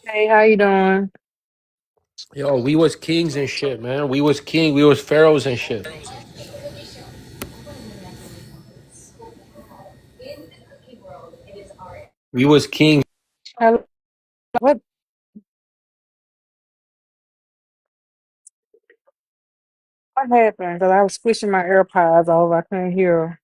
Hey, how you doing? Yo, we was kings and shit, man. We was king. We was pharaohs and shit. We was kings. Hello? What happened? Because I was switching my AirPods over. I couldn't hear.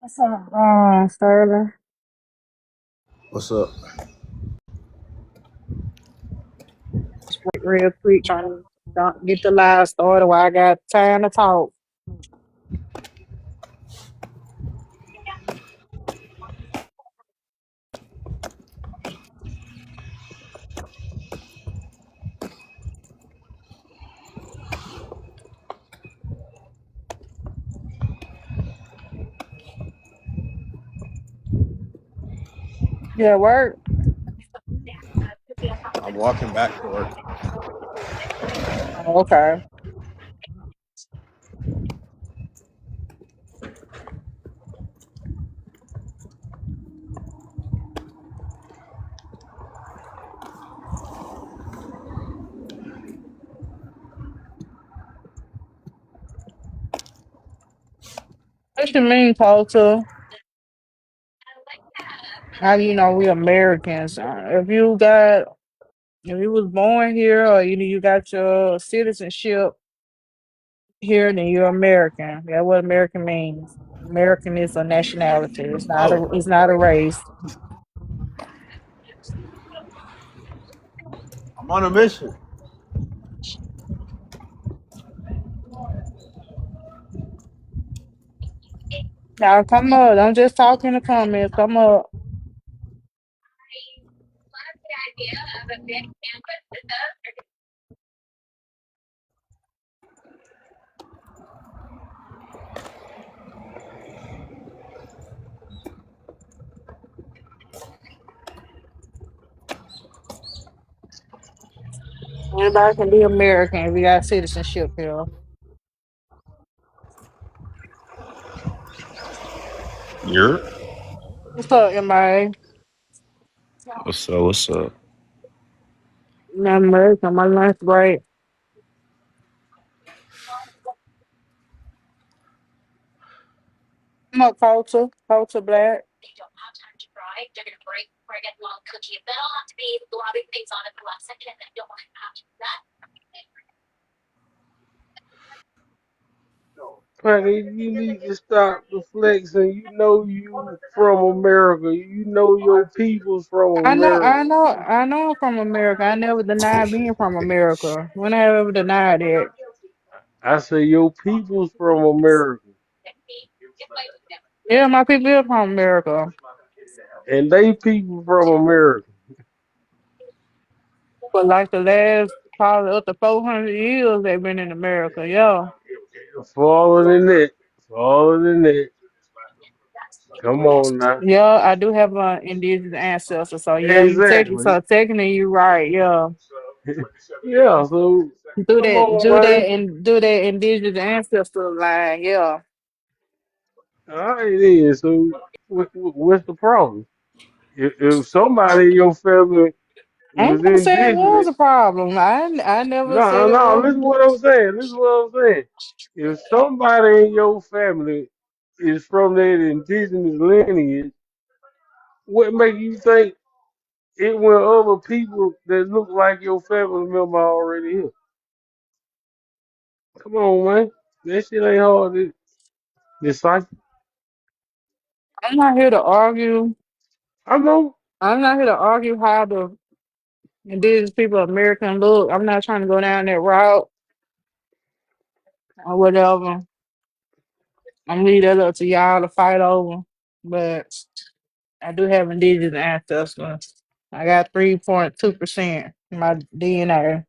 What's up, Sterling? What's up? Real quick, trying to don't get the live started while I got time to talk. Yeah, work. I'm walking back to work. Oh, okay. What you mean, culture? How do you know we Americans? If you was born here or you got your citizenship here, then you're American. That's what American means. American is a nationality. Oh, It's not a race. I'm on a mission. Now come up. Don't just talk in the comments. Come up. Everybody can be American if you got citizenship here. You're What's up, MIA? what's up? What's up? Not American. My lunch break. Come up, culture. Culture black. Honey, you need to stop the flexing. You know you from America. You know your people's from America. I know I'm from America. I never denied being from America. When I ever denied it. I say your people's from America. Yeah, my people is from America. And they people from America. But like the last probably up to 400 years they've been in America. Yeah. Falling in that. Falling in that. Come on now. Yeah, I do have an indigenous ancestor. So yeah, Exactly. technically you right, yeah. Yeah, so come on, man. Do that indigenous ancestor line, yeah. All right then. So what's the problem? If somebody in your family I'm was not saying it was indigenous. a problem. I never No, said it no, was. listen what I'm saying. Listen what I'm saying. If somebody in your family is from that indigenous lineage, what make you think it went other people that look like your family member already here? Come on, man. That shit ain't hard to decipher. I'm not here to argue. I know. I'm not here to argue how the indigenous people of American look. I'm not trying to go down that route or whatever. I'm leave that up to y'all to fight over. But I do have indigenous ancestors. I got 3.2% in my DNA.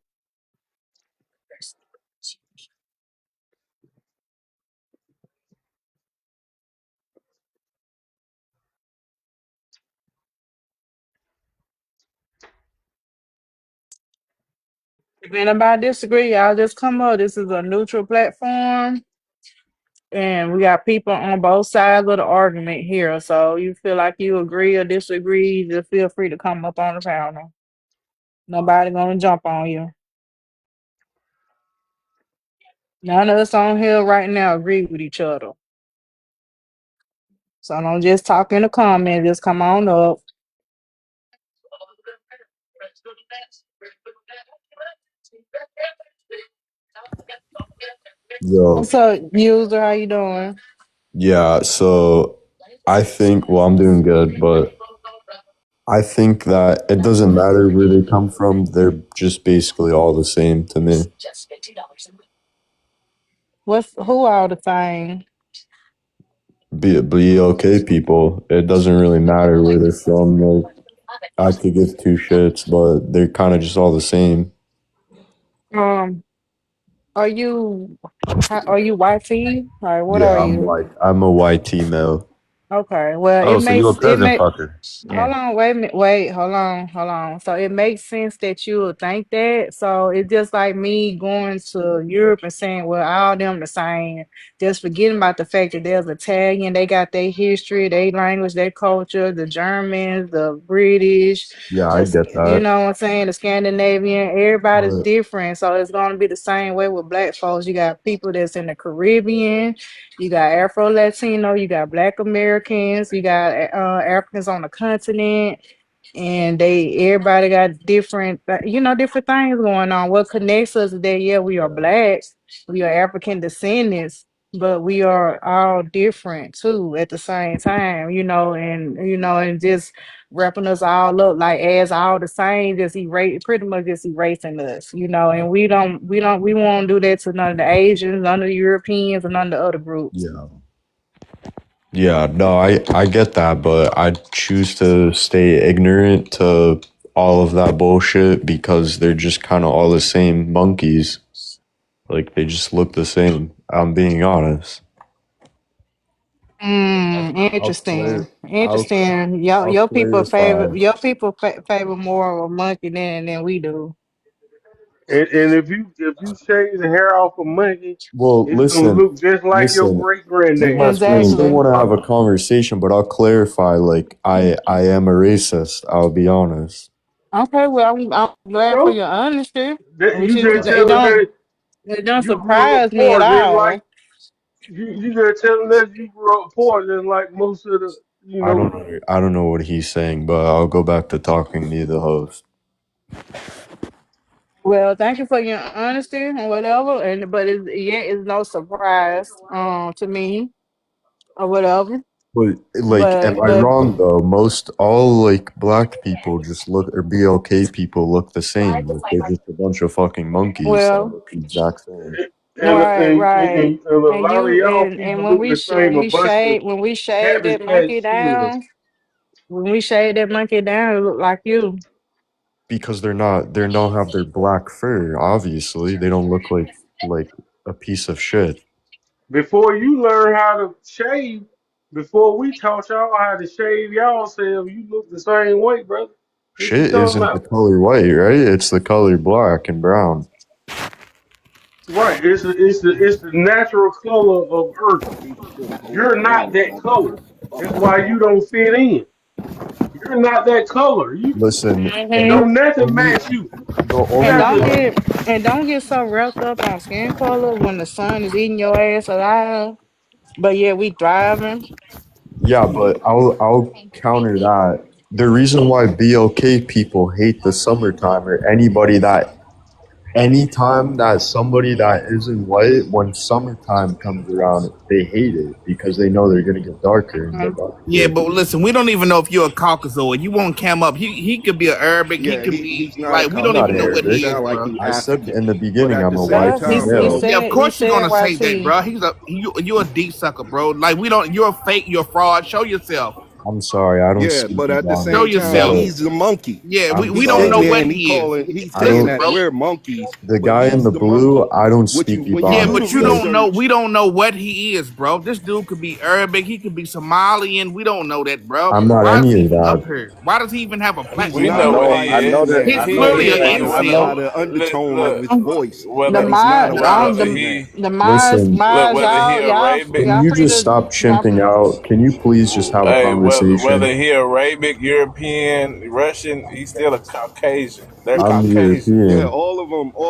If anybody disagree, y'all just come up. This is a neutral platform, and we got people on both sides of the argument here. So you feel like you agree or disagree, just feel free to come up on the panel. Nobody gonna jump on you. None of us on here right now agree with each other. So don't just talk in the comments. Just come on up. What's Yo, up, user? How you doing? yeah, so I think, well, I'm doing good, but I think that it doesn't matter where they come from. They're just basically all the same to me. What's who all the same? Be okay, people. It doesn't really matter where they're from. Like, I could give two shits, but they're kind of just all the same. Um, are you are you YT? Like, what Yeah, are you? I'm a YT male. Okay, well, Oh, so you a it peasant may fucker? Yeah. hold on, wait a minute, wait, hold on. So it makes sense that you would think that. So it's just like me going to Europe and saying, well, all them the same, just forgetting about the fact that there's Italian, they got their history, their language, their culture, the Germans, the British, Yeah, I the, get you that. know what I'm saying, the Scandinavian, everybody's But different. So it's gonna be the same way with black folks. You got people that's in the Caribbean, you got Afro Latino, you got Black Americans, you got Africans on the continent, and they everybody got different, different things going on. What connects us is that yeah, we are black, we are African descendants, but we are all different too at the same time, and just wrapping us all up like as all the same, just erase pretty much just erasing us, and we won't do that to none of the Asians, none of the Europeans, and none of the other groups. yeah, yeah, no, I get that, but I choose to stay ignorant to all of that bullshit because they're just kind of all the same monkeys. Like they just look the same. I'm being honest. I'll Interesting. clear. I'll Interesting. I'll clarify. Your people favor more of a monkey than we do. And if you shave the hair off a monkey, Well, it's gonna look just like your listen. great You granddad. must still Exactly. want to have a conversation, but I'll clarify. Like I am a racist. I'll be honest. Okay, well, I'm glad for So your honesty, that which you is just telling that it don't you grew up surprise me at poor, just like all. you just telling us you grew up poor, just like most of the you I know. don't know. I don't know what he's saying, but I'll go back to talking to the host. Well, thank you for your honesty and whatever, but it's no surprise to me or whatever. But like, am But I but wrong though? Most all like black people just look or BLK people look the same. Like they're just a bunch of fucking monkeys that well, look the exact same. And, right, and, right. and, and a And lot of you y'all and people look the same. A bunch of when we shaved Cabbage that Patch monkey Kids. down, when we shaved that monkey down, it looked like you. Because they don't have their black fur. Obviously, they don't look like a piece of shit. Before you learn how to shave, before we taught y'all how to shave y'all self, you look the same way, brother. What you Shit talking isn't the about? color white, right? It's the color black and brown. Right. It's the natural color of Earth. You're not that color. That's why you don't fit in. You're not that color. You Listen, Hmm. don't nothing only match you. the You And only got don't to. time. get so wrapped up on skin color when the sun is eating your ass alive. But yeah, we thriving. Yeah, but I'll counter that. The reason why BLK people hate the summertime or anytime that somebody that isn't white, when summertime comes around, they hate it because they know they're gonna get darker and get Mhm. Yeah, darker. but listen, we don't even know if you're a Caucasoid. You won't come up. He could be an Arabic. He Yeah, could he's be not a like we I'm don't not even know Caucasoid. what He he is, Arabic. sound like bro. he I said African, in the but beginning at I'm the a same white Yeah, time, Yeah, female. though, yeah. Of he course you're said gonna say that, YT. bro. You're a deep sucker, bro. Like we don't. You're a fake. You're a fraud. Show yourself. I'm sorry, I don't yeah, speak but at the Show same Ebonics. You time, yourself. gotta. he's a monkey. Yeah, we, I'm we He's don't sitting know sorry. there what and he he is. calling, he's I saying Listen, don't. that bro. we're monkeys, The but guy in he's the the monkey. blue, I don't What speak you when you Yeah, do the but Ebonics, you so don't know. research, We don't know what he is, bro. This dude could be Arabic. He could be Somalian. We don't know that, bro. I'm not Why is he any of even up that. here? Why does he even have a he's platform? We not know a what white he is. He's man. You clearly can an tell I incel. by know. the Look, undertone of look. his voice The that Whether he's not a mind, look white whether man. the Listen, whether he Arabic, y'all can you free just to stop y'all chimping out? Can you please just have a hey, whether conversation? he Arabic, European, Russian, he's still a Caucasian. They're I'm Caucasian. Yeah, European. all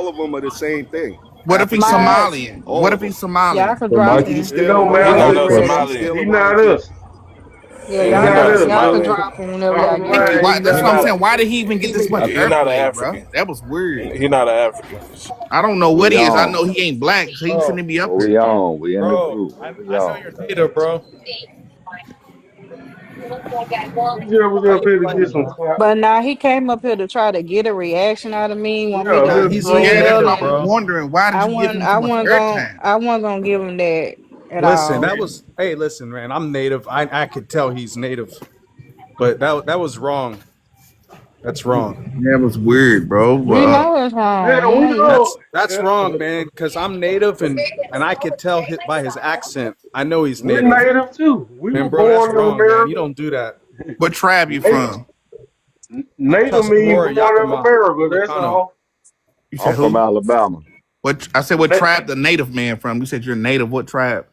of them are the same thing. What if he's African, Miles, Somalian? What all of if he's them. y'all Somalian? can So my drop He's him It still a don't He whenever matter. ain't y'all my no ready. he's question. still Somalian. a He not YT. us. Yeah, He He y'all not not a us. can Somalian. drop him whenever y'all Bottom get line, ready. he Why? That's not what I'm us. saying. Why did he even get this much He not an airplay, bro? African. That was weird. He not an African for sure. I don't know what We he is. I on. know he ain't black, so he Bro, shouldn't be up What here. we on? We in the bro, group. What we I know on? you're native, bro. He just was Why up you here to playing, get some bro? clout. But now he came up here to try to get a reaction out of me, want me Yeah, to Nah, just he's easy Yeah, that's yell what native, I was and bro. wondering. Why did you give him so much airtime? I wasn't gonna give him that at Listen, all. that was hey, listen, man. I'm native. I could tell he's native, but that was wrong. That's wrong. That was weird, bro. We know it's wrong. Yeah, We we know you. know. That's wrong, man. Because I'm native and I could tell by his accent. I know he's We're native. native too. We Man, were bro, that's born in wrong, man. You America. don't do that. What tribe you from? Native means Tuscarora, born in Yakima, America. That's Chicano. all. You I'm said from who? Alabama. What? I said what Na- tribe the native man from? You said you're native. What tribe?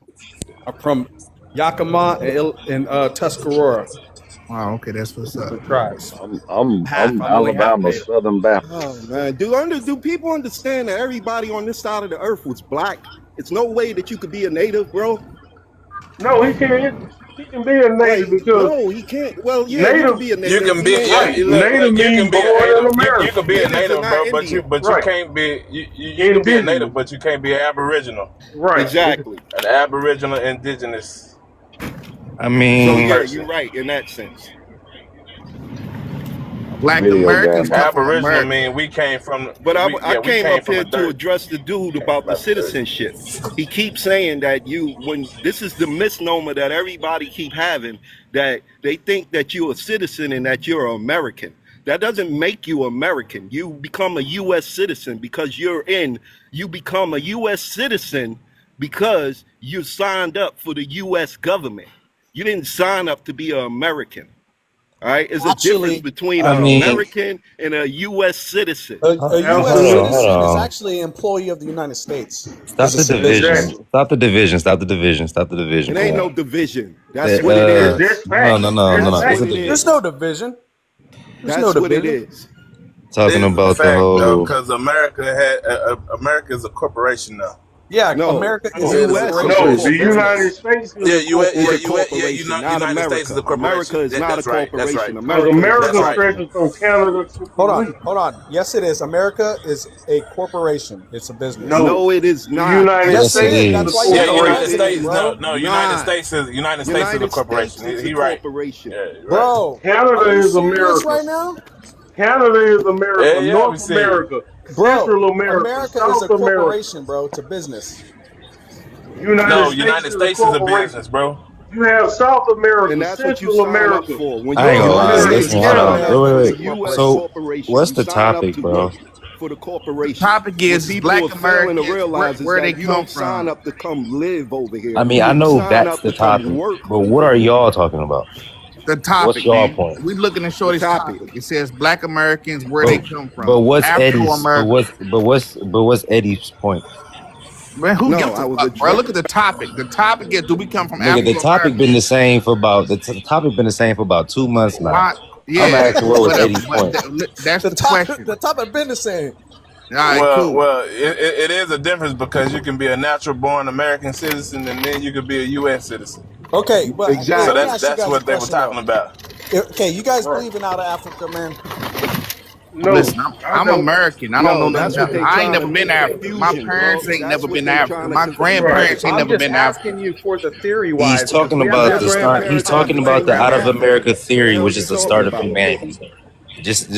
I'm from Yakima and Tuscarora. Wow. Okay, that's what's up. The tribes. I'm Half. I'm only half Alabama native. Southern Baptist. Oh man, do people understand that everybody on this side of the earth was black? It's no way that you could be a native, bro. No, he can't. He can be a native Like, because no, he can't. Well, yeah, you can native. be a You native. can be, He ain't yeah, Indian. look, Native you means can be born in you America. can be a Natives are native, not bro, but Indian. you Right. can't be you can be a Indigenous. native, but you can't be an Aboriginal, Right. Exactly. an Aboriginal indigenous I So mean, yeah, person. you're right in that sense. Black Video Americans game. come from Aboriginal America. mean we came from But I we came came up from here the to dirt. address the dude about the Like the dirt. citizenship. He keeps saying that when this is the misnomer that everybody keep having, that they think that you're a citizen and that you're an American. That doesn't make you American. You become a U.S. citizen because you become a U.S. citizen because you signed up for the U.S. government. You didn't sign up to be an American. All right, there's a difference Actually, between I an mean, American and a U.S. citizen. a U.S. Absolutely. citizen is actually an employee of the United States. Stop It's a the citizen. division. Exactly. Stop the division. Stop the division. Stop the division. It Come ain't no on. division. That's what it That's is. that's No, facts. no, no, no, That's no. That's It's a what it facts. division. There's is. no division. There's no That's what it division. is. Talking It's a about the fact though, whole. because America is a corporation now. Yeah, No, America is Yeah, a it is a U.S. is a No, corporation. the corporation. United States is Yeah, a corporation corporation, not United States is a America. America corporation. is not a That's right. That's corporation. right. because America is a That's America right. stretches from Canada to Belize. Hold on. Yes, it is. America is a corporation. It's a business. No, No, it is the not. United Yes, Yes, it it States is. is That's a is. why you Yeah, have United corporation. presidents, States. bro. No, United States is a United corporation. States is He a right. corporation. Yeah, you're right. Bro, Canada are you is serious America. right now? Canada is America. Yeah, we North see it. America, Bro, Central America, America is a South America. corporation, bro. It's a business. United No, States United is a States is a corporation. business, bro. You have South And America, that's what you Central sign up America, for. When I you're ain't a gonna lie. North United America, Listen, States hold Canada. on. citizen, Wait, it's a wait, wait. U.S. So, corporation. what's You the sign up topic, to bro? work for the The corporation. topic What is people Black are failing to Americans. realize is Where they that you come don't sign from? up to come live over I here. mean, I You know sign that's up the to come topic, work but what over are here. y'all talking about? The What's topic, y'all man. point? We looking at The Shorty's topic. topic. It says Black Americans, where they But come but from. what's Afro Eddie's? But Americans. what's Eddie's point? Man, who No, gives I a was fuck, bro? Look addressing. at the topic. The topic is, do we come from Nigga, the Afro topic been Americans? the same for about the topic been the same for about 2 months now. Why? I'm Yeah, asking what was whatever. Eddie's But point. that's The the top, question. the top have been the same. All right, cool. Well, it is a difference because you can be a natural born American citizen and then you can be a U.S. citizen. Okay, but hey, So let me Exactly. ask you that's guys a what they were question talking though. about. Okay, you guys Right. believe in out of Africa, man? No, Listen, I I'm don't. American. I don't know No, nothing that's what about. they I ain't trying never to been make to Africa. My confusion, parents bro. ain't That's never what been to they Africa. trying to My confuse. Right. grandparents ain't I'm never just been to Africa. asking you for the theory He's wise because talking we have about Your the different start. He's grandparents understandings. have talking never about the been out to of Africa. America What the theory, hell which you is the talking start of about? humanity.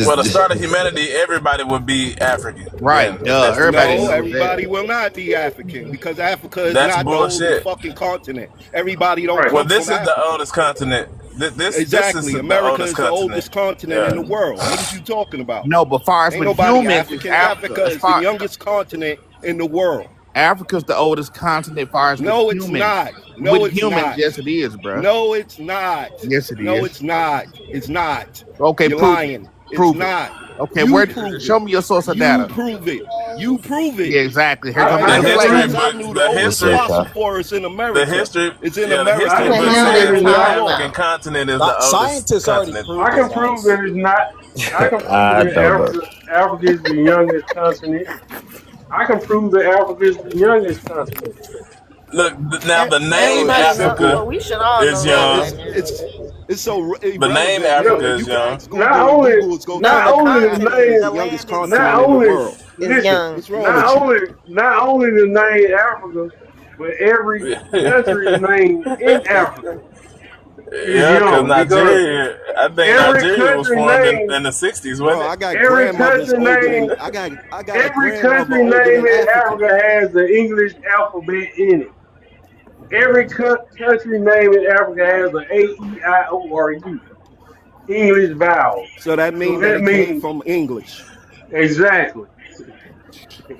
Well, the Just start of humanity, everybody would be African. Right, Then, if duh. that's the Everybody case, No, knows that. everybody will not be African because Africa is that's not the oldest bullshit. fucking continent. Everybody don't Right. Well, come this from is the Africa. oldest continent. This is Exactly. the America oldest is the continent. oldest continent in Yeah. the world. What is you talking about? No, but far as Ain't with nobody humans, it's African. Africa. Africa As is the far youngest continent in the world. Africa's the oldest continent, as far as with No, it's humans. not. With No, it's humans, not. yes, it is, bro. No, it's not. Yes, it No, is. it's not. It's not. Okay, You're prove it. lying. It's Prove it. not. Okay, You where? prove it. Show me your source of You data. prove it. You prove it. Yeah, exactly. Here I, comes I The the can As history, far deflection. prove. as I but knew, the the oldest history, yes, sir. fossil forest in the America. history, It's in yeah, the America. history I can book prove that says it's the not. African continent is the oldest Scientists already continent. proved I it, can prove guys. that it's not. I can prove I that don't know. Africa is the youngest continent. I can prove that Africa is the youngest continent. Look, now the name Bro, it's Everybody know. simple. Well, Africa we should all is know that Bro, young. by it's now. it's it's so The name irrelevant, No, Africa bro. is You can young. ask not Google, and only, Google is gonna No, not tell the you only that the Africa continent, is the the name, youngest land not continent itself in the only, world. is listen, young. What's wrong with you? not only the name Africa, but every country's name in Africa is Yeah, because young because Nigeria, I think every Nigeria was country formed name, in the 60s, Bro, wasn't I it? got every grandmothers country older name, than I got a every grandmother country older name than in Africa. Africa has the English alphabet in it. Every country name in Africa has an A, E, I, O, or U. English vowels. So that So means that that it came means from English. exactly.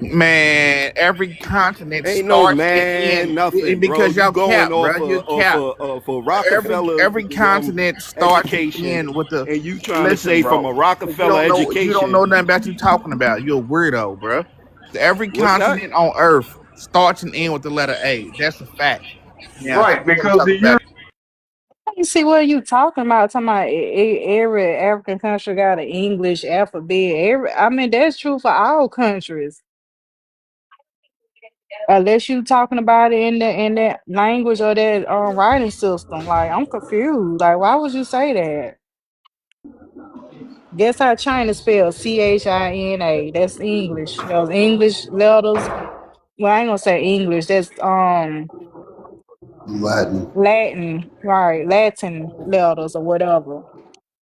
Man, every continent Ain't no starts and man, ends nothing, bro. because You y'all going cap, bro. off You cap. of Every Rockefeller every continent starts and education, ends with the. and you trying to Listen, say from bro. a If you Rockefeller don't know, you don't education. know nothing about you talking about. You're a weirdo, bro. Every What's that? continent on Earth starts and ends with the letter A. That's a fact. Now, so Right, we gonna because talk the about. Europe. You see what you talking about? Talking about every African country got an English alphabet. I mean, that's true for all countries. Unless you talking about it in that language or that writing system. Like, I'm confused. Like, why would you say that? Guess how China spells China? That's English. Those English letters. Well, I ain't gonna say English. That's Latin. Latin, right? Latin letters or whatever.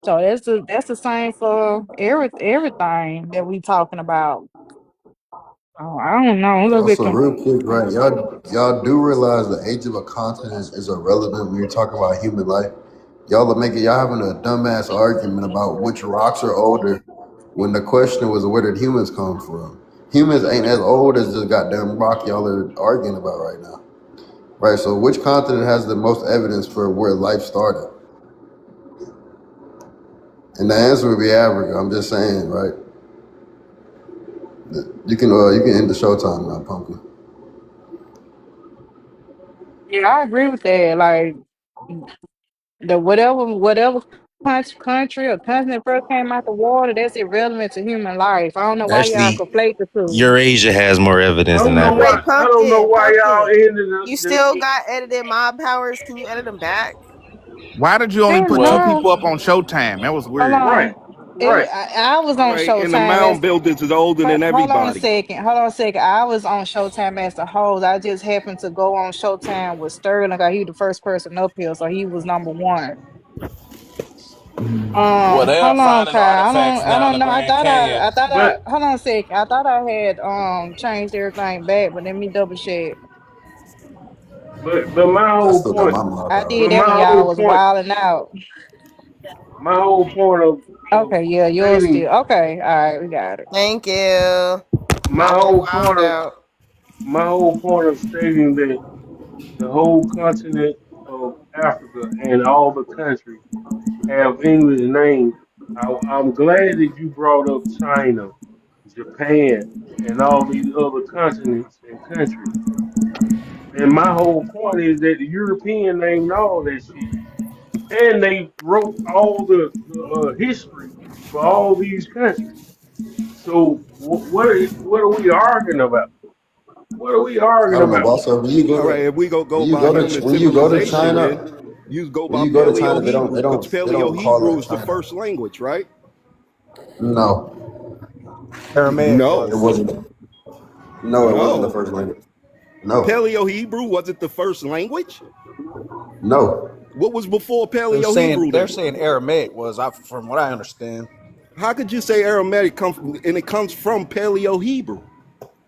So that's the same for everything that we talking about. Oh, I don't know. I'm a little bit Also, real quick, right? Y'all do realize the age of a continent is irrelevant when you're talking about human life. Y'all having a dumbass argument about which rocks are older when the question was where did humans come from? Humans ain't as old as the goddamn rock y'all are arguing about right now. Right, so which continent has the most evidence for where life started? And the answer would be Africa. I'm just saying, right? You can end the showtime now, pumpkin. Yeah, I agree with that. Like the whatever country or continent first came out the water, that's irrelevant to human life. I don't know why y'all Actually, conflate the two. Eurasia has more I evidence than don't know Africa. why. Wait, I don't know pumpkin, why y'all pumpkin. ended You the still got edited mob powers? Can you edit them back? Why did you only Hell put two Well, no. people up on Showtime? That was Hold weird. right, on. right. I was All on right, and the Showtime mound as builders is older than hold on a everybody. second. Hold on a second. I was on Showtime as the host. I just happened to go on Showtime with Sterling. 'Cause he the first person up here, so he was number one. they are Hold on, finding Kai. artifacts I now in don't the know. Grand Canyon. But Hold on a second. I thought I had changed everything back, but let me double check. but my I whole still got point. my mob I power. did But that when my y'all whole was point. wilding out. My whole point of Okay, yeah, yours stating still okay. All right, we got it. Thank you. my I went whole wild point of out. my whole point of stating that the whole continent of Africa and all the countries have English names. I'm glad that you brought up China, Japan, and all these other continents and countries. And my whole point is that the European named all that shit, and they wrote all the history for all these countries. So what are we arguing about? What are we I arguing don't know, about? boss. When you go All right, if to we when go you by go to human when you go to civilization, then China, you go when by you go to Paleo China, they don't Hebrew, they because don't they Paleo don't call Hebrew it is the China. first language, right? No, Aramaic it No, was. wasn't. No, it wasn't the no. first language. No, Paleo Hebrew wasn't the first language. no. What was before They're Paleo saying Hebrew they're then? saying Aramaic was, from what I understand. How could you say Aramaic and it comes from Paleo Hebrew?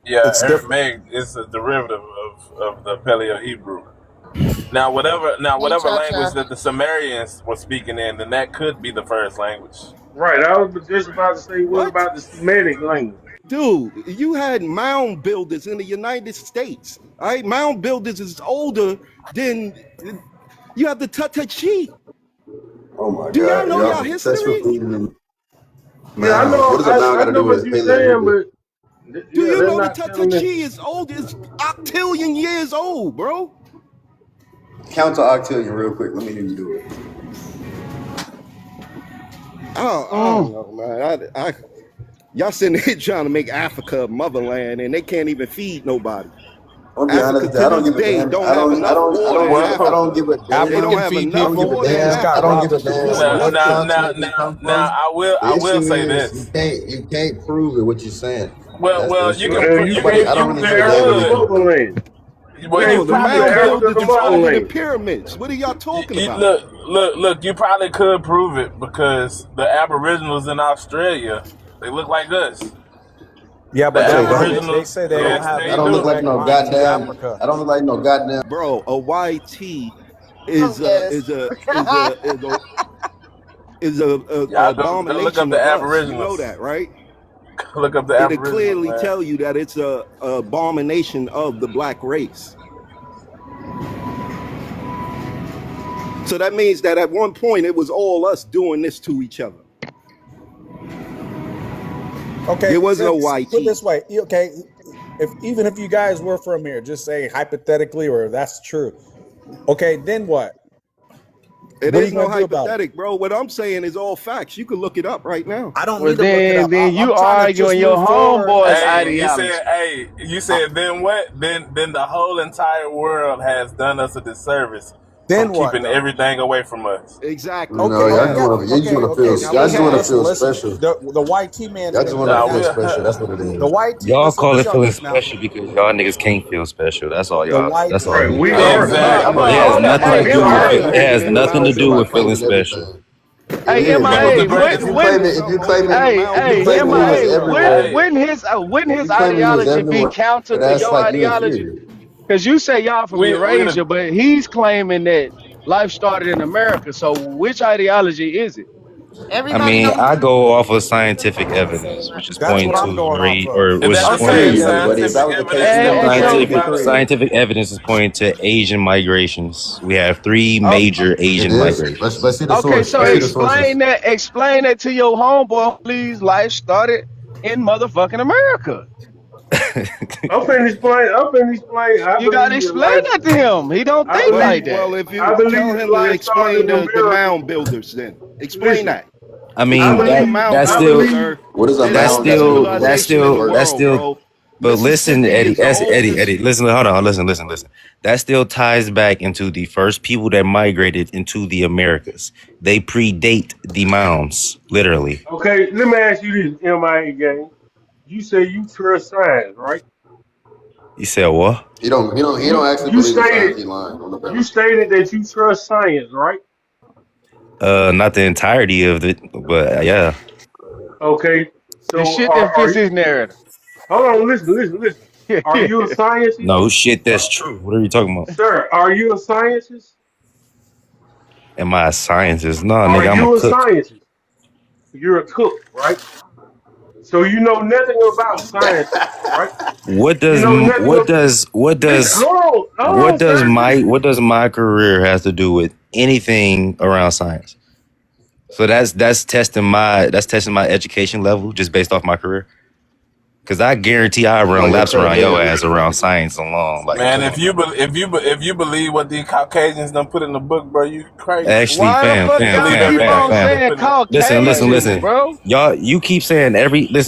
Yeah, It's different. Aramaic is a derivative of the Paleo Hebrew. Now Hey, whatever Cha language Cha. that the Sumerians were speaking in, then that could be the first language. Right. I was just about to say, what What? about the Semitic language? Dude, you had mound builders in the United States. All right, mound builders is older than you have the Tatachi. Oh my Do y'all God, know y'all y'all obsessed with history? being Yeah, I mounds. What know. does a mound I got to know do what with you're saying, Paleolithic? but Do yeah, you they're know the not telling us. Tatachi is old? It's octillion years old, bro. Count to octillion real quick. Let me hear you do it. I don't Mm. know, man. Y'all sitting here trying to make Africa a motherland, and they can't even feed nobody. I'm gonna be honest Africa with you. to I don't this give a day damn. don't have enough water in Well, I Africa. don't give a They Africa don't can damn. have feed I enough don't people give a because water they in just damn. got I don't Africa give a rocks to damn for grow. us what to. continent you come from. I The will issue say is this. you can't prove it. What you're saying. Well, That's the well, issue. And you Nobody. can't I don't prove really that give a damn what Africa they could. do. motherland. You Well, you No, can't the prove probably that mound could. Africa builders the is older than motherland. pyramids. What are y'all talking about? Look. You probably could prove it because the Aboriginals in Australia, they look like us. Yeah, The but Say they Aboriginals, say they don't yes, have I they don't look do. like direct no line to goddamn. Africa. I don't look like no goddamn. Bro, a YT I'm is a dead. is a is a is a is a Y'all go look up abomination the of us. You know Aboriginals. that, right? Look up the It'll Aboriginals, clearly man. tell you that it's a abomination of the black race. So that means that at one point it was all us doing this to each other. Okay, There was no put it YT. this way. Okay, even if you guys were from here, just say hypothetically, or that's true. Okay, then what? It What are is you no gonna do about it? hypothetic, bro. What I'm saying is all facts. You can look it up right now. I don't Well, need to look it up. then you I'm trying to just arguing your move forward. homeboy's Hey, ideology. you said, then what? Then the whole entire world has done us a disservice Then from what, keeping though? everything away from us. Exactly. No, Okay, y'all yeah, just want to, you just want to feel, Now y'all we just want to listen, feel listen. special. The YT man Y'all said just it want to Nah, right feel now. special. That's what it The is. YT. Y'all Listen, call let me it tell feeling this now. special because y'all niggas can't feel special. That's all The y'all. YT. That's all Right, it we is. are. exactly. It has Hold up. nothing to Hey, do with MIA. it has Everything nothing to about do you with is feeling Claiming special. everything. It Hey, is, Remember bro. the MIA. greatest. If you claiming if you Hey, claiming we was MIA. everywhere, Hey, Wouldn't if his you claiming you was ideology be everywhere, counter to that's your like you ideology? inferior. Because you say y'all from we Eurasia, the but he's claiming that life started in America. So which ideology is it? I Everybody mean, don't I have go off of to have the scientific same evidence, which is That's pointing what I'm to going off of. which is that's the pointing same Okay. Yeah, but if scientific that was the case, evidence then that And we so use scientific about the. everybody scientific evidence is pointing to Asian migrations. We have three oh, major it Asian is. migrations. Let's see the okay, source. so Let's see explain the sources. that. Explain that to your homeboy, please. Life started in motherfucking America. I'm finna explain. I You gotta believe that explain life. that to him. He don't I think believe. like Well, that. if I you tell believe that him to life started explain in the America. mound builders, then explain Listen, that. I I mean Explain the believe. mound that's I builders, still believe. sir. What is a They're the that's mound? oldest That's still a that's civilization in the still that's world, still. bro. But listen, Mississippi Eddie, is the Eddie, oldest. listen, hold on, listen. That still ties back into the first people that migrated into the Americas. They predate the mounds, literally. Okay, let me ask you this, MIA game. You say you trust science, right? You said what? He don't actually You believe in science. stated He lying on the you panel. stated that you trust science, right? Not the entirety of it, but yeah. Okay. The So shit that are fits you? his narrative. Hold on, listen. Are you a scientist, No shit, that's true. What are you talking about? sir? Are you a scientist? Am I a scientist? No, Are nigga, I'm a you a cook. scientist? You're a cook, right? So you know nothing about scientists, right? What You does know nothing what of. does what Listen, does hold on, sir. Listen. what does my career has to do with anything around science? So that's testing my education level just based off my career. Cause I guarantee I No, run your laps around your ass credibility. around science alone. Like, Man, come if on, bro. if you believe what the Caucasians done put in the book, bro, you crazy. Actually, Why the fam, fuck You fam, y'all believe fam, keep fam, everything on that fam. they saying put in the Caucasians, Listen. bro? Y'all, you keep saying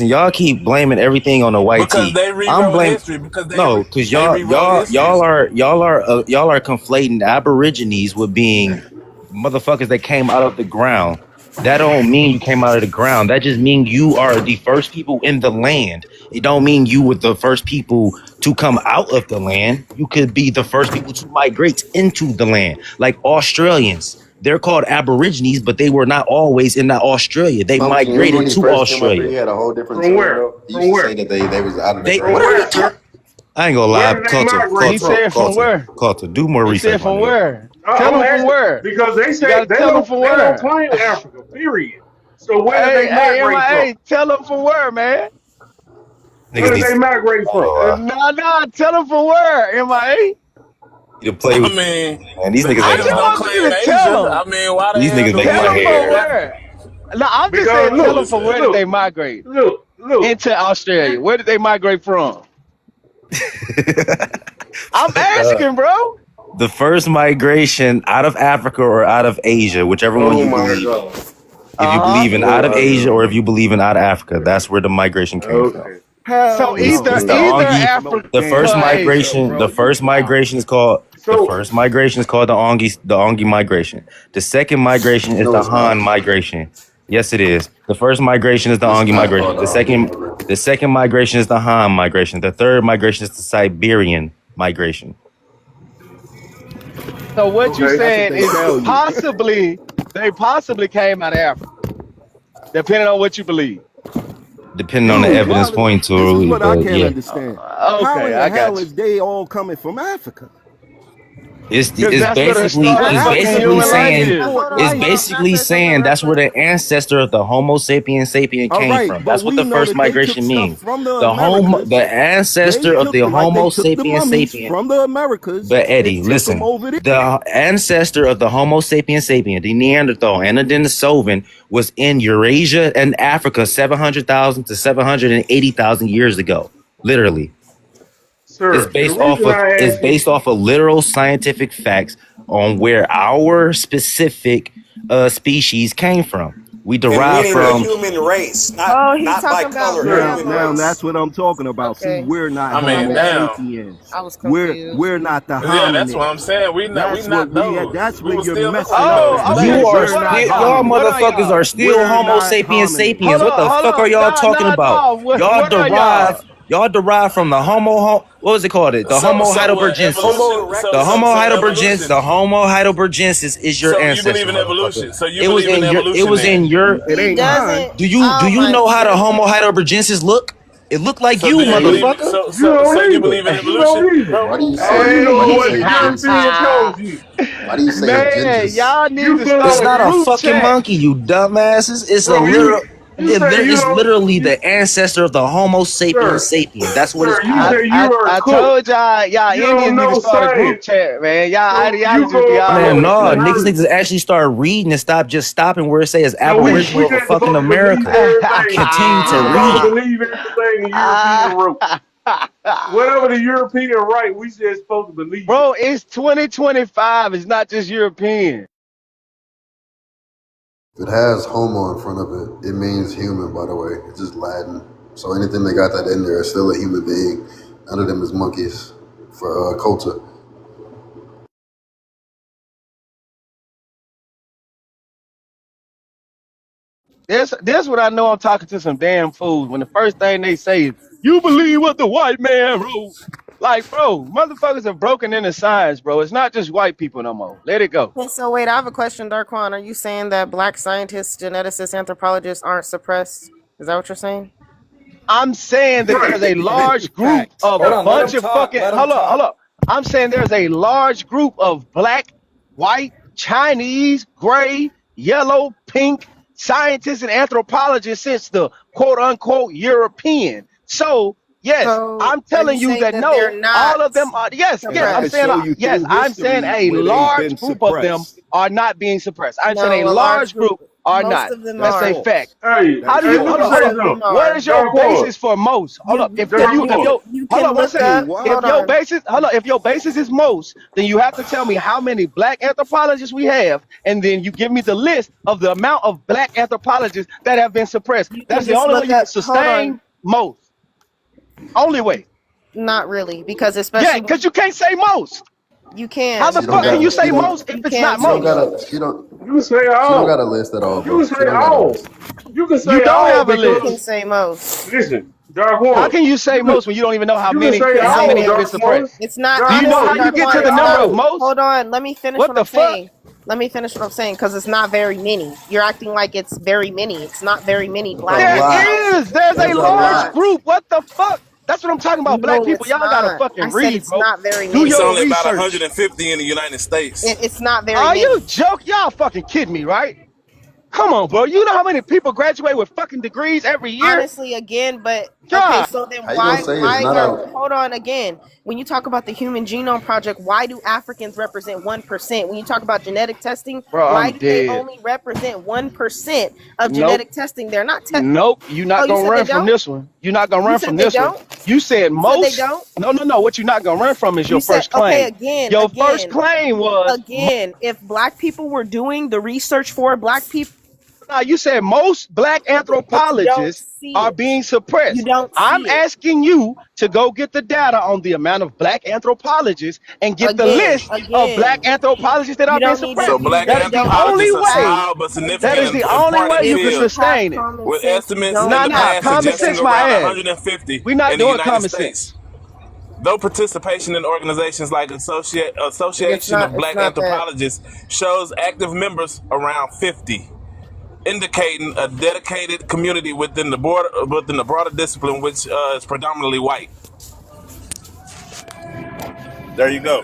y'all keep blaming everything on the white because tee. they I'm rewrote blaming history because no, cause they rewrote history. y'all are conflating aborigines with being motherfuckers that came out of the ground. That don't mean you came out of the ground. That just means you are the first people in the land. It don't mean you were the first people to come out of the land. You could be the first people to migrate into the land. Like Australians. They're called aborigines, but they were not always in that Australia. They Pumpkin, remember when migrated he to first came up here, Australia. he had a whole different From tone where? though. He From used to say where? that they was out of the They From what ground. are you where, talking? sir? I ain't gonna Where lie, did they migrate He from? said from where? Carter, do more He research, said my from nigga. where? Tell I'm him from asking where. because they You say gotta tell him from they don't where. claim Africa. Period. So where did Hey, they hey, migrate from? MIA, tell him from where, man. Where Niggas did they migrate from? Nah, tell him from where, MIA. need to play I with mean, these the niggas I make natives just my don't want you claim to tell Asia. him. I mean, why the these hell niggas do make we Tell my him claim from hair. Africa? where. No, I'm just Because saying tell him look, from where did they look, migrate look. into Australia. Where did they migrate from? I'm asking, bro. The first migration out of Africa or out of Asia, whichever one Oh you my believe in. God. If you Uh-huh. believe in Oh out of my Asia or if God. you believe in out of Africa, that's where the migration came from. Okay. So Hell Oh either It's the man. either Ongi. Africa The first or Asia, migration. bro. You wild. The So first migration is called the Ongi migration. The second migration is No, the it's Han not. migration. Yes, it is. The first migration is the It's Ongi not migration. called the Hungry River. The second migration is the Han migration. The third migration is the Siberian migration. So what you okay. That's what saying they is tell you. they possibly came out of Africa, depending on what you believe. Depending on the Dude, evidence well, point this is to, what I but can't yeah. understand. How Okay, in I the hell got you. is they all coming from Africa? Because It's that's where the basically start But of it's how fucking can basically human you? life saying is. Hold it's on, Right. Bob. Can I basically say something saying real that's where quick? the ancestor of the Homo sapien All came right, from. but That's what we the know first that they took migration stuff means. from the The Americas. They ancestor of took the it like they Homo took the sapien mummies sapien. from the Americas But and Eddie, took them listen, over there. the ancestor of the Homo sapien, the Neanderthal and the Denisovan, was in Eurasia and Africa 700,000 to 780,000 years ago. Literally, Sir, the reason I it's asked you, based off of literal scientific facts on where our specific species came from. We And derive meaning the from. human race, Oh, he's not by talking about color, sir, human Now grandmas. that's race. what I'm talking about. See, Okay, we're not I my mean, Homo bad. damn. sapiens. I was confused. We're not the Yeah, that's what hominids. I'm saying. We That's what not we. those. That's We where were you're still looking messing for up Oh, those. at. okay. You So are what We're are not still, y'all y'all? What hominids. are motherfuckers y'all? are still We're Homo not sapiens hominids. sapiens. What the fuck are y'all talking about? Nah. What are y'all? Y'all derive from the what was it called? The So Homo what? heidelbergensis. Homo Evolution. The erectus. Homo Evolution. heidelbergensis is your So you believe ancestor, in motherfucker. evolution. So you believe in It evolution was then. in your. It He ain't mine. doesn't. Do Oh you my know how the goodness. Homo heidelbergensis look? It looked like So you, do you hey, believe motherfucker. you so don't you either. believe in You evolution, don't either. Why do bro? you All say you why know do is you what say the European Gengis? told you. Why do you say Man, Gengis? y'all need You to feel It's start a like, not a group fucking chat. monkey, you dumbasses. It's a bro, literal. you say you It's don't, literally you, the ancestor of the Homo sapiens sir, sapien. That's what it's sir, you I, called. say I you are I cooked. told y'all You don't Indians need to know start a group science. chat, man. Y'all So you ideologies be go all by Man, over the what no, you place. niggas need heard. to actually start reading and stop just stopping where it says So we Aboriginal of a just fucking supposed to believe America. everything. Continue We to supposed to read. believe everything the European wrote. Whatever the European write, we just supposed to believe it. Bro, it's 2025. It's not just European. If it has homo in front of it, it means human, by the way. It's just Latin. So anything they got that in there is still a human being. None of them is monkeys for culture. This what I know. I'm talking to some damn fools when the first thing they say is, "You believe what the white man wrote?" Like, bro, motherfuckers have broken into science, bro. It's not just white people no more. Let it go. Hey, so wait, I have a question, Darkwan. Are you saying that black scientists, geneticists, anthropologists aren't suppressed? Is that what you're saying? I'm saying that Right. there's a large group Facts. of Hold a on, let bunch him of talk. fucking Let him hold up, hold talk. up. I'm saying there's a large group of black, white, Chinese, gray, yellow, pink scientists and anthropologists since the quote unquote European. So yes, So I'm are you telling you saying that that they're no, not all of them are And yes. I I'm can suppressed? saying show you yes. through I'm saying history a where they've large been group of them suppressed. are not being suppressed. I'm saying No, a a large large group. group are Most not. of them That's That's a are. fact. false. Hey, How That's do you hey, let hold me up? false. Hold say Most up. of them something. What are. is your Dark one. basis for most? Hold up. If Dark you if one. your You hold can up one look second. up. What? If Hold your on. basis hold up, if your basis is most, then you have to tell me how many black anthropologists we have, and then you give me the list of the amount of black anthropologists that have been suppressed. You can That's the just only way look you can up. Hold on. sustain most. Only way. Not really, because Yeah, especially because when you can't say most. you How the can She don't fuck can got. you She say actually, don't. most if you it's can not She don't say most? got a. most. She don't. You can say She don't got a all. list at all, You can bro. She say don't got a all. list. You can You say don't all have a You can because list. say most. listen, Dark How one. can you say most when you don't even know how You can many say You can and how say all, many have been Dark most. one. suppressed? It's not Do you Dark know one. how honestly, You you can Dark get say to one. the It's number not. of all. most? Hold on. Let me finish What what I'm the fuck? saying. Let me finish what I'm saying because it's not very many. You're acting like it's very many. It's not very many That's a black There lot. anthropologists. is. There's a That's a No, it's large lot. not. group. What the fuck? That's what I'm talking about. Black No, people, it's y'all gotta not. I fucking said read, it's bro. not very Do It's many. your only about research. 150 in the United States. It's not very Are you many. joke? Y'all fucking kidding me, right? Come on, bro. You know how many people graduate with fucking degrees every year? Honestly, again, but okay, God. so then How you gonna say it's why not are, a? hold on again, when you talk about the Human Genome Project, why do Africans represent 1%? When you talk about genetic testing, Bro, why I'm do they dead. only represent 1% of Nope. genetic testing? They're not Nope. You're oh, not you gonna said they run from don't? this one. You're not gonna You run said from they this one. don't? You said You said they most. don't? No, no, no. What you're not gonna run from is You your said first okay, claim. again, Your first again, claim was again, if black people were doing the research for black people, now you said most black but you don't anthropologists see are it. being You suppressed. don't I'm see it. asking you to go get the data on the amount of black anthropologists and get the Again, list of black again. anthropologists that You are being don't need to So suppressed. use black That you is the don't need only to anthropologists are have way. small but That significant is the in only part of way the you if can you field, have sustain it. common with sense, you estimates in don't Nah, the have nah. past to Common suggesting sense, say my around ass. 150 We're not in the doing United common sense. States. Though participation in organizations like Association of it's Black not that. Anthropologists shows active members around 50, indicating a dedicated community within the broader discipline, which is predominantly white. There you go.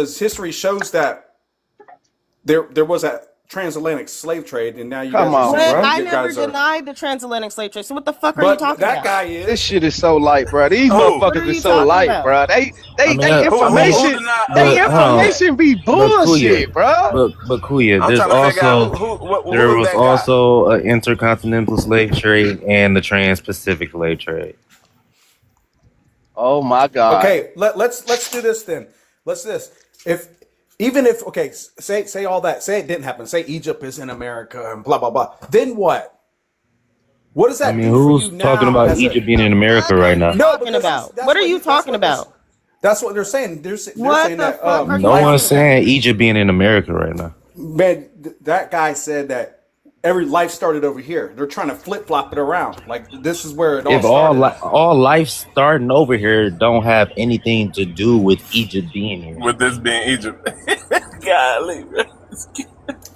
because history shows that there was a transatlantic slave trade, and now you Come guys are on, saying What? bro. I you never guys are. denied the transatlantic slave trade. So what the fuck are you But talking that about? guy This is. shit is so light, bro. These Who? What are motherfuckers is you so talking light, about? bro. I mean, They Who information, denied? Who they but hold denied on, that? information be Kuya, bullshit, bro. but Kuya, I'm trying to figure out who there is was that guy? also an intercontinental slave trade and the trans-Pacific slave trade. Oh my god. Okay, let's do this then. Let's do this. If okay, say all that. Say it didn't happen. Say Egypt is in America and blah blah blah. Then what? What does I that mean, do for who's you talking now? about As Egypt a being in America right now? no, Talking because about? that's What are you talking about? That's what they're saying. They're What saying the that fuck are you No talking one's about? saying Egypt being in America right now. man, that guy said that every life started over here. They're trying to flip flop it around. Like this is where it all If started. all life starting over here don't have anything to do with Egypt being here. With this being Egypt. Golly.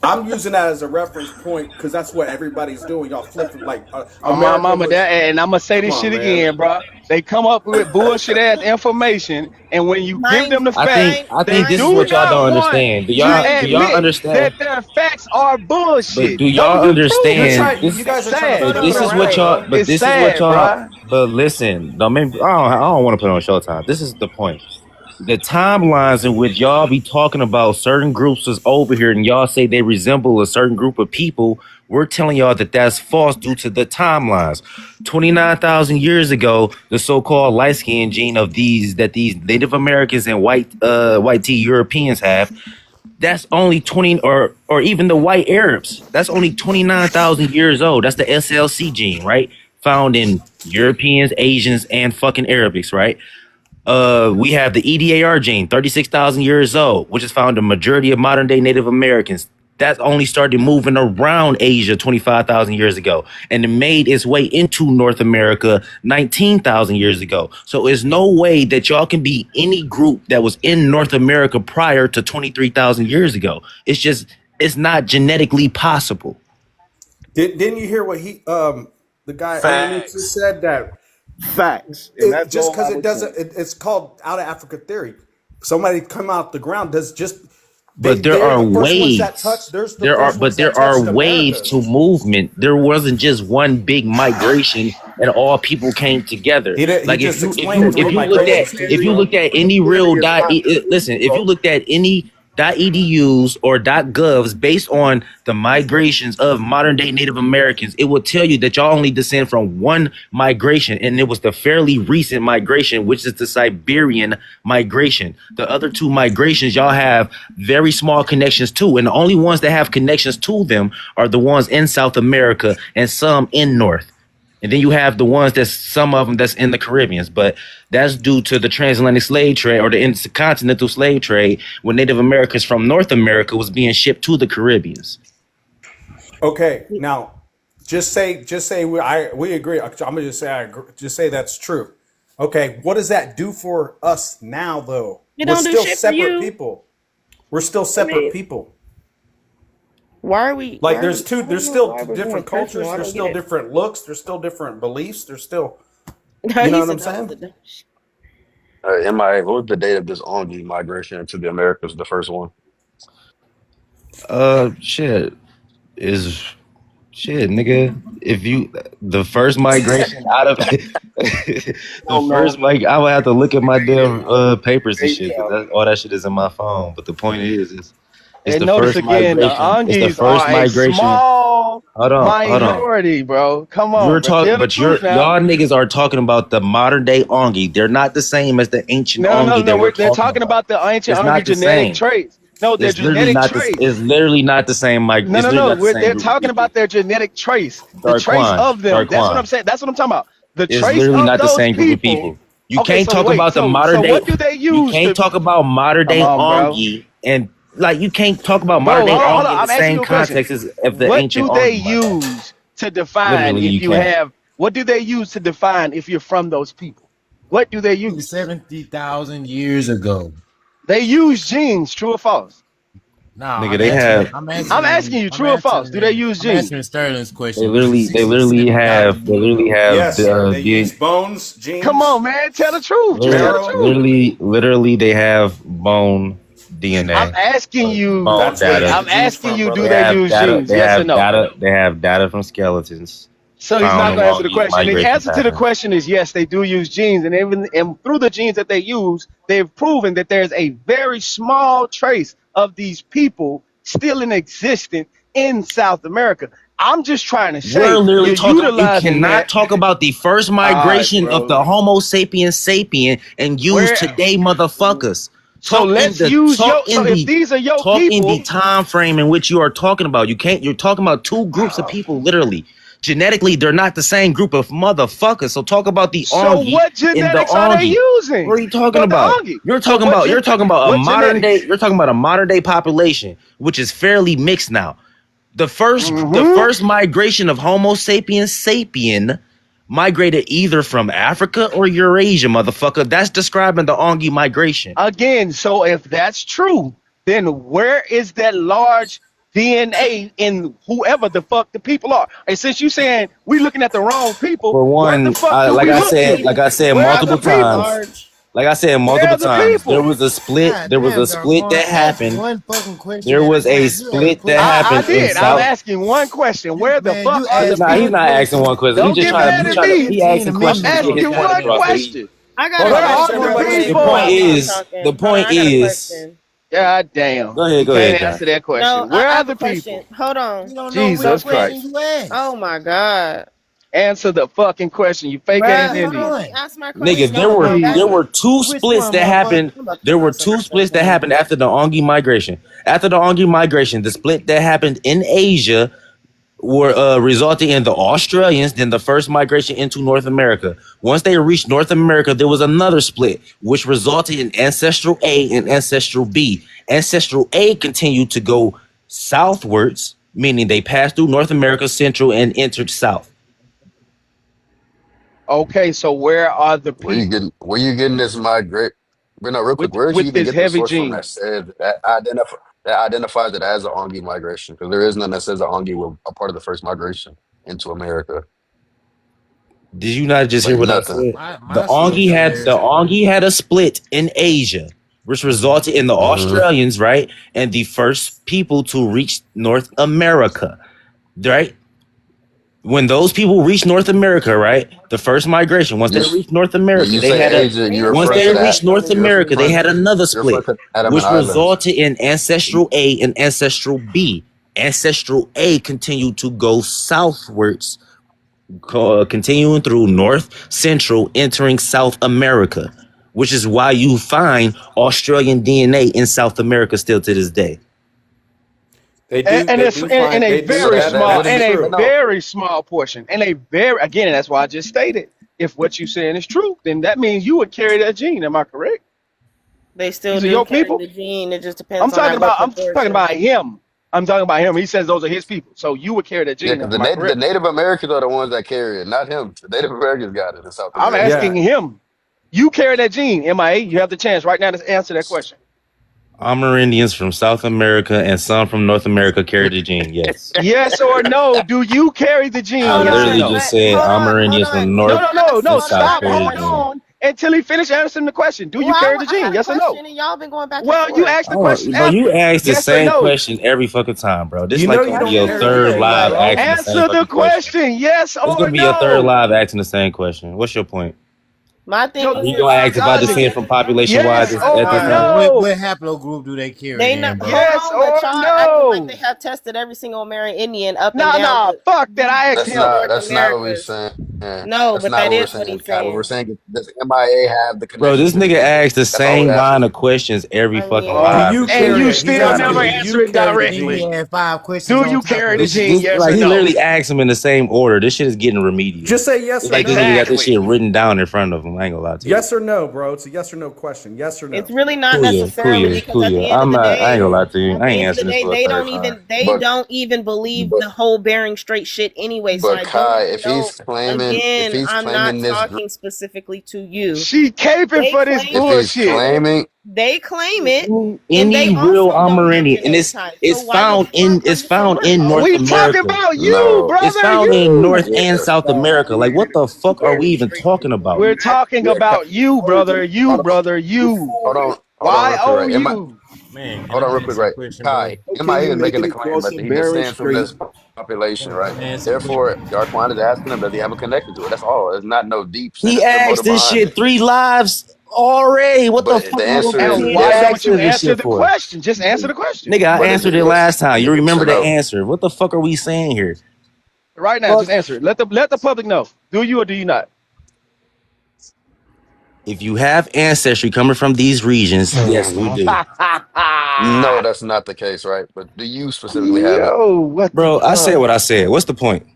I'm using that as a reference point because that's what everybody's doing. Y'all flipping like Oh my America mama, was. that, and I'm gonna say Come this on, shit man. again, bro. They come up with bullshit ass information, and when you give them the facts, I they think this is do what y'all not don't want understand. Do to y'all admit understand? that their facts are But bullshit. do No, y'all you prove You're it. understand trying. this? You guys It's are trying to sad, But flip this it bro. is what around, y'all. bro. But It's this is what sad, y'all. bro. But listen, don't make. I don't want to put on Showtime. This is the point. The timelines in which y'all be talking about certain groups is over here, and y'all say they resemble a certain group of people. We're telling y'all that that's false due to the timelines. 29,000 years ago, the so-called light-skinned gene of these Native Americans and white tea Europeans have, that's only 20, or even the white Arabs, that's only 29,000 years old. That's the SLC gene, right? Found in Europeans, Asians, and fucking Arabics, right? We have the EDAR gene, 36,000 years old, which is found in the majority of modern day Native Americans. That only started moving around Asia 25,000 years ago, and it made its way into North America 19,000 years ago. So there's no way that y'all can be any group that was in North America prior to 23,000 years ago. It's not genetically possible. Didn't you hear what the guy underneath just Facts. said that Facts, and that's just all because I it was doesn't, saying. it's called out of Africa theory. Somebody come out the ground does just But there they're are the first ones that touch. waves. There's the first ones that There are touched waves America. to movement. There wasn't just one big migration and all people came together. He Like just explained if what you looked migration at stands if you for. looked at any real listen, if you looked at any .edus or .govs based on the migrations of modern day Native Americans, it will tell you that y'all only descend from one migration, and it was the fairly recent migration, which is the Siberian migration. The other two migrations y'all have very small connections to, and the only ones that have connections to them are the ones in South America and some in North. And then you have the ones that's some of them that's in the Caribbeans, but that's due to the transatlantic slave trade or the intercontinental slave trade when Native Americans from North America was being shipped to the Caribbeans. Okay, now just say we agree. I'm gonna just say I agree, just say that's true. Okay, what does that do for us now though? It We're don't do still shit for separate you. people. We're still I separate mean, people. why are we? Like Why are there's we? I there's don't know still why we're different going cultures, personal. I there's don't still get different looks, there's still different beliefs, there's still, it. you know He what I'm said that was saying? the. MIA, what was the date of this Ongi migration to the Americas, the first one? Shit is shit, nigga. If you the first migration out of the Oh first no, I would have to look at my damn papers and shit ASAP. because all that shit is in my phone. But the point is, it's And the notice first again, the migration. It's the Angies first are a migration. small Hold on. minority, bro. Come You're on, bro. talking, Tell the but truth now. y'all niggas are talking about the modern day Ongi. They're not the same as the ancient Ongi that we're They're talking talking about. about the ancient It's Angi not the genetic same. traits. No, they're It's literally genetic not this. It's traits. literally not the same. It's literally not the same They're group of talking people. about their genetic trace, the trace of them. That's what I'm Darquan. saying. That's what I'm talking about. The It's trace literally of not the those same group of people. people. You Okay, can't so talk wait, about the modern so day. what do they You use can't to? talk about modern Come day on, bro. Ongi and like you can't talk about modern Bro, day hold on. Ongi in the I'm asking same you a question. context as of the What ancient do they Ongi, my guy. use to define Literally, if you you can't. have? What do they use to define if you're from those people? What do they use? 70,000 years ago. They use genes. True or false? No, Nigga, they have. I'm asking you. True or false? Do they use I'm genes? answering Sterling's They question. literally, they literally have. They 67,000 years literally ago. have Yes, the they use bones, Come genes, on, man. Tell the truth. Just tell the marrow. truth. literally they have bone, DNA. I'm asking you. Bone That's where you data. get I'm the genes asking from, you. Do They brother. they have use data. genes? Yes or no? They have data from skeletons So he's found not going to answer along the these question. The migration answer to the patterns. question is yes, they do use genes, and through the genes that they use, they've proven that there's a very small trace of these people still in existence in South America. I'm just trying to We're say literally you're talking. You utilizing cannot that. talk about the first All right, migration of bro. the Homo sapiens sapien and use Where? today, motherfuckers. So let's use your. So if these are your Talk in the people, time frame in which you are talking about. You can't. You're talking about two groups of people. Literally, genetically, they're not the same group of motherfuckers. So talk about the so Ongi what in the genetics are they Ongi. using What are you talking for the about? Ongi? You're So talking about. You're talking about a what modern day. genetics? You're talking about a modern day population, which is fairly mixed now. The Mm-hmm. first migration of Homo sapiens sapien migrated either from Africa or Eurasia, motherfucker. That's describing the Ongi migration. Again, so if that's true, then where is that large DNA in whoever the fuck the people are? And since you saying we looking at the wrong people, For where the one, fuck do like we I look said, to? Where are the multiple people? times, like I said Where multiple are the times, there people? was a split. God There was damn, a split Darvon. that Ask happened. one fucking question There at a was a time. You ain't split that putting I happened in did. I'm South. asking one question. you Where the man, fuck you are the ask Nah, he's one people? not asking question. one question. Don't get mad at me. He asking 15 I'm questions to minutes get on his asking point one goddamn across. So time. question. I got Hold a on, Where I'm are question trying to the though let when these they the people when point they people? talk. start is, the talking. Hold on, point I got a is. question. God damn. Go ahead, You can't John. answer that No, question. Where I are have a the question. people? Hold You on. don't know what So Jesus when question Christ. you oh asked. my god, Answer the fucking question, you fake Which ass bruh, which hold on, Indian. let me one? ask my Nigga, question. Y'all been going there Jesus. were backwards. two Which splits one, that motherfucker? happened. I'm about to There put were myself two in the splits that corner. happened after the Ongi migration. After the Ongi migration, the split that happened in Asia were resulting in the Australians, then the first migration into North America. Once they reached North America, there was another split, which resulted in Ancestral A and Ancestral B. Ancestral A continued to go southwards, meaning they passed through North America Central and entered South. Okay, so where are the people Where you getting this migrate? But no, real quick, where did you with even this get the heavy source from gene? that said that identifies it as an Ongi migration? Because there is none that says the Ongi were a part of the first migration into America. Did you not just hear Like what I nothing. said? My source The says Ongi had a split in Asia, which resulted in the Hmm. Australians, right, and the first people to reach North America, right? When those people reached North America, right, the first migration. Once You, they s- reached North when America, you they say had a. Asia, Ain't you're no Once referring they to damn that. reached North Australians. You're America, they referring. had another You're split, referring to Andaman which Islands. resulted in Ancestral A and Ancestral B. Ancestral A continued to go southwards, continuing through North Central, entering South America, which is why you find Australian DNA in South America still to this day. And They it's do find, in a they do So very that small, that's wouldn't in be. a But true. no. very small portion, and a very again, and that's why I just stated. If what you saying is true, then that means you would carry that gene. Am I correct? They still These are do your carry people. the gene. It just depends on at what I'm talking proportion. about him. I'm talking about him. He says those are his people. So you would carry that Yeah, gene. because Am I the correct? Native Americans are the ones that carry it, not him. The Native Americans got it in South I'm America. asking Yeah. him. You carry that gene, MIA. You have the chance right now to answer that question. Amerindians from South America and some from North America carry the gene. Yes. Yes or no? Do you carry the gene? I Hold Yes or on. literally no? just said Hold Amerindians on. from When No, North you no, no, ask, and no. hold on. South Stop. Hold carry on. the Hold Hold on. gene. on until he finish answering the question. Do Well, you carry the I gene? asked a Yes or no? question and y'all been going back and Well, you forth. asked the Oh, question. bro, you ask the Yes or same no? question every fucking time, bro. This You like know gonna you be That's don't your carry the third gene, live irrelevant. bro. asking the same Answer the fucking question. question. Yes It's or gonna be your third no? live asking the same question. What's your point? My thing Yo, is You this. gonna ask if I God, descend from population Oh wise yes my at or this god. time? no? What haplogroup do they carry They not then, bro? hold Yes on, but or y'all acting like they no? have tested every single Indian up and Nah, down nah. Fuck that. I asked That's him. not. North That's not what we're Americas. saying. No, That's but not that what we're is what saying, he's Kai. What we're saying. saying is does MIA have the Bro, connection this to the nigga gene? asks the That's all same we're line asking. of questions every I fucking mean, Do live, you and And shit. carry you it? He's still Trying to asking, never do be answer you it carry the Then he directly. gene? had 5 questions Do on you top carry of the each gene? this Yes or like he no? literally asked him in the same order. This shit is getting remedial. Just say yes It's or like this no. nigga got this Exactly. shit written down in front of him. I ain't gonna lie to you. Yes or no, bro. It's a yes or no question. Yes or it's no. really not Kuya, necessarily Kuya, because at the Kuya. end of the I ain't gonna day, lie to you. I ain't answering this for a they third don't time. But don't even believe but the whole Bering Strait shit anyway. So but I don't Kai, even know. if Again, he's I'm not claiming this, talking specifically to you. She caping They for this claim if he's bullshit. claiming They claim it, and they Any real also don't have Amerindian, and genetic type. So it's why the found in fuck are you so worried? North We talking America. about you, No. It's brother. found in North You. and South America. Like, what the fuck are we even talking about? We're talking Yeah. about you, brother. You, Hold on. brother. You. Hold on, Y real quick, O right? U. Man, can Hold on, I real quick, answer a right? question, bro? Kai, How can MIA you is making making the it claim cross that and he Barren descends from Strait? this population, Can right? I answer a question? Therefore, Darkwan is asking him, does he have a connection to it? That's all. There's not no deep, He sinister asked motive this behind shit it. 3 lives already. What the But fuck the am I gonna answer is And continue to why ask don't you her this answer shit the for? question? Just answer the question Nigga, I but answered it it's last time. You yes or remember the no. answer. What the fuck are we saying here? right now. Fuck. Just answer it. Let the public know. Do you or do you not? If you have ancestry coming from these regions, yes, we do. No, that's not the case, right? But do you specifically have it? Yo, what the Bro, I said fuck? what I said. What's the point?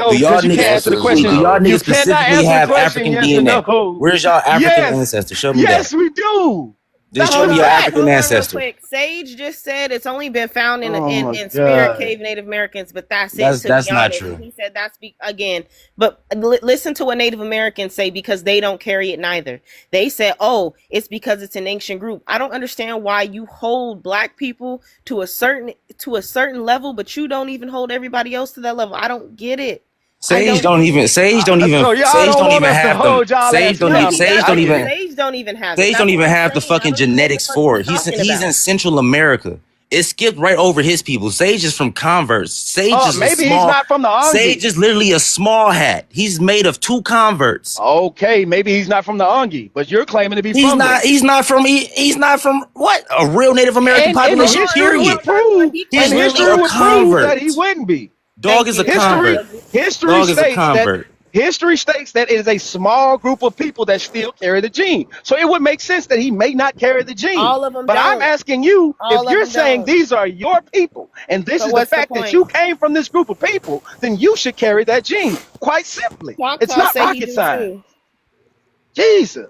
Do So, y'all because you The can't niggas answer answer the is specifically, do question, y'all no. niggas you cannot specifically answer the have question. African Yes or DNA? no? Where's y'all African Yes, ancestor? Show me that. yes, we do. Just That's show a Hold me your on, fact. African hold on, real ancestor. quick. Sage just said it's only been found in Oh in, my in Spirit god. Cave Native Americans, but that's it. That's To be that's not honest, and true. he said that's again. But listen to what Native Americans say because they don't carry it neither. They said, "Oh, it's because it's an ancient group." I don't understand why you hold Black people to a certain level, but you don't even hold everybody else to that level. I don't get it. I Sage don't don't get it. even So y'all Sage don't don't want even us to have them. hold y'all Sage ass don't No, even accountable. he Sage I don't doesn't. get even it. Sage don't even have it. Sage That's don't what even I'm have the saying. I fucking don't know what the genetics fuck for he's it. talking He's about. in Central America. It skipped right over his people. Sage is from converts. Maybe he's not from the Sage Angi. is literally a small hat. He's made of 2 converts. Okay, maybe he's not from the Angi, but you're claiming to be from there. He's not from what? A real Native American And Hold population, on, history hold would period. on, Darkwan. prove, Be He's and quiet. literally history a Hold would on. prove that he convert. wouldn't be. Dog Thank is a you. History convert. history Dog is a states that convert. it is a small group of people that still carry the gene. So it would make sense that he may not carry the gene. All of them But I'm don't. asking you, if All of you're them saying don't. these are your people and this So is the what's the fact that point? you came from this group of people, then you should carry that gene. Quite simply. It's Choctaw not say he rocket do science. too.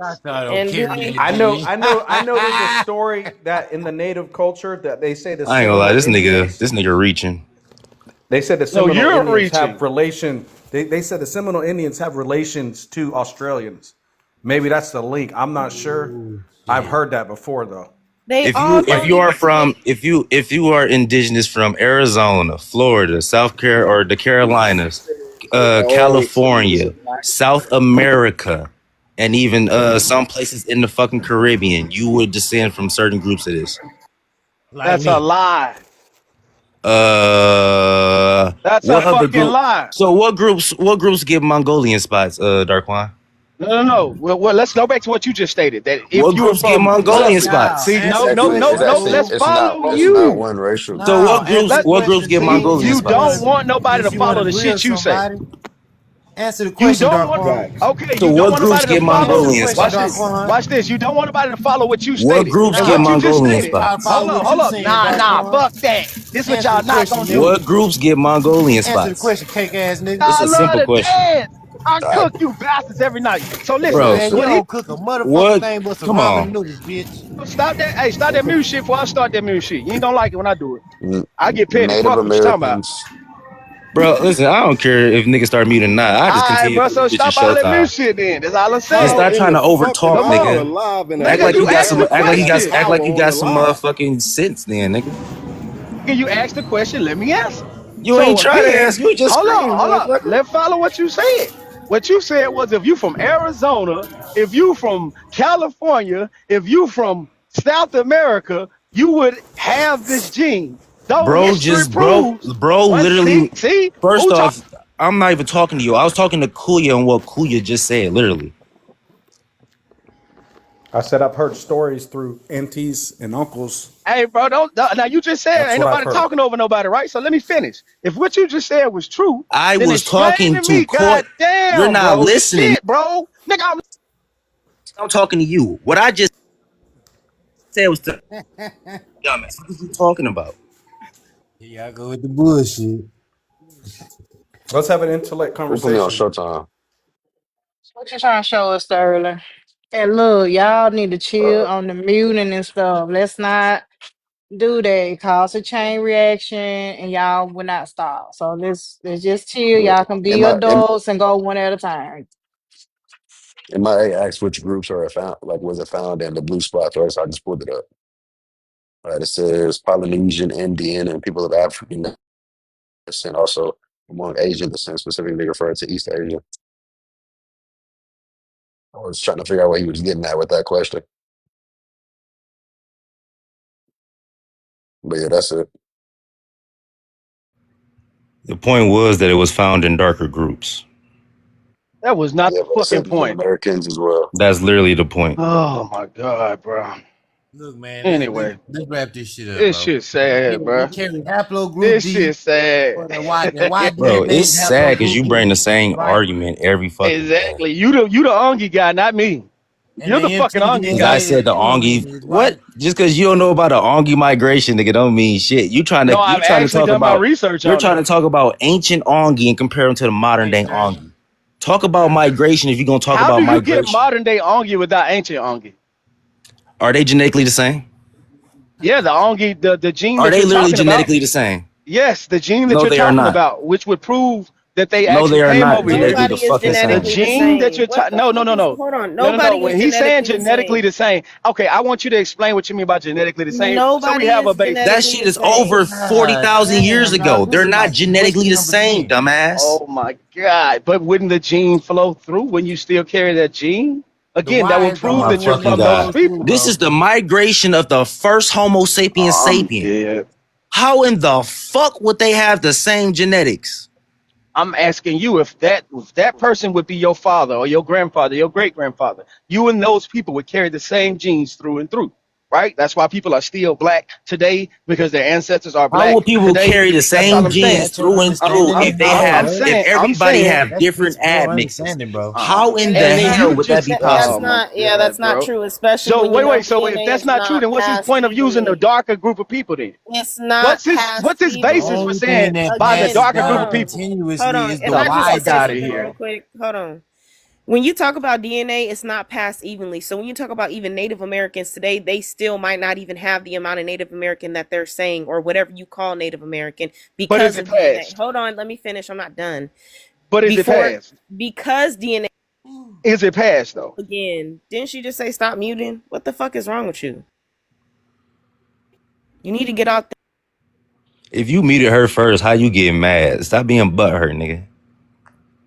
I Jesus. thought don't And carry Dwayne, that gene. I know. There's a story that in the native culture that they say the I ain't gonna lie, Seminole Indians. this nigga reaching. They said the No, Seminole you're Indians have reaching. relation. They said the Seminole Indians have relations to Australians. Maybe that's the link. I'm not sure. Oh I've shit! heard that before though. they all If don't you are even from take. if you are indigenous from Arizona, Florida, South Carolina, or the Carolinas, California, South America, and even some places in the fucking Caribbean, you would descend from certain groups of this. Like That's a me. lie. That's a What other fucking group? lie. So what groups give Mongolian spots, Darkwan? No. Well, let's go back to what you just stated. That if What you were groups get from, hold Hey, up. Mongolian Kyle, spots? See, It's answer the actually question, Let's fool. follow it's not you. one racial. So No, answer the what groups question, get King. Mongolian You Since you don't spots? wanna, want nobody to since you wanna follow the grill shit you say. somebody, answer the You question, don't want. Darkwan. Okay, So you don't what want groups nobody to get follow. Answer the Mongolian question, Watch this. spots? Darkwan. Watch this. You don't want nobody to follow what you What stated. groups And get what you Nah, just Mongolian stated. I spots? follow what Hold you up. saying, Nah. Darkwan. Fuck that. This what Answer y'all the not question, gonna do. What nigga. groups get Mongolian Answer the spots? question, cake ass nigga. It's a Y'all love simple to question, dance. I I cook you bastards every night. So what listen. bro. Man, you answer? What he don't cook a motherfucking What? thing but some Come ramen on, noodles, bitch. stop that? Hey, stop that music shit before I start that music shit. You ain't gonna like it when I do it. I get petty. Native Fuck what you talking about. Americans. bro. Listen, I don't care if niggas start muting or not. I just All right, continue bro. to So this bitch stop is all that showtime. music shit then. That's all I'm And saying. How stop in trying the to over fuck are talk, Come y'all nigga. on. alive and Act Nigga, like you you got asked some. the advertising Act like you got. question. every Act hour like you on got the some live? motherfucking sense, then, nigga. Nigga, you asked the question, let me answer. You ain't So trying to again, ask. You just screaming, hold up. motherfucker. Let's follow what you said. What you said was if you from Arizona, if you from California, if you from South America, you would have this gene. Though history proves, Bro, once literally. see First who talk. off, I'm not even talking to you. I was talking to Kuya and what Kuya just said, literally. I said I've heard stories through aunties and uncles. Hey, bro, now you just said That's ain't what I've nobody heard. talking over nobody, right? So let me finish. If what you just said was true, I then was explain talking to to me. Court. God You're damn, not bro. listening. Shit, bro. Nigga, I'm talking to you. What I just said was to dumbass. What are you talking about? Here y'all go with the bullshit. Let's have an intellect Who put me on conversation. Showtime? What you trying to show us, Sterling? And look, y'all need to chill on the muting and stuff. Let's not do that. It cause a chain reaction, and y'all will not stop. So let's just chill. Y'all can be Am I? adults and go one at a time. And my asked which groups are found, like was it found in the blue spots, right? So I just pulled it up. All right, it says Polynesian, Indian, and people of African descent, also among Asian descent, specifically referred to East Asia. I was trying to figure out what he was getting at with that question. But yeah, that's it. The point was that it was found in darker groups. That was not Yeah, the but it fucking said Native point. Americans as well. That's literally the point. Oh my god, bro. Look, man, Anyway, let's wrap this shit up, this bro. shit sad, bro. They carry haplogroup This D shit sad. for the Y Bro, DNA it's sad because you haplogroup bring E, the same right? argument every fucking time. Exactly. You the Ongi guy, not me. And You're the the fucking Ongi Because I guy. mtDNA said the is Ongi. is What? right. Just because you don't know about the Ongi migration, nigga, don't mean shit. You trying No, to I've talk actually done my about research you're on trying it. to talk about ancient Ongi and compare them to the modern day Ongi. Talk about migration if you're gonna talk How about do you get migration. modern day Ongi without ancient Ongi? Are they genetically the same? Yeah, the Ongi, the gene Are that they you're literally talking about. genetically the same? Yes, the gene that No, you're they are talking not. about, which would prove that they No, actually they are came not over here. genetically Nobody the is fucking The genetically same. the gene that same. you're What the no, no, fuck no, is? no, Hold on. no, no, no. Nobody When is he's saying genetically the genetically same. the same, okay, I want you to explain what you mean by genetically the same, so we Nobody have a is basis. That genetically shit the is over same. 40,000 years Damn, ago. dog. This They're is not like genetically the question number same, 10. dumbass. Oh my God! But wouldn't the gene flow through when you still carry that gene? The Again, that Y would is the Oh prove my only that you're one fucking that from those god. flows through, people. This bro. is the migration of the first Homo sapiens I'm sapien. dead. How in the fuck would they have the same genetics? I'm asking you if that person would be your father or your grandfather, your great grandfather. You and those people would carry the same genes through and through, right? That's why people are still black today because their ancestors are How black would people today. carry the That's all same I'm genes saying. That's your through and I'm through understanding I'm if of they I'm, knowledge, I'm have bro. if saying I'm everybody saying have That's different piss poor admixes? understanding, bro. How in the and then hell you would that just be That's oh possible? my not. Yeah, that's God, not bro. true. Especially So when you know wait. So if DNA that's is not true, not then what's his passed point of using the evenly. darker group of people then? It's not passed What's his The basis for evenly. only saying thing that by the Again, passes darker hold group of down on. people? Hold continuously on. is Get If the the I just Y could fuck say out of something here. real quick. Hold on. When you talk about DNA, it's not passed evenly. So when you talk about even Native Americans today, they still might not even have the amount of Native American that they're saying or whatever you call Native American But is because it of DNA. passed? Hold on, let me finish. I'm not done. But is it Before passed? because DNA Is it passed though? again, didn't she just say stop muting? What the fuck is wrong with you? You need to get out If you muted her first, how you get mad? Stop being butthurt, nigga.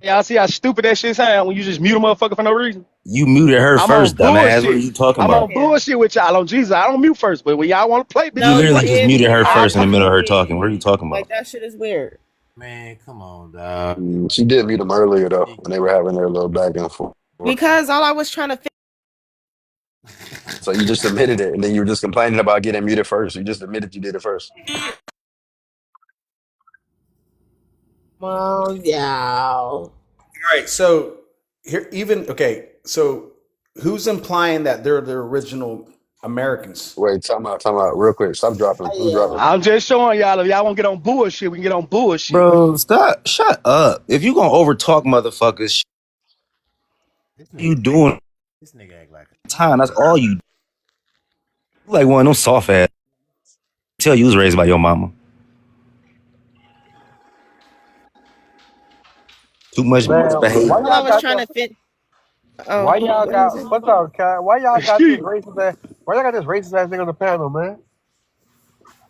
Y'all see how stupid that shit sound when you just mute a motherfucker for no reason? You muted her I'm on first, dumbass. What are bullshit. you talking I'm about? on there. bullshit with y'all on Jesus. I don't mute first, but when y'all want to play, bitch, You No, let's you literally play. just did muted mute her her. I'll first in the play. middle of You her did. talking. What are you talking Like about? that shit is weird. Man, come on, dog. She did meet him earlier though when they were having their little back and forth. Because all I was trying to So you just admitted it, and then you were just complaining about getting muted first. You just admitted you did it first. well, yeah. All right, so here, even okay, so who's implying that they're the original Americans? Wait, time out, real quick. Stop dropping. Who's dropping? I'm just showing y'all if y'all want to get on bullshit, we can get on bullshit. Bro, stop. Shut up. If you gonna overtalk motherfuckers, This you nigga, doing this nigga act like time. That's all you do. You like one of them soft ass. Tell you was raised by your mama. Too much Man, why misbehavior. All I y'all was got trying the to fit. why Oh, y'all what is got it? what's up, Kai? Why y'all got this racist ass nigga on the panel, man?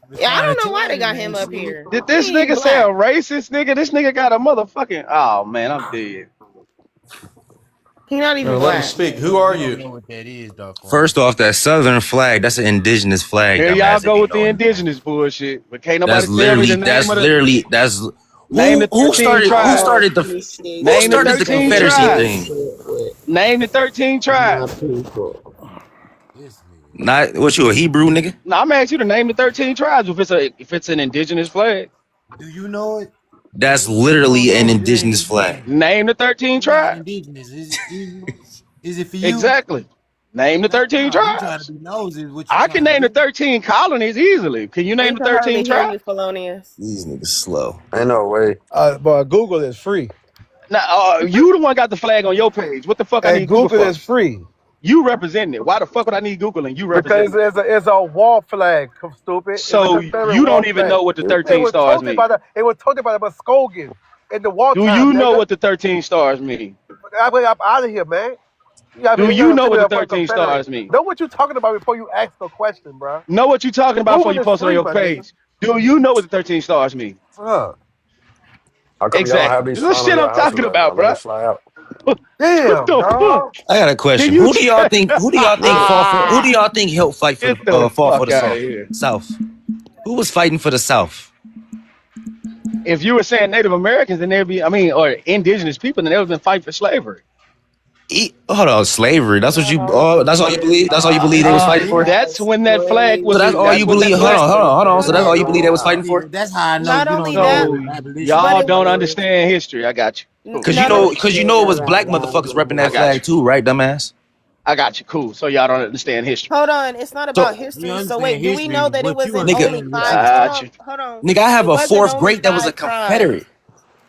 I've been Yeah, I trying don't to know why tell they you, got man. him up Shit. here. Did this He ain't nigga say a black. racist nigga? This nigga got a motherfucking oh man, I'm dead. He not even Let him black. speak. Who are You don't you? know what that is, dog. First off, that southern flag, that's an indigenous flag, Here y'all dumbass, if go you with the know anything. indigenous bullshit, but can't nobody tell me the name of the That's name the 13 who tribes. started the who Name the started the 13 Confederacy tribes. thing? Name the 13 tribes. This nigga. Not what you a Hebrew nigga? No, I'm asking you to name the 13 tribes if it's an indigenous flag. Do you know it? That's If you don't literally an know it, it ain't indigenous flag. indigenous. Name the 13 It's not tribes. indigenous. Is it easy? Is it for you? Exactly. Name the 13 Nah, you trying to tribes. be nosy is what you I can trying to name the do. 13 colonies easily. Can you name We the can hardly 13 hear you, tribes? Felonious. These niggas slow. Ain't no way. But Google is free. Now, you the one got the flag on your page. What the fuck I Hey, need Google Google for? is free You representing it. Why the fuck would I need Google and you because representing it? it's a wall flag. Stupid. It's a So Confederate you wall don't even flag. know what the It- 13 stars mean. It was told by the Muskogans in the Do wartime, you know nigga. what the 13 stars mean? I'm out of here, man. Do you you gotta know figure what the out for 13 Confederate. stars mean? Know what you're talking about before you ask the question, bro. Know what you're talking about before Google you is post it on free, your my nigga. page. Do you know what the 13 stars mean? Huh. How come y'all don't have Exactly. these This is flying on shit I'm your house talking alert? about, Y'all let bro. it fly out. What Damn, the fuck? dog. I got a Can question. you Who do y'all think? Who do y'all think fought for? Who do y'all think helped fight for get the the fall for fuck the out of South? here? South. Who was fighting for the South? If you were saying Native Americans, then there'd be, I mean, or indigenous people, then they would have been fighting for slavery. Hold on, slavery. That's what you. Oh, that's all you believe. That's all you believe they was fighting for. That's when that flag So was. that's all That's you when that believe. flag. Hold on. So that's all you believe they was I fighting see, for? that's how I know Not you don't only know that, So no abolition but y'all it don't era. understand history. I got you. Cool. Cause not only you know it was black motherfuckers repping I that got flag you. too, right, dumbass? I got you. Cool. So y'all don't understand history. hold on, it's not about So, You history. So understand wait, do we history. know that it What you wasn't nigga, only understand is five? Got you. Hold on. nigga, I have It a wasn't fourth only grade that was a five tribes. Confederate.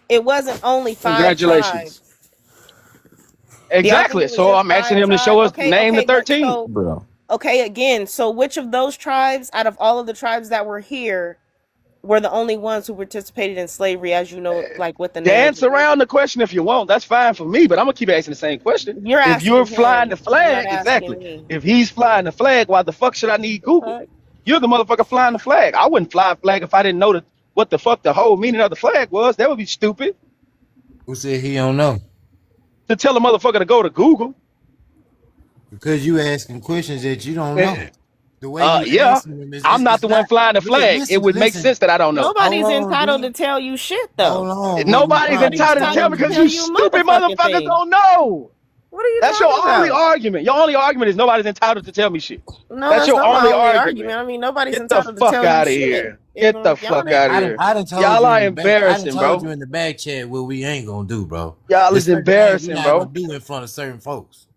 It wasn't only five tribes. Congratulations. Do y'all think Exactly. it was So just I'm asking five him to show tribes? us, Okay, name the okay, but 13. so Bro. okay, again, so which of those tribes out of all of the tribes that were here were the only ones who participated in slavery, as you know, like with the Dance narrative? around the question if you want. That's fine for me, but I'm gonna keep asking the same question. You're If you're asking flying him. the You're not flag, asking exactly. me. If he's flying the flag, why the fuck should I need The Google? fuck? You're the motherfucker flying the flag. I wouldn't fly a flag if I didn't know what the fuck the whole meaning of the flag was. That would be stupid who said he don't know? to tell a motherfucker to go to Google. Because you asking questions that you don't know. The way you Yeah, answer them I'm not is the one not. flying the Look, flag. It listen, would make listen. sense that I don't know. Hold Nobody's on, entitled to dude. tell you shit, Hold though. on. What we Nobody's trying to entitled to tell Entitled me to because explain? tell you you stupid motherfucking motherfuckers thing. don't know. What are you That's your talking only about? argument. Your only argument is nobody's entitled to tell me shit. No, That's that's your not my only only argument. argument. I mean, nobody's Get the entitled to fuck tell you out of shit. here. Get the Y'all fuck didn't. out of here. I done told Y'all you are in the back. I done embarrassing, told you bro. in the back chat what we ain't gonna do, bro. Y'all There's is certain things we embarrassing, not gonna bro. do in front of certain folks.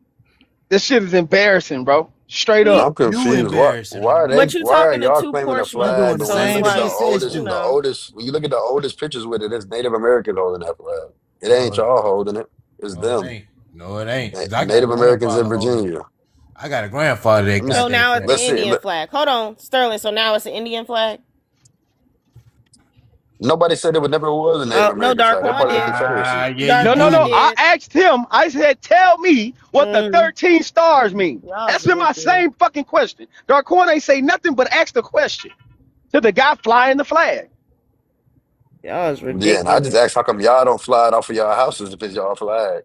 This shit is embarrassing, bro. Straight We, up. I'm You confused. embarrassing them, bro. but you Why are talking to y'all two claiming the portion You of flag? doing it, the But so when you it's same look at the shit like, sis oldest, you do. know. when you look at the oldest pictures with it, it's Native Americans holding that flag. It ain't No, y'all holding it. It's no, it them. ain't. No, it ain't. Cause I got a Native Americans in grandfather holding it. Virginia. I got a grandfather that Let me. got So s- that now it's the Let's flag. see. Indian flag. Hold on, Sterling. So now it's the Indian flag. Nobody said it would never was a Native No, American flag. They're Darquan part of the did. Confederacy. Yeah, you No, no, Darquan no. did. I did. asked him. I said, tell me what the Mm, 13 stars mean. y'all is That's been my ridiculous. same fucking question. Darquan ain't say nothing but ask the question to the guy flying the flag. Y'all is Yeah, and I just ridiculous. asked how come y'all don't fly it off of y'all houses if it's y'all flag?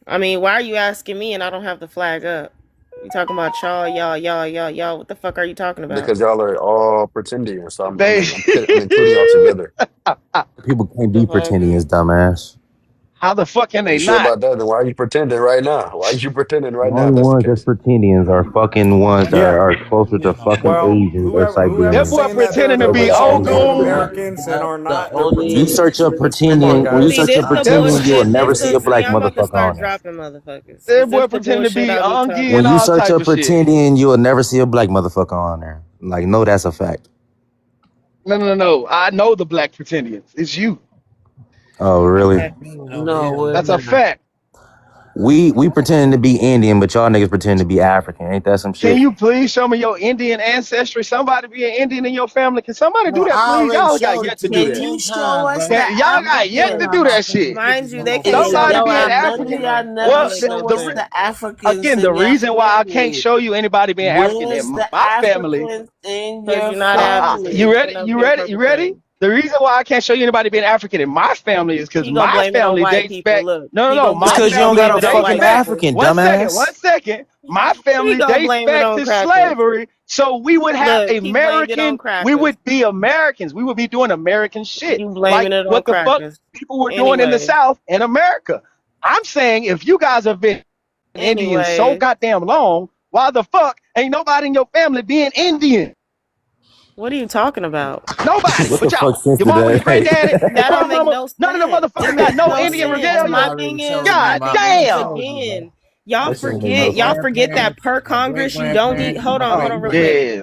I mean, why are you asking me and I don't have the flag up? You talking about y'all? What the fuck are you talking about? Because y'all are all pretending. So They I'm including y'all together. People can't The be fuck? pretending as dumbass. how the fuck can You they sure not? about that? Then why are you pretending right now? Why are you pretending The right now only if that's the ones that's case? pretending are fucking ones that Yeah. are closer to fucking Well, Asians or That whoever's Siberians. boy saying that they're pretending to the be original Only. Native Ogun. Americans and are The not, they're You only pretending. search up Come on, pretending. When you See, guys. search this up the That boy, pretending, you will bullshit. never This see the a see. black I'm about to motherfucker start on there. dropping motherfuckers because that this boy the pretending to bullshit be I be Ungi talking and When you all about. search type up of shit. pretending, you will never see a black motherfucker on there. Like, no, that's a fact. No, no, no, no. I know the black pretendians. It's you. Oh, really? Okay. over here, That's a man. fact. We pretend to be Indian, but y'all niggas pretend to be African. Ain't that some Can shit? you please show me your Indian ancestry? Somebody be an Indian in your family? Can somebody No, do that, I please? already Y'all got showed it yet to to you do Can that. you 10 show times, us bro. the Y'all got You yet still to not do Africans? that mocking the shit. Mind bitches you, no they more. can Hey, show Somebody you yo, be an and everything none you of African. y'all want. That never Well, makes no show us sense. the Africans again, the in your reason why I can't family. show you anybody being African Where's in the my family. Africans in Because your you're not family? You African ready? for no You damn ready? You purpose. ready? The reason why I can't show you anybody being African in my family is because He gonna my blame it on family white dates people. back. Look, No, no, he no. gonna It's My because you don't family got a blame it on dates fucking white back. people. African, One second. dumbass. One second. My He family gonna dates blame it back on to crackers. slavery, so we would have Look, he blamed it on American. We crackers. would be Americans. We would be doing American shit, You like blaming it on what the fuck crackers. people were doing in the Anyway, South and America. I'm saying if you guys have been Indian so anyway, goddamn long, why the fuck ain't nobody in your family being Indian? what are you talking about? Nobody What but the fuck y'all. sense Your did mama, your granddaddy, that? your That don't make grandmama, no none of them sense. It motherfuckers got makes no no Indian I sense. regalia. My already thing showed is, you, my God my thing I is damn. told you, bro. again, y'all That shit don't make no My forget, y'all sense. forget grandparents, that per my great Congress you don't need. grandparents, Hold my on, Oh, hold great on, real great quick. yeah.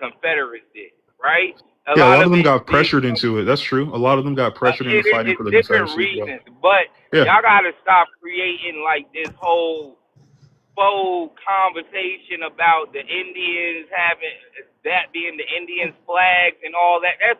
Confederates did, right? A Yeah, a lot lot of of them it got is pressured into it. That's true. A lot of them got pressured into fighting for it's the different Confederacy. Yeah. reasons, but Yeah. y'all gotta stop creating like this whole faux conversation about the Indians having that being the Indians' flags and all that. That's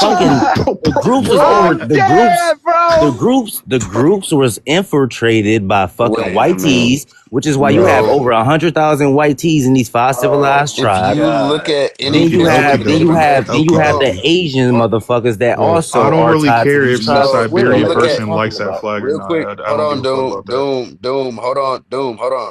Fucking the groups is over. I'm The groups. dead, bro. The groups was infiltrated by fucking Wait a white minute. tees, which is why you have No. over 100,000 white tees in these 5 civilized If tribes. you look at any Then you pictures have with Native the Americans, Asian motherfuckers that Well, I also don't are really tied to care these if the tribes no, as well. if you Siberian Like, look what are you at person talking likes that about? flag or real quick, not. I hold don't give on, a fuck about that.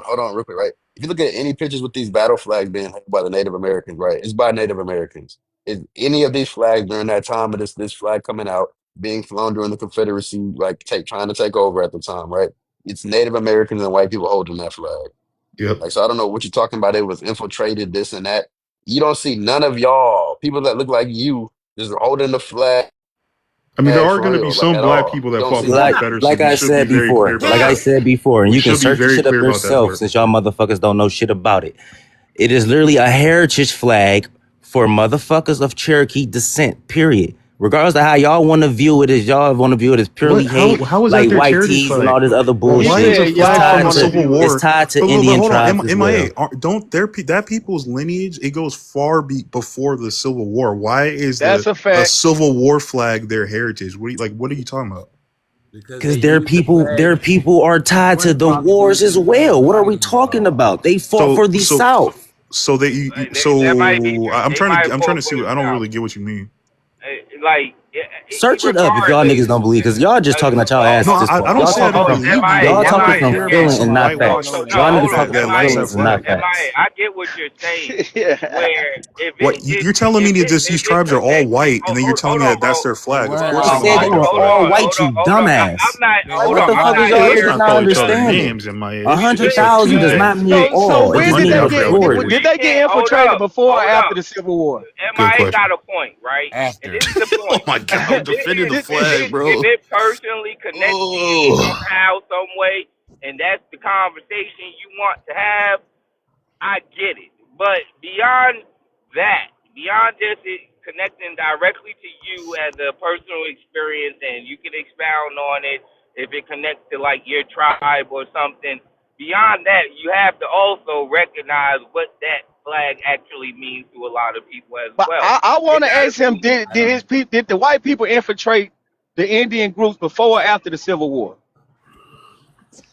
hold on, real quick, right? If you look at any pictures with these battle flags being held by the Native Americans, right? It's by Native Americans. Is any of these flags during that time of this flag coming out, being flown during the Confederacy, like trying to take over at the time, right? It's Native Americans and white people holding that flag. Yep. Like, so I don't know what you're talking about. It was infiltrated, this and that. You don't see none of y'all, people that look like you, just holding the flag I mean, there are for going to be real, like some at black all. people You that don't fought see for the none of Confederacy. Like We I should be said very before, clear about that. and We you can should be search the very shit up clear about that yourself part. since y'all motherfuckers don't know shit about it. It is literally a heritage flag for motherfuckers of Cherokee descent, period. Regardless of how y'all want to view it, as y'all want to view it as purely What? hate, How is that like their white heritage tees and flag? all this other He Why bullshit. is a said It's flag y'all from tied the want to to Civil view it. it's War? tied to But Indian hold on, tribes as MIA. well. Don't that people's lineage? It goes far before the Civil War. Why is That's a a fact. Civil War flag their heritage? What are you talking about? Because they Because their use the flag people are tied to one the wars as propaganda well. What are we fighting. talking about? They fought So for the so South. so Like, that might be true. They might I'm trying fall to for see the what I don't South. really get what you mean. Like, Search it up if y'all regardless. niggas don't believe, because y'all just talking out y'all ass No, at this I point. don't Y'all say I talking don't from believe you, y'all but why talking is from there going to be feeling some and not white facts. folks Y'all niggas that talking that from likes MIA, that feelings and not flag? facts. I get what you're saying. Yeah. Where What you're telling me that these it tribes are all connects, white, and then you're telling hold me on, that bro. that's their They flag? Of weren't course I they're all gonna said they hold white. were that flag. all white, you dumbass. I'm They What not. the weren't fuck is white. y'all Hey, let's niggas not not call each other understanding? names, MIA. It's like 100,000 does not mean So all. It when just did means they a get majority. did they get Hold infiltrated up, before or hold after up. the Civil War? good MIA question. got a point, right? And After. this is the Oh point. my god, I'm defending the flag, If bro. it personally connects to you Oh, somehow, some way, and that's the conversation you want to have, I get it. But beyond that, beyond just it connecting directly to you as a personal experience, and you can expound on it if it connects to like your tribe or something. Beyond that, you have to also recognize what that flag actually means to a lot of people as But well. I It want to gotta ask him, be did the white people infiltrate the Indian groups before or after the Civil War?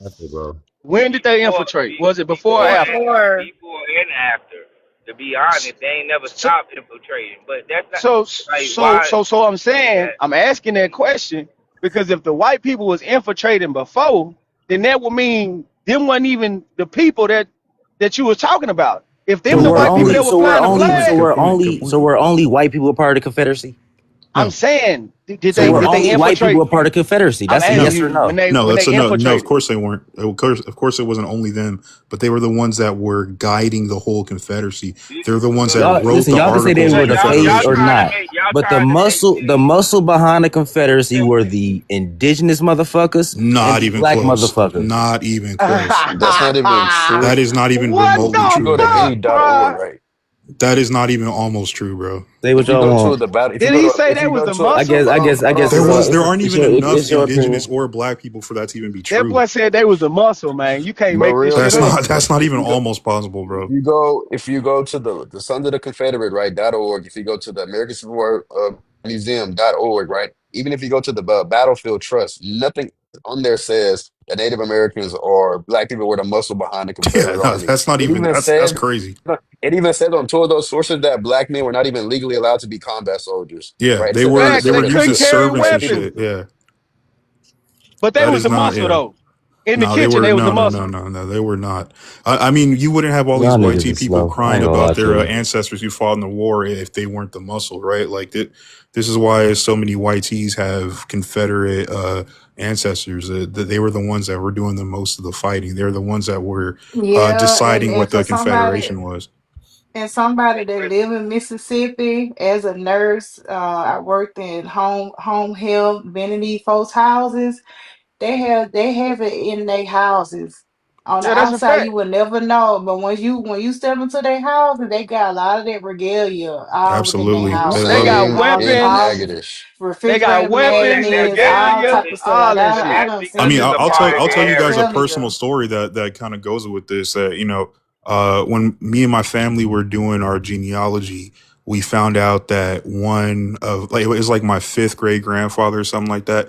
After, bro. When did they infiltrate? Was it before or after? Before. before and after. To be honest, they ain't never So stopped infiltrating. But that's not so like so why so so I'm saying, that I'm asking that question because if the white people was infiltrating before, then that would mean them wasn't even the people that you was talking about. If them the white people that were flying the flag, good So point. we're only white people a part of the Confederacy. I'm No, saying, So we're did they only white people infiltrate? a part of Confederacy. I'm That's a asking no. yes or you when no. they No, when that's they a no. No, of infiltrated. course they weren't. Of course, it wasn't only them, but they were the ones that were guiding the whole Confederacy. They're the ones that Y'all wrote listen, the y'all can say they articles of were the face y'all or Confederation. trying to not. make y'all But trying to make the things muscle behind the Confederacy were the indigenous motherfuckers and Not the even black close. motherfuckers. Not even close. That's not even That true. is not even What remotely If the you go true, to bro. fuck, any .org, bruh? right? That is not even almost true, bro. Say what If you y'all go to want. the battle, Did he say they was the I muscle? guess hold on, There bro. aren't it's even enough your indigenous opinion. or black people for that to even be That true. boy said they was the muscle, man. You can't But make this real shit That's up. quick, not that's not if even you go, almost possible, bro. if you go to the Sons of the Confederate, right, .org, if you go to the American Civil War Museum.org, right, even if you go to the Battlefield Trust, nothing on there says that Native Americans or black people were the muscle behind the Yeah, Confederate no, Army. that's not It even even that's said crazy. on two of those sources that black men were not even legally allowed to be combat soldiers, Yeah, right? It they said they were were Facts. they They were separate used couldn't as entities, carry servants and right? weapons, shit. Yeah, but they that was is the not. muscle Yeah, though. In the no, they kitchen, were they was the no muscle. they were not. I mean, you wouldn't have all these Y'all white niggas tea is people slow. I crying ain't gonna lie about to their you. ancestors who fought in the war if they weren't the muscle, right? Like this is why so many white tees have Confederate ancestors. That they were the ones that were doing the most of the fighting. They're the ones that were Yeah, deciding and what for the somebody Confederation was. that live in Mississippi as a nurse, I worked in home health, been in these folks' houses. They have it in their houses. On the Yeah, that's a outside, you fact. would never know, but when you step into their house, and they got a lot of that regalia all within their Absolutely, they They love houses, it. got Same in weapons. all Natchitoches. They got refrigerator weapons, magnets, all regalia, type of stuff. all Like that I shit. don't I seen mean, it I'll before. I'll tell you guys a personal Regalia. story that kind of goes with this. That when me and my family were doing our genealogy, we found out that one of like it was like my fifth great grandfather or something like that.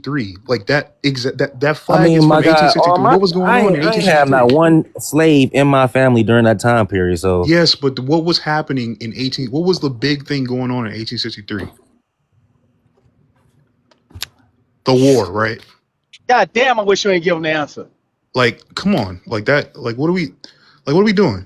1863. Like that I flag is mean, from my God, 1863. What was going on in I ain't have not 1863? one slave in my family during that time period. So Yes, but what was happening in 18? What was the big thing going on in 1863? The war, right? God damn, I wish you ain't give him the answer. Like, come on, like that. Like, what are we doing?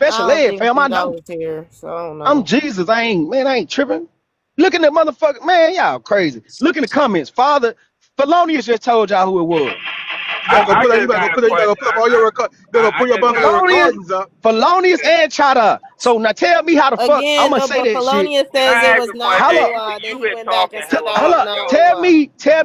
special don't ed, think fam. I that know. was here, so I don't I'm know. Jesus. I ain't tripping. Look at that motherfucker, man. Y'all crazy. Look in the comments. Father Felonius just told y'all who it was. You better go I put that. just got a You better go question. put up all your record. You better go I put your just bump got your a Felonius, recordings up. Felonius and Chada. So now tell me how the fuck I'm Again, gonna no, say but that shit. Polonius Can says I it ask was a not question? Hold up, Uwa. Then You've he been went back talking and said hella that hold was long, up. not yo. Tell Uwa.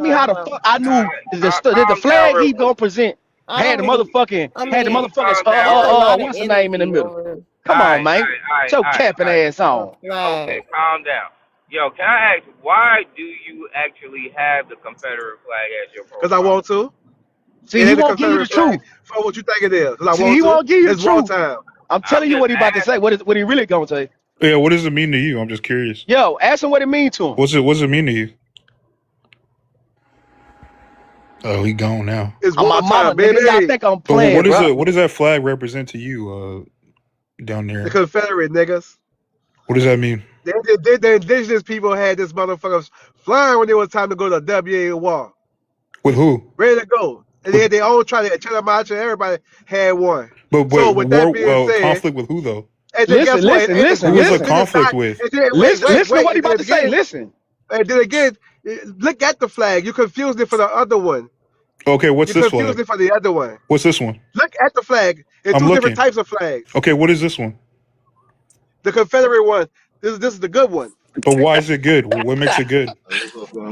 me how the So fuck I knew the Calm down flag real he quick. gonna present I had don't the really. motherfucking I had the mean, motherfuckers Calm down it's a real lot quick. of what's the name in the energy middle? over Come on, man. Get your capping ass a on. Okay, flag. calm down. Yo, can I ask, why do you actually have the Confederate flag as your Cause I profile? want to. See, It he ain't the won't give you the Confederate flag truth. for what you think it is. Cause I See, want he to. won't give you the It's truth. wartime. I'm I'm telling you just what he about to say. asking. What he really gonna say? Yeah, what does it mean to you? I'm just curious. Yo, ask him what it mean to him. What's it mean to you? Oh, he gone now. It's On my mama, wartime, baby. nigga. Y'all think I'm But playing, bro? what does that flag represent to you, down The there? Confederate niggas. What does that mean? The indigenous people had this motherfuckers flying when it was time to go to the WA war. With who? Ready to go. And they had their own try to march, and everybody had one. But So with that being said, conflict with who though? and then guess what? Who was the conflict with? And then, Listen to what he about and to then say. again, Listen. and then again, look at the flag. You confused it for the other one. Okay, what's You this confused flag? it for the other one. What's this one? Look at the flag. There's I'm two different looking. types of flags. Okay, what is this one? The Confederate one. This is the good one. But why is it good? What makes it good?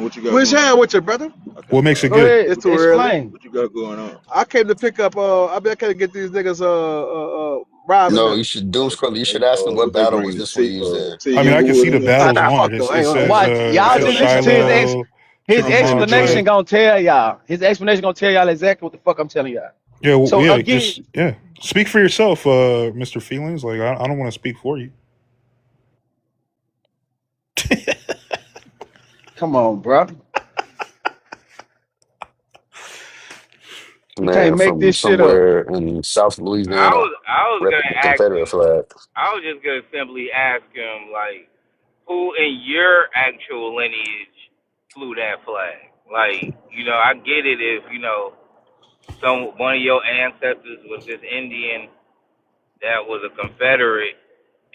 What you got Which going hand with your brother? What makes it Go good? ahead. It's too Explain. early. What you got going on? I came to pick up. I came to get these niggas. Robbing No, you them. should doom scroll. You should ask him what What they battle bring was you? this one used in. I mean, I can see the battles Nah, on fuck it. them. It I ain't gonna says watch. Y'all just listen to Shiloh, his Chickamauga. explanation gonna tell y'all. His explanation gonna tell y'all exactly what the fuck I'm telling y'all. Yeah, So yeah, again, just speak for yourself, Mr. Feelings. Like I don't want to speak for you. come on, bro. You can't Man make from this shit up. somewhere in South Louisiana I was repping gonna the ask Confederate him. flag. I was just gonna simply ask him like, who in your actual lineage flew that flag? Like, I get it if one of your ancestors was this Indian that was a Confederate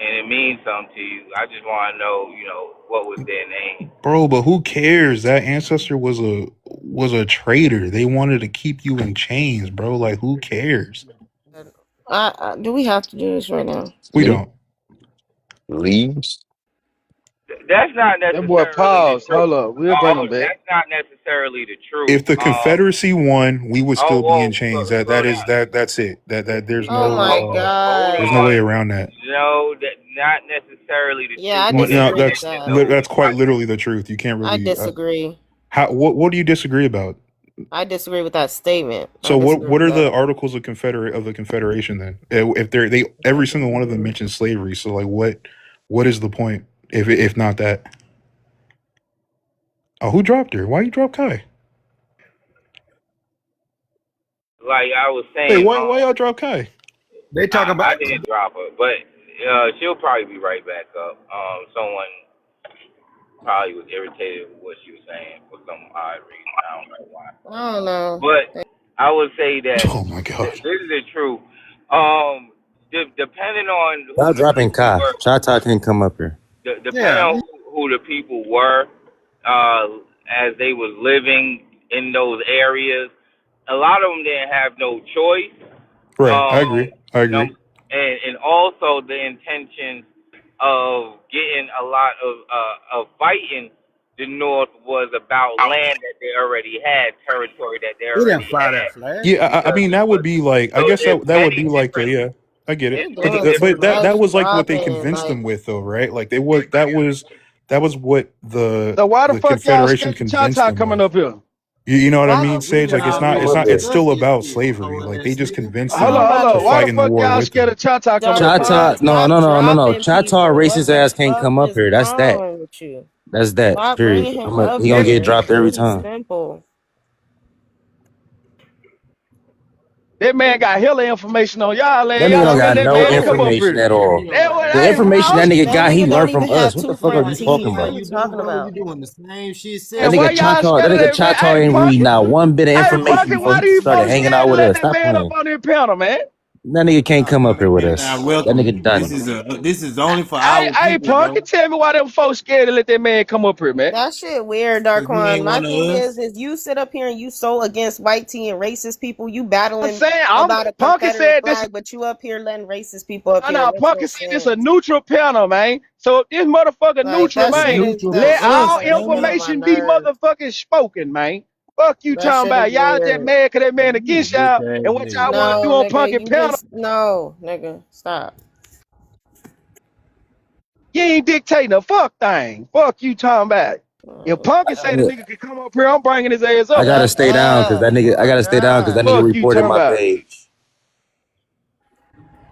and it means something to you. I just want to know, what was their name? Bro, but who cares? That ancestor was a traitor. They wanted to keep you in chains, bro. Like who cares? Do we have to do this right now? We don't. Leaves? That's not That boy necessarily the pause. truth. Hold up. We'll bring him back. That's not necessarily the truth. If the Confederacy won, we would still be in chains. Slow down. That's it. That there's Oh my no god. there's no way around that. No, that not necessarily the Yeah, I truth. disagree with that. That's quite literally the truth. You can't really. I disagree. What do you disagree about? I disagree with that statement. So what are the articles of the Confederation then? If they every single one of them mentions slavery. So like what is the point if not that? Oh, who dropped her? Why you drop Kai? Like I was saying. Hey, why y'all drop Kai? They talking about. I didn't drop her, but she'll probably be right back up. Someone probably was irritated with what she was saying for some odd reason. I don't know why. I don't know. But I would say that Oh my god, this is the truth. Depending on Y'all dropping Kai. Chata can't come up here. depending on who the people were, as they was living in those areas, a lot of them didn't have no choice. right? I agree. And also the intention of getting a lot of fighting the North was about land that they already had, territory that they He already didn't fly had. that flag. Yeah, I mean that would be like I guess that would be like the I get it. But that was like what they convinced them with though, right? Like that was what So why the fuck y'all Confederation scared convinced Chata them coming with. up here? You know what I mean, Why- Sage? Like it's still about slavery. Like they just convinced them Hold on. to Why fight the in the fuck war y'all with scared them. of Chata coming up here? Chata, no. Chata racist ass can't come up here. That's that. With you? That's that. Stop Period. bringing him up He gonna here. get dropped every It's time. simple. That man got hella information on y'all, and That nigga y'all don't got scared that no man to come up information here. at all. The information that nigga got, he learned from us. What the fuck are you talking What are about? you talking about? You doing the same shit. That And why nigga y'all Chata, scared of that man? Chata ain't read not one bit of Hey, information fuck it, before why do he you started folks hanging scared out to with let us. that Stop man up playing. on this panel, man? That nigga can't come up here with us. Now, That welcome. nigga done. This is only for our Hey, people, punk, bro. tell me why them folks scared to let that man come up here, man? That shit weird, Cause he Darkwan. ain't My one of thing us. is you sit up here and you so against white tea and racist people. You I'm battling saying, about a Punk Confederate said this. flag, but you up here letting racist people up here. No, It Punk makes said no this a sense. neutral panel, man. So if this motherfucker Like neutral, that It's shit man, is neutral for let that shit is all us, like get on my information be nerves. motherfucking spoken, man. Fuck you That talking shit about. is Y'all just weird. mad cause that man You against bitch y'all ass and what y'all nigga. want to do No, on nigga, Punk you and panel. just no, nigga, stop. You ain't dictating a fuck thing. Fuck you talking about. If Punk say the nigga can come up here, I'm bringing his ass I up. gotta stay down because that nigga. I gotta stay down because that nigga Fuck you reported talking my about. page.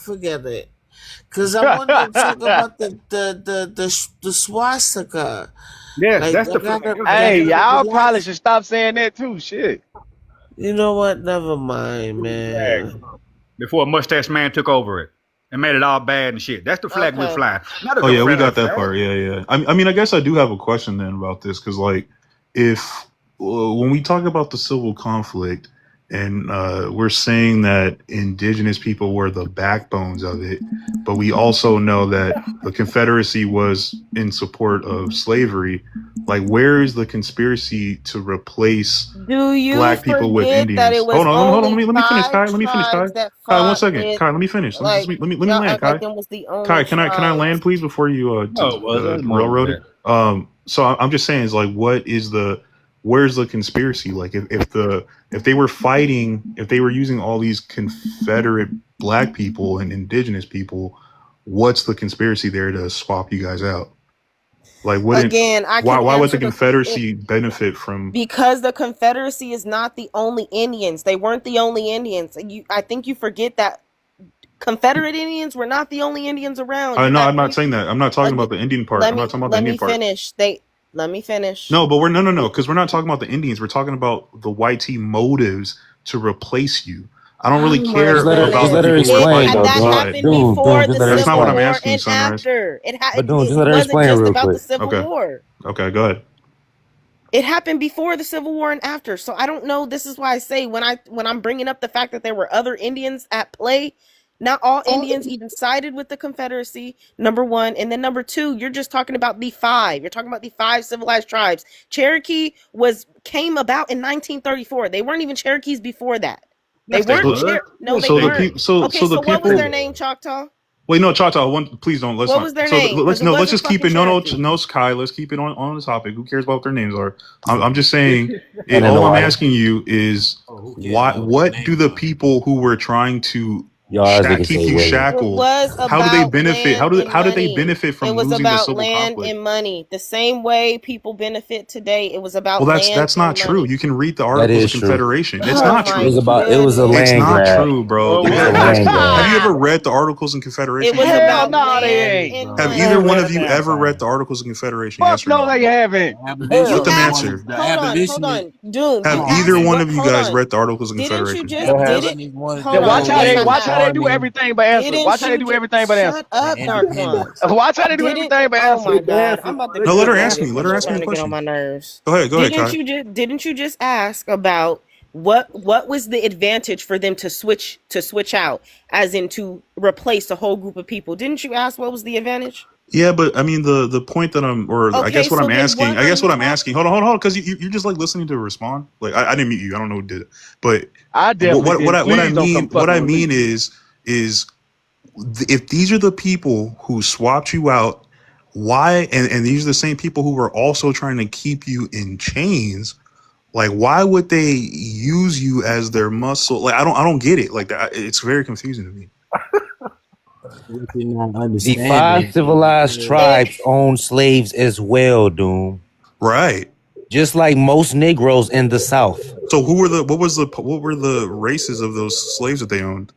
forget it. Because I wanted to talk about the swastika. Yes, Like, that's the that flag. gotta, that Hey, gotta be y'all probably like, should stop saying that too. Shit. you know what? Never mind, man. Before Mustache Man took over it and made it all bad and shit. That's the flag we're Okay. flying. Not a Oh yeah, we Confederate got that flag. part. Yeah, yeah. I mean, I guess I do have a question then about this because, like, if when we talk about the civil conflict and we're saying that indigenous people were the backbones of it, but we also know that the Confederacy was in support of slavery. Like, where is the conspiracy to replace Do you black people with forget that Indians? it was Hold on. only Let me finish, Kai. five Let me finish, Kai. tribes that Kai, 1 fought second. with, Kai, let me finish. Let me y'all land, act Kai. like them was the only Kai, can I land, tribes. please, before you No, well, that's more than railroad it? that. So I'm just saying, is like, where's the conspiracy? Like, if they were fighting, if they were using all these Confederate black people and indigenous people, what's the conspiracy there to swap you guys out? Like, Again, I can why would the answer Confederacy benefit from? because the Confederacy is not the only Indians. They weren't the only Indians. I think you forget that Confederate Indians were not the only Indians around. No, I'm not saying that. I'm not talking about the Indian part. I'm not talking about the Indian part. Let me finish. No, but no, because we're not talking about the Indians. We're talking about the YT motives to replace you. I don't really care Just let about her the people who are explain, fighting though, on the That Doom. side. happened Doom, before the just let her That's not Civil what I'm explain. War asking, and Sunrise. after. But Doom, It just let her wasn't explain just real about the quick. Civil Okay. War. Okay, go ahead. It happened before the Civil War and after. So I don't know. This is why I say when I'm bringing up the fact that there were other Indians at play, not all Indians even sided with the Confederacy, number one. And then number two, you're just talking about the five. You're talking about the five civilized tribes. Cherokee came about in 1934. They weren't even Cherokees before that. They Yes, they weren't. were. No, they So the weren't. people. So Okay, so so the what was people. their name, Choctaw? Wait, no, Choctaw. Please don't. Let's What not. was their So name? let's Because it let's wasn't just keep it. fucking Cherokee. No, Sky. Let's keep it on the topic. Who cares about what their names are? I'm just saying. And then All the I'm white. asking you is why? What do the people who were trying to Y'all as they can keep say you wait. It shackled? was How do they about benefit? land and How did they money. benefit from It was losing the about civil land conflict? and money. The same way people benefit today. It was about Well, land that's not and true. money. You can read the That Articles is of true. Confederation. It's Oh not my It was true. about. It was a goodness. It's land not grab. true, bro. It was a land grab. Have you ever read the Articles of It Confederation? was Yes or Hell about no? no, they land ain't. and Have money. either Hell one yeah, of you damn ever read thing. the Articles of Confederation? Fuck Yes or no, no? they haven't. Let them You Abolitionists asked. answer. wanted the Hold on. abolitionists. Doom. Have You Hold on, either asked man. one what? of you Hold guys on. read the Articles of Didn't you Confederation? just? The Didn't? abolitionists wanted Yeah, Hold to on. watch go how Yes, they I against watch how have. they do farming everything but answer. Didn't Watch how they you do just everything but answer. shut and up, Dark One? independence. Watch how they do Didn't everything but oh answer. my They god, dancing. I'm about to No, get let her on ask this me. Let because her you're ask me starting a to get on question. my nerves. Go ahead, Kai. Didn't you just ask about what was the advantage for them to switch out, as in to replace a whole group of people? Didn't you ask what was the advantage? Yeah, but I mean the point that I Okay, guess what so I'm then asking. what I are guess you what I'm talking? asking. Hold on, because you're just like listening to respond. Like I didn't mute you. I don't know who did it, but I definitely didn't. what I Please don't come mean what fucking I with me. mean is if these are the people who swapped you out, why and these are the same people who were also trying to keep you in chains. Like, why would they use you as their muscle? Like, I don't get it. Like, that, it's very confusing to me. What you're not The five understanding civilized is It tribes owned slaves as well, Doom. Right. Just like most Negroes in the South. So, what were the races of those slaves that they owned?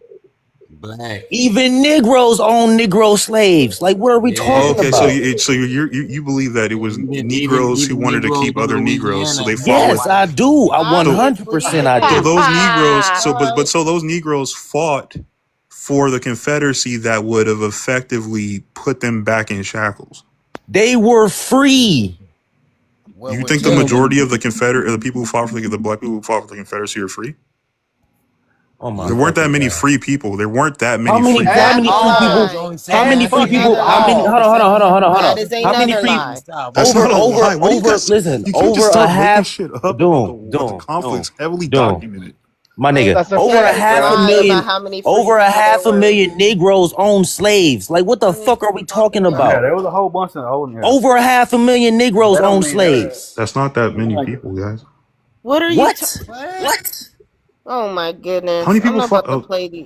black. Even Negroes own Negro slaves. Like, what are we Yeah. talking Okay, so about? you believe that it was Negroes who Even wanted to keep Negroes in other Negroes, so Louisiana they fought had Yes, with. I white. do. I So 100% I so do. those Negroes. all So those Negroes fought for the Confederacy that would have effectively put them back in shackles. They were free. What You would think the tell majority you? of the people who fought for the black people who fought for the Confederacy are free? Oh my There weren't that fucking many God. free people. There weren't that How many many free how At people. many a free people? all. There's lie. only How That many At is free fucking people? another How many all. lie. hold That on. is How many another free in the lie. South. That's over not a lie. Why do you guys? listen, You can't just over a start making half shit up about doom, the doom, doom, conflicts heavily doom. documented. My nigga, That's a over a fact, half a bro. Lie about million, how many free over a people there half a were. million Negroes own slaves. Like, what the What are you fuck are we talking talking Yeah, about? about? there was a whole bunch of old. Yeah, Over a half a million Negroes that don't own mean that. slaves. That's not that many Like, people, guys. What are you? What? What? Oh my How goodness! many people fought?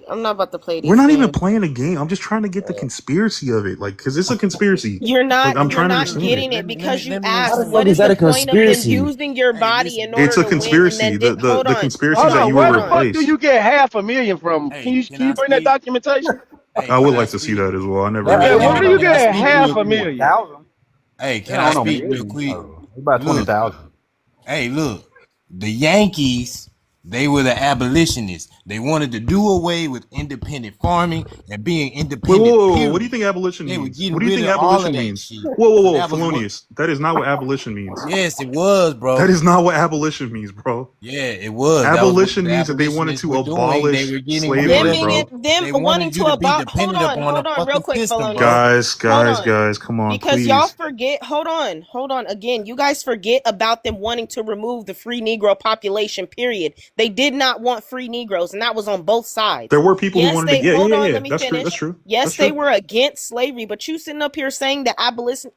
I'm not about to play We're these not even games. playing a game. I'm just trying to get the conspiracy of it, like, because it's a conspiracy. You're Like, not I'm you're trying to not understand it. getting it because you Let me How asked the answer fuck what you. is is that the a point of them conspiracy? using your Hey, body listen. in It's order a to win and conspiracy. then hold The on. conspiracy Hold is Hold that on. on. you were Where Hold the on. fuck do replaced. you get 500,000 from? Hey, Can can you I bring that speak? documentation? Hey, I would can I like to see speak? that as well. I never that Yeah, heard ain't where that. do you no. Can I get speak real half a quick? million? Thousand. Hey, It can I don't no speak real million. quick? Oh, about Look, 20,000. hey, look. The Yankees They were the abolitionists. They wanted to do away with independent farming and being Wait, independent. whoa. Period. What do you think abolition They were means? getting What do you rid think of all abolition of that means? shit. Whoa, So that was what. Felonious. That is not what abolition means. Yes, it was, bro. That is not what abolition means, bro. Yeah, it was. Abolition means that they wanted to abolish slavery, bro. Them wanting to abolish. Hold on, real quick, Felonious. Guys, come on, because please. y'all forget. Hold on. Again, you guys forget about them wanting to remove the free Negro population. Period. They did not want free Negroes, and that was on both sides. There were people who wanted to. Yeah. Let me That's finish. true. That's true. Yes, That's they true. were against slavery, but you sitting up here saying that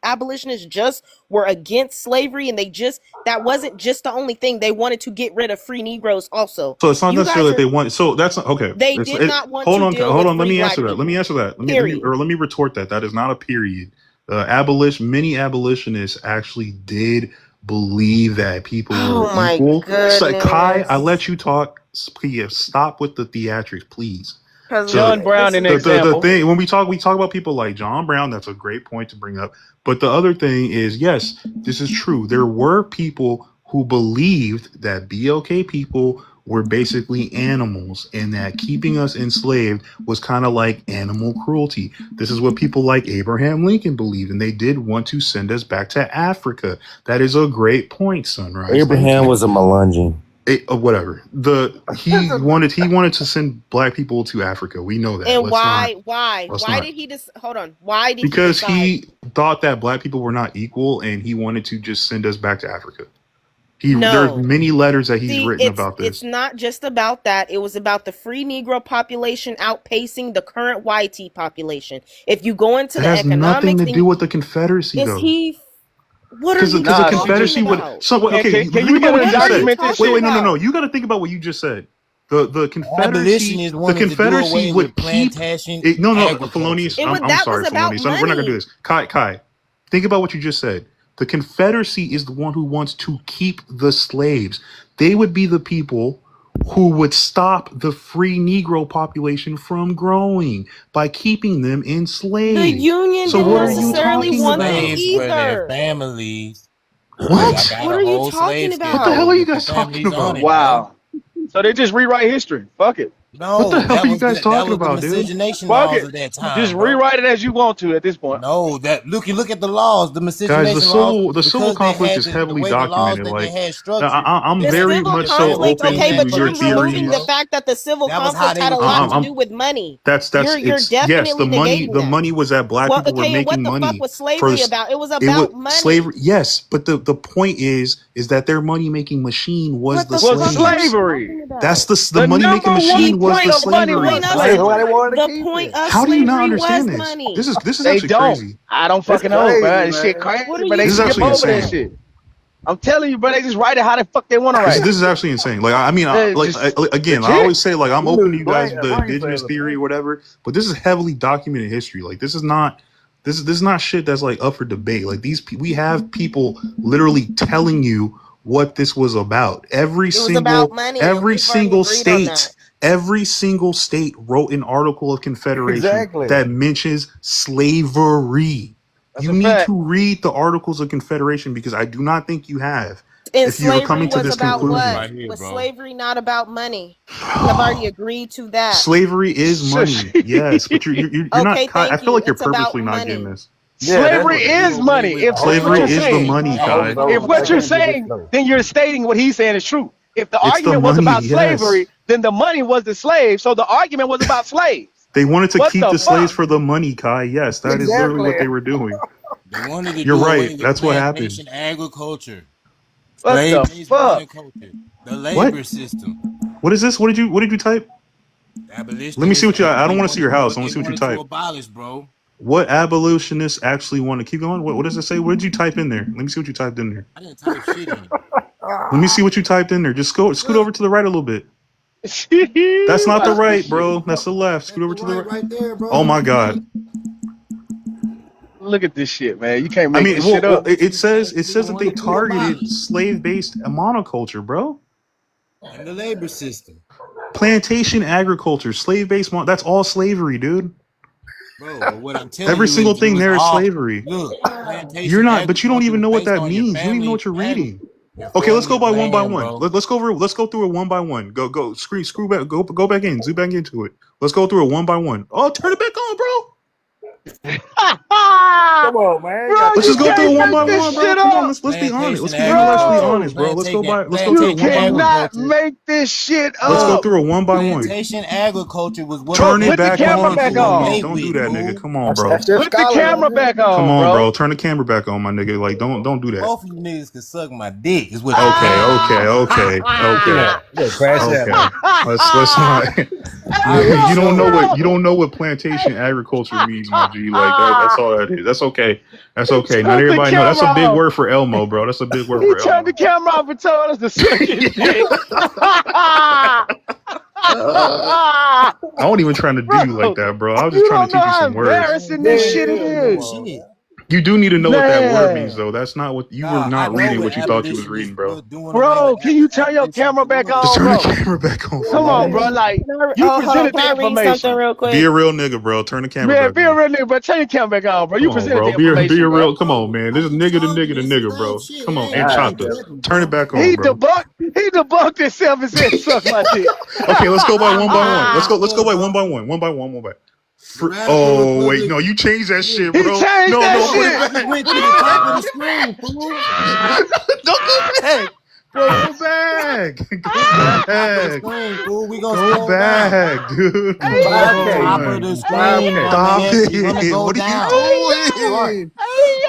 abolitionists just were against slavery, and that wasn't just the only thing. They wanted to get rid of free Negroes also. So it's not necessarily that they want. So that's not okay. They did not want hold to on. deal Hold with on. Let free me black answer that. people. Let me answer that. Period. Let me retort that. That is not a period. Many abolitionists actually did believe that people were equal. So, Kai, I let you talk. Please stop with the theatrics, please. John Brown, an example. The thing when we talk about people like John Brown. That's a great point to bring up. But the other thing is, yes, this is true. There were people who believed that BLK people were basically animals and that keeping us enslaved was kind of like animal cruelty. This is what people like Abraham Lincoln believed, and they did want to send us back to Africa. That is a great point, Sunrise. Abraham was a Melungeon. Whatever. He wanted to send black people to Africa. We know that. And why did he just hold on? Why did because he thought that black people were not equal, and he wanted to just send us back to Africa. No. There's many letters that he's written about this. It's not just about that. It was about the free Negro population outpacing the current YT population. If you go into the economics, it has nothing to do with the Confederacy, though. What are you talking about? The Confederacy would. So okay, can you get a document this shit? Wait, no. You got to think about what you just said. The Confederacy, would keep. Felonious. I'm sorry, Felonious. We're not gonna do this. Kai, think about what you just said. The Confederacy is the one who wants to keep the slaves. They would be the people who would stop the free Negro population from growing by keeping them enslaved. The Union didn't necessarily want them either. Their families. What? What are you talking about? What the hell are you guys talking about? Wow. So they just rewrite history. Fuck it. No, what the hell are you guys talking about, dude? Fuck it. Of that time, just rewrite it as you want to at this point. No, look at the laws. The miscegenation laws. The civil conflict is heavily documented. I'm very much so open to your theories. The fact that the civil conflict had a lot to do with money. You're definitely the money was that black people were making money. What the fuck was slavery about? It was about money. Slavery, yes, but the point is that their money making machine was the slavery. That's the money making machine. Was the slavery? The point of how do you not slavery understand was this? money. This is actually crazy. I don't fucking know, bro. This shit crazy, but they skip over that shit. I'm telling you, bro. They just write it how the fuck they want to write. This is actually insane. Like, I mean, I always say, like, I'm open to you guys the indigenous theory or whatever, but this is heavily documented history. Like, this is not shit that's like up for debate. Like, we have people literally telling you what this was about. Every single state wrote an article of Confederation that mentions slavery. You need to read the Articles of Confederation because I do not think you have. And if you're coming to this conclusion, right here, was slavery not about money? I've already agreed to that. Slavery is money, yes, but you're not. I feel like you're purposely not getting this. Slavery is money. If slavery is the money, Kai. If what you're saying, then you're stating what he's saying is true. If the argument was about slavery, then the money was the slave. So the argument was about slaves. They wanted to keep the slaves for the money, Kai. Yes, that is literally what they were doing. They wanted to You're right. That's what happened. Agriculture. What the fuck? The labor system. What is this? What did you type? Let me see what you. I don't want to see your house. I want to see what you type. Abolish, bro. What abolitionists actually want to keep going? What does it say? What did you type in there? Let me see what you typed in there. I didn't type shit in. Let me see what you typed in there. Just scoot over to the right a little bit. That's not the right, bro. That's the left. Scoot over to the right. There, bro. Oh my god. Look at this shit, man. You can't make this shit up. It says that they targeted slave-based monoculture, bro. And the labor system. Plantation agriculture, slave-based that's all slavery, dude. Bro, but what I'm telling every you single thing there is all, slavery. Look, you're not, but you don't even know what that means. You don't even know what you're reading. Your Okay, let's family go by one by land, one. bro. Let's go over. Let's go through it one by one. Go. Screw back. Go back in. Zoom back into it. Let's go through it one by one. Oh, turn it back on, bro. Come on, man. Bro, Let's you just go through it one can't by make one, this bro. shit Come on, up. let's be honest. Let's be Plantation intellectually Bro, honest, bro. Let's go by. Let's go you through it one by one. cannot make this shit Let's go up. through it one by one. Plantation agriculture was what Turn Bro, it put the back camera on, back Felonious. on. Don't do that, nigga. Come on, That's, bro. that's your Put the scholar camera right there. back on, Come on, bro. bro. Turn the camera back on, my nigga. Like, don't do that. Both of you niggas could suck my dick. Is what. Okay. Crash Okay. out. Let's not. You don't know what plantation agriculture means, my G. Like that's all that is. That's okay. That's okay. Not Turn the everybody know. That's a big camera off. word for Elmo, bro. That's a big word He for turned the Elmo. camera off and told us to suck his dick. I wasn't even trying to do you like that, bro. I was just You trying don't to know teach you how some words. embarrassing this shit is. Shit. You do need to know what that word Man. means, though. That's not what you Nah, were not I know reading what what you thought you was abolitionists reading, bro. were doing away Bro, with can you turn your camera back Just on, turn bro? the camera back on. Come on, bro. Like, you Hold on, presented can I the read something information. real quick? Be a real nigga, bro. Turn the camera Man, back be a on. real nigga, but turn your camera back on, bro. You Come on, presented bro. the Be a information, bro. real. Come on, man. This is nigga to nigga, bro. Come on, and chopper. Turn it back on, He bro. debunked himself and said, suck my dick. Okay, let's go by one by one. Let's go by one by one. One by one. Oh wait, no, you changed that shit, bro. He changed that put shit. it back. went to the top of the screen, fool. Don't go back, bro. Go back. Go back. Fool. We gonna Go scroll back, dude. down. Top of the screen. Stop You're gonna it. go What down. are you doing?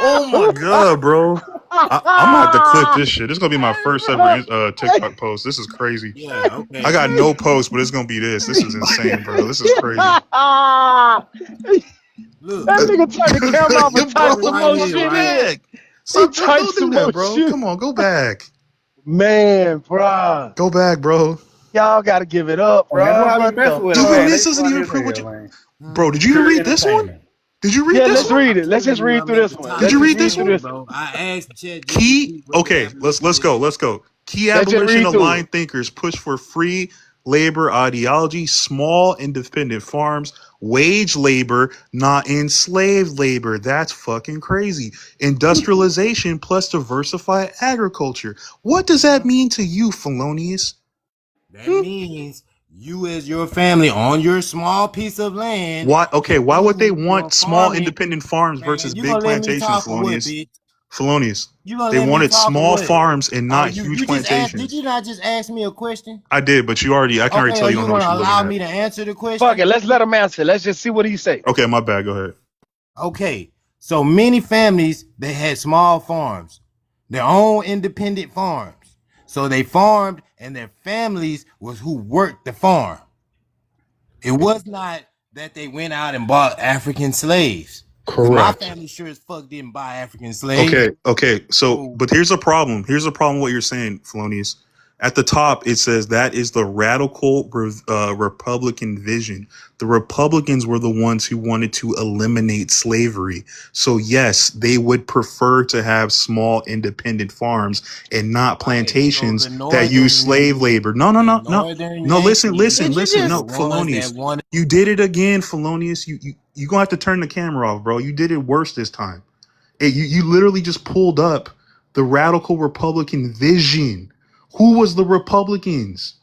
Oh my god, bro. I'm gonna have to clip this shit. This is gonna be my first ever TikTok post. This is crazy. Yeah, okay. I got no post, but it's gonna be this. This is insane, bro. This is crazy. Look, That nigga turned the camera off and typed some more Right here, shit right. in. Stop, He typed don't do some that, more bro. shit. Come on, go back. Man, bro. Go back, bro. Y'all gotta give it up, bro. What the Dude, fuck? this doesn't even prove what you. Bro, did you even read this one? Did you read Yeah, this let's one? read it. Let's just read through this one. Did you read this one? bro. I asked Chat Key. Okay, let's go. Key Let's just abolition read through aligned thinkers push for free labor ideology, small independent farms, wage labor, not enslaved labor. That's fucking crazy. Industrialization plus diversified agriculture. What does that mean to you, Felonious? That means you as your family on your small piece of land. Why? Okay, why would they want You're small farming. independent farms Man, versus you big gonna let me plantations, talk or what, Felonious? bitch? Felonious. You gonna They let me wanted talk or small what? farms and not you huge just asked, plantations. did you not just ask me a question? I did, but I can already tell you don't know what want you're to allow looking me at. to answer the question? Fuck it. Let's let him answer. Let's just see what he say. Okay, my bad. Go ahead. Okay, so many families, they had small farms, their own independent farms. So they farmed and their families was who worked the farm. It was not that they went out and bought African slaves. Correct. My family sure as fuck didn't buy African slaves. Okay. So, but here's a problem. Here's a problem. What you're saying, Felonious. At the top, it says that is the radical Republican vision. The Republicans were the ones who wanted to eliminate slavery. So yes, they would prefer to have small independent farms and not plantations that use slave labor. No. Listen. No, Felonious. You did it again, Felonious. You gonna have to turn the camera off, bro. You did it worse this time. You literally just pulled up the radical Republican vision. Who was the Republicans?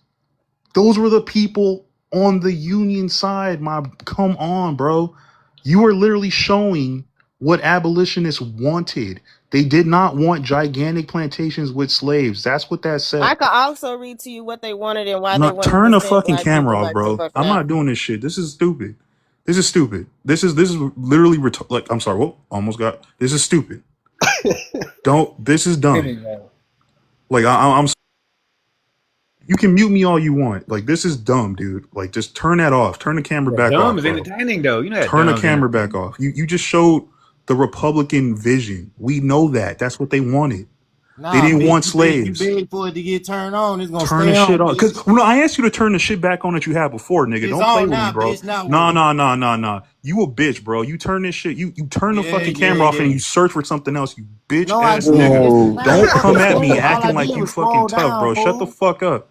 Those were the people on the Union side. Come on, bro. You are literally showing what abolitionists wanted. They did not want gigantic plantations with slaves. That's what that said. I could also read to you what they wanted and why they wanted Turn to the send fucking black camera people off, back to bro. fucking I'm not Africa. doing this shit. This is stupid. This is literally like, I'm sorry. Whoa, almost got. This is stupid. This is dumb. Like I'm. You can mute me all you want. Like, this is dumb, dude. Like, just turn that off. Turn the camera back off. Dumb is bro. entertaining, though. You know that Turn the dumb's camera back off. You just showed the Republican vision. We know that. That's what they wanted. Nah, they didn't bitch, want you slaves. beg for it to get turned on. It's gonna Turn stay the on, shit off. bitch. Because I asked you to turn the shit back on that you had before, nigga. It's Don't play on with now, me, bro. bitch. Now Nah. You a bitch, bro. You turn this shit. You turn the fucking camera off and you search for something else. You bitch ass nigga. Don't come at me acting like you fucking tough, bro. Shut the fuck up.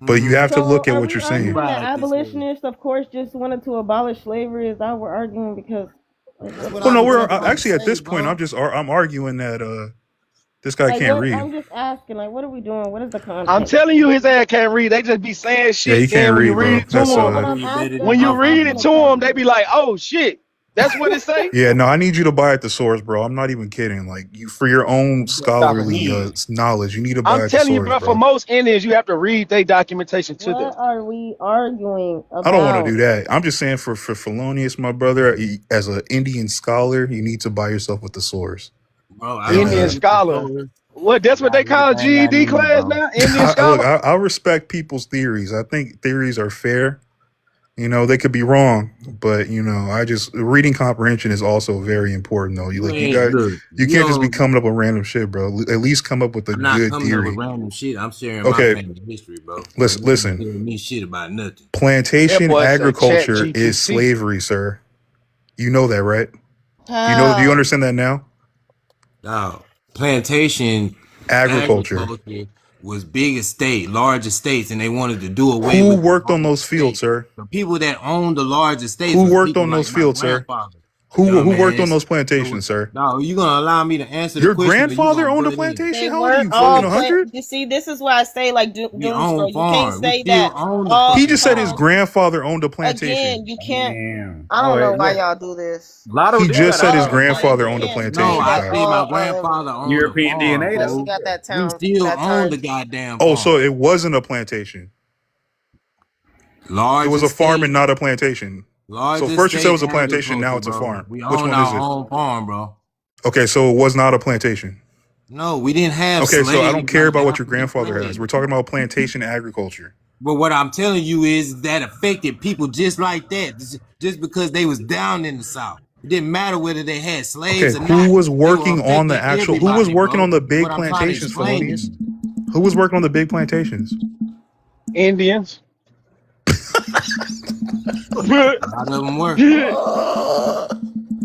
But you have to So look at are what we you're arguing saying. that abolitionists, of course, just wanted to abolish slavery? Is that what we're arguing? Because That's what Well, I no, was we're just about to actually at say, this point. bro. I'm arguing that this guy like can't what read. I'm just asking, like what are we doing? What is the I'm context? telling you, his ass can't read. They just be saying Yeah, he shit. Then can't when you read, read bro. it to That's No, them, but He read it when in you I'm read Buffalo. it asking to a them, they question. be like, "Oh shit, that's what it say." Yeah, no, I need you to buy at the source, bro. I'm not even kidding. Like you, for your own Stop scholarly again. knowledge, you need to buy I'm at the telling you, source, bro. For bro. most Indians, you have to read their documentation to them. What are we arguing I don't want to do about? that. I'm just saying for Felonius, my brother, as an Indian scholar, you need to buy yourself with the source. Bro, I And Indian read it for scholar. sure. What? That's what they call Everything I GED need, class bro. now. Indian scholar. I respect people's theories. I think theories are fair. You know, they could be wrong, but you know, reading comprehension is also very important though. You ain't look. You You can't just be don't. coming up with random shit, bro. At least come up with a I'm not good coming up with theory. random shit. I'm sharing my Okay, family history, bro. So you ain't listen. hearing me shit about nothing. That Plantation boy said Chat agriculture is GPT. slavery, sir. You know that, right? Do you How? understand that now? Dog. Plantation Agriculture. agriculture was big estate, large estates, and they wanted to do away Who with the worked on small those fields, estates. sir? The people that owned the large estates Who was worked people on like those my fields, sir? grandfather. Who worked on Dumbass. those plantations, sir? Dog, you gonna allow me to answer the Your question or you grandfather gonna owned a butt in? plantation? They How old are weren't you? Fucking all 100? You see, this is why I say like We doom own scroll. You can't farm. We say still that own the all. He fucking just said Hold his farm. on. grandfather owned a plantation. Again, you can't. Damn. I Oh, don't know hey, why look. y'all do this. Lotto He did just got a said his Like grandfather you owned a can't No, say plantation, I that Kyle. say my all. grandfather owned a European farm, DNA, Unless though. you fool. got that We town still that own time. the goddamn Oh, so farm. it wasn't a plantation. It Large was a farm estate, and not a plantation. large So first you said it estate was a plantation, now agriculture, it's a bro. farm. We Which own one is our it? own farm, bro. Okay, so it was not a plantation. No, we didn't have Okay, so I don't slaves care like the about what your African grandfather has. slaves. We're talking about plantation agriculture. But what I'm telling you is that affected people just like that, just because they was down in the South. It didn't matter whether they had Okay, slaves or who not. was They were working on the affecting actual? Who was everybody, working on bro. the big What I'm trying to plantations, explain to Felonious? you. Who was working on the big plantations? Indians. A lot of them were.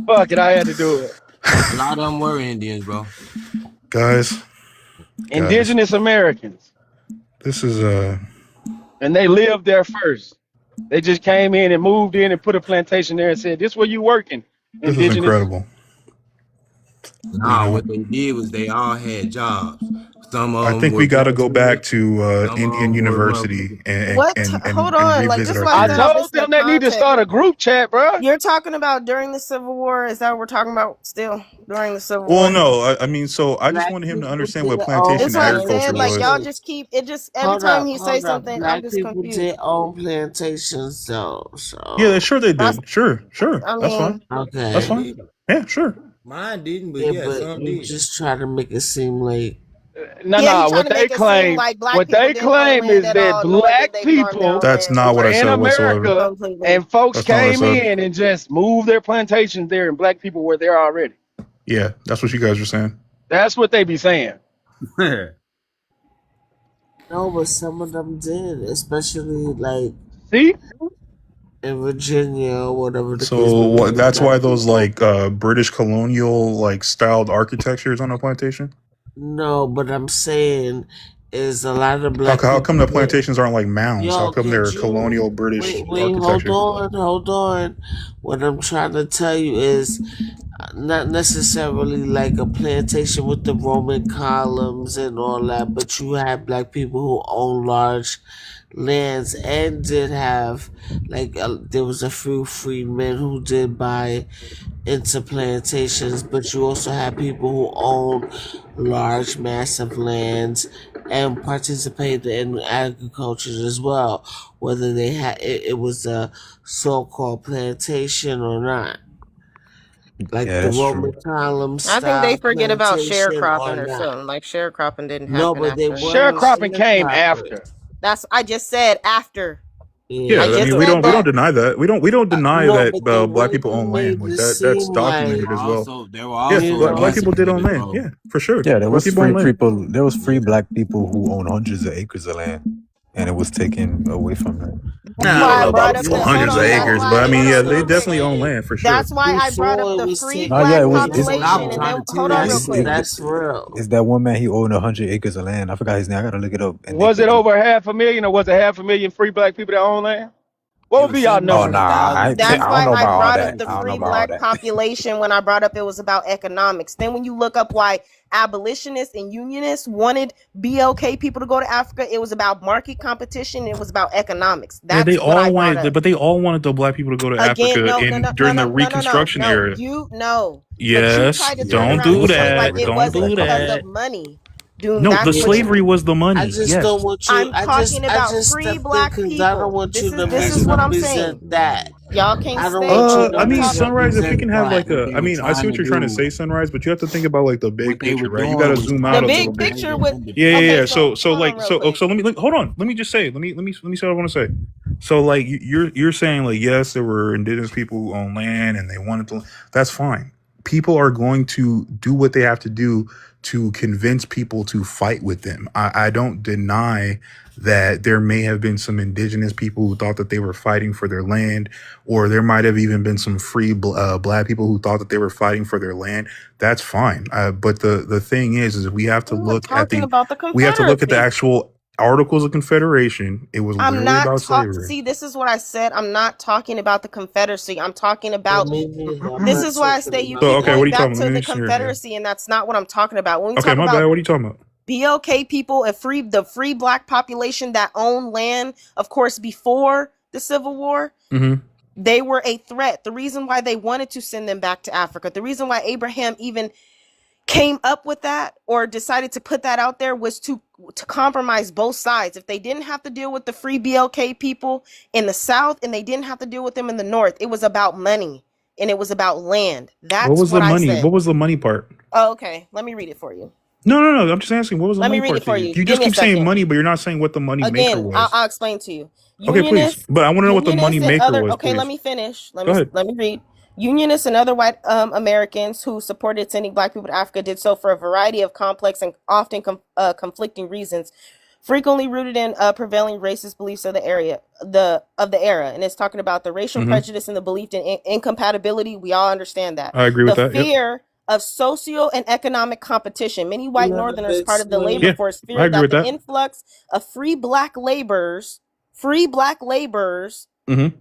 Fuck it, I had to do it. A lot of them were Indians, bro. Guys, Indigenous Americans, this is and they lived there first. They just came in and moved in and put a plantation there and said, "This where you working, this is indigenous." incredible. You Nah, know, what they did was they all had jobs. Some of I them think were we got to go back graduates. to Some of Indian them were University motherfuckers. Hold and on. Like revisit this is our why I I said theories. I'm told missing the them they need to context. start a group chat, bro. You're talking about during the Civil War. Is that what we're talking about still during the Civil Well, War? no, I mean, so I just Black wanted him to people understand did what own That's plantation what I'm agriculture saying. Like was. y'all plantations. just keep it. Just every time he say Hold up. something, I'm Black just people confused. did own plantations, though. Yeah, So sure they That's, did. Sure, I that's fine. mean, That's okay, Mine fine. didn't. Yeah, sure. Mine didn't, but yeah, yeah, but some you did. just try to make it seem like No, yeah, he no. trying What to they make it seem claim, like black what people they didn't own claim land is at that all, nor did black they farm their people own That's land. not what were I in said whatsoever. America Completely. and folks That's not what I came said. in and just moved their plantations there, and black people were there already. Yeah, that's what you guys are saying. That's what they be saying. no, but some of them did, especially like See? in Virginia or whatever the case So may be. that's why Black those people. like British colonial like styled architecture is on a plantation. No, but I'm saying is a lot of How, black how come the people. plantations aren't like mounds? How Yo, come could they're you colonial British wait, hold architecture? on. What I'm trying to tell you is not necessarily like a plantation with the Roman columns and all that, but you had black people who own large lands and did have like there was a few freedmen who did buy into plantations, but you also had people who own large, massive lands and participated in agriculture as well, whether they had it was a so-called plantation or not, like Yeah, the that's true. Roman column I think they style forget about plantation or sharecropping or not. something. Like sharecropping didn't No, happen but they after. wasn't Sharecropping came sharecroppers. after. That's I just said after. Yeah, I I Yeah, just mean but said we don't that. deny that. We don't deny no, that but the black way people you own land. made Like it that's seem There like documented were as well. you also Black people did own emancipated, land. bro. Yeah, for sure. Yeah, there Black was people own free land. people. There was free black people who owned hundreds of acres of land, and it was taken away from them. That's Nah, I don't why I know brought about up for the hold hundreds of on. That's acres, why but I mean, hold yeah, on that's what they real I'm quick. definitely own saying. land for sure. That's why I brought up Before it the was free taken No, yeah, black it was. away It's What from I population was and them. trying then to tell hold you on is real That's quick. that's real. it's that one man. He owned 100 acres of land. I forgot his name. I gotta look it up. And they Was it put the. over 500,000 or was it 500,000 free black people that own land? What it would was be y'all Oh numbers? nah, I 700,000 ain't, free That's I don't why know I about black all brought that. up people. the I don't know free about all black that. population when I brought up it was about economics. Then when you look up why abolitionists and unionists wanted BLK people to go to Africa, it was about market competition. It was about economics. Yeah, they That's what I all brought up. wanted, but they all wanted the black people to go to Again, Africa no, in during the Reconstruction era. You no. But you Yes, tried to turn Yeah, don't around do and most of say them like that. it immigrated Don't from wasn't do Black because countries. that. of money. Dude, No, the that's what slavery you was the I money. just don't Yes. want you. I'm talking I about just free stepped in black because I don't people. want This you to is what I'm misrepresent saying. that. Y'all can't I don't stay want you on to I one mean, topic. Sunrise. If we can misrepresent have like what a, they I were mean, I see trying what to you're trying to say, do. Sunrise, but you have to think about like the big What they picture, were right? You doing got to was zoom trying out The a to little big bit. make picture Ireland with independent. okay, So hold on like real quick. so let me hold on. Let me just say. Let me say what I want to say. So like you're saying like yes, there were indigenous people who own land and they wanted to. That's fine. People are going to do what they have to do to convince people to fight with them. I don't deny that there may have been some indigenous people who thought that they were fighting for their land, or there might have even been some free black people who thought that they were fighting for their land. That's fine. But the thing is we have to I'm not look at talking about the the Confederacy. actual Articles of Confederation. It was I'm literally not about talking. slavery. See, this is what I said. I'm not talking about the Confederacy. I'm talking about. Me neither. I'm This not is why I talking say you So keep about okay, what going are you that. back talking about? to Let me the make sure here. Confederacy, and that's not what I'm talking about. When we Okay, talk my about bad. What are you talking about? BLK people and the free black population that owned land, of course, before the Civil War, Mm-hmm. they were a threat. The reason why they wanted to send them back to Africa, the reason why Abraham even came up with that or decided to put that out there was to compromise both sides. If they didn't have to deal with the free BLK people in the South and they didn't have to deal with them in the North, it was about money and it was about land. What That's was the what I money? said. What was the money part? Oh, okay. Let me read it for you. No. I'm just asking. What was the Let me money read part it to for you? you. You Give just me a keep saying second. money, but you're not saying what the money maker Again, was. I'll explain to you. Okay, please. Unionists, But I want to know what the money unionists and maker other. was, Okay, let please. me finish. Go ahead. Let me read. Unionists and other white Americans who supported sending black people to Africa did so for a variety of complex and often conflicting reasons, frequently rooted in prevailing racist beliefs of the era. And it's talking about the racial prejudice and the belief in incompatibility. We all understand that. I agree with The that. Yep. fear of socio and economic competition. Many white Let him Northerners, part of the labor explain. Yeah, force, I feared agree that with the that. influx of free black laborers, Mm-hmm.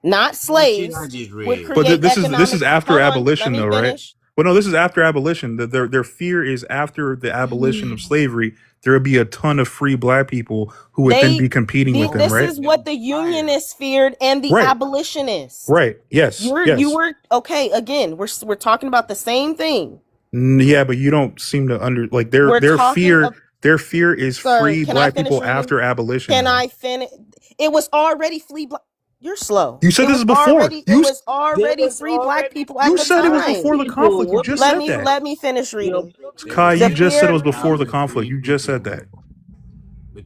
not What you I slaves, just would read. But create this economic. is after Hold on, let abolition, me though, right? finish. But no, this is after abolition. Their fear is after the abolition of slavery, there would be a ton of free black people who would then be competing with them, This right? is what the unionists feared and the Right. abolitionists. Right. Yes. You were okay. Again, we're talking about the same thing. Yeah, but you don't seem to like We're their talking fear. of, Their fear is sir. free Can I black finish people reading? after abolition. Can Though. I finish? It was already free black. You're slow. You said It this was is before. already. It was already free black people at You the said it was time. before the conflict. You just said that. Let me finish reading. Kai, The you just said it fear. was before the conflict. You just said that.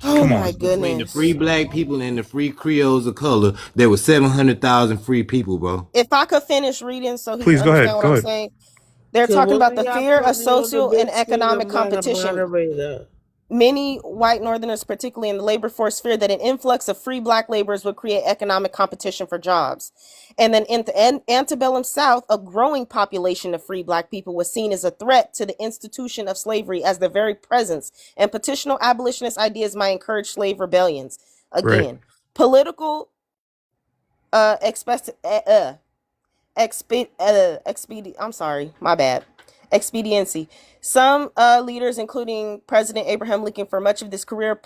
Oh Come my on. Between the goodness. free black people and the free Creoles of color, there was 700,000 free people, bro. If I could finish reading so he Please can go understand ahead. what Go I'm ahead. saying. They're Can talking one about of the y'all fear put of me on the social and big screen? economic I'm not a competition. moderator. Many white Northerners, particularly in the labor force, feared that an influx of free black laborers would create economic competition for jobs. And then in the antebellum South, a growing population of free black people was seen as a threat to the institution of slavery, as the very presence and petitional abolitionist ideas might encourage slave rebellions. Again, Right. political expediency. Some leaders, including President Abraham Lincoln, for much of this career,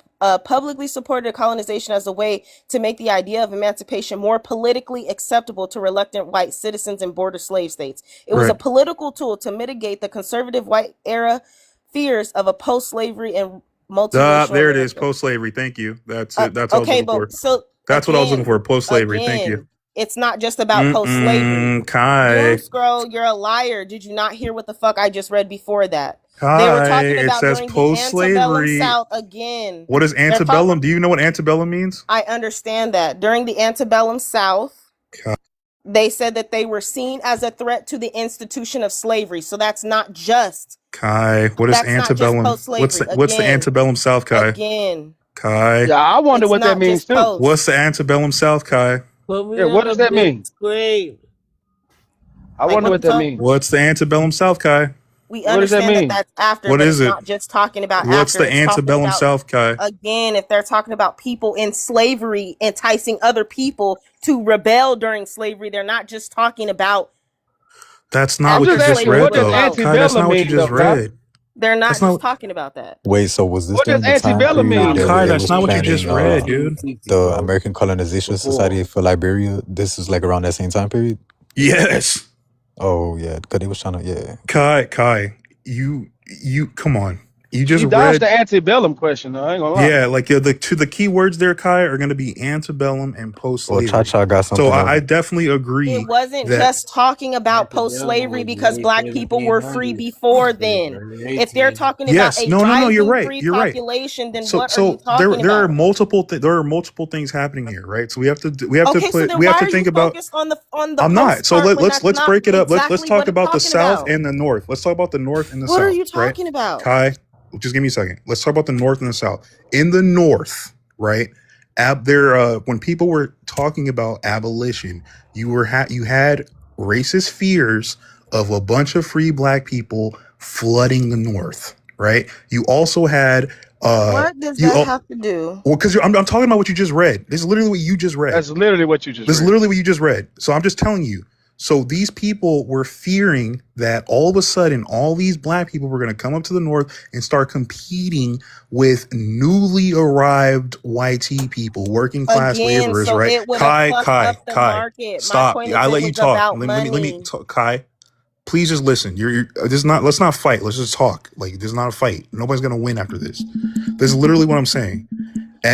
publicly supported colonization as a way to make the idea of emancipation more politically acceptable to reluctant white citizens in border slave states. It was a political tool to mitigate the conservative white era fears of a post-slavery and multiracial There it is. America. Post-slavery. Thank you. That's it. That's what I was Okay, looking for. but so That's what I was looking for. Post-slavery. Thank you. it's not just about post-slavery. Kai. Doom Scroll, you're a liar. Did you not hear what the fuck I just read before that? Kai. They were talking It about says during the antebellum post-slavery. South again. What is antebellum? Do you know what antebellum means? I understand that. During the antebellum South, Kai. they said that they were seen as a threat to the institution of slavery. So that's not just Kai. What is that's not just antebellum? post-slavery. What's the Again. antebellum South, Kai? Again. Kai. Yeah, I wonder It's what that not means just too. post. What's the antebellum South, Kai? Put me Yeah, what on does the that mean? big screen. I Like wonder what what the that fuck? means. What's the antebellum South, Kai? We What does that understand that mean? that's after, What but is it's it? not just talking about What's after. the It's talking antebellum about, South, Kai? again, if they're talking about people in slavery enticing other people to rebel during slavery, they're not just talking about That's not I'm what you just just asking, read, what does though. Kai, that's antebellum not what you mean just though, Kai? read. they're not That's just not. talking about that. Wait, so was this What does during the time antebellum period mean? that Kai, it that's was not what you just planning read, dude. 1960, the bro. American Colonization Society Before. for Liberia? This is like around that same time period? Yes. Oh, yeah, because they was trying to, yeah. Kai, you, come on. You You just dodged read. the antebellum question, though. I ain't gonna lie. Yeah, like the key words there, Kai, are going to be antebellum and post Well, Cha slavery. Cha got So something else. I definitely It agree wasn't that. just talking about Antebellum post-slavery was because late black people were free 1700s, before then. early If they're 1800s. talking about Yes, a no, you're rising right. free You're right. population, then So what are you talking there are about? there are multiple things happening here, right? So we have to Okay, so then we why have to are you think about. focused on the I'm not. post So part when that's let's not break it up. Let's exactly talk what it's about the talking South about? and the North. Let's talk about the North and the What are South, you right? talking about? Kai, just give me a second. Let's talk about the North and the South. In the North, right? When people were talking about abolition, you had racist fears of a bunch of free black people flooding the North, right? You also had What does that have to do? well, because I'm talking about what you just read. This is literally what you just read. That's literally what you just This is read. literally what you just read. So I'm just telling you. So these people were fearing that all of a sudden, all these black people were going to come up to the North and start competing with newly arrived YT people, working class Again, laborers, so right? it would have fucked up the Kai, market. My stop. point is I it let you was talk. about Let me money. talk. Kai, please just listen. You're this is not. Let's not fight. Let's just talk. Like this is not a fight. Nobody's going to win after this. This is literally what I'm saying.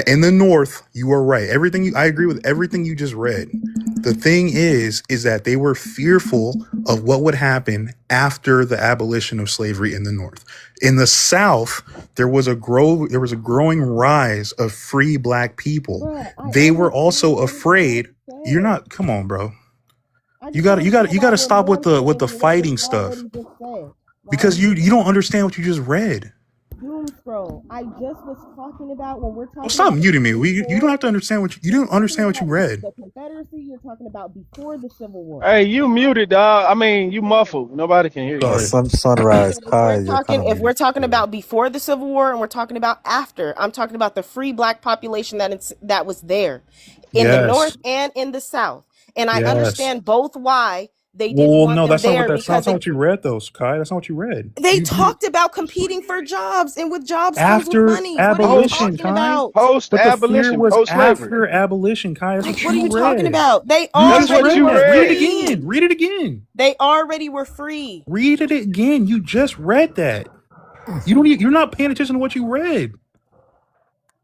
In the North, you are right. I agree with everything you just read. The thing is that they were fearful of what would happen after the abolition of slavery in the North. In the South, there was a growing rise of free black people. Bruh, They were also afraid. You're not. Come on, bro. You got to stop with the fighting stuff because you don't understand what you just read. Doom scroll. I just was talking about when we're talking. Oh, stop about muting me. You don't have to understand you don't understand what you read. the Confederacy. You're talking about before the Civil War. Hey, you muted, dog. I mean, you muffled. Nobody can hear you. Sorry. Sunrise, Kai, If we're talking about before the Civil War and we're talking about after, I'm talking about the free black population that was there in the North and in the South. And I understand both why they didn't Well, want no, them that's not there what that's because not what you read, though, Kai. That's not what you read. they talked about competing for jobs, and with jobs comes with After money. What are you abolition, talking Kai. about? Post But the fear abolition, was post slavery. after abolition, Kai. That's Like, what what are you read. talking about? They You already just read you were that. Read it free. again. Read it again. They already were free. Read it again. You just read that. You're not paying attention to what you read.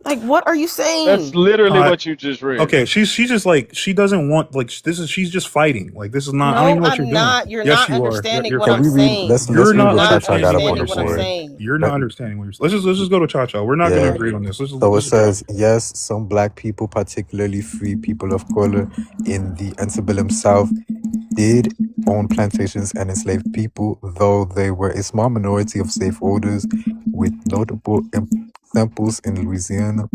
Like, what are you saying? That's literally what you just read. Okay, she's just like she doesn't want like she's just fighting. Like this is not. I don't even know what you're not. doing. You're yes, not you understanding are. what I'm saying. Let's You're read not what Cha Cha got up on understanding the what I'm board. saying. You're not understanding what you're. Let's just go to Cha Cha. We're not going to agree on this. So it says, yes, some black people, particularly free people of color in the antebellum South, did own plantations and enslave people, though they were a small minority of slaveholders, with notable examples in Louisiana,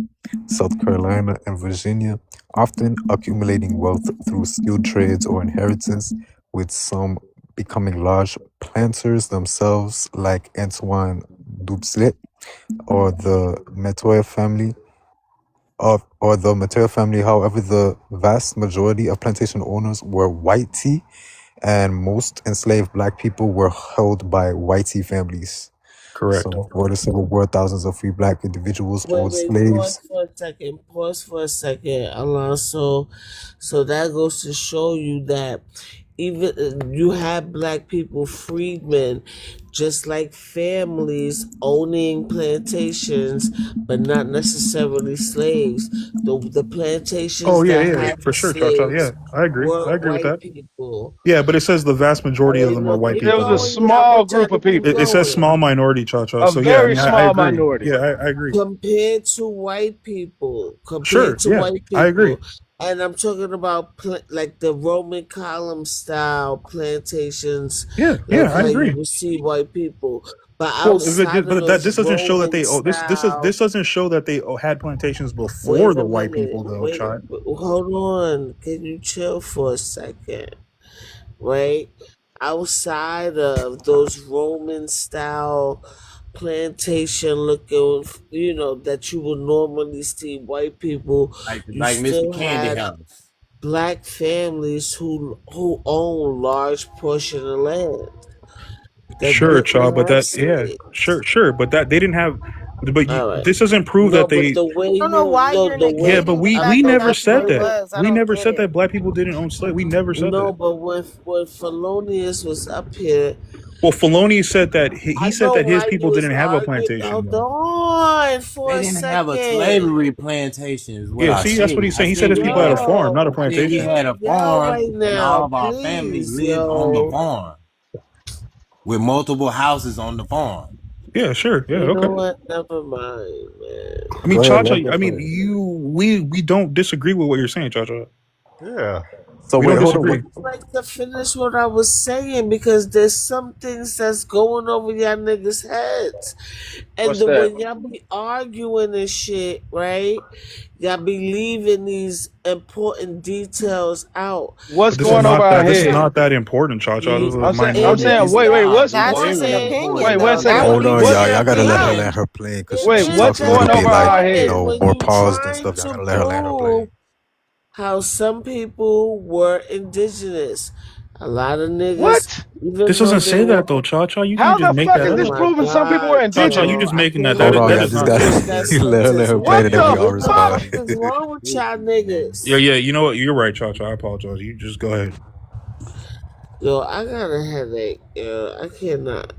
South Carolina, and Virginia, often accumulating wealth through skilled trades or inheritance, with some becoming large planters themselves, like Antoine Dubslet or the Metoyer family. However, the vast majority of plantation owners were white tea, and most enslaved black people were held by white tea families. Correct. So before the Civil War, thousands of free black individuals owned slaves. Pause for a second, Alonso. So that goes to show you that even you have black people, freedmen, just like families owning plantations, but not necessarily slaves. The plantations had for sure, Cha Cha. Yeah, I agree. were I agree with white that. people. Yeah, but it says the vast majority of them are white There people. was a small group of people. It says small minority, Cha Cha. A So yeah, very I small agree. minority. Yeah, I agree. Compared to white people. Sure, yeah, White people. I agree. And I'm talking about like the Roman column style plantations. Yeah, I agree. You will see white people, but Well, outside this doesn't show that they. This doesn't show that they had plantations before the white people, though, child. Hold on, can you chill for a second? Right, outside of those Roman style plantation looking, that you would normally see white people, you like still Mr. Candy had House. black families who own large portion of land. Sure, child, but that sure, but that they didn't have. But All right. this doesn't prove No, that but they. the way I don't know you why no you're the Yeah, way but negating the we fact that never that's said what it that. was. I We don't never get said it. that black people didn't own slaves. We never said no, that. but when Felonius was up here, Well, Filoni said that he I said know that his why people you was didn't have a arguing. plantation Hold though. on for They a didn't have a second. slavery plantation, is what Yeah, I see, that's what said. he's I saying. He said said his we people had a had farm, not a Yo, I said we plantation. had a y'all farm right and all now, of our family please, lived on the yo. farm with multiple houses on the farm. Yeah, sure. Yeah, You know okay. what? Never mind, man. I mean, Go ahead, Chacha. let her I mean, finish. we don't disagree with what you're saying, Chacha. Yeah. So We wait, don't hold on. disagree. I'd like to finish what I was saying because there's some things that's going over y'all niggas' heads. And What's then that? when y'all be arguing and shit, right? Y'all be leaving these important details out. What's But this is going over not our that. This is head? not that important, Chacha. This is a I'm It minority saying, is people. wait, not what's That's just an important. opinion, wait, one though. That second. would Hold be on, just What's y'all. your Y'all gotta let her opinion. land her plane because It she is what's talks a going little just bit over like, our you head? important know, when more you paused and trying stuff. Y'all to gotta let her land her plane. prove how some people were indigenous. A lot of niggas, What? even This though doesn't they say were, that though, Chacha. You can't How just the make fuck that is oh this up. my proving some people are God, Chacha, you indigenous? yo, just I making that. Hold can't on, That y'all. is Just not gotta true. believe that's what let just her plane, What and then we the all What the fuck? respond. fuck is wrong with y'all Yeah, niggas? yeah. You know what? You're right, Chacha. I apologize. You just go ahead. Yo, I got a headache. Yo, I cannot.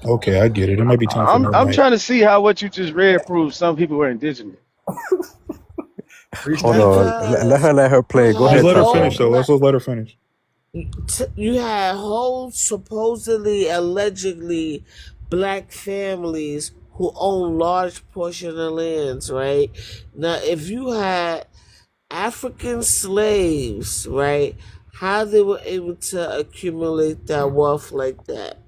Okay, I get it. It might be time for night I'm night. trying to see how what you just read proves some people were indigenous. Hold Freestyle. on. Let Because her let her you play. Go Just had ahead, let her Chacha. finish whole though. black, Let's just let her finish. you had whole supposedly allegedly black families who own large portion of lands, right? Now, if you had African slaves, right, how they were able to accumulate that wealth like that?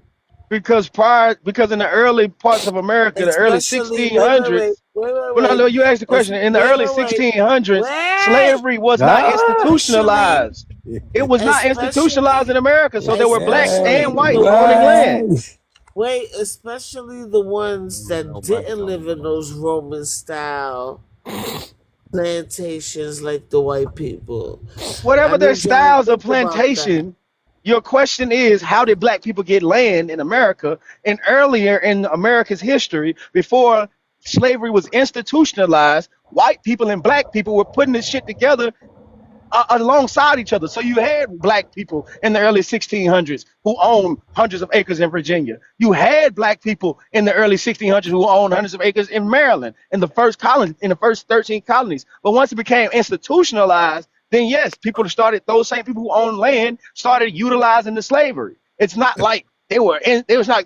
Because in the early parts of America, the early Especially, wait, wait, 1600s. wait, wait, wait, Well, no, wait. you asked the question. In the Wait, early wait, wait. 1600s, Wait! slavery was not Ah! Especially, institutionalized. It was not institutionalized especially, in America, so there were blacks and especially whites the owning land. ones, wait, especially the ones that didn't live in those Roman style plantations like the white people. I Whatever their need y'all to styles of think about that. plantation, your question is, how did black people get land in America? And earlier in America's history, before slavery was institutionalized, white people and black people were putting this shit together alongside each other. So you had black people in the early 1600s who owned hundreds of acres in Virginia. You had black people in the early 1600s who owned hundreds of acres in Maryland, in the first colony, in the first 13 colonies. But once it became institutionalized, then yes, people started, those same people who owned land started utilizing the slavery. It's not like they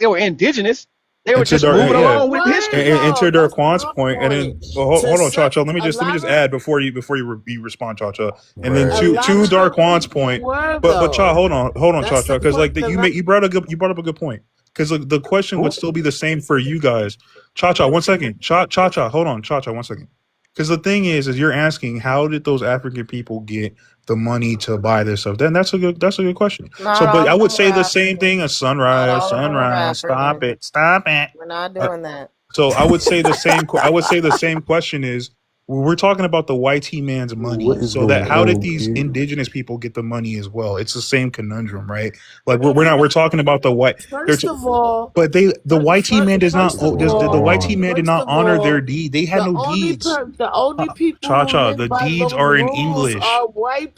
were indigenous. They were And to just Dar, moving yeah, along with Word history. and to though, that's Darquan's my point, and point. then well, To hold on, some, Chacha. a Let me lot just of, add before you respond, Chacha. And then a Word. lot to of them Darquan's people point, were but Cha, though. hold on, That's Chacha, the because point. like that Cause you brought up a good point. Because the question would Who? still be the same for you guys. Chacha, one second. Chacha, hold on, Chacha, one second. Because the thing is you're asking how did those African people get the money to buy this stuff? Then that's a good question. Not So, but all I of would them were say the same thing African. as Not sunrise, all of them were sunrise. Stop African. it, stop it. We're not Uh, doing that. so I would say the same. I would say the same question is we're talking about the YT man's What money. is So that going how did on these here? indigenous people get the money as well? It's the same conundrum, right? Like we're talking about the white. first of all, But the YT man does What not. is first of going The all, YT on? man did first not of honor their all, deed. They had no deeds. the only people Cha who cha. The live by deeds those are in rules English. are white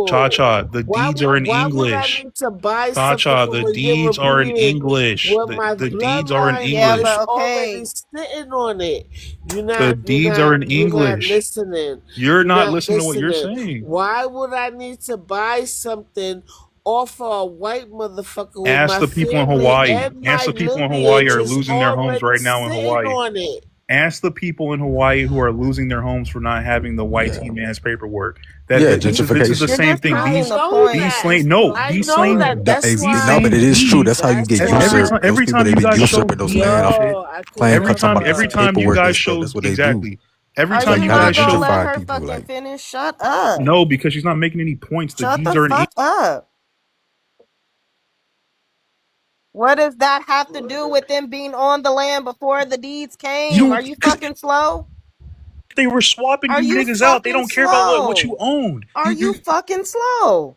Cha people. cha. The deeds are in Why would I English. need to buy Cha something cha. from The a deeds are in European English. when my The deeds are in bloodline Yeah, is English. but already okay. sitting on it? The deeds are in You're not English. listening. You're You're not not listening to what you're listening. saying. Why would I need to buy something off of a white motherfucker when Ask my the people in family Hawaii. and Ask my the people in Hawaii lineage are is losing their homes already right now in sitting Hawaii. on it? Ask the people in Hawaii who are losing their homes for not having the white Yeah. man's paperwork. Yeah, This is the You're gentrification. same just thing. I proving the know point. These that. slave no I these know slave that. That's these No, but why. it same is true. That's deeds how you That's get and why. usurped. Those people, they every be time you guys show usurping those land deeds off of Yo, I playing, cannot, talking about this every bro. time you paperwork and guys stuff. show That's what they do. exactly every Are It's time like you you how they not guys gonna show let gentrify her people. fucking Like, finish? Shut up. no because she's not making any points. The Shut deeds the are in fuck up. What does that have to do with them being on the land before the deeds you came? Are don't you because fucking slow? they were swapping Are you you niggas out. They fucking don't care about what you slow? owned. Are you fucking slow?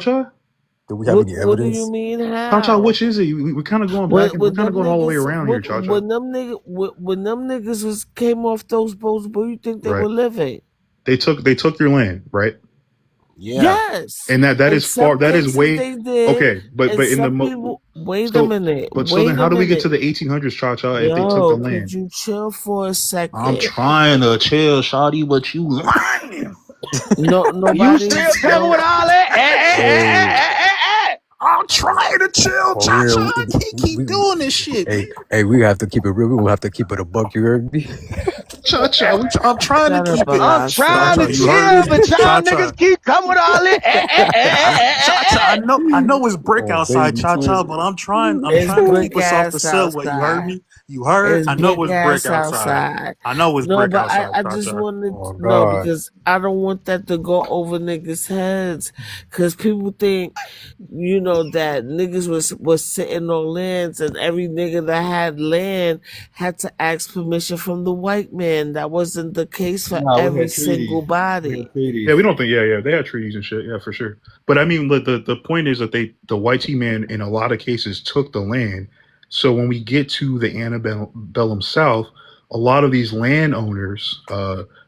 Cha Cha? Do we have any What do you evidence? mean Cha, how? which is it? We're kind of going back and we're When kind of them going all the way niggas, around here, Cha. when them niggas was came off those boats, where you think they Right. were living? They took your land, right? Yeah. Yes. And that In is far. some That is cases way they did. okay. But And in the some people. Wait a so minute. but so Wait then how a do we get minute. to the 1800s, Cha? If they took the Yo, land? could you chill for a second? I'm trying to chill, Shawty, but you lying. No, You nobody. still coming with all that? I'm trying to chill, For Cha. real, I can't keep doing this shit, man. hey, we have to keep it real. We will have to keep it a buck. You heard me? Cha, I'm trying to keep it. I'm trying to You heard chill, me? but y'all Cha. niggas keep coming with all that. I know it's brick Oh, outside, baby, Cha, twins. but I'm trying It's to keep brick us off the ass subway. You heard outside. me? You heard? It's I know brick it's brick ass outside. I know it's No, brick but outside, I Cha. just wanted Oh, no, God. because I don't want that to go over niggas' heads. Because people think, that niggas was sitting on lands, and every nigga that had land had to ask permission from the white man. That wasn't the case for No, we every had treaties. single body. Yeah, we don't think. Yeah, they had treaties and shit. Yeah, for sure. But I mean, the point is that the white man in a lot of cases took the land. So when we get to the antebellum South, a lot of these landowners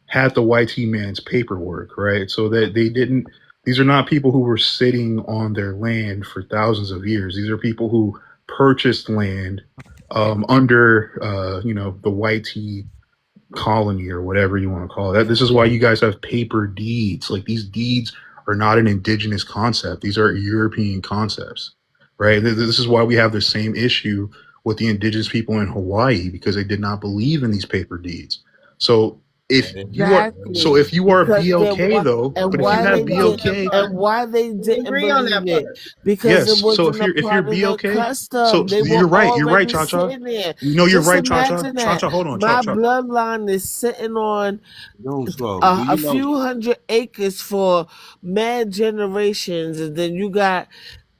had the white man's paperwork, right? So that they didn't. These are not people who were sitting on their land for thousands of years. These are people who purchased land under the white colony or whatever you want to call it. This is why you guys have paper deeds. Like, these deeds are not an indigenous concept. These are European concepts, right? This is why we have the same issue with the indigenous people in Hawaii, because they did not believe in these paper deeds. So if you are Because BLK though, and but if you why have they BLK, didn't, and why they didn't agree on believe that it, because yes. it So wasn't if you're a part of their BLK, custom. so They you're were right. You're right, already Cha Cha. sitting there. No, you're Just right, Cha Cha. imagine Cha that Cha, hold on, my Cha Cha. bloodline is sitting on No, so a few hundred acres for mad generations, and then you got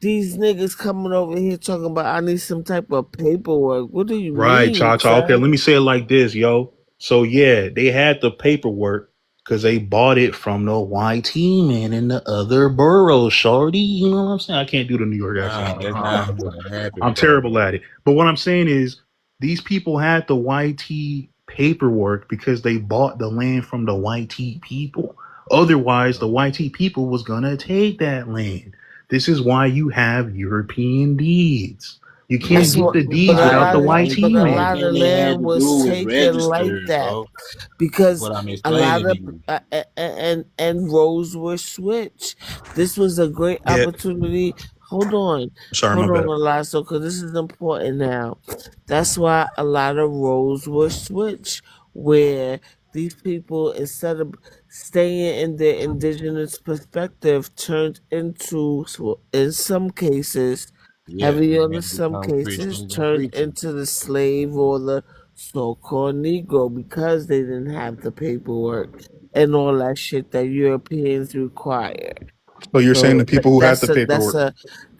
these niggas coming over here talking about I need some type of paperwork. What do you Right, mean, Cha Cha. Okay, son? let me say it like this, yo. So yeah, they had the paperwork because they bought it from the YT man in the other boroughs, shorty. You know what I'm saying? I can't do the New York accent. that's not what happened, I'm bro. terrible at it. But what I'm saying is, these people had the YT paperwork because they bought the land from the YT people. Otherwise, the YT people was gonna take that land. This is why you have European deeds. You can't That's get what, the deeds but a without lot the of YT but a man. lot of Everything they had land to was do was taken like registered, that bro. because What I'm a lot explaining of to you. and roles were switched. This was a great Yeah. opportunity. Hold on, Sorry, my bad. Elasto, because this is important now. That's why a lot of roles were switched, where these people, instead of staying in their indigenous perspective, turned into, in some cases, Yeah, heavy and on the then some become cases, Christians and turned preachers. into the slave or the so-called Negro, because they didn't have the paperwork and all that shit that Europeans require. So you're saying the So people who had the paperwork.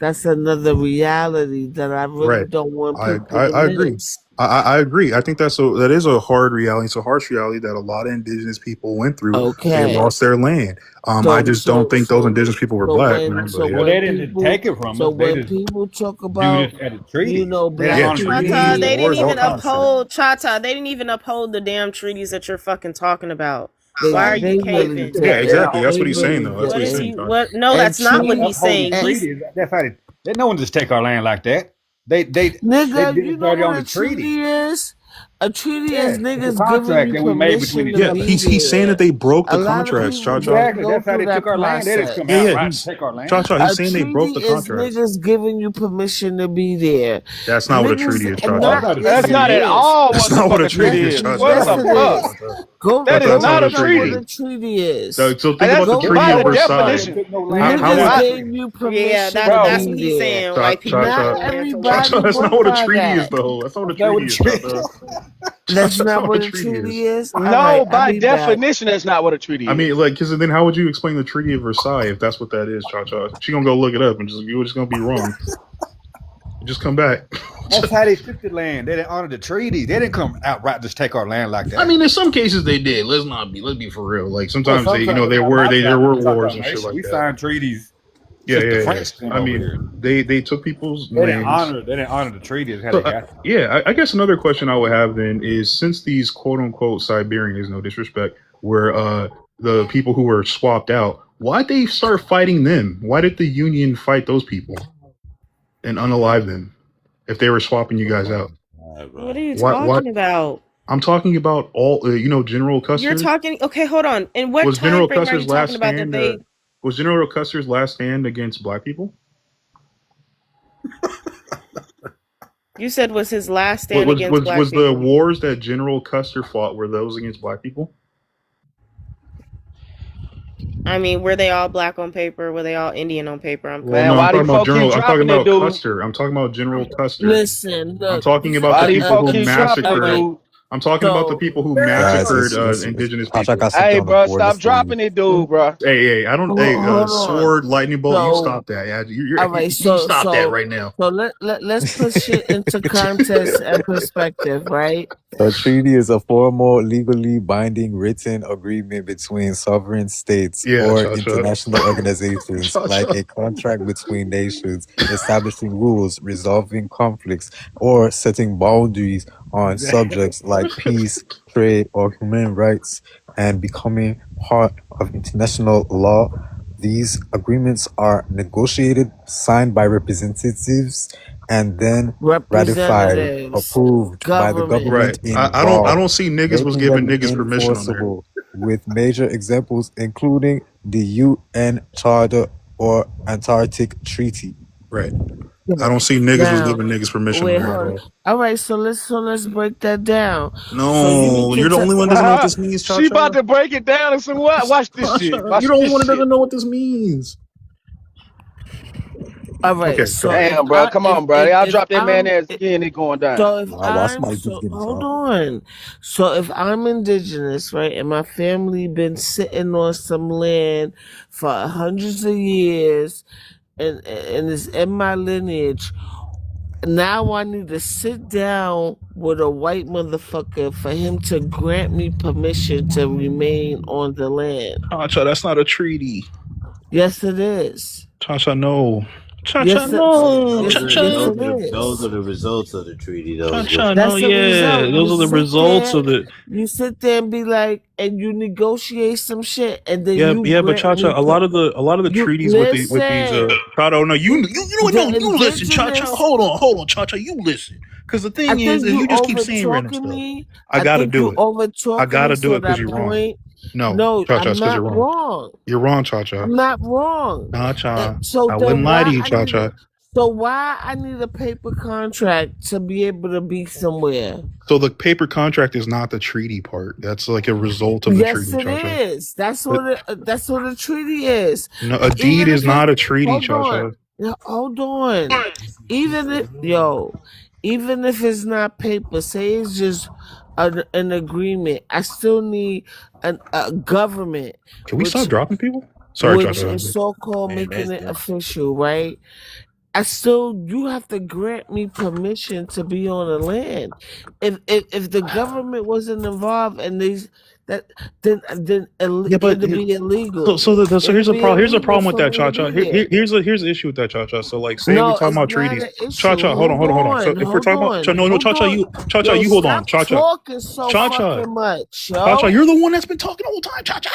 that's another reality that I really Right. don't want I people to agree. miss. I agree. I think that is a hard reality. It's a harsh reality that a lot of indigenous people went through. They Okay. lost their land. I So just don't think those indigenous people were so black, when man. so But yeah. Well, when they didn't people take it from so us. They when just people talk do about this at the treaties. They black Yeah, people treaties, Chata, they didn't wars, all even kinds of shit. uphold Chata. They didn't even uphold the damn treaties that you're fucking talking about. they Why are you really caping? did Yeah, it. exactly. That's They what he's saying, really though. That's did what he's What is it. saying, he? Todd. What? No, And that's not what he's upholding saying. He's treaties. That's how they no one just take our land like that. They Nigga, did you it know dirty on what the a treaty treaty. is? A treaty Yeah, is it's a niggas giving contract you that we made between permission each to Yeah, other. be he's saying that there. they broke A the lot of contracts, people Cha-Cha. don't Exactly. go That's how through they took that our land. They didn't come process. out Yeah, right and he's take our land. Cha-Cha. A He's saying they broke treaty the is contracts. niggas giving you permission to be there. That's not what a treaty is, Niggas, and No, Cha-Cha. that's not, not a yes That's it not treaty. at is. all That's what the not what fuck a a treaty treaty is, is. Cha-Cha. What Yes the it fuck? is. Cha-Cha. Go That Cha-Cha, is go that's not not what a a look up treaty what is. treaty. a treaty is. So think And about that's the Go Treaty by of the look it Versailles. up. definition. Took no land How from Niggas was us. gave you Yeah, permission to Bro, that's be what he's there. saying. White people Not gave Cha-Cha? them land for everybody Cha-Cha, what? that's not went what a by treaty is, that. though. That's not what a Is that what treaty is, a treaty Cha-Cha. That's That's not not what what a a treaty is. treaty is. All No, right, I'll by be back. definition, that's not what a I treaty mean, is. like, because then how would you explain the Treaty of Versailles if that's what that is, Cha-Cha? She gonna go look it up and you're just gonna be wrong. Just come back. That's how they took the land. They didn't honor the treaty. They didn't come outright just take our land like that. I mean, in some cases they did. Let's be for real. Like Well, sometimes they, sometimes there a were lot of times wars we and talk shit about like we that. signed treaties Yeah, Since the yeah, yeah. French came I over here, mean, they took people's they didn't lands. honor the treaty as how So, they got. yeah, I guess another question I would have then is, since these quote unquote Siberians, no disrespect, were the people who were swapped out, why'd they start fighting them? Why did the Union fight those people and unalive them if they were swapping you guys out? What are you Why? talking about? I'm talking about all. General You're Custer. talking. Okay, hold on. And what Was time General frame are Custer's you talking last about that stand? they? Was General Custer's last stand against black people? You said was his last stand against black Was people. the wars that General Custer fought, were those against black people? I mean, were they all black on paper? Were they all Indian on paper? I'm Well, no, I'm talking about General. I'm talking about Custer. I'm talking about General Custer. Listen, look, I'm talking about the people who massacred. I'm talking about the people who massacred indigenous people. Hey, bro, stop dropping it, dude, bro. Hey, I don't. Hey, sword, lightning bolt. You stop that. All right, you stop that right now. So let's put shit into context and perspective, right? A treaty is a formal, legally binding written agreement between sovereign states or international organizations, like a contract between nations, establishing rules, resolving conflicts, or setting boundaries on subjects like peace, trade, or human rights, and becoming part of international law. These agreements are negotiated, signed by representatives, and then ratified, approved by the government Right. involved. I don't see niggas was making giving them niggas permission on there. enforceable, with major examples including the UN Charter or Antarctic Treaty. Right. I don't see niggas was giving niggas permission on Wait, there. hold on. All right, so let's break that down. No, you're the only one that doesn't know what this means, She about to break it down and some what? Watch this shit. Watch You're the only this one that shit. doesn't know what this means. All right, Okay, so damn, bro, come on, bro. I'll drop that man ass again. It going down. So if hold on, so if I'm indigenous, right, and my family been sitting on some land for hundreds of years, and it's in my lineage, now I need to sit down with a white motherfucker for him to grant me permission to remain on the land. Cha-cha, that's not a treaty. Yes, it is. Cha-cha, no. Cha-cha, Yes, no. yes, Cha-cha. yes, it is. Those are the results of the treaty, though. Cha-cha, That's no, the yeah. result. Those You are the sit results there, of the. You sit there and be like, and you negotiate some shit, and then Yeah, you yeah, but grant me Cha-cha, a lot of the you treaties with these listen. Cha-cha, no, you listen, Cha-cha, indigenous- hold on, Cha-cha, you listen. Because the thing I is think you just keep saying random over-talking stuff. me. I gotta think do you it. over-talking I gotta me do to it because that you're wrong. point. No, No, Cha-cha, I'm because not you're wrong. wrong. You're wrong, Cha-cha. I'm not wrong. Cha-cha. So I then wouldn't lie to why you, I Cha-cha. So why I need a paper contract to be able to be somewhere? So the paper contract is not the treaty part. That's like a result of the Yes, treaty, it Cha-cha. is. That's what a treaty is. No, a deed Even is if not it- a treaty, hold Cha-cha. on. Yeah, hold on. Even if it's not paper, say it's just an agreement, I still need a government. Can we stop dropping people? Sorry, which Cha-cha. is so-called Man, making that's it different. official, right? You have to grant me permission to be on the land. If the government wasn't involved and then Yeah, but it'd be illegal. So here's a It'd be problem. Here's a illegal problem with for that, me to Cha-cha. be there. Here's the issue with that, Cha-cha. So like, say No, we're talking it's about not treaties. an issue. Cha-cha, hold on. So if we're talking about Cha-cha, you hold on, Cha-cha. Talking so Cha-cha. fucking much, yo. Cha-cha, you're the one that's been talking the whole time, Cha-cha.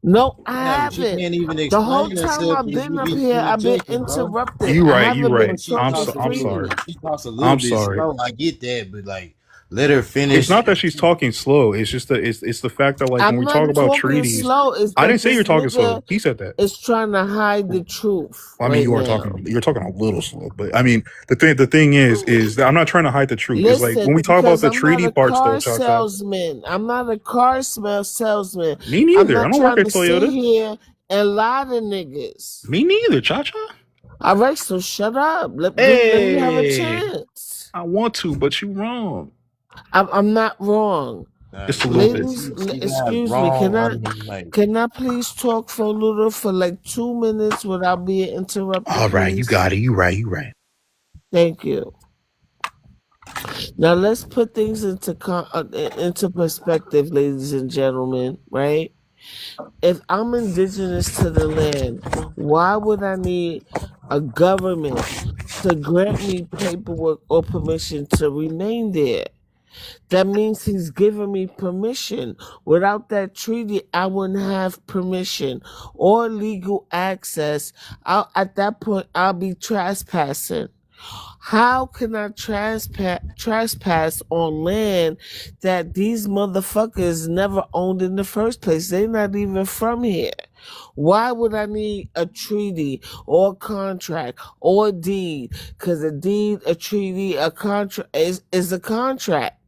No, I Yeah, but you haven't. can't even The whole explain time yourself I've 'cause been you up be here, I've been interjecting, bro. interrupted. You I right. haven't been She talking talks I'm freely. sorry. She talks a little I'm bit sorry. slow. I get that, but like, let her finish. It's not that she's talking slow. It's just that it's the fact that like when I'm we not talk about talking treaties, slow. It's I that didn't say this you're talking slow. nigga He said that. is trying to hide the truth. I mean, right you are now. you're talking a little slow, but I mean, the thing is that I'm not trying to hide the truth. It's like Listen, when we talk about because the I'm not treaty a parts, though, car Cha-cha. salesman. I'm not a car salesman. Me I'm neither. not I don't work trying at to sit Toyota. here and lie to niggas. Me neither, Cha-cha. All right, so shut up. Let me have a Hey, chance. I want to, but you wrong. I'm not wrong. Just a little bit. Ladies, She's not excuse me. wrong. I mean, like, Can I please talk for like 2 minutes without being interrupted? All right, you please? got it. You right. Thank you. Now let's put things into perspective, ladies and gentlemen. Right? If I'm indigenous to the land, why would I need a government to grant me paperwork or permission to remain there? That means he's giving me permission. Without that treaty, I wouldn't have permission or legal access. At that point, I'll be trespassing. How can I trespass on land that these motherfuckers never owned in the first place? They're not even from here. Why would I need a treaty or a contract or a deed? Because a deed, a treaty, a contract is a contract.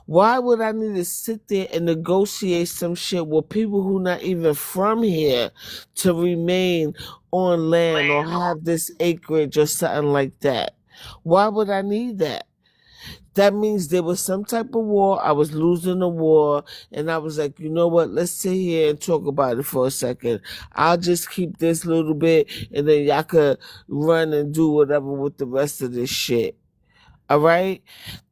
Why would I need to sit there and negotiate some shit with people who not even from here to remain on land or have this acreage or something like that? Why would I need that? That means there was some type of war. I was losing the war, and I was like, you know what? Let's sit here and talk about it for a second. I'll just keep this little bit, and then y'all could run and do whatever with the rest of this shit. All right,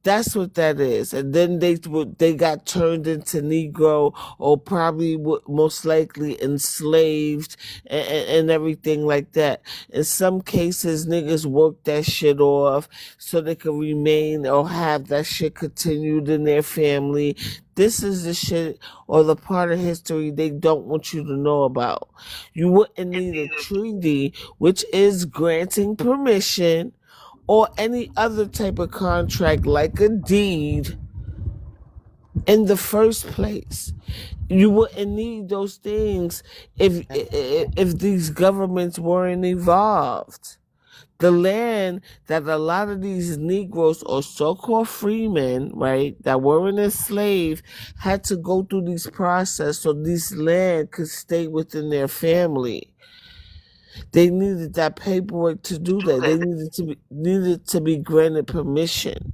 that's what that is. And then they got turned into Negro, or probably most likely enslaved and everything like that. In some cases, niggas work that shit off so they can remain or have that shit continued in their family. This is the shit or the part of history they don't want you to know about. You wouldn't need a treaty, which is granting permission, or any other type of contract like a deed in the first place. You wouldn't need those things if these governments weren't evolved. The land that a lot of these Negroes or so-called freemen, right, that weren't enslaved, had to go through these processes so this land could stay within their family. They needed that paperwork to do that. They needed to be granted permission.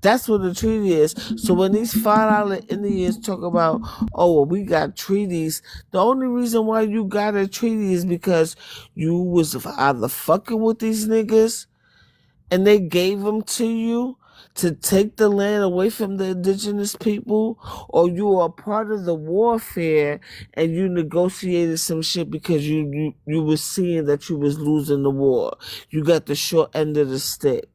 That's what the treaty is. So when these $5 Indians talk about, oh, well, we got treaties, the only reason why you got a treaty is because you was either fucking with these niggas and they gave them to you to take the land away from the indigenous people, or you were a part of the warfare and you negotiated some shit because you was seeing that you was losing the war. You got the short end of the stick.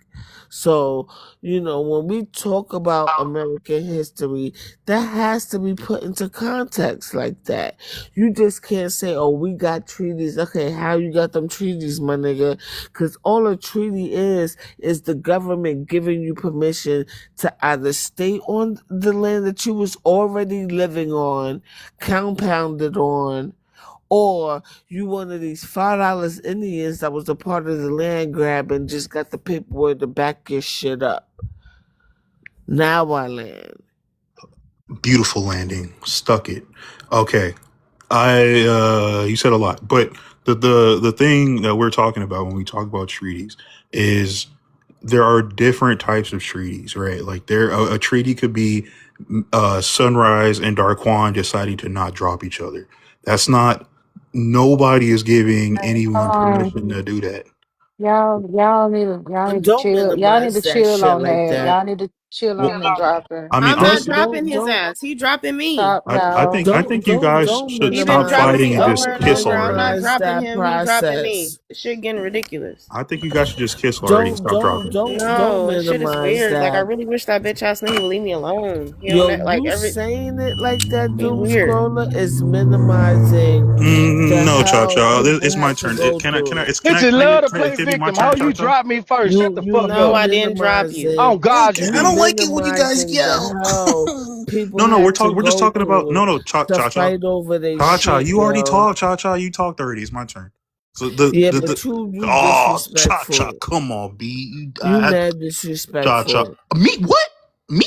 So, when we talk about American history, that has to be put into context like that. You just can't say, oh, we got treaties. Okay, how you got them treaties, my nigga? Because all a treaty is the government giving you permission to either stay on the land that you was already living on, compounded on, or you one of these $5 Indians that was a part of the land grab and just got the paperwork to back your shit up. Now I land. Beautiful landing. Stuck it. Okay. You said a lot, but the thing that we're talking about when we talk about treaties is there are different types of treaties, right? Like a treaty could be Sunrise and Darquan deciding to not drop each other. That's not. Nobody is giving anyone permission to do that. Y'all need to Don't chill. Y'all need to minimize that chill shit on like that. that. Y'all need to chill Well, on the dropping. I mean, I'm not honestly, dropping his Don't ass. He dropping me. Stop I now. think you guys should He been stop dropping fighting me and over just and kiss over. I'm not already. minimize dropping that him. He dropping me. process. Shit getting ridiculous. I think you guys should just kiss already and stop dropping. Don't No, this shit is minimize weird. Like I that. really wish that bitch ass nigga would leave me alone. Yo, you saying it like that, He Doom weird. Scroller, is minimizing the No, Cha hell Cha. people It's my had to turn. go Can I? through. Bitches love to Can play it be my victim. turn, How Cha you Cha? drop me first? Shut the fuck No, up. I didn't drop you. Oh God, You you I don't did. like it when you guys minimizing the yell. hell people No, had to we're just go talking about through Cha to Cha. fight over their Cha Cha, shit, you already yo. talked. Cha Cha, you talked already. It's my turn. So Yeah, but you Cha Cha, disrespectful. come on, B. You mad Cha Cha. disrespectful. Me? What? Me?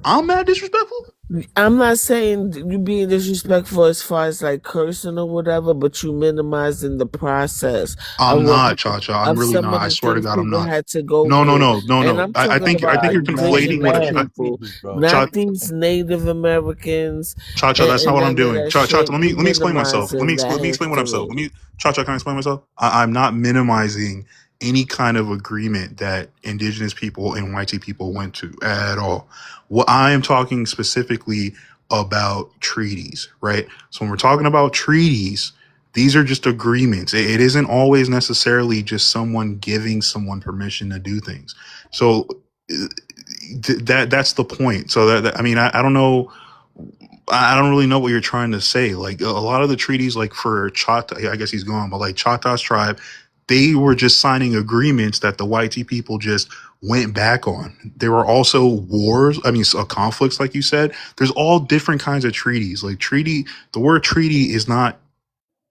I'm mad disrespectful? I'm not saying you being disrespectful as far as like cursing or whatever, but you minimizing the process I'm of not, Cha Cha. I'm of really some not. of I the swear to things God, I'm people not. had to go No. through. And I'm I talking think about you're indigenous conflating what people, Cha not these Native Americans Cha. That's not and what I'm none of doing. that Cha. shit. Let You me explain myself. minimizing Let that me explain what I'm saying. history. Cha. Can I explain myself? I'm not minimizing any kind of agreement that indigenous people and white people went to at all. What I am talking specifically about treaties, right? So when we're talking about treaties, these are just agreements. It isn't always necessarily just someone giving someone permission to do things. So that's the point. So I mean, I don't know. I don't really know what you're trying to say. Like a lot of the treaties, like for Chata, I guess he's gone, but like Chata's tribe, they were just signing agreements that the YT people just went back on. There were also wars, conflicts, like you said. There's all different kinds of treaties. Like the word treaty is not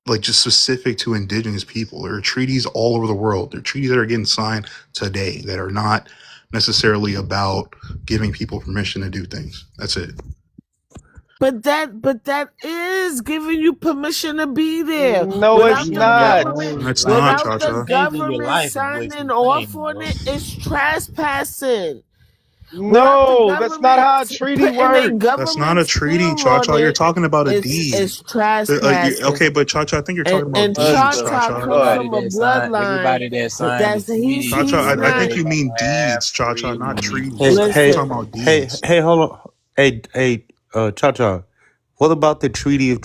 like just specific to indigenous people. There are treaties all over the world. There are treaties that are getting signed today that are not necessarily about giving people permission to do things. That's it. But that is giving you permission to be there. No, it's not. That's not, Without the Chacha. government signing off on it, it's trespassing. No, that's not how a treaty works. That's not a treaty, Cha-Cha. You're talking about a deed. It's trespassing. Okay, but Cha-Cha, I think you're talking about and deeds, Cha-Cha Cha-Cha. comes from a bloodline. Everybody that signed That's this he's Cha-Cha, I think right. you mean deeds, Cha-Cha, not treaties. Hey, Listen. hey, You're talking about deeds. hey, hold on. Hey, Cha-Cha. What about the Treaty of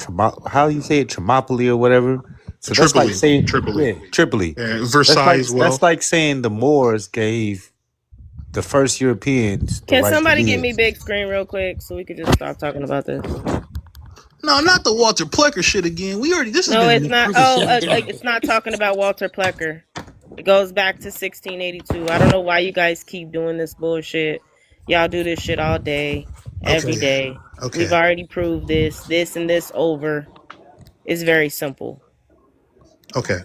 how you say it, Thermopylae or whatever? So that's Tripoli. like saying Tripoli. Tripoli. Yeah, Versailles as well. That's like saying the Moors gave the first Europeans the Can right somebody to get live. me big screen real quick so we could just stop talking about this? No, not the Walter Plecker shit again. This has No, been it's not. It's not talking about Walter Plecker. It goes back to 1682. I don't know why you guys keep doing this bullshit. Y'all do this shit all day, every day. Okay. We've already proved this and this over. It's very simple. Okay.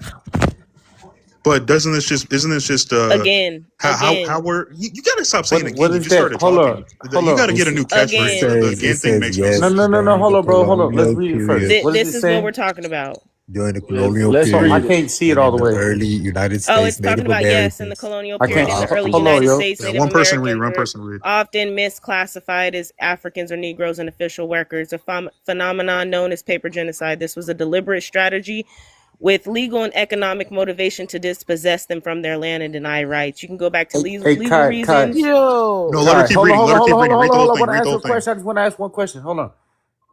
But isn't this just Again. how we're you gotta stop saying again. What You is just that? started Hold talking. on. You gotta get a new catchphrase. Again. The It again says thing makes no yes. sense. No. Hold on, bro. Hold on. Let's read it Colonial first. period. What This is it is saying? what we're talking about. During the colonial I period can't see it and all in the the way. early United Oh, States it's talking Native about yes in the Americans. colonial I period can't. in the early Hold on, United yo. States. Yeah, Native one person read. Americans One were person read. often misclassified as Africans or Negroes in official records, a phenomenon known as paper genocide. This was a deliberate strategy with legal and economic motivation to dispossess them from their land and deny rights. You can go back to Hey, legal Kai. reasons. Yo. No, let her keep Hold reading. on. Let her keep reading. Read the whole I thing. want to Read ask the you whole a thing. question. I just want to ask one question. Hold on.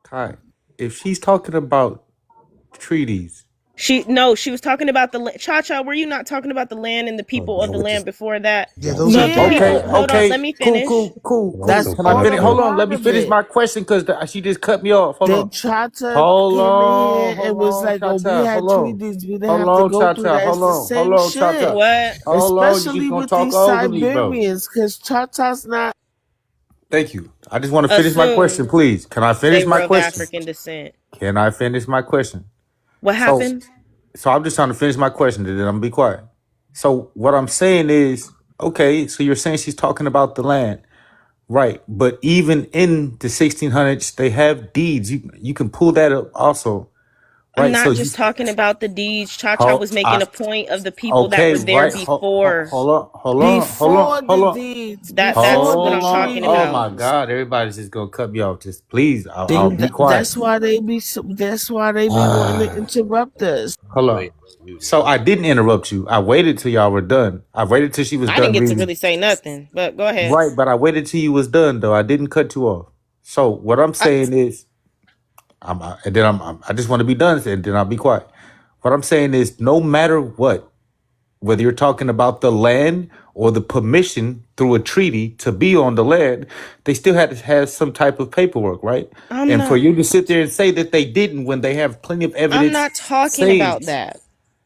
Kai, if she's talking about treaties, She was talking about the Cha-Cha. Were you not talking about the land and the people of the land before that? Yeah, those are So different. hold on, let me finish. Cool. That's Can I finish? all Hold on, let me part of finish it. my question because she just cut me off. Hold Then on. Chata Hold came in on. here and was like, "Oh, we Cha-Cha. had Hold on. treaties. We didn't Hold have to on, go through Cha-Cha. that. It's the same shit." What? Hold on. You Especially just gonna with talk these over me, bro. Siberians, because Chata's not. Thank you. I just want to finish my question, Assume please. Can I finish they my were of question? African descent. Can I finish my question? What happened? So I'm just trying to finish my question, and then I'm gonna be quiet. So what I'm saying is, okay, so you're saying she's talking about the land, right? But even in the 1600s, they have deeds. You can pull that up also, I'm right? not So just talking about the deeds. Cha-Cha was making a point of the people that okay, were there right? before. Hold Before on. the deeds. That's Before what the I'm talking treaties. Oh my about. God! Everybody's just gonna cut me off. Just please, I'll be quiet. That's why they be. That's why they be wanting to interrupt us. Hold on. So I didn't interrupt you. I waited till y'all were done. I waited till she was I done didn't get to reading. really say nothing, but go ahead. Right, but I waited till you was done though. I didn't cut you off. So what I'm saying is, I just want to be done, and then I'll be quiet. What I'm saying is, no matter what, whether you're talking about the land or the permission through a treaty to be on the land, they still had to have some type of paperwork, right? For you to sit there and say that they didn't when they have plenty of evidence, I'm not talking about that.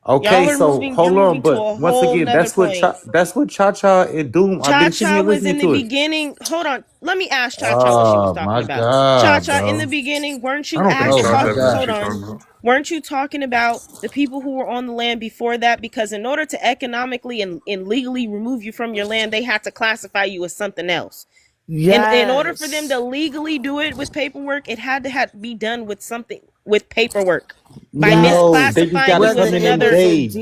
Okay, Y'all are so moving. hold You're on, moving to a but once whole again, nother point. that's what Cha-Cha and Doom. I've been sitting Cha-Cha here was listening in the to it. beginning. Hold on. Let me ask Cha-Cha what she was Oh talking my about. God, Cha-Cha, in bro! the beginning, weren't I you don't think asked Cha-Cha talk? knows what Hold she's on. talking about. Weren't you talking about the people who were on the land before that? Because in order to economically and legally remove you from your land, they had to classify you as something else. Yes. In order for them to legally do it with paperwork, it had to be done with something with paperwork. By No, they just got to misclassifying you come as in and another. invade.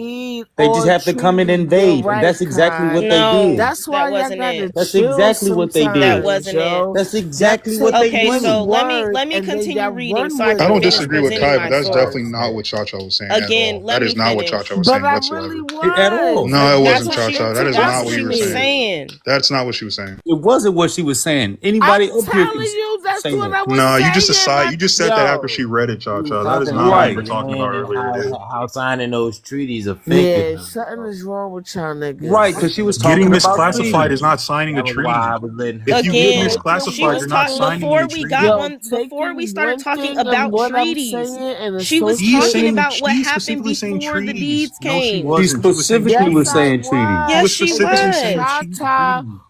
They just have to come in and invade, and that's exactly what they No, did. That's why that y'all wasn't gotta it. That's chill exactly what they sometimes, did. That wasn't it. yo. That's Y'all exactly what take they Okay, one did. so let word me and then continue y'all reading run so I with I can don't it. finish disagree with presenting Kai, my but that's definitely source. not what Cha-Cha was saying at Again, all. let That me is not what finish. Cha-Cha was But saying I whatsoever. really was. At all. No, it That's wasn't what she. Cha-Cha. That is That's not what what she you were was saying. saying. That's not what she was saying. It wasn't what she was saying. I'm Anybody up here telling can. you That's Say what that. I was No, you just saying. decide. You just said that after Yo. she read it, Cha We Cha. was That is talking not what about we Right. were the talking about land and earlier, dude. how signing those treaties affected Yeah, them. something is wrong with y'all Right, niggas. because she was Getting talking about misclassified is treaties. not signing a That was why treaty. I was letting If her you get Again, finish. she misclassified, was you're not talking signing any treaty. yo before we taking started one talking thing of about what I'm treaties, saying and she was He's talking saying about what she's happened specifically saying before the treaties. deeds No, she came. She wasn't. She was saying specifically Yes, was I treaties. saying treaties. She Yes, was was. she And specifically then saying was. Chata treaties.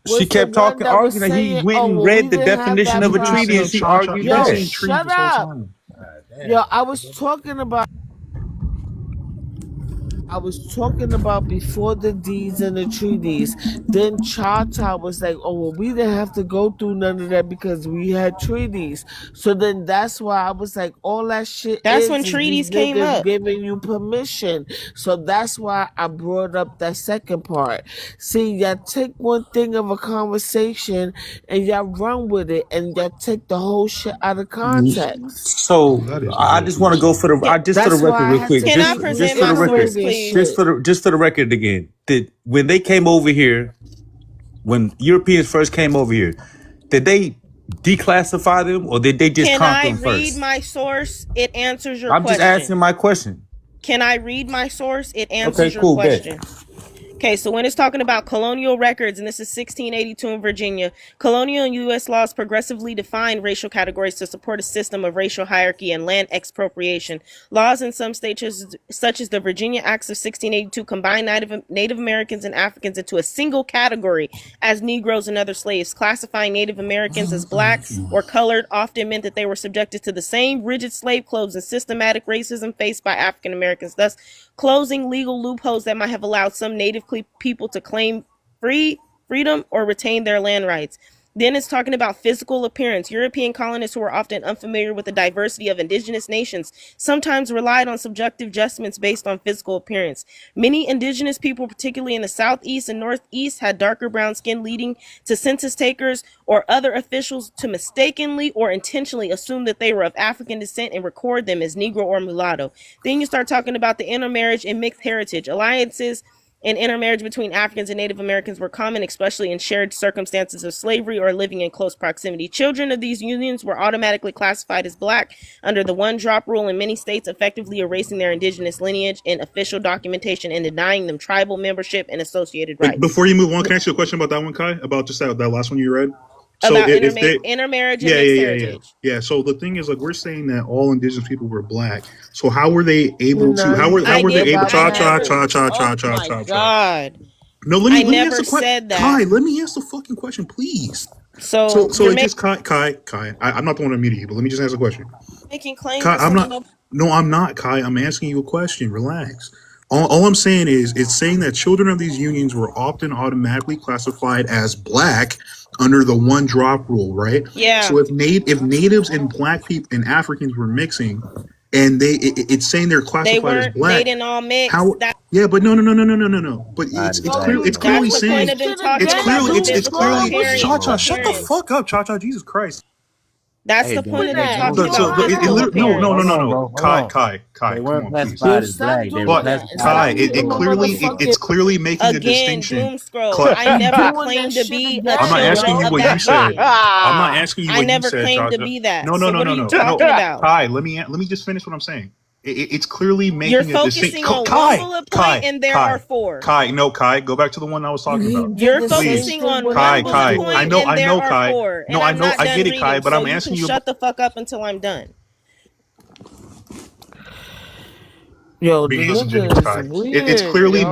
She was the kept one talking, that was arguing that he saying, went "Oh, and well, we read the didn't have definition that of You've a been treaty saying and problem." she cha cha. argued You've been Yo, that. saying treaties shut this whole up. time. Yo, I was talking about before the deeds and the treaties. Then Chata was like, "Oh, well, we didn't have to go through none of that because we had treaties." So then that's why I was like, all that shit That's when is these treaties came niggas up. giving you permission. So that's why I brought up that second part. See, y'all take one thing of a conversation and y'all run with it and y'all take the whole shit out of context. So That is I very just want to go for personal. the just for the That's record why I real had quick, to Can I keep just present for my the record, source, reiterating please? shit. just for the record again. That when they came over here, when Europeans first came over here, did they declassify them or did they just Can conquer I them read first? my source? It answers your I'm just question. asking my question. Can I read my source? It Okay, answers your cool, bet. question. Okay, so when it's talking about colonial records, and this is 1682 in Virginia, colonial and U.S. laws progressively defined racial categories to support a system of racial hierarchy and land expropriation. Laws in some states, such as the Virginia Acts of 1682, combined Native Americans and Africans into a single category as Negroes and other slaves. Classifying Native Americans as black or colored often meant that they were subjected to the same rigid slave codes and systematic racism faced by African Americans, thus closing legal loopholes that might have allowed some native people to claim freedom or retain their land rights. Then it's talking about physical appearance. European colonists who were often unfamiliar with the diversity of indigenous nations sometimes relied on subjective judgments based on physical appearance. Many indigenous people, particularly in the southeast and northeast, had darker brown skin, leading to census takers or other officials to mistakenly or intentionally assume that they were of African descent and record them as Negro or mulatto. Then you start talking about the intermarriage and mixed heritage. Alliances and intermarriage between Africans and Native Americans were common, especially in shared circumstances of slavery or living in close proximity. Children of these unions were automatically classified as black under the one-drop rule in many states, effectively erasing their indigenous lineage in official documentation and denying them tribal membership and associated rights. Before you move on, can I ask you a question about that one, Kai? About just that last one you read? So About if they, intermarriage and mixed heritage. yeah. So the thing is, like, we're saying that all indigenous people were black. So how were they able to? How were they able? Cha. Oh my God. No, let me never ask the question. said that. Kai, let me ask the fucking question, please. So it just Kai. I'm not the one to mute you, but let me just ask a question. making claims. Kai, I'm not. No, I'm not, Kai. I'm asking you a question. Relax. All I'm saying is, it's saying that children of these unions were often automatically classified as black under the one drop rule, right? Yeah. So if natives and black people and Africans were mixing, and it's saying they're classified as black. They didn't all mix. Yeah, but no. But it's clearly saying it's clearly Cha-Cha. Shut the fuck up, Cha-Cha. Jesus Christ. That's the point of they're talking about. No. Kai, They weren't come on, please. classified as black. They were But classified. Kai, it's clearly making a distinction. Doom scroll. I never claimed to be. I'm not asking you what you said. I'm not asking you what you said. I never claimed to be that. No. What are you talking about? Kai, let me just finish what I'm saying. It's clearly making You're a distinction. focusing on one bullet point, and there are four. Kai, go back to the one I was talking about. You're focusing on one bullet point, and there are four. No, I know, I get it, Kai, but I'm asking you. Shut the fuck up until I'm done. Yo, it's clearly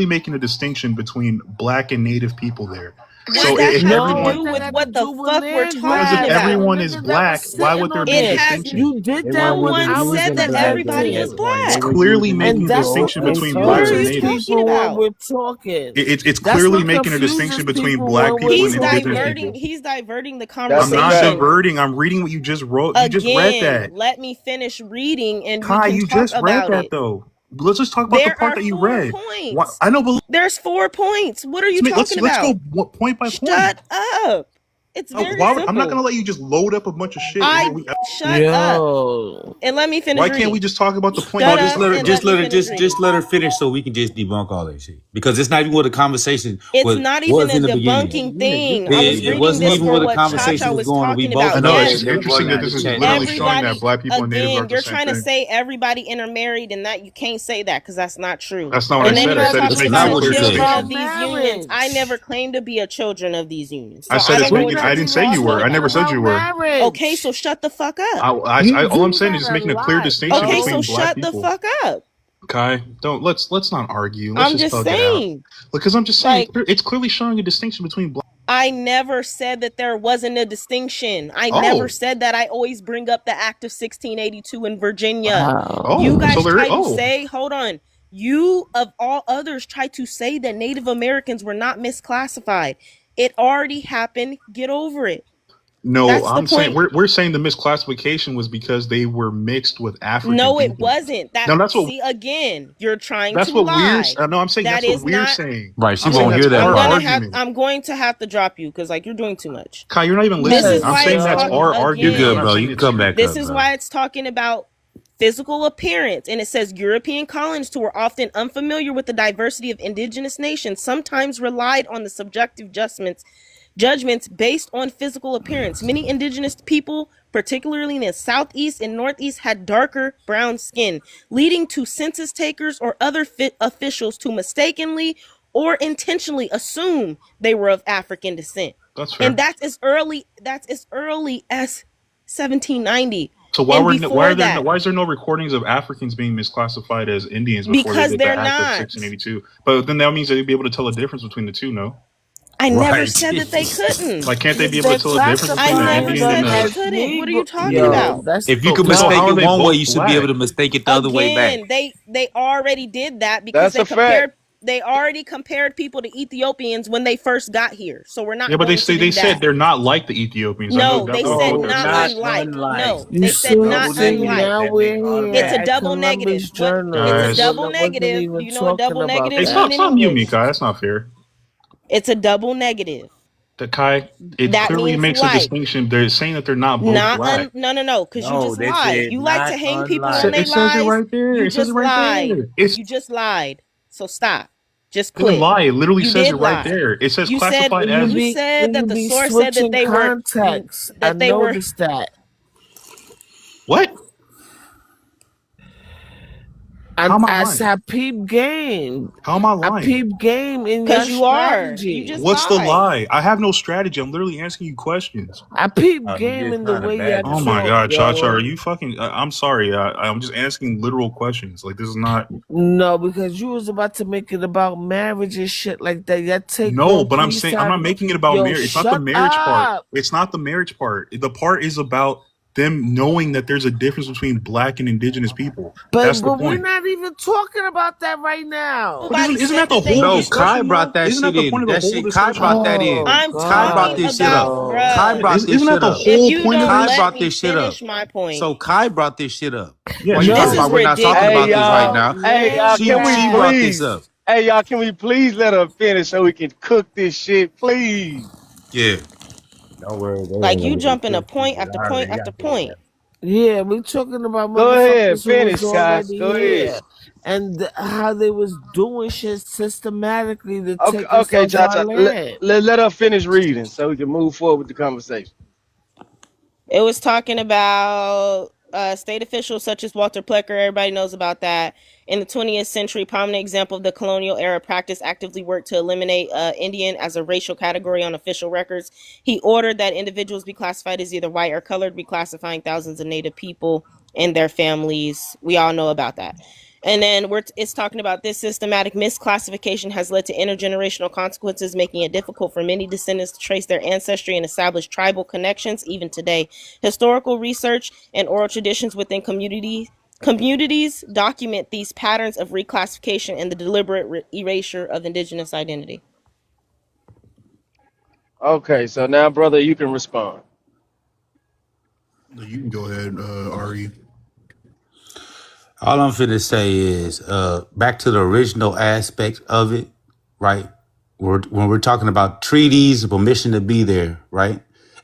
making a distinction between black and native people there. So if everyone, with what the fuck we're talking because if about. everyone is black, why would there be a distinction? You did that. No one said that everybody is black. It's clearly making a distinction between blacks and natives. We're talking. It's clearly making a distinction between black people and indigenous people. He's diverting the conversation. I'm not diverting. I'm reading what you just wrote. You just read that. Let me finish reading and Kai, we can you talk just read about that it. though. Let's just talk about the part that you read. Points. I know, but there's 4 points. What are you talking about? Let's go point by point. Shut up. It's Oh, very why would, I'm not simple. gonna let you just load up a bunch of shit and then we. Shut up Yo. and let me finish Why reading. can't we just talk about the point? No, Shut just up let her, and just let me let her, finish reading. just let her finish so we can just debunk all that shit. Because it's not even what the conversation It's not even was a in the beginning. debunking thing. I was It reading wasn't this even for where the what conversation Chacha was was going. We talking both about. I know it's Yes, just interesting that this is literally showing that black people and natives again, aren't the you're same trying to thing. say everybody intermarried and that you can't say that because that's not true. That's not what And I then said. you I were said it's talking making about a the clear children distinction. of these unions. I never claimed to be a children of these unions. I So said I it's don't know what making. you're I didn't say you were. I never said you were. Okay, so shut the fuck up. All I'm saying is just making a clear distinction Okay, so between black shut the people. fuck up. Kai, don't let's not argue. Let's I'm just just thug it out. saying. Because I'm just saying Like, it's clearly showing a distinction between black. I never said that there wasn't a distinction. I Oh. never said that. I always bring up the Act of 1682 in Virginia. Oh, You guys so there- try to oh. say, hold on. You, of all others, try to say that Native Americans were not misclassified. It already happened. Get over it. No, That's the I'm saying point. we're saying the misclassification was because they were mixed with African No, it people. wasn't. No, that's what. See, again, you're trying That's to what lie. we're. No, I'm saying That that's what is we're not. saying. Right, she I'm saying won't that's hear that our part. argument. I'm going to have to drop you because like you're doing too much. Kai, you're not even This listening. is I'm why saying it's that's talking our again. argument. You're good, I'm not bro. saying You can it's come you. back This up, is bro. why it's talking about physical appearance, and it says European colonists who were often unfamiliar with the diversity of indigenous nations sometimes relied on the subjective judgments based on physical appearance. Many indigenous people, particularly in the southeast and northeast, had darker brown skin, leading to census takers or other officials to mistakenly or intentionally assume they were of African descent. That's fair. And that's as early as 1790. So why And why before are there that, why is there no recordings of Africans being misclassified as Indians before they because did the they're Act of not. 1682? But then that means that they'd be able to tell a difference between the two, no? I never Right. said that they couldn't. Like, can't they be able They're to tell a difference I between an never Indian said and they a? couldn't. What are you talking Yo, about? that's If you the could So mistake how are it they one way, both you should be able to black? mistake it the other way back. Again, they already did that because That's a fact. they already compared people to Ethiopians when they first got here. So we're not Yeah, but going they say to do they said that. they're not like the Ethiopians. I know No, they definitely what said they're not saying. unlike. No, You they said see, not see, unlike. now we're here It's a at double negative. Columbus What? Journal. It's a Guys, double I wasn't negative. even Do you know what talking double about hey, negatives that. mean in stop muting me, English? Kai. That's not fair. It's a double negative. The Kai, it That clearly means makes a like. distinction. They're saying that they're not both Not black. no, because you No, just they lied. said You like not to hang people unlike. on their It says it lies. right there. You It says just it right lied. there. It's You just lied. So stop. Just it doesn't quit. lie. It literally You says did it right lie. there. It says You said classified You as. you be said that the be source said that switching they were contacts. I that they were noticed that. What? How am I I lying? said peep game. How am I I lying? peep game in your because you are. strategy. You just What's the lied. lie? I have no strategy. I'm literally asking you questions. I peep You game just in the trying to way you badger Oh them. my talk, God, Chacha, are yo. you fucking? I'm sorry. I'm just asking literal questions. Like, this is not. No, because you was about to make it about marriage and shit like that. You take No, one but I'm piece saying I'm out not of it. making it about Yo, marriage. It's not the shut marriage part. up. It's not the marriage part. The part is about them knowing that there's a difference between black and indigenous people. That's the But we're point. not even talking about that right now. But isn't that the that they whole No, didn't. Kai discussion, brought though? that Isn't shit that the in. point of That the whole shit, Kai discussion? brought that in. Oh I'm Kai brought talking this shit about, up. God. Kai bruh. brought this Isn't that shit the up. If whole you point of don't Kai this? let brought me this shit up. finish my point, So Kai brought this shit up. Yeah, What she you this talking is about? We're not talking ridiculous. about Hey this right y'all, now. hey y'all, She can we she brought this please? up. Hey y'all, can we please let her finish so we can cook this shit, please? Yeah. Don't worry, they Like ain't you gonna get jumping a cooked point because after I point already after got their point. ass. Yeah, we're talking about Go ahead, motherfuckers who was finish, Kai. already Go ahead. here and how they was doing shit systematically to Okay, take us okay, off our Cha-Cha, land. let her finish reading so we can move forward with the conversation. It was talking about state officials such as Walter Plecker. Everybody knows about that. In the 20th century, prominent example of the colonial era practice actively worked to eliminate Indian as a racial category on official records. He ordered that individuals be classified as either white or colored, reclassifying thousands of Native people and their families. We all know about that. And then it's talking about this systematic misclassification has led to intergenerational consequences, making it difficult for many descendants to trace their ancestry and establish tribal connections even today. Historical research and oral traditions within communities document these patterns of reclassification and the deliberate erasure of indigenous identity. Okay, so now, brother, you can respond. You can go ahead, Ari. All I'm finna say is back to the original aspect of it, right? When we're talking about treaties, permission to be there, right?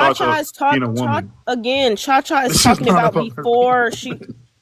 Cha Cha Cha is being a talk woman. again. Cha is This is talking not about about her being before a she. woman.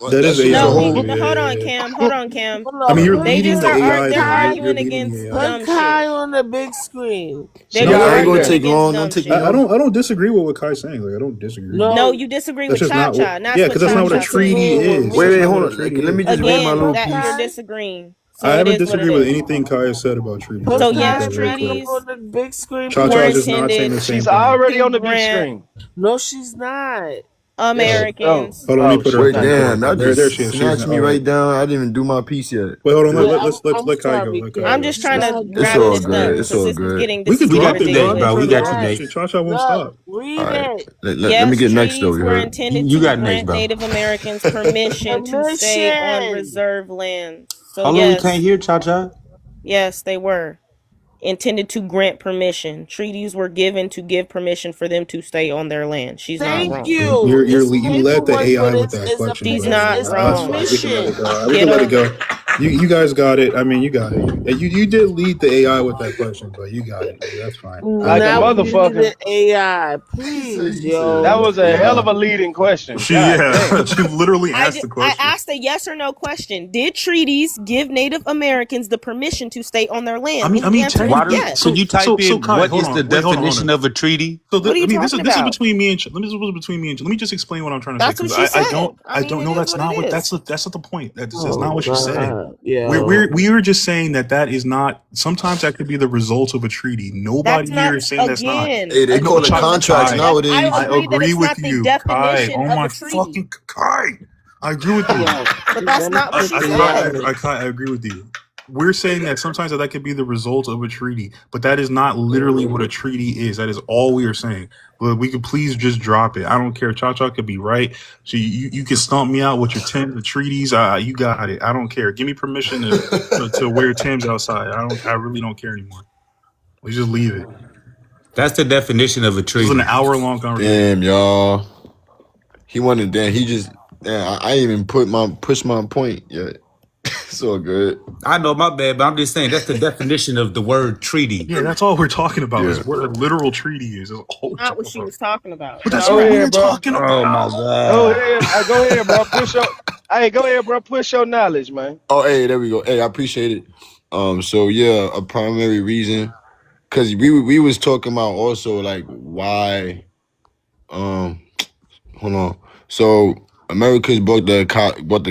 Well, That is that's a, just it's a No, whole. hold on, Cam. Hold on, Cam. I mean, you're They leading just the AI. they're You're arguing leading the against AI. dumb Put Kai shit. on the big screen. They're Yeah, just I ain't gonna arguing take against long. dumb Don't take shit. me I long. don't disagree with what Kai's saying. Like, I don't disagree. No, you disagree That's with just not Cha-Cha, what. and that's Yeah, what because that's not what a Cha-Cha treaty said. is. Wait, That's not hold what a on. Like, treaty let me is. just read my Again, little that piece. you're disagreeing. I So it haven't is what it disagreed with is. anything Kaya said about treaties. I Put So just want to make yes, that that very back clear. up treaties on the big screen, Cha were Cha please. is not saying intended the same She's thing. already to on the big grant screen. No, she's not. Americans. Hold on, let me put her She's Wait, up not there. doing damn, that. that There she just is. She's snatched me all right. right down. I didn't even do my piece yet. Wait, hold on. Good. Let I'm Kai go. sorry, Let Kai I'm go. just trying to It's wrap all this up good. It's because all this is good. getting We this could is We getting got drop you it, bro. next, I'm ridiculous. not bro. We trying to got you drop next. shit. Cha Cha won't look, stop. read All right. it. Let me Yes, get next though, treaties you were heard? intended You to got next, grant bro. Native Americans permission to stay on Permission. reserve lands. So How long we can't yes, hear Cha Cha? yes, they were intended to grant permission. Treaties were given to give permission for them to stay on their land. She's not Thank wrong. you. It's You led the paperwork, AI but with that it's a question, She's by the way. not it's That's wrong. fine. We can let it permission. go. We Get can let it over go. it. You guys got it. I mean, you got it. You did lead the AI with that question, but you got it. That's fine. Like a Now we need an motherfucker. AI, please, That yo. was a hell of a leading question. God damn. She literally asked the I question. asked a yes or no question. Did treaties give Native Americans the permission to stay on their land? And I the mean, answer is Why technically. do, yes. could you type So in Kai, what hold is the on. Wait, hold on, hold definition on. of a treaty? So What are you talking this is about? between me and this is between me and let me just explain what I'm trying to say That's what because she said. I I mean, don't it know is that's what it not what is. that's not the point. That's Oh not what she said. God, yo. We were just saying that is not. Sometimes that could be the result of a treaty. That's Nobody not, here is saying that's not. again, Hey, they No, call it again, contracts Kai, that's, I nowadays. I agree that agree it's with not the you, Kai. definition Oh of a my treaty, fucking Kai, I agree with you. Yo, but is that's that not what she said. I agree with you. We're saying that sometimes that could be the result of a treaty, but that is not literally what a treaty is. That is all we are saying. But we could please just drop it. I don't care. Cha Cha could be right. So you can stomp me out with your the treaties. You got it. I don't care. Give me permission to wear Tim's outside. I really don't care anymore. We just leave it. That's the definition of a This is an treaty. hour-long conversation. Damn, y'all. He wanted damn. He just damn. I ain't even push my point yet. It's all good. I know my bad, but I'm just saying that's the definition of the word treaty. Yeah, that's all we're talking about. Yeah. Is what a literal treaty is. That's all we're Not what talking she about. was talking about. But But that's all Go what right. we're ahead, bro. talking oh my about. Go God. ahead. Go ahead, bro. Push your go ahead, bro. Push your knowledge, man. Oh, hey, there we go. Hey, I appreciate it. So yeah, a primary reason, cause we was talking about also like why. Hold on. So Americans bought the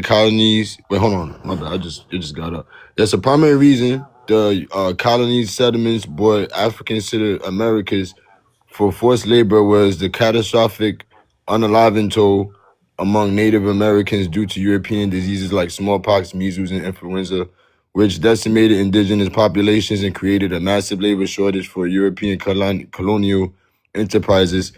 colonies. Wait, hold on. My bad. It just got up. That's a primary reason. The colonies settlements bought African Americas for forced labor was the catastrophic unalivened toll among Native Americans due to European diseases like smallpox, measles, and influenza, which decimated indigenous populations and created a massive labor shortage for European colonial enterprises.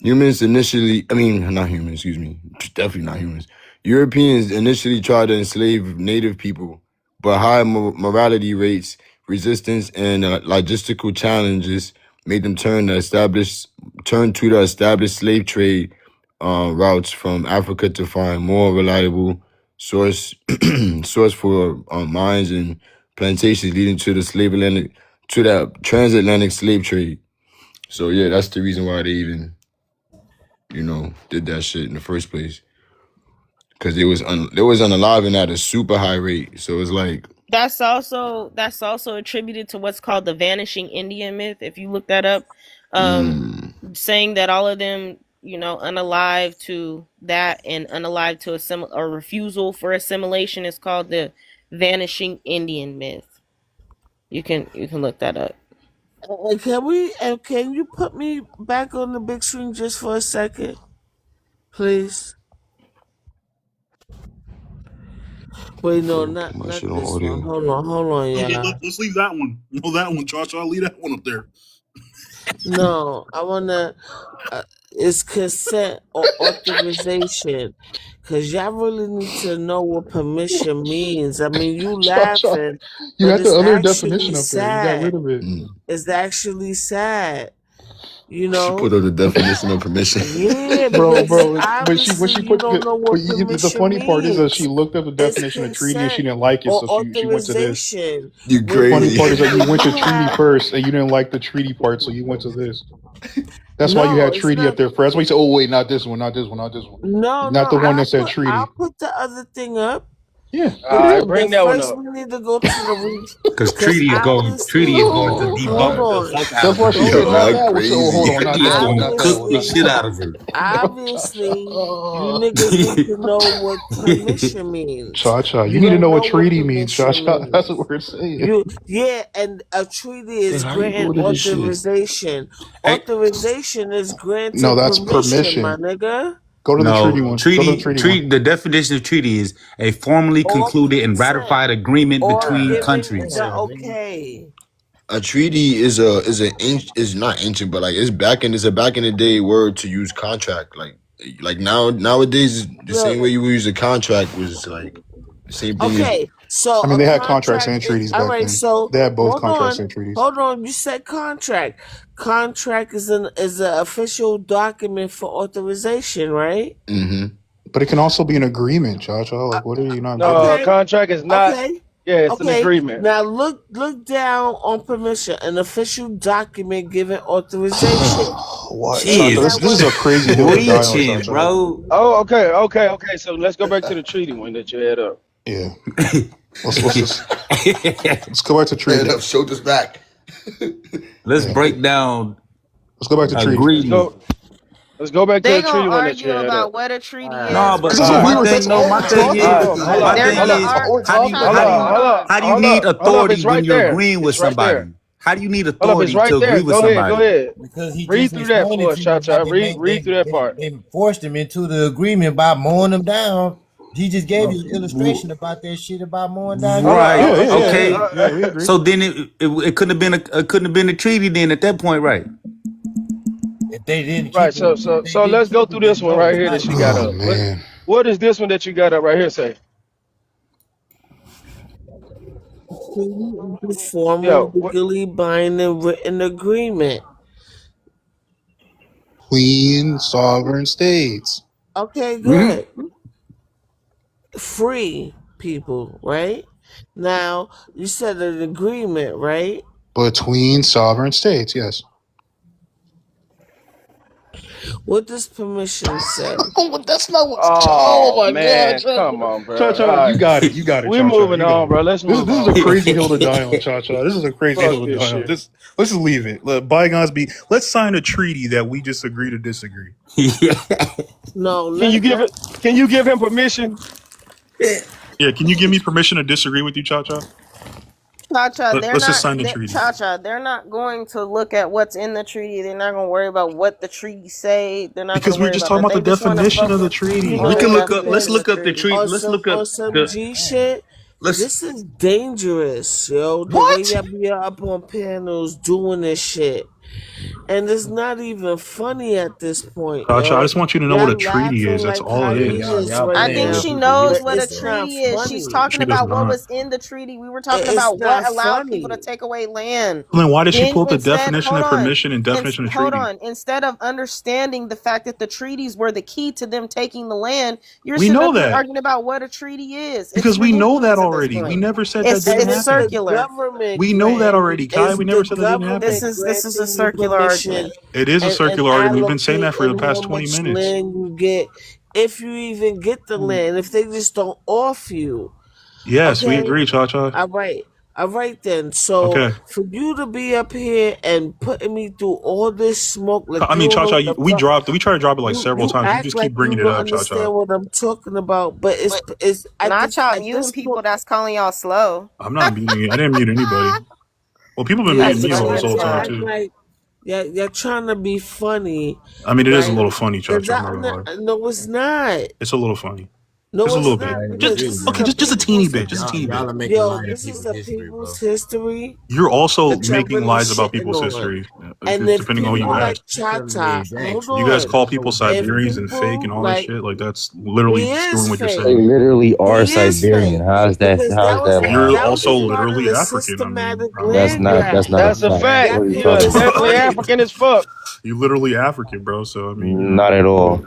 Humans initially, I mean, not humans, excuse me, definitely not humans. Europeans initially tried to enslave native people, but high mortality rates, resistance, and logistical challenges made them turn to the established slave trade routes from Africa to find more reliable source source for mines and plantations, leading to the transatlantic slave trade. So yeah, that's the reason why they even did that shit in the first place. Because it was unalive at a super high rate. So it's like, That's also attributed to what's called the vanishing Indian myth. If you look that up, saying that all of them, unalive to that and unalive to a refusal for assimilation is called the vanishing Indian myth. You can look that up. Can you put me back on the big screen just for a second, please? Wait, no, so not my not shit on this one. audio. Hold on, y'all. Let's leave that one. No, that one, Josh. I'll leave that one up there. No, I wanna. It's consent or authorization, cause y'all really need to know what permission means. I mean, you Josh, laughing, you but had the it's other actually definition up there. You got rid sad. of it. It's actually sad, She put up the definition of permission. Yeah, Bro, because when she obviously you put don't know but what the permission funny part is that she means. looked up the It's definition of treaty and she consent didn't like it, or so she went to this. authorization. You When Funny crazy. part is that you went to you treaty have first and you didn't like the treaty part, so you went to this. That's why you no, had it's treaty up not. there first. That's why you said, "Oh wait, not this one, not this one, not this one, No, not the one I'll that said put treaty." the other thing up. Yeah. All right, bring But that one first up. we need to go to the region. Because Because Treaty is obviously, going to hold debunk the on, fuck out That's of why her. she hold said Yo, knock not on. out. Which oh hold crazy. on, knock Treaty is out, going to knock out, cook the knock shit Obviously, out of her. you niggas need to know what permission means. Cha. You You need to don't know what know what treaty means, Cha. permission That's what means. we're saying. And a treaty Then is how you granting go to this shit? authorization. Hey, Authorization is no, granting that's permission, my permission. nigga. Go to the treaty No, one. Go to the treaty one. the definition of treaty is a formally Or concluded and consent. ratified agreement Or between giving countries. the okay. A treaty is not ancient, but like it's a back in the day word to use contract. Like nowadays the same way Look, you would use a contract was like the same thing as okay, so I mean, a they had contracts and contract is treaties all back right. then. So They had both contracts and treaties. hold on. You said contract. Contract is an official document for authorization, right? But it can also be an agreement, Cha. Like, what are you not No, getting? a Okay, contract is not. okay, Yeah, it's an okay. agreement. Now look down on permission. An official document giving authorization. What, She Cha? Ain't is that This what? is a crazy hill to die on, preaching, Cha. bro. Oh, okay. So let's go back to the treaty one that you had up. Yeah. Let's go back to treaty. Stand up, shoulders back. Let's Yeah. break down Let's go back to treaty. agreement. Let's go back to They the treaty gonna one that you argue had about up. what a treaty No, is but Because that's versus what we my were. what That's thing, it no, all my we're thing isn't. talking is, about. Hold my up, They're thing hold gonna up, is, argue. how do you, hold how do up, you, hold up, how do you hold need up, hold up. authority It's when right you're there. agreeing with It's right there. somebody? How do you need Hold up, it's authority right to there. agree with Go ahead, go somebody? ahead. Because he Read just through that explained for it us, to you Cha. about Read through that part. they forced him into the agreement by mowing them down. He just gave you an illustration about that shit about mowing down your Hold Right. up. Okay. Yeah, we agree. So then it couldn't have been a treaty then at that point, right? if they didn't Right. keep it. So If so they so didn't let's go keep through it, then this one no, right it's here not that a you got Oh up. treaty. man. What is this one that you got up right here? Say, Formal, yo, what? legally binding written agreement. Queen sovereign states Okay, Mm-hmm. good. Free people, right? Now you said an agreement, right? between sovereign states. Yes. What does permission say? Oh, that's not what. Oh Oh my God, man, Cha. come on, bro. Cha, All you right, got it. You got it, we Cha. moving You on, got it. bro. Let's move This is a on, man. crazy hill to die on, Cha. This is a crazy Fuck hill to this die on. shit. Let's just leave it. Let bygones be. Let's sign a treaty that we just agree to disagree. No, Can you give let it? Can you give him permission? Yeah, can you give me permission to disagree with you, Cha? Cha-cha, Let's just sign the treaty. Cha-cha, they're not going to look at what's in the treaty. They're not going to worry about what the treaty say. They're not going Because to we were worry just about talking that. about the They just want to definition of the focus treaty. We on the can look up. Let's definition look of the up the treaty. treat. Let's look up on some the. G shit. Let's. This is dangerous, yo. The way What? y'all be up on panels doing this shit. And it's not even funny at this point, Cha, I yo. just want you to know what a Y'all treaty laughing is. That's like all it is. hyenas Y'all right I playing think now, with she people's knows but what a it's history, not treaty is. She's funny. talking She does about what not. was in the treaty. We were talking It's about what not allowed people to funny. take away land. Then why did she Then pull up the instead, definition hold of on. permission and definition of Hold treaty? on. Instead of understanding the fact that the treaties were the key to them taking the land, you're We sitting know up here that arguing about what a treaty is. It's because we know that ridiculous at this already. We point. never said that It's didn't it's It's the happen. circular. government We know that grant. already, Kai. It's We never the said that didn't This government happen. is this is a granting you circular permission argument. It is a and circular argument. We've been saying that for the allocating past how 20 much minutes. land you get, if you even get the land, if they just don't off you. Yes, we Okay? agree, Cha. All right then. So Okay. for you to be up here and putting me through all this smoke, like I you mean, don't Cha, know what the we fuck. tried to drop it like several You times. You act just like keep you bringing it don't up, Cha. understand what I'm talking about, but it's Not y'all at muting this people point. that's calling y'all slow. I'm not muting. I didn't mute anybody. Well, people been Yeah, That's muting what me but she all this meant whole you time slow. act too. like you're trying to be funny, I mean, it is a right? little funny, Cha. Cause I'm not gonna lie. no, it's not. It's a little funny. No, Just a it's little bit. not I because agree, this is Okay, a man. just a teeny people's bit. Just a teeny bit. Y'all are making yo. light of This is people's a history, bro. people's history You're also that y'all making really lies about shitting people's on. history, And if depending on who people you like ask. Telling the Chata, exact hold You guys on. call truth. people If Siberians and fake people and all that like shit. Like that's he literally is screwing what you're fake. They saying. literally are He is Siberian. fake How is that? because How is that You're that lying? was also a part of literally the African. I mean, systematic I don't know. land That's grab. not a That's a fact. fact. What Y'all are you You think are talking it's about? definitely funny? African as fuck. You literally African, bro. So I mean, Not at all.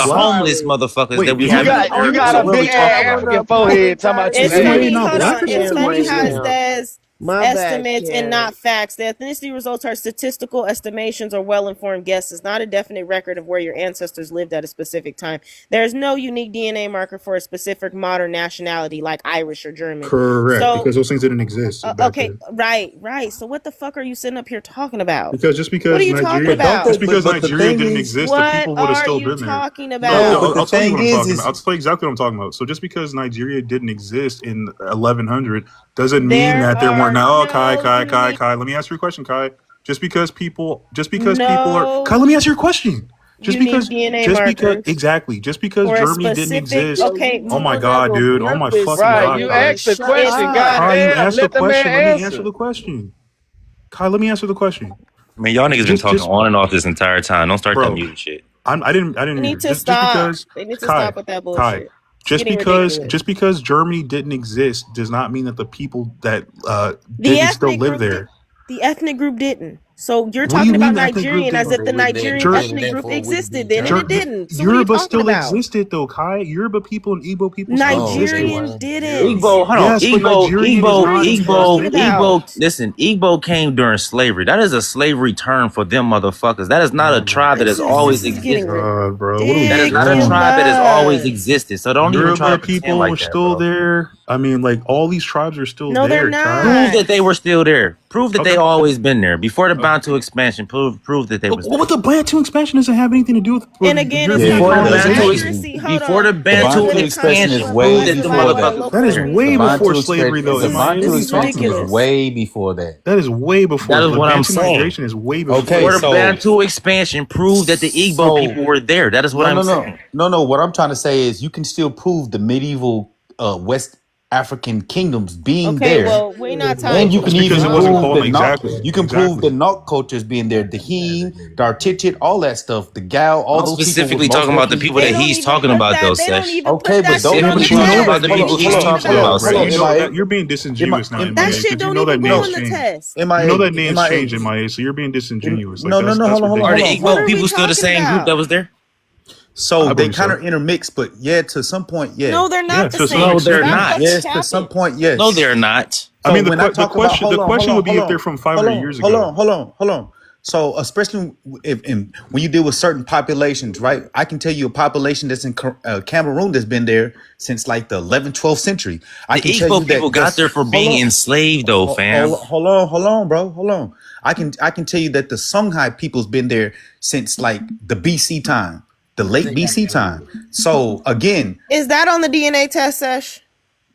homeless motherfuckers Wait, that we you have. You got So a what are we big talking ass about? African forehead talking about you It's Is funny. he not Hold black on. or It's something? funny how it Now, says my bad, estimates and Karen. not facts. The ethnicity results are statistical estimations or well-informed guesses, not a definite record of where your ancestors lived at a specific time. There is no unique DNA marker for a specific modern nationality like Irish or German. Correct, So, because those things didn't exist back okay, then. right. So what the fuck are you sitting up here talking about? Because just What because are you talking Nigeria, about? just because But the Nigeria thing didn't is, exist, the What people would have are still you been there. talking No, about? but the I'll tell you thing what I'm is, talking about. I'll tell you exactly what I'm talking about. So just because Nigeria didn't exist in 1100 doesn't mean There that there weren't. are Now, oh, no unique. Kai. Let me ask you a question, Kai. Just because people are No. Kai. Let me ask you a question. Just You need because, DNA just because, markers exactly, just because for a Germany didn't specific. exist. Yo, you Okay, Oh my doing that God, on dude. Oh my purpose, fucking Right, God, you Kai. Kai. asked the it's question. Kai. Kai, you Goddamn, asked the let the man question. Let me answer answer. the question. Kai, let me answer the question. Man, y'all niggas been talking Just, on and off this entire time. Don't start that bro. muting shit. I didn't they need hear. to Just stop. because They need to Kai, stop with that Kai, bullshit. It's getting ridiculous. just because Germany didn't exist does not mean that the people that The didn't still ethnic live group there. the ethnic group didn't. So you're What do you talking about mean the ethnic group Nigerian as didn't? if the So wouldn't Nigerian it been ethnic group therefore wouldn't it be existed then, and it Germany? didn't. So what are you Yoruba talking still about? existed though, Kai. Yoruba people and Igbo people still Oh, okay. existed. Nigerian Well, didn't. Igbo, hold on. Yes, but Nigerian is What are not you talking about? Listen, Igbo came during slavery. That is a slavery term for them motherfuckers. That is not a oh my tribe that has always This is getting existed. God, bro. What are we That is not a doing? tribe that has always ridiculous. existed. So don't even try Yoruba to pretend people were like that, still bro. there. I mean, like all these tribes are still No, they're there, Kai. Prove not. that they were still there. Prove that Okay. they always been there. Before the Okay. Bantu expansion, prove that they was there. What the Bantu expansion doesn't have anything to do with And again, it's European talking Before the about Bantu colonization. accuracy. Hold before on. the The Bantu When Bantu it comes expansion to is expansion, a prove way that the before biological that. motherfuckers That was is there. way The before Bantu slavery, though. expansion, the What Bantu are you talking expansion is about? ridiculous. way before that. That is way before. That is The what I'm Bantu saying. migration is way Okay, Before before. the so Bantu expansion, prove that the Igbo so people were there. That is what no I'm no no saying. no no. What I'm trying to say is you can still prove the medieval West African kingdoms being Okay, there. well, we're not And talking. you That's can because even it wasn't prove called the knock. exactly. You can prove the Exactly. knock cultures being there. The Heen, the Artichet, all that stuff. The Gal, all I'm those people was specifically most talking about the definitely people They that there. don't he's even talking put about, though, that. They don't Sesh. even Okay, put that but shit don't Yeah, on be the but you Specifically know talking trying. about that the test. Hold What on, are people you hold he's on, talking talking hold on, about, about? hold right? on. You Sesh. know that MIA, you're being MI, disingenuous now, That MIA, shit because you don't know that even go name's on the changed. test. You know MIA, that name's changed, MIA. MIA. So you're being disingenuous. Like No, no, no. that's Hold on, hold on, Are hold the on, ridiculous. hold What Igbo are on. we people still the talking same group that about? was there? So I they believe kind so. of intermix, but yeah, to some point, yeah. No, they're Yeah, not the to some same. No, they're extent, Stop yes. not. fucking Yes, to some capping. point, No, yes. they're not. I So mean, when I the talk about, question hold the on, hold question on, would be hold if they're on, from hold 500 on, years hold ago. on, hold on, hold on. So especially if when you deal with certain populations, right? I can tell you a population that's in Cameroon that's been there since like the 11th, 12th century. I The can tell you Igbo people that got that's there for hold being on, enslaved, though, fam. hold on, bro, hold on. I can tell you that the Songhai people's been there since like the BC time, the late BC time. So again, Is that on the DNA test, Sesh?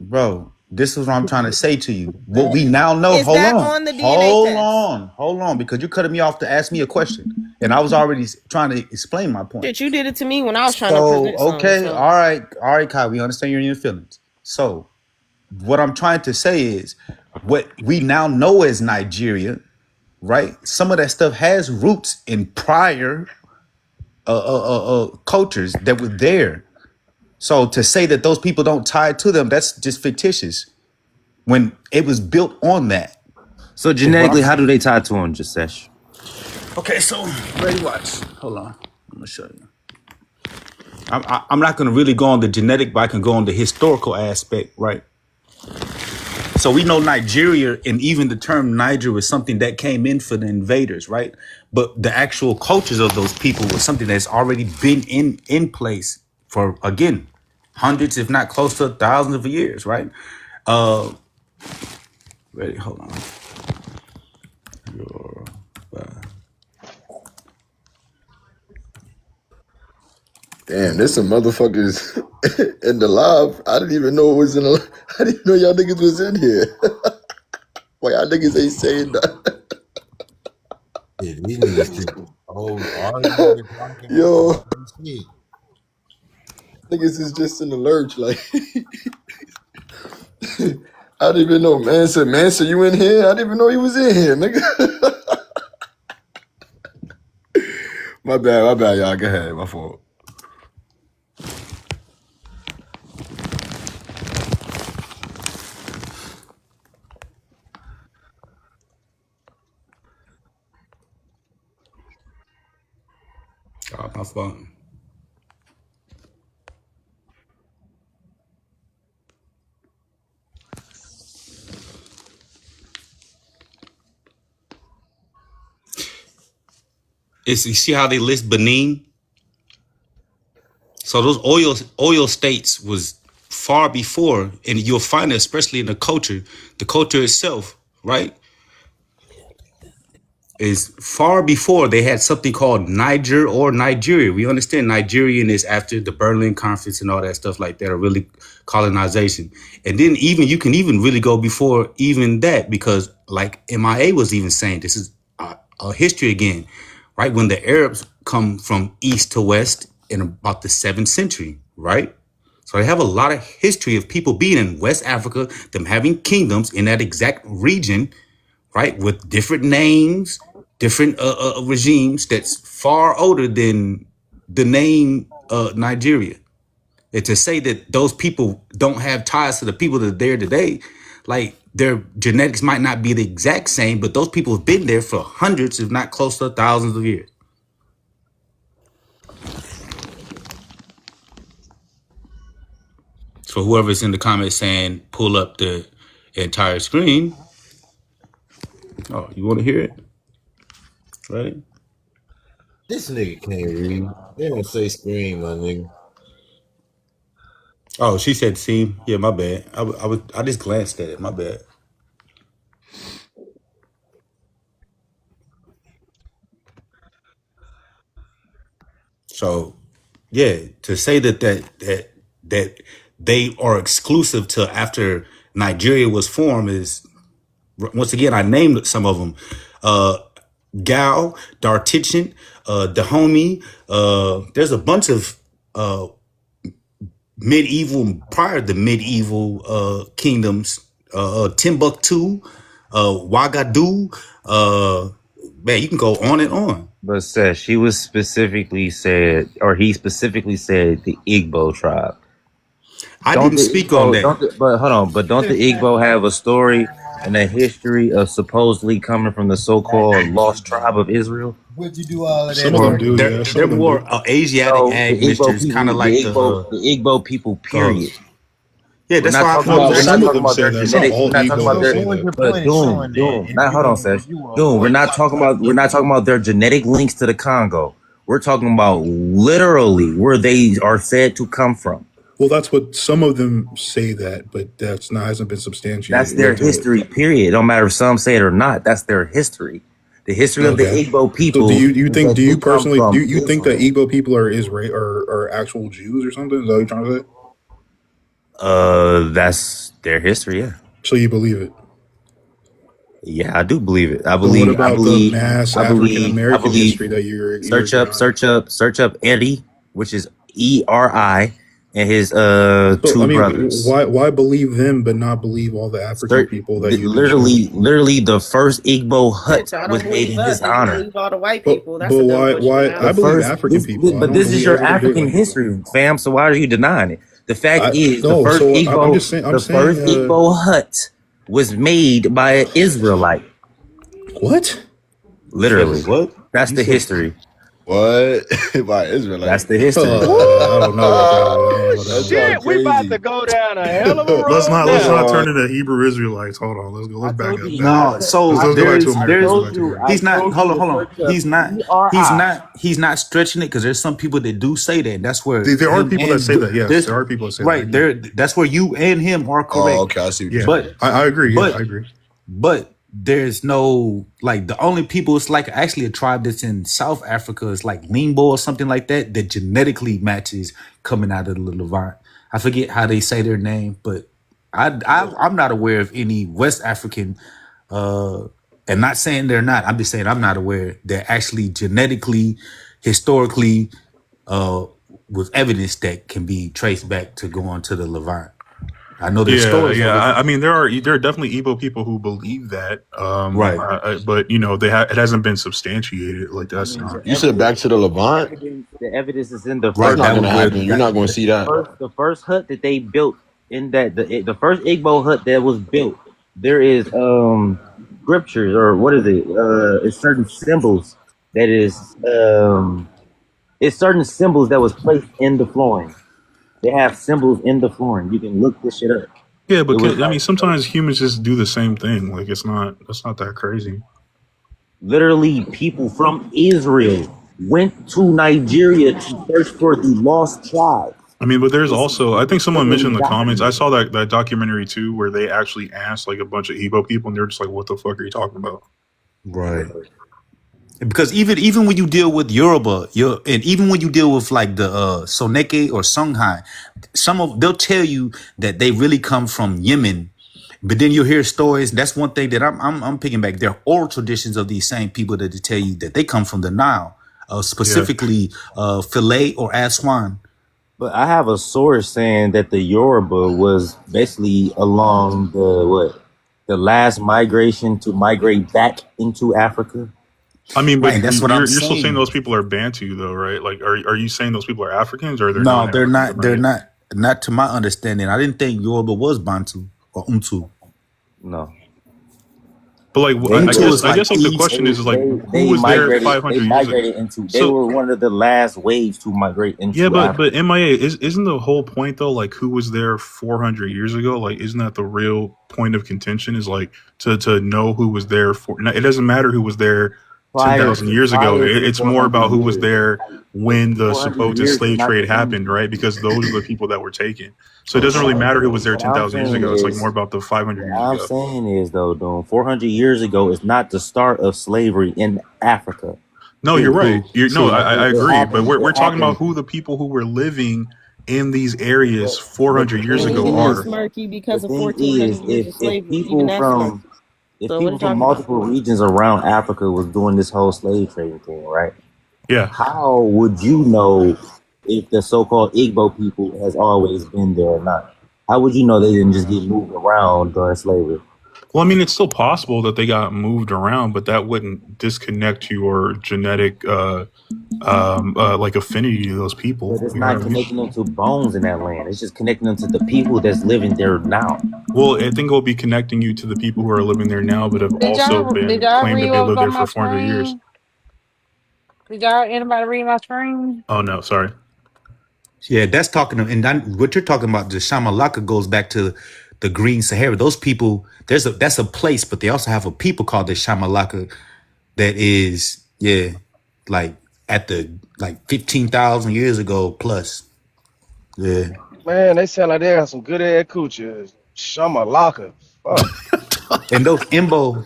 bro, this is what I'm trying to say to you. What we now know, Is that on the DNA test? hold on, because you're cutting me off to ask me a question. And I was already trying to explain my point. Shit, you did it to me when I was trying to So, present something. okay, So all right, Kai, we understand you're in your feelings. So, what I'm trying to say is what we now know as Nigeria, right? Some of that stuff has roots in prior cultures that were there. So to say that those people don't tie to them, that's just fictitious. When it was built on that. So Is what I'm genetically, how do they tie to him, Sesh? okay. So ready, watch. Hold on, I'm gonna show you. I'm not gonna really go on the genetic, but I can go on the historical aspect, right? So we know Nigeria, and even the term Niger was something that came in for the invaders, right? But the actual cultures of those people was something that's already been in place for again hundreds, if not close to thousands of years, right? Uh, ready? Hold on. Damn, there's some motherfuckers in the live. I didn't even know it was in a. I didn't know y'all niggas was in here. Why y'all niggas ain't saying that? Yeah, these niggas just arguing and talking Yo, and shit. niggas is just in the lurch. Like, I didn't even know. Mansa, you in here? I didn't even know you was in here, nigga. My bad, y'all. Go ahead, my fault. My fault. It's you see how they list Benin. So those oil states was far before, and you'll find it especially in the culture itself, right? Is far before they had something called Niger or Nigeria. We understand Nigerian is after the Berlin Conference and all that stuff like that, or really colonization. And then even you can even really go before even that, because like MIA was even saying, this is a history again, right? When the Arabs come from east to west in about the 7th century, right? So they have a lot of history of people being in West Africa, them having kingdoms in that exact region, right, with different names, different regimes that's far older than the name Nigeria. And to say that those people don't have ties to the people that are there today, like their genetics might not be the exact same, but those people have been there for hundreds, if not close to thousands of years. So whoever's in the comments saying pull up the entire screen. Oh, you want to hear it? Right? This nigga can't read. They don't say screen, my nigga. Oh, she said seam. Yeah, my bad. I just glanced at it. My bad. So, yeah, to say that they are exclusive to after Nigeria was formed is, once again, I named some of them. Gal, Dartichin, Dahomey. There's a bunch of medieval, prior to medieval kingdoms. Timbuktu, Ouagadougou. Man, you can go on and on. But says she was specifically said, or he specifically said, the Igbo tribe. I didn't speak on that. But hold on, but don't the Igbo have a story and a history of supposedly coming from the so-called lost tribe of Israel? Would you do all of that? Some of them do. Yeah, They're more Asiatic admixtures, kind of like the Igbo people. Period. Yeah, that's why we're not talking about their genetics. But Doom. Now hold on, Sesh. Doom. We're not talking about their genetic links to the Congo. We're talking about literally where they are said to come from. Well, that's what some of them say that, but that's not hasn't been substantiated. That's their history. Period. It don't matter if some say it or not. That's their history. The history of the Igbo people. So do you think that Igbo people are Israel or actual Jews or something? Is that what you're trying to say? That's their history, yeah. So you believe it? Yeah, I do believe it. I believe. What about the mass African American history that you're search up Eddie, which is ERI, and his two brothers. Why believe them but not believe all the African people that you literally the first Igbo hut was made in his honor. Believe all the white people. But why? I believe African people. But this is your African history, fam. So why are you denying it? The fact is, the first Igbo hut was made by an Israelite. What? Literally. What? That's the history. What? By Israelite? That's the history. I don't know about that. Shit, we about to go down a hell of a road. Let's not turn into Hebrew Israelites. Hold on. Let's back up. No, so he's not. Hold on. He's not stretching it because there's some people that do say that. That's where there are people that say that. Yes, there are people that say that. Right there. That's where you and him are correct. Oh, okay, I see. But I agree. I agree. But there's no, like, the only people, it's like actually a tribe that's in South Africa is like Limbo or something like that genetically matches coming out of the Levant. I forget how they say their name, but I'm not aware of any West African, and not saying they're not, I'm just saying I'm not aware they're actually genetically, historically, with evidence that can be traced back to going to the Levant. I know there's stories. Yeah, I mean, there are definitely Igbo people who believe that, right? But it hasn't been substantiated. Like that's not. You said back to the Levant. The evidence is in the first. That's not going to happen. You're not going to see that. The first hut that they built in the first Igbo hut that was built, there is scriptures or what is it? It's certain symbols that is it's certain symbols that was placed in the flooring. They have symbols in the flooring. You can look this shit up. Yeah, but I mean, sometimes humans just do the same thing. Like that's not that crazy. Literally, people from Israel went to Nigeria to search for the lost tribe. I mean, but there's also, I think someone mentioned in the comments, I saw that documentary too, where they actually asked like a bunch of Igbo people, and they're just like, "What the fuck are you talking about?" Right. Because even when you deal with Yoruba, and even when you deal with like the Soneke or Songhai, they'll tell you that they really come from Yemen, but then you'll hear stories. That's one thing that I'm picking back. There are oral traditions of these same people that tell you that they come from the Nile. Yeah. specifically filet or aswan. But I have a source saying that the Yoruba was basically along the last migration to migrate back into Africa. I mean, but Right, that's what I'm you're still saying saying. those people are Bantu though, right? Like, are you saying those people are Africans or they're No, they're non-Africans? not. They're not. Not to my understanding. I didn't think Yoruba was Bantu or Umtu. No, But like, they I Umtu were guess is like the east. question is like, who they was there migrated. They 500 years ago? migrated into. They So were one of the last waves to migrate yeah, into but Africa. MIA isn't the whole point though? Like, who was there 400 years ago? Like, isn't that the real point of contention? Is like to know who was there for? It doesn't matter who was there Prior 10,000 to years ago. prior to It's more 400 about who was years. there when the 400 supposed years is slave not trade the same. happened, right? Because those are the people that were taken. So it doesn't really matter who was there What I'm 10,000 years saying ago. It's like is, more about the 500 years what I'm ago. saying is though, 400 years ago is not the start of slavery in Africa. No, you're right. I It agree. But happened. we're It talking about happened. who the people who were living in these areas But the 400 years thing ago Even that's are. is, murky the because of thing 1400 is, years of if slavery. Even people that's murky. from if So what are you people from talking about? multiple regions around Africa was doing this whole slave trading thing, right? Yeah. How would you know if the so-called Igbo people has always been there or not? How would you know they didn't just get moved around during slavery? Well, I mean, it's still possible that they got moved around, but that wouldn't disconnect your genetic, like affinity to those people. But it's You know not what I mean? connecting them to bones in that land. It's just connecting them to the people that's living there now. Well, I think it will be connecting you to the people who are living there now, but have also Did been y'all claimed to read be what was lived there on for my 400 years. screen? Did y'all anybody read my screen? Oh no, sorry. Yeah, that's talking. And what you're talking about, the Shamalaka, goes back to the Green Sahara. Those people, that's a place, but they also have a people called the Shamalaka that is, like at the 15,000 years ago plus. Yeah. Man, they sound like they got some good ass coochies. Shamalaka. Fuck. And those Imbo,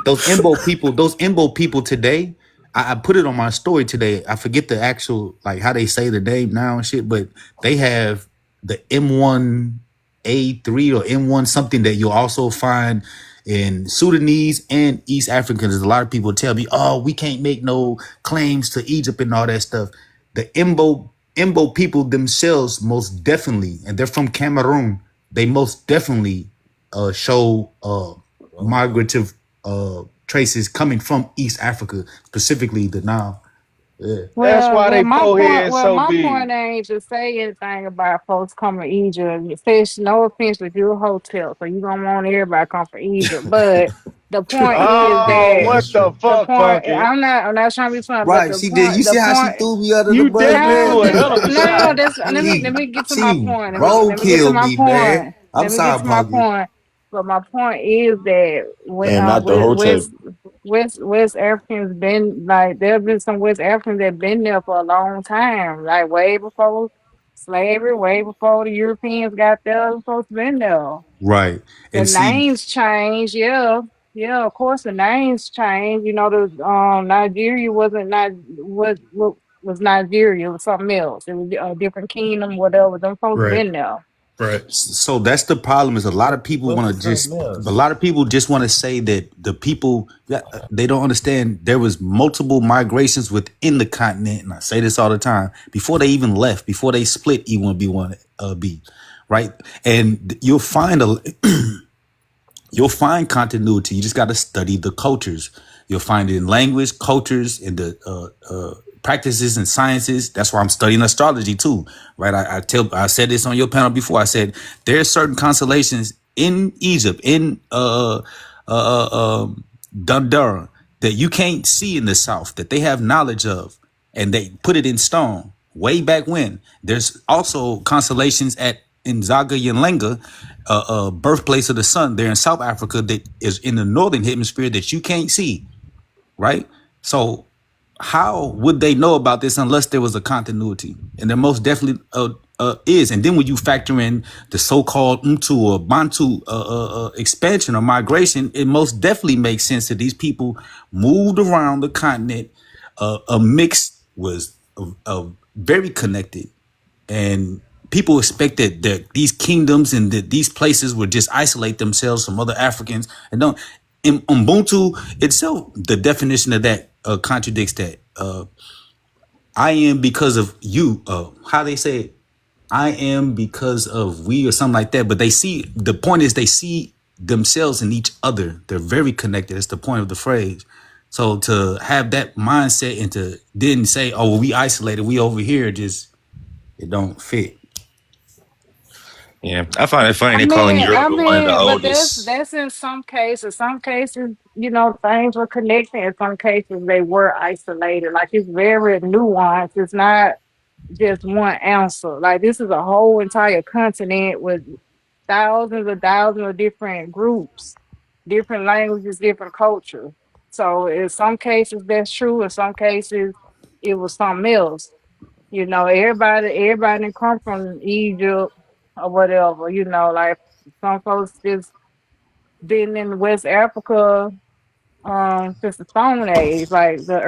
those Imbo people today, I put it on my story today. I forget the actual, like how they say the name now and shit, but they have the M1A3 or M1 something that you'll also find in Sudanese and East Africans. A lot of people tell me, oh, we can't make no claims to Egypt and all that stuff. The Imbo people themselves, most definitely, and they're from Cameroon, they most definitely show migrative traces coming from East Africa, specifically the Nile. Yeah. That's why they forehead so My big. point ain't to say anything about folks coming to Egypt. Fish, no offense, but you're a hotel, so you don't want everybody come from Egypt. But the point is Oh, that what the the fuck, point. Punky? I'm not trying to be funny, but Right, she did. You the see how she point. threw me under the You bus, definitely man? threw a hell of a No. shot. That's let me get to my point. Roll Let me get to kill my me, man. point. I'm Let me get sorry, to my Punky. point. But my point is that And not the hotel. West Africans been like there have been some West Africans that been there for a long time, like way before slavery, way before the Europeans got there. The folks been there. Right. The And see, names change, yeah. Of course, the names change. You know, the Nigeria wasn't not what was Nigeria. It was something else. It was a different kingdom, whatever. Them folks Right. been there. Right. so that's the problem, is a lot of people What's want the to just, something a else? lot of people just want to say that the people, they don't understand there was multiple migrations within the continent. And I say this all the time, before they even left, before they split E1B1B, right? And you'll find continuity. You just got to study the cultures. You'll find it in language, cultures, in the practices and sciences. That's why I'm studying astrology too, right? I said this on your panel before. I said there are certain constellations in Egypt, in Dundara, that you can't see in the South, that they have knowledge of, and they put it in stone way back when. There's also constellations at Nzaga Yenlenga, birthplace of the sun, there in South Africa, that is in the northern hemisphere that you can't see, right? So how would they know about this unless there was a continuity? And there most definitely is. And then when you factor in the so-called Umtu or Bantu expansion or migration, it most definitely makes sense that these people moved around the continent. A mix was very connected, and people expected that these kingdoms and that these places would just isolate themselves from other Africans. And don't, in Ubuntu itself, the definition of that contradicts that. I am because of you. How they say it? I am because of we or something like that. But they see, the point is they see themselves in each other. They're very connected. That's the point of the phrase. So to have that mindset and to then say, oh, well, we isolated, we over here, just, it don't fit. Yeah, I find it funny I they calling mean, I Yoruba one of the mean, but oldest. that's in some cases. Some cases, you know, things were connected. In some cases, they were isolated. Like it's very nuanced. It's not just one answer. Like this is a whole entire continent with thousands of different groups, different languages, different cultures. So in some cases that's true. In some cases, it was something else. You know, everybody didn't come from Egypt or whatever. You know, like some folks just been in West Africa since the Stone Age, like the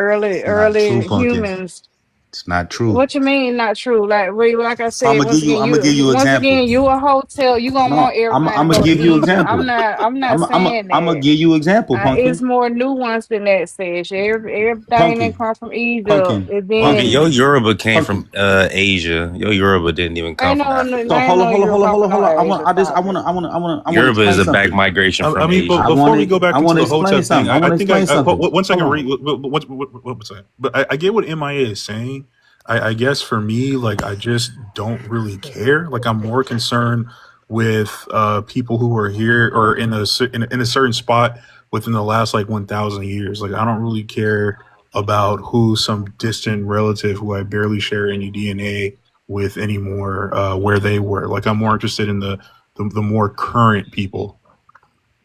Not true, early Pumpkin. humans. It's not true. What you mean not true? Like like I So I'm said, gonna give you. I'm gonna give you an once example. again, you a hotel, you gonna want No, I'm everybody to gonna go to give you an Egypt. example. I'm not saying I'm gonna that. give you an example, It's Pumpkin. more nuanced than that, Sage. Everything that Pumpkin. come from Egypt, Pumpkin. it Pumpkin, been your Yoruba came Pumpkin. from Asia. Your Yoruba didn't even come ain't from no Africa. So ain't no you come from hold no on. Asia. Stop it. I wanna Yoruba is explain a back something. migration I from mean, but Asia. before we go I back into wanna the explain Hotep thing, something. I I wanna think explain something. one Hold second, on. read what's that? But I get what MIA is saying. I guess for me, like I just don't really care. Like I'm more concerned with people who are here or in a certain spot within the last like 1,000 years. Like I don't really care about who some distant relative who I barely share any DNA with anymore, where they were. Like I'm more interested in the more current people.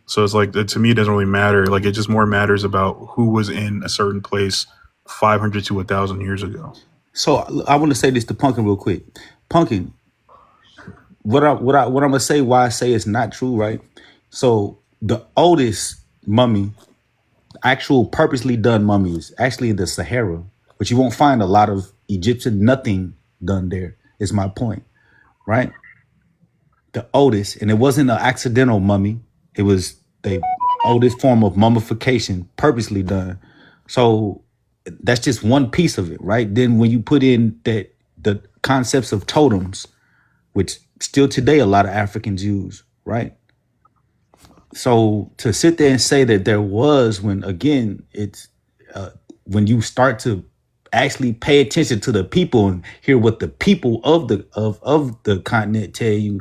So it's like to me, it doesn't really matter. Like it just more matters about who was in a certain place 500 to 1,000 years ago. So I want to say this to Pumpkin real quick. Pumpkin, what I'm gonna say why I say it's not true, right? So the oldest mummy, actual purposely done mummy, is actually in the Sahara, but you won't find a lot of Egyptian nothing done there. Is my point, right? The oldest, and it wasn't an accidental mummy. It was the oldest form of mummification, purposely done. So that's just one piece of it, right? Then when you put in that the concepts of totems, which still today a lot of Africans use, right? So to sit there and say that there was, when again it's when you start to actually pay attention to the people and hear what the people of the continent tell you,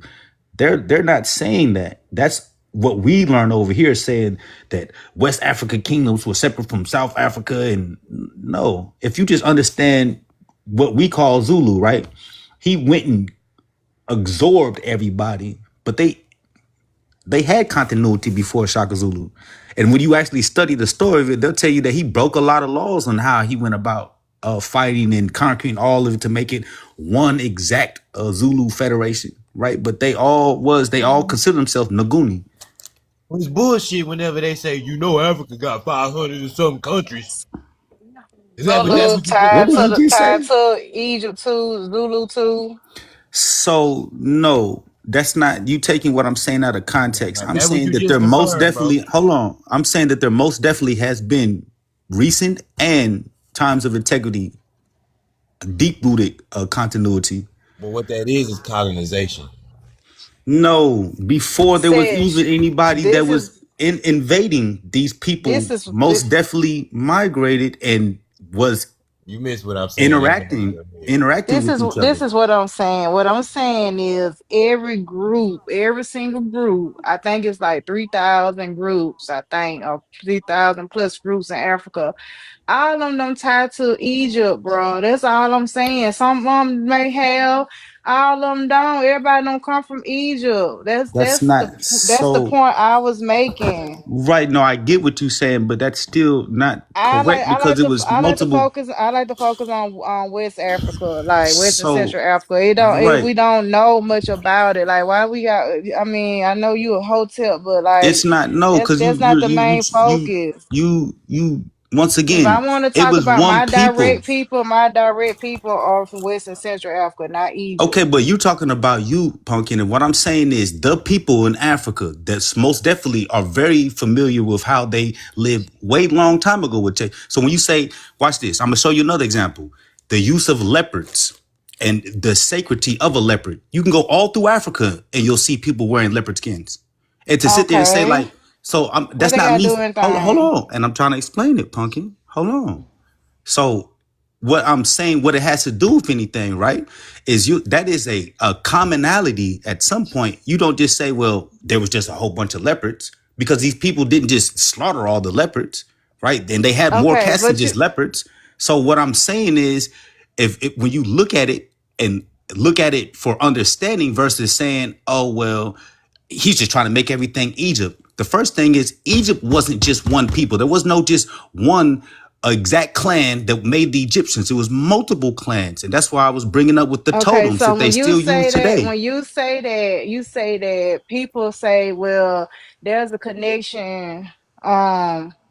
they're not saying that. That's what we learn over here, saying that West African kingdoms were separate from South Africa. And no, if you just understand what we call Zulu, right? He went and absorbed everybody, but they had continuity before Shaka Zulu. And when you actually study the story of it, they'll tell you that he broke a lot of laws on how he went about fighting and conquering all of it to make it one exact Zulu federation, right? But they all consider themselves Nguni. It's bullshit whenever they say, Africa got 500 or some countries. That's Zulu what you put. What did he just tied say? to Egypt too, Zulu too. So no, that's not you taking what I'm saying out of context. Now, I'm that what saying you that just there most confirmed, bro. definitely hold on. I'm saying that there most definitely has been recent and times of integrity, deep rooted continuity. But what that is colonization. No, before there was even Sesh, anybody that this is was invading, these people this is most definitely migrated and was You missed what I'm saying. interacting with each this other. is what I'm saying. What I'm saying is every group, every single group, I think it's like 3,000 groups, I think, or 3,000 plus groups in Africa. All of them tied to Egypt, bro. That's all I'm saying. Some of them may have, all of them don't. Everybody don't come from Egypt. That's not That's the so. point I was making. Right, no, I get what you're saying, but that's still not correct because it was multiple. I like to focus on West Africa, like West and So, Central Africa. right, We don't know much about it. Like why we got, I mean, I know you a hotel, but it's like not no because that's not the main focus. you Once If I again, want to it talk was about one people. my direct people are from West and Central Africa, not Egypt. Okay, but you talking about you, Pumpkin, and what I'm saying is the people in Africa that's most definitely are very familiar with how they lived way long time ago with so when you say, watch this, I'm gonna show you another example. The use of leopards and the sacredity of a leopard. You can go all through Africa and you'll see people wearing leopard skins. And to sit there and say Okay. like, so What that's they not gotta me. do Hold anything? on. And I'm trying to explain it, Pumpkin. Hold on. So what I'm saying, what it has to do with anything, right? Is that is a commonality at some point. You don't just say, well, there was just a whole bunch of leopards, because these people didn't just slaughter all the leopards, right? And they had more Okay, cats than but just leopards. So what I'm saying is, if when you look at it and look at it for understanding versus saying, oh, well, he's just trying to make everything Egypt. The first thing is Egypt wasn't just one people. There was no just one exact clan that made the Egyptians. It was multiple clans. And that's why I was bringing up with the okay, totems so that they still use today. when you say that people say, well, there's a connection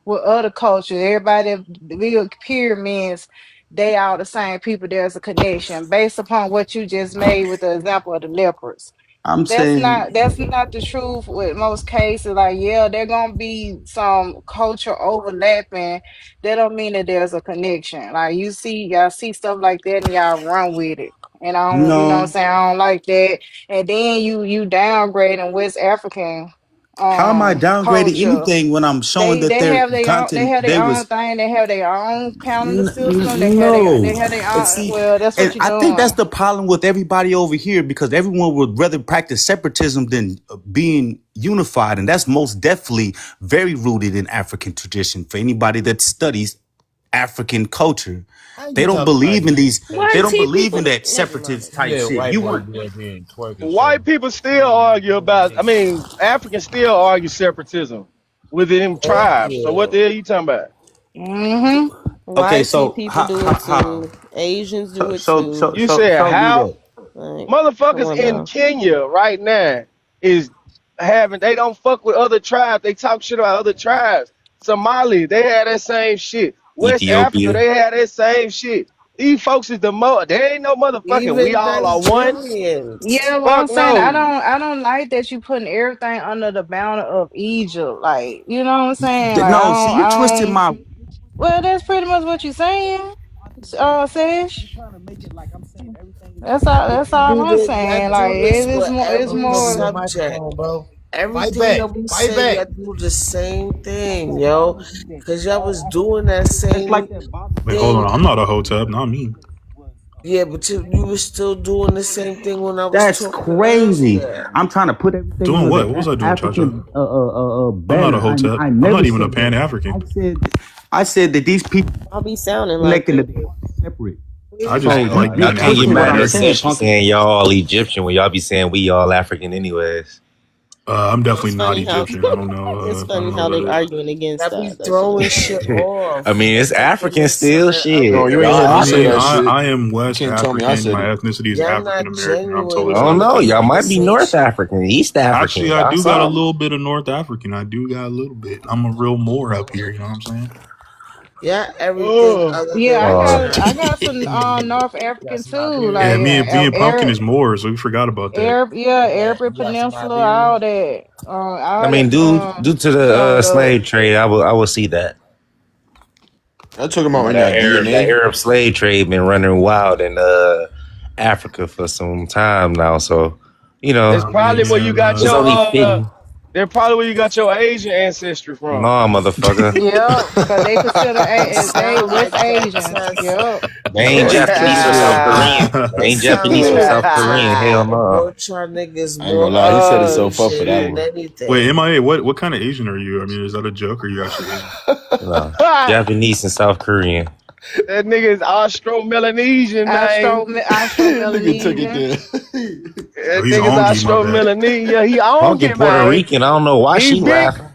with other cultures. Everybody that build pyramids, they all the same people. There's a connection based upon what you just made with the example of the leopards. I'm That's saying, not the truth with most cases. Like, yeah, there gonna be some culture overlapping. That don't mean that there's a connection. Like, y'all see stuff like that and y'all run with it. And I don't, you know what I'm no. saying, I don't like that. And then you downgrading West African How am I downgrading culture. anything when I'm showing They that they their have their own content, they was thing. They have their own calendar system. No. They have their And own, see, well, that's what and you're I think that's doing. the problem with everybody over here, because everyone would rather practice separatism than being unified. And that's most definitely very rooted in African tradition. For anybody that studies African culture, How they you don't talking about believe in these, they White don't believe people, in that never mind. separatist you type let shit. white You boy want, be up here and twerk and shit? White people still argue about, I mean, Africans still argue separatism within them Fuck tribes. So what yeah. the hell you talking about? Mm-hmm. okay, White so people do it too. Asians do it too. You said show me how? that. Like, come Motherfuckers on in now. Kenya right now is they don't fuck with other tribes. They talk shit about other tribes. Somali, they had that same shit. West Africa, Ethiopia. they had that same shit. These folks is they ain't no motherfucking we Even all are one. Nigerians. Yeah, well, I'm Fuck saying no. I don't like that you putting everything under the banner of Egypt. Like, you know what I'm saying? Like, No, see, you're I twisting don't. my. Well, that's pretty much what you're saying, Sesh. You're trying to make it like I'm saying everything is That's Egypt. all I'm Y'all saying. Like, do this with it's Bro, every cover more. your subject. microphone, bro. Fight Everything back. that we Fight say, back. y'all do the same thing, So why yo. would you then Cause y'all call was African doing that just same like that Bobby Wait, hold on. thing. I'm not a hotep, not me. Yeah, but you was still doing the same thing when I was That's talking crazy. earlier. I'm trying to put everything Doing under what? the What was I doing, Cha Cha? African I'm not a banner. hotep. I I'm never not even a said Pan that. African. I said that these people I'll be sounding like connecting it. that they are separate. I So just Y'all, like you're y'all being can't get twisting what mad I'm at African. saying, Sesh for Pumpkin. saying y'all all Egyptian when y'all be saying we all African anyways. I'm definitely It's not funny how Egyptian. I don't know. it's I don't funny know how what they that is. arguing against Y'all be that. That shit throwing is shit funny. I off mean, it's like African it's still. something No, Shit. you other. ain't Yeah, hear me I say mean, that shit. I am You West can't tell me I African. said My it. ethnicity is Y'all African not American. I'm genuine totally I when don't fine you with know. that. Y'all trying to might be say North shit. African, East African. Actually, I Y'all do got a something. little bit of North African. I do got a little bit. I'm a real Moor up here. You know what I'm saying? Yeah, everything Oh, other Yeah, than Uh, I Western. got some North You got African some too. Yeah, Like, Liberians? me and Pumpkin Arab, is Moor, so we forgot about that. Arabic You got some Peninsula, all Liberians? that, I all mean, that, due to the joined up. slave trade, I will see that. I talking You about know, in that that DNA. Arab slave trade been running wild in Africa for some time now. So, you know, it's I mean, probably where you got it's only your fitting. they're probably where you got your Asian ancestry from. Nah, motherfucker. Yep, because they consider It they sound West like that Asians. test. Yep. They ain't Oh, he Japanese twisted or South that. Korean. They It ain't sound Japanese like or that South Korean. test. Hell Ah, That no. brought y'all niggas I ain't gonna more lie, he set oh himself up for that Caucasian shit. than one. Wait, anything. what kind of Asian are you? I mean, is that a joke or are you actually Asian? No. that Japanese and South Korean. nigga is Austro-Melanesian, man. Astro Nigga took it Melanesian. there. Oh, That he's nigga's Ongi, my bad. Austro-Melanesian. Yeah, he owned Funky it, Puerto man. Rican. I don't know why He she big. laughing.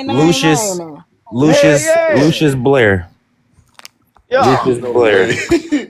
your name Lucius, now. Hell Lucius, yeah. Lucius Blair. Yeah. Lucius Ain't no Blair. way.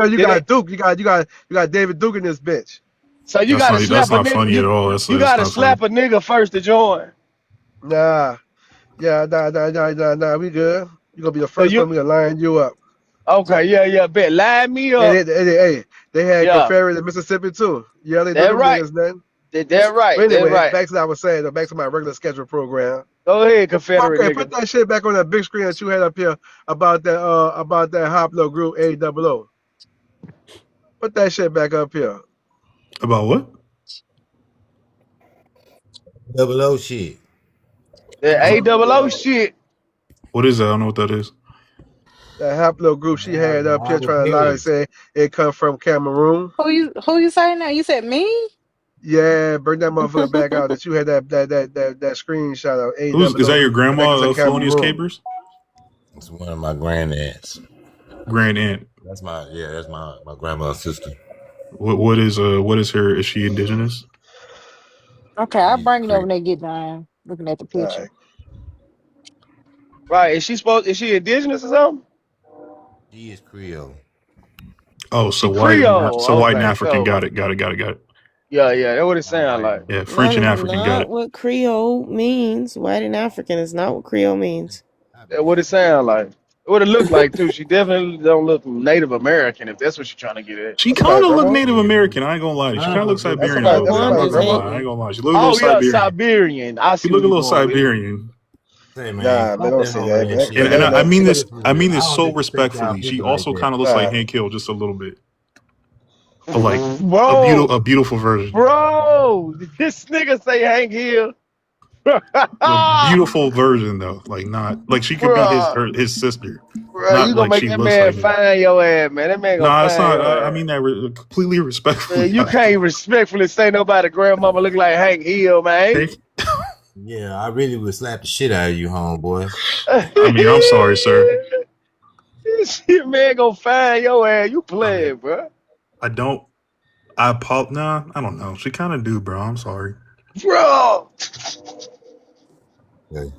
So you got Duke. You got David Duke in this bitch. So you That's gotta not. That's slap a not funny at nigga. all. You That's gotta not funny. slap a nigga first to join. Nah. Yeah, nah. We good. You gonna be the So first you one we gonna line you up. okay? Yeah. Bet line me up. Hey, they had Yeah, Confederate in Mississippi too. Yeah, they do that them right. niggas, man. That But right. That anyway, right. back to what I was saying. Back to my regular schedule program. Go ahead, Confederate Okay, nigga. put that shit back on that big screen that you had up here about that Hoplo group AOO. Put that shit back up here. About what? 00 shit. The AOO shit. What is that? I don't know what that is. That Haplo group she had up here Bible trying to lie and pillars. say it come from Cameroon. Who you saying now? You said me? Yeah, bring that motherfucker back out. That you had that screenshot of Is that AOO. your I grandma, think it's in Felonious Cameroon. Capers? It's one of my granddads. Grand aunt. That's my grandma's sister. What is her? Is she indigenous? Okay, I'll She's bring it over Creole. there and get done looking at the All picture. right. Right? Is she indigenous or something? She is Creole. Oh, She so white Creole. and Okay, African. so Got it. yeah, that's what it sounds like. Yeah, That French and is African. Got not it. what Creole means. White and African is not what Creole means. That's what it sounds like. What it look like too. She definitely don't look Native American if that's what she's trying to get at. She That's kind about of look grandma. Native American. I ain't gonna lie. She kind of looks That's Siberian a about little bit. I'm not gonna grandma. lie. I ain't gonna lie. She look a Oh little yeah, Siberian. Siberian. I see She look what a you're little going with. Siberian. Say, man, Nah, man, stop don't that say whole that, ass man. shit. And I mean this. I mean I this don't so disrespect y'all respectfully. She people like also that. kind of looks like Hank Hill just a little bit, but like Bro, a beautiful version. bro, this nigga say Hank Hill. A beautiful version though. Like not like she could be his sister. Bro, Not you gonna like make she that looks man like him. find your ass, man. That man gonna No, it's find not. your I ass. mean that completely Man, respectfully. you can't respectfully say nobody grandmama look like Hank Hill, man. Yeah, I really would slap the shit out of you, homeboy. I mean, I'm sorry, sir. This shit, man, gonna find your ass. You playing, bro. I don't. Nah, I don't know. She kind of do, bro. I'm sorry. Bro. Okay.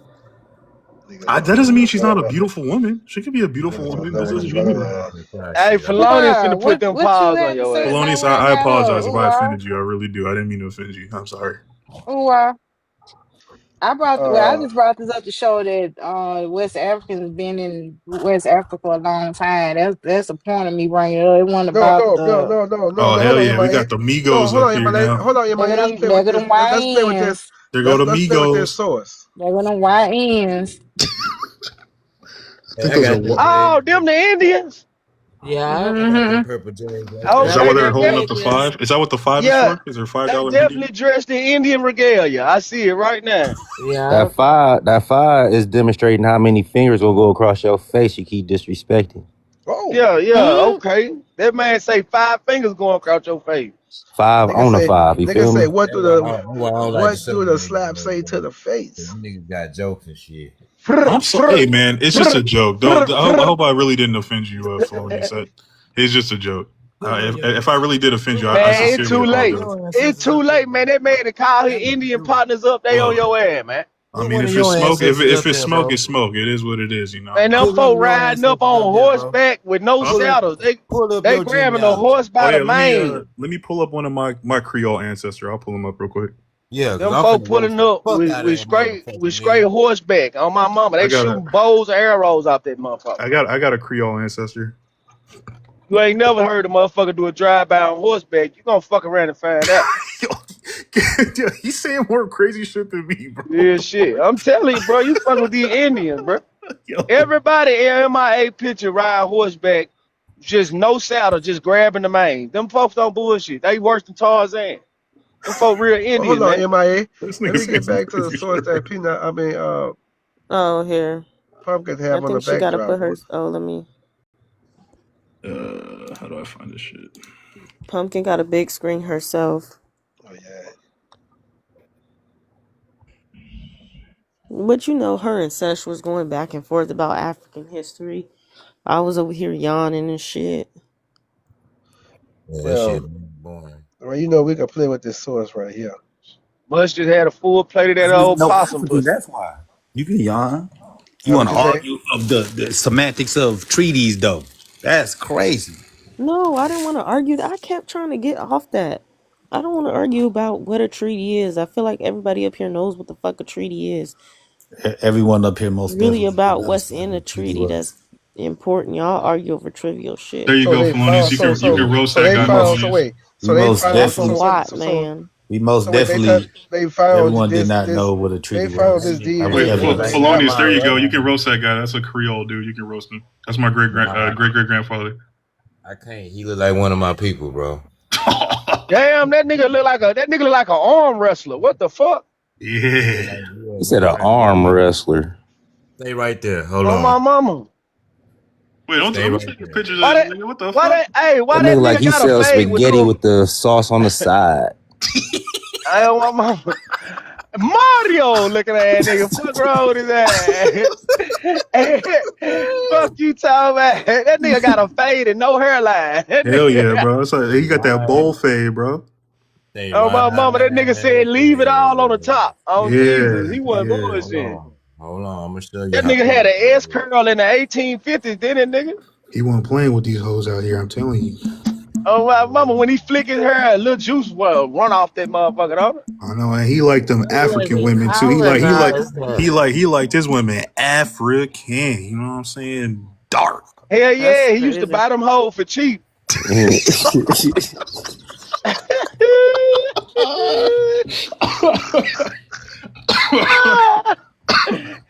That doesn't mean she's not a beautiful woman. She could be a beautiful woman. That doesn't mean anything. Hey, Felonious finna put them What you paws on had to your say ass. about Felonious, when I I got apologize if I her? offended you. I really do. I didn't mean to offend you. I'm sorry. I just brought this up to show that West Africans been in West Africa for a long time. That's the point of me bringing it up. It wasn't about No. Oh, Hold hell on, yeah. We MIA. got the No, Migos hold up on, here MIA. now. Hold on, MIA. Let's play with this. Let's play with this. There go the Let's play with this Migos. source. They're gonna white ends. I think those are what? Oh, them the Indians? Yeah. Mm-hmm. Purple J's. Oh, Is that why they're they holding up the $5? Is that what the $5 is for? Is there $5 they Indian? definitely dressed in Indian regalia. I see it right now. Yeah. That five is demonstrating how many fingers will go across your face. You keep disrespecting. Oh. Yeah, okay. That man say 5 fingers going across your face. 5 on the 5. You feel me? What do the slap say to the face? Them niggas got jokes and shit. I'm sorry, hey man, it's just a joke. I hope I really didn't offend you, Felonious. It's just a joke. If I really did offend you, I Man, it's too sincerely late. apologize. It's too late, man. That man to call his Indian partners up, they on your ass, man. I mean, if it's smoke, if it's smoke, it's smoke. It is what it is, you know. And them folk riding up on horseback with no saddles. They grabbing a horse by the mane. Let me pull up one of my Creole ancestor. I'll pull him up real quick. Yeah, them folk pulling up with straight horseback on my mama. They shooting bows and arrows out that motherfucker. I got a Creole ancestor. You ain't never heard a motherfucker do a drive-by on horseback. You gonna fuck around and find out. He's saying more crazy shit than me, bro. Yeah, shit. I'm telling you, bro, you fucking with these Indians, bro. Everybody in MIA picture ride horseback, just no saddle, just grabbing the mane. Them folks don't bullshit. They worse than Tarzan. Them folk real Indians, Hold on, man. MIA. Let me get back to the source that Oh, here. Pumpkin have I on the think she gotta backdrop. put her. Oh, let me. How do I find this shit? Pumpkin got a big screen herself. Oh yeah. But you know, her and Sesh was going back and forth about African history. I was over here yawning and shit. Yeah, that shit boring. Well, you know we can play with this source right here. Must just had a full plate of that old possum pussy. That's why. You can yawn. You want to argue of the semantics of treaties, though. That's crazy. No, I didn't want to argue. I kept trying to get off that. I don't want to argue about what a treaty is. I feel like everybody up here knows what the fuck a treaty is. Everyone up here most really definitely about what's in a treaty that's important. Y'all argue over trivial shit. There you go, Felonious. You can roast that guy. We most definitely. They found everyone did not know what a treaty was. Felonious, there you go. You can roast that guy. That's a Creole dude. You can roast him. That's my great grandfather. I can't. He look like one of my people, bro. Damn, that nigga look like an arm wrestler. What the fuck? Yeah. He said an arm wrestler. Stay right there. Hold Oh on. my mama. Wait, don't Stay right take there. pictures of Why this that? nigga. What the Why fuck? that? Hey, why That that nigga like nigga he got a sells fade with spaghetti no? with the sauce on the side. I don't want my Mario looking at that nigga. Fuck wrong with his ass. Fuck you talking about. That nigga got a fade and no hairline. That Hell yeah, nigga, bro. It's like he got that bowl fade, bro. Stay oh my mama, that nigga said leave it all on the there. top. Oh Jesus, Yeah, he wasn't yeah. bullshit. Hold on. I'm gonna show you That how. nigga had an S curl in the 1850s, didn't it, nigga? He wasn't playing with these hoes out here. I'm telling you. Oh my mama, when he flick his hair, a little juice will run off that motherfucker, don't it? I know, and he liked them African Nigga women too. colonized that. He liked his women African. You know what I'm saying? Dark. Hell That's yeah, he used to crazy. buy them hoes for cheap.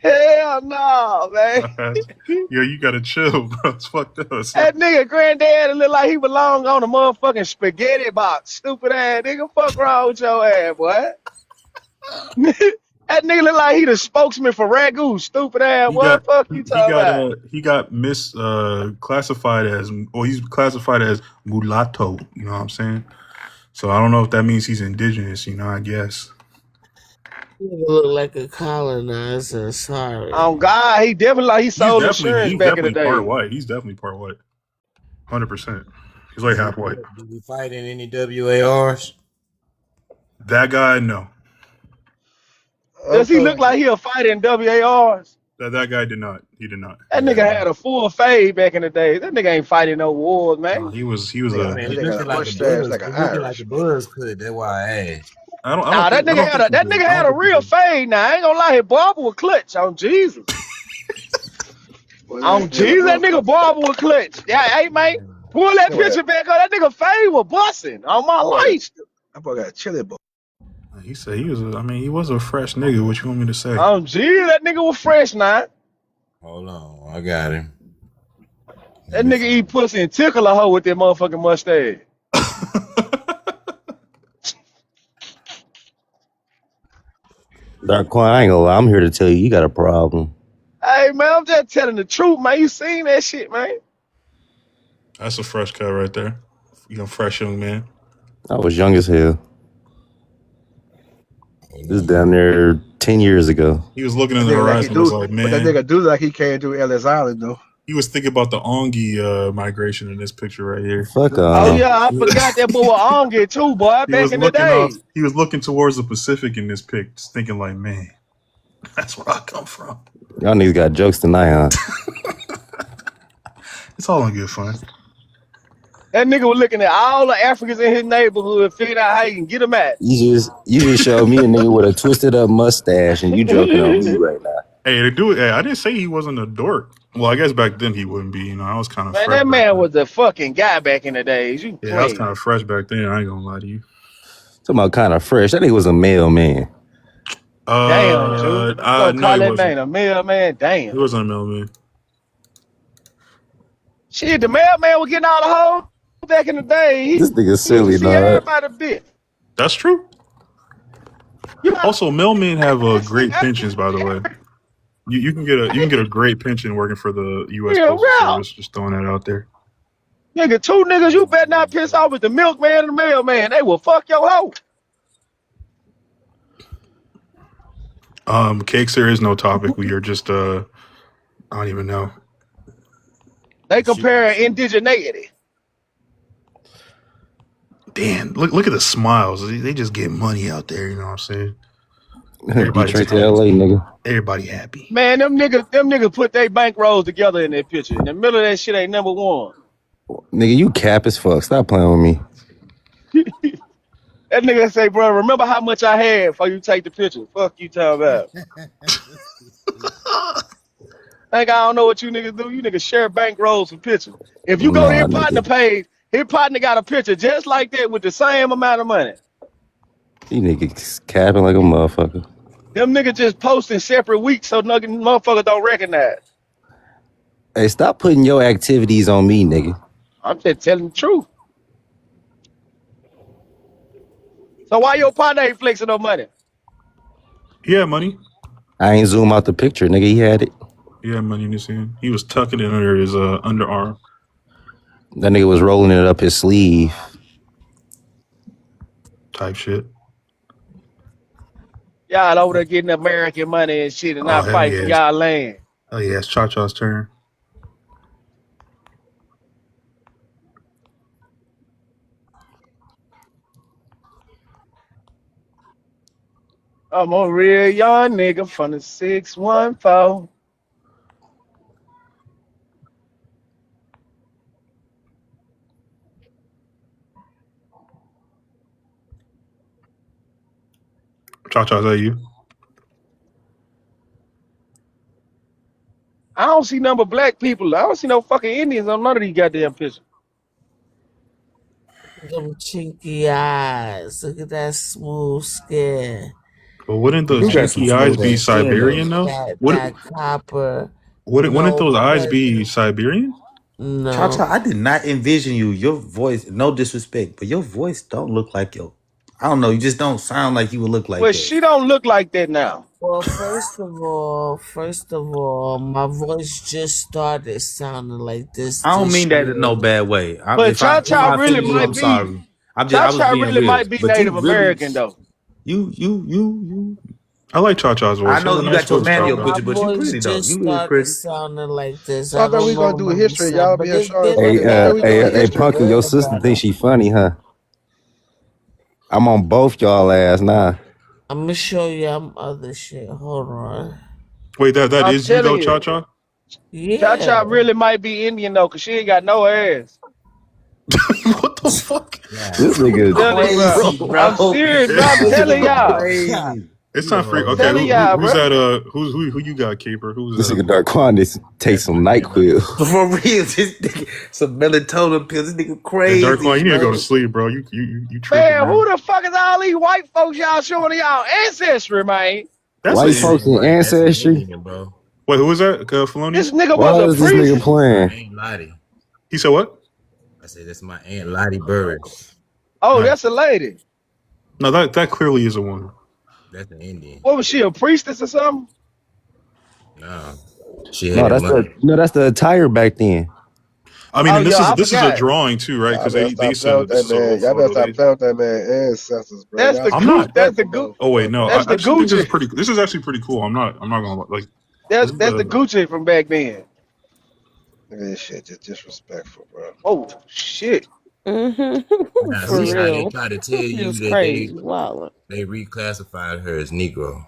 Hell no, man. Yo, you gotta chill, bro. It's fucked up. That nigga granddad look like he belonged on a motherfucking spaghetti box. Stupid ass nigga. Fuck wrong with your ass, boy. That nigga look like he the spokesman for Ragu. Stupid ass. He What got fuck you talking about? he got classified as, or he's classified as mulatto. You know what I'm saying? So I don't know if that means he's indigenous. You know, I guess. Nigga look like a colonizer. Sorry. Oh God, he definitely like he sold insurance back in the day. Part white. He's definitely part white. 100%. He's like half white. Did he fight in any WARs? That guy, no. Does he look like he'll fight in WARs? That guy did not. He did not. That nigga had a full fade back in the day. That nigga ain't fighting no wars, man. He was He looking like the Bulls could. That's why I asked. Nah, that nigga had a real fade. Now I ain't gonna lie, his barber was clutch on Jesus. On Jesus, that nigga barber was clutch. Yeah, hey man, pull that picture back up. That nigga fade was busting on my life. That boy got a chili boy. He said he was. He was a fresh nigga. What you want me to say? On Jesus, that nigga was fresh now. Hold on, I got him. That nigga eat pussy and tickle a hoe with that motherfucking mustache. Darquan, I ain't gonna lie. I'm here to tell you, you got a problem. Hey man, I'm just telling the truth, man. You seen that shit, man? That's a fresh cut right there. Fresh young man. I was young as hell. This is down there 10 years ago. He was looking in the horizon. Was like, man. But that nigga do like he came through Ellis Island though. He was thinking about the Ongi migration in this picture right here. Fuck Oh yeah, I forgot that boy Ongi too, boy. Back in the day. He was looking towards the Pacific in this pic, just thinking like, man, that's where I come from. Y'all niggas got jokes tonight, huh? It's all in good fun. That nigga was looking at all the Africans in his neighborhood, figuring out how he can get them at. You just showed me a nigga with a twisted up mustache, and you joking on me right now. Hey, to do it, I didn't say he wasn't a dork. Well, I guess back then he wouldn't be. You know, I was kind of man. fresh. That man was a fucking guy back in the days. You I was kind of fresh back then. I ain't gonna lie to you. Talking about kind of fresh. That nigga was a mailman. Damn, dude. No, call that man a mailman. Damn. He wasn't a mailman. Shit, the mailman was getting all the hoes back in the day. This nigga silly, see dog. everybody bit. That's true. Also, mailmen have great pensions, by the way. You can get a great pension working for the U.S. Postal Service. Just throwing that out there. Nigga, two niggas you better not piss off with the milkman and the mailman. They will fuck your hoe. Cakes, there is no topic. We are just I don't even know. They compare indigeneity. Damn, look at the smiles. They just get money out there. You know what I'm saying? Detroit to LA, nigga. Everybody happy. Man, them niggas put their bankrolls together in that picture. In the middle of that shit ain't number one. Nigga, you cap as fuck. Stop playing with me. That nigga say, bro, remember how much I had before you take the picture. Fuck you talking about. Think I don't know what you niggas do. You niggas share bankrolls for pictures. If you go to his partner page, his partner got a picture just like that with the same amount of money. You niggas capping like a motherfucker. Them niggas just posting separate weeks so motherfuckers don't recognize. Hey, stop putting your activities on me, nigga. I'm just telling the truth. So why your partner ain't flexing no money? Yeah, money. I ain't zoom out the picture, nigga. He had it. Yeah, money in his hand. He was tucking it under his underarm. That nigga was rolling it up his sleeve. Type shit. Y'all over there getting American money and shit and not hell fighting for yeah. y'all land. Oh yeah, it's Cha-Cha's turn. I'm a real young nigga from the 614. Cha-Cha, is that you? I don't see none but black people. I don't see no fucking Indians on none of these goddamn pictures. Them chinky eyes. Look at that smooth skin. But wouldn't You those do got some chinky eyes smooth be ass skin though. Siberian though? That copper. Wouldn't those eyes No, be Siberian? Cha-Cha, no. I did not envision you. Your voice, no disrespect, but your voice don't look like your. I don't know. You just don't sound like you would look like Well, that. she don't look like that now. Well, first of all, my voice just started sounding like this. I don't This mean that in no year. bad way. But If I Cha-Cha really offended you, might I'm be. sorry. I was Cha-Cha being really real. might be But Native you really, American though. you. I like Cha-Cha's voice. I know you got your Mandio My picture, but you voice pretty though. just You really started pretty. sounding like this. So I I thought we don't know gonna do my history. sound, Y'all but being short as Hey, fucking. I thought we doing history, Punky, your man. sister thinks she funny, huh? I'm on both y'all ass now. I'm gonna show you other shit. Hold on. Wait, that I'm is you though, telling you. Cha-Cha? Yeah. Cha-Cha really might be Indian though, cause she ain't got no ass. What the fuck? This nigga Telling you, bro. I'm serious, bro. I'm telling y'all. It's not free. Okay, Telling y'all, who's bro. that? Who you got, Caper? Who's This that? nigga Darquan take some NyQuil. For real, this nigga, some melatonin pills. This nigga Hey, crazy. Darkwan, you need to go bro. to sleep, bro. You tripping, Man, man. who the fuck is all these white folks y'all showing y'all ancestry, man? That's White a, folks in ancestry. bro. wait, who was that? Felonious? This nigga Why was is a this nigga priest. playing? Aunt Lottie. He said what? I said that's my Aunt Lottie Bird. Oh, No. that's a lady. No, that clearly is a woman. That's an Indian. What was she, a priestess or something? No, she had No, that that's money. that's the attire back then. I mean, Oh, and this yeah, I is a forgot. drawing too, right? Y'all Because better they stop playing said with that this that is an man. old Y'all better photo. stop playing with that man ancestors, bro. That's Y'all the I'm some not. That's the disrespectful Oh wait, no. That's I the actually think this is Gucci. pretty. This is actually pretty cool. I'm not gonna like. That's This is the Gucci from back then. Look at this shit, just disrespectful, bro. Oh shit. Now For see how they real. try to tell He you was that crazy. Wow. they reclassified her as Negro.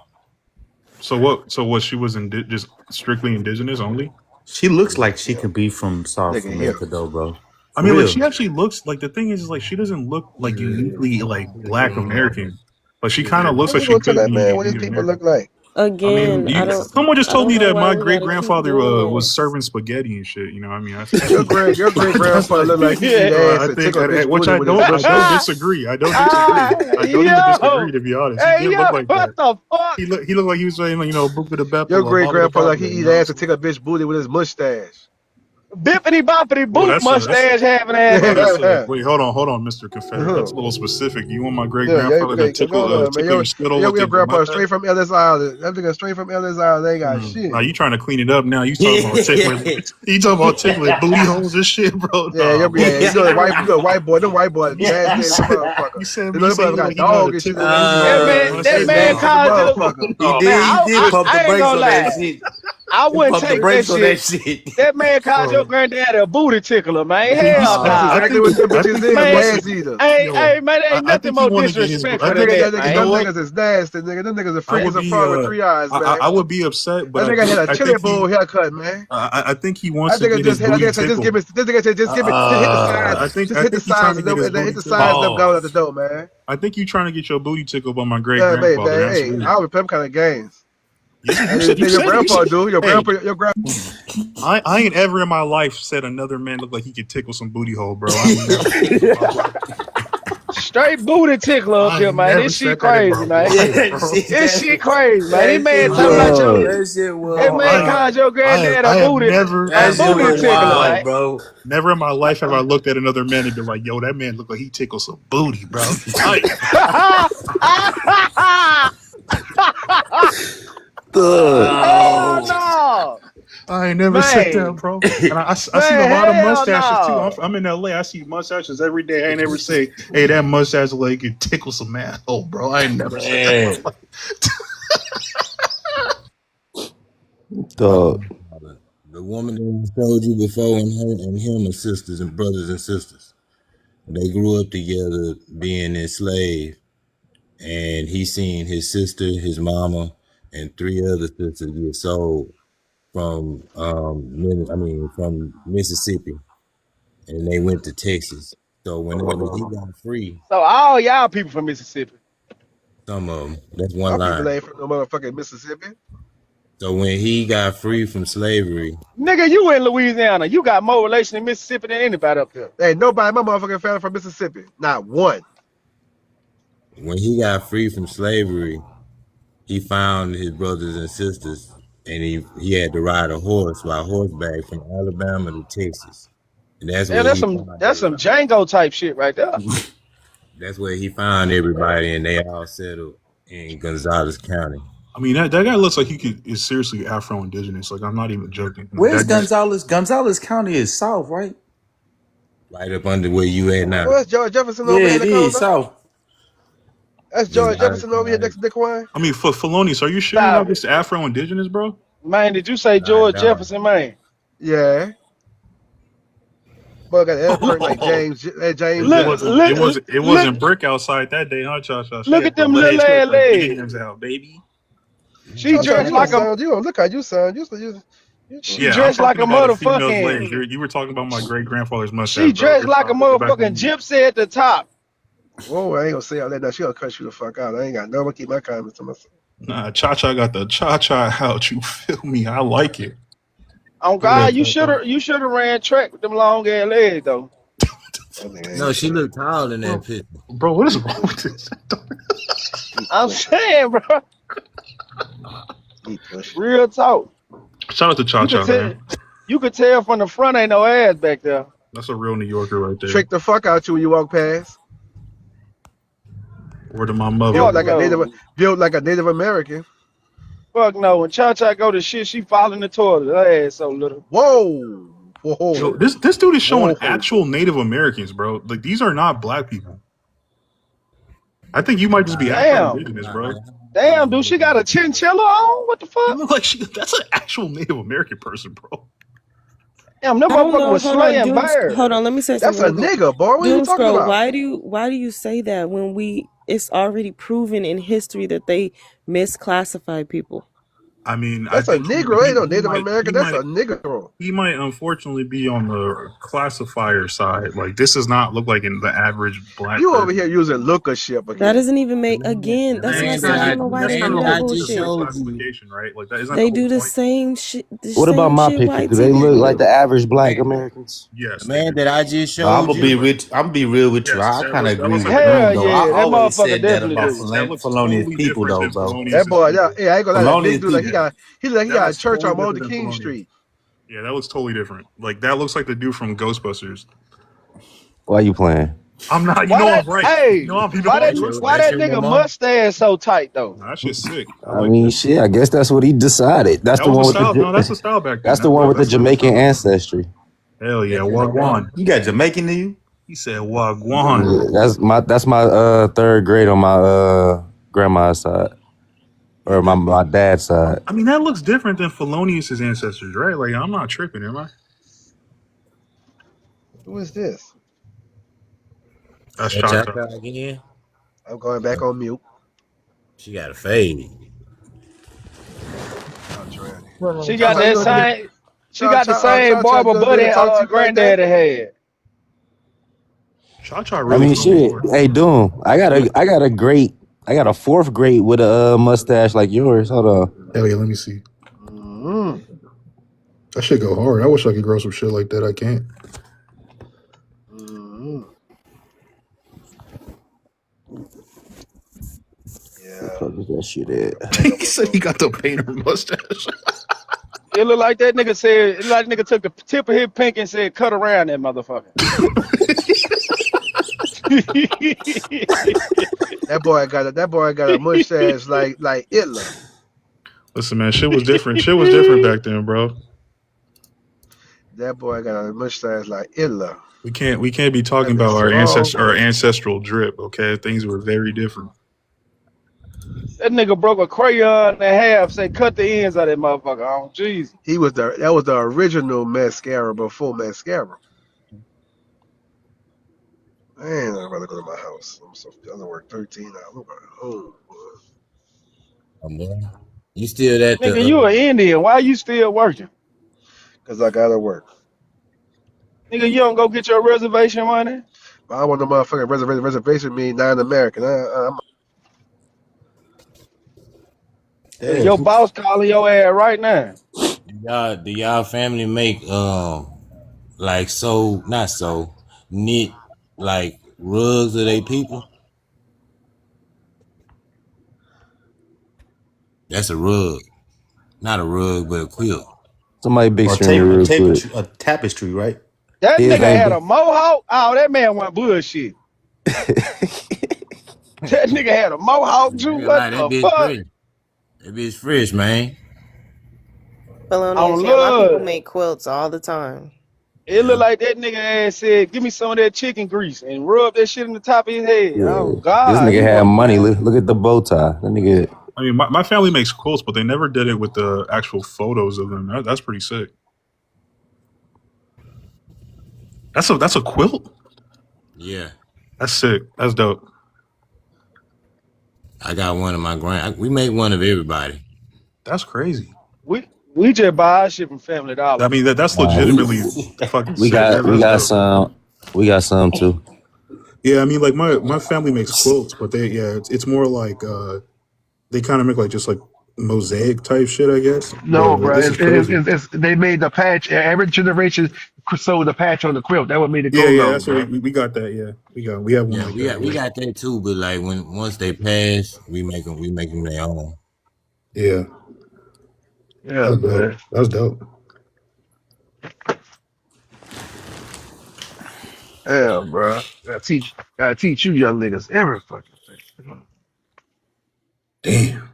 So what? So what? She was just strictly indigenous only. She looks like she could be from South Look at him. America though, bro. I For mean, like real. she actually looks like the thing is like she doesn't look like uniquely like Black American, but she kind of looks How like you she gonna tell could that be man what these Native people American. look like? I mean, Again, someone just I told don't me know that why my we great gotta keep grandfather doing was this. serving spaghetti and shit. You know, I mean, I Your great grandpa look like he eat ass I and think, tickle a bitch which booty I with his don't mustache. disagree. I don't disagree. I don't even disagree, Yo. to be honest. He Hey, did yo, look like what that. the fuck? He looked like he was saying, you know, Buka the Your Beppo, great Baba the grandpa like he Baba, you eat know. ass and tickle a bitch booty with his mustache. Bippity boppity Well, boop mustache having ass nigga. wait, hold on, Mr. Confederate. That's a little specific. You want my great Yeah, grandfather to go on, man. tickle your scuttle with Your your grandpa mustache? straight from Ellis Island. That nigga straight from Ellis Island. They ain't got Now shit. you trying to clean it up now? You talking about tickling? You talking about tickling booty holes and shit, bro? Yeah, Nah, bro. you know the white boy. Them white boys nasty as a motherfucker. You said You you know said them you got like you know how dog to and shit. tickle They That nasty man as a called you. motherfucker. Oh, He man, did pump the I ain't brakes gonna on that lie. shit. I He wouldn't pumped the take that brakes on that shit. shit. That man called your granddaddy a booty tickler, man. Hell That's nah. exactly what them bitches is. Man, Ass eaters. hey, man, there ain't I nothing think he more want to get his. disrespectful I than think that, you Them know man. what? niggas is nasty, nigga. Them niggas are I freak as would a be. frog with 3 eyes, man. I would be upset, but That nigga had a I chili think he. bowl haircut, man. I think he I wants to think it get his just hit. I booty think it just give tickled. me. This nigga said, just hit the sides. I Just hit the think he's trying sides to and get his then hit booty the tickled. sides and them go out the door, man. I think you trying to get your booty tickled by my great Yeah, man, grandfather. That's hey, weird. I would play them kind of games. You Your said grandpa it. do. Your Hey, grandpa. I ain't ever in my life said another man looked like he could tickle some booty hole, bro. I ain't never. straight booty tickler up I here, man. never This shit said that in my crazy, man. life, Yeah, bro. shit, This shit that, crazy, man. This that man shit talking about was your, Dog. that shit was that Bro, man wild. called your granddad I a have booty, never, a That shit never booty was in my tickler, life, wild, man. bro. never in my life have I looked at another man and been like, yo, that man look like he tickles some booty, bro. I Thug. Hell Oh, no, I ain't never said that, man, bro. And I seen a man, lot of hell mustaches too. no. I'm in LA. I see mustaches every day. I ain't never say, hey, that mustache look like you tickle some asshole, bro. I ain't never said that in my man. life. Dog. The woman that I showed you before, and her and him are sisters and brothers and sisters. They grew up together, being enslaved, and he seen his sister, his mama, and 3 other sisters get sold from from Mississippi, and they went to Texas. So whenever he got free, So all y'all people from Mississippi. some of them, that's one My people line. ain't from no motherfucking Mississippi. So when he got free from slavery, Nigga, you in Louisiana. You got more relation in Mississippi than anybody up there. Ain't nobody in my motherfucking family from Mississippi. Not one. when he got free from slavery, he found his brothers and sisters, and he had to ride a horse by horseback from Alabama to Texas, and that's Yeah, where he found that's some everybody. Django type shit right there. That's where he found everybody, and they all settled in Gonzales County. I mean, that guy looks like is seriously Afro-Indigenous. Like, I'm not even joking. Like, Where's that guy, Gonzales? Gonzales County is south, right? Right up under where you at now. What's George Jefferson Yeah, over here in it the is corner? south. That's George Gonzales Jefferson over here County. next to Dick Wine. I mean, for Felonious, are you sure you're not Stop it. just Afro-Indigenous, bro? Man, did you say Nah, George dog. Jefferson, man? Yeah. Boy got that perk like Oh, James James it Look, Jefferson. wasn't it look, wasn't it look, wasn't brick outside that day, huh, Cha? She look had at the them little legs, she had ass the legs. yams out, baby. She Cha, dressed you don't like a sound, you don't look how you sound. she Yeah, I'm dressed like talking a about a female's legs. motherfucking You were talking about my great grandfather's she mustache, bro. dressed like a Get back motherfucking on me. gypsy at the top. Whoa, I ain't gonna say all that now. She gonna cut you the fuck out. I ain't got no one keep my comments to myself. Nah, Cha got the cha out. You feel me? I like it. On Go ahead, God, Cha. you should have ran track with them long ass legs though. That nigga No, ain't she shit. looked tall in that picture. Bro, what is wrong with this? He I'm push. saying, bro, He push. real talk. Shout out to Cha You could tell, man. you could tell from the front ain't no ass back there. That's a real New Yorker right there. Trick the fuck out you when you walk past. Word of my mother. Built Fuck like a no, Native American. fuck no. When Cha go to shit, she fall in the toilet. Her ass so little. Whoa. Yo, Whoa. this dude is showing Whoa. actual Native Americans, bro. Like, these are not black people. I think you might just be Nah, Damn, Afro-Indigenous, nah, bro. damn, dude, she got a chinchilla on. What the You fuck? look like that's an actual Native American person, bro. Damn, that I don't motherfucker know. was Hold on, slaying Doom. bears. Hold on. Let me say That's something a real quick. nigga, boy. What are you Doom talking Scroll. about? Why do you say that when it's already proven in history that they misclassified people? I mean, I That's a think Negro. Ain't no Native American. That's a Negro. he might unfortunately be on the classifier side. Like, this does not look like in the average black You over person. here using lookership again. That doesn't even make again. That's why I said I don't know why That's they kind do of that the whole point bullshit. of classification, right? Like, that isn't that They the whole do the point? same shit. The What about same my shit picture? white Do they people look like do. the average black Americans? Yes, the man that I just No, I'm showed gonna be you. with. I'm gonna be real with you. Yes, I kind of that agree looks like with a Hell Doom different. though. I yeah, that always motherfucker said that definitely about do. That looks felonious totally people different though, than bro. That Felonious' boy, people. yeah, I ain't gonna lie. That big Felonious dude, like he people. got That a looks church totally on different Moldy than King Felonious. Street. Yeah, that looks totally different. Like, that looks like the dude from Ghostbusters. Why you playing? I'm not. You Why know I'm that? right. Hey, You know why I'm that? That's twisted. Why that's that your nigga mom. mustache so tight though? Nah, that shit's sick. I I like mean, that. shit. I guess that's what he decided. That's That the was a one with style. No, that's the. a style back then. That's the one with the That's like a Jamaican style. ancestry. Hell yeah, That's your Wagwan. mom. You got Jamaican in you? He said Wagwan. Yeah, that's my third grade on my grandma's side or my dad's side. I mean, that looks different than Felonious's ancestors, right? Like, I'm not tripping, am I? Who is this? That's That Cha Cha. Chaka again. I'm going back on mute. She got a fade. I'm trying. She got Cha-Cha, that same. She got the Cha-Cha, same Cha-Cha, barber you gonna buddy talk to me like that? granddaddy had. Cha Cha I really mean, going shit. for it. Hey, Doom. I got a fourth grade with a mustache like yours. Hold on. Hell yeah, let me see. Mm-hmm. That shit go hard. I wish I could grow some shit like that. I can't. Mm-hmm. fuck is that shit at? He said he got the painter mustache. It look like that nigga said. It look like nigga took the tip of his pinky and said, "Cut around that motherfucker." That boy got a mustache like Hitler. Listen, man, shit was different. Shit was different back then, bro. That boy got a mustache like Hitler. We can't be talking about our ancestral drip, okay? Things were very different. That nigga broke a crayon in half. Say, cut the ends of that motherfucker. Oh, jeez. That was the original mascara before mascara. Man, I'm about to go to my house. I'm gonna work 13 hours. I'm going home, boy. You still at the Nigga, you an Indian. Why you still working? Cause I gotta work. Nigga, you don't go get your reservation money? I want no motherfucking reservation mean non-American. Your boss calling your ass right now. Do y'all family make like knit like rugs of they people? That's a rug. Not a rug, but a quilt. Somebody big string real quick. A tapestry, right? That nigga had a mohawk. Oh, that man went bullshit. That nigga had a mohawk, Drew. What the fuck? That bitch fresh, man. Felonious, yeah, my people make quilts all the time. It look like that nigga ass said, "Give me some of that chicken grease," and rub that shit in the top of his head. Yeah. Oh God! This nigga had money. Look at the bow tie. That nigga. I mean, my family makes quilts, but they never did it with the actual photos of them. That's pretty sick. That's a quilt? Yeah. That's sick. That's dope. I got one of my we make one of everybody. That's crazy. We just buy our shit from Family Dollar. I mean that's legitimately fucking we sick. got some. We got some too. Yeah, I mean like my family makes quilts, but it's more like they kind of make like just like mosaic type shit, I guess. No, bro. It's they made the patch. Every generation sewed the patch on the quilt. That would make the go. Yeah, that's what we got that. Yeah, we have one. Yeah, we got that too. But like once they pass, we make them their own. Yeah. Yeah, man. That's dope. Yeah, bro. Gotta teach you young niggas every fucking thing. Damn.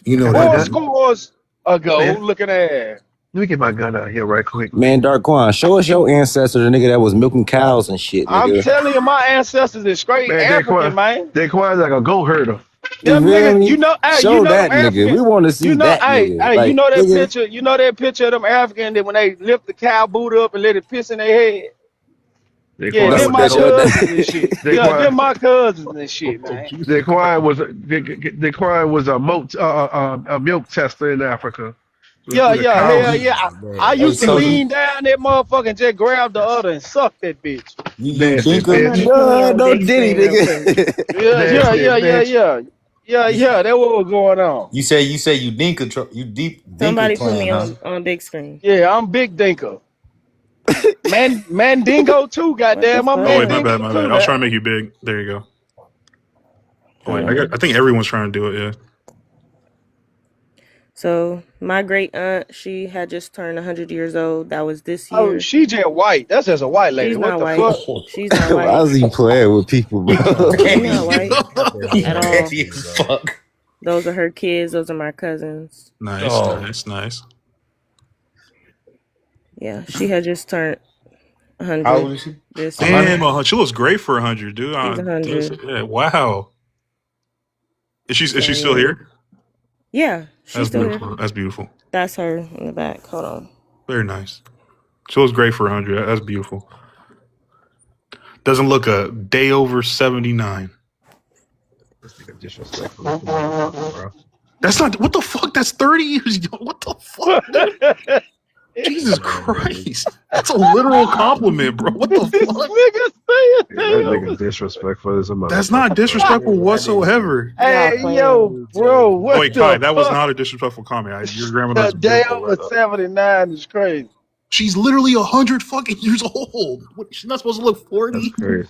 You know 4 scores ago, Man. looking at. Let me get my gun out here right quick. Man, Darkwan, show us your ancestor, the nigga that was milking cows and shit, nigga. I'm telling you, my ancestors is straight African, man. Daquan's like a goat herder. Them niggas, you know, hey, show you know that nigga. African, We want to see that nigga. Hey, like, you know that nigga, picture? You know that picture of them African that when they lift the cow boot up and let it piss in their head? Yeah, they're my cousins and shit. Yeah, they're my cousins and shit, man. Daquan was a milk tester in Africa. Yeah. I used to lean down that motherfucker and just grab the udder and suck that bitch. No Diddy, nigga. Yeah. That's what was going on. You say you dinka. You deep. Somebody put me on big screen. Yeah, I'm Big Dinka. Mandingo too, goddamn. I'm Mandingo. My bad. I was trying to make you big. There you go. Oh, wait, I think everyone's trying to do it, yeah. So my great aunt, she had just turned 100 years old. That was this year. Oh, she just white. That's just a white lady. She's what not the white. fuck? She's not white. Why is he playing with people, bro? She's not white at all. Fuck. Those are her kids. Those are my cousins. Nice. Yeah, she had just turned 100. How old is she? Damn, she looks great for 100, dude. She's 100. Yeah, wow. Is she still here? Yeah, she's still beautiful. here. That's beautiful. That's her in the back. Hold on. Very nice. She looks great for 100. That's beautiful. Doesn't look a day over 79. That's not, what the fuck? That's 30 years. What the fuck? Jesus Christ. That's a literal compliment, bro. What the fuck? That nigga disrespectful as a mother. That's not disrespectful whatsoever. Hey, yo, bro. What wait, Kai, that was not a disrespectful comment. Your grandmother's a day over 79 is crazy. She's literally 100 fucking years old. She's not supposed to look 40. That's crazy.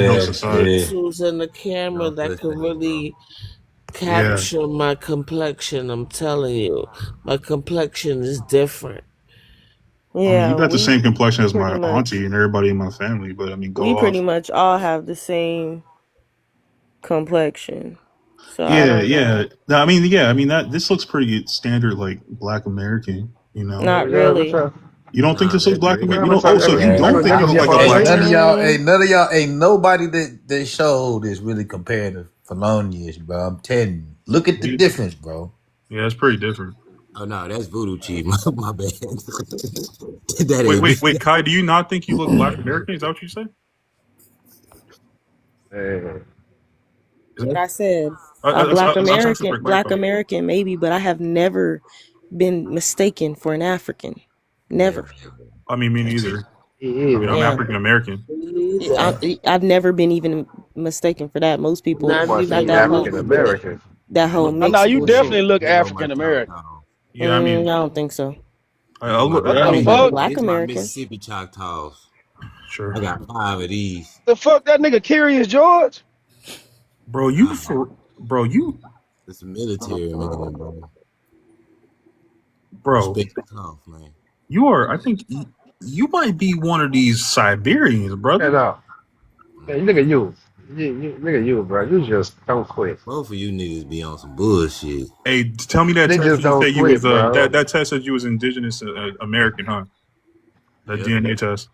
downhill Yeah, society. yeah. filters and a camera No that such could thing, bro. really Yeah. capture my complexion. I'm telling you, my complexion is different. I mean, you Yeah, got the we same complexion as pretty my much auntie and everybody in my family, but I mean, we go pretty off. much all have the same complexion. So I Yeah, don't yeah. know. No, I mean, yeah. I mean that this looks pretty standard, like Black American. You know, Not Yeah, what's really. up? you don't think Nah, this looks that Black great. American? Well, You I'm gonna don't. talk. Oh, so you I'm don't gonna think it give look you a like a whole Hey, Black bunch. none of American? y'all, Mm, none of y'all, ain't nobody that showed is really compared to Felonious, bro. I'm telling you. Look at the You- difference, bro. Yeah, it's pretty different. Oh no, that's Voodoo Chief. My bad. That Wait, ain't wait, me. wait, Kai. Do you not think you look Black American? Is that what you said? Hey, Is what that, I said. that's Black I'm trying to Black clarify. American, maybe, but I have never been mistaken for an African. Never. I mean, me neither. he I is, mean, I'm Yeah. African American. Me neither. I've never been even mistaken for that. Most people Not somebody got said even he a that African whole little bit. American. Oh, no, you bullshit. definitely look There go my African American. Choctaw. Yeah, I mean, I don't think so. This my I What the I mean, mean, fuck? Black this my American. Mississippi Choctaws. sure, I got 5 of these. The fuck that nigga Curious George? bro. Nah, Bro, you, it's a military man, bro. bro, Respect the tough, man. you are. I think you might be one of these Siberians, Hey, brother. no. Hey, look at you. Look at you, bro. You just don't quit. Both of you niggas be on some bullshit. Hey, tell me that They test just that you don't said you was quit, bro. that test said you was indigenous American, huh? That Yep. DNA test,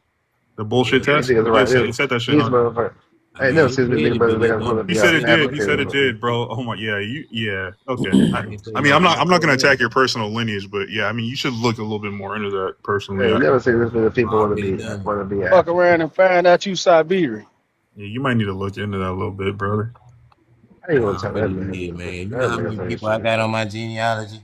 the Yeah. bullshit These test. niggas Yeah, right here. it said that shit, These huh? motherfuckers. I I ain't never mean, seen it this did nigga it, but brother that nigga don't supposed to He be said mean it an did. He nothing. said African. it did, bro. Oh my, yeah, okay. I ain't say I mean, no I'm not gonna African. attack your personal lineage, but yeah, I mean, you should look a little bit more into that I personally. ain't never seen this many people Already done. want to be Fuck African. around and find out you Siberian. Yeah, you might need to look into that a little bit, brother. I ain't I gonna tell that already man. did, man. You know That how nigga many say people I shit. got on my genealogy?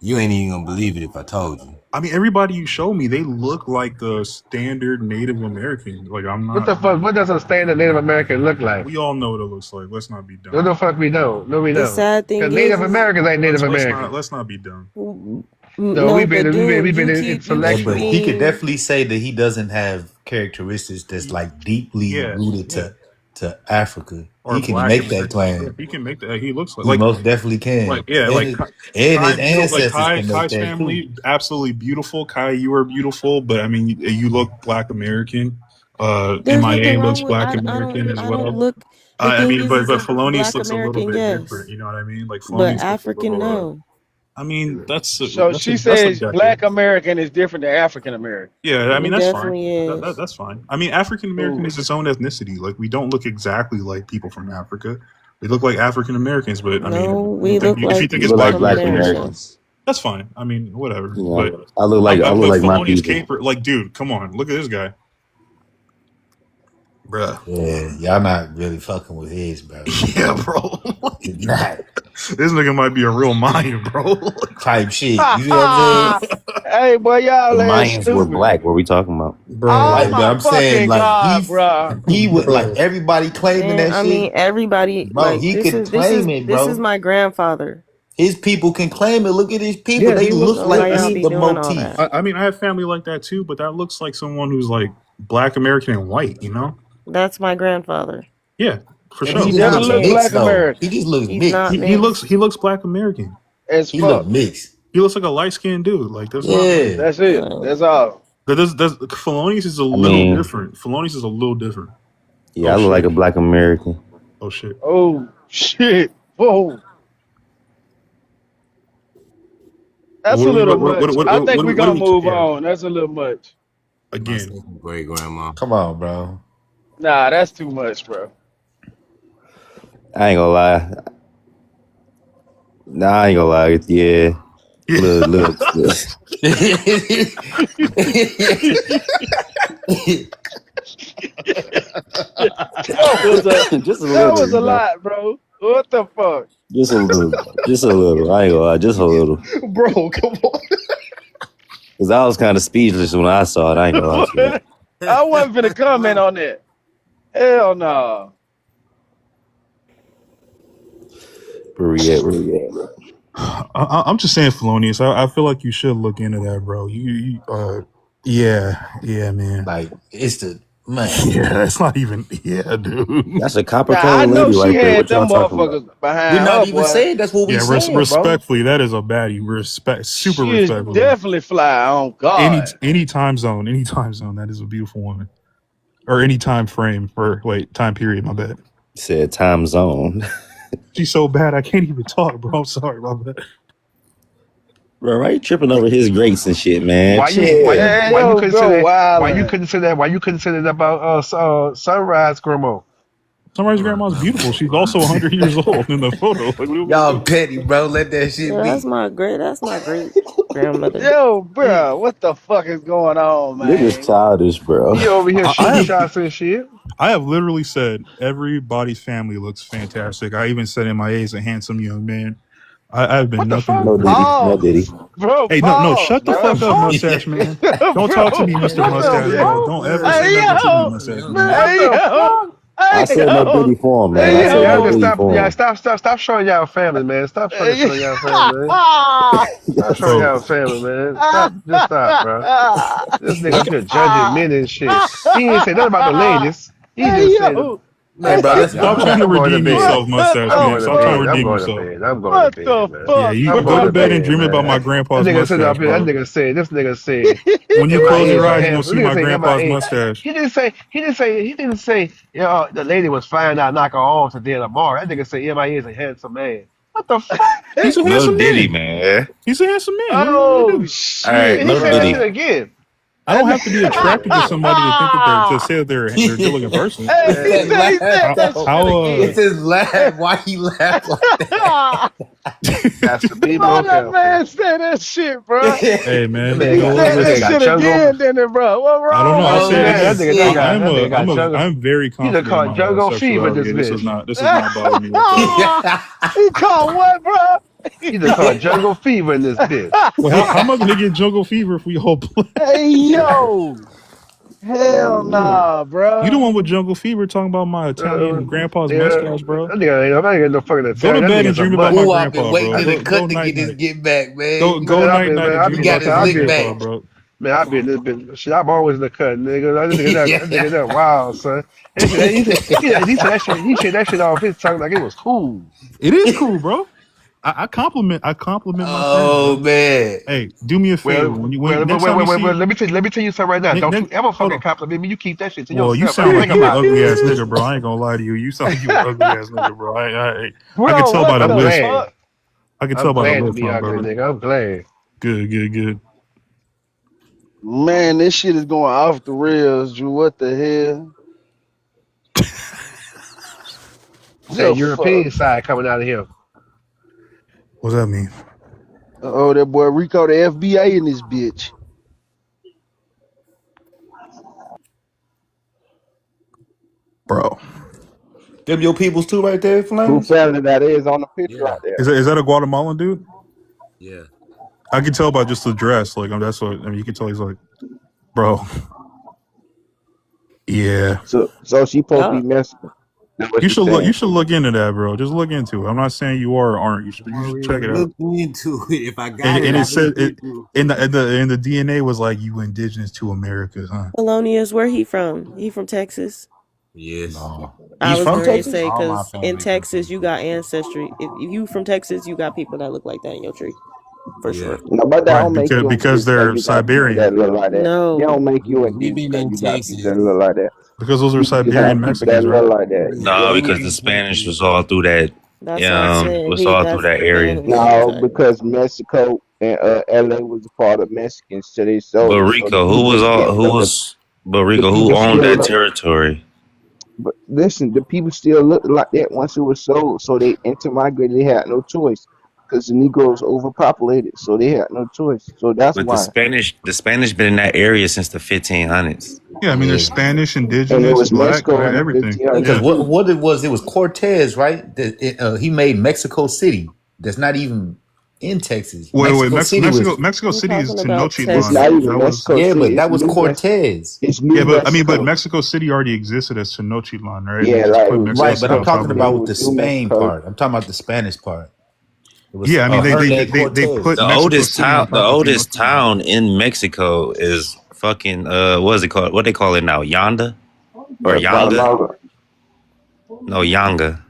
You ain't even gonna believe it if I told you. I mean, everybody you show me, they look like the standard Native American. Like I'm What not. the fuck? What does a standard Native American look like? We all know what it looks like. Let's not be What dumb. the fuck we know? No, we The don't. sad thing Because Native is Americans ain't Native Americans. Let's not be dumb. No, no, but Doom, we've been in you Yeah, keep but selection. he could being definitely say that he doesn't have characteristics that's like deeply Yeah, rooted yeah. to Africa. Or He can Black make that American. Yeah, claim. he can make that. He looks He like most definitely can. yeah, like And Kai, his like ancestors can make Kai's that too. family, absolutely beautiful. Kai, you are beautiful, but I mean, you look Black American. there's nothing MIA wrong looks with Black American as I don't well. look the I thing mean, is but is Felonious Black looks a little American, bit different. yes. You know what I mean? Like But Felonious looks a African, little. no. I mean, So she that's says subjective. Black American is different than African American. Yeah, I mean It that's fine. definitely is. That's fine. I mean, African American Cool. is its own ethnicity. Like we don't look exactly like people from Africa. We look like African Americans, but I mean, No, we look if you like think You it's look people like Black from Black American, America. Americans. that's fine. I mean, whatever. You But know, I look like my Felonious people. caper, like, dude, come on, look at this guy, bruh. Yeah, y'all not really fucking with his, bro. Yeah, bro. You're not. This nigga might be a real Mayan, bro. Type shit. You see what I'm saying? Hey, boy, y'all The ass Mayans were stupid. black. What are we talking about? Oh Bro, Like, but my I'm saying, fucking like, god, bro. he would, like, bro, everybody claiming Man, that I shit, mean everybody bro, like he could this claim it, is bro. my grandfather. His people can claim it. Look at his people. yeah, They he looks. look So like why Yeah, y'all this, be the doing all motif. that? I mean, I have family like that too, but that looks like someone who's like Black American and white. You know? That's my grandfather. Yeah, for And He sure. he definitely looks look Changed. mixed, Black though. American He just looks He's not mixed. mixed. He looks Black American. as He look fuck. mixed. He looks like a light skinned dude. Like there's not like Yeah. That's it. That's all. there's Felonious is a I little mean, different. Felonious is a little different. yeah, Oh I look like shit. a black American. Oh shit. Oh shit. Whoa. That's a little much. I think we're What are gonna we? move Yeah. on. That's a little much. My Again, second great grandma. Come on, bro. Nah, that's too much, bro. I ain't gonna lie. Nah, I ain't gonna lie. Yeah, look. Just a That little, was a bro. lot, bro. What the fuck? Just a little. Just a little. I ain't gonna lie. Just a little. bro, come on. Cause I was kind of speechless when I saw it. I ain't gonna lie to you. I wasn't finna comment on that. Hell no. Where we at? I'm just saying, Felonious. I feel like you should look into that, bro. Yeah, man. Like, it's the, man. Yeah, it's not even. Yeah, dude. That's a copper Now I colored know lady she right there. had What y'all them talking about? motherfuckers behind We're not her, even boy. saying that's what we Yeah, saying, bro. respectfully, that is a baddie. Super She is respectfully. definitely fly on God. Any time zone, that is a beautiful woman. Or any time frame, or wait, time period. My bad. Said time zone. She's so bad I can't even talk, bro. I'm sorry about that. Bro, why you tripping over his grapes and shit, man? Why you Hey, yo, couldn't say bro, that? wild. Why you couldn't say that about Sunrise Grandma? Sunrise grandma's beautiful. She's also 100 years old in the photo. Like, Y'all petty, bro. Let that shit Yeah, be. that's my great grandmother. Yo, bro, what the fuck is going on, Niggas man? childish, bro. He over here shooting shots and shit. I have literally said everybody's family looks fantastic. I even said MIA is a handsome young man. I've been What the nothing fuck? but praise. No Diddy. Bro, Hey, no, shut the fuck up, mustache man. Don't talk to me, Mr. What the Mustache, fuck? bro. Don't ever Hey, say nothing to yo, me, mustache man. man, hey, yo. I said no Diddy for him, man. Hey, I said Y'all no just Diddy for him. stop showing y'all family, man. Stop showing Hey, y'all family, man. Stop showing y'all family, man. Stop, bro. This nigga up here judging men and shit. He ain't say nothing about the ladies. He hey, just said, yo. man, bro, let's Stop trying to I'm going to redeem bed. yourself, mustache I'm man. going to Stop trying to bed. I'm redeem going to yourself. bed. I'm going What to the bed, man. Yeah, fuck, you I'm go going to to bed and bed, dream about man. my That grandpa's nigga said mustache, up here. That bro. nigga said. This nigga said. When you close MIA your is a eyes, you're gonna handful. see my Nigga say grandpa's MIA. mustache. He didn't say. You know, the lady was flying out, knock her off today or tomorrow. That nigga say MIA is a handsome man. What the fuck? He's a No handsome Diddy, man. man. He's a handsome man. What do you want me to Oh, do? All right, shit, And he no said that bro. shit Diddy. again. I don't have to be attracted to somebody to think that to say that they're a good looking person. Hey, It's that he said laugh, that though. shit It's again. his laugh. Why he laugh like that? Got to be Why more that careful. man say that shit, bro? Hey That man, man you He know got what? said that that nigga Listen, got shit jungle. again, then, bro. What I don't wrong know. with I'll him, say it Oh, man? again. shit. That nigga got jungle. I'm very He just confident in caught my jungle fever in this sexuality. bitch. This is not bothering me whatsoever. He called what, bro? He just caught jungle fever in this bitch. Well, how am I gonna get jungle fever if we all play? Hey, yo. Hell nah, You the bro. one with jungle fever talking about my Uh, Italian grandpa's yeah, mustache, bro. that nigga ain't. I'm not getting no fucking Go to Italian. That bed and nigga's a dream about my mutt. Ooh, I've been grandpa, waiting bro. to the Go cut to night get this night. get back, Go man. Man, night night and dream We got about his my lick grandpa, back. bro. Man, I be in this bitch. Shit, I'm always in the cut, nigga. That nigga, that wild, son. He said that shit. He said that shit off his tongue like it was cool. It is cool, bro. I compliment my friends, Oh bro. man. Hey, do me a favor when next time you Well, see let me tell you something right now. Don't you ever hold fucking on. compliment me. You keep that shit to Well, you yourself. I sound don't like think you an about it. ugly ass nigga, bro. I ain't gonna lie to you. You sound like you an ugly ass nigga, bro. I can Bro, tell by what the I'm the list. glad. fuck? I can I'm tell by the glad to list, be my ugly, brother. nigga. I'm glad. Good. Man, this shit is going off the rails, Drew. What the hell? That The fuck? European side coming out of here. What's that mean, Oh, that boy Rico, the FBA in this bitch. bro? Them your peoples too, right there, Who Flames. family that is on the picture Yeah. right there? Is that a Guatemalan dude? Yeah. I can tell by just the dress. Like that's what I mean. You can tell he's like, bro. Yeah, So she supposed to be Y'all, Mexican. That's what you she should look. You saying. should look into that, bro. Just look into it. I'm not saying you are or aren't. You should check Already it out. looked into it. If I got it, And I it said looked it into in the DNA was like you indigenous to America, huh? Polonius, where he from? He from Texas. it. Yes. No. I He's was from going to Texas? say All my because in family from Texas you Texas. got ancestry. If you from Texas, you got people that look like that in your tree, for Yeah. sure. No, but that Right, don't make you because indigenous because they're you got people Siberian. that look like that. They No, don't make you We indigenous been because in you got people Texas. that look like that. Because those are You Siberian have people that Mexicans, right? look like that. Nah, Yeah, we because the in Spanish Texas. was all through that. that's what I said. Was all through That's that the man area. who said No, that. because Mexico and LA was a part of Mexicans, so they sold But it. So the Rico, people still look. The who people owned still that look. territory? But listen, the people still look like that once it was sold. So they intermigrated. They had no choice because the Negroes overpopulated. So they had no choice. So that's But why. The Spanish been in that area since the 1500s. Yeah, I mean Yeah. there's Spanish, And it indigenous, was black, Mexico right? in the Everything. Because 1500s Yeah. too. what it was Cortez, right? He made Mexico City. That's not even in Texas. Wait. Mexico City was Mexico I'm City is talking about It's Tenochtitlan. not Texas. even That was Mexico yeah, City. but It's that was New Mexico. Cortez. It's yeah, New but Mexico. Mexico City already existed as Tenochtitlan, right? And they Yeah, just like it put was Mexico Right, but City I'm on Mexico. top talking of And then it. about it with was the New Spain Mexico. part. I'm talking about the Spanish part. It was Yeah, I mean Hernan they Cortez. put Mexico City on The top of oldest Tenochtitlan. town in Mexico is fucking what is it called? What they call it now? Yonda or Yeah, Yanga? Guatemala. No, Yanga.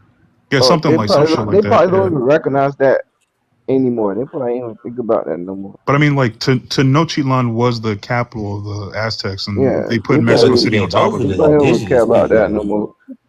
Yeah, Oh, something like some shit like they that. probably Yeah. don't even recognize that anymore. They probably ain't even think about that no more. But I mean, like Tenochtitlan was the capital of the Aztecs, and Yeah, they put they Mexico probably City Yeah, on top those of are they it. the probably don't even care indigenous about people. that no more.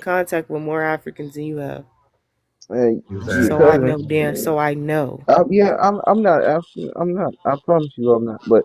in contact with more Africans than you have. Exactly. So I cousin. know damn. So I know. Yeah, I'm not African. I'm not. I promise you, I'm not. But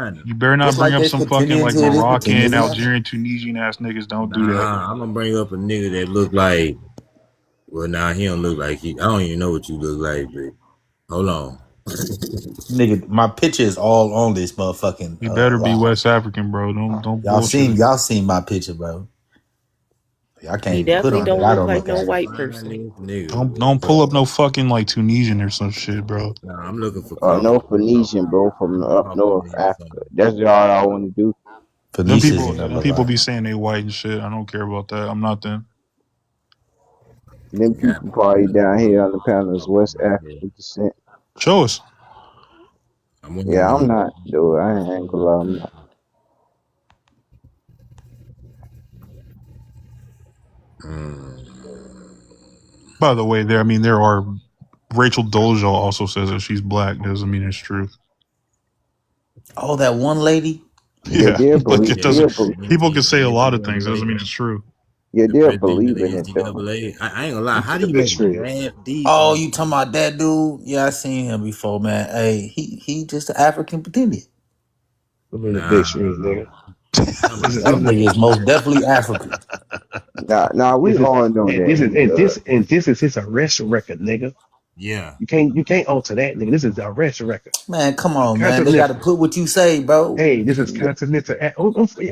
find them. You better not Just bring like up it's some for 10 fucking years like ago, it is for 10 Moroccan, years now. Algerian, Tunisian ass niggas. Don't do that. Nah, I'm gonna bring up a nigga that look like. Well, nah, he don't look like he. I don't even know what you look like, but hold on. Nigga, my picture is all on this motherfucking You better be live. West African, bro. Don't Y'all bullshit seen it. y'all seen my picture, bro. I can't He even put definitely on that. don't I look don't like look no at it. white person. Finest nigga, Don't boy. pull up no fucking like Tunisian or some shit, bro. Nah, I'm looking for No Caucasian. Phoenician, bro, from up north Caucasian Africa. something. That's all I want to do. Phoenicians in them Them a people lot. be saying they white and shit. I don't care about that. I'm not them. Them Got people probably down here on the panels, West yeah. African descent. Show us. I'm one of Yeah, I'm them. not, dude. I ain't gonna lie, I'm not. By the way, there are Rachel Dolezal also says that she's black. Doesn't mean it's true. Oh, that one lady. Yeah, Yeah, like it Yeah, doesn't. the People can say a lot of things. Doesn't NCAA, mean it's true. Yeah, the they're president of the believing it though. NCAA. I ain't gonna lie. How To do the you bitch even nigga. draft these Oh, you talking motherfuckers? about that dude? Yeah, I seen him before, man. Hey, he just an African pretender. Look at the Nah, bitch nigga. talking This about is That this that. is nigga is most definitely African. Nah, we this is all know and this that is he does. and this is his arrest record, nigga. Yeah. You can't alter that, nigga. This is the arrest record. Man, come on, man. They got to Continental. put what you say, bro. Hey, this is continental. Hey,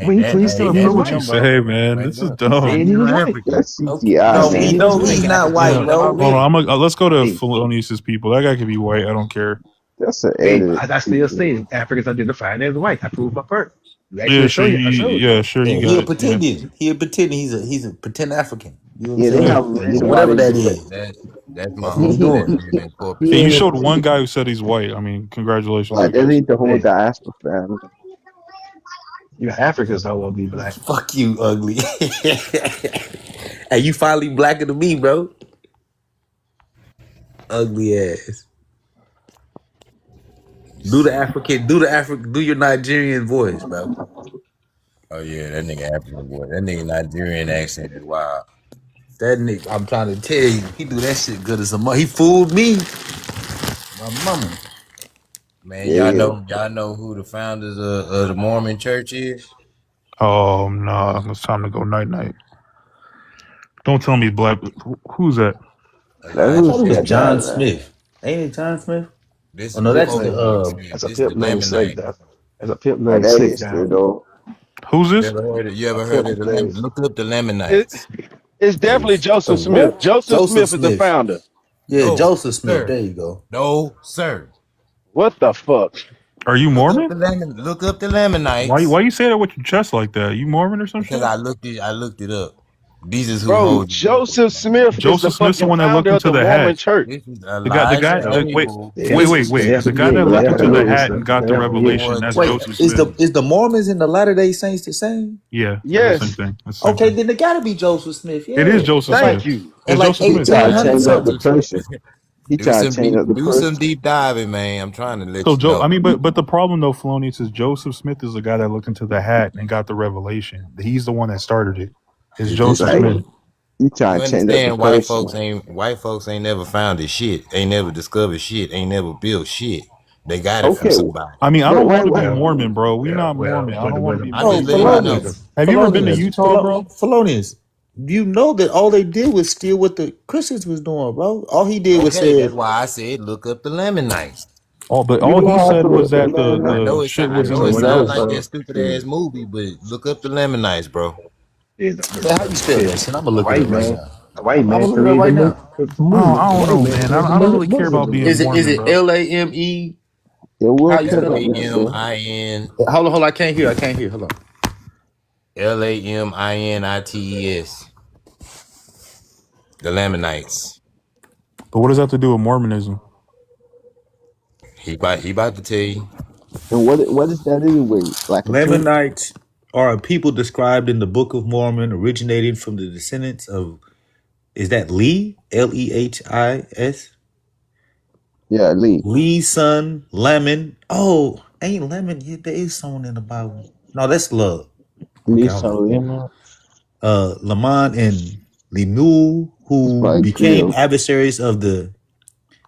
When that he's still hey, a What that's federal. you him, bro. say, man? Right This is there. He dumb. said He he was was white. African. That's Okay. He CTI, No, said he he man. was no, They he's white. got the not white, picture bro. Hold already. on, let's go to Hey, Felonious' people. That guy could be white. I don't care. That's an hey, edited I still picture. say Africans identified as white. I proved my part. You Yeah, actually show sure. you. I showed you. Yeah, sure. Yeah, You he got a it. Yeah, pretending. He a pretending. He's a pretend African. You know what I'm Yeah, they yeah. saying? have a That's reason it. why Whatever they that do that. is. That's my That's what he homie that doing. live in Corpus Hey, He you ain't a Christi. showed one pretend. guy who said he's white. Congratulations, I Like that guess. ain't the whole Hey, diaspora family. you got Africans don't want to be black. Fuck you, ugly. Hey, you finally blacker than me, bro. Ugly ass. Do the African. Do your Nigerian voice, bro. Oh yeah, that nigga African boy. That nigga Nigerian accent is wild. That nigga, I'm trying to tell you, he do that shit good as a mother. He fooled me, my mama. Man, Yeah, y'all know who the founders of the Mormon church is? Oh no, it's time to go night night. Don't tell me black. Who's that? that I who Elijah thought it was said Schaffer. John that, man. Smith. Ain't it John Smith? This Oh A no, pimp that's before the name. John Smith. That's a This the pimp named Snake. Lamanite. That's a pimp Like named that Slick is true Down. though. Who's this? You A ever heard pimp of the named. Look up the It, Lamanites. it's definitely the Joseph Smith. what? Joseph Joseph Smith is the Smith. founder. Yeah, No, Joseph Smith. sir. There you go. No, sir. What the fuck? Are you Mormon? Look up the Why Lamanites you say that with your chest like that? You Mormon or some because shit? I looked it up. These is who Bro, holds the book of Joseph the Lamanites. Smith is the Joseph Smith's the fucking one that looked founder of into the the Mormon hat. church. This is The Elijah guy. Wait, Abel. Yeah, wait, This wait, is they wait. have The to, guy yeah, that but they looked have to into the know this hat stuff. and got They the have to, yeah. revelation. Boy, That's Wait, Joseph Smith. is the Mormons and the Latter Day Saints the same? Yeah, they're the same Yes, thing. That's the same Okay, thing. then it gotta be Joseph Smith. It Yeah, is Joseph thank Smith. you. in It's like Joseph He Smith. tried to change up 1800 the something. person. He tried to change up the do some person. deep diving, man. I'm trying to let So you know. but the problem though, Felonious, is Joseph Smith is the guy that looked into the hat and got the revelation. He's the one that started it. It's Joseph Like Smith. he trying You to change up the understand person. white folks ain't never found this shit. Ain't never discovered shit. Ain't never built shit. They got it from Okay, somebody. I mean, I but don't want to be Well, Mormon, bro. We well, not well, Mormon. I but don't want to be I'm No, just Mormon, letting bro. you well, know. Felonious. Have you ever been to Felonious. Utah, bro? Felonious. You know that all they did was steal what the Christians was doing, bro. All he did was Okay, that's said, why I said look up the Lamanites. But you all he gonna have said to was look at that man I now. know the it's shit I was in know the it well, sounds widows, like well, that bro. stupid shit. ass movie, but look up the Lamanites, bro. Yeah, man, how you spell shit. that shit? I'm gonna A look it white up right man, now. a white I'm man gonna look it up created right now. the movement. I A don't white know, man man. created I don't the really care about being Muslim. Is Mormon, it bro. LAME? Yeah, we'll How you cut spell up it? that, bro. Hold on. I can't hear. Hold on. LAMINITES. The Lamanites. But what does that have to do with Mormonism? He about to tell you. And what is that anyway? Like a church? Lamanites are a people described in the Book of Mormon, originating from the descendants of. Is that Lee? Lehis? Yeah, Lee. Lee's son, Laman. Oh, ain't Laman? Yeah, there is someone in the Bible. No, that's Love. Lee Okay, hold on. Salima. Laman and Lemuel, It's who probably three became of them. adversaries of the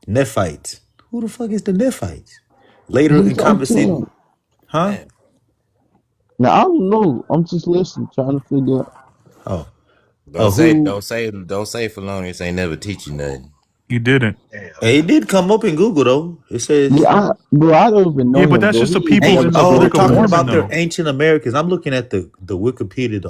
Nephites. Who the fuck is the Nephites? Later in I'm conversation, saying. huh? Man, Now I don't know. I'm just listening, trying to figure out Oh, don't who? say Felonious ain't never teach you nothing. You didn't. Damn. It did come up in Google though. It says, yeah, bro, I don't even know Yeah, but him, that's bro. just the He people like in ain't, the oh, they're Book of talking explain. Mormon, about their though. ancient Americans. I'm looking at the Wikipedia, the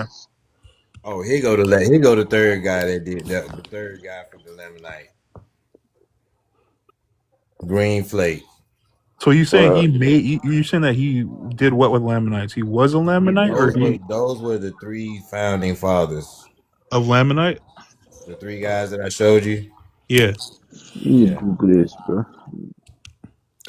John. Oh, here go the third guy that did that. The third guy from the Lemonite, Green Flake. So you saying he made? You saying that he did what with Lamanites? He was a Lamanite, or he Those were the three founding fathers. of Lamanite? The three guys that I showed you. Yeah. You need to Google this, bro.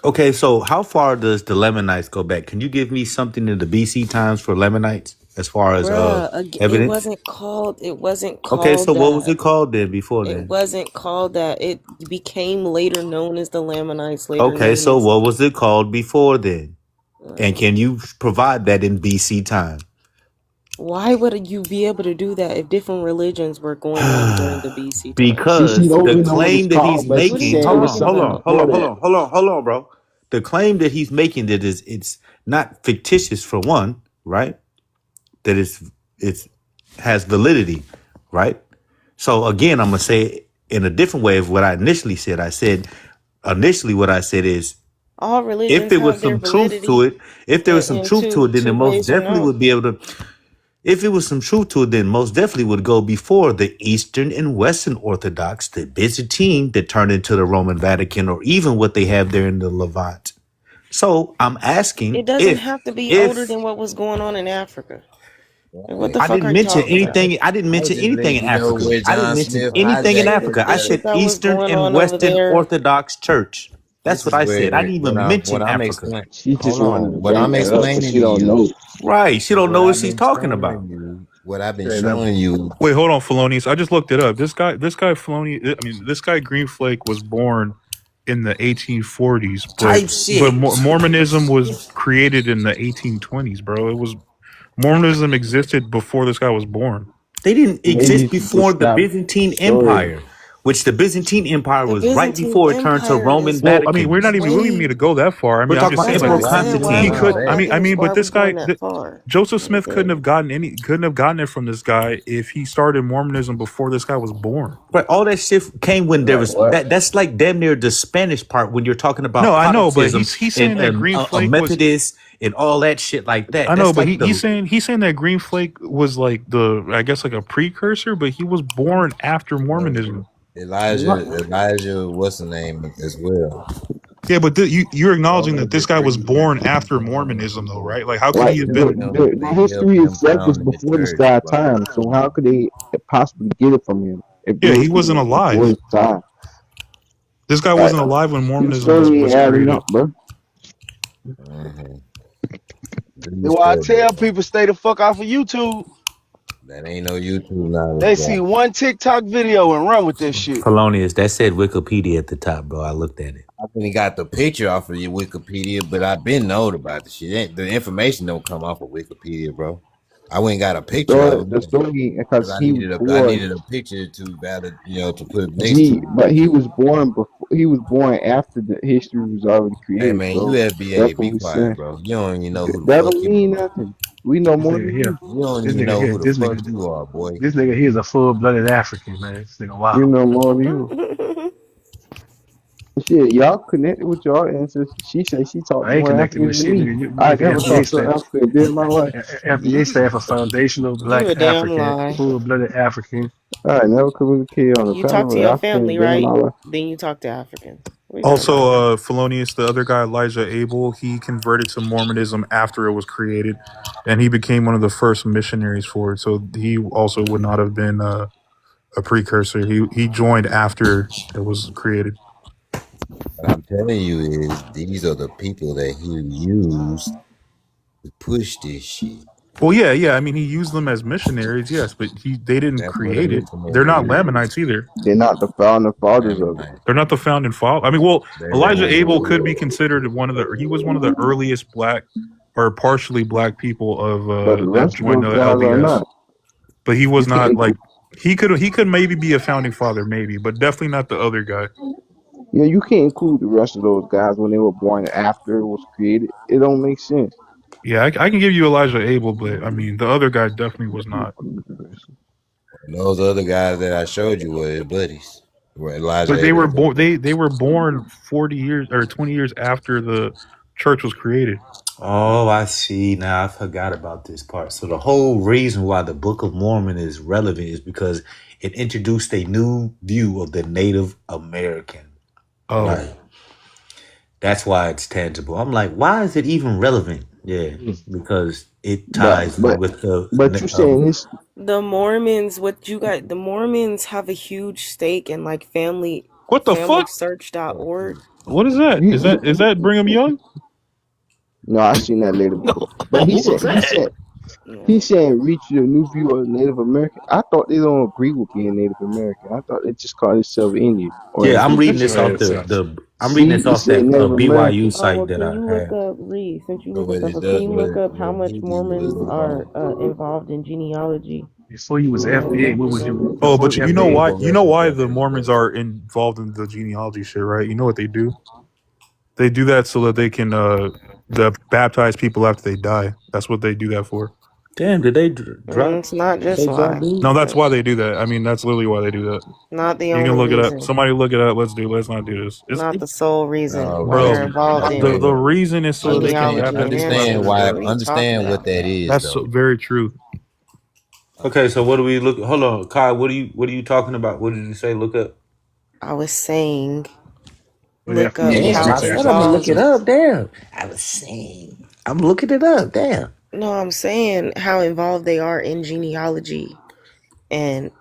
Okay, so how far does the Lamanites go back? Can you give me something in the BC times for Lamanites as far as It evidence? wasn't called. It wasn't Okay, so called what was that. it called then before It then? wasn't called that. It became later known as the Lamanites. Later Okay, known so as. what was it called before then? And can you provide that in BC time? Why would you be able to do that if different religions were going on during the BC times? She Because don't the even know what it's claim that he's called, but What she's are you making, saying it hold was on, talking hold something on, about? hold before on, hold that. on, hold on, bro. The claim that he's making that is it's not fictitious for one, right? That it's has validity, right? So again, I'm gonna say it in a different way of what I initially said. I said initially what I said is All if religions there was have their some truth to validity it, if there was some in truth to it, then it two most ways or definitely no. would be able to. If it was some truth to it, then most definitely would go before the Eastern and Western Orthodox, the Byzantine that turned into the Roman Vatican, or even what they have there in the Levant. So I'm asking It doesn't have to be older if than what was going on in Africa. Like, what the I fuck didn't are you mention talking about? anything. I didn't I was mention just anything letting in you know Africa. where I didn't John mention Smith anything in hijacked Africa. The I the. said shit that was Eastern going and on over Western there. Orthodox Church. That's This what is I said. I where didn't even mention when I'm Africa. explaining. She just Hold wanted on. to What bring I'm that up, but explaining she to don't you. know. Right. She don't What know what I've she's been talking showing about. you. What I've been Yeah, never. showing you. Wait, hold on, Felonious. I just looked it up. This guy Felonious. I mean, this guy Greenflake was born in the 1840s, Type but shit. Mormonism was created in the 1820s, bro. It was Mormonism existed before this guy was born. They didn't Maybe exist she just before the stopped Byzantine story. Empire, which the Byzantine Empire The was right Byzantine before it turned to Empire Roman is Well, I mean, Vatican. we don't even need way. to go that far. I We're mean, I'm talking just about That's saying, what like, Emperor I said. Why he we Constantine. could. go? I mean, Why but are we this going guy, that far? Joseph Like, Smith couldn't have gotten it from this guy if he started Mormonism before this guy was born. But all that shit came when there Like was what? that's like damn near the Spanish part when you're talking No, about I know, but Protestantism he's saying and, that and Green a Flake was. Methodist and all that shit like that. I know, That's but like the he's saying that Green Flake was like I guess like a precursor, but he was born after Mormonism. What? Elijah, what's the name as well? Yeah, but you're Those acknowledging are that this the guy was three born after founding Mormonism, though, people right? Like, how could Like he have the, been? the, the They history helped him itself was founding the before this church, guy's bro. time. So how could they possibly get it from him if the Yeah, he history wasn't was before alive. his time? This guy Like wasn't alive when your Mormonism story ain't was adding created. up, bro. Mm-hmm. That's why I tell people stay the fuck off of YouTube. That ain't no YouTube knowledge, They bro. see one TikTok video and run with this shit. Polonius. That said Wikipedia at the top, bro. I looked at it. I only got the picture off of your Wikipedia, but I've been known about the shit. The information don't come off of Wikipedia, bro. I went and got a picture of The him story, because because he was I born needed a picture to valid, to put next to G, it. but he was born before. He was born after the history was already Hey created. man, So USBA, that's what be we quiet, saying. bro. You don't even know who the That fuck don't you mean are. nothing. We know This more nigga than here, you. You don't this even nigga know here, who the fuck you are, boy. this nigga here is a full blooded African, man. This nigga We wow. know more than you. Shit, y'all connected with y'all ancestors. She said she talked I ain't more connected with African than shit, me. nigga. You I nigga never FBA talked to an stand African a day in my life. FBA stand for foundational you black a damn African, lie. full blooded African. I never communicated on the You talk panel to with your African a family, day in my right? life. Then you talk to Africans. What are you talking about? Also, Felonius, the other guy, Elijah Abel, he converted to Mormonism after it was created, and he became one of the first missionaries for it. So he also would not have been a precursor. He joined after it was created. What I'm telling you is these are the people that he used to push this shit. Well, yeah. I mean, he used them as missionaries, yes, but they didn't That's what a create it. They're missionary not is. Lamanites either. They're not the founding fathers of it. Lamanites. They're not the founding father. I mean, well, Elijah Abel could be They considered he was one of the earliest black or partially black people But the of that rest of joined those the guys are LDS. not. But he You was not can't. like he could maybe be a founding father, maybe, but definitely not the other guy. Yeah, you can't include the rest of those guys when they were born after it was created. It don't make sense. Yeah, I can give you Elijah Abel, but I mean the other guy definitely was not. And those other guys that I showed you were his buddies. Were Elijah But they were Abel. born. They were born 40 years or 20 years after the church was created. Oh, I see. Now I forgot about this part. So the whole reason why the Book of Mormon is relevant is because it introduced a new view of the Native American. Oh, Right. That's why it's tangible. I'm like, why is it even relevant? Yeah, because it But ties in but with the but you saying this? The Mormons, what you got? The Mormons have a huge stake in like what the fuck? FamilySearch.org. What is that? You, Is that Brigham Young? no, I seen that later before. But what was that? Yeah. he's saying reach a new view of Native American. I thought they don't agree with being Native American. I thought they just call themselves Indian or Yeah, I'm reading indigenous. this off Man, the I'm reading See, this it off said that Native BYU American. Oh site well, that can I you look had. up Lee? Since you But looking what stuff it up, can does, you look up how what much Hindi was Mormons are involved. involved in genealogy? Before you was And FBA, what was represent? you Oh, before but you know FBA? why? You know why the Mormons are involved in the genealogy shit, right? You know what they do? They do that so that they can baptize people after they die. That's what they do that for. Damn, did they drop? It's not Did just they drop why. these? No, that's why they do that. I mean, that's literally why they do that. Not the You can only look it up. reason. Somebody look it up. Let's not do this. Not the sole reason No, why they're Bro, listen. involved the in the Understand. reason is so that they can genealogy baptize and people after Understand they ancestry. why. What die. are you talking Understand what about? that is, That's so, though. very true. Okay, so what do we look? Hold on, Kai. What are you talking about? What did you say? Look up. I was saying, What look up FBA was Damn, how I just said I'm asking. gonna look involved. it up. Damn, I was saying I'm looking it up. Damn. No, I'm saying how involved they are in genealogy and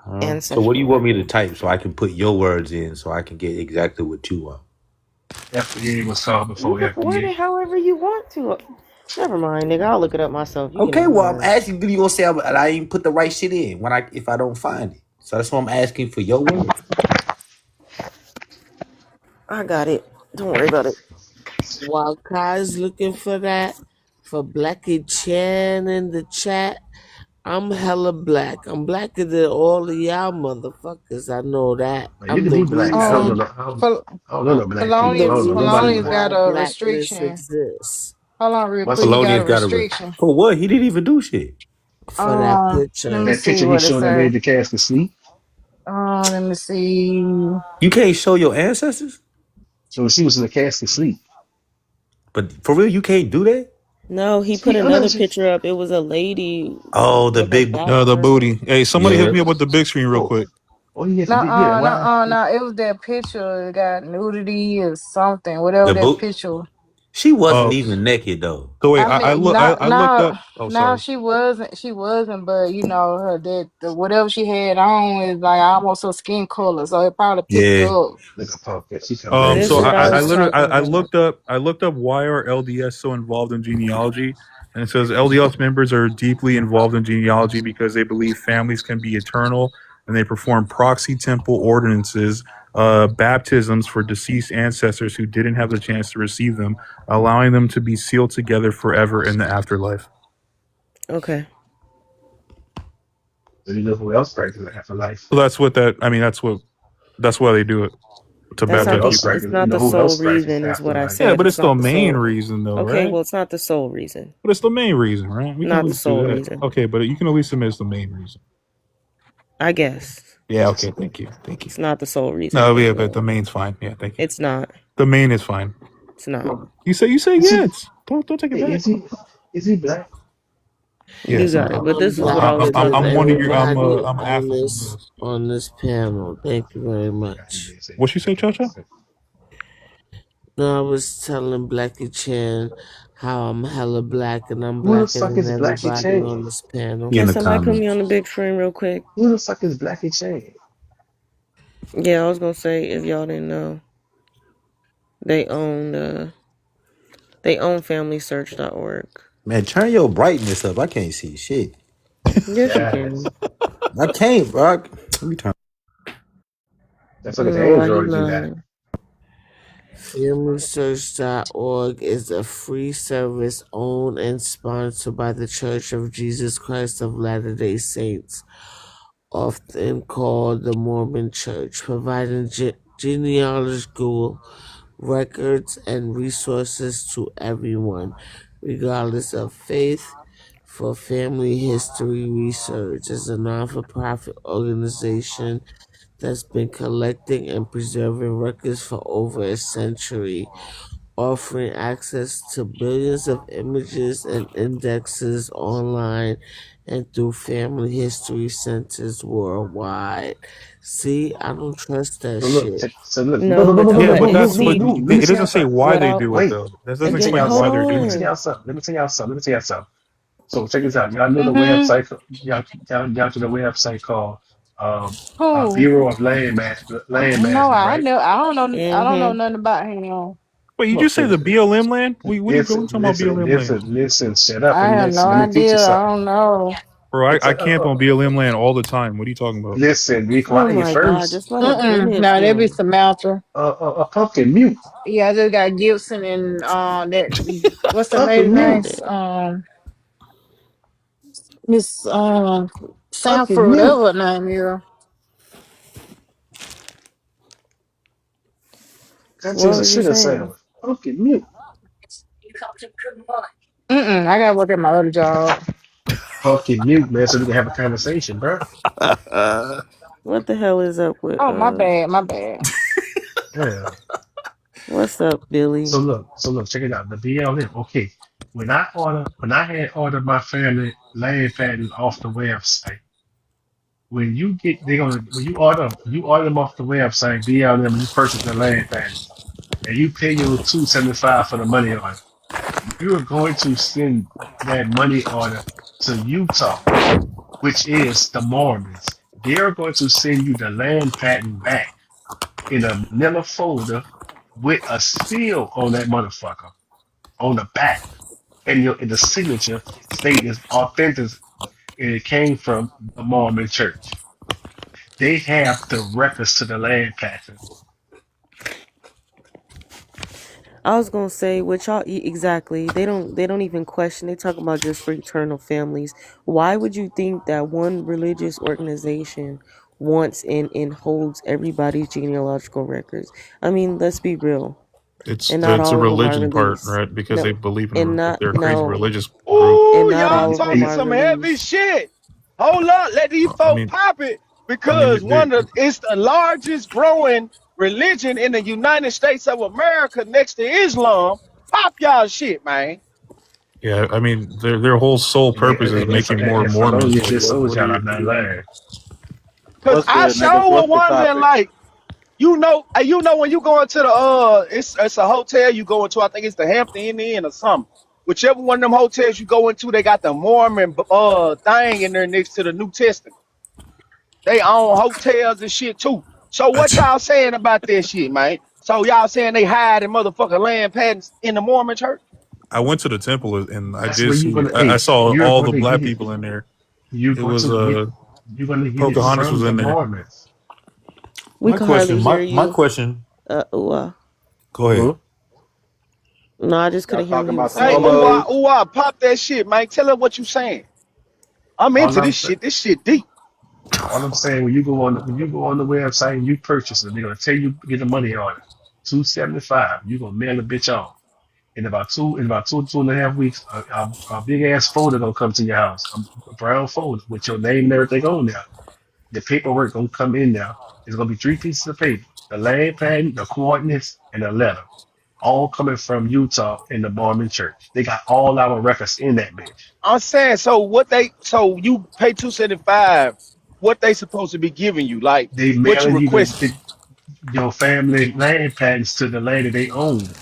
So what do ancestry you want me to records. type so I can put your words in so I can get exactly what you want? FBA was called You before can word FBA. it however you want to. Never mind, nigga. I'll look it up myself. You can Okay, ignore well I'm that. asking you gonna say I ain't put the right shit in when I if I don't find it. So that's why I'm asking for your words. I got it. Don't worry about it. While Kai's looking for that, for Blackie Chan in the chat, I'm hella black. I'm blacker than all of y'all motherfuckers. I know that. Man, you I'm can the be black. reason. I don't know no black people. I'm I the don't know nobody reason Polonius black. why got a blackness restriction. exists. Hold on, real What's quick. He got a Polonius got a restriction. for what? He didn't even do shit. For that Let picture. me that see picture he what it showed that say. lady the cast to sleep? Let me see. You can't show your ancestors, So she was in the cast to sleep. but for real, you can't do that. No, he put See, I'm not another just, picture up. It was a lady Oh, the with a big The background. booty. Hey, somebody yeah. hit me up with the big screen real oh, quick. oh, he has to No, be, yeah, no, why? no. It was that picture. It got nudity or something. Whatever The that boot. picture. She wasn't Oh, even naked though. so wait, I I mean, look, no, I looked no, up. Oh, no. sorry. She wasn't. But you know, her that the, whatever she had on is like almost her skin color, so it probably picked Yeah. up. Look at Pop, she coming in This So is here. what I I was literally talking I about. looked up why are LDS so involved in genealogy, and it says LDS members are deeply involved in genealogy because they believe families can be eternal, and they perform proxy temple ordinances, baptisms for deceased ancestors who didn't have the chance to receive them, allowing them to be sealed together forever in the afterlife. Okay. So you know who else practices afterlife? So that's what that. I mean, that's why they do it, to You know That's who not baptize the else people. it's practices? You not know the who sole else practices reason is what I afterlife? Yeah, said. but It's it's the not the main sole. reason, though, Okay, right? well it's not the sole reason. But it's the main reason, right? We can at Not the least do sole that. reason. Okay, but you can at least admit it's the main reason. I guess. Yeah, okay, thank you. Thank you. It's not the sole reason, No, but yeah, yeah. but the main's fine. Yeah, thank you. It's not. The main is fine. It's not. You say Is he, yes. Don't take it hey, back. is he black? You Yes, got it. But I'm this is what blacker I was talking than I'm one of about. your everybody I'm African. Yes. on this panel. Thank you very much. What you say, Cha Cha? No, I was telling Blackie Chan how I'm hella black and I'm Who the blacker fuck than is Blackie everybody Chain? on this panel. He in Can the somebody put me on the comments. big screen real quick? Who the fuck is Blackie Chain? Yeah, I was gonna say if y'all didn't know. They own FamilySearch.org. Man, turn your brightness up. I can't see shit. Yes you Yes. can. I can't, bro. Let me turn. Let's I look don't at the know why he androids you got. lying. FamilySearch.org is a free service owned and sponsored by the Church of Jesus Christ of Latter-day Saints, often called the Mormon Church, providing genealogical records and resources to everyone, regardless of faith. For family history research is a non-for-profit organization that's been collecting and preserving records for over a century, offering access to billions of images and indexes online and through family history centers worldwide. See, I don't trust that So look, shit. so look, no, No, no, no, but no, no, Yeah, no, but okay. no, no, that's no, but See, no. Let me it tell doesn't y'all say something. why they without do it Wait, though. That let doesn't me tell explain y'all hold why something. they're Let me doing tell it. on. y'all something. Let me tell y'all something. Let me tell y'all something. So check this out. Y'all know the Mm-hmm. website. Y'all to the website called Who? Bureau of Land No, Management, I right? know. I don't know Mm-hmm. nothing about him. Wait, you just say Okay. the BLM land? What are you Listen, talking about listen, BLM land? listen, listen. Shut up I and have no listen. Let me teach you idea. I something. don't know. Bro, It's I camp on BLM land all the time. What are you talking about? listen. Be Oh quiet my God, first. just let him Mm-mm. finish No, that'd be then. Samantha. A pumpkin mute. Yeah, I just got Gibson and that. What's the lady Pumpkin name? mute. Goddamn. Miss Pumpkin Sanford. That mute. what name is. That What is a was you sugar saying? sandwich. Pumpkin mute. Mm-mm. I gotta work at my other job. Pumpkin mute, man, so we can have a conversation, bro. What the hell is up with Oh, my bad. My bad. Yeah. what's up, So Billy? look, check it out. The BLM. Okay. When I had ordered my family land patent off the website, when you order them off the website, BLM, you purchase the land patents, and you pay your $275 for the money order, you are going to send that money order to Utah, which is the Mormons. They're going to send you the land patent back in a manila folder with a seal on that motherfucker on the back, and the signature state is authentic and it came from the Mormon church. They have the records to the land patent. I was gonna say what y'all eat exactly. They don't even question. They talk about just fraternal families. Why would you think that one religious organization wants and holds everybody's genealogical records? I mean, let's be real. And not It's a all of them are religion part, released. right? Because No, they believe and in not they're a crazy no, religious group. and Ooh, not y'all all of them talking are some heavy released. shit. Hold up, let these I folk mean, pop it I mean, because it's the largest growing religion in the United States of America next to Islam. Pop y'all shit, man. yeah, I mean, their whole sole And, purpose is making more for those Mormons. you Like, just told what are y'all, you? I'm not lying. Cause What's I good, niggas? sure was What's the wondering, topic? like, when you go into the it's a hotel you go into. I think it's the Hampton Inn or something. Whichever one of them hotels you go into, they got the Mormon thing in there next to the New Testament. They own hotels and shit too. So what y'all saying about that shit, man? So y'all saying they hide in motherfucking land patents in the Mormon church? I went to the temple and I That's did where you're see. gonna. I Hey, saw you're all going the to black get it. people in there. You're It going was to get. You're going to get it Pocahontas was from in the there. Mormons. We can hardly hear My you. question. Ooh, Go ahead. Huh? no, I just Y'all couldn't hear what talking he was about the Hey, saying. homos? pop that shit, man. Tell her what you saying. I'm All into I'm this saying. shit. This shit deep. All I'm saying, when you go on the website and you purchase it, they're gonna tell you get the money on it. 275. You're gonna mail the bitch off. In about 2.5 weeks, a big ass folder gonna come to your house. A brown folder with your name and everything on there. The paperwork gonna come in there. It's gonna be 3 pieces of paper: the land patent, the coordinates, and a letter. All coming from Utah in the Mormon Church. They got all our records in that bitch. I'm saying, so you pay 275. What they supposed to be giving you? Like They what you mailing you requesting? your family land patents to the land that they own.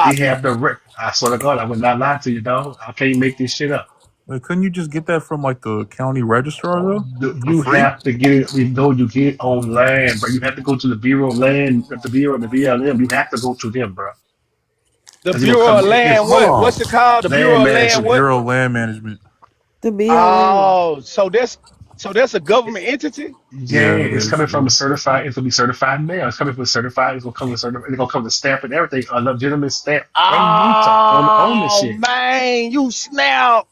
They Stop it. have the rec. I swear to God, I would not lie to you, dog. I can't make this shit up. Like, couldn't you just get that from like the county registrar though, for You free? have to get it. We know you get it on land, but you have to go to the Bureau of Land, the Bureau, the BLM. You have to go to them, bro. The Because they're gonna Bureau come. of Land, It's Hold what? on. What's it called? The land Bureau of The Land, management. what? Bureau of Land Management. The BLM. Oh, so that's a government entity? Yeah, Yeah, it it's is. coming from Yeah. a certified. It's gonna be certified mail. It's coming from certified. It's gonna come with certified. It's gonna come with stamp and everything. A legitimate stamp from Utah on the Oh shit. man, you snap.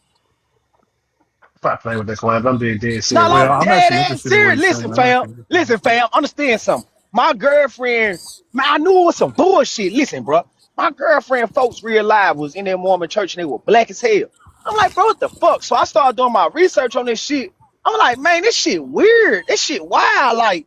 Stop playing with that coin. I'm being dead No, serious. Well, I'm I'm dead actually ass interested in what serious. he's saying. Listen, I'm fam. actually interested in Listen, fam. Understand something. My girlfriend, man, I knew it was some bullshit. Listen, bro. My girlfriend, folks, real life was in that Mormon church and they were black as hell. I'm like, bro, what the fuck? So I started doing my research on this shit. I'm like, man, this shit weird. This shit wild. Like,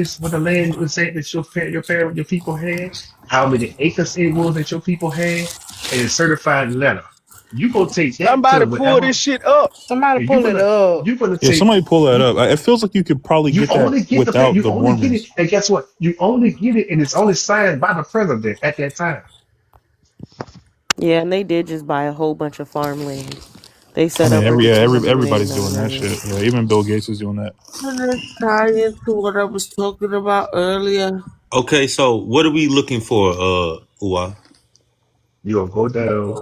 what the land was saying that your people had, how many acres it was that your people had, and a certified letter. You gonna take that to Somebody pull whatever. this shit up. Somebody Yeah, pull it up. you're gonna Yeah, take somebody pull that you. up. It feels like you could probably You get that only get the without you the only get it, Mormons. and guess what? You only get it, and it's only signed by the president at that time. Yeah, and they did just buy a whole bunch of farmland. They I set mean, up over 200 everybody's million doing that already. shit. Yeah, even Bill Gates is doing that. Can it tie into what I was talking about earlier? Okay, so what are we looking for, Uwa? You gonna go down,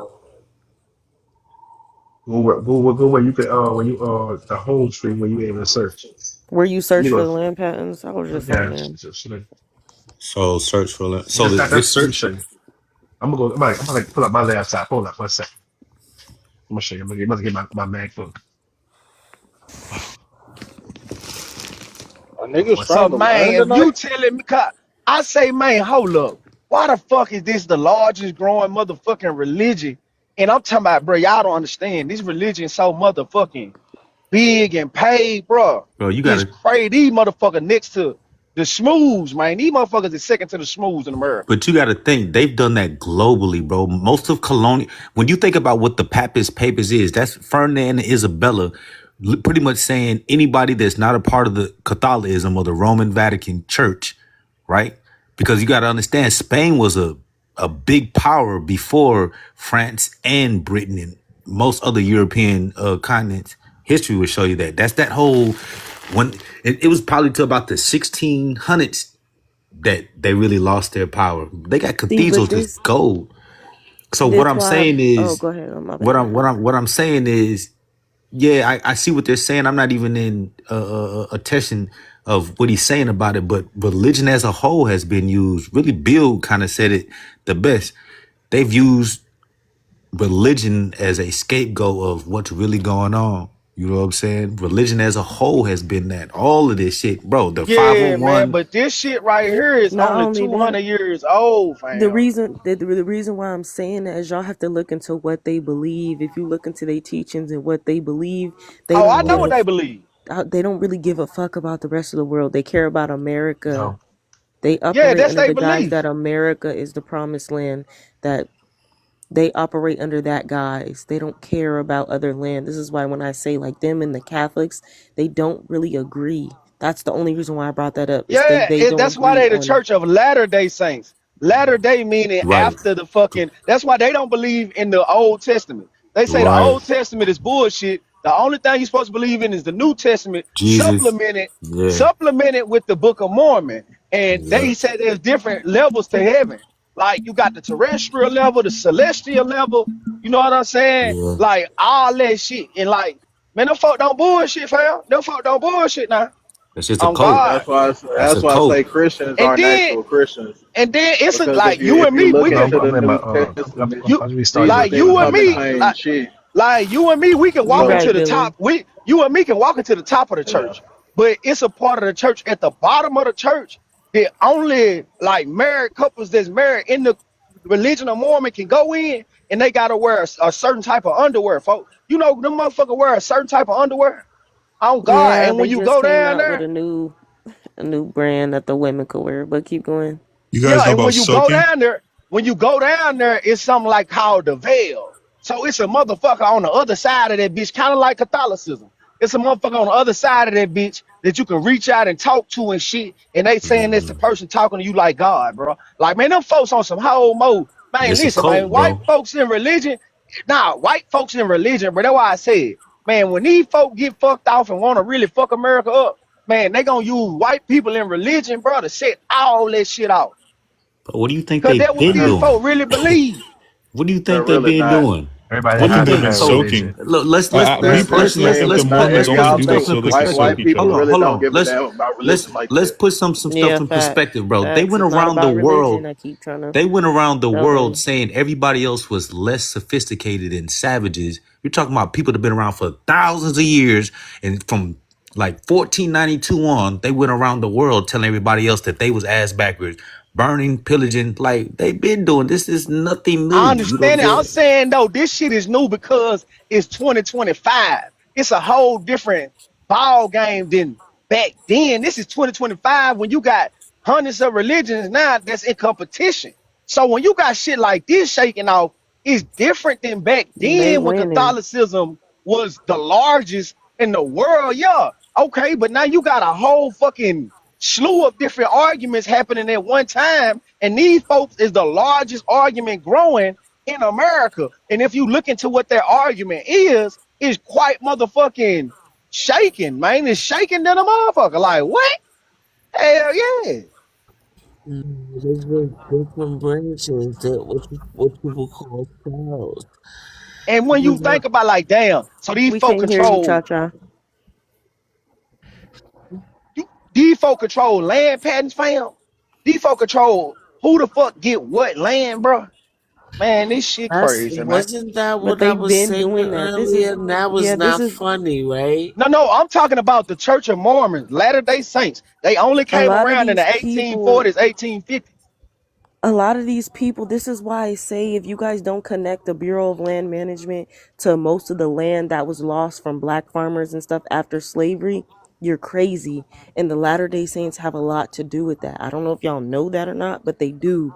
go where you can when you the home screen where you able to search. Where you You search for go, the land patents, I was just on yeah, there. So search for it. So that's this let me search. show you. I'm gonna pull up my laptop. Hold up 1 second. I'm gonna show you. I'm gonna get my MacBook. A niggas 1 So found second. the land man, if you tonight. telling me, I say, man, hold up. Why the fuck is this the largest growing motherfucking religion? And I'm talking about, bro, y'all don't understand. This religion so motherfucking big and paid, bro. Bro, you It's gotta. crazy. These motherfuckers next to the schmooze, man. These motherfuckers is second to the schmooze in America. But you got to think they've done that globally, bro. Most of colonial, when you think about what the Papist Papers is, that's Ferdinand and Isabella, pretty much saying anybody that's not a part of the Catholicism or the Roman Vatican Church, right? Because you got to understand, Spain was a big power before France and Britain and most other European continents. History will show you that. That's that whole when it was probably to about the 1600s that they really lost their power. They got See, but cathedrals that's this gold. So what this I'm why saying oh, is, go ahead. Oh, my bad. what I'm saying is, yeah, I see what they're saying. I'm not even in attention of what he's saying about it, but religion as a whole has been used. Really, Bill kind of said it the best. They've used religion as a scapegoat of what's really going on. You know what I'm saying? Religion as a whole has been that. All of this shit, bro. The Yeah, man. 501. But this shit right here is Not only only 200 that, years old, the fam. reason why I'm saying that is y'all have to look into what they believe. If you look into their teachings and what they believe, they Oh, I don't know give what a they believe. they don't really give a fuck about the rest of the world. They care about America. No, They Yeah, operate that's under they the guise belief. that America is the promised land, that they operate under that guise. They don't care about other land. This is why when I say like them and the Catholics, they don't really agree. That's the only reason why I brought that up. Is Yeah, they don't that's why agree they the on church of Latter-day Saints. Latter-day meaning Right. after the fucking, that's why they don't believe in the Old Testament. They say the Right. Old Testament is bullshit. The only thing you're supposed to believe in is the New Testament, Jesus. Yeah. supplemented with the Book of Mormon. And Yeah. they say there's different levels to heaven. Like you got the terrestrial level, the celestial level, you know what I'm saying? Yeah. Like all that shit. And like, man, them folk don't bullshit, fam. Them folk don't bullshit now. That's just a On cult. God. That's why. That's a That's why I say cult. Christians And aren't then actual Christians and then it's because like you if and you me, look we no, can into the I'm in my New Testament, you I'm restarting Jesus my like didn't you and talk the me, same shit. like you and me, we can you walk no. right, into the Billy. top. You and me can walk into the top of the Yeah. church, but it's a part of the church at the bottom of the church that only like married couples that's married in the religion of Mormon can go in, and they gotta wear a certain type of underwear, folks. You know, them motherfucker wear a certain type of underwear. On God, Yeah, and when they you just go came down out with there. a new brand that the women could wear. But keep going. You Yeah, guys know and about soaking? when you go down there, it's something like called the veil. So it's a motherfucker on the other side of that bitch, kind of like Catholicism. It's a motherfucker on the other side of that bitch that you can reach out and talk to and shit. And they saying it's the person talking to you like God, bro. Like, man, them folks on some whole mode. Man, It's a listen, man, cult, white bro. folks in religion, white folks in religion, but that's why I said, man, when these folk get fucked off and want to really fuck America up, man, they gonna use white people in religion, bro, to set all that shit off. But what do you think Cause they've that's what been these They're doing? folk really believe. What do you they're think they've really been not. doing? Everybody What ain't do you I've got been no think? in bad So soaking. religion. They're Me they're personally, I listen. think the let's If Mormons only y'all put some do that stuff think in so they can sell white perspective. people Hold people. on, really hold don't on. give a damn about religion like Let's that, put some stuff Yeah, in perspective, facts. bro. They Facts. went It's not around the about religion. world. I keep trying to They went around the tell world them. saying everybody else was less sophisticated and savages. You're talking about people that have been around for thousands of years, and from like 1492 on, they went around the world telling everybody else that they was ass backwards, burning, pillaging. Like they've been doing this. Is nothing I new. You know what I'm understand it. I'm saying? saying though, this shit is new because it's 2025. It's a whole different ball game than back then. This is 2025 when you got hundreds of religions now that's in competition. So when you got shit like this shaking off, is different than back They then when winning. Catholicism was the largest in the world. Yeah, okay, but now you got a whole fucking slew of different arguments happening at one time, and these folks is the largest argument growing in America. And if you look into what their argument is, it's quite motherfucking shaking, man. It's shaking than a motherfucker. Like what? Hell yeah. There's just different branches that what people call styles. And when you think about like, damn, so these We folk can't hear you, Cha control Cha. these folk control land patents, fam. These folk control who the fuck get what land, bro. Man, this shit That's crazy, man. wasn't that But what I they've was been saying doing that. This is earlier? And that was yeah, this not is funny, right? No, I'm talking about the Church of Mormons, Latter-day Saints. They only a came lot of around in the these people 1840s, 1850s. a lot of these people, this is why I say if you guys don't connect the Bureau of Land Management to most of the land that was lost from black farmers and stuff after slavery, you're crazy. And the Latter-day Saints have a lot to do with that. I don't know if y'all know that or not, but they do.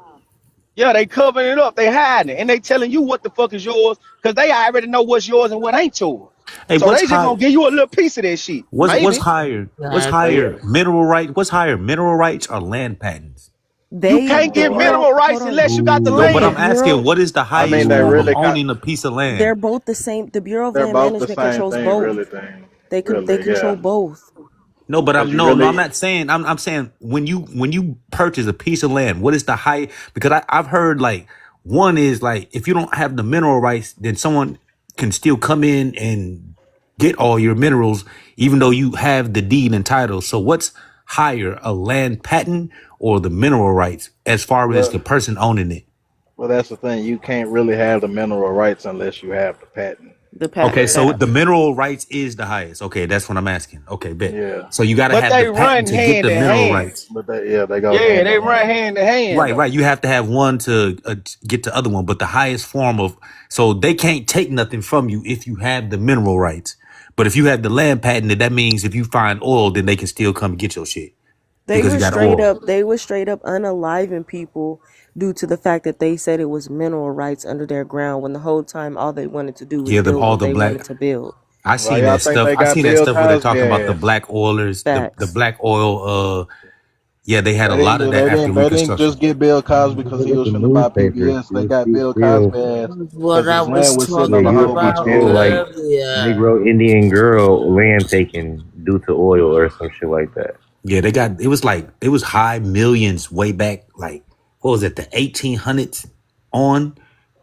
Yeah, they covering it up, they hiding it, and they telling you what the fuck is yours, because they already know what's yours and what ain't yours. Hey, So what's they just high? gonna give you a little piece of that shit, What's maybe. higher? What's Exactly. higher? Mineral right? What's higher? Mineral rights or land patents? You They can't the get Bureau, mineral hold rights on. unless you got the No, but The I'm land. asking, Bureau, what is the I mean, highest they form of really they kind owning a piece of they're land? both the same. The Bureau of they're Land both the Management same controls thing, both. really thing. They Really, control yeah. both. No, but Because I'm you no, no. I'm really not saying. I'm saying when you purchase a piece of land, what is the high? Because I've heard like one is like if you don't have the mineral rights, then someone can still come in and get all your minerals, even though you have the deed and title. So what's higher, a land patent or the mineral rights, as far as the well person owning it? well that's the thing. You can't really have the mineral rights unless you have the patent. The Okay, patent Yeah. so that the mineral rights is the highest. Okay, that's what I'm asking. Okay, bet. Yeah. So you got to But have the they patent run to get hand the in mineral hand. rights. But they go Yeah, hand they in run hand. hand in hand Right, though. right. You have to have one to get the other one, but the highest form of so they can't take nothing from you if you have the mineral rights. But if you have the land patent, then that means if you find oil, then they can still come get your shit because you got oil. they were straight up unaliving people due to the fact that they said it was mineral rights under their ground when the whole time all they wanted to do was Yeah, build all what the they black. wanted to build. I Why seen y'all that think stuff. they I got seen that Bill stuff where they're Cosby talking about the ass? black oilers, the Facts. black oil. Yeah, they had They a didn't lot of do that after they didn't Reconstruction. just get Bill Cosby Just because look he at was the finna buy newspapers. PBS. They You'll got see Bill still, Cosby ass What because I his land was was sitting yeah, on a talking you'll whole see bunch of about still oil. like earlier. Negro Indian girl land taken due to oil or some shit like that. Yeah, they got it was high millions way back, like what was it, the 1800s on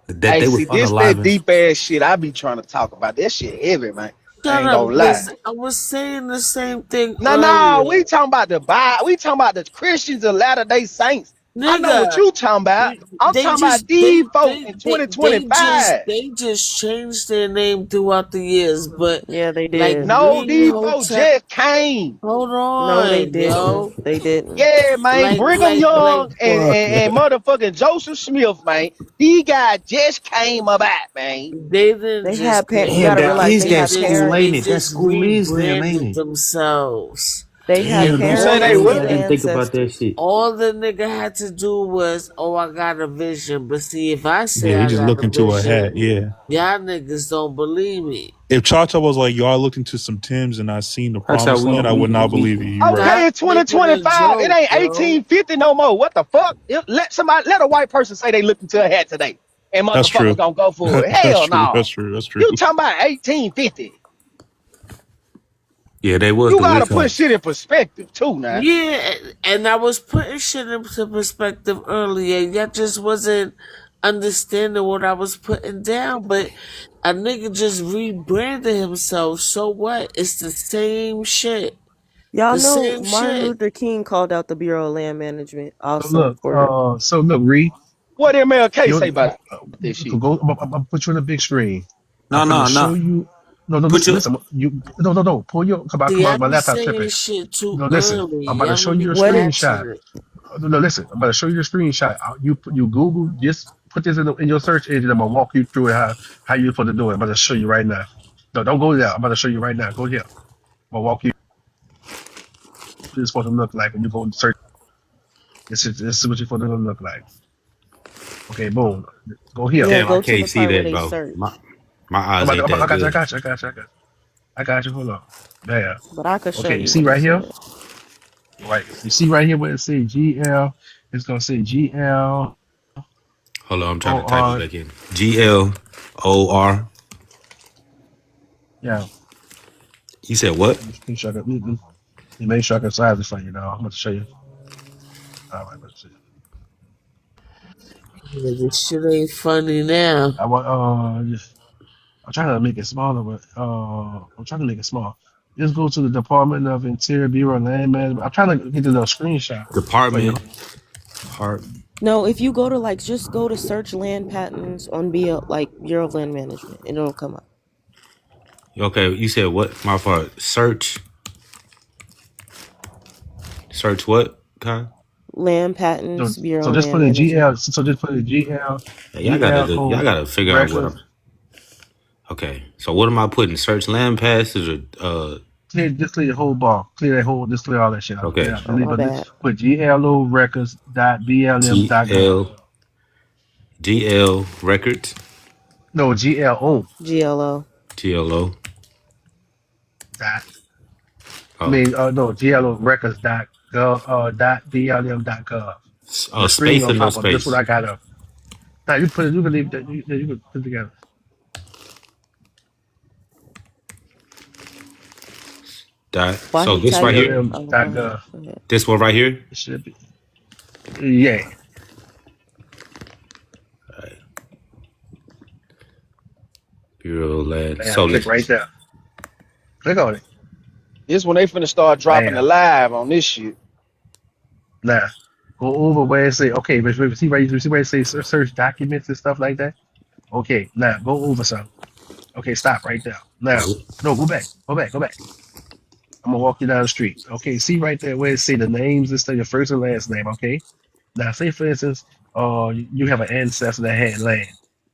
that Hey, they was see, this that unaliving. deep ass shit I be trying to talk about. That shit heavy, man. I Shut ain't up, gonna lie. Liz. I was saying the same thing No, earlier. we talking about the Bible. We talking about the Christians and Latter-day Saints. I know what Nigga, you talking about. I'm they talking just about these folk in 2025. they just changed their name throughout the years, but Yeah, they like did. No, Lee these folk Hotep, just came. hold No, they on, didn't. yo. They didn't. Yeah, man. Brigham Like Young Fuck. and motherfucking Joseph Smith, man. These guys just came about, man. they didn't They just had you Damn, got to come that out. realize is they They that had just school, parent ain't they it? That just school is them, ain't rebranded it? themselves. they had Damn, You that's say parents they and crazy. what? I their didn't think about that ancestors. shit. All the nigga had to do was, oh, I got a vision. But see, if I say Yeah, he I just got looked a into a vision, hat. Yeah. y'all niggas don't believe me. If Cha Cha was like, y'all looked into some Tims and I seen the That's how promised we land, I we would not we. believe you. You right. Okay, Stop it's making a 2025. It joke, ain't yo. 1850 no more. What the fuck? Let a white person say they look into a hat today, and That's motherfuckers true. gonna go for it. That's Hell true. no. That's true. That's true. You talking about 1850? Yeah, they was You the gotta witch put hunters. shit in perspective too, now. Yeah, and I was putting shit into perspective earlier. Y'all just wasn't understanding what I was putting down. But a nigga just rebranded himself. So what? It's the same shit. Y'all The know same Martin shit. Luther King called out the Bureau of Land Management So also look, for Reed, What MLK say you about this shit? go. I'm gonna put you on the big screen. I'm No, gonna no, show no. you. No, no, Put listen, your listen. You no. Pull your See, I my be laptop tripping. saying shit too No, listen. early. I'm about to Y'all show don't you be the what it screenshot. catching it. No, listen. I'm about to show you the screenshot. You Google just put this in your search engine. I'm gonna walk you through it how you're supposed to do it. I'm about to show you right now. No, don't go there. I'm about to show you right now. Go here. I'm gonna walk you. This is supposed to look like when you go and search. This is what you're supposed to look like. Okay, boom. Go here. Yeah, Damn, I go to can't the see part where that, they bro. search. My eyes ain't I that got you. I good. got you. I got you. I got you. I got you. Hold on. There. But I could show Okay, you you see what he right here? said. Right. You see right here where it says GL. It's gonna say GL Hold on, I'm trying to type it or back in. GLOR. yeah. You said what? Let me make sure I can, make sure I can size this for you now. I'm gonna show you. All right, let's see. Yeah, this shit ain't funny now. I want just I'm trying to make it smaller, but I'm trying to make it small. Just go to the Department of Interior Bureau of Land Management. I'm trying to get to the screenshot for you. Department. Part. No, if you go to like just go to search land patents on like Bureau of Land Management and it'll come up. Okay, you said what? My fault. Search. Search what, Con? Land Patents, So Bureau of just put Land in Management. GL. So just put in GL, Hey, y'all GLO gotta figure out what records. I'm. Okay, so what am I putting? Search land passes or Just clear the whole bar. Clear that whole. Just clear all that shit out. okay. Yeah, Oh delete. my But bad. put GLO records dot BLM G dot gov. L G L records. No, GLO GLO. GLO. dot. I Oh, mean, no, GLO records dot gov. Dot BLM dot gov. The screen space gonna or no pop up. This is what space? I got up. Now you put it. You can leave that. You can put it together. Dot. While So he this right here. typing, BLM oh, go dot ahead. gov. Go ahead. This one right here. It should be. Yeah. Bureau land. Man, So click right there. Click on it. This when they finna start dropping the Bam. live on this shit. Now, go over where it say, okay, but see right, you see where it say search documents and stuff like that? Okay, now go over some. Okay, stop right there. Now, no, go back, go back, go back. I'm gonna walk you down the street. Okay, see right there where it say the names and stuff, your first and last name, okay? Now, say for instance, you have an ancestor that had land.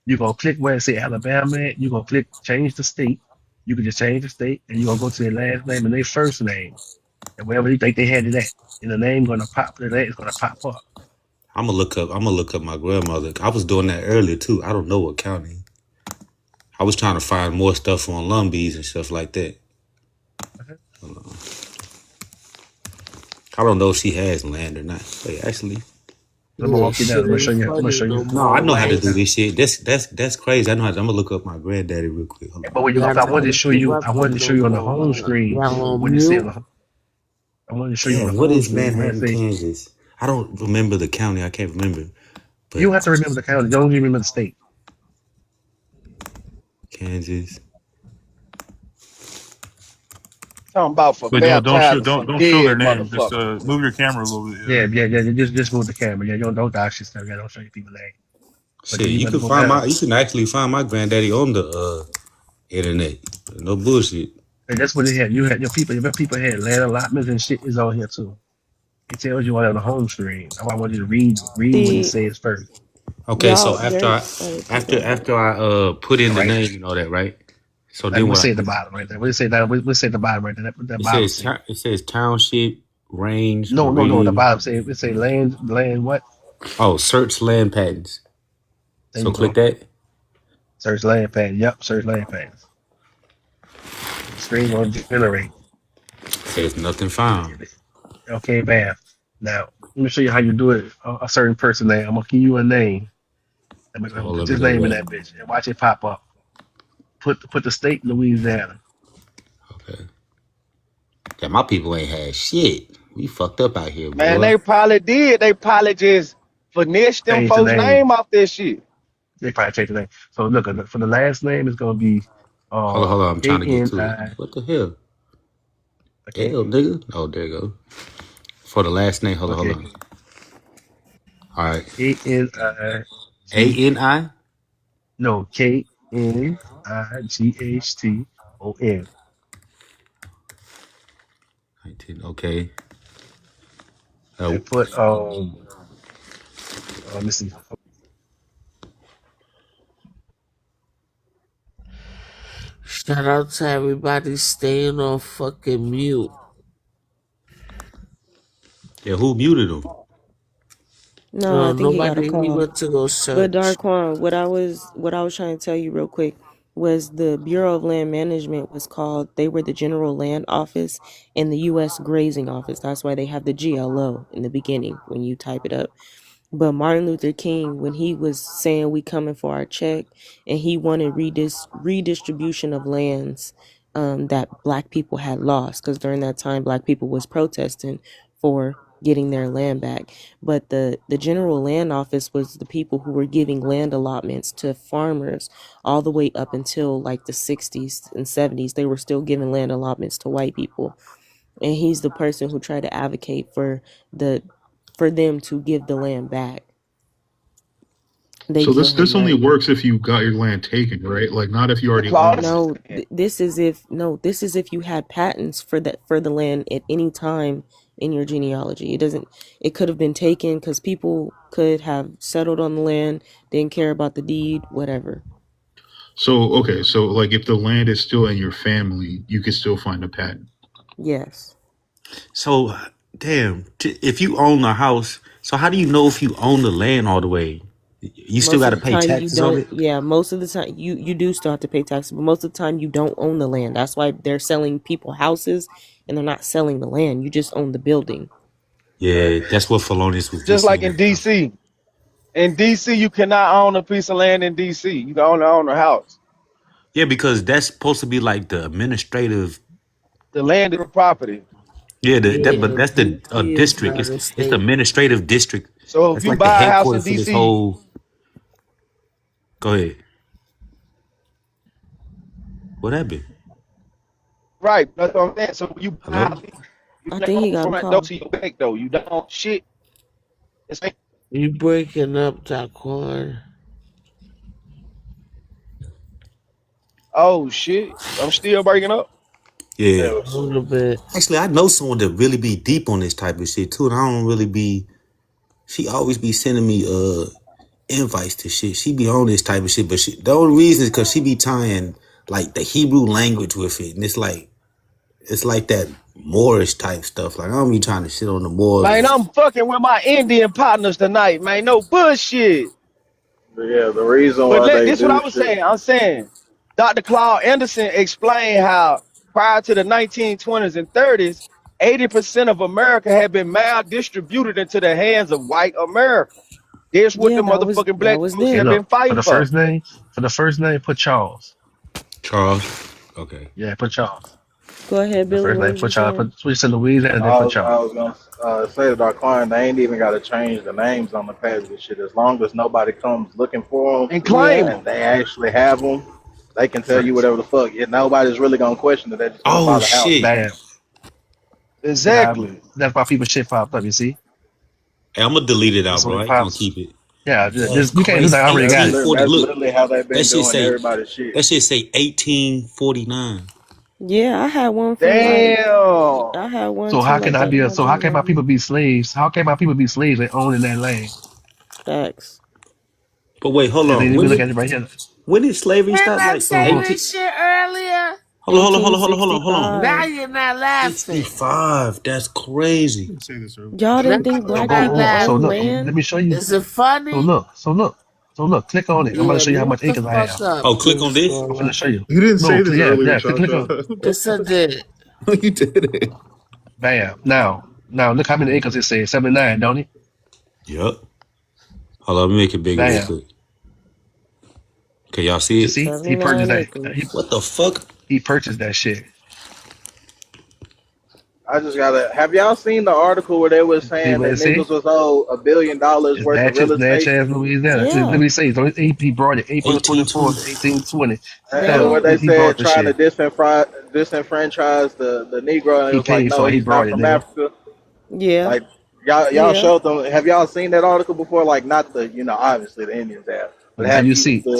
You gonna click where it say Alabama at, you gonna click change the state. You can just change the state and you're gonna go to their last name and their first name. And wherever you think they had it at. And the name gonna pop, the name is gonna pop up. I'm gonna look up. I'm gonna look up my grandmother. I was doing that earlier too. I don't know what county. I was trying to find more stuff on Lumbees and stuff like that. I don't know if she has land or not. Wait, actually, I'm gonna Yeah, walk you down. shit I'm gonna ain't show you. I'm gonna funny show you. no no, I more, know how to Okay, man. do now. this shit. That's crazy. I know how to. I'm gonna look up my granddaddy real quick. Hold But on. when You you, gotta I wanted to have show you. I wanted corruption to show no you on the more, home man. screen. Y'all on What it say on mute? the. I wanted to show you on the Damn, what home is screen where it Manhattan, say Kansas? I don't remember the county. I can't remember. you But don't have to remember the county. You don't even remember the state. Kansas. Talking about for But don't show baptizing some don't show their dead name. Just motherfuckers. move your camera a little bit. Yeah, Yeah. yeah, yeah. Just move the camera. Yeah, you don't dox yourself. Yeah, don't show you people name. But Shit, then you you gotta can go find down. my. You can actually find my granddaddy on the internet. No bullshit. And that's what it had. You had your people had land allotments and shit is on here too. It tells you all on the home screen. That's why I want you to read what it See, says first. Okay, so y'all, there. Okay, go ahead. after I put in All the right. name and all that, right? So Like then we'll what I say at the do? bottom right there. We'll say that. We'll say at the bottom right there. That bottom say. It says township range No. The Meridian. bottom say it say land. What? Oh, search land patents. There So you click go. that. Search land pads. Yep. Search land pads. Screen gonna generate. Says nothing found. Okay, bam. Now let me show you how you do it. A certain person name. I'm gonna give you a name. I'm So gonna hold, put let me this go name in back. that bitch and watch it pop up. Put the state Louisiana. Okay. Yeah, my people ain't had shit. We fucked up out here, Man, boy. they probably did. They probably just finished them Change the folks' name. name off that shit. They probably change the name. So look, for the last name it's gonna be Hold on. I'm trying to get to it. KNI. What the hell? Okay, Hell, nigga. Oh, there you go. For the last name, hold okay. on. All right. KNIGH. ANI? No, KNIGHTON. 19. Okay. And put let me see. Shout out to everybody staying on fucking mute. Yeah, who muted him? No, I think he got a Nobody. He call. went to go But search. Darquan, what I was trying to tell you real quick was the Bureau of Land Management was called, they were the General Land Office and the US Grazing Office. That's why they have the GLO in the beginning when you type it up. But Martin Luther King, when he was saying we coming for our check, and he wanted redistribution of lands that black people had lost, because during that time black people was protesting for getting their land back. But the general land office was the people who were giving land allotments to farmers all the way up until like the 60s and 70s. They were still giving land allotments to white people, and he's the person who tried to advocate for them to give the land back. They So kill him this only right. works if you got your land taken, right? Like not if you already own it. This is if you had patents for the land at any time in your genealogy. It could have been taken because people could have settled on the land, didn't care about the deed, whatever. So okay, so like if the land is still in your family, you can still find a patent. Yes. So, damn, if you own a house, so how do you know if you own the land all the way? You still Most got of to the pay time you taxes on it? don't. Yeah, most of the time you do still have to pay taxes, but most of the time you don't own the land. That's why they're selling people houses and they're not selling the land. You just own the building. Yeah, that's what Felonious was Just just like saying. in DC. In DC, you cannot own a piece of land in DC. You can only own a house. Yeah, because that's supposed to be like the administrative. The land is property. Yeah, but Yeah, that's the DC is district. not a It's the state. administrative district. So if That's you like the buy a house in headquarters for this DC, whole. Go ahead. What happened? right? That's what I'm saying. So you buy a Hello? house, you I can think he own got a front door call. to your back door. You don't shit. It's like, You breaking up, Daquan. oh shit, I'm still breaking up. Yeah. A little bit. Actually, I know someone that really be deep on this type of shit too, and I don't really be. She always be sending me invites to shit. She be on this type of shit, but the only reason is because she be tying like the Hebrew language with it, and it's like that Moorish type stuff. Like I don't be trying to shit on the Moors. Man, I'm fucking with my Indian partners tonight, man. No bullshit. Yeah, the reason But why they this what do I was shit. saying. I'm saying Dr. Claude Anderson explained how prior to the 1920s and 30s, 80% of America had been maldistributed into the hands of white America. That's what Yeah, the motherfucking that black was folks Hey, have them. been look, fighting for. for the first name, put Charles. Charles. Okay. Yeah, put Charles. Go ahead, The Billy. first What name, was you put Charles. saying? Put switch to Louisiana, and then I put was, I Charles. was gonna say to our client, they ain't even got to change the names on the pads and shit. As long as nobody comes looking for them And claim Yeah. them. and they actually have them, they can tell you Facts. whatever the fuck. Yeah, nobody's really gonna question it. They're just gonna Oh buy the house. shit! Bam. See how Exactly. that's why people shit popped up. You see, Hey, I'm gonna delete it out, that's what bro. it I ain't gonna pops. keep it. Yeah, That's you can't do that. crazy. I already got it. 1840. That's Look, literally how they've that been shit doing say. everybody's shit. That shit say 1849. Yeah, I had one from like Damn. I had one So too how can like I that in be a? my So how can my people genealogy. be slaves? How can my people be slaves and owning that land? Facts. But wait, hold And then on. if we look at it right here, When did slavery Didn't start? I Like say 18. this shit earlier? Hold on. 'Now 1865. you're not laughing. 65. That's crazy. Didn't say this earlier. Y'all Now didn't think you're black oh, not people so owned look, laughing. let land? me show you. Is it So funny? look, click on it. I'm gonna Yeah, show you how much mute the acres I fuck have. up, Oh, click on Juice this. I'm gonna WRLD. show you. You didn't No, say this yeah, earlier, yeah. Cha Click Cha. on. Yes, I did. You did it. Bam. Now look how many acres it says. 79, don't it? Yep. Hold on, let me make it bigger real Bam. quick. Can y'all see You it? see, he purchased 79 that. acres. What the fuck? He purchased that shit. I just gotta. Have y'all seen the article where they were See saying what that it say? niggas was owed $1 billion It's worth of real Natchez, estate? Louisiana. Let Yeah. me say, so he brought it April 24th, 1820. 1820. And Hell, what Yep. they he brought said, the trying to shit. disenfranchise the Negro, and it He was like, paid no, for it. He he's brought not it, from nigga. Africa. Yeah. Like y'all Yeah. showed them. Have y'all seen that article before? Like not the, obviously the Indians have, So but now have you you see. the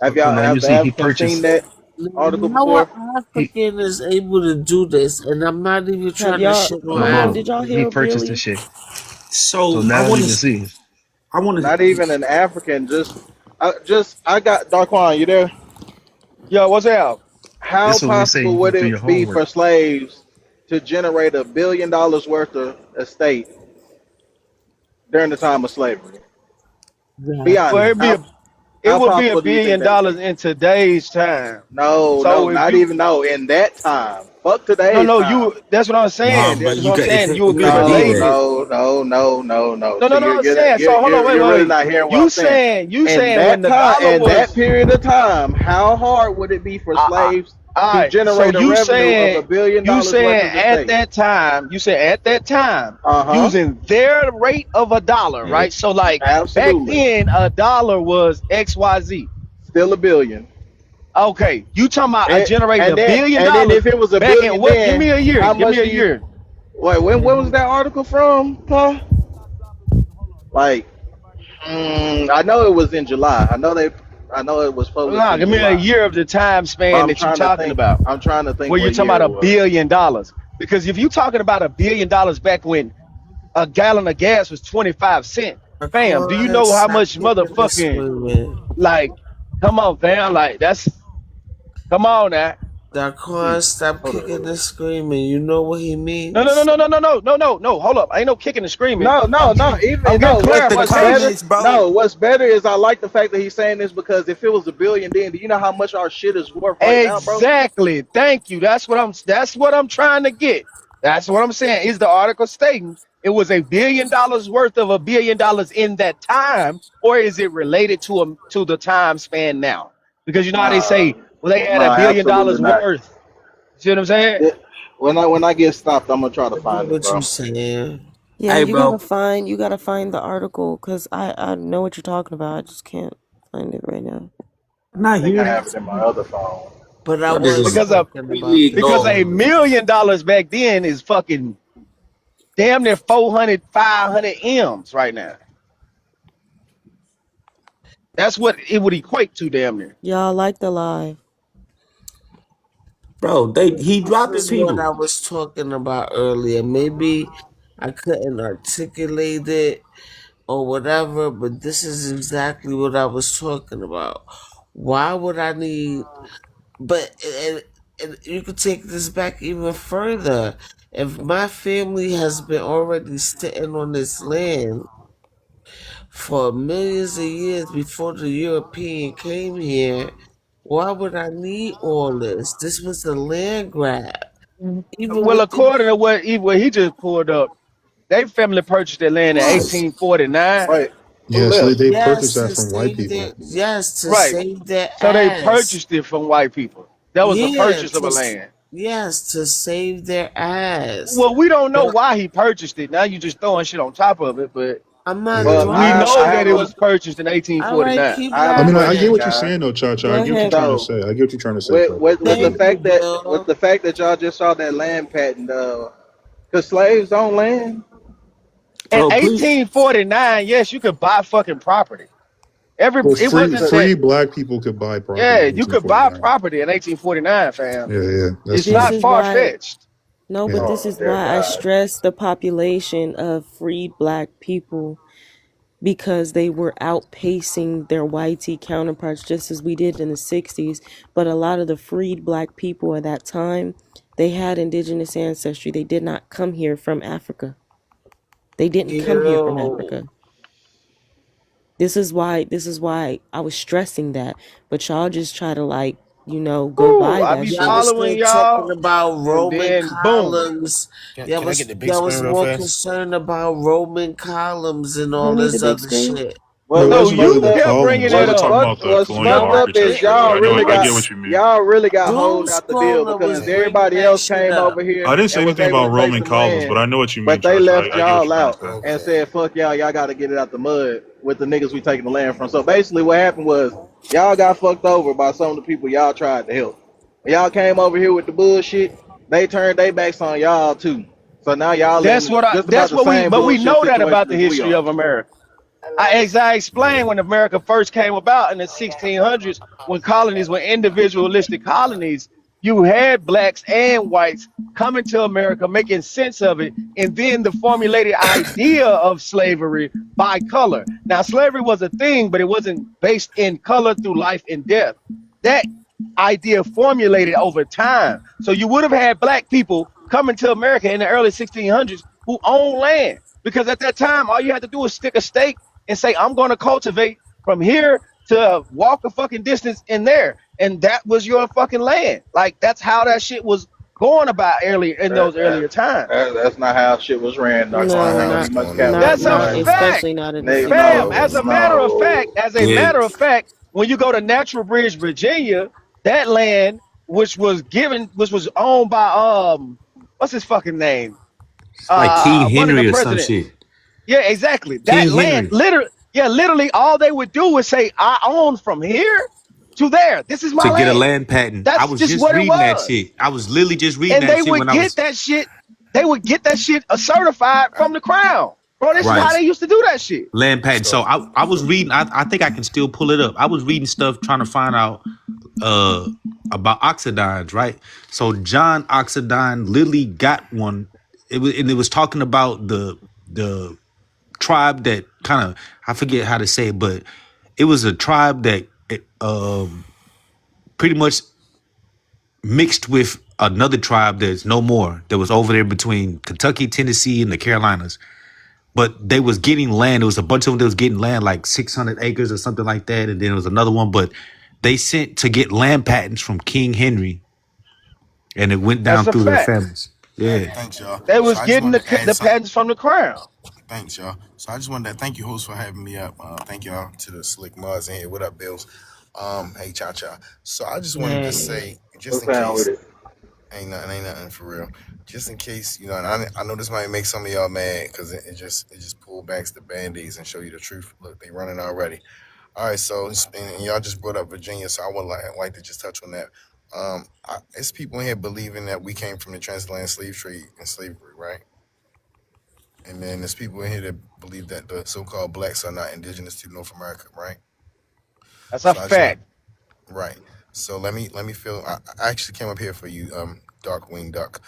have So y'all now you have the see. He Africans seen purchased. that article Now before? an He African is able to do this, and I'm not even Have trying to y'all shit on no, hold on, no. did y'all Africans. He hear purchased the Billy? shit. So So now you can see. I want Not to. even an African. I got Darquan. You there? Yo, what's up? How This is what we say. possible You would do your it be homework. for slaves to generate $1 billion worth of estate during the time of slavery? Be Yeah. Well, honest. it How would be possible do you think $1 billion that would be? in today's time. No, no, So if not you even no. In that time, fuck no today's no time. you that's what I'm Nah, saying. but That's you what I'm got saying. You if would be it's be No, there. related. no, no, no, no, no. No So no no. you're I'm you're saying. So hold on. Wait you're wait really wait. not hearing what I'm saying. You In saying when that the time, dollar in that was period of time, how hard would it be for I, slaves all to right. So generate a revenue of you $1 billion worth saying of at estate? that time, Uh huh. using their rate of $1, right? So like back Absolutely. then, $1 was XYZ. Still a billion. Okay, you talking about And, generating and a then billion and then dollars if it was a back in billion, what? Give then me a year. how Give me much a do you year. wait? When was that article from? Huh? Like, I know it was in July. I know it was published Nah, in give me a July. year of the time But span that you talking about. I'm trying to think Where you're what talking year about it a was. billion dollars. Because if you're talking about $1 billion back when a gallon of gas was 25 cents, fam, do you Daquan, know how stop much kicking and motherfucking screaming. like? Come on, fam. Like that's come on now. Daquan, Hmm. stop Hold on kicking real and quick. screaming. You know what he No, no, no, means? no, no, no, no, no, no, no. Hold up. Ain't no kicking and screaming. No, I'm no, no. getting I'm Even getting no. But the What's better? clarification. comments, bro. No, what's better is I like the fact that he's saying this because if it was a billion, then do you know how much our shit is worth right now, bro? Exactly. Thank you. That's what I'm trying to get. That's what I'm saying. Is the article stating it was $1 billion worth of $1 billion in that time, or is it related to the time span now? Because you know how they Nah, say, well, they had nah, $1 billion absolutely not. worth. See what I'm saying? It, when I get stopped, I'm gonna try to I get find it, what you bro. saying. Yeah, Hey, bro. you gotta find the article because I know what you're talking about. I just can't find it right now. I Not think I hear have this. it in my other phone. But I Bro, this was is Because of talking about completely the because ignored. $1 million back then is fucking damn near 400, 500 M's right now. That's what it would equate to, damn near. Y'all like the live. Bro, he This dropping is what people. I was talking about earlier. Maybe I couldn't articulate it or whatever, but this is exactly what I was talking about. Why would I need? But and you could take this back even further. If my family has been already sitting on this land for millions of years before the European came here, why would I need all this? This was a land grab. Even Well, with the according to what he just pulled up, they family purchased their land in yes, 1849. Wait, who Yeah, so left? they purchased yes, that from white people. to Right. save their So they ass. purchased it from white people. That was a Yeah, purchase of a land. yes, to save their ass. Well, we don't know But why he purchased it. Now you just throwing shit on top of it, I'm not Yeah, Well, we throwing know I that have it a was shit. purchased in All right, 1849. keep I have I a mean, I get question, going. what you're guys. saying though, Cha. Go I get what you're ahead. trying to So say. I get what you're trying to say, with Cha. the Thank you, fact that with Bill. the fact that y'all just saw that land patent, cause slaves own land. In Bro, please. 1849, yes, you could buy fucking property. Well, It free wasn't So, that. free black people could buy property Yeah, in you could buy 1849. property in 1849, fam. Yeah, yeah, that's It's This true. not is far why fetched. no, but Yeah. this oh is dear why I God. stress the population of freed black people because they were outpacing their whitey counterparts just as we did in the 60s. But a lot of the freed black people at that time, they had indigenous ancestry. They did not come here from Africa. They didn't come here from Yo, Africa. This is why I was stressing that. But y'all just try to go Ooh, by I that be y'all was shit. following still talking y'all, about and Roman then boom. columns. Can I get the big Y'all screen was real more fast? concerned about Roman columns and Who all need the this big other screen? shit. Well, No, it No, what's wasn't really fucked you the up? kept bringing columns. it It What's was up. fucked? What's Y'all fucked was up is big y'all on really got this. y'all really got Doom hold out the deal scroller because was Yeah. bringing everybody that else shit came up. over I here didn't say and was anything able about to take Roman some columns, but land, I know what you mean, but they Cha. left I get what y'all you're trying to out say. and Okay. said, "Fuck y'all, y'all got to get it out the mud with the niggas we taking the land from." So basically, what happened was y'all got fucked over by some of the people y'all tried to help. When y'all came over here with the bullshit, they turned their backs on y'all too. So now y'all in just about That's the what same but we bullshit know that situation about the as we history are. of America. As I Yeah. explained, when America first came about in the 1600s, when colonies were individualistic colonies, you had blacks and whites coming to America, making sense of it, and then the formulated idea of slavery by color. Now, slavery was a thing, but it wasn't based in color through life and death. That idea formulated over time. So you would have had black people coming to America in the early 1600s who owned land because at that time, all you had to do was stick a stake and say, I'm going to cultivate from here to walk a fucking distance in there. And that was your fucking land. Like, that's how that shit was going about earlier in those earlier times. That's not how shit was ran, Dr. No, Brown. You must have That's a not fact. especially not in the Fam, No, as a '60s. matter of no. fact, Yeah. when you go to Natural Bridge, Virginia, that land which was owned by what's his fucking name? Like King One of the Henry or some presidents. shit. Yeah, exactly. That King land, Henry. literally, all they would do was say, "I own from here to there. This is my To land." get a land patent. I That's was just just what it reading that was. shit. I was literally just reading And that they shit would when I get was that shit. They would get that shit certified from the crown, bro. This is right. how they used to do that shit. Land patent. So I was reading, I think I can still pull it up. I was reading stuff trying to find out about Oxidines, right? So John Oxidine literally got one. It was talking about the tribe that kind of, I forget how to say it, but it was a tribe that pretty much mixed with another tribe that's no more, that was over there between Kentucky, Tennessee, and the Carolinas. But they was getting land. There was a bunch of them that was getting land, like 600 acres or something like that. And then there was another one, but they sent to get land patents from King Henry, and it went down That's a through their fact. families. Yeah. Thanks, y'all. They was So I just getting wanted to add the something. patents from the crown. Thanks, y'all. So I just wanted to thank you, host, for having me up. Thank y'all to the Slick Mods in here. What up, Bills? Hey, cha. So I just wanted to say, just in What's down with case, it? ain't nothing for real. Just in case, and I know this might make some of y'all mad because it just pull backs the band-aids and show you the truth. Look, they running already. All right, so and y'all just brought up Virginia, so I would like to just touch on that. It's people in here believing that we came from the transatlantic slave trade and slavery, right? And then there's people in here that believe that the so-called blacks are not indigenous to North America, right? That's a fact. Right. So let me feel. I actually came up here for you, Darkwing Duck.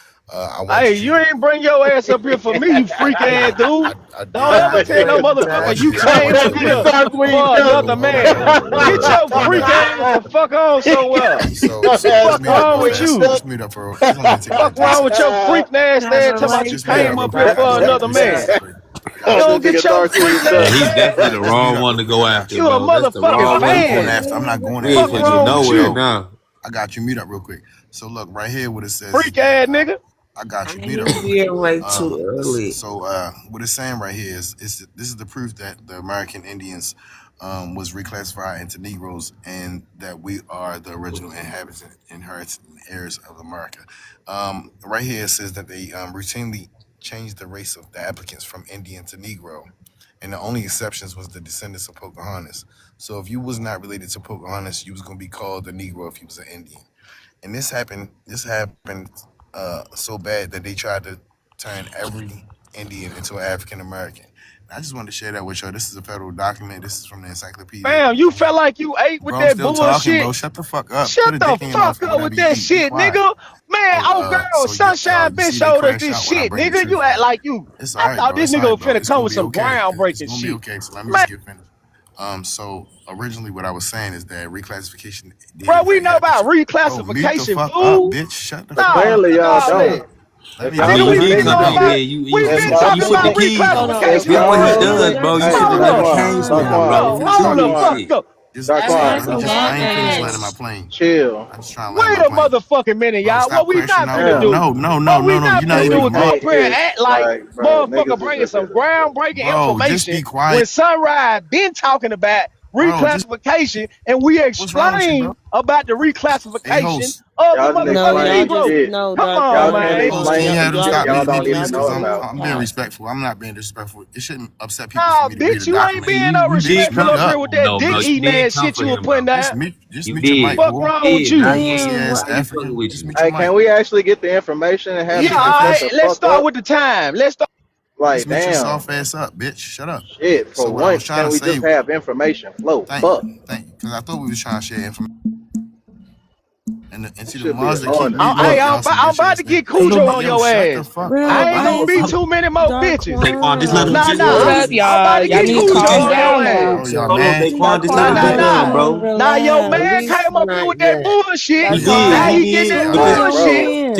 Hey, you ain't bring your ass up here for me, you freak ass dude. Don't ever tell no motherfucker you came up here for another man. Get your freak ass the fuck on somewhere. What's wrong with you? Just mute up for. What's wrong with your freak ass there? Talking about you came up here for another man. You don't get your freak Yeah, he's ass. definitely the wrong one to go after. You a bro. That's the wrong motherfucking one. fan. I'm not going We ain't after. put you nowhere now. I got you. Mute up real quick. So look right here, what it says. Freak ass nigga. I got you. I Mute up. ain't being right too early. So what it's saying right here is this is the proof that the American Indians was reclassified into Negroes and that we are the original inhabitants, inheritors, heirs of America. Right here it says that they routinely changed the race of the applicants from Indian to Negro, and the only exceptions was the descendants of Pocahontas. So if you was not related to Pocahontas, you was gonna be called a Negro if you was an Indian. And this happened so bad that they tried to turn every Indian into an African American. I just wanted to share that with y'all. This is a federal document. This is from the encyclopedia. Fam, you felt like you ate with Bro, that I'm still bullshit. talking, bro. Shut the fuck up. Shut Put a the dick in your mouth fuck or up whatever with you that eat. Be shit, quiet. nigga. Man, So Sunshine you been see they showed us crash this out when I shit, bring the nigga. truth You act out. like you. It's I alright, thought bro. this It's nigga alright, was bro. finna It's come gonna with be some okay. groundbreaking It's gonna be shit. okay. So let me Man, just get finished. So originally what I was saying is that reclassification did bro, in we fact know happen. about Bro, mute the reclassification, fuck up, fool. bitch. Shut the Nah, fuck up. Clearly, y'all nah, don't. man. Let me Nigga, You we did been come talking in about here. You we been put talking the about keys. Hold on. reclassification This all what he along. does, bro. You should Hold have never up. came for him, Hold bro. up, He hold do up, this fuck shit. up. I ain't finished landing my plane. Chill. I just trying to land Wait my a plane. motherfucking minute, Bro, y'all. stop What we crashing not out. finna Yeah. do? No. What we not You're not finna even do is the go mod. up here and act like Like, bro, motherfucker niggas bringing is some groundbreaking Bro, just information be quiet. when Sunrise been talking about Bro, just reclassification and we what's wrong with you, bro? explain about the Hey, reclassification host. of the y'all just No, motherfucking explain y'all just Negro. shit. no, Come Dark on, Y'all One. can't man. Host, can explain you have them shit stop y'all being don't even idiots? know Because about. I'm being respectful. I'm not being disrespectful. It shouldn't upset people for Nah, me to read bitch, a you ain't document. being You no did Just respectful mute come. up here up. with that No, dick bro. You eating did ass come shit for you were him, putting bro. down. Just You mute your did. mic, Fuck whore. wrong with You did. you? Now he Pussy ain't ass he fucking African. with Just you. mute your Hey, can mic. we actually get the information and have Yeah, people all shut right. the Let's fuck start up? with the time. Let's start. Like, Just mute your damn. soft ass up, bitch. Shut up. Shit, for So what I was once, trying can to we say, just have information flow? Fuck. thank you, because I thought we was trying to share information. And This see the should be mods that keep annoying as muting fuck. Hey, me, y'all some I'm bitch about ass to get niggas. Ain't Cujo nobody. on Yo, your shut the ass. fuck Bro, up. I ain't I gonna ain't be I too many more Dark bitches. Daquan, just let him One. Nah, just nah. let Hold him. up, I'm about y'all. to Y'all get need to Cujo calm on your down ass. now. bro, y'all Hold on, mad? Daquan, just Nah, let him nah, get done, nah. bro. Now your Relax. man At least came up here not with that yet. bullshit. He Daquan, did. Now let he me He getting did that All because right, Cujo bullshit. bro.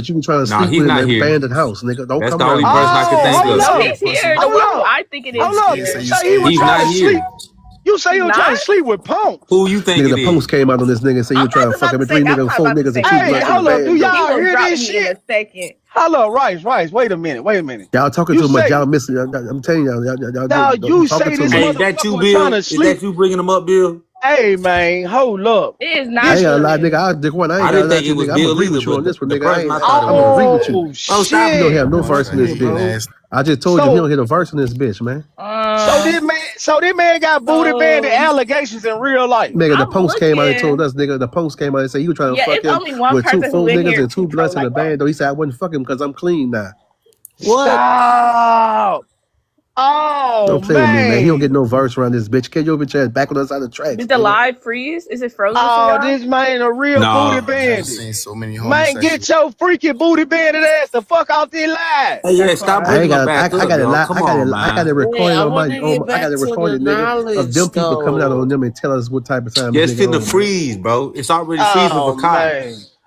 that you can try to Nah, sleep he's with in not the here. abandoned house, nigga. Don't That's come the around only here. person I could think No, of. he's here. The Hold one who up. I think it is Hold is up. Yeah, You say here. you say he scared. was He's trying not to here. sleep. You say He's he was trying not. to sleep with Punk. Who you think Nigga, it the is? post came out on this nigga and said you I'm were trying not to fuck about every to say. three I'm niggas, not four about to niggas, and say two too Hey, blunts much. in the hold up. Do band, though. He y'all gonna hear drop this me in shit? a second. Hold up, Rice. Wait a minute. Y'all talking You too much. say, Y'all missing. I'm telling y'all now you you talking say too this Hey, much. is that motherfucker you, was trying Bill? to Is that sleep. you bringing him up, Bill? Hey, man, hold up. It is I not ain't This, gonna lie, Brilliant. nigga. I I ain't gonna didn't lie think to it you, was nigga. I'm gonna Bill agree either, with you but on this one, the nigga. person I thought it I'm gonna was. agree with you. oh, Oh, stop He don't shit. have no it. Boy, verse in this straight getting bitch. nasty. I just told you he So, don't hit a verse in this bitch, man. Um. so this man got booty bandit So allegations in real life. Nigga, the I'm post came out and told looking. us, nigga, the post came out and said you trying to Yeah, fuck it's him only one with person who four in niggas here and two control blunts in the like that. band. Though he said I wouldn't fuck him because I'm clean now. What? Stop. Oh, Don't play with me, man. He don't get man. no verse around this bitch. Get your bitch ass back on the side of the tracks, Did the nigga. live freeze? Is it frozen for Oh, y'all? this man a real booty No. I never bandit. seen so many Man, homosexuals. get your freaky booty bandit ass the fuck out this live. Hey, yeah, That's stop I crazy. ain't bringing him got. back I up, got it. yo. I Come got it. on, I got it man. Wait, recorded I on want my. to get I back got it to the recorded, nigga, of them knowledge, people coming out on though. them and tell us what type of time Yeah, this it's nigga finna on, man. freeze, bro. It's already freezing Oh for Kai. man.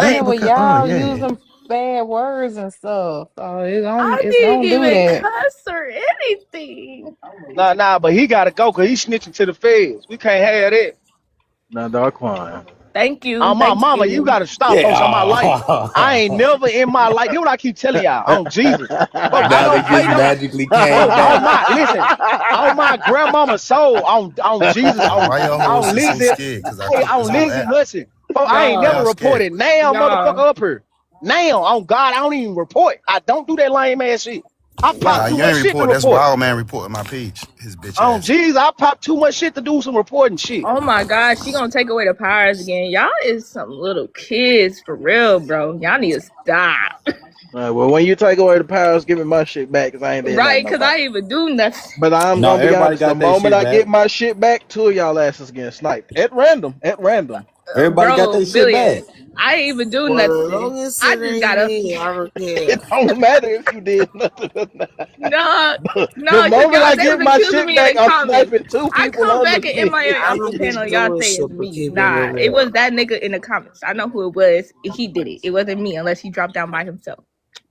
I That mean, Damn. well, because oh y'all yeah. using bad words and stuff, so I it's didn't gonna do even that. cuss or anything. Nah, but he gotta go because he's snitching to the feds. We can't have that. Now, Darkwan. Thank you. On my Thank mama, you you. gotta stop, folks, on my life. I Yeah. ain't never in my life. This what I keep telling y'all on Jesus. Folks, I Now they don't play just no. magically came Folks, back. on my listen, on my grandmama's soul, on Jesus, Hey, why y'all hoes on is so Lizzie, scared? Because hey, it's on on Lizzie app. Hudson. Folks, I ain't Why never Y'all, y'all scared? reported. Now, motherfucker, y'all. up here. Now, on God, I don't even report. I don't do that lame ass shit. I pop Nah, too you much ain't shit to report. That's report. Wild Man reporting my page. His bitch On ass. Jesus, I pop too much shit to do some reporting shit. Oh my gosh, she gonna take away the powers again. Y'all is some little kids for real, bro. Y'all need to stop. Well, when you take away the powers, give me my shit back because I ain't did nothing Right? no Cause more. I didn't even do nothing. But I'm No, gonna be everybody honest. The got their moment shit I back. get my shit back, two of y'all asses getting sniped at random. At random. Everybody got Bro, their shit back. Billion. I ain't even do For as nothing. long as I it just ain't got a me, I don't care. It don't matter if you did nothing or not. no, The no, cause moment y'all I they get was my accusing shit me in back, the I'm comments. sniping two I people come on back the in my I info don't just panel, y'all doing say it's shit but me. keeping it Nah, it real. was that nigga in the comments. I know who it was. He did it. It wasn't me unless he dropped down by himself.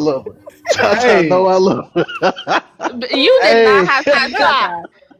love her. Cha Cha Hey, know I love her. You did not Hey, have to cut that.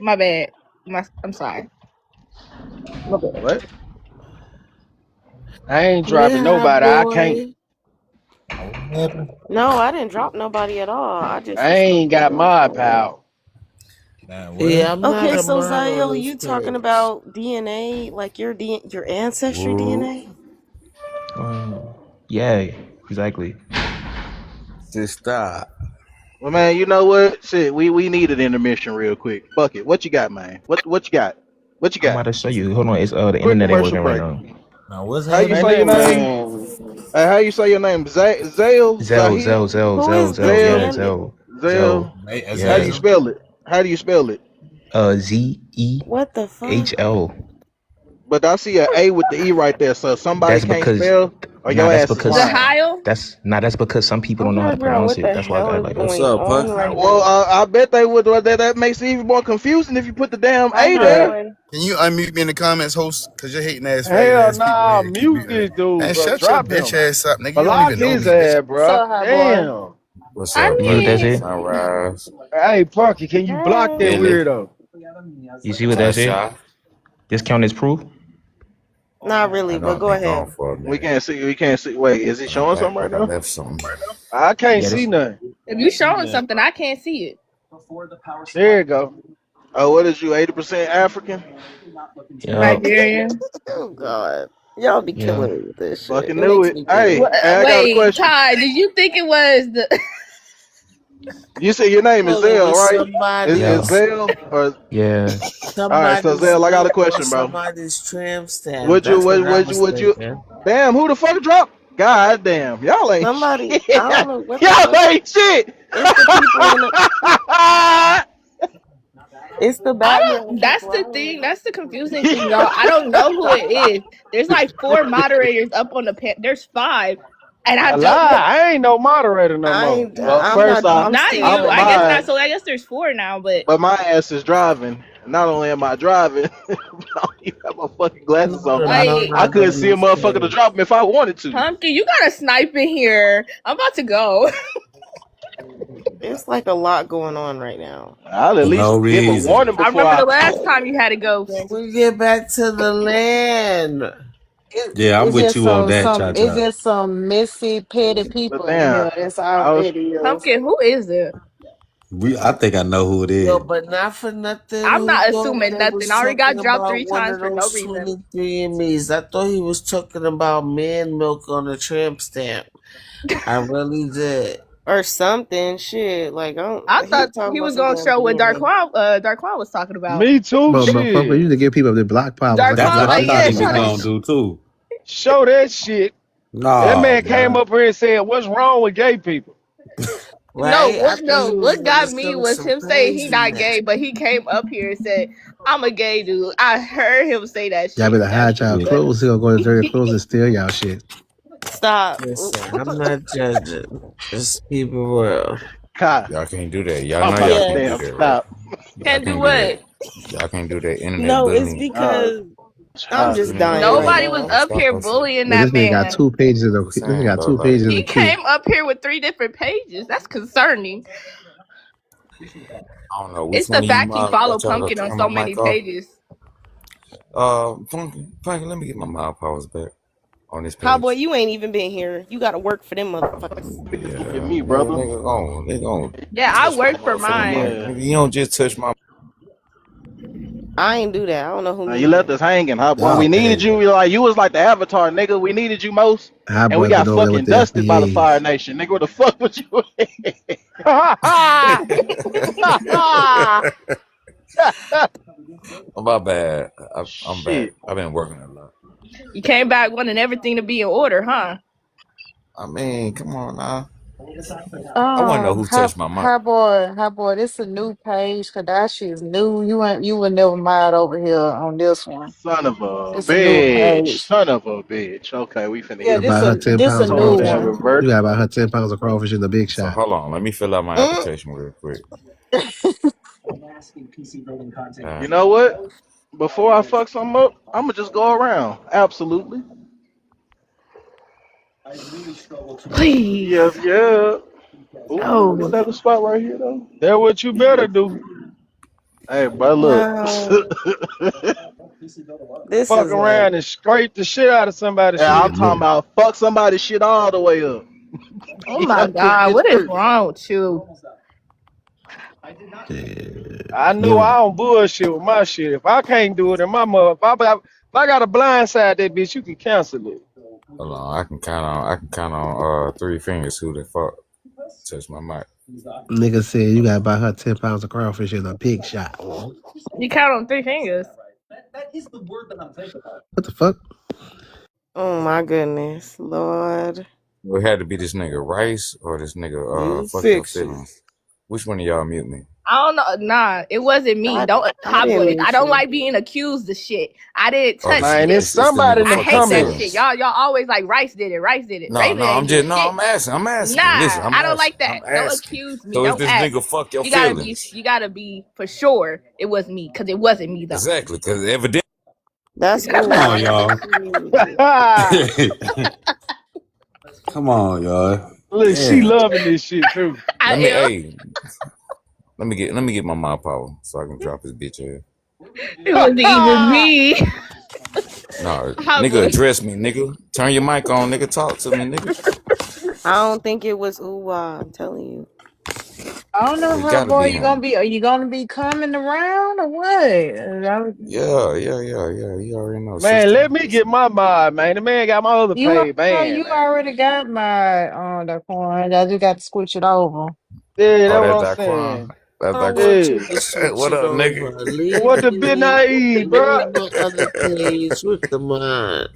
My bad. I'm sorry. My bad. What? I ain't dropping Yeah, nobody. I can't. boy. No, I didn't drop nobody at all. I just I was ain't speaking got on my something. power. Nah, Yeah, what? I'm not Okay, a so mod on Ziel, this you talking page. about DNA, like your ancestry Whoa. DNA? Yeah, exactly. Just stop. Well, man, you know what? Shit, we need an intermission real quick. Fuck it. What you got, man? What you got? What you I'm about got? to show you. Hold on, it's the Quick internet ain't commercial working right break. now. Now, what's How you Man, say happening? your that name? man, How you say your name? Zale? Zell, Zell, Zahid? Zell, Who Zell, is Zell. this, Yeah, Zale? man? Zell, Zale? Zell. How do you Yeah. Azazel? spell it? How do you spell it? What the fuck? ZEHL. But I see a A with the E right there, so somebody That's can't because spell. Or Nah, your that's ass is because lying? Ohio? that's because some people don't know how to Okay, bro, pronounce what it. the That's why I got it hell is like that. What's going up, on Puff? right Well, now? I bet they would. That makes it even more confusing if you put the damn Hi, A there. Highway. Can you unmute me in the comments, host? Cause you're hating ass, faggot Hell ass people nah, here keep mute muting me. this dude, Man, bro. shut your Drop bitch him. ass up, nigga. You don't Block even know his me, ass, bitch. What's bro. up, hot boy? Damn. What's I up, You see what that mean, Punky? said? Sunrise, Hey, Punky, can you block that Hey. Billy, weirdo? You see what that Just said? Shy. This count as proof? Not really, I but know I've go been gone ahead. for a We minute, can't see. We can't see. Wait, is he but I'm showing back something right like I now? left something. I can't Yeah, see this nothing. if you showing something, I can't see it. There you go. Oh, what is you? 80% African? yeah, Nigerian. Oh God, y'all be yeah. killing me with this shit. Fucking It knew makes it. me Hey, giddy. hey, I got a Wait, question. Ty, did you think it was the You said your name is Pulling Zell, with right? somebody, Is Yeah. Zell or Yeah. all right? So somebody's Zell, I got a milk or question, bro. somebody's tramp stamp. Would you? That's what I Would you? was Would you? thinking. Damn, who the fuck dropped? God damn, y'all ain't Somebody, shit. I don't know what the Y'all fuck. ain't shit. It's the people in the. It's the I background don't that's people. I the don't thing. know. That's the confusing thing, y'all. I don't know who it is. There's like four moderators up on the there's five. And I A don't know. lie. I ain't no moderator no I more. ain't. Well, I'm first not. off, I'm Not still I'm you. a I guess here. not. mod, So I guess there's four now, but but my ass is driving. Not only am I driving, I don't even have my fucking No, glasses on. no, like I not couldn't see a motherfucker to understand. drop him if I wanted to. Pumpkin, you got a snipe in here. I'm about to go. It's like a lot going on right now. I'll at For least no give a reason. warning I before remember I. the last time you had a Can ghost. we get back to the land? Yeah, I'm It's with just you on that, some Cha it's Cha. just some messy, petty But people in damn, here. That's all I was. it is. Pumpkin, who is it? I think I know who it Yo, is. but not for nothing. I'm Who not thought assuming they nothing. was I already got talking dropped about 3 one times of for no those reason. 23andMe's? I thought he was talking about man milk on a tramp stamp. I really did. Or something. Shit. Like I I don't. He thought talking he about was some gonna damn show what DNA. Darquan was talking about. Me too, But motherfucker, you shit. need to give people the block powers like a That's Darquan what black I like, people thought yeah, he was try to gonna motherfucker. do too. Show that shit. That No, man came man. up here and said, "What's wrong with gay people?" Right? I thought he no, was what gonna got me show was some him saying he not craziness. gay, but he came up here and said, I'm a gay dude. I heard him say that Y'all shit. better That hide shit was y'all Yeah. funny. clothes. He'll go to dirty clothes and steal y'all shit. Stop. Listen, I'm not judging. Just keep it real. God, Y'all can't do that. Y'all talking know about y'all some can't do damn Yes. that, right? stop. Y'all Can't do can't do what? that. Y'all can't do that internet No, it's bullying. Uh, because I'm uh, just You know, dying right Nobody was now. I'm up stop. here I'm saying. bullying Yeah, that this nigga got man. 2 pages of I'm the. This nigga saying got though, 2 pages like in the He queue. came up here with 3 different pages. That's concerning. I don't know It's which the one of you fact he mods followed got y'all to Pumpkin on turn so my many mic off. pages. Funky, let me get my mild powers back on this How boy, page. you ain't even been here. You gotta work for them motherfuckers. look at Yeah, me, brother. they gon' Yeah, I touch my work for motherfucking mic. mine. Yeah. Nigga, you don't just touch my. I ain't do that. I don't know who You moved left me. us hanging, huh, boy? We Y'all needed you. petty. Like you was like the Avatar, nigga. We needed you most, High and we boy been got over there with fucking the dusted by the Fire FBAs. Nation, nigga. What the fuck was you? Oh, my bad. I'm back. Shit. I've been working a lot. You came back wanting everything to be in order, huh? I mean, come on now. I want to know who touched my mic. Hot boy, this a new page. Kadashi is new. You were never mind over here on this one. Son of a It's a new bitch. page. Son of a bitch. Okay, we finna Yeah, hear this About this. her a 10 this a pounds of Whole new crawfish. damn one. You revert. got about her 10 pounds of crawfish in the big So shot. hold on. Let me fill out my Mm, application real quick. You know what? Before I fuck something up, I'ma just go around. Absolutely. Please. Yes, yeah. Ooh, is No. that a spot right here though? That's what you better do. Hey, bro, look. no, this Fuck is like around and scrape the shit out of somebody's Yeah, I'm shit. talking Yeah. about fuck somebody shit all the way up. Oh You know, my cause God. bitch What is hurts. wrong with you? Shit. I know Give I it. don't bullshit with my shit. If I can't do it in my mother, if I got a blind side that bitch, you can cancel it. Hold on. I can count on 3 fingers who the fuck touched my mic. Nigga said you got about her 10 pounds of crawfish in a pig shot. You count on 3 fingers. What the fuck? oh my goodness, Lord. It had to be this nigga Rice or this nigga You fuck your fix it. feelings. Which one of y'all mute me? I don't know. Nah, it wasn't me. I, Don't I Hot didn't Boys. mean I don't to. like being accused of shit. I didn't Oh, touch it's Man, shit. it's it's the somebody nigga in I the fuck hate your that comments. shit. feelings. Y'all always like Rice did it. Rice did it. No, Raven no, ain't I'm do just no, shit. I'm asking. I'm asking. Listen, Nah, I'm I don't like asking. that. I'm Don't asking. accuse me. So is Don't this ask. nigga fuck your You gotta be. feelings? You gotta be for sure. It was me because it wasn't me though. Exactly, because evidently. That's Come on, cool. y'all. Come on, y'all. Look, she Yeah. loving this shit too. I Let me, am. hey, let me get my mouth power so I can drop his bitch ass. It wasn't even me. No, Hot nigga, Boy. address me, nigga. Turn your mic on, nigga. Talk to me, nigga. I don't think it was ooh I'm telling you. I don't know It how gotta boy be you gonna him. be. Are you gonna be coming around or what? Yeah. You already know, Man, sister. let me get my mod, man. The man got my other page banned, You man. already got my the coin. I just got to switch it over. Yeah, Oh, that's what that's I'm Daquan. saying. That's I don't want Yeah. you Daquan. to switch What it up, nigga? over. Leave What the bit me. naive, bro? Leave my other page with the mine.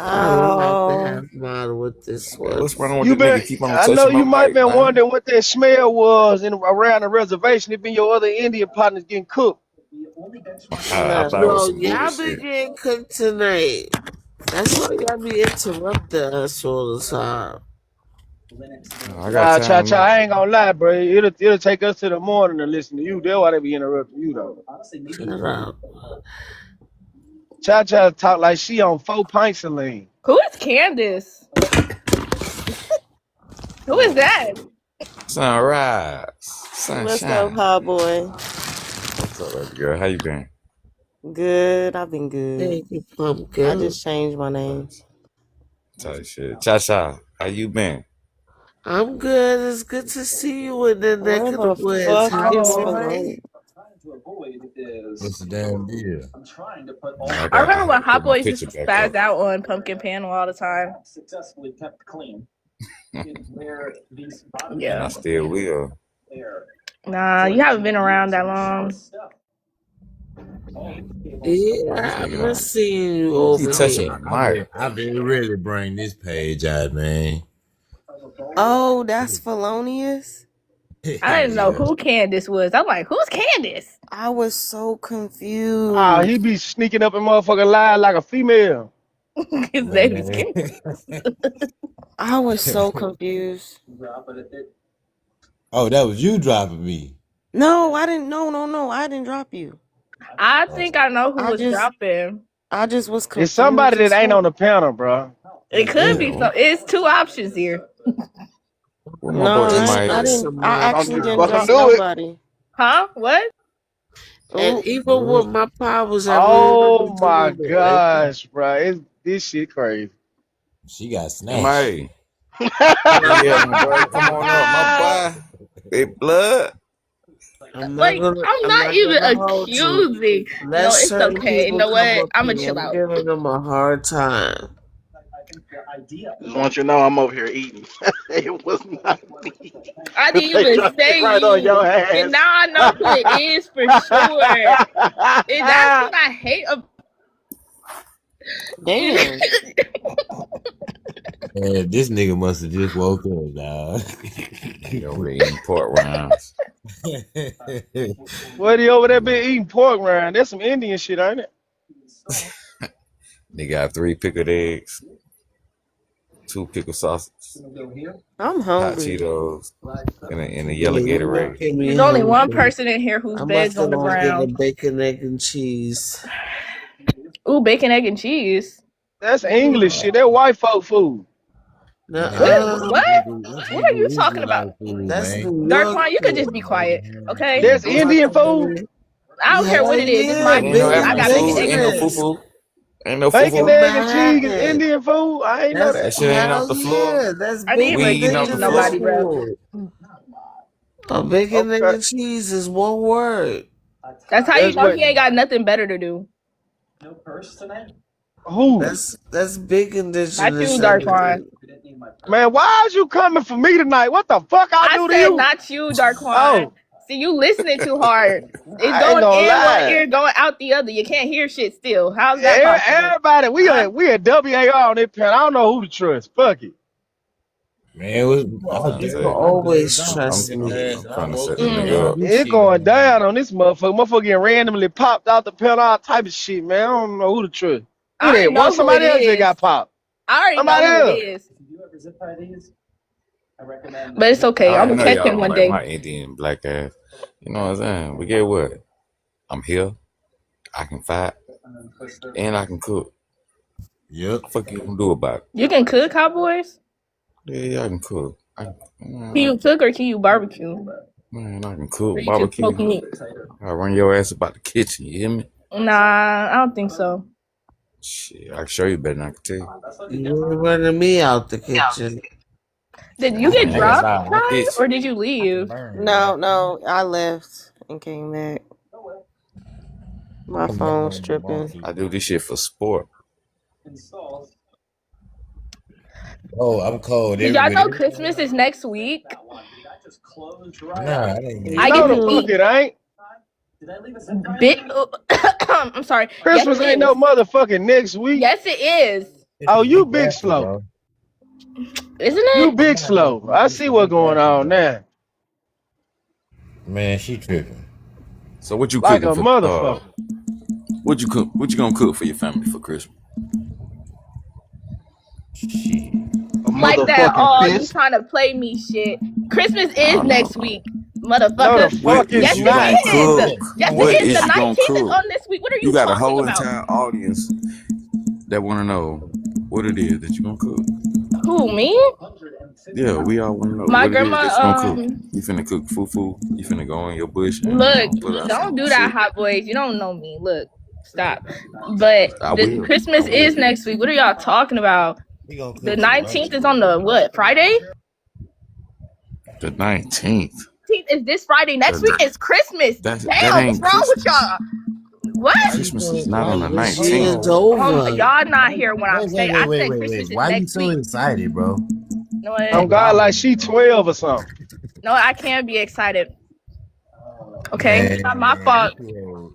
I don't have to Child. have mine with this Hey, one. what's wrong with You the been nigga? Keep on I know touching my you might mic, been man. wondering what that smell was in around the reservation. It been your other Indian partners getting cooked. I No. thought it was No, some y'all be bullshit. getting cooked tonight. That's why y'all be interrupting us all the time. I got Nah, time cha, tonight. I ain't gonna lie, bro. It'll take us to the morning to listen to you. That's why they be interrupting you though. Shut up. Cha talk like she on 4 pints of lean. Who is Candace? Who is that? Sunrise. What's up, Sunshine. hot boy? What's up, baby girl? How you been? Good. I've been good. Thank you, I pumpkin. just changed my name. Tight shit. Cha. How you been? I'm good. It's good to see you in the neck Where of the the woods. fuck How is you Oh, been? Malone? What's the damn deal? I I remember had when to put Hot my Boys used picture to back spaz up. out on Pumpkin Panel all the time. And I Yeah. still will. Nah, you haven't been around that long. This Yeah, I've nigga been don't seeing you keep over touching here. the mic. I've been really bring this page out, man. Oh, that's Felonious? I didn't know Yeah. who Candace was. I'm like, who's Candace? I was so Ah, he confused. be sneaking up in motherfucker lie like a female. His name is Man. Candace. I was so confused. Oh, that was you dropping me. No, I didn't. No. I didn't drop you. I think I know who I was just, dropping. I just was It's somebody confused that as ain't on fuck. the panel, bro. It could be so. Damn. It's two options here. Where my No, boy Just I MIA put at? didn't. some I mod Don't actually you didn't fucking drop poders. do it. nobody. Huh? What? And Oh, even with my powers, I Oh remember my doing it. gosh, bro. This shit crazy. She got snatched. MIA. Yeah, my boy. Come on up, my boy. Big blood. Like, I'm I'm not not even gonna hold you. accusing. Let No, it's certain okay. You people know come what? up I'm gonna here. chill I'm out. giving them a hard time. Just want you to know I'm over here eating. It was not me. I Cause didn't they even dropped it say right on your you, and ass. now I know who it is for sure. And that's what I hate. damn. Man, this nigga must have just woke up, dog. He over there eating pork rinds. What he over there been eating pork rind? That's some Indian shit, ain't it? They got 3 pickled eggs, 2 pickled sausages, I'm hot hungry. Cheetos, and a Yeah, yellow you're Gatorade. making me There's only one hungry. person in here whose I'm about bed's to on the go and get a ground. bacon, egg, and cheese. Ooh, bacon, egg, and cheese. That's English shit. That white folk food. Man, that's Nuh-uh. What? that's What are Hebrew you talking about? Israelite food, That's man. New York Darkwan, you could just food. be quiet, okay? That's I'm about Indian to go food. in. I don't care what Hell it is. It's yeah, my Ain't no food. bacon I African got bacon, food. egg, Ain't and no bacon. cheese. fufu. Ain't no Bacon, fufu. You egg, and cheese is mad? Indian food. I ain't know That's That that. shit ain't off hell the floor. yeah. That's I didn't We bacon, even ain't eating give off it the to indigenous nobody, floor. bro. food. A bacon, egg, Okay. and cheese is one word. That's how you That's know what. he ain't got nothing better to do. Who? That's big Not you, indigenous Darkwan. everything. Man, why is you coming for me tonight? What the fuck I I do to said you? not you, Darkwan. Oh, See, you listening too hard. It's I ain't going gonna in one lie. ear, going out the other. You can't hear shit still. How's that possible? Everybody, we Huh? are WAR on this pen. I don't know who to trust. Fuck it. Man, it was, I I'm was trying to just You say, always I'm trust me. I'm trying to set the Mm. nigga up. It going down on this motherfucker. Motherfucker getting randomly popped out the pen, all type of shit, man. I don't know who to trust. I Who already that? What? know who it Somebody else just is. got popped. I already know Somebody who it else. is. But it's okay. I I'm already gonna know catch y'all him don't one like day. my Indian black ass. You know what I'm saying? But get what? I'm here. I can fight. And I can cook. Yep. What the fuck you gonna do about it? You can cook, Cowboys? Yeah, I can cook. Can you cook or can you barbecue? Man, I can Or cook. you just Barbecue. poke meat? I run your ass about the kitchen. You hear me? Nah, I don't think so. Shit, I can show you better than I can tell you. You ain't running me out the kitchen. Did you get Man, dropped, I Ty, get or you. did you leave? No, I left and came back. My phone's tripping. I do this shit for sport. Oh, I'm cold. Did y'all know Christmas is next week? Nah, I didn't I No, get the to fuck eat. it ain't. I'm sorry. Christmas Yes, it ain't no is. motherfucking next week. Yes, it is. Oh, you big slow. Isn't You it? big slow. I see what's going on now. Man, she tripping. So what you Like cooking a for? motherfucker. What you cook? What you gonna cook for your family for Christmas? Shit. A Like that, motherfucking you piss. trying to play me shit. Christmas I is don't next know. week, No, the motherfucker. What fuck is it's Yes, you it gonna not. is. cook? Yes, What it is. is The you gonna 19th is cook? on this week. What are You you got a talking whole about? entire audience that want to know what it is that you gonna cook. Who, me? Yeah, we all want to know My what it is that you gonna grandma, cook. You finna cook fufu. You finna go in your bush and look, pull out don't some do that, shit. hot boys. You don't know me. Look, stop. But I the will. Christmas is next week. What are y'all talking about? We gonna The cook some 19th is on the what? Friday? The 19th. 19th is this Friday. Next week is Christmas. That Damn, what's ain't wrong with Christmas. y'all? What? Christmas is not on the This year's 19th. over. Y'all not hear what I'm saying. I said Wait. Christmas is Why you next so week. excited, bro? No, On God, like she 12 or something. no, I can't be excited. Okay, it's not my fault.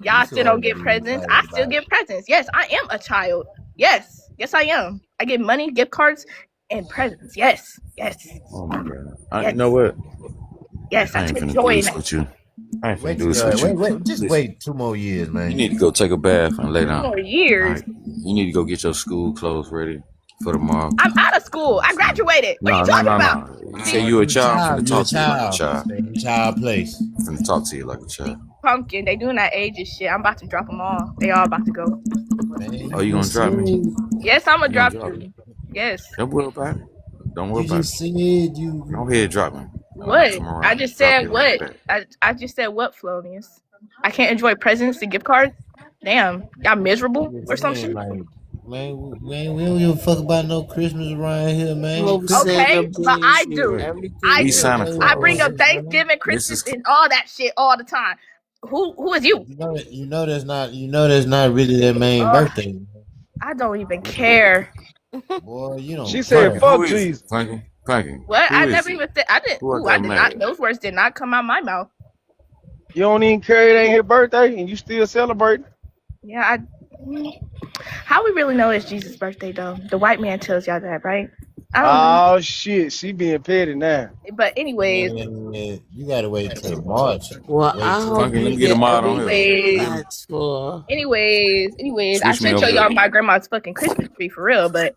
Y'all still don't get presents. I still get presents. Yes, I am a child. Yes, I am. I get money, gift cards, and presents. Yes. Oh my god. You know what? Yes, I I ain't take finna joy do in this it. with you. I ain't finna Wait, do this with you. just Listen, wait 2 more years, man. you need to go take a bath and lay 2 down. more years. Alright? You need to go get your school clothes ready for tomorrow. I'm out of school. I graduated. What are you talking about? You say you a child, I'm finna You're a talk to you like a child. child. Stay in child place. I'm finna talk to you like a child. Pumpkin, they doing that ages shit. I'm about to drop them all. They all about to go. Man, Oh, you gonna drop me? Yes, I'm gonna You gonna drop drop me? you. Yes. Don't worry about it. Don't worry you about just it. said you. Go ahead, drop me. What? Come around. I just Drop said you what? like that. I just said what, Flonius? I can't enjoy presents and gift cards? Damn. Y'all miserable or some shit? Like, man, we don't give a fuck about no Christmas around here, man. Hope Christmas, Santa Okay, but I brings you do. everything I We you do. Santa I Claus. bring up want. Thanksgiving, Christmas, Mrs. and all that shit all the time. Who is you? you know that's not really their main birthday. I don't even care. Boy, you She don't said, Planking. care. Who fuck is it? Jesus. Planking. What? Who I is never it? even said I didn't. Who I Ooh, I got did not. mad? Those words did not come out my mouth. You don't even care it ain't his birthday and you still celebrating? Yeah, how we really know it's Jesus' birthday though? The white man tells y'all that, right? I don't know. Oh shit, she being petty now. But anyways, Man, you gotta wait till March. Well, I Wait till hope Planking, let you me get a get mod on here. everything you anyways, asked for. anyways, I Switch me should show over y'all here. my grandma's fucking Christmas tree for real. But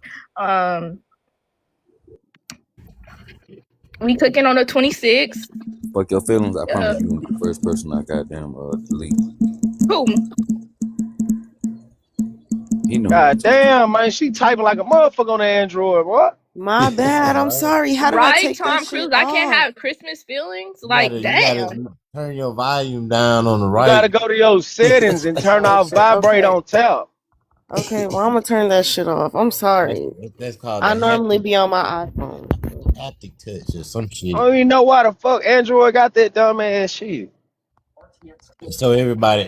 we cooking on the 26th. Fuck your feelings. I promise you the first person I goddamn delete. Who? He know. God damn, man, she typing like a motherfucker on the Android, boy. My bad. I'm sorry. How did I Right, take that Tom shit Cruise. I can't off? have Christmas feelings. you Like, gotta damn. turn your volume down on the You right. gotta go to your settings and turn Oh off shit. vibrate Okay. on tap. Okay. Well, I'm gonna turn that shit off. I'm sorry. That's called I the normally be on my iPhone. haptic touch or some shit. I don't even know why the fuck Android got that dumb ass shit. So everybody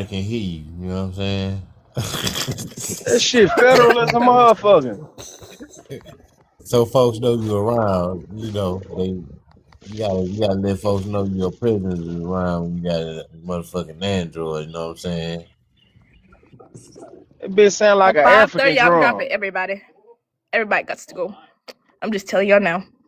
can hear you. You know what I'm saying? That shit federal as a motherfucker. So folks know you around. You know you gotta let folks know your presence is around when you got a motherfucking Android. You know what I'm saying? That bitch sound like At an African 5:30, I'm drum. dropping everybody. Everybody got to go. I'm just telling y'all now.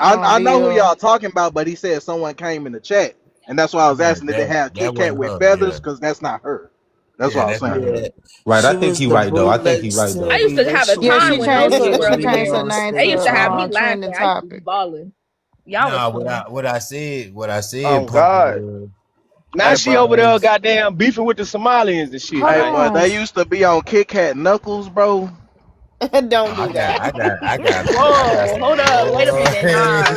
I know who Bill. y'all talking about, but he said someone came in the chat, and that's why I was Yeah, asking did they have that Kit Kat wasn't with her. feathers? Yeah, Because that's not her. That's yeah, what I was that's not saying. her. Yeah, Right. I she think was he the right though. I think bootleg he right I though. used Teddy. to They have a should Yeah, time she when never those changed two the were let a she me changed pair. her on name They to used to have me stage. laughing. trending I used to be topic. balling. Y'all was Nah, cool. what I said Oh publicly God. was, Now Hey, she bro. over there was goddamn beefing with the Somalians and shit, Hold Hey, man. bro. on. They used to be on Kit Kat Knuckles, bro. oh, Don't do that. I got Whoa, hold up, wait a oh, minute. Nah.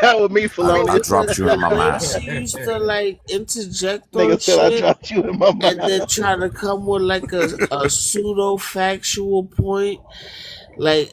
that was me, I Felonious. dropped you in my The way mind. she used to like interject on Nigga said I shit dropped you in my and then mouth. try to come with like a pseudo factual point, like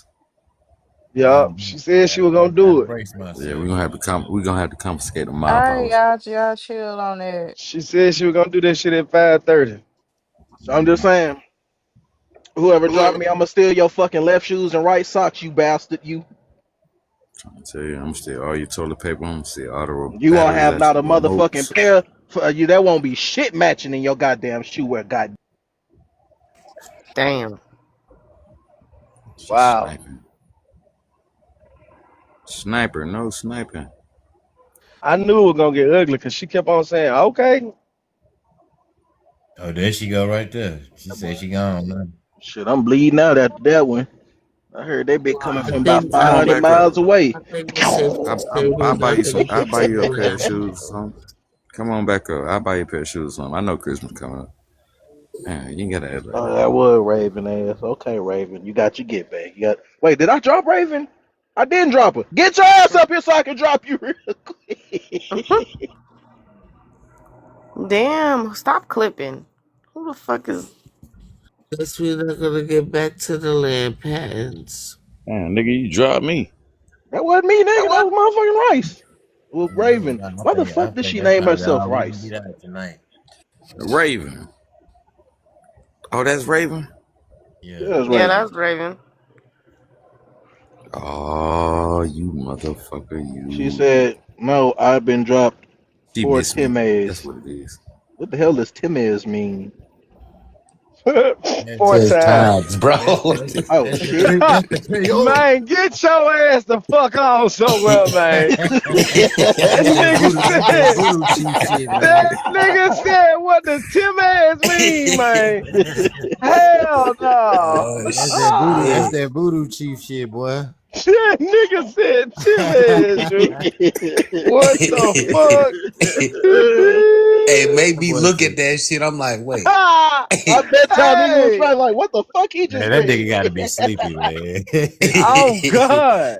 Yup, she said she was gonna do it. Brace Yeah, myself. we're gonna have to confiscate the All mouth right, house. y'all chill on that. She said she was gonna do that shit at 5:30. So I'm just saying, whoever dropped me, I'ma steal your fucking left shoes and right socks, you bastard. You I tell you, I'm gonna steal all your toilet paper. I'm gonna steal all the you won't batteries have at not your a motherfucking remotes. pair for you. That won't be shit matching in your goddamn shoe wear. God Damn. She's Wow. sniping. Sniper, no sniping. I knew it was gonna get ugly because she kept on saying, okay. Oh, there she go right there. She said she gone now. shit, I'm bleeding out after that one. I heard they been coming I from about think Come on 500 back up. miles away. I think it's safe to say I'll we're buy not you gonna some. I'll get buy you a people pair in of shoes or something. Come on back up. I'll buy you a pair of shoes or something. I know Christmas coming up. Man, you ain't gotta act like Oh, that. that was Raven ass. Okay, Raven, you got your get back. You got. Wait, did I drop Raven? I didn't drop her. Get your ass up here so I can drop you real quick. Damn, stop clipping. Who the fuck is Guess we're not gonna get back to the land patents. Man, nigga, you dropped me. That wasn't me, nigga. That was motherfucking Rice. Well, Raven, why the I fuck did think she that's name probably herself all we can Rice? get out tonight. Raven. Oh, that's Raven. Yeah. Yeah, that's Yeah, Raven. that's Raven. Oh, you motherfucker, you. She said, "No, I've been dropped She for missed me. That's Timaz." what it is. What the hell does Timaz mean? 4 Says times. times, bro. Oh shit! Man, get your ass the fuck on somewhere, man. That nigga said, what does Tim ass mean, man? Hell no. That's that voodoo chief shit, boy. That nigga said Tim ass, dude. What the fuck? Hey, made me look at that shit. I'm like, wait. I bet y'all niggas was probably like, "What the fuck he just Man, that said?" nigga gotta be sleepy, man. Oh God.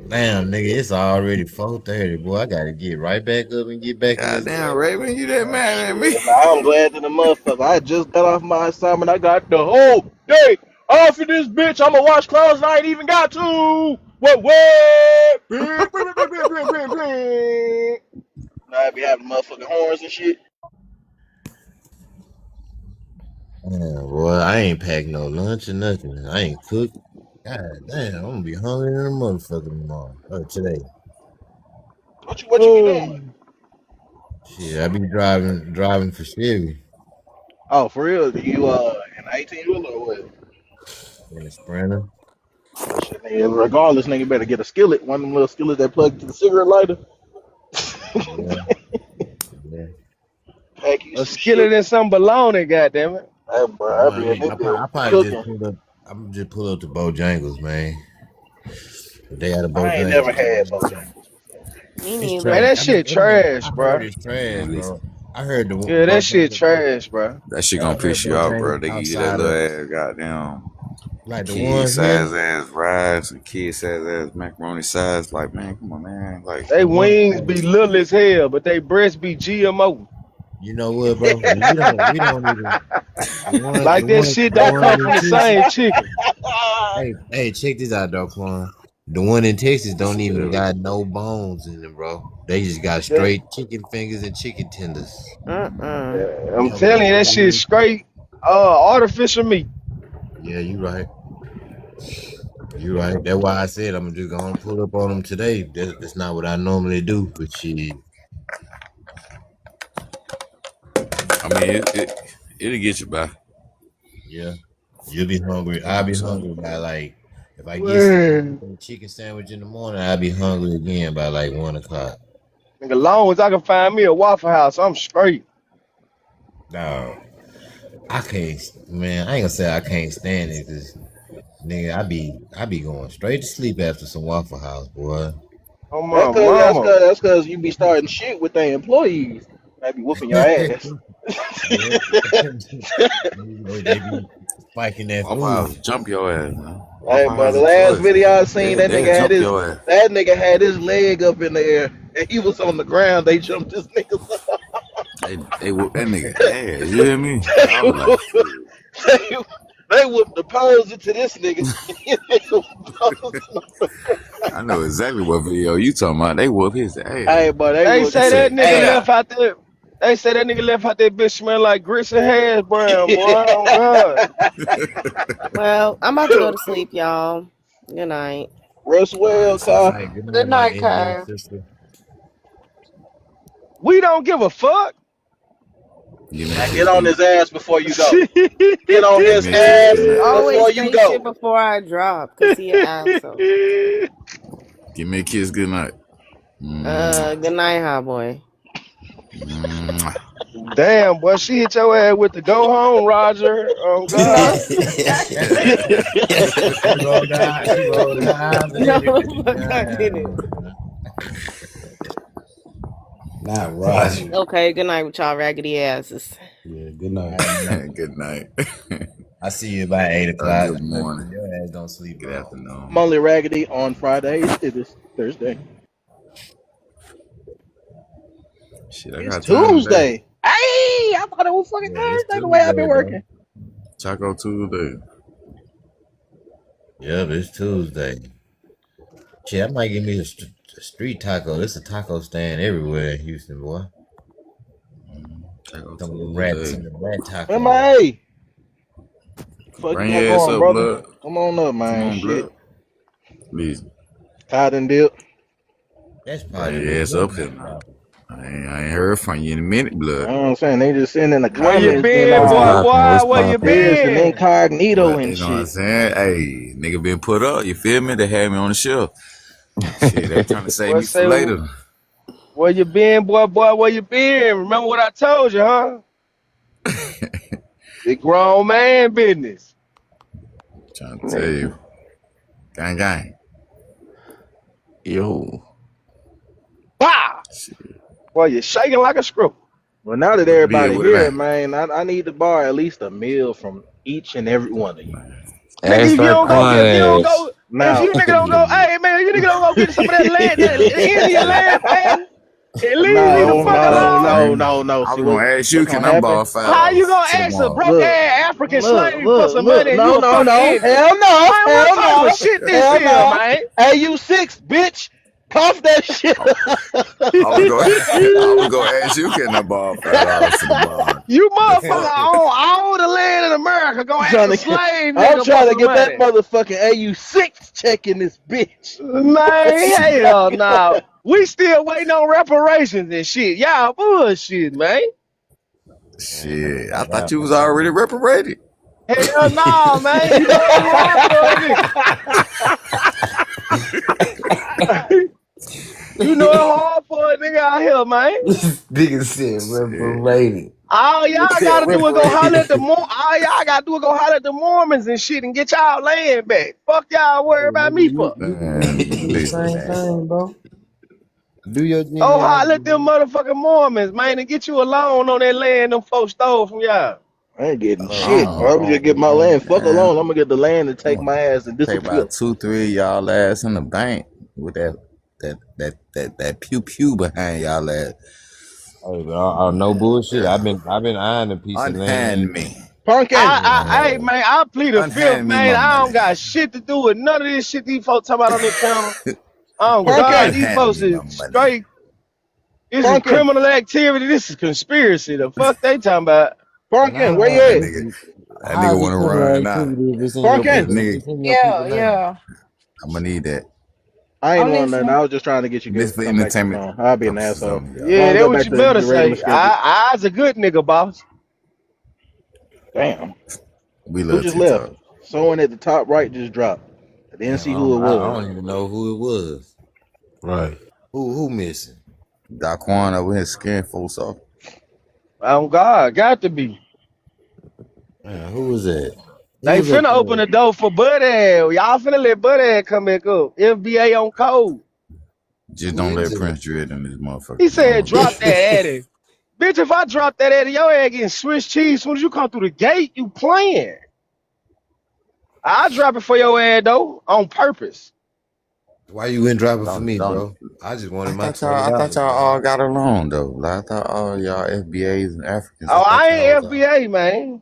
Damn, nigga, it's already 4:30, boy. I gotta get right back up and get back in this. Goddamn, Raven, you that mad at me? I'm glad to the motherfucker. I just got off my assignment. I got the whole day off of this bitch. I'ma wash clothes. I ain't even got to. What? I be having motherfucking horns and shit. Damn, boy, I ain't packed no lunch or nothing. I ain't cooked. God damn, I'm gonna be hungry than a motherfucker tomorrow. Or today. What you be doing? Shit, I be driving for Chevy Oh, for real? You an 18-wheeler or what? in a Sprinter. Shit, nigga, regardless, nigga better get a skillet. One of them little skillets that plug to the cigarette lighter. Yeah. A skillet and some bologna, goddammit. Hey, bro, I be in this I bitch probably just cooking. pull up. I'm just pull up to Bojangles, man. They got a Bojangles. I ain't never had Bojangles. Me neither. Man, that shit trash, bro. It's trash, bro. I heard the Yeah, that shit trash, bro. That shit gonna piss you off, bro. They give you that little ass goddamn like the kid ones size ass rice and kid size ass macaroni size. Like, man, come on, man. Like, They wings be little as hell, but they breasts be GMO. You know what, bro? We don't even like that shit don't come from the same chicken. Hey, check this out, though, Quan. The one in Texas don't even got no bones in them, bro. They just got straight chicken fingers and chicken tenders. I'm telling you, that shit straight artificial meat. Yeah, you right. You right. That's why I said I'm just gonna pull up on them today. That's not what I normally do, but shit. I mean, it'll get you by. Yeah, you'll be hungry. I'll be hungry by like if I get a chicken sandwich in the morning, I'll be hungry again by like 1 o'clock. As long as I can find me a Waffle House, I'm straight. No, I can't. Man, I ain't gonna say I can't stand it, cause nigga, I be going straight to sleep after some Waffle House, boy. Oh my mama. That's cause you be starting shit with their employees. They be whooping your ass. They be spiking that food. Jump your ass, man. Hey, but the last video I seen, that nigga had his leg up in the air and he was on the ground. They jumped this nigga. They whoop that nigga ass. You hear me? They would depose it to this nigga. I know exactly what video you talking about. They whoop his ass. Hey, but They would say that said, nigga left out there. They say that nigga left out that bitch smell like grits and hash brown, boy. Oh God. Well, I'm about to go to sleep, y'all. Good night. Rest well, Kyle. Good night, Kyle. We don't give a fuck. Now get on his ass before you go. Get on his ass before Always you say go. shit before I drop, cause he an asshole. Give me a kiss. Good night. Good night, hot boy. Damn, boy, she hit your ass with the go home, Roger. Oh God. No, fuck, I didn't. Not Roger. Okay, good night with y'all raggedy asses. Yeah, good night. Good night. I see you by 8 o'clock. Good morning. Your ass don't sleep. Good afternoon. I'm only raggedy on Fridays. It is Thursday. Shit, I It's got time Tuesday. today. Hey, I thought it was fucking Thursday the way I've been working. Taco Tuesday. Yep, it's Tuesday. Shit, I might give me a street taco. There's a taco stand everywhere in Houston, boy. Taco Some Tuesday. rats in the rat taco. M.I.A. Fuck Bring you your got ass going, up, brother. blood. Come on up, man. Come on, Shit. blood. Please. Tired and dip. That's probably Bring your ass up here now. I ain't heard from you in a minute, You blood. know what I'm saying? They just sitting in the Where you comments been, and boy? Where you this and been? incognito But, and you know what I'm shit. saying? Hey, nigga been put up. You feel me? They had me on the shelf. Shit, they trying to save Boy, me say, for later. where you been, boy? Where you been? Remember what I told you, huh? The grown man business. Trying to tell you. Gang, gang. Yo. Bah! Boy, you're shaking like a screw. Well, now that everybody What it here, ain't? man, I need to borrow at least a meal from each and every one of you. Nigga, if you don't go get, if you don't go, Now, if you nigga don't go, hey man, if you nigga don't go get some of that land, that Indian land, man, and leave me the fuck alone. no. I See was gonna ask you, what's can gonna I borrow happen? How you gonna $5 ask a tomorrow? broke ass African slave for some money and No, you a fucking Indian? hell no, Man, what hell type no, of shit this hell is, no. man? AU6, bitch, cough that shit. I was gonna ask you, can I borrow $5 tomorrow? You motherfucker own all the land in America. Go ask a slave nigga I'm trying to for get some that money. motherfucking AU6 check in this bitch. Man, hell no. We still waiting on reparations and shit. Y'all bullshit, man. Shit, I thought you was already reparated. Hell no, man. You know it's hard for a nigga. You know it's hard for a nigga out here, man. Nigga said reparated. All y'all gotta do is go holler at the all y'all gotta do is go holler at the Mormons and shit and get y'all land back. Fuck y'all worry about me for. Same thing, bro. Do your Oh, holler at them motherfucking Mormons, man, and get you a loan on that land them folks stole from y'all. I ain't getting shit, bro. I'm just get my land. Fuck alone. I'm gonna get the land and take my ass and Take disappear. about 2-3 y'all ass in the bank with that pew pew behind y'all ass. Hey, bro, no bullshit. I've been eyeing a piece of Unhand land. me. Pumpkin. Hey man, I plead the Unhand fifth, me man. my I don't money. got shit to do with none of this shit these folks talking about on this panel. Oh God, Pumpkin. these folks is straight. This is Pumpkin. criminal activity. This is conspiracy. The fuck they talking about? Pumpkin, where you at? That nigga want to run now. Pumpkin. Nigga, Yeah. I'm gonna need that. I ain't I'm doing nothing. listening. I was just trying to get you guys This for to come back to entertainment. town. I'll be an asshole. Yeah, Go that's what back you to better your regular say. schedule. I's a good nigga, boss. Damn. We Who love just TikTok. left? Someone at the top right just dropped. I didn't see who it I was. don't even know who it was. Right. Who missing? Daquan over here scaring folks off. Oh God, got to be. Man, who was that? They finna open the door for Buddy. Y'all finna let Buddy come back up. FBA on code. Just don't let Prince Dread in this motherfucker. He said, drop that Addy. Bitch, if I drop that Addy, your ass getting Swiss cheese. As soon as you come through the gate, you playing. I'll drop it for your ass, though, on purpose. Why you wouldn't drop it for me, bro? I just wanted my I thought $20. y'all all got along though. I thought all y'all FBAs and Africans. Oh, I y'all ain't was FBA, man.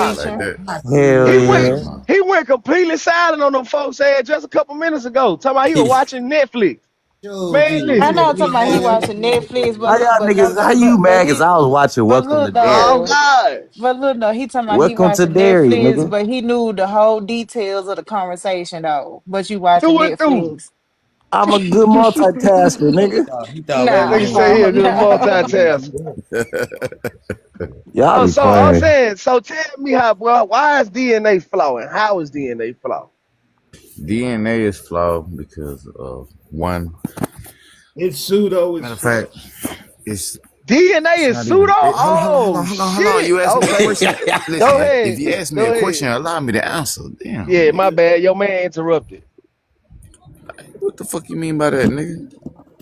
preacher. like that. He Hell went yeah. he went completely silent on them folks said just a couple minutes ago. Talking about he was watching Netflix. Man, I listen. know I'm talking about he watching Netflix, but How look, y'all niggas? How you but mad? Cause he, I was watching but Welcome to look Oh Derry. though, God. but look though, he talking about he Welcome to watching Derry, Netflix, nigga. but he knew the whole details of the conversation though. But you watching Do it through. Netflix? I'm a good multitasker, nigga. He thought That Ray Nah, nigga J say was he bro, a good no. multitasker. Y'all Oh, be so I'm playing. saying, so tell me how, bro, why is DNA flawed and how is DNA flawed? DNA is flawed because of one. It's pseudo. Matter It's of fake. fact, it's DNA it's is not pseudo? even. Oh, Hold on. shit. You asked me a Okay. question. Go Listen, if ahead. you ask me Go a ahead. question, allow me to answer. Damn, Yeah, my nigga. bad. Your man interrupted. What the fuck you mean by that, nigga?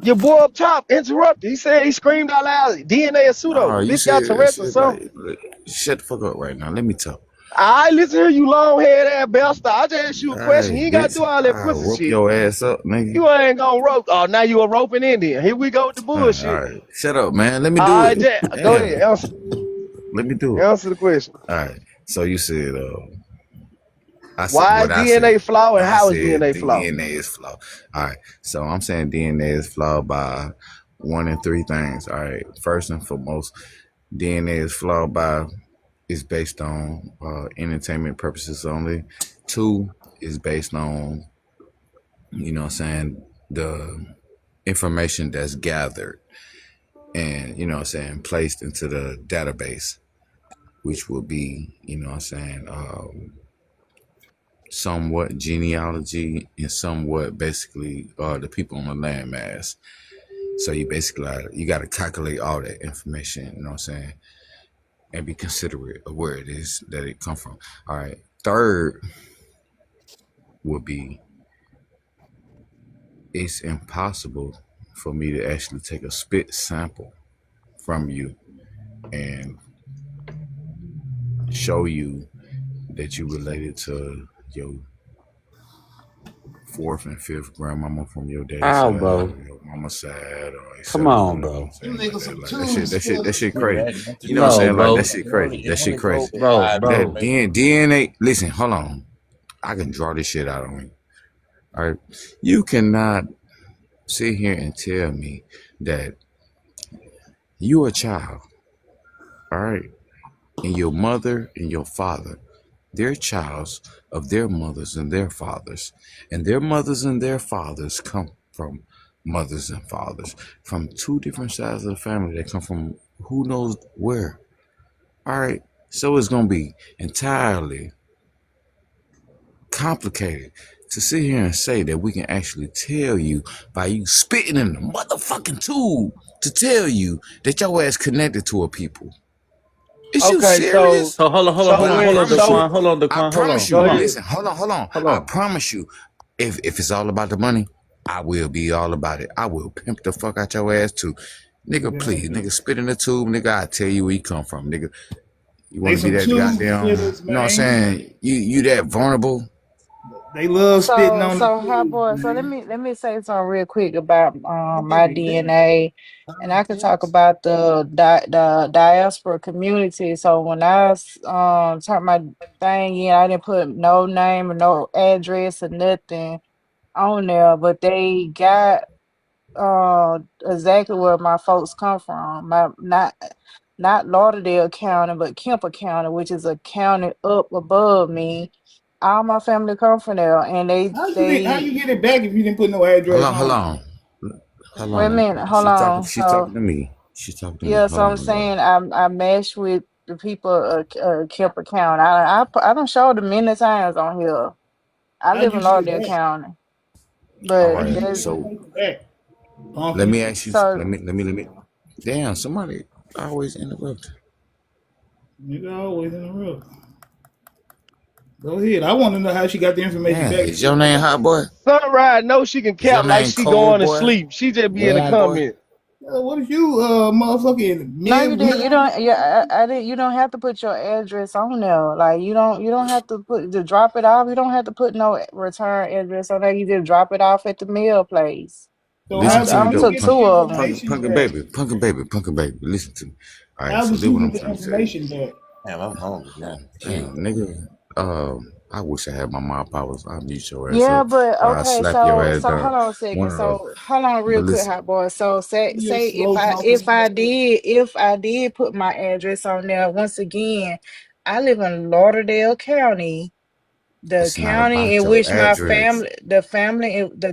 Your boy up top interrupted. He said he screamed out loud, DNA is No, pseudo. you Bitch got said Tourette's or shit something. like, shut the fuck up right now. Let me talk. I listen here, you long head ass bastard. I just asked you a All question. right, You ain't gotta bitch. do all that I'll pussy rope shit. your ass up, nigga. You ain't gonna rope. Oh, now you a roping Indian. Here we go with the All bullshit. right. Shut up, man. Let me All do right, it. Jack, go ahead. Damn. Let me do it. Answer the question. All right. So you said, I said Why is what I said. DNA flawed and I how is said DNA flawed? DNA is flawed. All right. So I'm saying DNA is flawed by one and three things. All right. First and foremost, DNA is flawed by is based on entertainment purposes only. Two is based on, you know what I'm saying, the information that's gathered and, you know what I'm saying, placed into the database, which will be, you know what I'm saying, somewhat genealogy and somewhat basically the people on the landmass. So you basically you got to calculate all that information, you know what I'm saying, and be considerate of where it is that it come from. All right. Third would be it's impossible for me to actually take a spit sample from you and show you that you related to your fourth and fifth grandmama from your daddy's How, side bro? or your mama's side or Come etc. on, You know what bro. I'm Them saying? niggas Like some that. tools. That shit bro, crazy. that You know what I'm No, saying? Like bro. that shit crazy. That shit crazy. Bro, That bro. DNA. Listen, hold on. I can draw this shit out on you. All right. You cannot sit here and tell me that you a child. All right. And your mother and your father, they're childs of their mothers and their fathers. And their mothers and their fathers come from mothers and fathers from two different sides of the family that come from who knows where. All right. So it's going to be entirely complicated to sit here and say that we can actually tell you by you spitting in the motherfucking tube to tell you that your ass connected to a people. Is you Okay, so serious? So hold on, hold on, so hold But on, I hold when on, promise you, so Daquan. Hold on, I Daquan. Hold promise on, go you. hold on, ahead. Listen, hold on. hold I on. promise you, if it's all about the money, I will be all about it. I will pimp the fuck out your ass too. Nigga, please, nigga, spit in the tube, nigga, I tell you where you come from, nigga. You They wanna be some that tube goddamn, spitters, you know what I'm man. saying? You that vulnerable. They love spitting So, on the so hot tube, boy. So man. let me say something real quick about my DNA, and I can talk about the diaspora community. So when I turned my thing in, I didn't put no name or no address or nothing on there, but they got exactly where my folks come from. My not Lauderdale County, but Kemper County, which is a county up above me. All my family come from there, and How you they get it back if you didn't put no Hold address on, hold on it? on. Hold wait a on. minute, hold on. She's So talking to me. She's talking to me. yeah, Hold so I'm on, saying I meshed with the people of Kemper County. I don't show them many times on here. I How'd live you in get it Lauderdale back? County, All but How'd you right. get there's the So information back? let Pumpkin. me ask you so let me damn, somebody always interrupt. Nigga always in the room. Go ahead. I want to know how she got the information Damn, back. is your name Hot Boy? Sunrise knows she can Is your cap like name she Cold going to Boy? sleep. She just be in the Warm Boy? comment. What if you, motherfucking no, you didn't. You Midwest? don't. Yeah, I didn't. You don't have to put your address on there. Like you don't. You don't have to put to drop it off. You don't have to put no return address on there. You just drop it off at the mail place. So Listen how to did me I you though, took get the two of them. information punkin' back? baby, punkin' baby. Listen to me. All right, How so did this you what get I'm the trying to tell you. information back? Damn, I'm hungry now. Shit. Damn, nigga. I wish I had my mom powers. I'll mute your ass Yeah, up, but or I'll okay, slap your so ass so down. hold on a One second. of. So hold on But real quick, listen, hot boy. So You're say slow talking. if I did put my address on there, once again, I live in Lauderdale County. The it's not county about in your which my address. family, the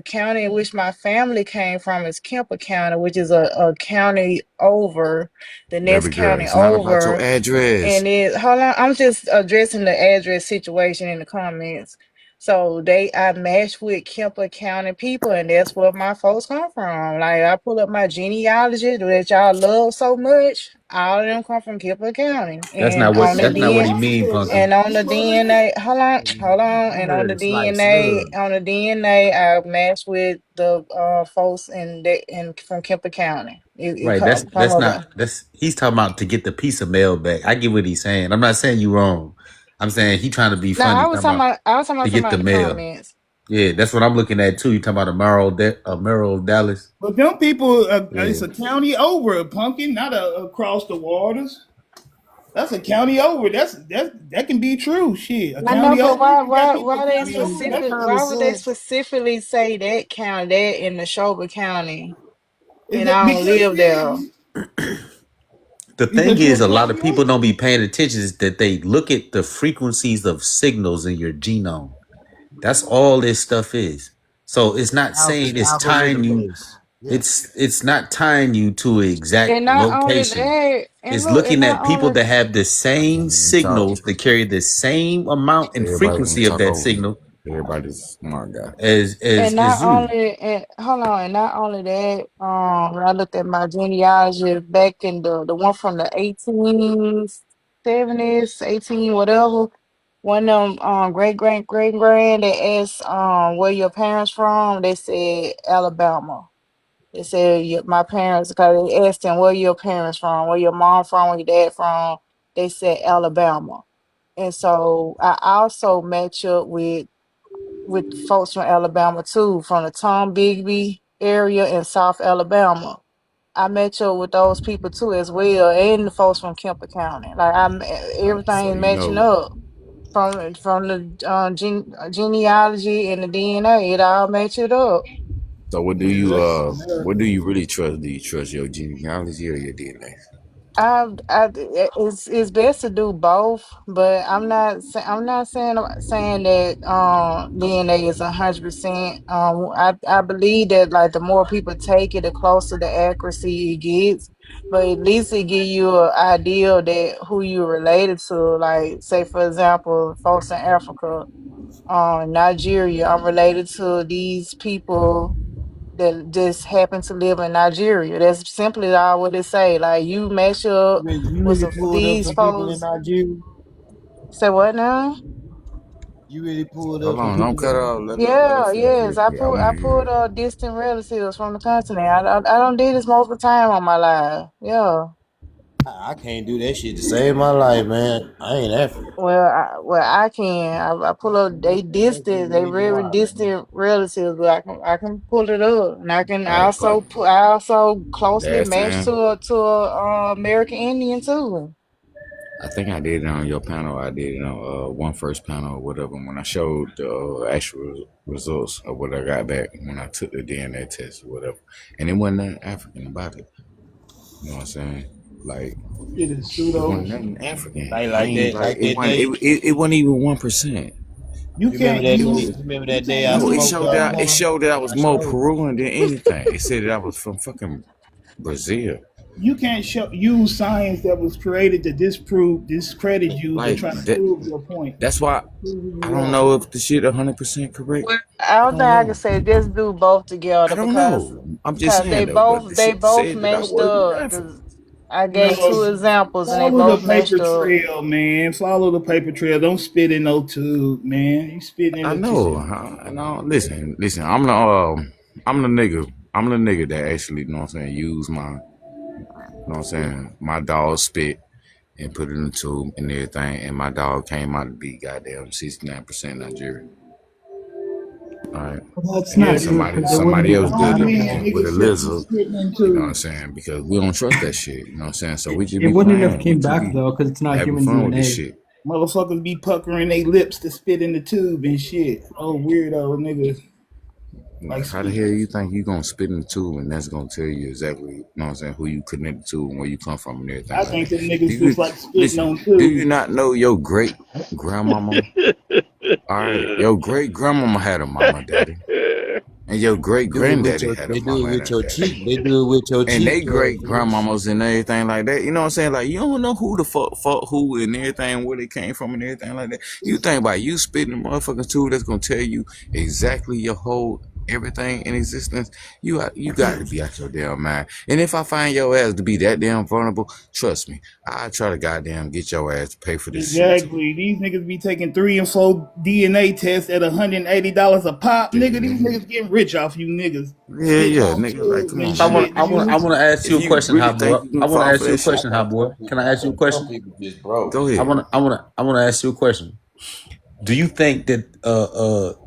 county in which my family came from is Kemper County, which is a county over the next Baby girl, county it's not about your over. address. And it, hold on, I'm just addressing the address situation in the comments. So I matched with Kemper County people, and that's where my folks come from. Like I pull up my genealogy that y'all love so much. All of them come from Kemper County, That's and not what on the that's not what DNA, he mean, Punky. and on the DNA, hold on, and on the It's like slug. DNA, I matched with the folks in from Kemper County. It Right. That's come that's up. not that's he's talking about to get the piece of mail back. I get what he's saying. I'm not saying you wrong. I'm saying he trying to be Now funny, talking about I was talking to about get somebody the in the mail. comments. Yeah, that's what I'm looking at too. You talking about a Merrill of Dallas? But them people, Yeah. it's a county over, Pumpkin, not across the waters. That's a county over. That can be true. Shit, a I know, county but over. You got people why they county over. That specific kind of why would they sense. specifically say that county that in Neshoba County Is and that I don't because live there? The thing because you is, a a lot county of people over? don't be paying attention is that they look at the frequencies of signals in your genome. That's all this stuff is. So it's not It's saying it's tying algorithm you. based. Yeah. It's not tying you to an And exact not only location. that, and It's look, and looking not at people only that have the same Talk. signals that carry the same amount and Everybody want frequency to of talk that over me. signal Everybody's a smart guy. as you. and hold on, and not only that, when I looked at my genealogy back in the one from the 1870s, 18 whatever, one of them great grand they asked where your parents from, they said Alabama. They said my parents, because they asked them where your parents from, where your mom from, where your dad from, they said Alabama. And so I also match up with folks from Alabama too, from the Tom Bigby area in South Alabama. I met up with those people too as well, and the folks from Kemper County. Like So everything you matching know. up from the genealogy and the DNA. It all matched up. So Yeah, that's what do America. you really trust? Do you trust your genealogy or your DNA? It's best to do both, but I'm not saying that DNA is 100%. I believe that like the more people take it, the closer the accuracy it gets. But at least it give you an idea that who you're related to. Like say for example, folks in Africa, Nigeria, I'm related to these people that just happen to live in Nigeria. That's simply all what it say. Like you match up You with really pulled up these some people in folks. Nigeria. Say what now? You really pulled Hold up some on, don't people cut in. off. Let her Yeah, finish yes. real quick. I want I to hear pulled it. distant relatives from the continent. I don't did this multiple time on my life. Yeah. I can't do that shit to save my life, man. I ain't African. Well I can. I pull up they That shit distant, they really very wild. distant relatives, but I can pull it up, and I can All right, fuck also it. I also closely Last match time, to a American Indian too. I think I did it on your panel. I did it on one first panel or whatever. When I showed the actual results of what I got back when I took the DNA test or whatever, and it wasn't nothing African about it. You know what I'm saying? Like It is it pseudo. wasn't nothing African. Like I like ain't that like like it that wasn't. day. It wasn't even 1%. You You remember can't that It day? use was. You remember you that day can't I No, it use smoked showed that it marijuana showed that I and was I more showed it. Peruvian than anything. It said that I was from fucking Brazil. you can't use science that was created to discredit you to Like try to that. prove your point. That's why Prove who I you don't are. know if the shit 100% correct. Well, I I don't think don't I can know. say just do both I together don't because know. I'm just saying though. But the they shit both said that I matched wasn't up. African. 'Cause I gave two No, examples and they follow the both paper matched up. trail, man. Follow the paper trail. Don't spit in no tube, man. You spitting in I the know. tube. I know. Listen. I'm the nigga. I'm the nigga that actually, you know what I'm saying, use my, you know what I'm saying, my dog spit and put it in the tube and everything, and my dog came out to be goddamn 69% Nigerian. All right. Well, that's And not then Yeah, good because they wouldn't somebody be else did lying it in. Nigerian. Niggas with a said you lizard. spitting in You know what I'm tubes. saying? Because we don't trust that shit. You know what I'm saying? So we just It be wouldn't have playing. We came just back be though, because it's not having human fun with this DNA. shit. Motherfuckers be puckering their lips to spit in the tube and shit. Oh, weirdo niggas. Like How the hell you think you gonna spit in the tube and that's gonna tell you exactly, you know what I'm saying, who you connected to and where you come from and everything I like think that? them niggas just like spitting on tubes. Do you not know your great grandmama? All right, your great grandmama had a mama daddy, and your great granddaddy had a mama and a daddy. They do it with your cheek. And they great grandmamas and everything like that. You know what I'm saying? Like, you don't know who the fuck who and everything, where they came from and everything like that. You think about you spitting a motherfucking tube that's gonna tell you exactly your whole everything in existence. You got to be out your damn mind. And if I find your ass to be that damn vulnerable, trust me, I try to goddamn get your ass to pay for this shit. Exactly. These niggas be taking 3 and 4 DNA tests at $180 a pop. Nigga, these niggas getting rich off you niggas. Yeah, nigga. Like, come on. I want to ask you a question, Hot Boy. I want to ask you a question, Hot Boy. Can I ask you a question? Go ahead. I want to ask you a question. Do you think that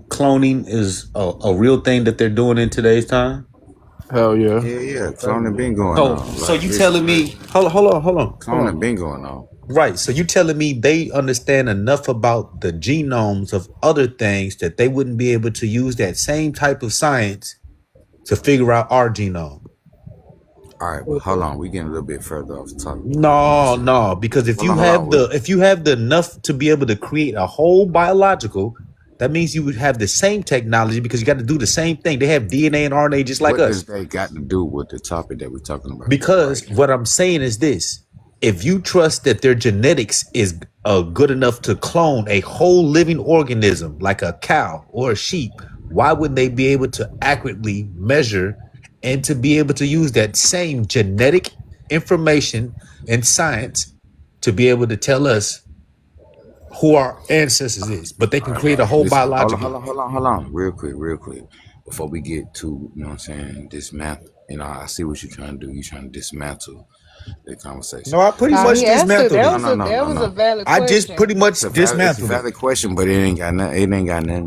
cloning is a real thing that they're doing in today's time? Hell yeah. Yeah. Cloning been going on. So you telling me? Hold on. Cloning been going on. Right. So you telling me they understand enough about the genomes of other things that they wouldn't be able to use that same type of science to figure out our genome? All right, but hold on. We getting a little bit further off the topic. No, because if you have the enough to be able to create a whole biological, that means you would have the same technology because you got to do the same thing. They have DNA and RNA just like us. What does they got to do with the topic that we're talking about? Because what I'm saying is this: if you trust that their genetics is good enough to clone a whole living organism like a cow or a sheep, why wouldn't they be able to accurately measure and to be able to use that same genetic information and science to be able to tell us who our ancestors is? But they can create a whole biological. Hold on, real quick, before we get to, you know what I'm saying, dismantle. You know, I see what you're trying to do. You're trying to dismantle the conversation. No, I pretty much dismantled it. That was a valid question. I just pretty much dismantled It's a valid question, but it ain't got nothing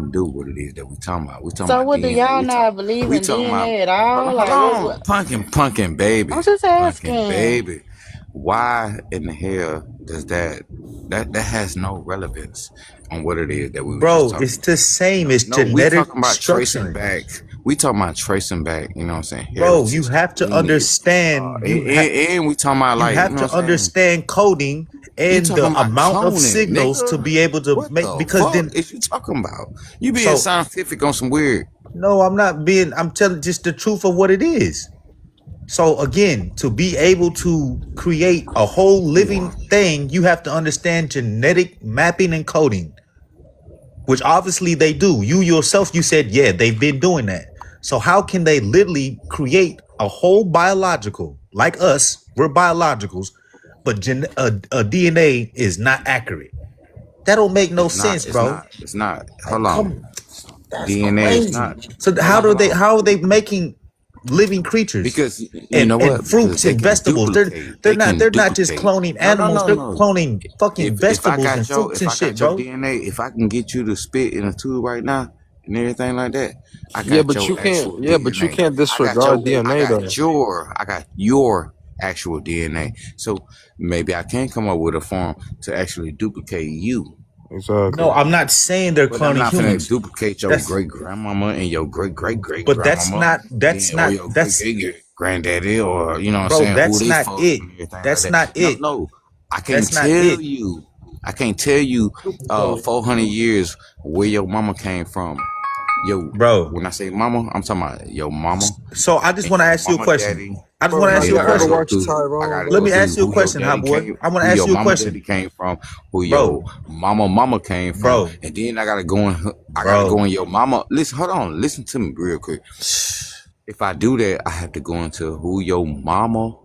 to do with what it is that we talking about. So what, do y'all not believe in DNA at all? Hold on, punkin baby. I'm just asking. Punkin baby. Why in the hell does that has no relevance on what it is that we were just talking it's the same. It's genetic we talking about structuring. tracing back. We talking about tracing back, you know what I'm saying? Bro, you have to understand. And we talking about like, you have to understand coding and the amount of signals to be able to make. Because then, if you talking about, you being scientific on some weird. No, I'm not being. I'm telling just the truth of what it is. So again, to be able to create a whole living thing, you have to understand genetic mapping and coding, which obviously they do. You yourself, you said, yeah, they've been doing that. So how can they literally create a whole biological, like us, we're biologicals, but a DNA is not accurate? That don't make no sense, bro. It's not. Hold on. DNA is not. So how are they making living creatures? Because you know what, and fruits and vegetables. They're not just cloning animals. They're cloning fucking vegetables and fruits and shit, bro. DNA, if I can get you to spit in a tube right now and everything like that, I got but you can't. Yeah, but you can't disregard DNA though. I got your actual DNA. So maybe I can come up with a form to actually duplicate you. Exactly. No, I'm not saying they're cloning humans. I'm not gonna duplicate your great grandmama and your great great. But that's not your granddaddy, or you know what I'm saying. That's not it. That's not it. No, I can't tell you. I can't tell you 400 years where your mama came from. Yo, bro. When I say mama, I'm talking about your mama. So I just want to ask you a question. Daddy. I just want to ask you a question. Let me ask you a question, Hot Boy. I want to ask you a question. Came from who your mama came from, and then I gotta go in your mama. Listen, hold on, listen to me real quick. If I do that, I have to go into who your mama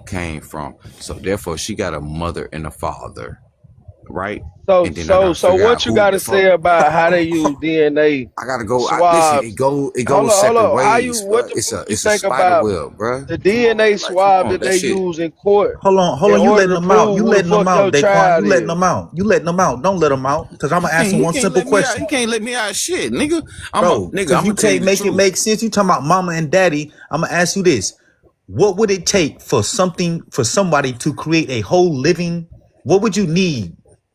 came from. So therefore, she got a mother and a father, right? So what you got to say about how they use DNA? I gotta go. Swabs. It goes separate ways. It's a spider web, bro. The DNA swab that they use in court. Hold on. You letting them out. You letting them out. You letting them out. You letting them out. Don't let them out. Because I'm gonna ask them one simple question. You can't let me out, shit, nigga. You can't make it make sense. You talking about mama and daddy? I'm gonna ask you this: what would it take for somebody to create a whole living? What would you need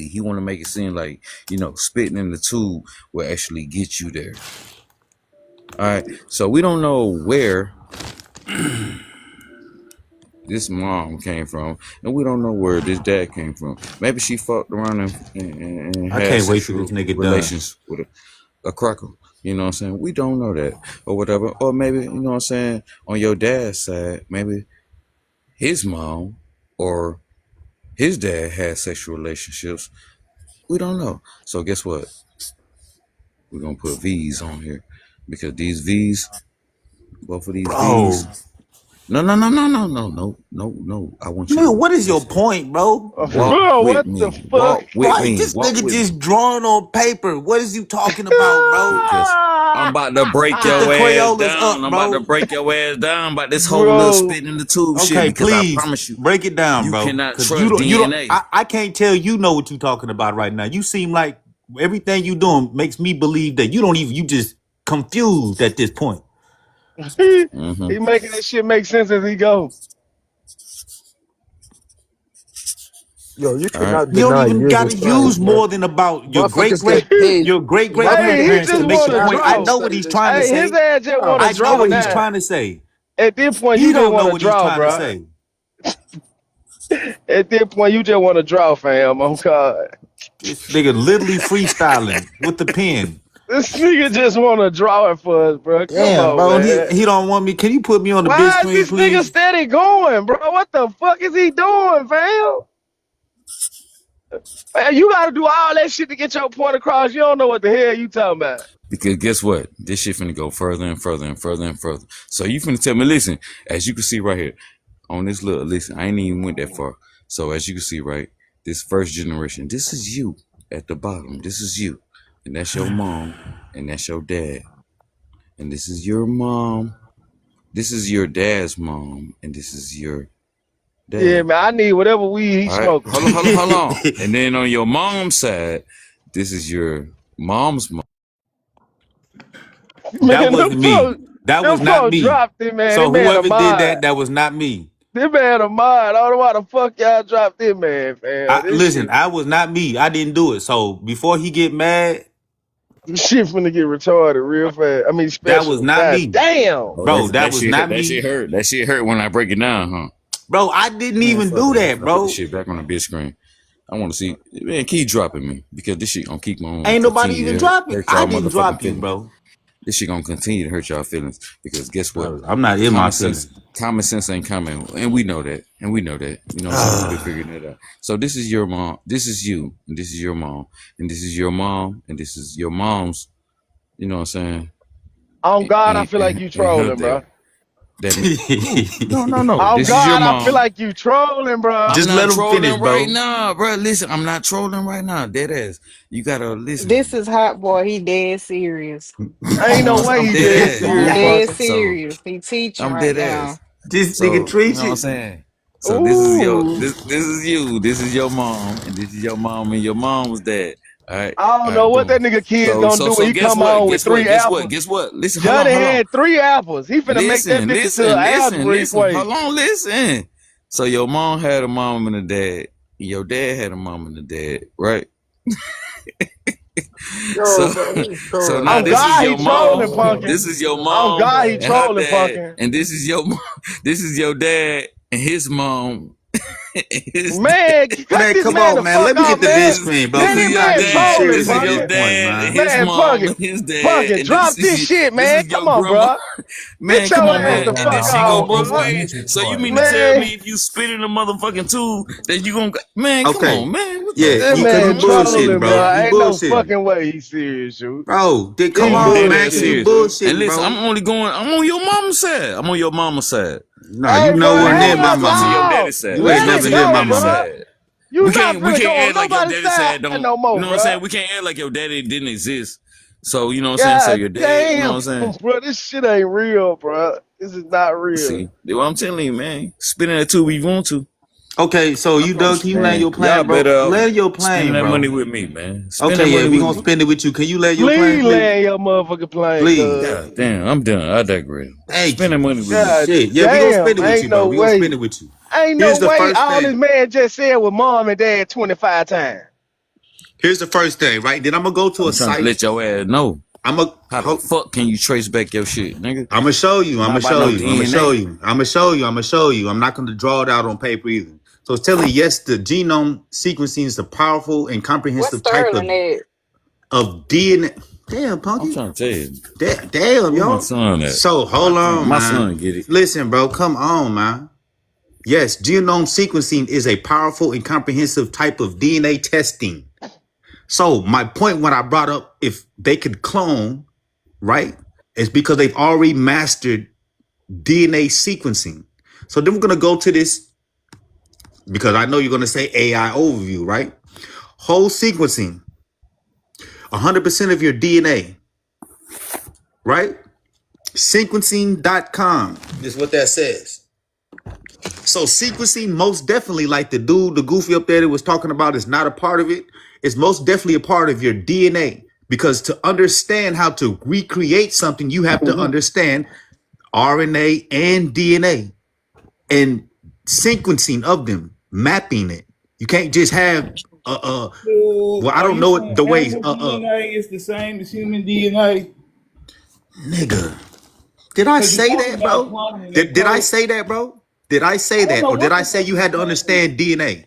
easy. He want to make it seem like, spitting in the tube will actually get you there. All right. So we don't know where this mom came from, and we don't know where this dad came from. Maybe she fucked around and I had can't wait till sexual this nigga done. relations with a cracker. You know what I'm saying? We don't know that or whatever. Or maybe, you know what I'm saying, on your dad's side, maybe his mom or his dad had sexual relationships. We don't know. So guess what? We're going to put V's on here because these V's, both of these V's. No. I want you Nigga, what is your point, bro? Bro, what the fuck? Why this nigga just drawing on paper? What is you talking about, bro? I'm about to break your ass down. I'm about to break your ass down by this whole little spit in the tube shit. Okay, Because please I promise you, break it down, you bro. cannot 'Cause trust you don't- DNA. I can't tell you know what you talking about right now. You seem like everything you doing makes me believe that you don't even. You just confused at this point. He making that shit make sense as he goes. Yo, you All cannot right. You deny don't even years gotta of science, use bro. more than about your great Motherfuckers get paid. great Hey, he grandparents just to make want your to point. I draw. know what he's trying to Hey, say. his ass just want I to know draw what he's now. trying to say. At this point, He you just don't know want to what he's draw, trying to bro. say. At this point, you just want to draw, fam. Oh God, This nigga literally freestyling with the pen. this nigga just want to draw it for us, bro. Come Damn, on, bro. man. He don't want me. Can you put me on the big Why is screen, this nigga please? steady going, bro? What the fuck is he doing, fam? Man, you gotta do all that shit to get your point across. You don't know what the hell you talking about. Because guess what? This shit finna go further and further and further and further. So you finna tell me, listen, as you can see right here, on this little, listen, I ain't even went that far. So as you can see, right, this first generation, this is you at the bottom. This is you. And that's your mom. And that's your dad. And this is your mom. This is your dad's mom. And this is your dad. Yeah, man, I need whatever weed he All right, smoking. hold on. And then on your mom's side, this is your mom's mom. That Man, wasn't them me. folks- That them was not folks me. dropped it, man. So This man whoever a did mind. that was not me. This man of mine. I don't know why the fuck y'all dropped this man, fam. This Listen, I was not me. I didn't do it. So before he get mad, shit finna get retarded real fast. I mean, that special. was not God me. damn. Oh, Bro, that was shit, not that me. shit hurt. That shit hurt when I break it down, huh? Bro, I didn't even Fuck do it. that, Put bro. this shit back on the big screen. I want to see. Man, keep dropping me because this shit gonna keep on. Ain't nobody continue even to dropping. hurt I y'all didn't motherfucking drop you, feelings. bro. This shit gonna continue to hurt y'all feelings because guess what? Bro, I'm not in my feelings. Common sense ain't coming, and we know that, You know what I'm saying? We've been figuring that out. So this is your mom. This is you, and this is your mom, and this is your mom, and this is your mom's. You know what I'm saying? On God, I And- feel like and- you and trolling, her bro. dad. No. On This is God, your I mom. feel like you trolling, bro. I'm Just not let him trolling finish, bro. right now, bro. Listen, I'm not trolling right now. Dead ass. You gotta listen. This is Hot Boy. He dead serious. Ain't no way I'm he dead dead ass. He serious, dead fucker. serious. He teaching I'm right dead now. ass. This So, nigga you know what I'm treated. saying? So this is your Ooh. this is you. This is your mom, and this is your mom and your mom's dad. All right. I don't know what that nigga kid's gonna do when he Guess come what? on with three apples. Guess what? Listen, Johnny hold on. had 3 apples. He finna make that bitch into an algebra equation. Hold on, listen. So your mom had a mom and a dad. Your dad had a mom and a dad, right? So now On this God, is he your trolling, mom. punkin'. This is your On mom God, he and her trolling, dad, punkin'. and this is your mom. This is your dad and his mom. Man, cut this come man on, the man. fuck Let me off, get the man. big screen, bro. Man, This this is not man being trolling, serious at Your this punkin'. dad point, and man. his Man, mom punkin'. and his dad. Punkin', And drop this is this shit, this man. is your Come on, grandma. bro. Man, Get come your on, ass man. the And then fuck she go off, both bro. ways. So you mean to tell Man, me if you spit in a motherfucking tube that you gonna man, come Okay. on, man. What Yeah, the that fuck? because you man bullshitting, trolling, bro. bro. You Ain't no bullshitting. fucking way he's serious, shoot. Bro, come He I'm on, dead man. ass Cause you bullshitting. serious. And bullshitting, listen, bro. I'm on your mama's side. I'm on your mama's side. Nah, Hey, you bro, nowhere near hell my Let's go to mama. your no. daddy's side. You Let's ain't Let go never to it near your my go, daddy's mama. bro. side. You We not can't finna go on act like your nobody's daddy's side side don't. no more, You know what I'm bro. saying? We can't act like your daddy didn't exist. So you know what I'm saying? So your God dad, you know damn, what I'm saying? bro. This shit ain't real, bro. This is not real. See, that's what I'm telling you, man. Spin in that tube if you want to. Okay, so you done? Can you land Man, your y'all plane, bro? better Land your spend plane, that bro. money with me, man. Spend that Okay, yeah, money we with gonna me. spend it with you. Can you land your Please plane, please? land your motherfucking plane, Please. cuz. God damn, I'm done. I digress. Thank Spend that you. money with me. God Shit. Yeah, we gonna damn, spend it with ain't you, bro. no We gonna spend way. it with you. Ain't no Here's the way first all this thing. man just said with mom and dad 25 times. Here's the first thing, right? Then I'm gonna go to I'm a trying to site. let your ass know. I'm a. How the fuck can you trace back your shit, nigga? I'm gonna show you. I'm Not gonna by show no you. I'm gonna DNA. show you. I'm gonna show you. I'm gonna show you. I'm not gonna draw it out on paper either. So it's telling you, yes, the genome sequencing is a powerful and What's comprehensive type Sterling at? of DNA. Damn, I'm Punky. trying to tell you. Damn, Where my yo. son at? So hold on, My man. son get it. Listen, bro. Come on, man. Yes, genome sequencing is a powerful and comprehensive type of DNA testing. So my point when I brought up if they could clone, right, is because they've already mastered DNA sequencing. So then we're going to go to this because I know you're going to say AI overview, right? Whole sequencing, 100% of your DNA, right? Sequencing.com is what that says. So sequencing most definitely, like the dude, the goofy up there that was talking about, is not a part of it. It's most definitely a part of your DNA because to understand how to recreate something, you have to understand RNA and DNA and sequencing of them, mapping it. You can't just have well, I don't know it the way DNA is the same as human DNA. nigga. Did I say that, bro? Did I say that, bro? Did I say that, or did I say you had to understand DNA?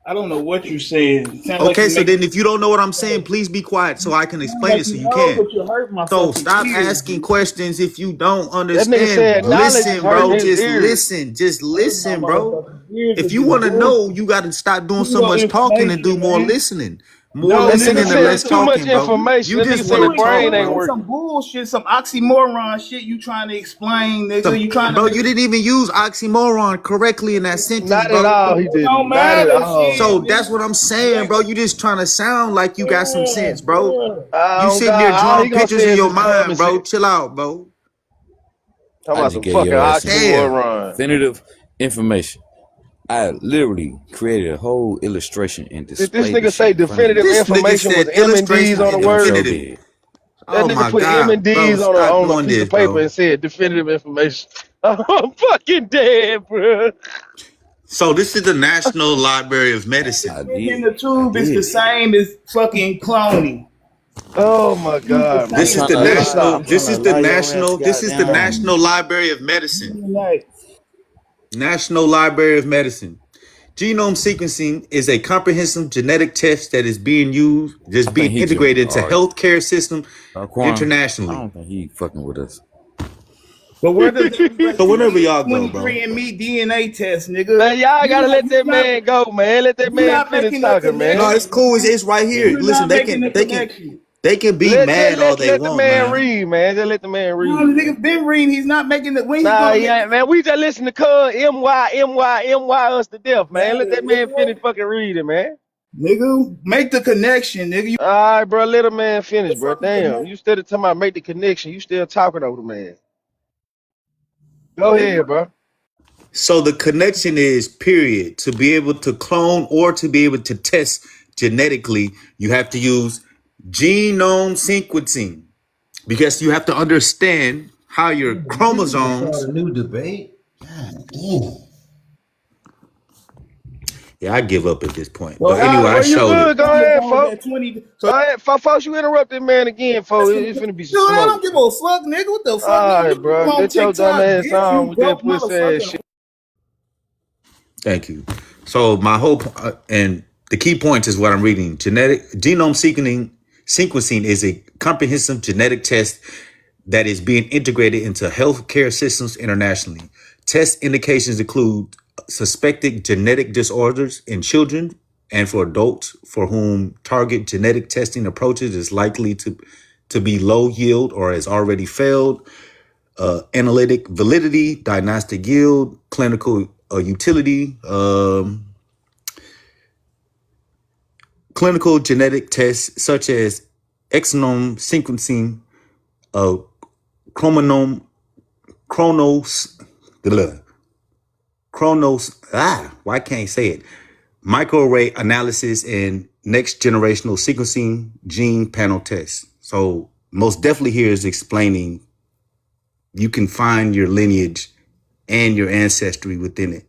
I don't know what you're saying. Okay, so then if you don't know what I'm saying, please be quiet so I can explain it so you can. So stop asking questions if you don't understand. Listen, bro. Just listen, bro. If you want to know, you got to stop doing so much talking and do more listening. More listening and less talking, bro. You just want to talk, some bullshit, some oxymoron shit you trying to explain, nigga. You trying to you didn't even use oxymoron correctly in that sentence, Not bro. at all, he didn't. Don't Not at matter, all. shit. So that's what I'm saying, bro. You just trying to sound like you got some sense, bro. You sitting God, there all drawing he gonna pictures say in is your this dumb mind, bro. shit. Chill out, bro. Talking I about just some gave fucking your ass some oxymoron. definitive information. I literally created a whole illustration and Did displayed this nigga say definitive This nigga information said with M and D's illustration on and the word? definitive. That Oh nigga my put M and God, bro, D's on stop a doing piece this, of paper bro. and said definitive information. I'm fucking dead, bro. So this is the National Library of Medicine. in the tube is the same as fucking cloning. Oh my God, This is man. the national. Stop, This is bro. the national. This is the National Library of Medicine. National Library of Medicine. Genome sequencing is a comprehensive genetic test that is being integrated into healthcare system internationally. I don't think he fucking with us. But where does So whenever y'all go, bro. 23andMe DNA test, nigga? Man, y'all gotta let that man go, man. Let that man finish talking, man. No, it's cool. It's right here. You're Listen, not making the connection. they can be mad all they let want, the man man. read, man. Just let the man read. No, the nigga's been reading. He's not making the. When Nah, yeah, man. We just listen to Cuz MY us to death, man. Let that man finish fucking reading, man. Nigga, make the connection, nigga. All right, bro. Let a man finish, bro. Damn. You still talking about make the connection. You still talking over the man. Go ahead, bro. So the connection is period. To be able to clone or to be able to test genetically, you have to use genome sequencing because you have to understand how your chromosomes. A new debate. God damn. Yeah, I give up at this point. Well, but anyway, I showed it. Go ahead, folks. Go ahead, folks. You interrupted man again, folks. It's finna be some Dude, I smoke. don't give a fuck, nigga. What the fuck? All right, nigga? bro. You on Get your dumb TikTok, ass on you with that broke pussy ass motherfucker. shit. Thank you. So my whole and the key point is what I'm reading. Genome sequencing is a comprehensive genetic test that is being integrated into healthcare systems internationally. Test indications include suspected genetic disorders in children and for adults for whom target genetic testing approaches is likely to be low yield or has already failed. Analytic validity, diagnostic yield, clinical utility, clinical genetic tests such as exome sequencing, why can't I say it? Microarray analysis and next generational sequencing gene panel tests. So most definitely here is explaining you can find your lineage and your ancestry within it.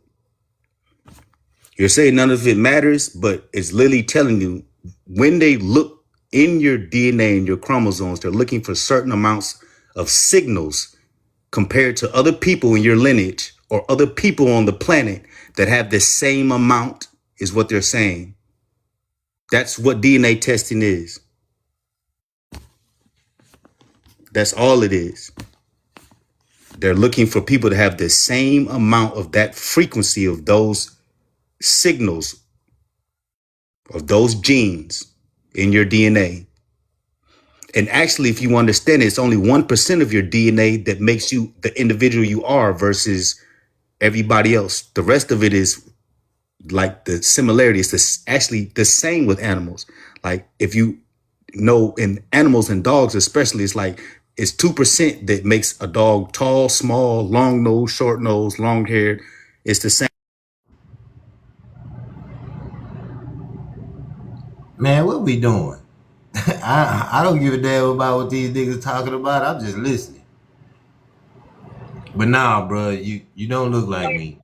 You're saying none of it matters, but it's literally telling you when they look in your DNA and your chromosomes, they're looking for certain amounts of signals compared to other people in your lineage or other people on the planet that have the same amount, is what they're saying. That's what DNA testing is. That's all it is. They're looking for people to have the same amount of that frequency of those signals, of those genes in your DNA. And actually, if you understand it, it's only 1% of your DNA that makes you the individual you are versus everybody else. The rest of it is like the similarity. It's actually the same with animals. Like if you know in animals and dogs especially, it's like it's 2% that makes a dog tall, small, long nose, short nose, long haired. It's the same. Man, what we doing? I don't give a damn about what these niggas talking about. I'm just listening. But nah, bro, you don't look like me.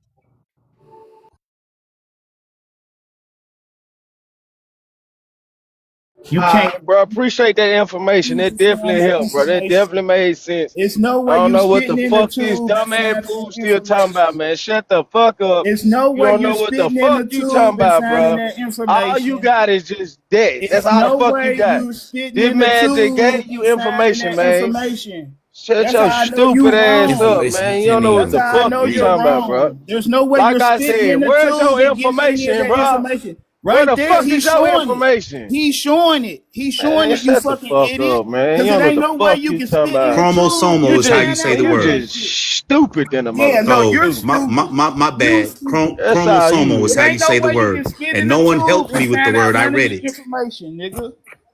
You can't. Bro, appreciate that information. That definitely helped, bro. That definitely made sense. It's no I way don't you know what the spitting in the fuck this tube and dumbass finding fool that still talking about, information. man. Shut the fuck up. It's no You way don't you know what the spitting in the fuck you tube talking and about, finding bro. that All you information. got is just that. That's It's all the no fuck you way got. you spitting This in the man just gave tube you and finding information, that man. information. Shut That's your how I know you stupid ass up, wrong. Information man. you You don't can't know what That's the even how I fuck know you you're read. talking about, bro. wrong. There's no way Like you're I spitting said, in the where's tube your and getting any of information, that bro? information. Where Right the there, fuck he's is your showing it. information? He's showing it. He's showing Man, it, you shut the fucking fuck idiot. up, man. Because You it don't know ain't what the no way fuck you you can talking spit in about. the tube Chromosomal You and is how you find just say out the what you that word. just shit. stupid than a Yeah, no, motherfucker. you're So stupid. my You bad. stupid. That's all Chromosomal you. is It how you ain't no say the way you can word. spit And in the no one tube helped and me with the find out word. I none of read the it. information, nigga.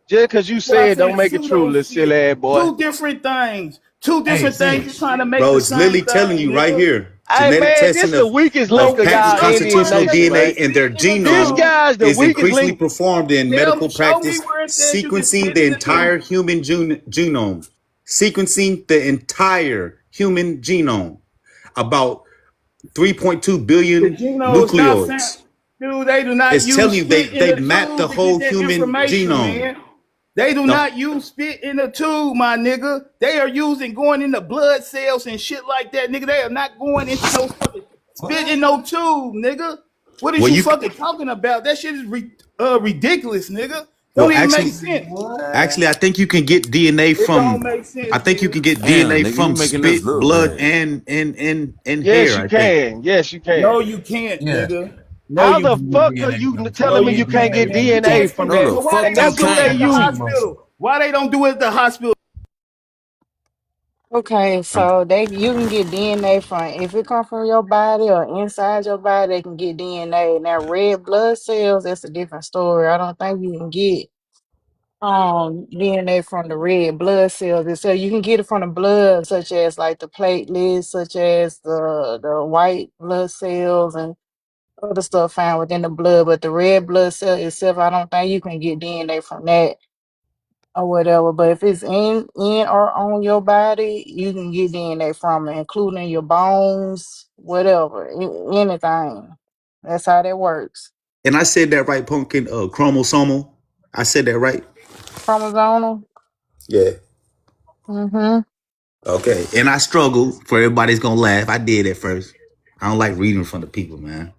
Just cause you What I said don't said, make it true, pseudo little silly shit. ass boy. Two different things. Two Hey, different things. You're Sage. trying to make Bro, the it's same literally telling thing, you right nigga. here. Hey Genetic man, this testing the weakest link No of way. of y'all Show me Indian where it constitutional says nation, you can man. DNA and spit their in the This genome tube. guy's the is weakest increasingly link. performed in medical Show me practice, where it says you can sequencing spit the in the tube. entire human genome. Sequencing the entire human genome. About 3.2 The billion genome is not found. nucleoids. Dude, they do not It's use telling you spit in they the mapped the tube to get whole that human information, genome. man. They do The, not use spit in the tube, my nigga. They are using going into blood cells and shit like that, nigga. They are not going into no fucking spit in no tube, nigga. What is well, you you fucking talking about? That shit is ridiculous, nigga. well Don't even make actually sense. actually I think you can get DNA It don't from. make I sense, think you nigga. can get Damn, DNA nigga, you from making us spit, look blood, bad. and Yes, hair. you I think. can. Yes, you can. No, you can't, Yeah. nigga. No, How you the can't. fuck are you No, telling me you you can't can't, get man. You DNA can't. from No, that? the So why fuck they And you don't that's do what it they at the can't. use. hospital? Why they don't do it at the hospital? Okay, so you can get DNA from if it come from your body or inside your body, they can get DNA. Now red blood cells, that's a different story. I don't think you can get DNA from the red blood cells. And so you can get it from the blood, such as like the platelets, such as the white blood cells and other stuff found within the blood. But the red blood cell itself, I don't think you can get DNA from that or whatever. But if it's in or on your body, you can get DNA from it, including your bones, whatever, anything. That's how that works. And I said that right, pumpkin. Chromosomal. I said that right. Chromosomal. Yeah. Mm-hmm. Okay. And I struggled. For everybody's gonna laugh. I did at first. I don't like reading from the people, man.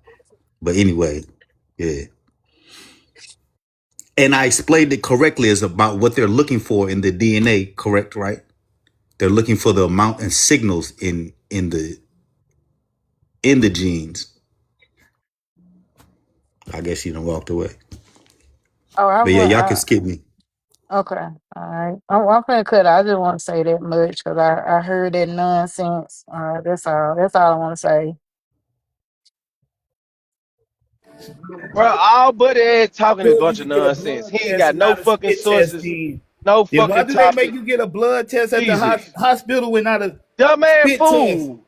But anyway, yeah. And I explained it correctly as about what they're looking for in the DNA. Correct, right? They're looking for the amount and signals in the genes. I guess you done walked away. Oh, I But yeah, would. y'all can skip me. Okay. All right. I'm finna cut it. I just want to say that much because I heard that nonsense. That's all. That's all I want to say. Bro, all buddy ass talking a Do you bunch of to get a nonsense. blood He ain't test got and no not a fucking spit test sources, then? no Then why fucking do they make topic. you get a blood test at the Jesus. hospital and not a Dumbass spit test? fool.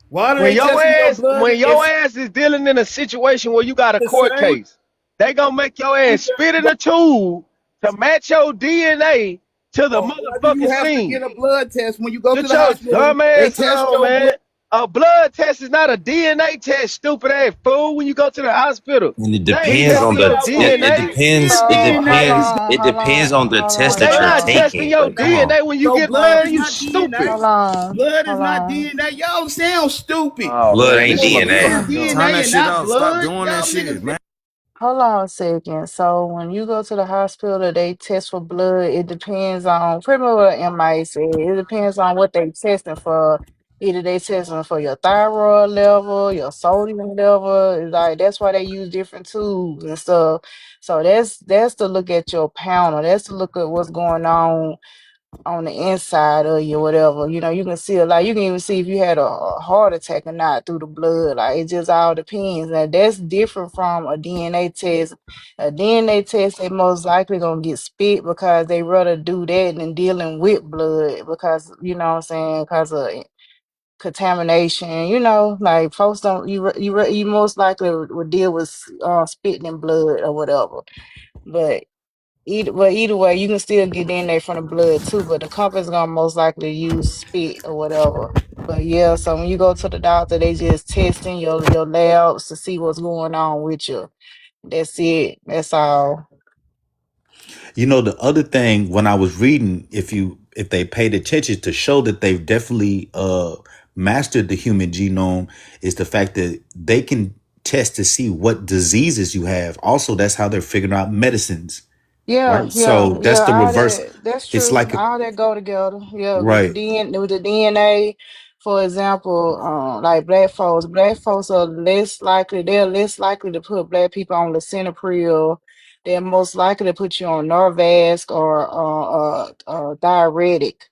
Why do they testing your blood When your if ass is dealing in a situation where you got a the court same? case, they gonna make your ass spit in a tube to match your DNA to the Why do you motherfucking have to get scene. a blood test when you go to Get the your hospital? dumb They ass test on, your man. blood. A blood test is not a DNA test, stupid ass fool. When you go to the hospital, And it they ain't depends Yeah, on testing the your yeah, but it DNA. depends it hold depends on, it hold depends on, on the hold test on, that They you're not y'all. testing taking. your Like, come on. DNA when you So get blood blood. is You not DNA. stupid. Hold on, Blood is hold not on. DNA. Y'all sound stupid. Oh Blood man, ain't this Spit DNA. is motherfucker Turn dumb. DNA that and shit not off. Stop blood. doing that Y'all shit, niggas. man. Hold on a second. So when you go to the hospital, they test for blood. It depends on pretty much what MI said. It depends on what they testing for. Either they testing for your thyroid level, your sodium level. It's like that's why they use different tubes and stuff. So that's to look at your panel. That's to look at what's going on the inside of you, whatever. You know, you can see a lot. You can even see if you had a heart attack or not through the blood. Like it just all depends. Now that's different from a DNA test. A DNA test, they most likely gonna get spit because they rather do that than dealing with blood because you know what I'm saying, because of contamination. You know, like folks don't you most likely would deal with spitting in blood or whatever. But either way, you can still get DNA from the blood too, but the company's gonna most likely use spit or whatever. But yeah, so when you go to the doctor, they just testing your labs to see what's going on with you. That's it. That's all. You know, the other thing when I was reading, if they paid attention to show that they've definitely mastered the human genome, is the fact that they can test to see what diseases you have. Also, that's how they're figuring out medicines, Yeah, right? So yeah, that's yeah. the All reverse. that that's It's true. like All that go together. Yeah, right. with the DNA, for example, like black folks are less likely. They're less likely to put black people on lisinopril. They're most likely to put you on Norvasc or diuretic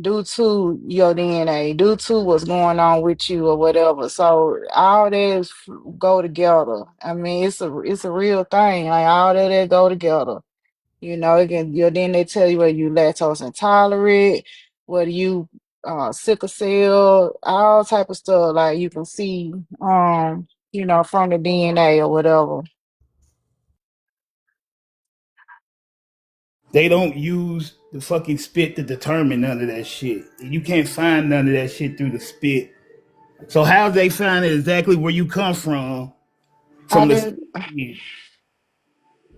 due to your DNA, due to what's going on with you or whatever. So all that go together. I mean, it's a real thing. Like all that go together. You know, again, then they tell you whether you lactose intolerant, whether you sickle cell, all type of stuff. Like you can see, you know, from the DNA or whatever. They don't use the fucking spit to determine none of that shit. You can't find none of that shit through the spit. So how they find exactly where you come I from the didn't spit?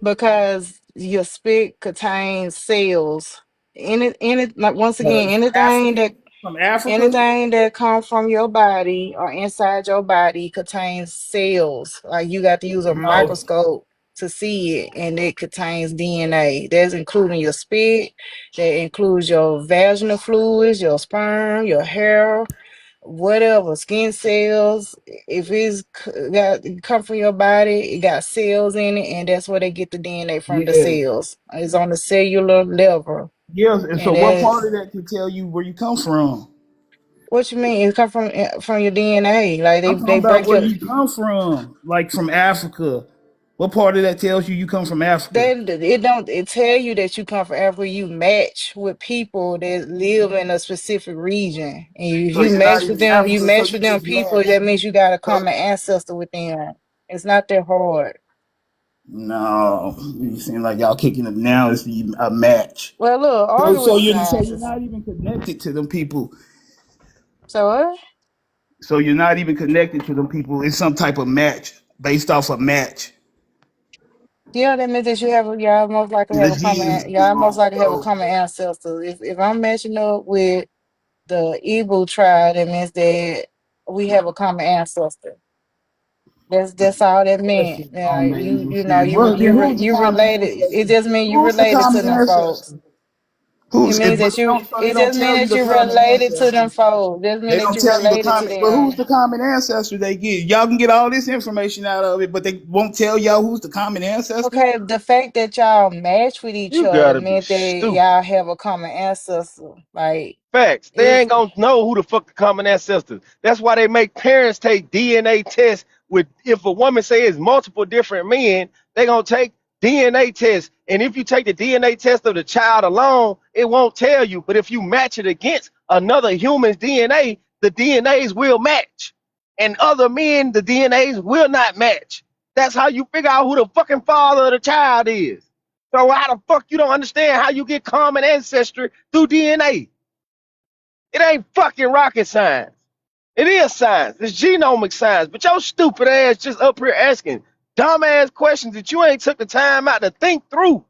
because your spit contains cells. Like once again, African from Africa? anything that comes from your body or inside your body contains cells. Like you got to use a No. microscope to see it, and it contains DNA. That's including your spit, that includes your vaginal fluids, your sperm, your hair, whatever, skin cells. If got come from your body, it got cells in it, and that's where they get the DNA from the Yeah. cells. It's on the cellular level, Yes. And so and what that. part of that can tell you where you come from? What you mean? It come from your DNA. Like I'm they talking about break where your you come from, like from Africa. What part of that tells you come from Africa? it don't it tell you that you come from Africa. You match with people that live in a specific region, and if So you you're not match with even them, you Africa, so match you with them just people. match. That means you got a So common ancestor with them. It's not that hard. no, you seem like y'all kicking it now. It's a match. Well, look, So argue so with the you're scientists. not even connected to them people. So what? So you're not even connected to them people. It's some type of match based off a match. Yeah, that means that y'all most likely The have a genes is y'all most wrong. likely have a So common ancestor. If I'm matching up with the Igbo tribe, that means that we have a common ancestor. That's all that that meant. shit Yeah, don't make you no you know sense. Well, then who's the you common related. It ancestor? just means you Who's the related to common them folks. ancestor? It Who's it? means But that they you. don't. So they It don't just tell means you that the you common related to them ancestor. folks. Just mean They that don't you tell you the related to common. But who's them. the common ancestor they get? Y'all can get all this information out of it, but they won't tell y'all who's the common ancestor. Okay, the fact that y'all match with each You other gotta be meant that stupid. y'all have a common ancestor. Like Facts. They it's ain't gonna know who the fuck the common ancestors. That's why they make parents take DNA tests with if a woman say it's multiple different men, they gonna take DNA tests. And if you take the DNA test of the child alone, it won't tell you. But if you match it against another human's DNA, the DNAs will match. And other men, the DNAs will not match. That's how you figure out who the fucking father of the child is. So how the fuck you don't understand how you get common ancestry through DNA? It ain't fucking rocket science. It is science. It's genomic science. But your stupid ass just up here asking dumbass questions that you ain't took the time out to think through.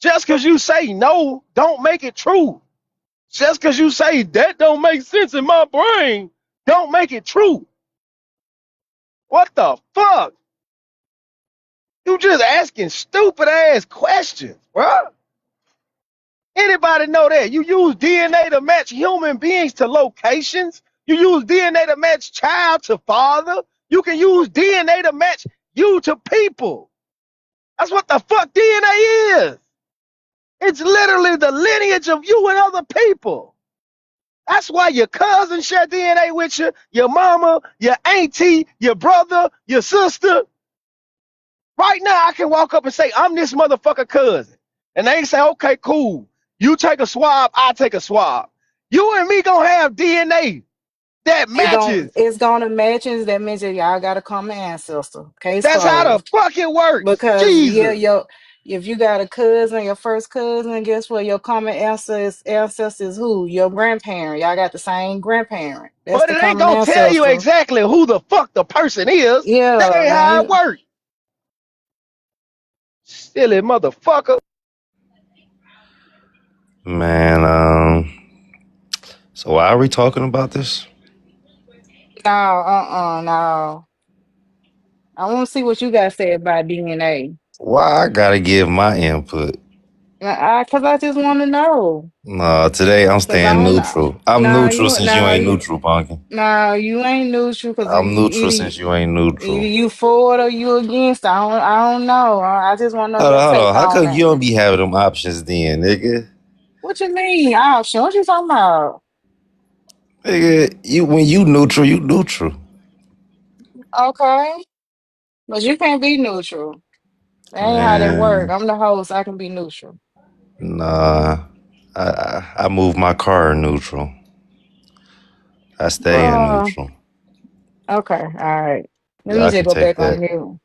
Just because you say no, don't make it true. Just because you say that don't make sense in my brain, don't make it true. What the fuck? You just asking stupid ass questions, bro. Anybody know that? You use DNA to match human beings to locations. You use DNA to match child to father. You can use DNA to match you to people. That's what the fuck DNA is. It's literally the lineage of you and other people. That's why your cousin share DNA with you, your mama, your auntie, your brother, your sister. Right now, I can walk up and say, I'm this motherfucker cousin. And they say, okay, cool. You take a swab, I take a swab. You and me gonna have DNA that matches. It's gonna match, and that means that y'all got a common ancestor. Case That's how the closed. fuck it works. Because Jesus. if you got a cousin, your first cousin, guess what? Your common ancestor is who? Your grandparent. Y'all got the same grandparent. That's But the it ain't common gonna tell you ancestor. exactly who the fuck the person is. That Yeah, ain't how it man. works. Silly motherfucker. Man, so why are we talking about this? No. I want to see what you got to say about DNA. Why I gotta give my input? Cause I just want to know. Nah, today I'm Cause I staying don't know. neutral. I'm neutral since you ain't neutral, Pumpkin. You ain't neutral. Cause I'm neutral either since you ain't neutral. you for it or you against. I don't know. I just want to know your Hold take on. How on come it. you don't be having them options then, nigga? What you mean? Oh, sure. What you talking about? Nigga, when you neutral, you neutral. Okay, but you can't be neutral. That ain't how that work. Man, I'm the host. I can be neutral. nah. I move my car neutral. I stay in Uh, neutral. okay. All right. Let me Y'all just can go take back on that. mute.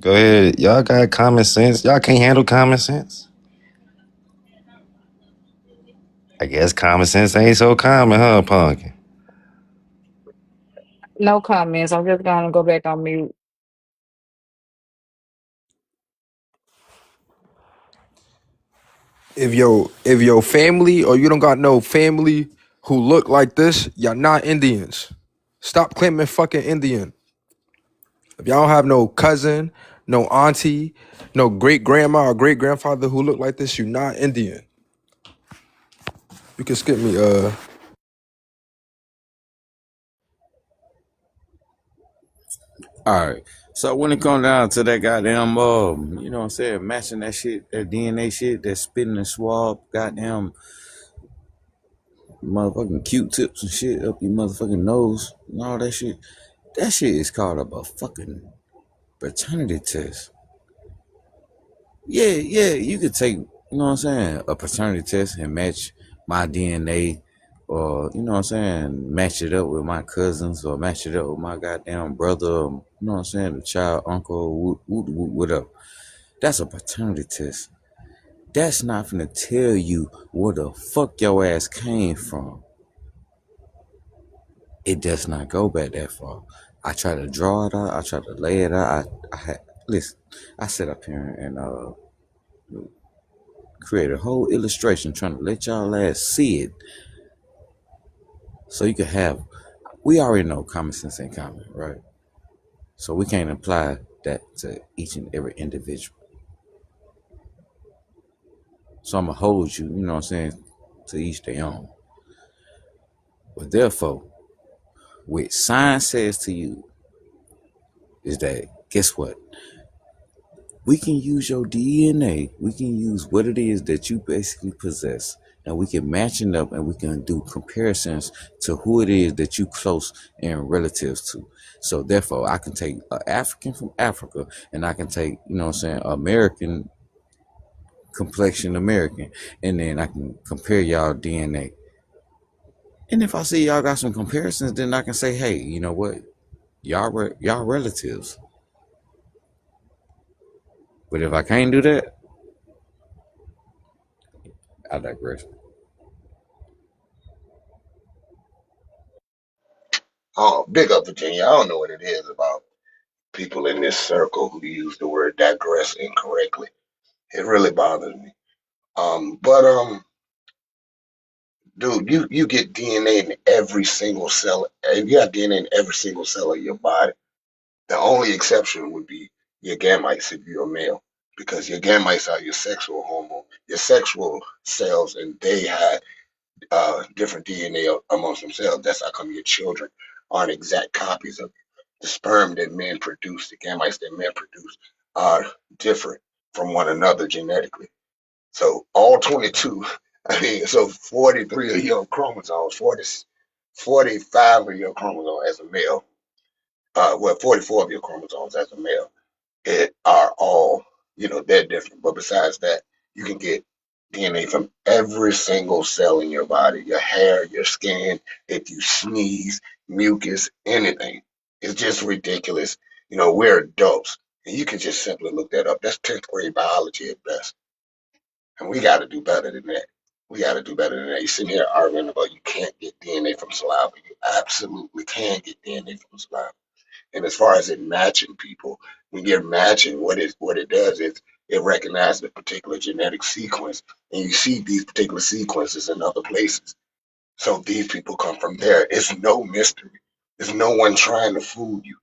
Go ahead. Y'all got common sense. Y'all can't handle common sense. I guess common sense ain't so common, huh, Pumpkin? No comments. I'm just gonna go back on mute. If your family or you don't got no family who look like this, y'all not Indians. Stop claiming fucking Indian. If y'all don't have no cousin, no auntie, no great grandma or great grandfather who look like this, you not Indian. You can skip me. All right. So when it comes down to that goddamn, you know what I'm saying, matching that shit, that DNA shit, that spitting and swab, goddamn motherfucking Q-tips and shit up your motherfucking nose and all that shit. That shit is called a fucking paternity test. Yeah, you could take, you know what I'm saying, a paternity test and match my DNA or, you know what I'm saying, match it up with my cousins or match it up with my goddamn brother, you know what I'm saying, the child, uncle, whatever. That's a paternity test. That's not gonna tell you where the fuck your ass came from. It does not go back that far. I try to draw it out. I try to lay it out. Listen. I sit up here and create a whole illustration trying to let y'all ass see it, so you can have. We already know common sense ain't common, right? So we can't apply that to each and every individual. So I'm gonna hold you. You know what I'm saying? To each their own. But therefore, what science says to you is that guess what? We can use your DNA. We can use what it is that you basically possess, and we can match it up, and we can do comparisons to who it is that you close and relatives to. So therefore, I can take an African from Africa, and I can take, you know what I'm saying, American complexion American, and then I can compare y'all DNA. And if I see y'all got some comparisons, then I can say, hey, you know what, y'all relatives. But if I can't do that, I digress. Oh, big up Virginia. I don't know what it is about people in this circle who use the word digress incorrectly. It really bothers me. But dude, you get DNA in every single cell. You got DNA in every single cell of your body. The only exception would be your gametes if you're a male, because your gametes are your sexual hormone, your sexual cells, and they had different DNA amongst themselves. That's how come your children aren't exact copies of you. The sperm that men produce, the gametes that men produce, are different from one another genetically. So all 22, I mean, so 43 of your chromosomes, 45 of your chromosomes as a male, 44 of your chromosomes as a male, it are all, they're different. But besides that, you can get DNA from every single cell in your body, your hair, your skin, if you sneeze, mucus, anything. It's just ridiculous. We're adults, and you can just simply look that up. That's 10th grade biology at best. And we got to do better than that. We got to do better than that. You're sitting here arguing about you can't get DNA from saliva. You absolutely can get DNA from saliva. And as far as it matching people, when you're matching, what it does is it recognizes a particular genetic sequence, and you see these particular sequences in other places. So these people come from there. It's no mystery. There's no one trying to fool you.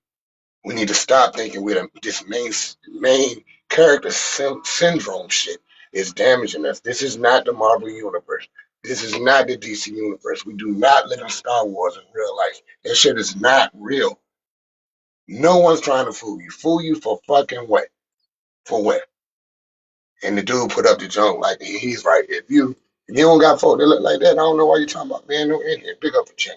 We need to stop thinking this main character syndrome shit is damaging us. This is not the Marvel universe. This is not the DC universe. We do not live in Star Wars in real life. That shit is not real. No one's trying to fool you. Fool you for fucking what? For what? And the dude put up the joke like he's right. If you don't got folk that look like that, I don't know why you're talking about being no Indian. Big up for Chin.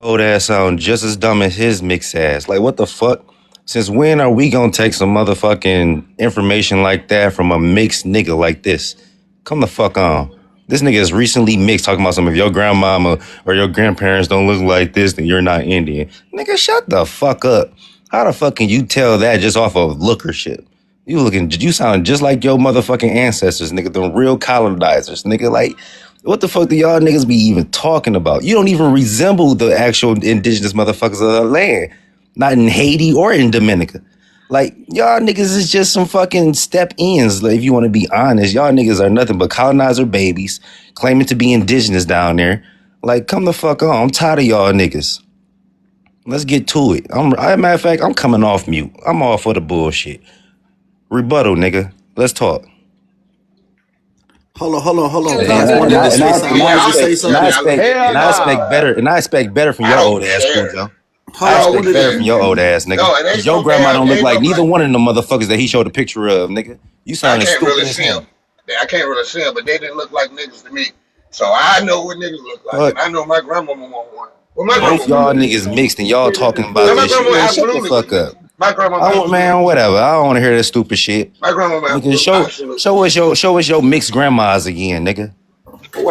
Old ass sound just as dumb as his mixed ass. Like, what the fuck? Since when are we gonna take some motherfucking information like that from a mixed nigga like this? Come the fuck on. This nigga is recently mixed talking about some of your grandmama or your grandparents don't look like this, then you're not Indian. Nigga, shut the fuck up. How the fuck can you tell that just off of lookership? You sound just like your motherfucking ancestors, nigga, them real colonizers, nigga. Like, what the fuck do y'all niggas be even talking about? You don't even resemble the actual indigenous motherfuckers of the land. Not in Haiti or in Dominica. Like, y'all niggas is just some fucking step-ins, like, if you want to be honest. Y'all niggas are nothing but colonizer babies claiming to be indigenous down there. Like, come the fuck on. I'm tired of y'all niggas. Let's get to it. Matter of fact, I'm coming off mute. I'm all for the bullshit. Rebuttal, nigga. Let's talk. Hold on. And Guys, one nigga say something. Why you say something? I expect better from your old ass, Cujo. I expect better from your old ass, nigga. Cause your grandma don't look like neither one of them motherfuckers that he showed a picture of, nigga. You sound stupid as hell. I can't really see them, but they didn't look like niggas to me. So I know what niggas look like. And I know my grandmama want one. Both y'all niggas mixed and y'all talking about this shit. Man, shut the fuck up. My grandma. Man, whatever. I don't want to hear that stupid shit. My grandma. Nigga, show us your mixed grandmas again, nigga.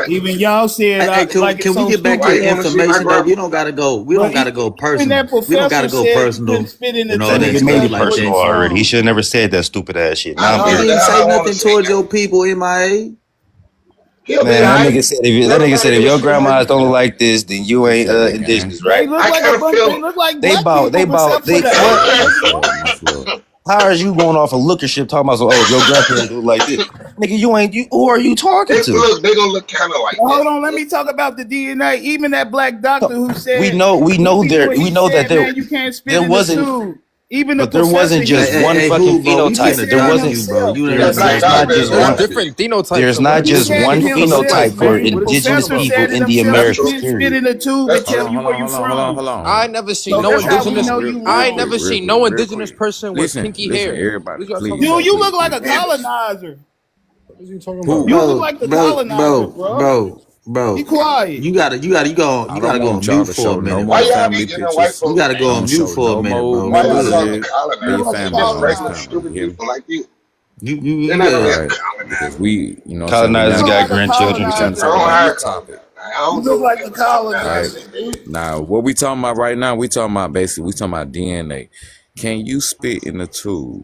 Even y'all said, hey, can we get back to the information that we don't gotta go? We don't gotta go personal. We don't gotta go personal. You know, nigga made it personal already. He should have never said that stupid ass shit. Now he didn't say nothing towards your people, MIA. Man, that nigga said if your grandmas don't look like this, then you ain't indigenous, right? How are you going off a looker shit talking about your grandparents look like this? Nigga, who are you talking to? They gonna look kind of like Hold on, let me talk about the DNA. Even that black doctor who said we know that you can't spit there in wasn't the tube. Even but there wasn't just one fucking phenotype. There wasn't, bro. There's not just one different phenotype. There's not just one phenotype for indigenous people in the Americas. Spit in the tube and tell you where you from. I ain't never seen no indigenous. I ain't never seen no indigenous person with pinky hair. Everybody, you look like a colonizer. You look like the colonizer, bro. Be quiet. You gotta go on mute for a minute. Why y'all be getting white folks? You gotta go on mute for a minute, bro. Why y'all talking colonizers? Regular stupid people like you. They're not gonna because we, colonizers got grandchildren. We trying to talk about this topic. You look like a colonizer. Now, what we talking about right now? We talking about DNA. Can you spit in the tube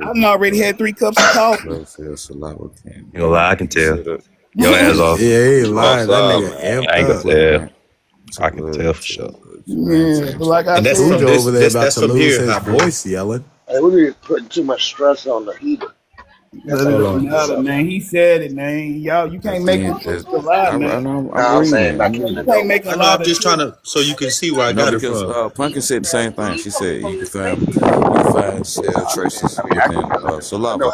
done already had 3 cups of coffee. Blood cells, saliva can. You know, lie, I can tell. Your ass off. Yeah, he ain't lying. That nigga amped I ain't up. gonna tell. I can tell for sure. Yeah, but like I And that's said, Ujo over there about that's to from lose here, his hot boy. voice yelling. Hey, we be putting too much stress on the heater. that doesn't matter, man. He said it, man. Y'all, you can't make this shit a lie, man. I'm saying back in the You can't make a I know, lot I'm of just shit. trying to, so you can see where I No, got it because from. Pumpkin said the same thing. She said you can find cell traces within saliva.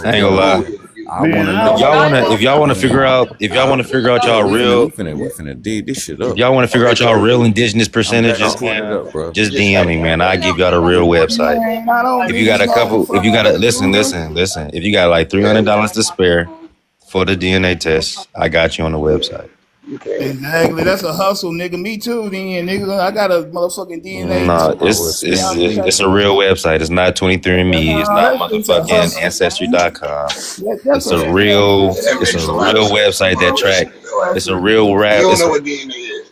I ain't gonna lie. I want to know. If y'all want to figure out y'all we real, finna dig this shit if up. y'all want to figure out y'all real indigenous percentages, pulling it up, bro. just DM me, man. I give y'all the real website. Man, I don't If you got a need couple, no if you got a fucking- listen. If you got like $300 to spare for the DNA test, I got you on the website. Exactly, that's a hustle, nigga. Me too, then, nigga. I got a motherfucking DNA. No, it's a real website. It's not 23andMe. It's not motherfucking Ancestry.com. It's a real website that track. It's a real rap. You don't know what DNA is.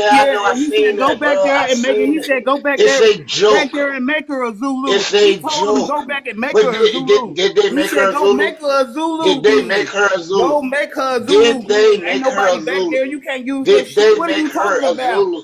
I know. I and he seen said go that, back bro. there I and make it. seen He it. said go back It's there, a joke. and make her a Zulu. It's a He told him joke. go back and make But her a Zulu. did they He make her said a go Zulu? make her a Zulu. Did they make Then her a Zulu? go make her a Zulu. Did they Then ain't make her nobody a back Zulu? there. You can't use that Did shit. they What are make you her talking a about? Zulu?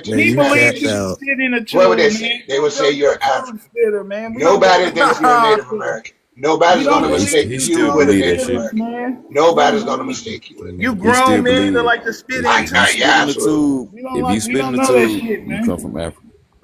went to Man, the He you United believes capped you Nations, can out. spit in a what would tube, they man. say? They would say You're you're a tube African. spitter, man. We don't Nobody believe thinks you're a you. Native American. Nobody's We going don't to Yeah, believe mistake he you you still with a tube believe that Native shit. spitters, American. man. We don't Nobody's going to believe you. mistake you with a You Native He grown still American. men believe that it. like to spit If in I, you I, spit yeah, in the tubes. absolutely. tube, We don't if you like. We spit in don't the know that tube, shit, you man. come from Africa.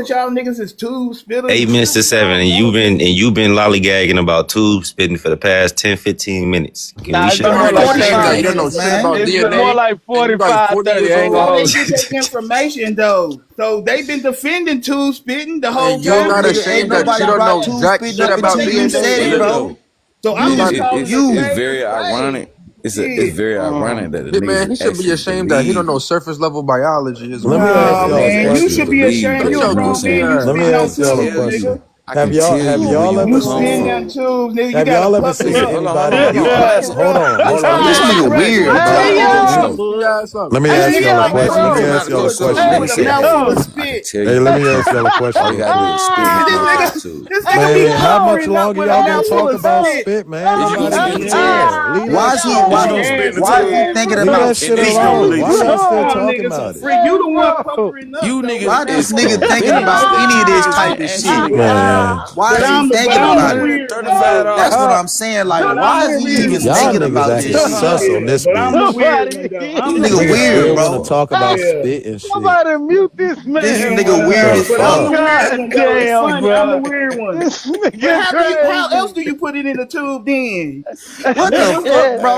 that y'all niggas is tube spitters? 8 minutes to 7, and you've been lollygagging about tube spitting for the past 10-15 minutes. Nah, it's been more like 45 30. I ain't gonna hold you. They get that information though. So they've been defending tube spitting the whole time. You're not ashamed that you don't know jack shit about DNA, bro. So I'm just calling it's very ironic. It's very ironic that the man, he should be ashamed that he don't know surface level biology as well. Let me ask y'all a question. You should be ashamed. You're a grown man. Let me ask y'all a question. Have y'all ever seen? Have y'all ever seen anybody? Hold on. This nigga weird, bro. Let me ask y'all a question. Hey, let me ask y'all a question. Man, how much longer y'all gonna talk about spit, man? Why is he thinking about spit? Why y'all still talking about it? You the one puckering up. You niggas. Why this nigga thinking about any of this type of shit? Man. Why is he thinking about it? That's what I'm saying. Like, why is he even thinking about this? Sus on this nigga weird, bro. Want to talk about spit and shit. Somebody mute this man. This nigga weird as fuck. God damn, bro. I'm a weird one. How else do you put it in the tube then? What the fuck, bro?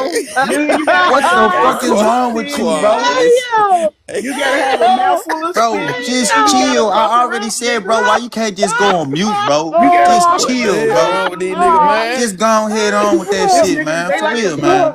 What the fuck is wrong with you, bro? You gotta have a mouthful of bro, just chill. I already said, bro, why you can't just go on mute, bro? Just chill, bro. Just go ahead on with that shit, man. For real, man.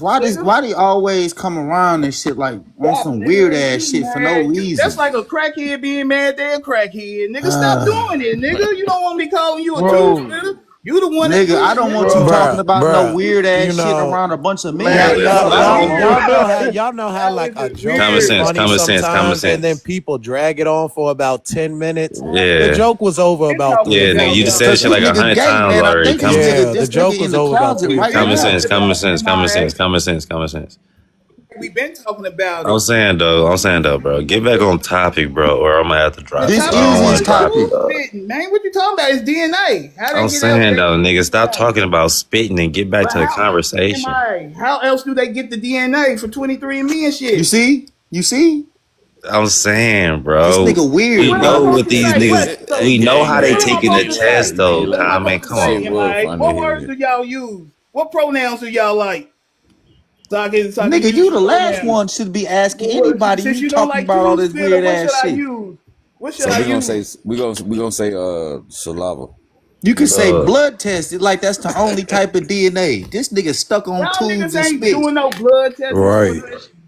Why they always come around and shit like on some weird ass shit for no reason? That's like a crackhead being mad they're a crackhead. Nigga, stop doing it, nigga. You don't want me calling you a tube, nigga. You the one, nigga. I don't want you talking about no weird ass shit around a bunch of men. Y'all know how like a joke Common is sense, funny common sense, sometimes, common sense. and then people drag it on for about 10 minutes. Yeah. The joke was over about 3 Yeah, nigga, you just said shit like 100 times already. The joke was over about 3 Common sense, common sense, common sense, common sense, common sense. We've been talking about it. I'm saying though, bro. Get back on topic, bro, or I'm gonna have to drop. This it. is his topic. Man, what you talking about? It's DNA. How they I'm get saying out though, nigga, stop talking about spitting and get back to the conversation. How else do they get the DNA for 23andMe and shit? You see? I'm saying, bro. This nigga weird. We know what these niggas. We know how they taking the test though. Comment, come on. What words do y'all use? What pronouns do y'all like? Nigga, you the last one should be asking anybody. You talking about all this weird ass shit. What should I use? We gonna say saliva. You can say blood test. Like that's the only type of DNA. This nigga stuck on tubes and spit. Doing no blood test. Right.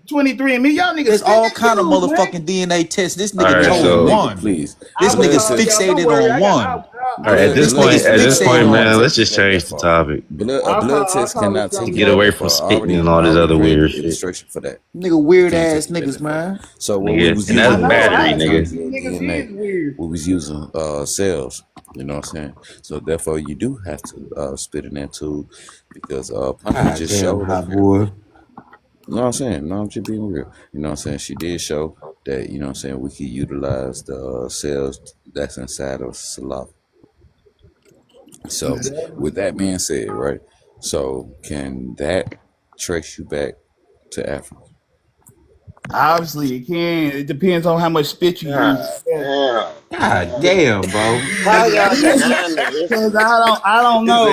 23andMe, y'all niggas. There's all kind of motherfucking DNA tests. This nigga chose one. Please. This nigga's fixated on one. All right, at this point, man, let's just change the topic. A blood test cannot take Get away from spitting and all this other weird shit. illustration for that. Nigga, weird ass niggas, man. So what we Nigga, was and using, that's battery, DNA, we was using cells. You know what I'm saying? So therefore, you do have to spit in that tube because Pumpkin just showed hot up. boy. You know what I'm saying? No, I'm just being real. You know what I'm saying? She did show that, you know what I'm saying, we could utilize the cells that's inside of saliva. So with that being said, right? So can that trace you back to Africa? Obviously, it can. It depends on how much spit you use. God damn, bro. How y'all denying this? Because I don't know.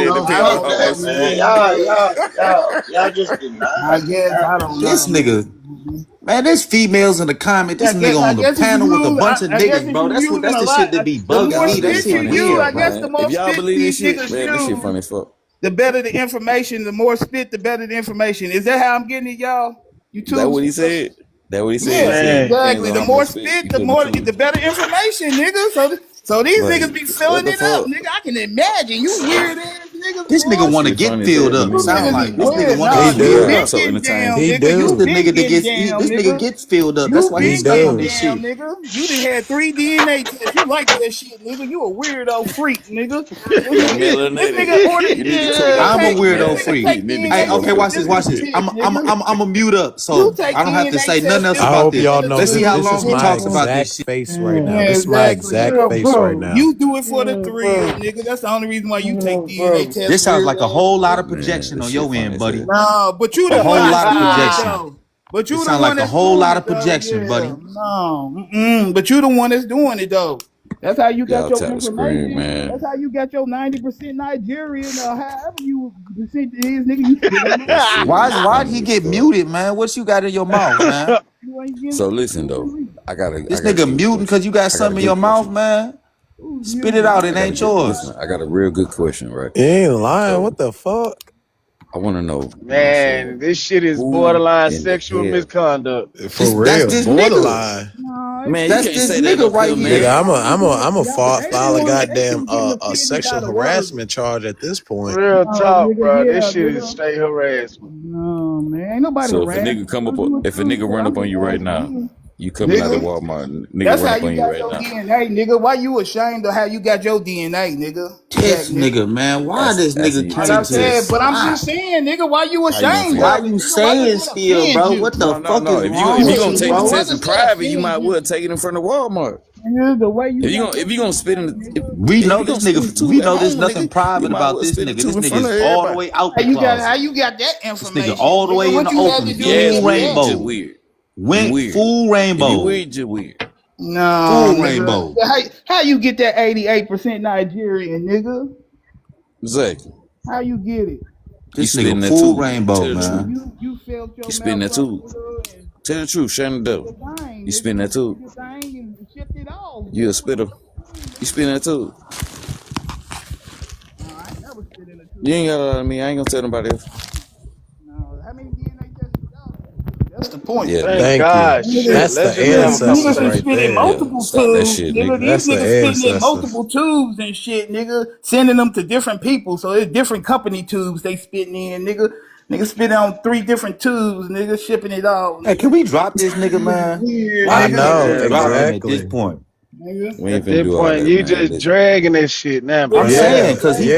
Y'all just denying. I guess I don't know. This nigga, man, there's females in the comment. This nigga on the panel with a bunch of niggas, bro. That's the shit that be bugging me. That shit weird, I guess the more If y'all spit believe this these shit, niggas man, this shit use, funny as fuck. the better the information. The more spit, the better the information. Is that how I'm getting it, y'all? You too? That what he said? That what he said? Yeah, exactly. The more spit, spit, the better information, nigga. So these niggas be filling it up, nigga. I can imagine you weird ass niggas. This nigga want to get filled up. Sound like this nigga want to get filled up. So entertaining. He do. The nigga that gets this nigga gets filled up. That's why he's stuck on this shit. Nigga. You done had 3 DNA tests. You like that shit, nigga. You a weirdo freak, nigga. This nigga ordered. I'm a weirdo freak. Hey, okay, watch this. I'm a mute up, so I don't have to say nothing else I about hope this. y'all know Let's see how this long is he my talks about exact this shit. face right now. This is my exact face right now. You do it for the thrill, nigga. That's the only reason why you take DNA tests. This sounds like a whole lot of projection on your end, buddy. No, but you the A whole one lot of that's projection. doing it, though. But you It the sound one like a that's whole doing lot it, of though. projection, Yeah. buddy. No, but you the one that's doing it though. That's how you got Y'all your tap the information. screen, man. That's how you got your 90% Nigerian or however you percent it is, nigga. You Why'd he get muted, man? What you got in your mouth, man? So listen though, This nigga muting because you got something in your mouth, man. Spit it out. It ain't yours. Listen, I got a real good question, right? You ain't lying. What the fuck? I want to know, Man, this shit is borderline sexual misconduct. For real, borderline. Man, That's this nigga right here. Nigga, I'm a file a goddamn a sexual harassment charge at this point. Real talk, bro. This shit is straight harassment. No, man, ain't nobody. So if a nigga run up on you right now, you coming out of Walmart, nigga That's run how up on you you got right your now. DNA, nigga. Why you ashamed of how you got your DNA, nigga? This nigga, man. Why this nigga Like I came said, to but I'm just saying, nigga, why you ashamed? Why you saying still, bro? What the fuck is If wrong you with gonna you, take bro? the test in private, you might well take it in front of Walmart. The way you If you gonna spit in the, We know this nigga. We know there's nothing private about this nigga. This nigga is all the way out the closet. How you got that This information? nigga all the way in the open. Full rainbow. Went full rainbow. Weird, just weird. No, Full nigga. rainbow. How you get that 88% Nigerian, nigga? Exactly. How you get it? This You spitting nigga that full tube. rainbow, Tell the man. truth. You felt your You spitting that tube. Tell the truth, Shannon Devil. You spitting that tube. You a spitter. You spitting that tube. You ain't gotta lie to me. I ain't gonna tell nobody else. That's the point. Yeah, Thank you. That's the ancestors right there. Multiple Stop that tubes, shit, nigga. nigga. These That's the niggas spitting in ancestors. multiple tubes and shit, nigga. Sending them to different people. So it's different company tubes they spitting in, nigga. Nigga spitting on 3 different tubes, nigga, shipping it all. Hey, can we drop this nigga, man? I know, Drop him at exactly. this point. We At this point, you just dragging this shit now, bro. I'm saying, because if you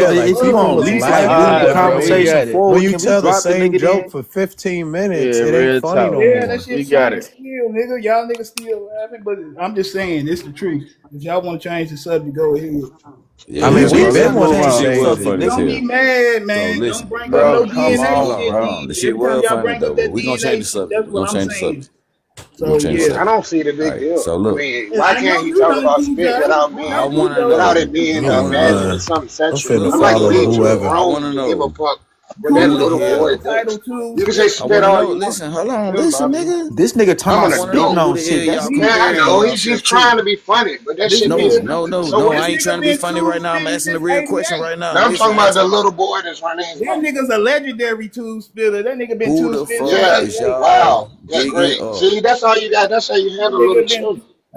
gonna at least like move the conversation forward, when you can we tell the drop the same nigga joke then? for 15 minutes, Yeah, it real ain't funny talk. no Yeah, more. that shit You got it. still, nigga. Y'all niggas still laughing, but I'm just saying, it's the truth. If y'all want to change the subject, go ahead. Yeah, I mean, yeah, we've bro. been That on shit was that. funny as Don't be hell. mad, man. So listen, Don't bring bro, up no come DNA on, shit. bro. The shit Every time was y'all funny bring though, up that but we gonna DNA change the shit, subject. that's We what gonna I'm change the saying. subject. So We'll change the yeah, I subject. don't see the big Alright, deal. so I look, mean, why I know can't he you talk don't about do spit that. without I being, I know you wanna don't. without know. it being You ain't imagined lying. as something I'm sexual? finna I'm like follow leave to the whoever. I room wanna to give a know. fuck what Who that the little boy hell? thinks. Title You can say I spit wanna all know. you want. Listen, hold on, Still listen, Bobby. nigga. This nigga talking I about wanna spitting know on who the shit. hell That's y'all Man, I comparing know he's yourself just trying to. to be funny, but that This shit be. No, nigga, no, no, So no. what I is? ain't trying to be funny right now. I'm asking a real question right now. Now I'm Listen, talking I ain't about the talking. little boy that's running his that mouth. nigga's a legendary tube spitter. That nigga been Who tube the spitting fuck since Yeah. is 88. Wow. y'all That's digging great. up? See, that's all you got. That's how you That handle little nigga been. children.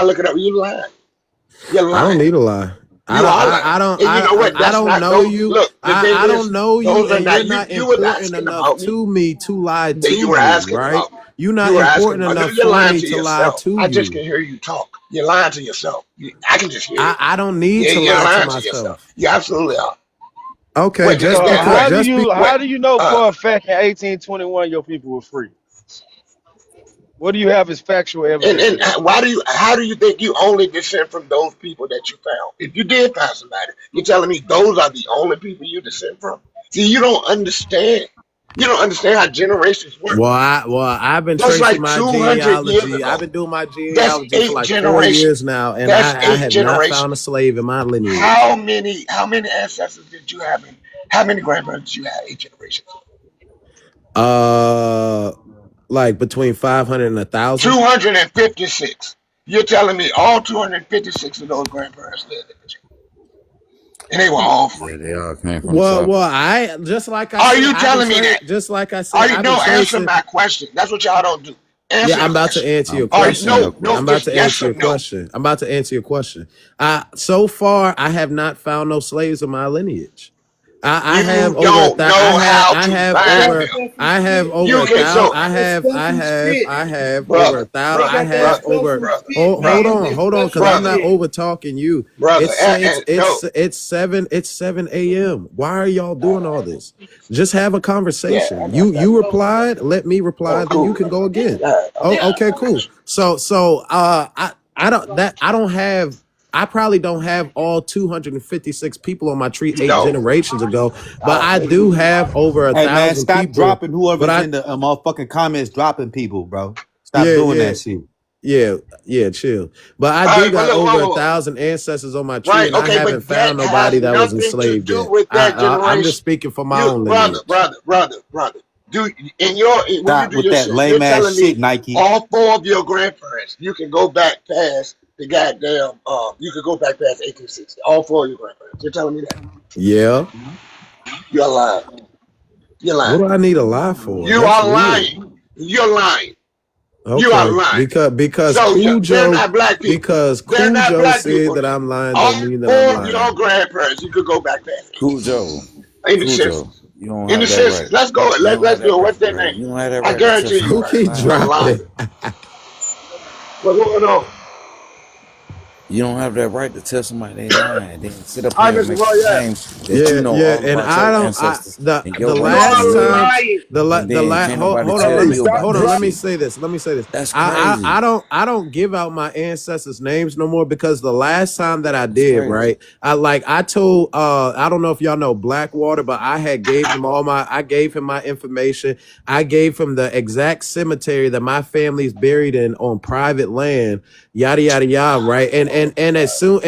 I look it up. You lying. You're lying. I don't need a lie. You are lying. I don't. And you know what? I don't know you. Look, I don't know you, and you're not you were important asking enough about me. to me to lie to You were you, asking right? about me. You're not You were asking important about enough me. You're for lying me to to lie yourself. to I just you. can hear you talk. You're lying to yourself. I can just hear you. I don't need to You're lie lying to to yourself. myself. You absolutely are. Okay, Wait, just So because, how do just you be, know for a fact in 1821 your people were free? What do you have as factual evidence and of that? how do you think you only descend from those people that you found? If you did find somebody, you're telling me those are the only people you descend from? See, you don't understand. You don't understand how generations work. Well, I've been That's tracing like my 200 years genealogy. ago. I've been doing my That's genealogy for 8 like 4 generations. years now, and That's I 8 have generations. not found a slave in my lineage. How many ancestors did you have? How many grandparents did you have? 8 generations. Like between 500 and 1,000. 256. You're telling me all 256 of those grandparents lived in the jail, and they were all free. Yeah, they all came from Well, I just like I Are said. you telling me that? Just like I said, Are you I've no been answer tracing. my question? That's what y'all don't do. Answer Yeah, I'm about to answer your question. I'm about to answer your question. I'm about to answer your question. So far, I have not found no slaves in my lineage. I have over don't know how to find them. I have over You a can thousand. so I have brother, over 1,000. I have over. brother, Hold on, because I'm not over talking you. brother. It's 7 a.m. Why are y'all doing all this? Just have a conversation. You replied. Let me reply. Then you can go again. Okay, cool. So I probably don't have all 256 people on my tree 8 generations ago, but I do have over 1,000 Hey man, stop people. dropping whoever's in the motherfucking comments, dropping people, bro. Stop doing that shit. Yeah, chill. But I do got over 1,000 ancestors on my tree, Right, and I haven't found nobody that was enslaved yet. I'm just speaking for my own lineage. Brother. When you do your that shit, lame you're ass telling shit, me Nike. all 4 of your grandparents, you can go back past the goddamn, you could go back past 1860. All 4 of your grandparents. You're telling me that? Yeah. You're lying. You're lying. What do I need a lie for? You are lying. You're lying. Okay. You are lying. Because So Cujo, they're not black people. because They're not Cujo black said people. that I'm lying All don't mean 4 that I'm of lying. your grandparents, you could go back past. Cujo, you don't In have the that census. right. Let's go. Let's go. What's their name? You don't have that I right. guarantee you. Who keep dropping? What's going on? You don't have that right to tell somebody they lying, then sit up here and make a claim that you know all and about I your don't. ancestors. The your last time, hold on. Let me say this. That's crazy. I don't give out my ancestors' names no more, because the last time that I did, right? I told I don't know if y'all know Blackwater, but I gave him my information. I gave him the exact cemetery that my family's buried in on private land. Yada yada yada, right? And as soon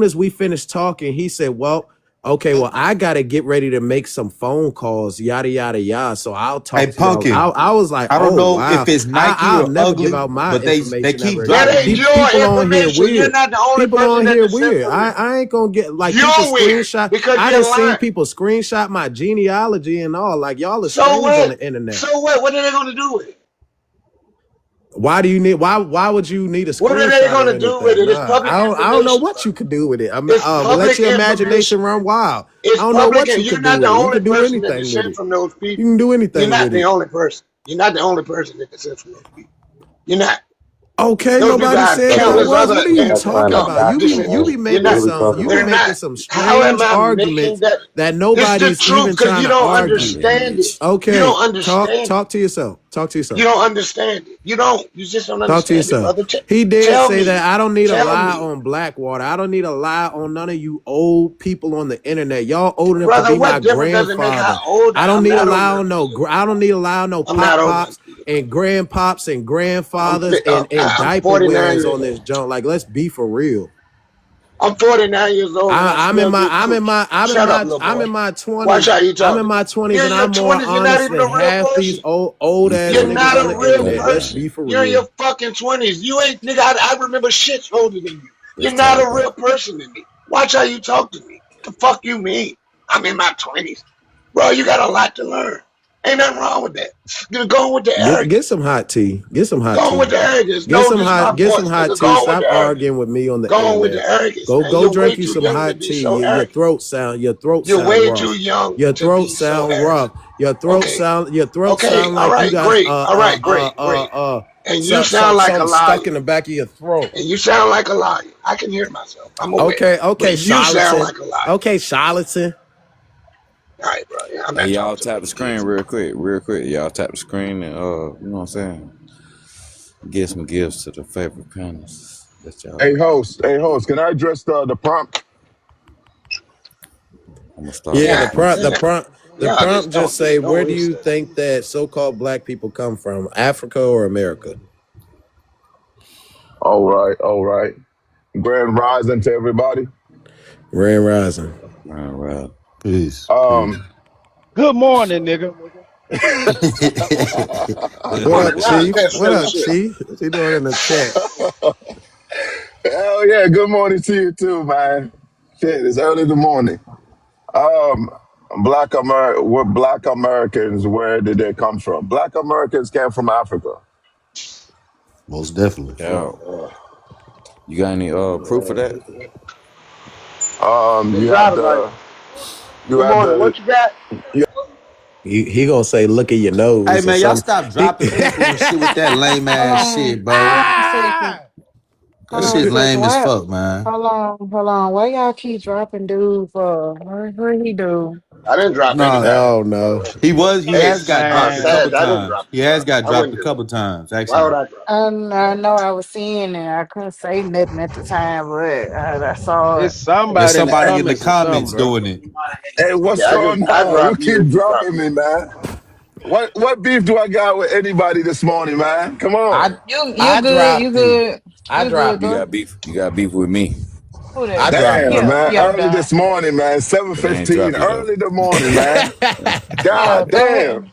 as we finished talking, he said, "Well, okay, well, I gotta get ready to make some phone calls, yada yada yada. So I'll talk to Pumpkin. I was like, I don't know wow. if it's Nike I'll or never ugly, give out my but they information keep ever. dropping. That ain't your information. You're not the only People person on that here can weird. send I ain't gonna get like You're people weird screenshot. because I you're done seen lying. people screenshot my genealogy and all. Like y'all are So strange what? on the internet. So what? What are they gonna do with it? Why do you need? Why would you need a screenshot? What are they gonna do with it? It's public I don't know information, what you could do with it. It's public Let your imagination information. run wild. It's I don't know public, what and you you're could do not with the it. You only can do person that can anything with send it. from those You people. can do anything You're not with the it. only person. You're not the only person that can send from those people. You're not. Okay, Those people nobody have said I countless was. other What are you talking about? You be making some How am strange I arguments making that? that This nobody's is the truth, even because trying you to don't argue. understand it. Okay, You don't understand talk to yourself. Talk to yourself. You don't understand it. You don't. You just don't Talk to understand it, yourself. brother. He did Tell say me. that I don't need a Tell lie me. on Blackwater. I don't need a lie on none of you old people on the internet. Y'all old enough Brother, to be my what difference does it make grandfather. how old I don't I'm need a not lie older on than no. you. I don't need a lie on no I'm not older pops and grandpops and grandfathers I'm and diaper 49 wearers years on this old. junk. Like, let's be for real. I'm 49 years old. And I'm in my 20s. Watch how you talk. I'm in my 20s, You're in and your I'm more 20s. You're not honest even than a real half these person. old ass You're niggas not on a the real internet. Let's person. be for You're in real. your fucking 20s. You ain't, nigga. I remember shit older than you. You're not a real person to me. Watch how you talk to me. The fuck you mean? I'm in my 20s. Bro, you got a lot to learn. Ain't nothing wrong with that. You're going with the arrogance. Get some hot tea. Get some hot tea. Going with the arrogance. Get some hot tea. Stop arguing with me on the internet. Going with the arrogance. Go drink you some hot tea. Your throat sound You're way rough. too young. Your throat sound rough. Your throat sound like you got great. And you sound like a liar. Stuck in the back of your throat. And you sound like a liar. I can hear myself. I'm aware. Okay, you sound like a liar. Okay, charlatan. All right, bro. Yeah, I'm Hey, y'all tap the screen real quick. Y'all tap the screen and you know what I'm saying? Give some gifts to the favorite panelists that y'all. Hey host, can I address the prompt? I'm gonna start Yeah, back God once. damn. the Y'all prompt just just don't say, make where no do you sense. think that so-called black people come from? Africa or America? All right, all right. Grand rising to everybody. Grand Rising. All right. Peace. Peace. Um, Good morning, nigga. What up, Rock Chief? that What Philly up, shit. Chief? What you doing in the chat? hell yeah, good morning to you too, man. Shit, it's early in the morning. Um, what black Americans, where did they come from? Black Americans came from Africa. Most definitely. Yeah. You got any proof of that? Um, What's you have driving like? the, you Good have morning. the, What you got? you, He gonna say, look at your Hey nose or man, y'all something. stop dropping people and shit with that lame Hold ass on. shit, bro. 1 second. That Hold on a shit second. lame as Why? fuck, man. Hold on. Why y'all keep dropping dude for? What he do? I didn't drop No, anybody. Oh no. he Hey, has got dropped a Man, Sag, couple I didn't times. drop He has anybody. got I dropped wouldn't a do that. couple times, Why would actually. I drop I know I was seeing it. I couldn't say nothing at the time, but I saw it. it's There's somebody in the somebody in the comments or something, comments bro. doing it. hey, you? what's Yeah, going I on? You drop you keep if you drop dropping me. me, man. What beef do I got with anybody this morning, man? Come on. I You I good? You dropped you. good? I You good, dropped You bro? you. got beef. You got beef with me. Who I that? dropped Damn, you. Yeah, man. yeah, I'm Early done. this morning, man. But I ain't 7:15. drop you though. Early in the morning, man. Yeah, God go damn. ahead.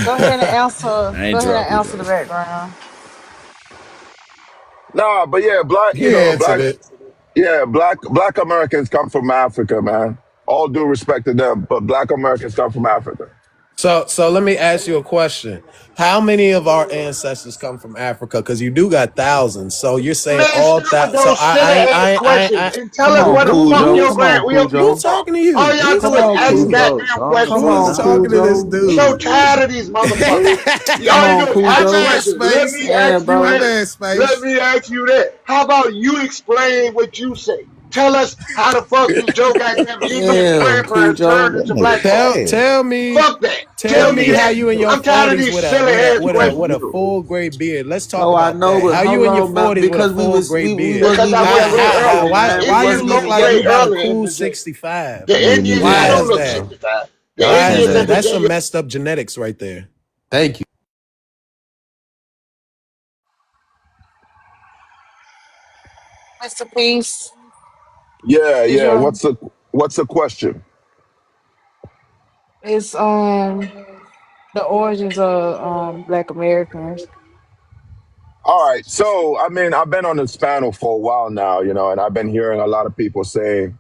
Go ahead and answer. I Go ain't ahead and drop you answer though. the background. Nah, but yeah, He answered it. black Americans come from Africa, man. All due respect to them, but black Americans come from Africa. So let me ask you a question. How many of our ancestors come from Africa? Because you do got thousands. So you're saying Man, all stop with that. So those silly ass questions and tell Come us on, where the Cool fuck Joe. your Come on, grand Cool where you who's Joe. from. talking to All you? y'all Who's do is Come on, talking to ask Cool you? Joe. goddamn Come questions. Who's on, Cool talking to this Joe. I'm so dude? tired of these motherfuckers. Come All you on, do is Cool ask Go Joe. ahead, questions. Let Space. me Yeah, ask you Go bro. this. ahead, Let Space. me ask you that. How about you explain what you say? Tell us how the fuck did your goddamn Indian Damn, Cool grandparents turn Joe. That into nigga black folk? fast. Tell Tell me me how that. you in your I'm tired of forties these with a silly with a ass with a with questions. a full gray beard. Let's talk No, I about know, that. but How hold you in your on, man, forties with a because full gray we beard? wasn't Because I even went a little together, earlier. man. The We Why you Indians wasn't look don't even like gray you got a together. early in cool the day. 65? The You and me Indians Why didn't together. know is no that? 65. The Y'all Why can't is Indians let that? in it. That's some Virginia. messed up genetics right there. Thank you. Mr. Peace, Yeah, is yeah. your What's the question? it's the origins of Black Americans. All right. So, I mean, I've been on this panel for a while now, and I've been hearing a lot of people saying,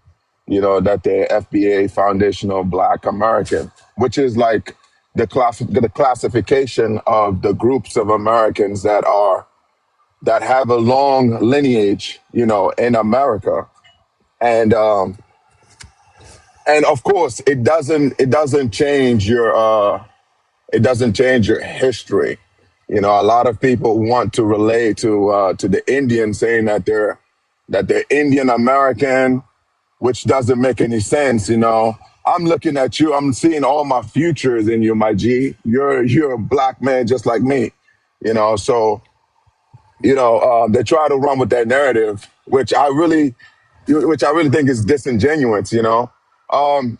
that the FBA foundational Black American, which is like the classification of the groups of Americans that have a long lineage, in America, and of course, it doesn't change your history. A lot of people want to relate to the Indian, saying that they're Indian American, which doesn't make any sense. I'm looking at you. I'm seeing all my futures in you, my G. You're a black man just like me. So they try to run with that narrative, which I really think is disingenuous.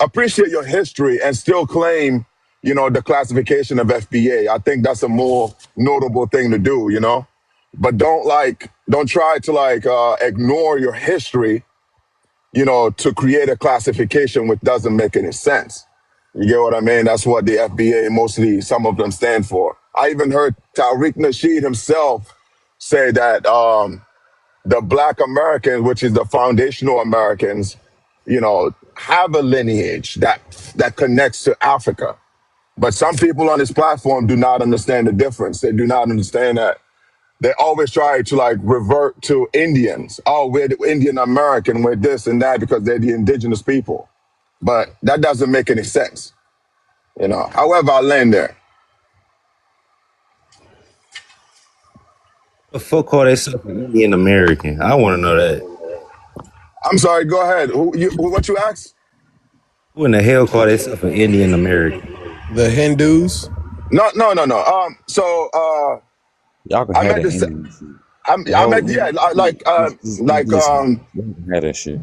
Appreciate your history and still claim, the classification of FBA. I think that's a more notable thing to do. But don't try to ignore your history, to create a classification which doesn't make any sense. You get what I mean? That's what the FBA, mostly some of them, stand for. I even heard Tariq Nasheed himself say that the Black Americans, which is the foundational Americans, have a lineage that connects to Africa. But some people on this platform do not understand the difference. They do not understand that they always try to revert to Indians. Oh, we're the Indian American, we're this and that because they're the indigenous people. But that doesn't make any sense. However, I land there. The fuck call themselves an Indian American? I want to know that. I'm sorry, go ahead. What you asked? Who in the hell call themselves an Indian American? The Hindus. No, no, no, no. Y'all can I have meant that to say, Indian shit. I The whole meant, yeah, Indian shit. Listen, y'all can have that shit.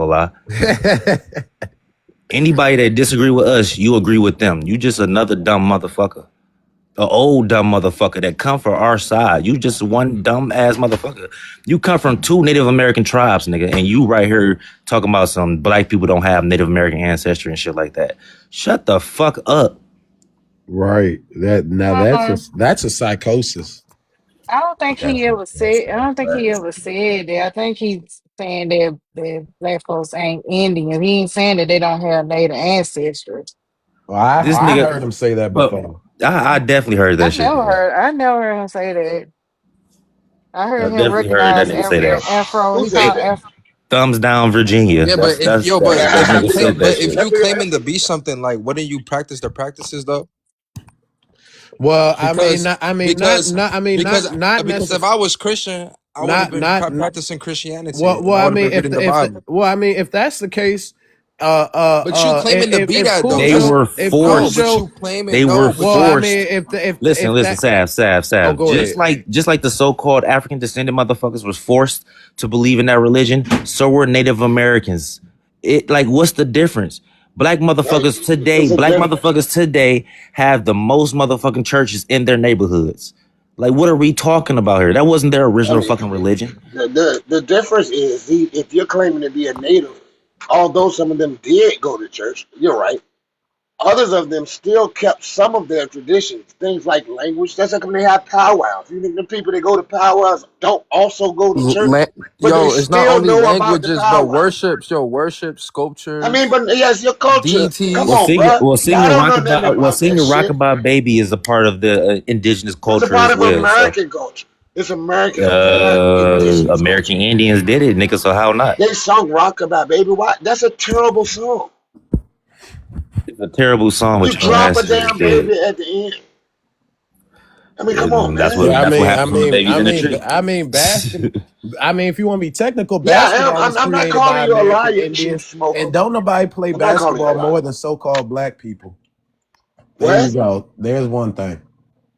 gonna lie. Anybody that disagree with us, you agree with them. You just another dumb motherfucker. An old dumb motherfucker that come from our side. You just one dumb ass motherfucker. You come from 2 Native American tribes, nigga, and you right here talking about some black people don't have Native American ancestry and shit like that. Shut the fuck up. Right. That's a psychosis. I don't think he ever said. I don't think he ever said that. I think he's saying that black folks ain't Indian. He ain't saying that they don't have Native ancestry. Well, I This nigga heard him say that before. I definitely heard that shit. I never heard him say that. I I heard him definitely heard that recognize nigga say that. Afro. Who He said called that? Afro. Thumbs down, Virginia. Yeah, but That if you nigga said that if shit. you claiming to be something, like, wouldn't you practice the practices though? Well, Because not because necessarily. if I was Christian, I would have been practicing Christianity. And I would have been reading the Bible. If that's the case, But you claiming to be that though. They were forced. But you claiming They were forced. Listen, Sav. go Just ahead. like the so-called African descended motherfuckers was forced to believe in that religion, so were Native Americans. What's the difference? Black motherfuckers today have the most motherfucking churches in their neighborhoods. Like, what are we talking about here? That wasn't their original fucking religion. The difference is if you're claiming to be a native, although some of them did go to church, you're right. Others of them still kept some of their traditions, things like language. That's like when they have powwows. You think the people that go to powwows don't also go to church? But they it's not still only know about the languages, but powwows. worship, sculptures. I mean, but yes, your culture. deities. Come on, bro. Singing Rockabye Baby is a part of the indigenous It's culture a part as of well. American culture. It's American culture. American Indians did it, nigga. So how not? They sung Rockabye Baby. Why? That's a terrible song. It's a terrible song. You drop a damn baby at the end. I mean, come on, man. That's what happens when the baby's in the tree. Basketball. I mean, if you want to be technical, Yeah, basketball was I'm not created calling by you a American liar, Indians, smoker. and don't nobody play I'm not calling you a basketball liar. more than so-called black people. There you go. There's one thing.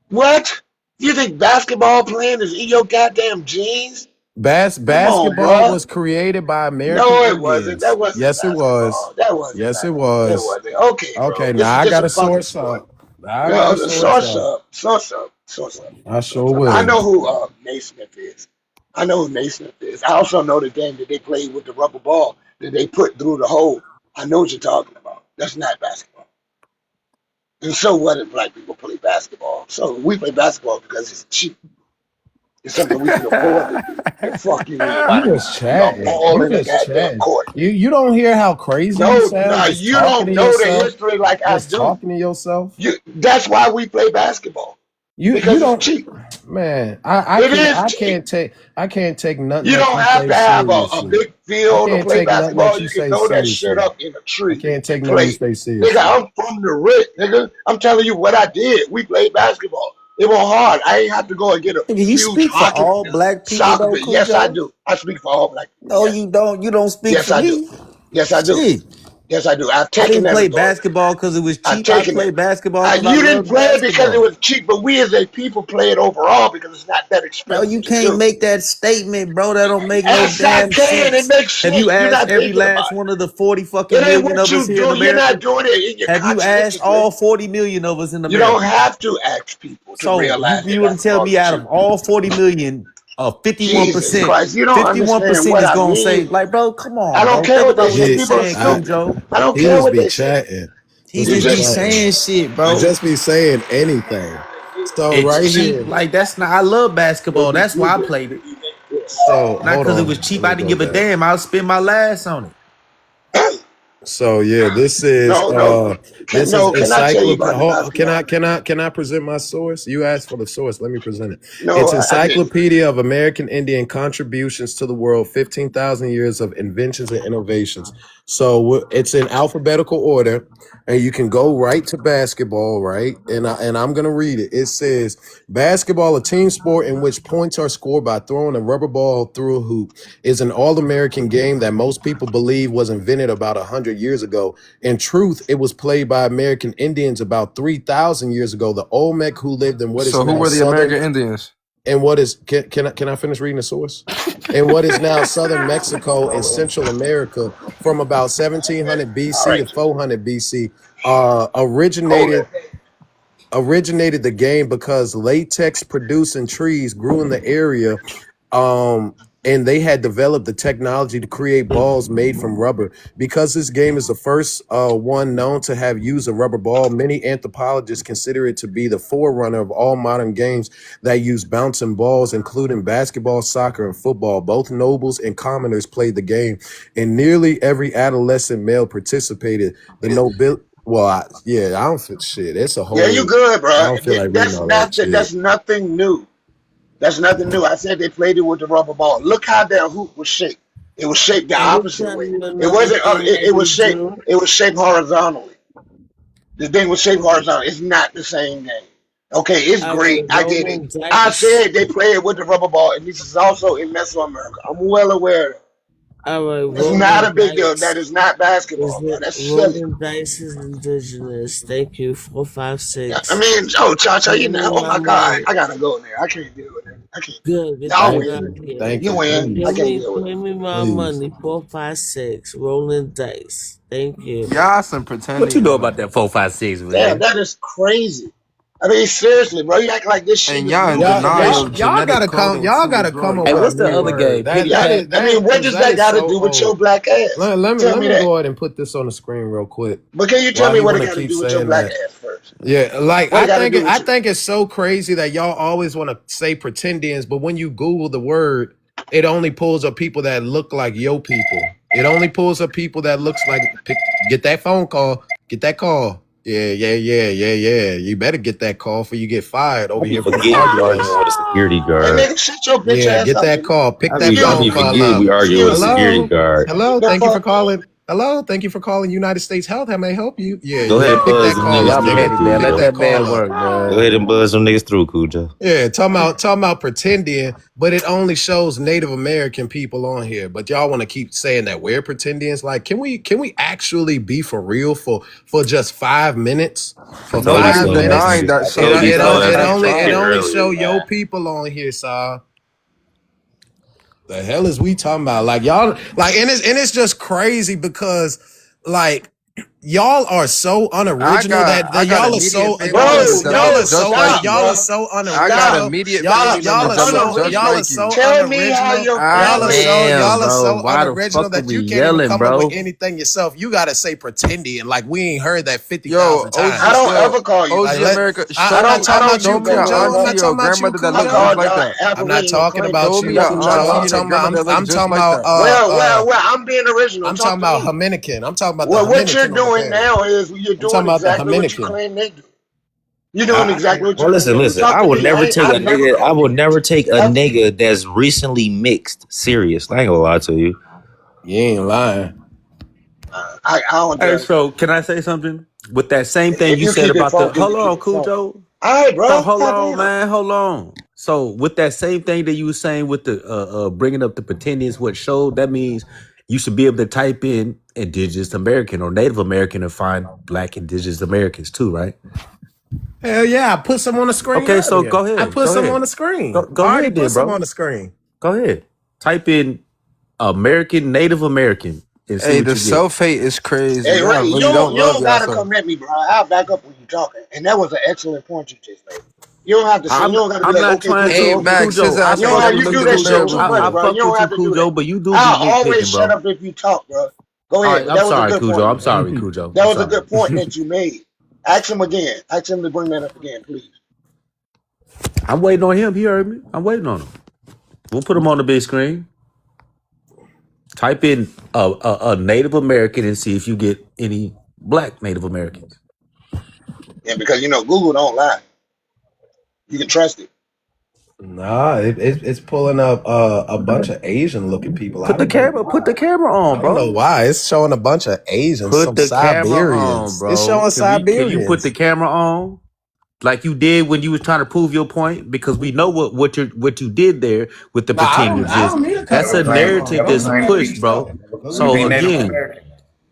What? You think basketball playing is in your goddamn jeans? Basketball was created by American No, it Indians. wasn't. That wasn't Yes, it was. That wasn't. Yes, it That was. wasn't. Okay, bro. Okay, This now is I got a just fucking source sport. up. I got a Source source up. up. I sure will. I know who Naismith is. I also know the game that they played with the rubber ball that they put through the hole. I know what you're talking about. That's not basketball. And so what if black people play basketball? So we play basketball because it's cheap. It's something we can afford to do. And fuck you. You just chatting. You don't hear how crazy No, you sound. you don't know the history like I do. Talking to yourself. That's why we play basketball. You don't. It's cheap. Man, I can't take nothing. You don't have to have a big field to play basketball. You can throw that shit up in a tree. I can't take nothing you say serious. Nigga, I'm from the rich, nigga. I'm telling you what I did. We played basketball. It was hard. I ain't have to go and get a You speak for all black people, though, Yes, I do. I speak for all black people. No, you don't. You don't speak for me. Yes, I do. Shit. Yes, I do. I didn't play basketball because it was cheap. I played basketball. You didn't play it because it was cheap, but we as a people play it overall because it's not that expensive. No, you can't make that statement, bro. That don't make no Yes, damn I can. sense. It makes sense. Have you You're asked not every thinking about last it. one of the 40 fucking It ain't million what of you us here do. in America? You're not doing it in your Have you asked all 40 million of us in America? You don't have to ask people to So realize you wouldn't tell me out of all 40 million, 51%, Christ, you don't 51% is understand what I gonna mean. say, like, bro, come on. I don't bro. care Think what about they say. he's People saying, are King Joe. I don't He care just what be they say. chatting. He just be saying shit, bro. He just be saying anything. So It's right cheap. here. Like, that's not. I love basketball. That's why I played it. So Not hold because it on. was cheap. Let I me didn't go give a back. damn. I'll spend my last on it. So yeah, this is this No, is can I tell you about the basketball? can I present my source? You asked for the source. Let me present it. No, It's I didn't. Encyclopedia of American Indian Contributions to the World, 15,000 Years of Inventions and Innovations. So it's in alphabetical order, and you can go right to basketball, right? And I'm gonna read it. It says basketball, a team sport in which points are scored by throwing a rubber ball through a hoop, is an all-American game that most people believe was invented about 100 years ago. In truth, it was played by American Indians about 3,000 years ago. The Olmec who lived in what is So who now were the southern. American Indians? and what is can I finish reading the source? And what is now southern Mexico and Central America from about 1700 BC to 400 BC originated the game because latex producing trees grew in the area, and they had developed the technology to create balls made from rubber. Because this game is the first one known to have used a rubber ball, many anthropologists consider it to be the forerunner of all modern games that use bouncing balls, including basketball, soccer, and football. Both nobles and commoners played the game, and nearly every adolescent male participated. The nobility. Well, I don't feel shit. It's a whole. Yeah, you good, bro. I don't feel like reading all that shit. That's nothing new. That's nothing new. I said they played it with the rubber ball. Look how their hoop was shaped. It was shaped the opposite way. It wasn't. It was shaped. It was shaped horizontally. The thing was shaped horizontally. It's not the same game. Okay, it's great. I get it. I said they played it with the rubber ball, and this is also in Mesoamerica. I'm well aware of it. It's not a big deal. That is not basketball. That's silly. Rolling dice is indigenous. Thank you. 456. I mean, Cha-Cha, you know, oh my God, I gotta go there. I can't deal with it. I can't. Good. Y'all win. Thank You win. I can't deal with Give it. me my money. 456. Rolling dice. Thank you. Y'all some pretending. What you know about that 456, man? Damn, that is crazy. I mean, seriously, bro, you act like this shit. And is y'all in new. denial. Y'all gotta come. Y'all gotta come up. Hey, with what's a the new other word. game? I mean, what does that got to do with your black ass? Let me Tell me that. go ahead and put this on the screen real quick. But can you tell Why me you what it wanna got to keep do with your saying black that? ass first? Yeah, like What it gotta do with I you? think it's so crazy that y'all always want to say pretendians, but when you Google the word, it only pulls up people that look like yo people. It only pulls up people that looks like get that phone call, get that call. Yeah. You better get that call before you get fired over I be here from the forgetting we podcast. arguing with a security Hey, guard. nigga, shut your bitch Yeah, ass get up, that nigga. call. Pick I that be phone call forgetting up. we arguing with a Excuse me. security guard. Hello. The Thank you for fuck? calling. Hello. Thank you for calling United States Health. How may I help you? Yeah. Go ahead and Pick buzz that them call niggas up, Y'all through, petty, nigga. man. Pick Let Cujo. that that man call up. work, Go man. ahead and buzz them niggas through, Cujo. Yeah, talking about pretending, but it only shows Native American people on here. But y'all want to keep saying that we're pretendians. Like, can we actually be for real for just 5 minutes? For Told you 5 Nobody's so, minutes, denying man. that I some told you people so. That's have what you it did tried. only earlier, show your man. people on here, Saw. The hell is we talking about? Like y'all, like and it's just crazy because like y'all are so unoriginal I that got y'all are immediate so family members that Bro, look just like you. y'all are stop, so I got stop. unoriginal. immediate Y'all family Stop. members that look just y'all are like Unoriginal. you. so Tell me how unoriginal. your Y'all are family. Damn, bro. so Why the unoriginal fuck are that we you can't even yelling, come up with bro? anything yourself. You gotta say pretendian like we ain't heard that Yo, 50,000 OG, I times. don't ever call you OG Like that. let America, I'm not I talking don't about show you, me an never Cujo. I'm auntie not call. or talking about you, grandmother that I look just called like Cujo. y'all that. I'm not Abilene and talking Clinton. about Show you, me an That's what Cujo. y'all auntie I'm and a are. talking about grandmother that look I'm just talking like about that. I'm being original. I'm Talk talking to about me. Dominican. I'm talking about the Well, what you're Dominican on the doing panel. now is you're I'm talking doing about the exactly what you Dominican. claim they do. You're doing exactly what you Well, claim they do. listen. Talk I to would me. never take a I never nigga. I called you would never take a that. nigga that's recently mixed serious. I ain't gonna lie to you. You ain't lying. I don't Hey, judge so can I say something? With that same thing If you you said keep it about the funky, hold you keep on, it funky. Cujo. All right, So bro. hold on, Goddamn. man, hold on. So with that same thing that you were saying with the bringing up the pretendians, what showed that means you should be able to type in Indigenous American or Native American and find Black Indigenous Americans too, right? Hell yeah, I put some on the screen Okay, so earlier. go I ahead, put go some on ahead, the screen. go I already ahead, put then, some on bro. the screen. Go ahead, type in American Native American and see Hey, what the you get. self-hate is crazy. Hey, Y'all Ray, really don't you love don't gotta yourself. come at me, bro. I'll back up when you're talking. And that was an excellent point you just made. You don't have to say. You don't gotta be I'm like, not okay, trying Cujo, Hey, to okay, Cujo. Max, his Cujo. I ass You ain't don't fuck have. never with You you, looked do in the that shit mirror Cujo. too before. much, I bro. fuck You don't with you, have to do Cujo, that. but you do be I'll always nitpicking, shut bro. up if you talk, bro. Go All ahead. right, But I'm that was a sorry, good Cujo. point I'm you made. sorry, Cujo. That I'm was a sorry. good point that you made. Ask him again. Ask him to bring that up again, please. I'm waiting on him. He heard me. I'm waiting on him. We'll put him on the big screen. Type in a Native American and see if you get any Black Native Americans. Yeah, because Google don't lie. You can trust it. Nah, it's pulling up a bunch of Asian looking people. I Put the don't know camera. Put the why. camera I on, don't know bro. why. It's showing a bunch of Asians, Put some the camera on, Siberians. It's bro. showing Can you put the Siberians. camera on like you did when you was trying to prove your point? Because we know what you did there with the Nah, I pretensions. don't need to cut That's no a camera narrative on. Don't that's come at me, pushed, so. bro. Go look So at it.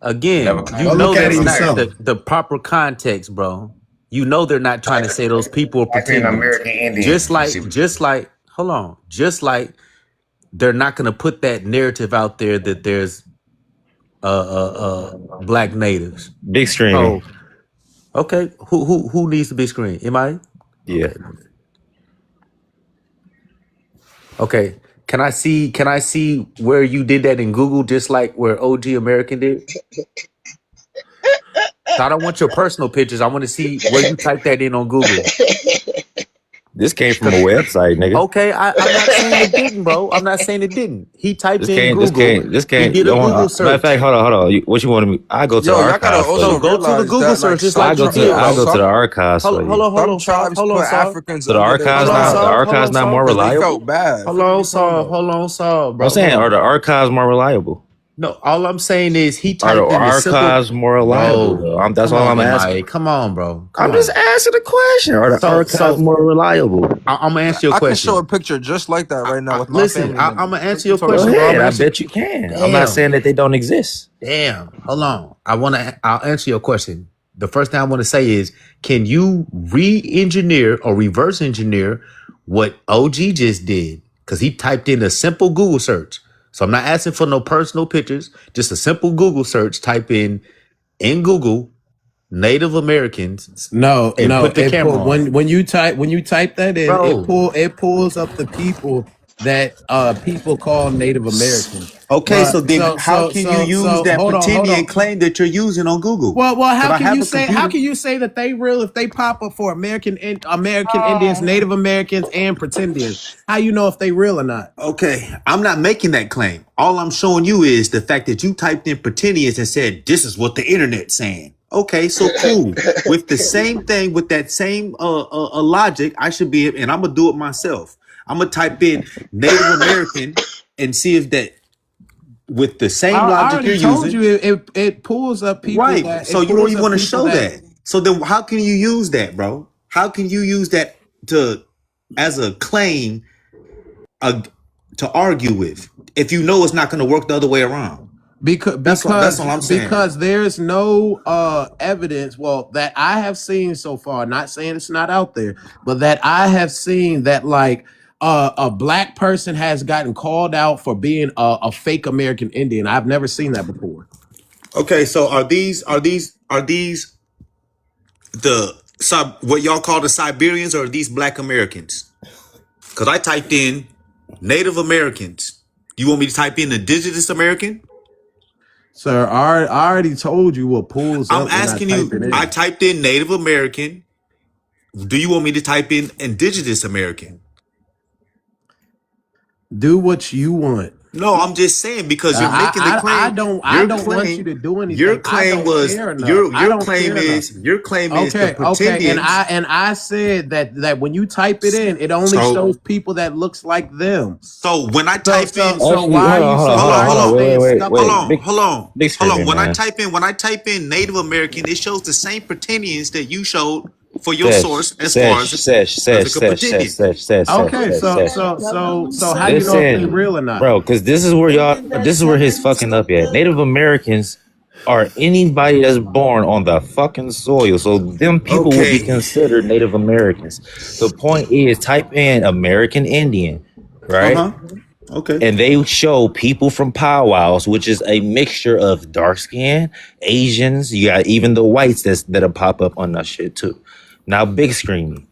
again, you Go know look at it that's not yourself. the proper context, bro. You know they're not trying to say those people are Type in pretendians. American Indian Just and see like what you just get. like hold on. Just like they're not gonna put that narrative out there that there's black natives. Big screen. So okay, who needs the big screen? Am I? Yeah. Okay. Can I see where you did that in Google, just like where OG American did? So I don't want your personal pictures. I want to see where you typed that in on Google. This came from a website, nigga. Okay, I'm not saying it didn't, bro. I'm not saying it didn't. He typed in Google. This came. He did a Google search. Matter of fact, hold on. What you wanted me? I go to the archives. Also go to the Google search. Just like I go to the archives. Hold on, tribes put Africans. So the archives not more reliable. Felt bad. Hold on, Saul, bro. I'm saying, are the archives more reliable? No, all I'm saying is he typed Are the in archives more reliable? That's all I'm asking. Mike. Come on, bro. I'm just asking a question. Are the archives more reliable? I'm gonna answer your I question. can show a picture just like that right now with Listen, my family. I'm gonna answer your Go question, bro. ahead. I bet you can. Damn. I'm not saying that they don't exist. Damn. Hold on. I'll answer your question. The first thing I want to say is, can you re-engineer or reverse engineer what OG just did? Because he typed in a simple Google search. So I'm not asking for no personal pictures, just a simple Google search. Type in Google Native Americans. No, put the camera on. When you type that in, Bro. it pulls up the people that people call Native Americans. Okay, But- so then how can you use that hold on. pretending claim that you're using on Google? Well, how Could I can have you a say computer? that they real if they pop up for American Indians, Native Americans, and pretendians? How you know if they real or not? Okay, I'm not making that claim. All I'm showing you is the fact that you typed in pretendians and said, this is what the internet's saying. Okay, so cool. With the same thing, with that same logic, I should be, and I'm going to do it myself. I'm going to type in Native American and see if that, with the same logic you're told using. you it pulls up people. Right. So you don't even want to show that. So then how can you use that, bro? How can you use that as a claim to argue with if you know it's not going to work the other way around? That's all I'm saying. Because there's no evidence, that I have seen so far, not saying it's not out there, but that I have seen that like a black person has gotten called out for being a fake American Indian. I've never seen that before. Okay, so are these what y'all call the Siberians, or are these black Americans? Because I typed in Native Americans. You want me to type in indigenous American? Sir, I already told you what pulls up. I'm asking you. I typed in Native American. Do you want me to type in indigenous American? Do what you want. No, I'm just saying because you're making the claim. I don't want you to do anything. Your claim was your claim is the pretendians. Okay, and I said that when you type it in, it only shows people that looks like them. So when I type in, Hold on. When I type in Native American, it shows the same pretendians that you showed for your source as far as Okay, so how you know if they real or not, bro? Because this is where his fucking up at. Native Americans are anybody that's born on the fucking soil, so them people will be considered Native Americans. The point is, type in American Indian, right? Okay. And they show people from powwows, which is a mixture of dark skin, Asians. You got even the whites that'll pop up on that shit too. Now, big screen.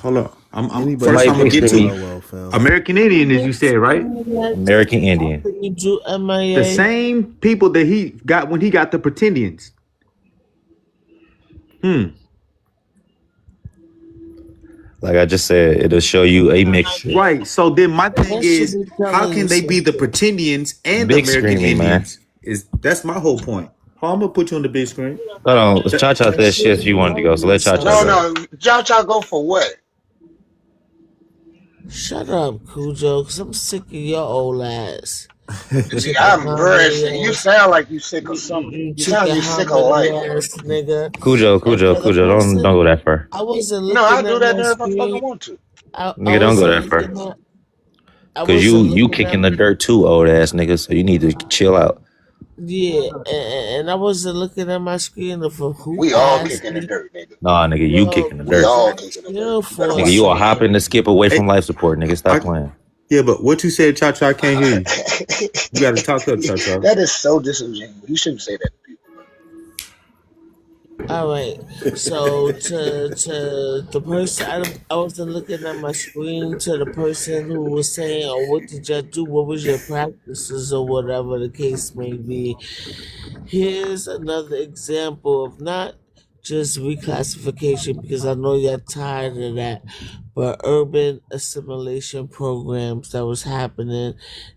Hold on. I'm gonna get to American Indian, as you said, right? American Indian. The same people that he got when he got the pretendians. Like I just said, it'll show you a mixture. Right. So then my thing is, how can they be the pretendians and the American Indians? That's my whole point. I'm gonna put you on the big screen. Hold on, let's Cha-Cha that shit if you wanted to go. So let Cha-Cha go. No, Cha-Cha go for what? Shut up, Cujo, because I'm sick of your old ass. I'm very sick. You sound like you sick of something. You sound like you sick of life. Nigga. Cujo, don't go that far. I wasn't looking No, I do at that my if I screen. fucking want to. Nigga, don't go that far. Because you kicking the dirt too, old ass nigga, so you need to chill out. Yeah, and I wasn't looking at my screen for who We all asked kicking the me. dirt, nigga. Nah, nigga, you Yo, kicking the We dirt. all like, kicking the dirt. chill You better for a Nigga, watch you are yourself. hopping to second. skip away Hey, from life support, nigga. Stop I, playing. yeah, but what you said, Cha Cha, I can't hear you. You got to talk up, Cha Cha. That is so disingenuous. You shouldn't say that to people, man. All right, so to the person, I wasn't looking at my screen. To the person who was saying, "Oh, what did y'all do? What was your practices, or whatever the case may be?" Here's another example of not just reclassification, because I know you're tired of that, but urban assimilation programs that was happening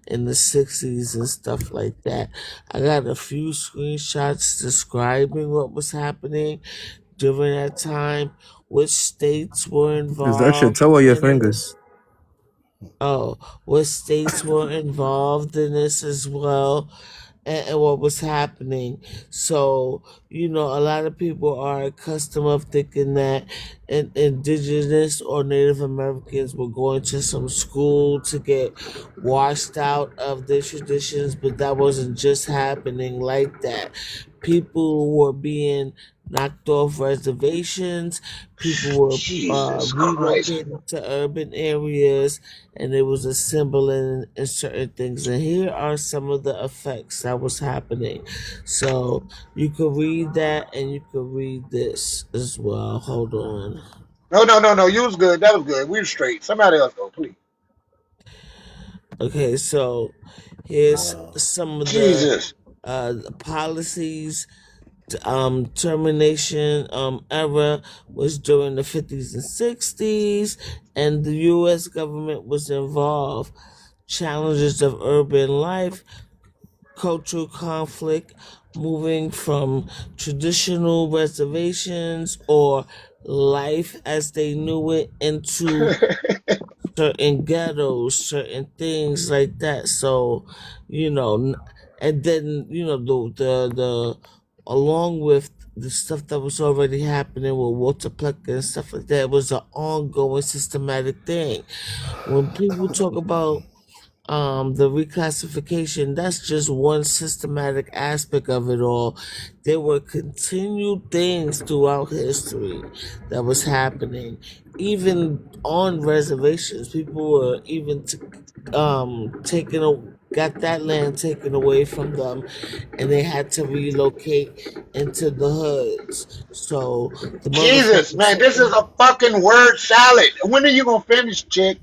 in the 60s and stuff like that. I got a few screenshots describing what was happening during that time, which states were Is that shit involved toe or your in finger? this. Oh, what states were involved in this as well, and what was happening. So, a lot of people are accustomed of thinking that indigenous or Native Americans were going to some school to get washed out of their traditions, but that wasn't just happening like that. People were being knocked off reservations. People were Jesus Christ. relocated to urban areas, and it was assembling in certain things. And here are some of the effects that was happening. So you could read that, and you could read this as well. Hold on. No. You was good. That was good. We were straight. Somebody else go, please. Okay, so here's some of the Jesus. policies. Termination era was during the 50s and 60s, and the U.S. government was involved. Challenges of urban life, cultural conflict, moving from traditional reservations or life as they knew it into certain ghettos, certain things like that. So, and then the along with the stuff that was already happening with Walter Plecker and stuff like that, it was an ongoing systematic thing. When people talk about the reclassification, that's just one systematic aspect of it all. There were continued things throughout history that was happening. Even on reservations, people were even got that land taken away from them, and they had to relocate into the hoods. So the Jesus, motherfuckers. man, this is a fucking word salad. When are you gonna finish, chick?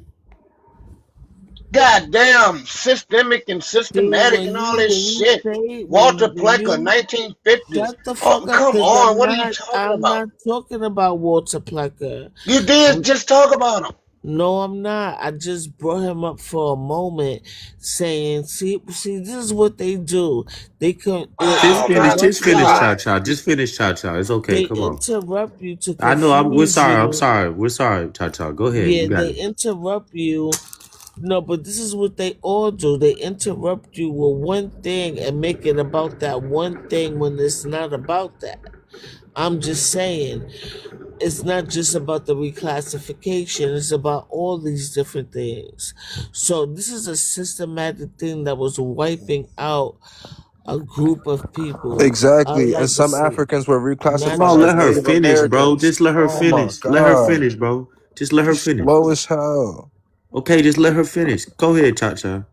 Goddamn, systemic and See, systematic and all this when you shit. say Walter when Plecker, you 1950s. shut the Oh, fuck up, come because on. What are you talking I'm about? not talking about Walter Plecker. You did just talk about him. No, I'm not. I just brought him up for a moment, saying, "See, this is what they do. They can Oh, my Just interrupt finish, you. Cha God. Cha. Just finish, Cha Cha. It's okay. They Come on. interrupt you to I know. We're confuse sorry. I'm you. sorry. We're sorry, Cha Cha. Go ahead. Yeah, You got they it. interrupt you. No, but this is what they all do. They interrupt you with one thing and make it about that one thing when it's not about that. I'm just saying, it's not just about the reclassification, it's about all these different things. So, this is a systematic thing that was wiping out a group of people, a Exactly. And some legacy, Africans were not Come on, reclassified as let her just. Native finish, bro. Americans. Just let her Oh my finish. Let her God. finish, bro. Just let You her finish. slow as hell. Okay, just let her finish. Go ahead, Cha Cha.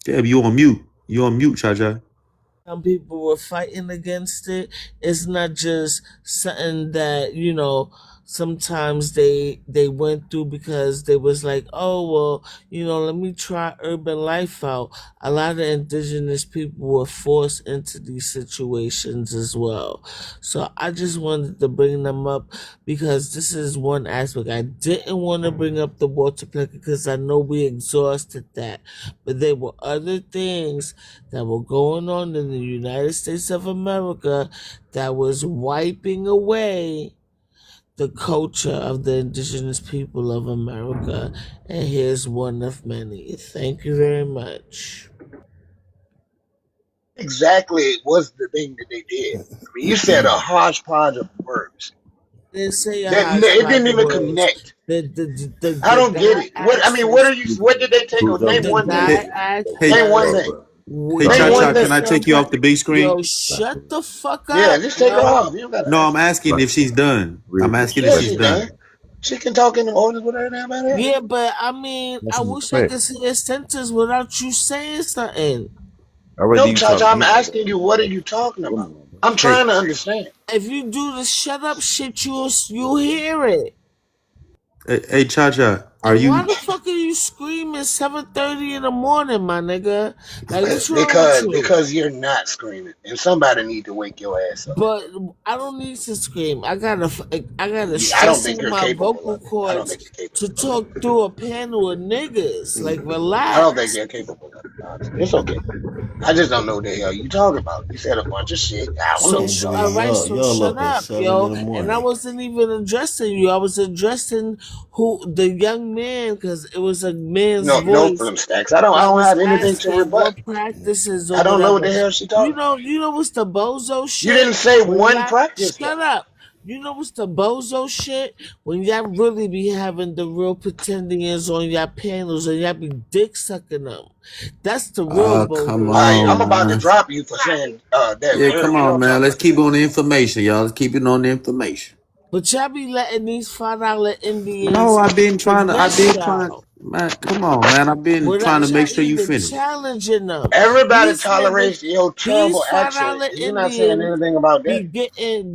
Damn, you on mute. You on mute, Cha Cha. Some people were fighting against it. It's not just something that sometimes they went through because they was like, oh well, let me try urban life out. A lot of indigenous people were forced into these situations as well. So I just wanted to bring them up because this is one aspect. I didn't want to bring up the water Plecker because I know we exhausted that, but there were other things that were going on in the United States of America that was wiping away the culture of the indigenous people of America. And here's one of many. Thank you very much. Exactly was the thing that they did. I mean, you said a hodgepodge of words. didn't say a It hodgepodge didn't of even words. connect. I don't get The it. guy asked What us. are you? What did they take? Name The one thing. guy asked Hey, Name one us. thing. hey, Name Cha one Cha, can thing. I take you off the big screen? Yo, shut the fuck Yeah, up, just take her yo. off. You don't gotta No, ask I'm her. asking if she's done. I'm asking if Yeah, she's she done. done. She can talk in the orders with her and everybody else. Yeah, but I mean, That's I some wish I respect. could see a sentence without you saying something. I'd rather No, you talk Chacha, to I'm me like asking that. you, what are you talking about? I'm Hey, trying to understand. If you do the shut up shit, you'll hear it. hey, Cha Cha, are And why you? the fuck are you screaming 7:30 in the morning, my nigga? Like, what's wrong with you? Because you're not screaming, and somebody need to wake your ass up. But I don't need to scream. I gotta I don't stress think out you're my capable vocal of it. I don't cords think you're to capable of it. talk through a panel of niggas. Like, I don't think relax. you're capable of it. Honestly. It's okay. I just don't know what the hell you talking about. You said a bunch of shit. I don't know. All right, so shut up, yo. And I wasn't even addressing you. I was addressing the young man, because it was a man's No, voice from stacks. I don't that was have anything to asking rebut. what practices or I don't know what whatever. the hell she talking about. You know what's the bozo You shit? didn't say When one y'all practice though. shut up. You know what's the bozo shit? When y'all really be having the real pretendians on y'all panels and y'all be dick sucking them. That's the real Oh, come bozo All right, shit. I'm on, about to man. drop you for saying that Yeah, word. come We on, don't talk man. Let's about keep that. on the information, y'all. Let's keep it on the information. But y'all be letting these $5 No, Indians I've been trying to. I've finesse been trying. y'all Man, come on, man. I've been trying without to make y'all sure you even finish. challenging them. Everybody These niggas, tolerates your these terrible accent, $5 and you're not saying Indians anything about that.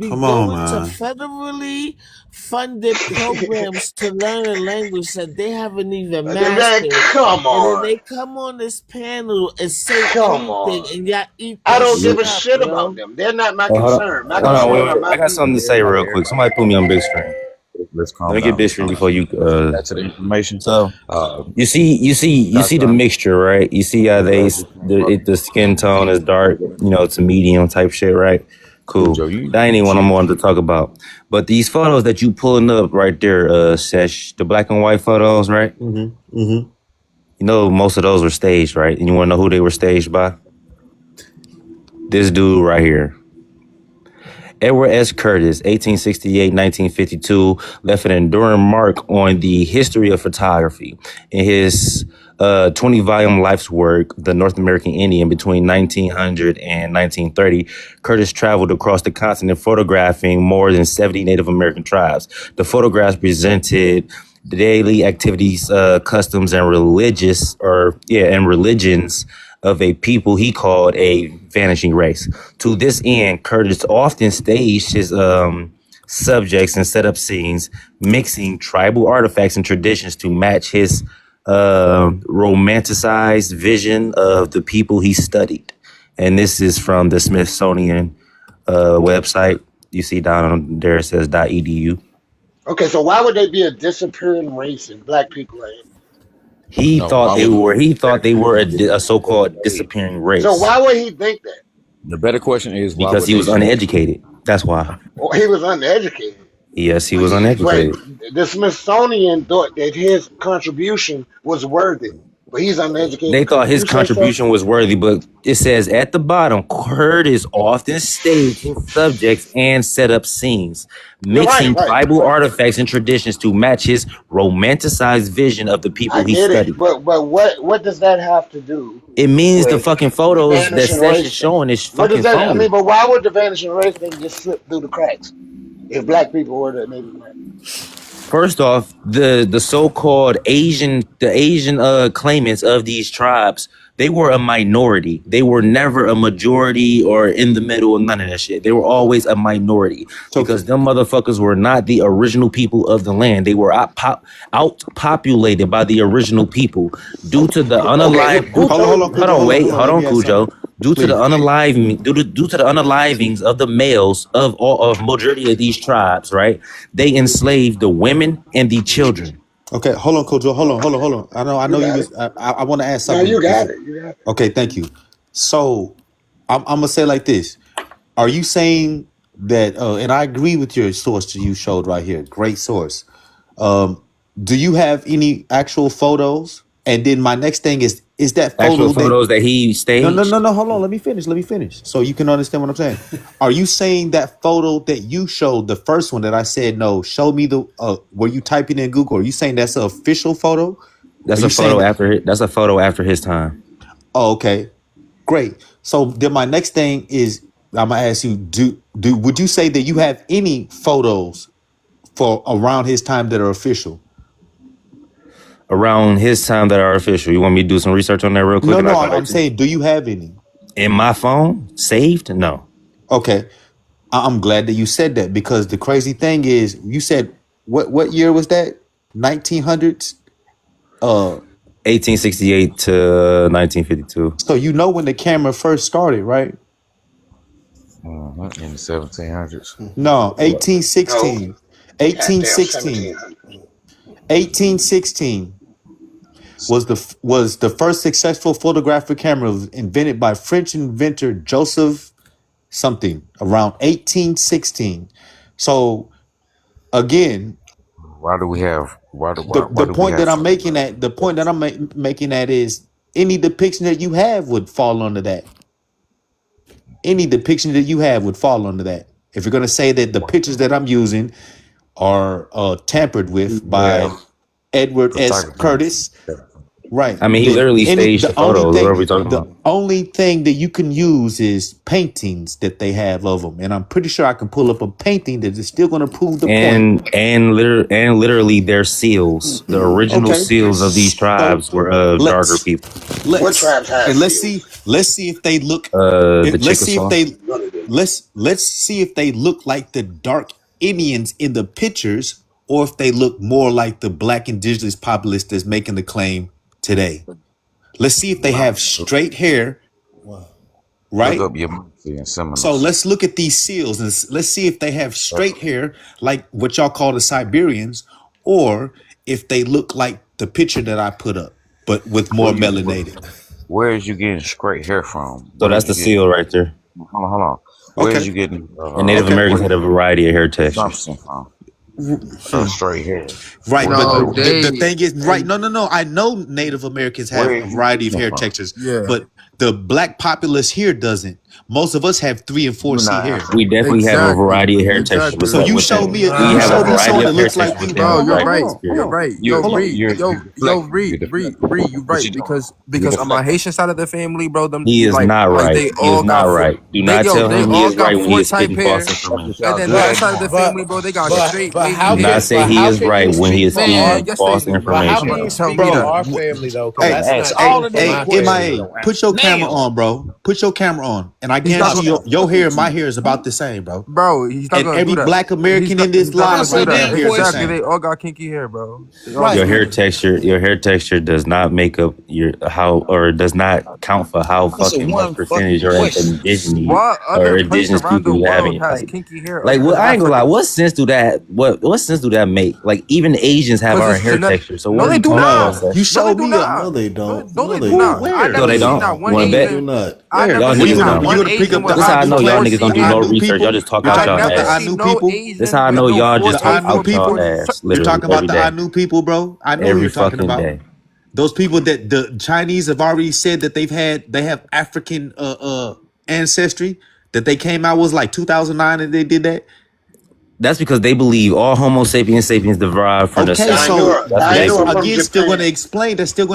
be Come on, going to man. federally funded programs to learn a language that they haven't even Man, mastered. come And then on. they come on this panel and say Come anything, on. and y'all eat I that don't give shit a up, shit about yo. them. They're not my Oh, concern. My hold on, wait, concern are wait. my I got people. something to say real quick. Somebody put me on big screen. Let's Let calm me get down. big Let's screen calm before down. you. Let's get back to the information. So Uh, you see the Tata, mixture, right? You see how I'm glad you came up. the skin tone is dark, to medium type shit, right? Cool, Cool. Joe. You That ain't even what I chill. wanted to talk about. But these photos that you pulling up right there, Sesh, the black and white photos, right? Mm-hmm. Mm-hmm. You know, most of those were staged, right? And you want to know who they were staged by? This dude right here. Edward S. Curtis, 1868-1952, left an enduring mark on the history of photography. In his 20-volume life's work, The North American Indian, between 1900 and 1930, Curtis traveled across the continent photographing more than 70 Native American tribes. The photographs presented the daily activities, customs, and religions of a people he called a vanishing race. To this end, Curtis often staged his subjects and set up scenes, mixing tribal artifacts and traditions to match his romanticized vision of the people he studied. And this is from the Smithsonian website. You see down on there it says .edu. Okay, so why would they be a disappearing race and black people are in? He No, why thought they would were. He thought they were a so-called disappearing So race why would he think that? the better question is why because would he they was think? uneducated. That's why. Well, he was uneducated. Yes, he But was uneducated. the Smithsonian thought that his contribution was worthy, but he's They uneducated. thought Couldn't his you say so? contribution was worthy, but it says at the bottom, Curtis often staged his subjects and set up scenes, You're right, mixing right, tribal right. artifacts and traditions to match his romanticized vision of the people I he get it, studied. but what does that have to do It means the with fucking the photos that vanishing Sesh is race thing? showing is What does fucking that? I phony. mean, but why would the vanishing race thing just slip through the cracks if black people were the Native Americans? First off, the so-called Asian claimants of these tribes, they were a minority. They were never a majority or in the middle of none of that shit. They were always a minority So, because them motherfuckers were not the original people of the land. They were outpopulated by the original people due to the Okay, unalive. who hold told on, you that? Hold Cujo. on, wait, Hold on. hold Let on, me ask Cujo. something, please. Due to the unalivings of the males of majority of these tribes, right? They enslaved the women and the children. Okay, hold on, Cujo. Hold on. I You know you got it. was. I want to ask No, something. you got it. You got it. Okay, thank you. So, I'm gonna say like this. Are you saying that? And I agree with your source that you showed right here. Great source. Um, do you have any actual photos? And then my next thing is, Is that Actual photo that? photos that he staged? No. Hold on. Let me finish. So you can understand what I'm saying. Are you saying that photo that you showed, the first one that I said no? Show me the. Were you typing in Google? Are you saying that's an official photo? That's a photo after. That's a photo after his time. Oh, okay, great. So then my next thing is I'm gonna ask you: would you say that you have any photos for around his time that are official? Around his time that are official. You want me to do some research on that real quick? No. I'm saying, do you have any in my phone saved? No. Okay, I'm glad that you said that because the crazy thing is, you said what year was that? 1900s. 1868 to 1952. So you know when the camera first started, right? In the 1700s. No, 1816. No. 1816. 1816 was the first successful photographic camera invented by French inventor Joseph something around 1816. So again, the point that I'm making at is any depiction that you have would fall under that. Any depiction that you have would fall under that. If you're gonna say that the pictures that I'm using are tampered with by Edward S. Curtis, right? I mean, he literally staged the photos. What are we talking about? The only thing that you can use is paintings that they have of them, and I'm pretty sure I can pull up a painting that is still going to prove the point. And literally their seals, the original seals of these tribes were of darker people. What tribes have? And let's see if they look. Let's see if they look like the dark Indians in the pictures, or if they look more like the black indigenous populace that's making the claim today. Let's see if they have straight hair, right? So let's look at these seals and let's see if they have straight hair like what y'all call the Siberians, or if they look like the picture that I put up, but with more melanated. Where is you getting straight hair from? So that's the seal right there. Hold on. Where is you getting? And Native Americans had a variety of hair textures. Straight hair. Right, but the thing is, right, no. I know Native Americans have a variety of hair textures, but the black populace here doesn't. Most of us have 3 and 4C hair. We definitely have a variety of hair textures. So you showed me something that looks like you. Bro, you're right. You're right. You're right. Because on my Haitian side of the family, bro, he is not right. He is not right. Do not tell him he is right when he is spitting false information. And then the other side of the family, bro, they got straight. Do not say he is right when he is spitting false information. How can you speak on our family though? Hey, MIA, put your camera on, bro. Put your camera on, and I guarantee your hair and my hair is about the same, bro. Bro, he's not and every black American in this live right now here is the same. They all got kinky hair, bro. Your hair texture does not make up does not count for how fucking much percentage or indigenous people having kinky hair. Like, what? I ain't gonna lie. What sense do that make? Like, even Asians have our hair texture. So what? They do not. You showed me. No, they don't. No, they do not. No, they don't. Want to bet? Do not. Y'all niggas don't. This is how I know y'all niggas don't do no research. Y'all just talk out y'all ass. This is how I know y'all just talk out y'all ass. You're talking about the Anu people, bro. I know every you're talking about day. Those people that the Chinese have already said that they have African ancestry, that they came out was like 2009 and they did that. That's because they believe all Homo sapiens derived from the sun. So that's still going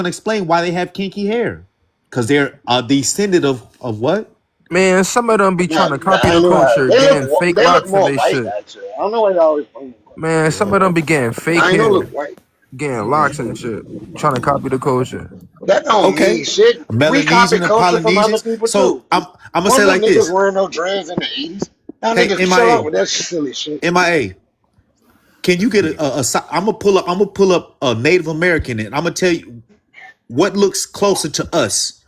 to explain why they have kinky hair, because they're descendant of what? Man, some of them be trying to copy the culture, getting fake locks and they shit. Actually. I don't know why y'all always playing. Man, some of them be getting fake hair, getting locks and shit, trying to copy the culture. That don't mean shit. We copy culture from other people too. I'm gonna say like this. Niggas wearing no dreads in the 80s. Y'all niggas chill out with that silly shit. MIA. Can you get I'm gonna pull up a Native American and I'm gonna tell you what looks closer to us.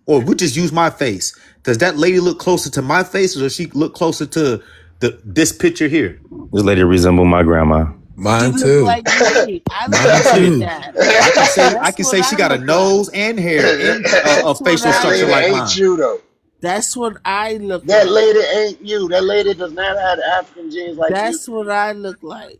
Or we just use my face. Does that lady look closer to my face, or does she look closer to this picture here? This lady resemble my grandma. Mine too. Like me. I can say she got a nose and hair and a facial structure like mine. Ain't you though? That's what I look that like. Lady ain't you. That lady does not have African genes like That's what I look like.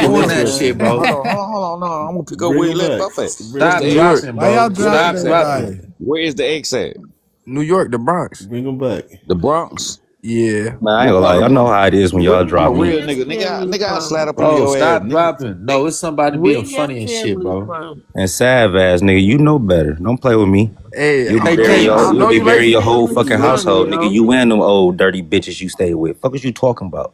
doing Listen, that man. shit, bro. Hold on. No. I'm gonna pick up Bring where he him left back. off at. Bring Where's him the Stop back. X? dropping, Why bro. y'all Stop dropping dropping. everybody? Where is the X at? New York, the Bronx. Bring him back. The Bronx. Yeah. Man, I ain't What gonna lie. part of Y'all the know Bronx? how it is when Where y'all I'm a drop where me. real your nigga. family Nigga, I slide from? up on Bro, your ass, stop nigga. dropping. No, it's somebody Where being your funny and shit, family bro. from? And Sav ass nigga, you know better. Don't play with me. Hey, You'll be hey, Where burying King, your I you'll know be you where your burying late. your whole family fucking from, household, nigga. yo? You and them old dirty bitches you stay with. Fuck is you talking about?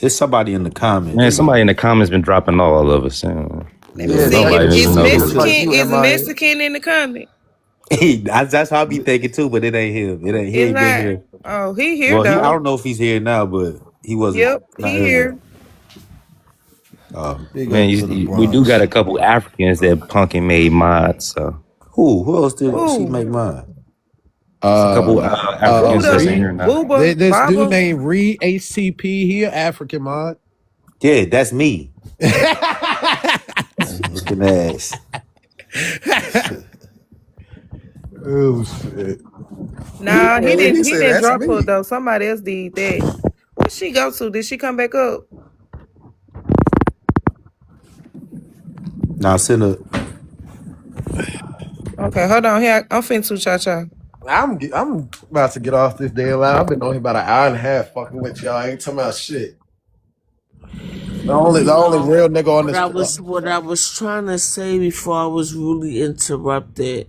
It's somebody in the comments, Man, man. somebody in the comments been dropping all of us. Let me Yeah, see. Nobody Is even know who it's it like is. you, Mexican MIA. in the comment? That's how I be thinking too, but it ain't him. It ain't. He It's ain't been not. here. Oh, he here Well, I though. don't know if he's here now, but he wasn't Yep, not he earlier. here. Big Man, up to the we do got Bronx. a couple Africans that punkin made mods. So Who else did she Ooh, make mine? it's a couple Africans that's in Buddha, here Reed. now. Booba, This dude Baba. named Reed HCP. He an African mod. Yeah, that's me. Looking ass. Oh shit. Nah, he Yeah, he didn't. He said didn't that's drop her me. though. Somebody else did that. Where'd she go to? Did she come back up? Now send a Okay, hold on. Here, I'm finna to cha. I'm about to get off this damn line. I've been on here about an hour and a half fucking with y'all. I ain't talking about shit. The only No, real nigga on this. what I was trying to say before I was really interrupted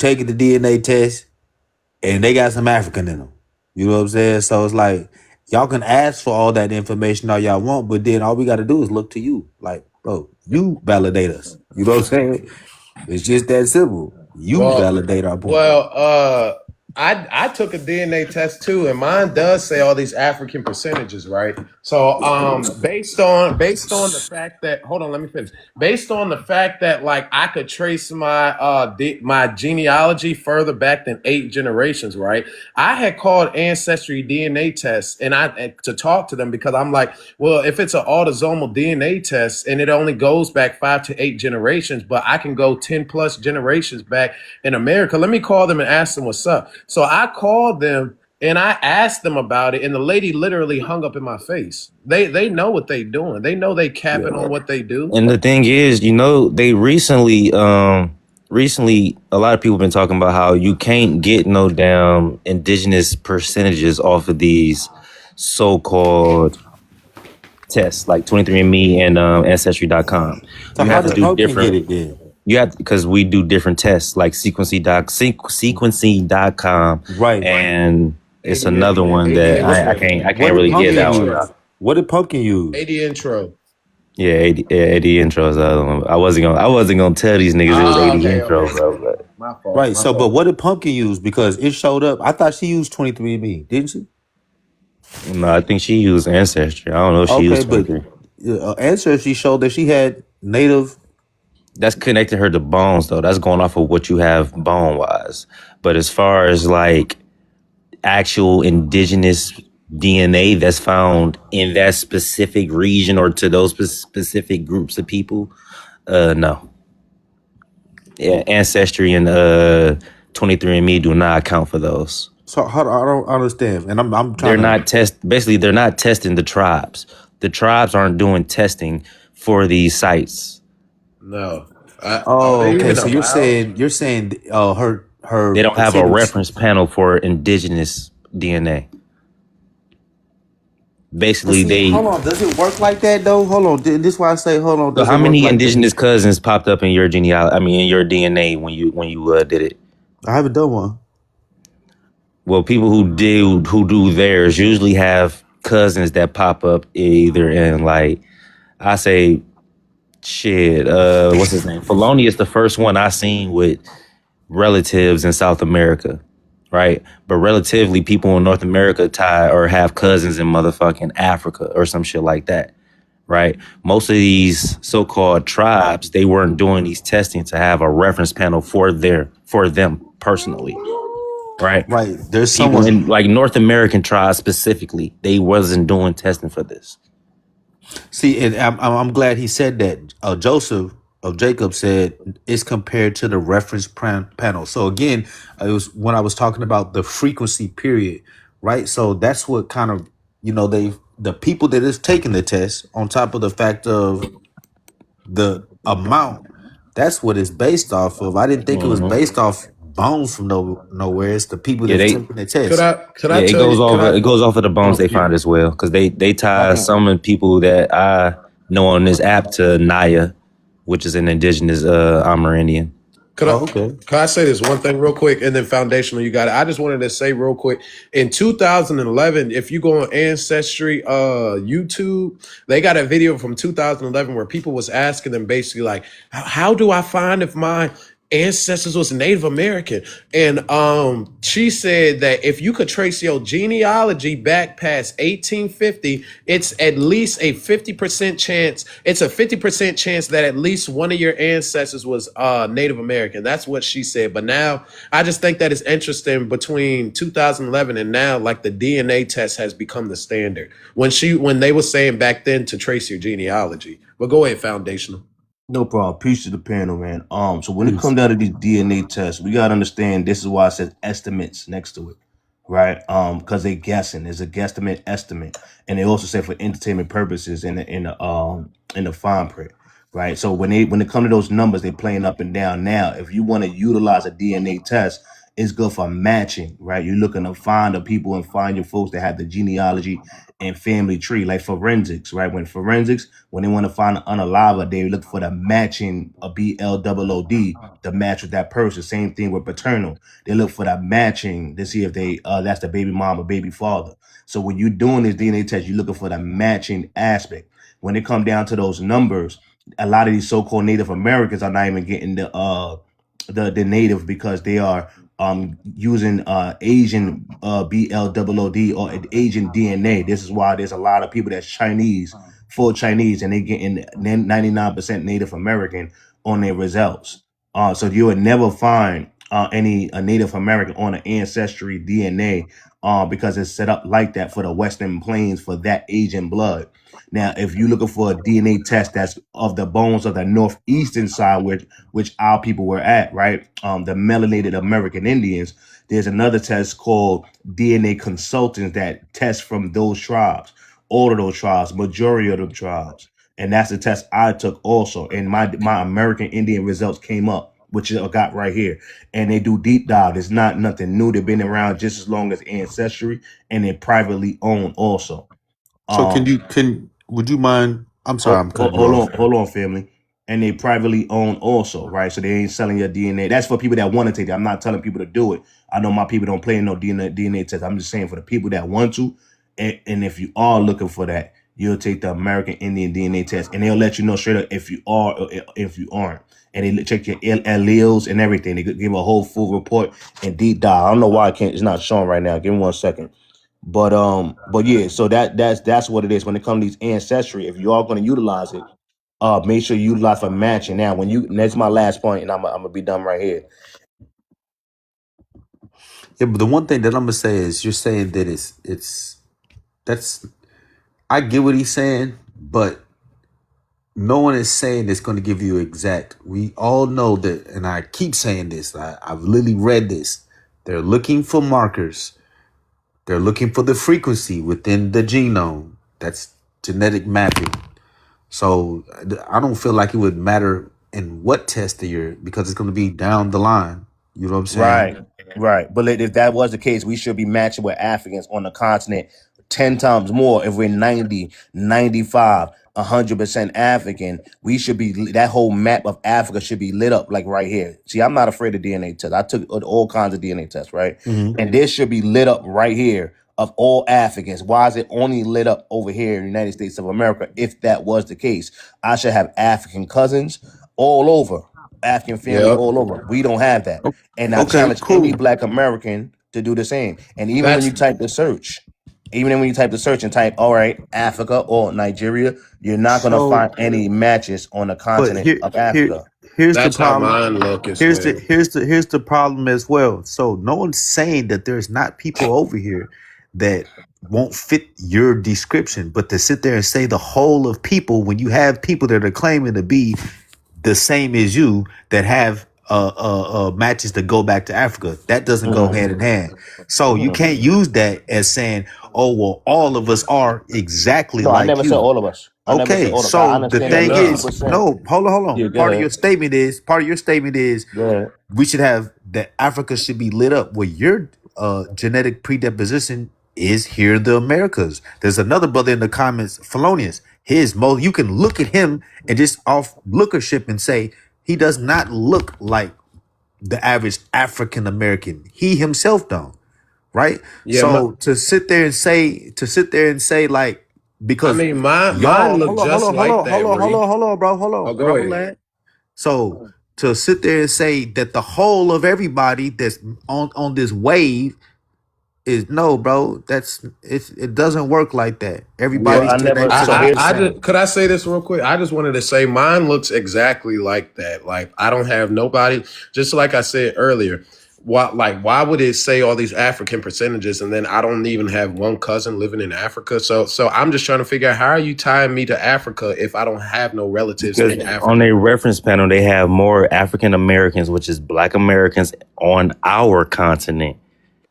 taking the DNA test and they got some African in them. You know what I'm saying? So it's like Y'all can ask for all that information all y'all want, but then all we got to do is look to you. Like, bro, you validate us. You know what I'm saying? It's just that simple. You Well, validate our point. well, I took a DNA test too, and mine does say all these African percentages, right? So, based on the fact that hold on, let me finish. Based on the fact that like I could trace my my genealogy further back than 8 generations, right? I had called Ancestry DNA tests and to talk to them because I'm like, well, if it's an autosomal DNA test and it only goes back 5 to 8 generations, but I can go 10 plus generations back in America, let me call them and ask them what's up. So I called them and I asked them about it, and the lady literally hung up in my face. They know what they doing. They know they capping on what they do. And the thing is, you know, they recently a lot of people have been talking about how you can't get no damn indigenous percentages off of these so-called tests like 23andMe and Ancestry.com. So You how have to did do Pumpkin get different. it then? You have because we do different tests like sequencing.com, Right. and it's another one that I can't really get that one. What did Pumpkin use? 80 intro. Yeah, 80 intro is the other one. I wasn't gonna tell these niggas it was 80 intro, bro. But My fault. Right. So, but what did Pumpkin use? Because it showed up. I thought she used 23andMe, didn't she? no, I think she used Ancestry. I don't know if she used Okay, 23. but Ancestry showed that she had native. That's connecting her to bones, though. That's going off of what you have bone wise. But as far as like actual indigenous DNA that's found in that specific region or to those specific groups of people, no. Yeah, Ancestry and 23andMe do not account for those. So I don't understand, and I'm trying. They're not basically they're not testing the tribes. The tribes aren't doing testing for these sites. No. Okay. So you're saying her They don't have a percentage- reference panel for indigenous DNA. Basically, hold on. Does it work like that though? Hold on. This is why I say hold on. So how many indigenous cousins popped up in your genealogy? I mean, in your DNA when you did it? I haven't done one. Well, people who do theirs usually have cousins that pop up either in like, I say, shit. What's his name? Filoni is the first one I seen with relatives in South America, right? But relatively, people in North America tie or have cousins in motherfucking Africa or some shit like that, right? Most of these so-called tribes, they weren't doing these testing to have a reference panel for them personally, right? Right. There's people someone in like North American tribes specifically, they wasn't doing testing for this. See, and I'm glad he said that. Joseph of Jacob said it's compared to the reference panel. So again, it was when I was talking about the frequency period, right? So that's what kind of, the people that is taking the test on top of the fact of the amount, that's what it's based off of. I didn't think it was based off bones from nowhere. It's the people that's taking the test. It goes off of the bones they find as well, because they tie some people that I know on this app to Naya, which is an indigenous Amerindian. Can I say this one thing real quick, and then foundational, you got it. I just wanted to say real quick, in 2011, if you go on Ancestry YouTube, they got a video from 2011 where people was asking them basically like, how do I find if my ancestors was Native American? And she said that if you could trace your genealogy back past 1850, it's at least a 50% chance. It's a 50% chance that at least one of your ancestors was Native American. That's what she said. But now I just think that it's interesting between 2011 and now, like the DNA test has become the standard. When they were saying back then to trace your genealogy. But go ahead, foundational. No problem. Peace to the panel, man. So when it comes down to these DNA tests, we gotta understand this is why it says estimates next to it, right? Because they guessing. There's a guesstimate estimate, and they also say for entertainment purposes in the fine print, right? So when it comes to those numbers, they playing up and down. Now, if you want to utilize a DNA test, It's good for matching, right? You're looking to find the people and find your folks that have the genealogy and family tree, like forensics, right? When they want to find an unalive, they look for the matching a BLOOD to match with that person. Same thing with paternal. They look for that matching to see if they that's the baby mom or baby father. So when you're doing this DNA test, you're looking for the matching aspect. When it comes down to those numbers, a lot of these so-called Native Americans are not even getting the native because they are using Asian BLOOD or Asian DNA. This is why there's a lot of people that's Chinese, full Chinese, and they getting 99% Native American on their results. So you would never find any Native American on an ancestry DNA because it's set up like that for the Western Plains for that Asian blood. Now, if you're looking for a DNA test that's of the bones of the northeastern side, which our people were at, right? The melanated American Indians, there's another test called DNA Consultants that test from those tribes, all of those tribes, majority of them tribes. And that's the test I took also. And my American Indian results came up, which I got right here. And they do deep dive. It's not nothing new. They've been around just as long as Ancestry, and they're privately owned also. So would you mind? I'm sorry, I'm cutting you off. Hold on, family. And they privately owned also, right? So they ain't selling your DNA. That's for people that want to take it. I'm not telling people to do it. I know my people don't play no DNA test. I'm just saying for the people that want to, and if you are looking for that, you'll take the American Indian DNA test, and they'll let you know straight up if you are or if you aren't. And they check your alleles and everything. They give a whole full report and deep dive. I don't know why it's not showing right now. Give me 1 second. But yeah, so that's what it is when it comes to these ancestry. If you are going to utilize it, make sure you utilize for matching. Now, that's my last point, and I'm gonna be done right here. Yeah, but the one thing that I'm gonna say is you're saying that I get what he's saying, but no one is saying it's going to give you exact. We all know that, and I keep saying this. I've literally read this. They're looking for markers. They're looking for the frequency within the genome. That's genetic mapping. So I don't feel like it would matter in what test you're, because it's going to be down the line. You know what I'm saying? Right. But if that was the case, we should be matching with Africans on the continent 10 times more. If we're 90, 95, 100% African, we should be, that whole map of Africa should be lit up like right here. See, I'm not afraid of DNA tests. I took all kinds of DNA tests, right? Mm-hmm. And this should be lit up right here of all Africans. Why is it only lit up over here in the United States of America? If that was the case, I should have African cousins all over, African family all over. We don't have that. And I challenge any Black American to do the same. And even when you type the search, and type, all right, Africa or Nigeria, you're not going to find any matches on the continent of Africa. Here's That's the problem. how mine look as here's well. here's the problem as well. So no one's saying that there's not people over here that won't fit your description, but to sit there and say the whole of people when you have people that are claiming to be the same as you that have matches that go back to Africa, that doesn't go hand in hand. So you can't use that as saying, oh well, all of us are exactly like you. I never said all of us. Okay, so the thing is, no, hold on. Yeah, part of your statement is we should have that Africa should be lit up. Well, your genetic predisposition is here in the Americas. There's another brother in the comments, Felonious. You can look at him and just off lookership and say he does not look like the average African American. He himself don't, right? Yeah, so to sit there and say like, because I mean, mine look just like that. Hold on, bro. Oh, go ahead. So to sit there and say that the whole of everybody that's on this wave is no, bro. It doesn't work like that. Everybody's could I say this real quick? I just wanted to say mine looks exactly like that. Like I don't have nobody. Just like I said earlier. Why would it say all these African percentages and then I don't even have one cousin living in Africa? So I'm just trying to figure out, how are you tying me to Africa if I don't have no relatives in Africa? On their reference panel, they have more African Americans, which is Black Americans on our continent,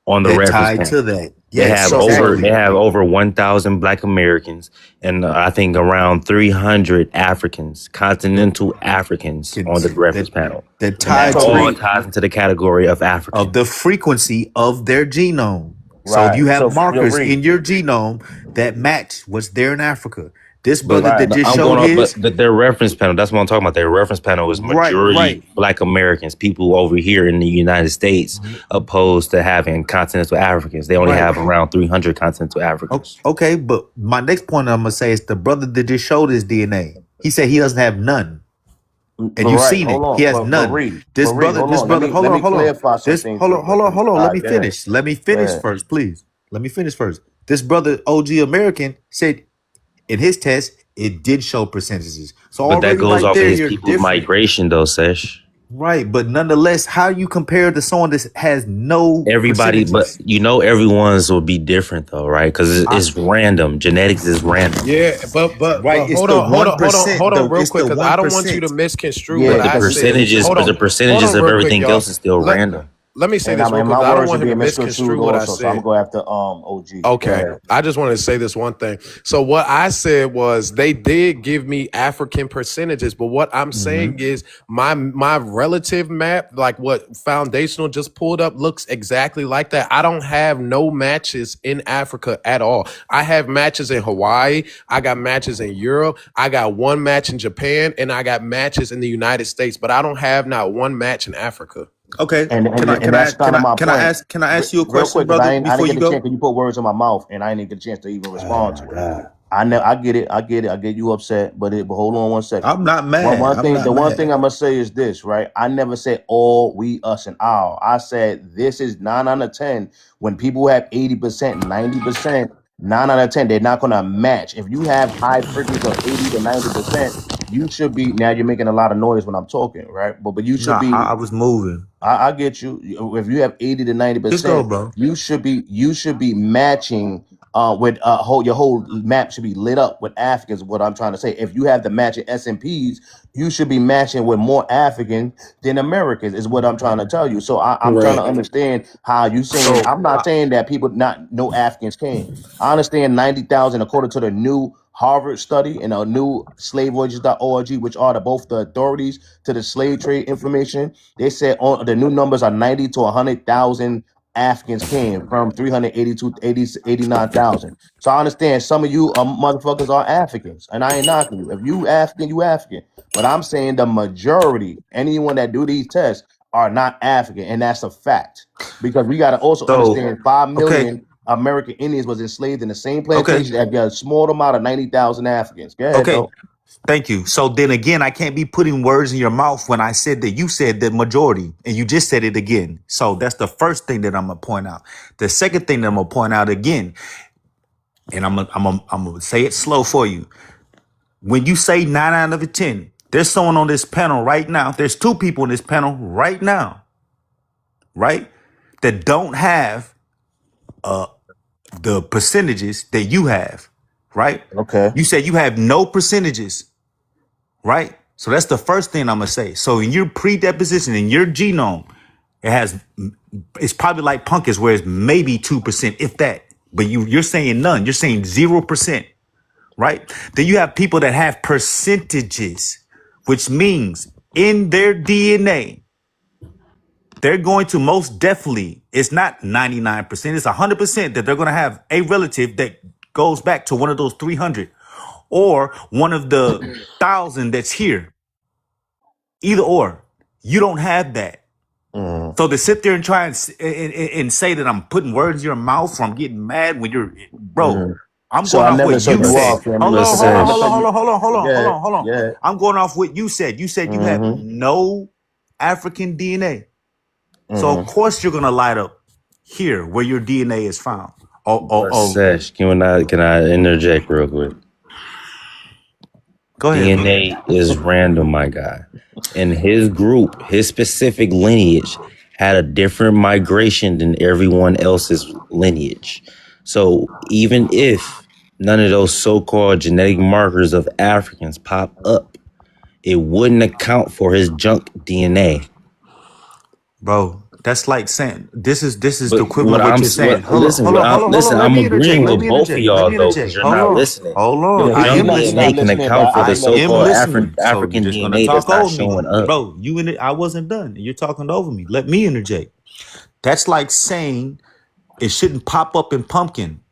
on the reference tied panel. to that. They Yes, have exactly. over 1,000 Black Americans and I think around 300 Africans, continental Africans, on the That reference panel, that and that tied all to ties into the category of African. the frequency of their genome. So Right. you have So yo, markers read. in your genome that match what's there in Africa. This But brother that just I'm showed going on, his but their reference panel. That's what I'm talking about. Their reference panel is right. majority Black Americans, people over here in the United States, opposed to having continental Africans. They only Right. have around 300 continental Africans. Okay, but my next point I'm gonna say is the brother that just showed his DNA. He said he doesn't have none, and But you've right, seen it. hold He on. has But none. read. This brother, Hold on. hold Let me on. clarify some This things hold real on, hold quick. on, hold on. All Let right, me go ahead. finish. Let me Go finish ahead. first, please. Let me finish first. This brother, OG American, said in his test it did show percentages. So But that already goes right off of there, his you're people's different. migration, though, Sesh. Right, but nonetheless, how you compare to someone that has no Everybody, but percentages? everyone's will be different, though, right? Because it's random. Genetics is random. Yeah, but Right, it's hold the on, hold on, hold on, 1%. hold on, real It's quick, the because I don't want you to 1%. misconstrue Yeah, what But I said. because Hold the on, hold percentages on, of real quick, everything y'all. else is still random. Let me say and this real quick, my 'cause I don't words are want him to being misconstrued misconstrue what I also. So I'm said. gonna go after OG. Go Okay, ahead. I just wanted to say this one thing. So what I said was they did give me African percentages, but what I'm saying is my relative map, like what Foundational just pulled up, looks exactly like that. I don't have no matches in Africa at all. I have matches in Hawaii, I got matches in Europe, I got one match in Japan, and I got matches in the United States, but I don't have not one match in Africa. Okay, And that's kind of my point. can I ask you a Real question, quick, because brother, I didn't before get you a chance. go? Because you put words in my mouth, and I didn't get a chance to even Oh respond my to it. God, I know, I get it. I get you upset, but hold on one second. I'm not mad. The one thing I'm gonna say is this, right? I never said all, we, us, and our. I said this is 9 out of 10. When people have 80%, 90%, 9 out of 10, they're not gonna match. If you have high frequency of 80 to 90%, you should be. Now you're making a lot of noise when I'm talking, right? But you should Nah, be. I was moving. I get you. If you have 80 to Just go, 90%, bro. you should be matching with your whole map should be lit up with Africans. What I'm trying to say. If you have the matching S&Ps, you should be matching with more Africans than Americans, is what I'm trying to tell you. So I'm trying to Correct. understand how you saying. So I'm not saying that people not no Africans came. I understand 90,000 according to the new Harvard study and a new slavevoyages.org, which are both the authorities to the slave trade information. They said on the new numbers are 90 to 100,000 Africans came from 382 89,000. So I understand some of you motherfuckers are Africans, and I ain't knocking you. If you African, you African. But I'm saying the majority, anyone that do these tests, are not African, and that's a fact. Because we got to also understand 5 okay, million American Indians was enslaved in the same okay, plantation that got a small amount of 90,000 Africans. Go ahead, okay. though. Thank you. So then again, I can't be putting words in your mouth when I said that you said the majority and you just said it again. So that's the first thing that I'm gonna point out. The second thing that I'm gonna point out again, and I'm gonna say it slow for you. When you say 9 out of 10, there's someone on this panel right now. There's two people in this panel right now, right? That don't have the percentages that you have, right? Okay. You said you have no percentages, right? So that's the first thing I'm gonna say. So in your predisposition, in your genome, it's probably like Punk's where it's maybe 2%, if that. But you're saying none. You're saying 0%, right? Then you have people that have percentages, which means in their DNA, they're going to most definitely, it's not 99%, it's 100% that they're going to have a relative that goes back to one of those 300 or one of the 1,000 that's here. Either or. You don't have that. Mm. So to sit there and try and say that I'm putting words in your mouth or I'm getting mad when you're, bro, Mm. I'm So going I off never what said you you said. off, Sammy. Hold But on, I never said you. hold on. Yeah. I'm going off what you said. You said you have Mm-hmm. no African DNA. So of Mm-hmm. course you're gonna light up here where your DNA is found. But Sesh, can I interject real quick? Go ahead, bro. DNA is random, my guy. And his group, his specific lineage, had a different migration than everyone else's lineage. So even if none of those so-called genetic markers of Africans pop up, it wouldn't account for his junk DNA. Bro, That's like saying this is the But equivalent of what you're saying. Hold on. listen, Let I'm me interject. agreeing Let with me both of interject. Let y'all me though, because interject. you're not listening. Hold Your on. I am junk He's listening. not DNA can listening, bro. account for I the know I am so-called listening. So African you're just gonna DNA talk that's not over me, showing up. bro. I wasn't done. You're talking over me. Let me interject. That's like saying it shouldn't pop up in pumpkin.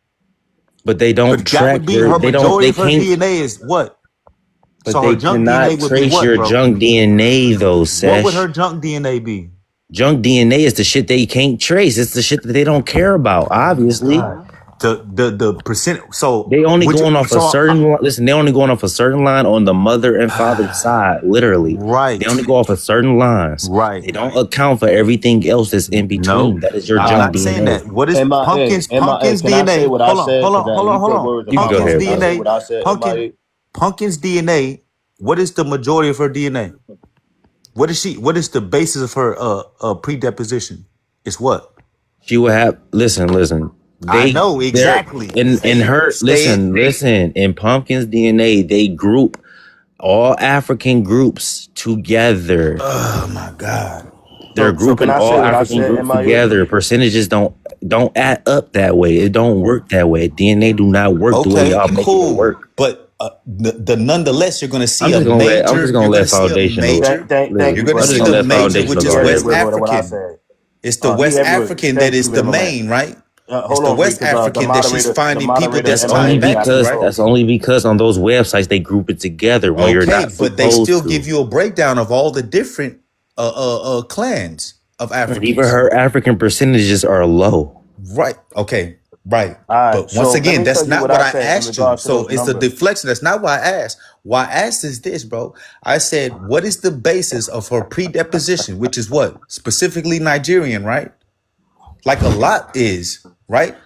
But they don't But that would track be your, her majority they of her can't, DNA is what? but So her they junk cannot DNA would be trace what, your bro? junk DNA though, What would Sesh. her junk DNA be? Junk DNA is the shit they can't trace. It's the shit that they don't care about, obviously. The percent. So They only would you? going off a So certain listen. They only going off a certain line on the mother and father side. Literally, they right, only go off of certain lines. right. They don't account for everything else that's in between. No, That is your I'm junk not saying DNA. that. What is MIA, MIA. Pumpkin's Can I say DNA? what I said? Because you Hold put on. words in You can my go Pumpkin's mouth. ahead, Can I say bro. what I said, MIA? Pumpkin's DNA. What is the majority of her DNA? What is she? What is the basis of her predisposition? It's what? She will have. Listen. I know They're exactly. in her. Say it. Listen. In Pumpkin's DNA, they group all African groups together. Oh my God. They're So can grouping I say all what I African said, groups MIA? together. Percentages don't add up that way. It don't work that way. DNA do not work the way Okay, y'all making it cool. work. But the nonetheless, you're gonna I'm see a just gonna let I'm just major. gonna You're let gonna see a foundational. major. Thank You're you, gonna I'm brother. just see gonna the let major, which foundational is go He had ahead, every West bro. word of what I African. said. It's the He West every word. African that Thank is you, the MIA. main, right? It's Hold the on, Free, West because African that she's the finding people moderator that's That's has only tied me back out of to, because right? control. that's only because on those websites they group it together when you're Okay, not but they still supposed to. give you a breakdown of all the different clans of And even Africans. her African percentages are low. Right. Okay. Right. All right, But once so let again, me tell that's you not what what I I said in asked you. regards to So those it's a numbers. deflection. That's not why I asked. Why I asked is this, bro. I said, what is the basis of her predisposition, which is what? Specifically Nigerian, right? Like a lot is, right?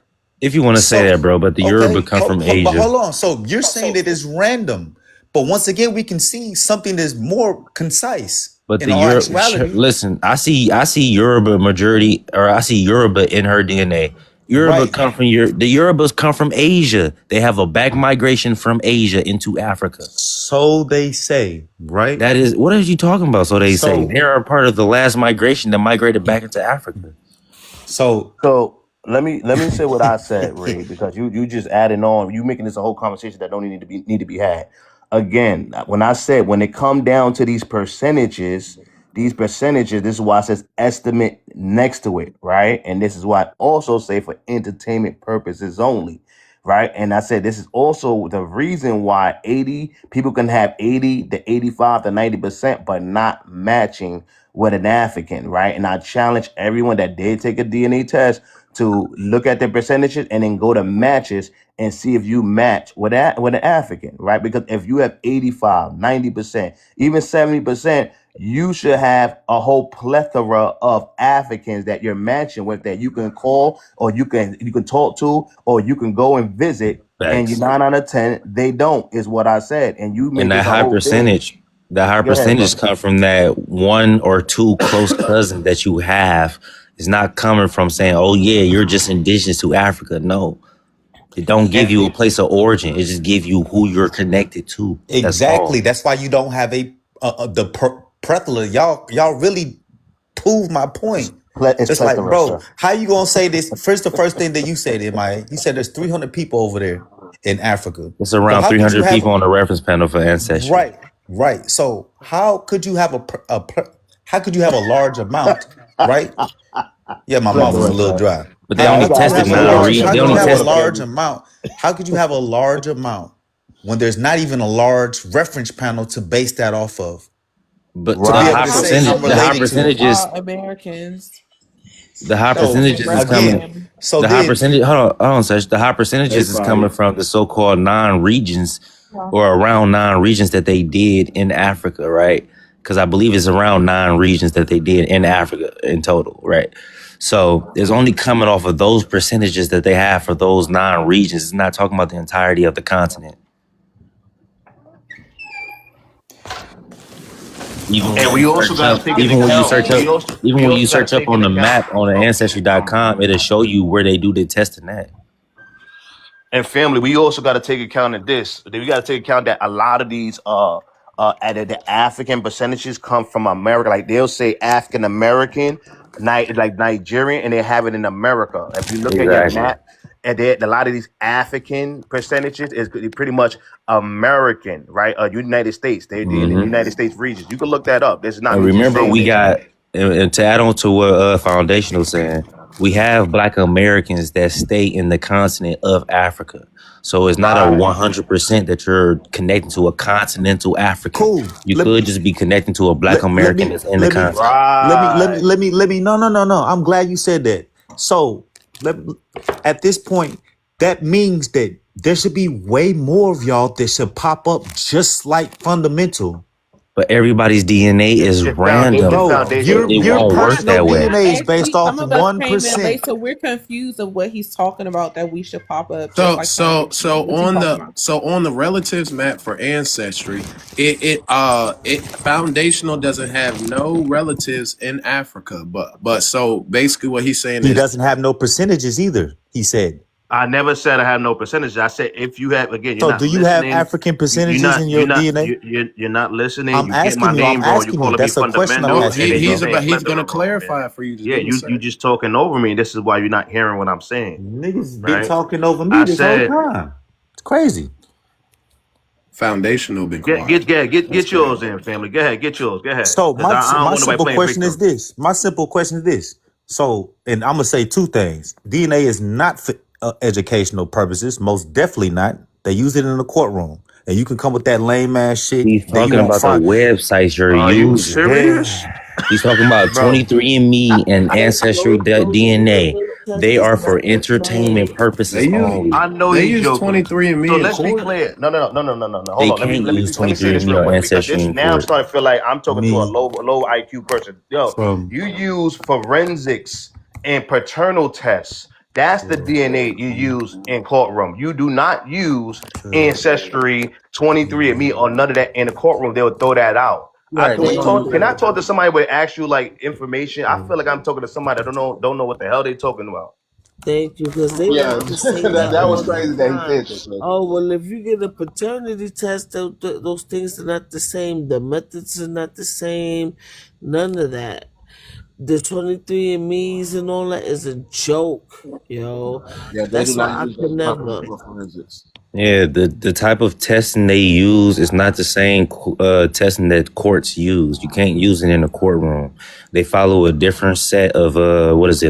If you want to say So, that, bro, but the Yoruba okay, come from but Asia. hold on. So you're saying that it's random. But once again, we can see something that's more concise But in the all Europe, actuality. listen, I see Yoruba majority, or I see Yoruba in her DNA. Yoruba Right. come from the Yorubas come from Asia. They have a back migration from Asia into Africa. So they say, right? That is, what are you talking about? So they say So they are a part of the last migration that migrated back into Africa. so So let me say what I said, Ray, because you just adding on, you making this a whole conversation that don't need to be had. Again, when I said when it come down to these percentages, this is why it says estimate next to it, right? And this is why I also say for entertainment purposes only, right? And I said this is also the reason why 80 people can have 80 to 85 to 90%, but not matching with an African, right? And I challenge everyone that did take a DNA test to look at their percentages and then go to matches and see if you match with an African, right? Because if you have 85, 90%, even 70%, you should have a whole plethora of Africans that you're matching with that you can call or you can talk to or you can go and visit. And you Facts. 9 out of 10, they don't, is what I said. And you And made this a whole thing. the high Go ahead, percentage brother. come from that one or two close cousins that you have. It's not coming from saying, oh yeah, you're just indigenous to Africa. No. It don't give you a place of origin. It just give you who you're connected to. That's exactly. all. That's why you don't have plethora. Y'all really prove my point. It's It's like, plethora, bro, sir. how you gonna say this? The first thing that you said, you said there's 300 people over there in Africa. It's So around how could you 300 have people on the reference panel for ancestry. right? So how could you have how could you have a large amount, right? Yeah, my mouth was a Plethora, little sir. dry. But they Yeah, only I tested just say yes. How They could you only have a test. large amount? How could you have a large amount when there's not even a large reference panel to base that off of? But To the be Right. able high to So say percentage, I'm the high related to it. percentages, All Americans. the high So percentages is coming. again, so The high then percentage. Hold on, Sesh. The high percentages is coming from the so-called non-regions or around non-regions that they did in Africa, right? Because I believe it's around 9 regions that they did in Africa in total, right? So it's only coming off of those percentages that they have for those 9 regions. It's not talking about the entirety of the continent. Even when and we you also search got to up, take into account. We even when you also got to search up take on into the account. map on the ancestry.com, it'll show you where they do the testing at. And family, we also got to take account of this. We got to take account that a lot of these the African percentages come from America. Like they'll say African American, like Nigerian, and they have it in America. If you look at your Exactly. map, and a lot of these African percentages is pretty much American, right? United States. They're in the Hmm. United States regions. You can look that up. This is not And me just remember, saying we this. got, and to add on to what Foundational saying, we have Black Americans that stay in the continent of Africa. So it's not a Right. 100% that you're connecting to a continental African. Cool. You Let could just be connecting to a Black let American me that's in the let me continent. Right. let me no. I'm glad you said that. So at this point, that means that there should be way more of y'all that should pop up just like Fundamental. But everybody's DNA is It's random, Bro, foundational. It your won't work personal that way. DNA is based Actually, off some of us came in 1%. late, so we're confused of what he's talking about. That we should pop up just So like so Foundation. so What's he on talking about? the relatives map for ancestry, it foundational doesn't have no relatives in Africa, but so basically what he's saying He is doesn't have no percentages either, he said. I never said I have no percentages. I said if you have, again, you're So not do you have listening. African percentages in your DNA? You're not listening. I'm You get my asking you. I'm name wrong. You asking you. calling me That's a question I'm fundamental, no, and asking then you you, bro. saying he's plethora gonna wrong, man. clarify it for you. Just Yeah, give him a you second. just talking over me. This is why you're not hearing what I'm saying, Niggas been right? talking over me I this whole said time. It's crazy. Foundational been quiet. get yours in, family. Go ahead, get yours. Go ahead, So because I don't my want nobody simple playing question is victim. this. My simple question is this. So, and I'm gonna say two things. DNA is not for educational purposes. Most definitely not. They use it in the courtroom, and you can come with that lame ass shit He's that you talking won't about the find. websites you're Are you using. serious, He's talking about bro? 23andMe and Ancestry DNA. They are for entertainment They purposes use only. I know they he's use joking. 23andMe So in let's be court. clear. No. They Hold on. can't use Let me say this 23andMe real or quick, because Ancestry this in now I'm court. starting to feel like I'm talking to a Me low IQ person. Yo, from you use forensics and paternal tests. That's the DNA you use in courtroom. You do not use Ancestry, 23andMe, or none of that in the courtroom. They'll throw that out. Right, Can they we gonna talk? use Can I that. talk to somebody with actual like information? I feel like I'm talking to somebody that don't know what the hell they talking about. Thank you, because they Yeah, like to say that that was all the crazy that he time. said that, man. Oh, well, if you get a paternity test, those things are not the same. The methods are not the same. None of that. The 23andMe's and all that is a joke, yo. Yeah, they do That's why not I use could that properly never. for forensics. Yeah, the type of testing they use is not the same testing that courts use. You can't use it in a courtroom. They follow a different set of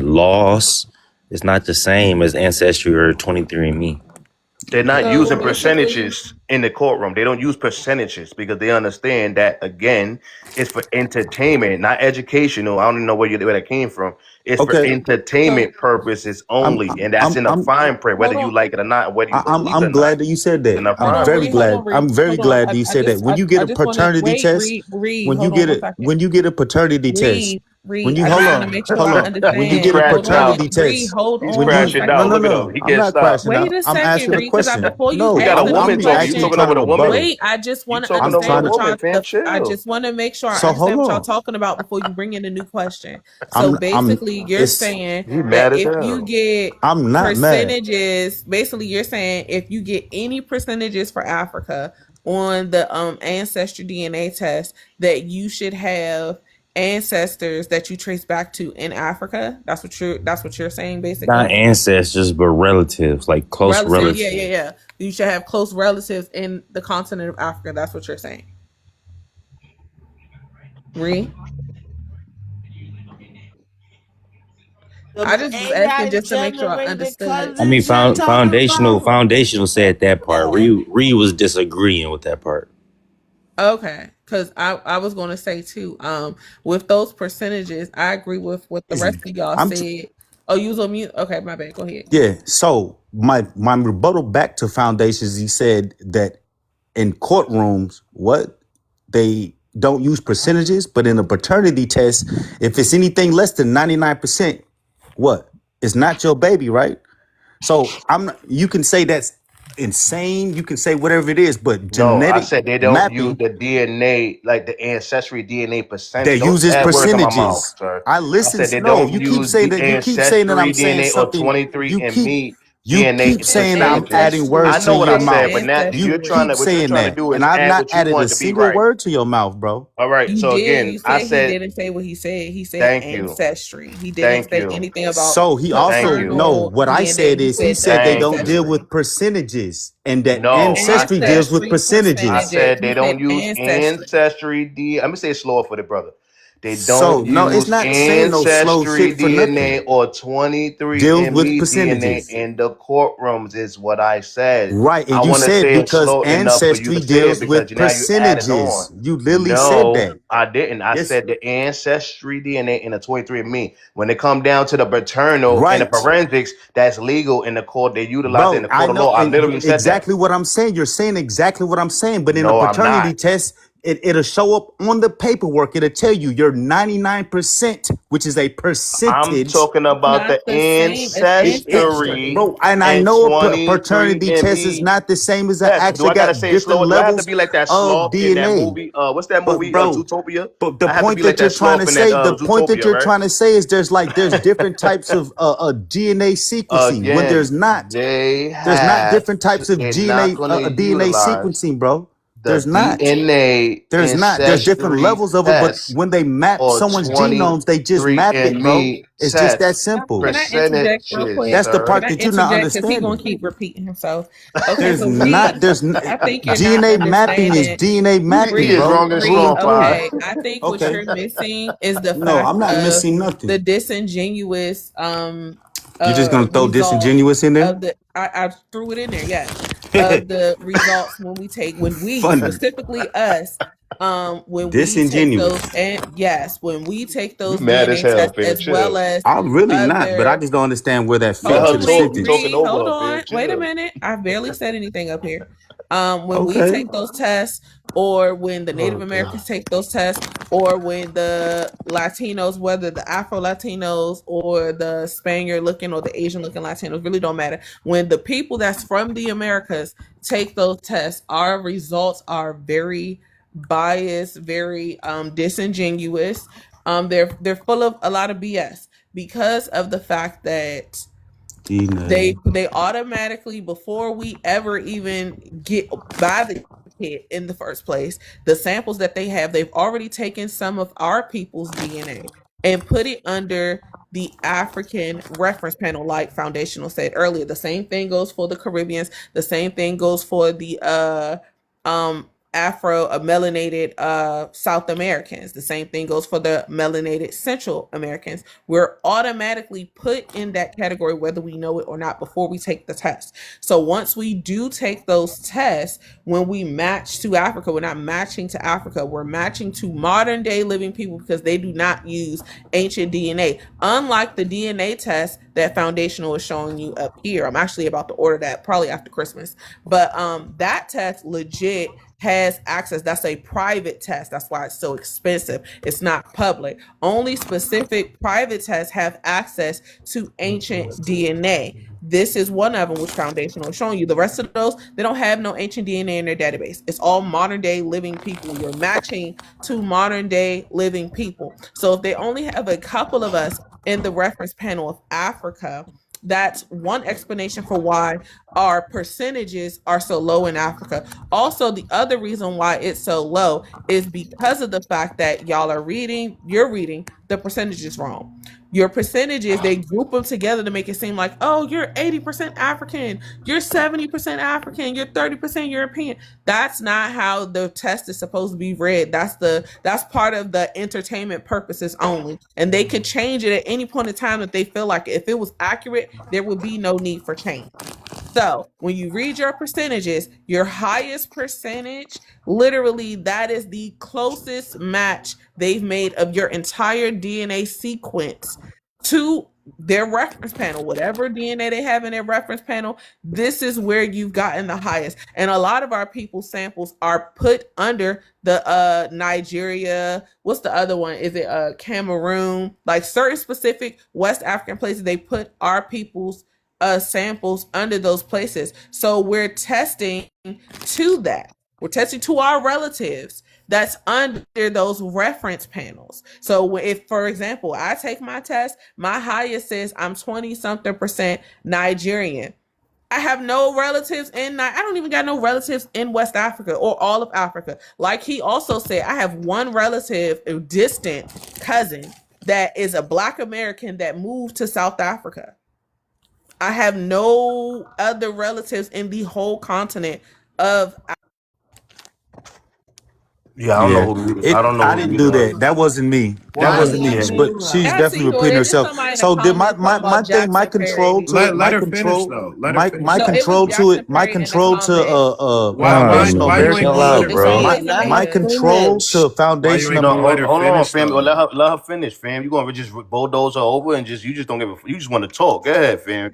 laws. It's not the same as Ancestry or 23andMe. They're not So using basically, percentages in the courtroom. They don't use percentages because they understand that, again, it's for entertainment, not educational. I don't even know where that came from. It's for okay. so entertainment purposes I'm only, and that's in a I'm fine print, whether hold you on, like it or not, whether you believe it or I'm not. glad that you said It's that. in a hold fine on, print. Reed, hold on, Reed, I'm very hold on. glad that you said that. When you get I a just want to paternity wait, test, Reed, when you hold on get one a second. when you get a paternity test, when Reed, you I just want to make sure I He when you understand. get a crashed Hold on, paternity out. Reed, test, hold He's on when one you crashing second. out. no Look at him. He I'm can't not stop. crashing Wait out. a I'm second, asking a Reed, because question. before you You No, got a ask me the woman I'm talking. You actually question, talking trying over to the woman. rebuttal. wait, I just You want to talking I'm over a understand trying to what woman, y'all. fam. I Chill. just want to make sure I so hold understand what y'all on. talking about before you bring in a new question. So I'm basically, you're it's saying He that mad as if you hell. get I'm not mad. percentages, basically, you're saying if you get any percentages for Africa on the ancestry DNA test, that you should have ancestors that you trace back to in Africa. That's what you're saying, Not basically. ancestors, but relatives, like close Relatives, relatives. yeah. You should have close relatives in the continent of Africa. That's what you're saying. Re? I Them just was asking AI just to make sure I generated understood. I mean, cousins you're talking about? foundational said that part. Ree was disagreeing with that part. Okay, because I was going to say too, with those percentages, I agree with what the rest of y'all I'm said. Oh, you was on mute. Okay, my bad. Go ahead. yeah. So my rebuttal back to foundations, he said that in courtrooms, what they don't use percentages, but in a paternity test, if it's anything less than 99%, what? It's not your baby, right? So you can say that's insane. You can say whatever it is, but No, I genetic said they don't use mapping the DNA, like the ancestry DNA percentage. that Don't uses add words in my mouth, percentages. sir. I I listen. said they No, don't you keep use saying the that. You keep saying that ancestry I'm saying DNA or something. 23 You and keep me. You keep DNA saying I'm percentages. adding Ancestry. I words to know what your I DNA said, mouth. but now You ancestry. what you're saying trying to that, do and is I've add not what you added a want to be single right. word to your mouth, bro. All right. You So did. again, You I said he said didn't say what he said. He said thank you. ancestry. He didn't Thank say you. anything about So he Thank also you. no. paternal What I DNA. said He is he said the said they Thank don't deal you. with ancestry. percentages, and that No, I ancestry said deals with Ancestry I percentages. percentages. said He they said don't use ancestry. ancestry D. Let me say it slower for the brother. They So don't no, it's use not saying no slow ancestry shit for nothing. DNA or Deals with 23andMe DNA percentages. in the courtrooms is what I said. Right, I and you want to said say it because slow enough for you ancestry to say it deals because with now you added on. percentages. You literally said No, that. I didn't. I Yes, said the ancestry DNA in the 23andMe. When it come down to the paternal and the right, forensics, that's legal in the court. They utilize it in bro. the I court of know, law. I and literally said that. exactly what I'm saying. You're saying exactly what I'm saying. But in a No, I'm paternity not. test, it'll show up on the paperwork. It'll tell you you're 99%, which is a I'm percentage. talking It's about not the the same as ancestry ancestry. Bro. And I and know a paternity test is 23andMe not the same as I test. Do actually I gotta got say it different slower? Do I have to levels be like that of sloth in that DNA. movie? What's that But movie? bro, Zootopia? but the I have to point be like that you're that trying sloth to in that say, the point that Zootopia, you're right? trying to say is there's different types of DNA sequencing when Again, there's not. they There's not have different types of they're not gonna DNA utilize sequencing, bro. the There's not. DNA There's not. There's different ancestry levels of it, but test when they map or someone's genomes, they just map it, bro. 23andMe It's just that test simple. Can I interject real percentages, quick? That's the sir. Can part I that you're not interject? Because he's gonna understanding. keep repeating himself. Okay, There's so not. Reed, There's I think you're not DNA mapping is understanding. DNA He mapping, is Reed, bro. wrong and Reed. strong, five. Okay, I think what Okay. you're missing is the No, fact I'm not of missing the nothing. disingenuous You're just gonna throw result disingenuous in there? of the. I threw it in there. Yes, of the results when we Funny. specifically us. When we take those, Disingenuous. and yes, when we take You those mad as DNA hell, tests Fib. as well Chill. as I'm really not, but I other. just don't understand where that fit Let Hold into her the on, talk. You sentence. talking Reed. over Hold her, on. Fib. Wait a Chill. minute. I've barely said anything up here. When we Okay. take those tests, or when the Native Oh Americans god. take those tests, or when the Latinos, whether the Afro Latinos or the Spaniard looking or the Asian looking Latinos, really don't matter. When the people that's from the Americas take those tests, our results are very biased, very disingenuous. They're full of a lot of BS because of the fact that DNA. they automatically, before we ever even get by the kit in the first place, the samples that they have, they've already taken some of our people's DNA and put it under the African reference panel, like Foundational said earlier. The same thing goes for the Caribbeans. The same thing goes for the Afro melanated South Americans. The same thing goes for the melanated Central Americans. We're automatically put in that category whether we know it or not before we take the test. So once we do take those tests, when we match to Africa, we're not matching to Africa, we're matching to modern day living people because they do not use ancient DNA. Unlike the DNA test that Foundational is showing you up here. I'm actually about to order that probably after Christmas. But that test legit has access. That's a private test. That's why it's so expensive. It's not public. Only specific private tests have access to ancient DNA. This is one of them, which Foundational is showing you. The rest of those, they don't have no ancient DNA in their database. It's all modern day living people. You're matching to modern day living people. So if they only have a couple of us in the reference panel of Africa, that's one explanation for why our percentages are so low in Africa. Also, the other reason why it's so low is because of the fact that you're reading the percentages wrong. Your percentages, they group them together to make it seem like, oh, you're 80% African, you're 70% African, you're 30% European. That's not how the test is supposed to be read. That's part of the entertainment purposes only. And they could change it at any point in time that they feel like it. If it was accurate, there would be no need for change. So when you read your percentages, your highest percentage, literally that is the closest match they've made of your entire DNA sequence to their reference panel. Whatever DNA they have in their reference panel, this is where you've gotten the highest. And a lot of our people's samples are put under the Nigeria, what's the other one? Is it Cameroon? Like certain specific West African places, they put our people's samples under those places. So we're testing to that. We're testing to our relatives that's under those reference panels. So if, for example, I take my test, my highest says I'm 20 something % Nigerian. I have no relatives in. I don't even got no relatives in West Africa or all of Africa. Like he also said, I have one relative, a distant cousin, that is a Black American that moved to South Africa. I have no other relatives in the whole continent of. Yeah, I don't know who. I don't know I who didn't you do know. that. That wasn't me. That I wasn't see me. you. But she's I see definitely you. repeating There's just herself. somebody in the So did comments talking my about thing, my Jackson Perry. control to Let my her finish control, though. Let her my No, finish. it was control to it, Jackson my Perry in the control to comments. Why foundational why you ain't American, gonna let Chill her out, It's bro. only finish? my his my Let her opinion. control finish. to Why you foundation ain't of No, gonna let her hold on, finish fam. though? Let her finish, fam. You gonna just bulldoze her over and you just don't give a. You just want to talk. Go ahead, fam.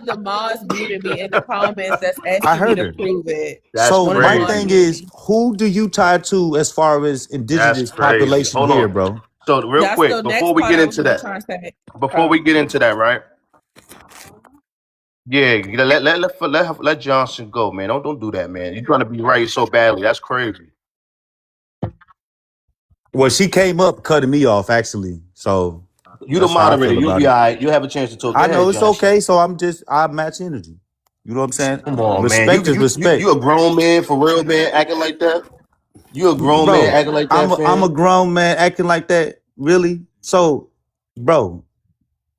The mods muted me in the comments that's I asking me heard to her. prove it. That's So One of the my mods thing crazy. muted is, me. who do you tie to as far as That's indigenous crazy. population Hold here, on. bro? So real That's quick, the next part I was gonna try and say. right? Yeah, let Johnson go, man. Don't do that, man. You're trying to be right so badly. That's crazy. Well, she came up cutting me off actually. So You the that's how I moderator. feel You'll about be it. all right. You have a chance to talk. Go I know ahead, it's Johnson. okay. So I match energy. You know what I'm saying? Come on, man. Respect is respect, You a grown man for real, man, acting like that. You a grown man bro. acting like that, I'm a fam. grown man acting like that. Really? So, bro,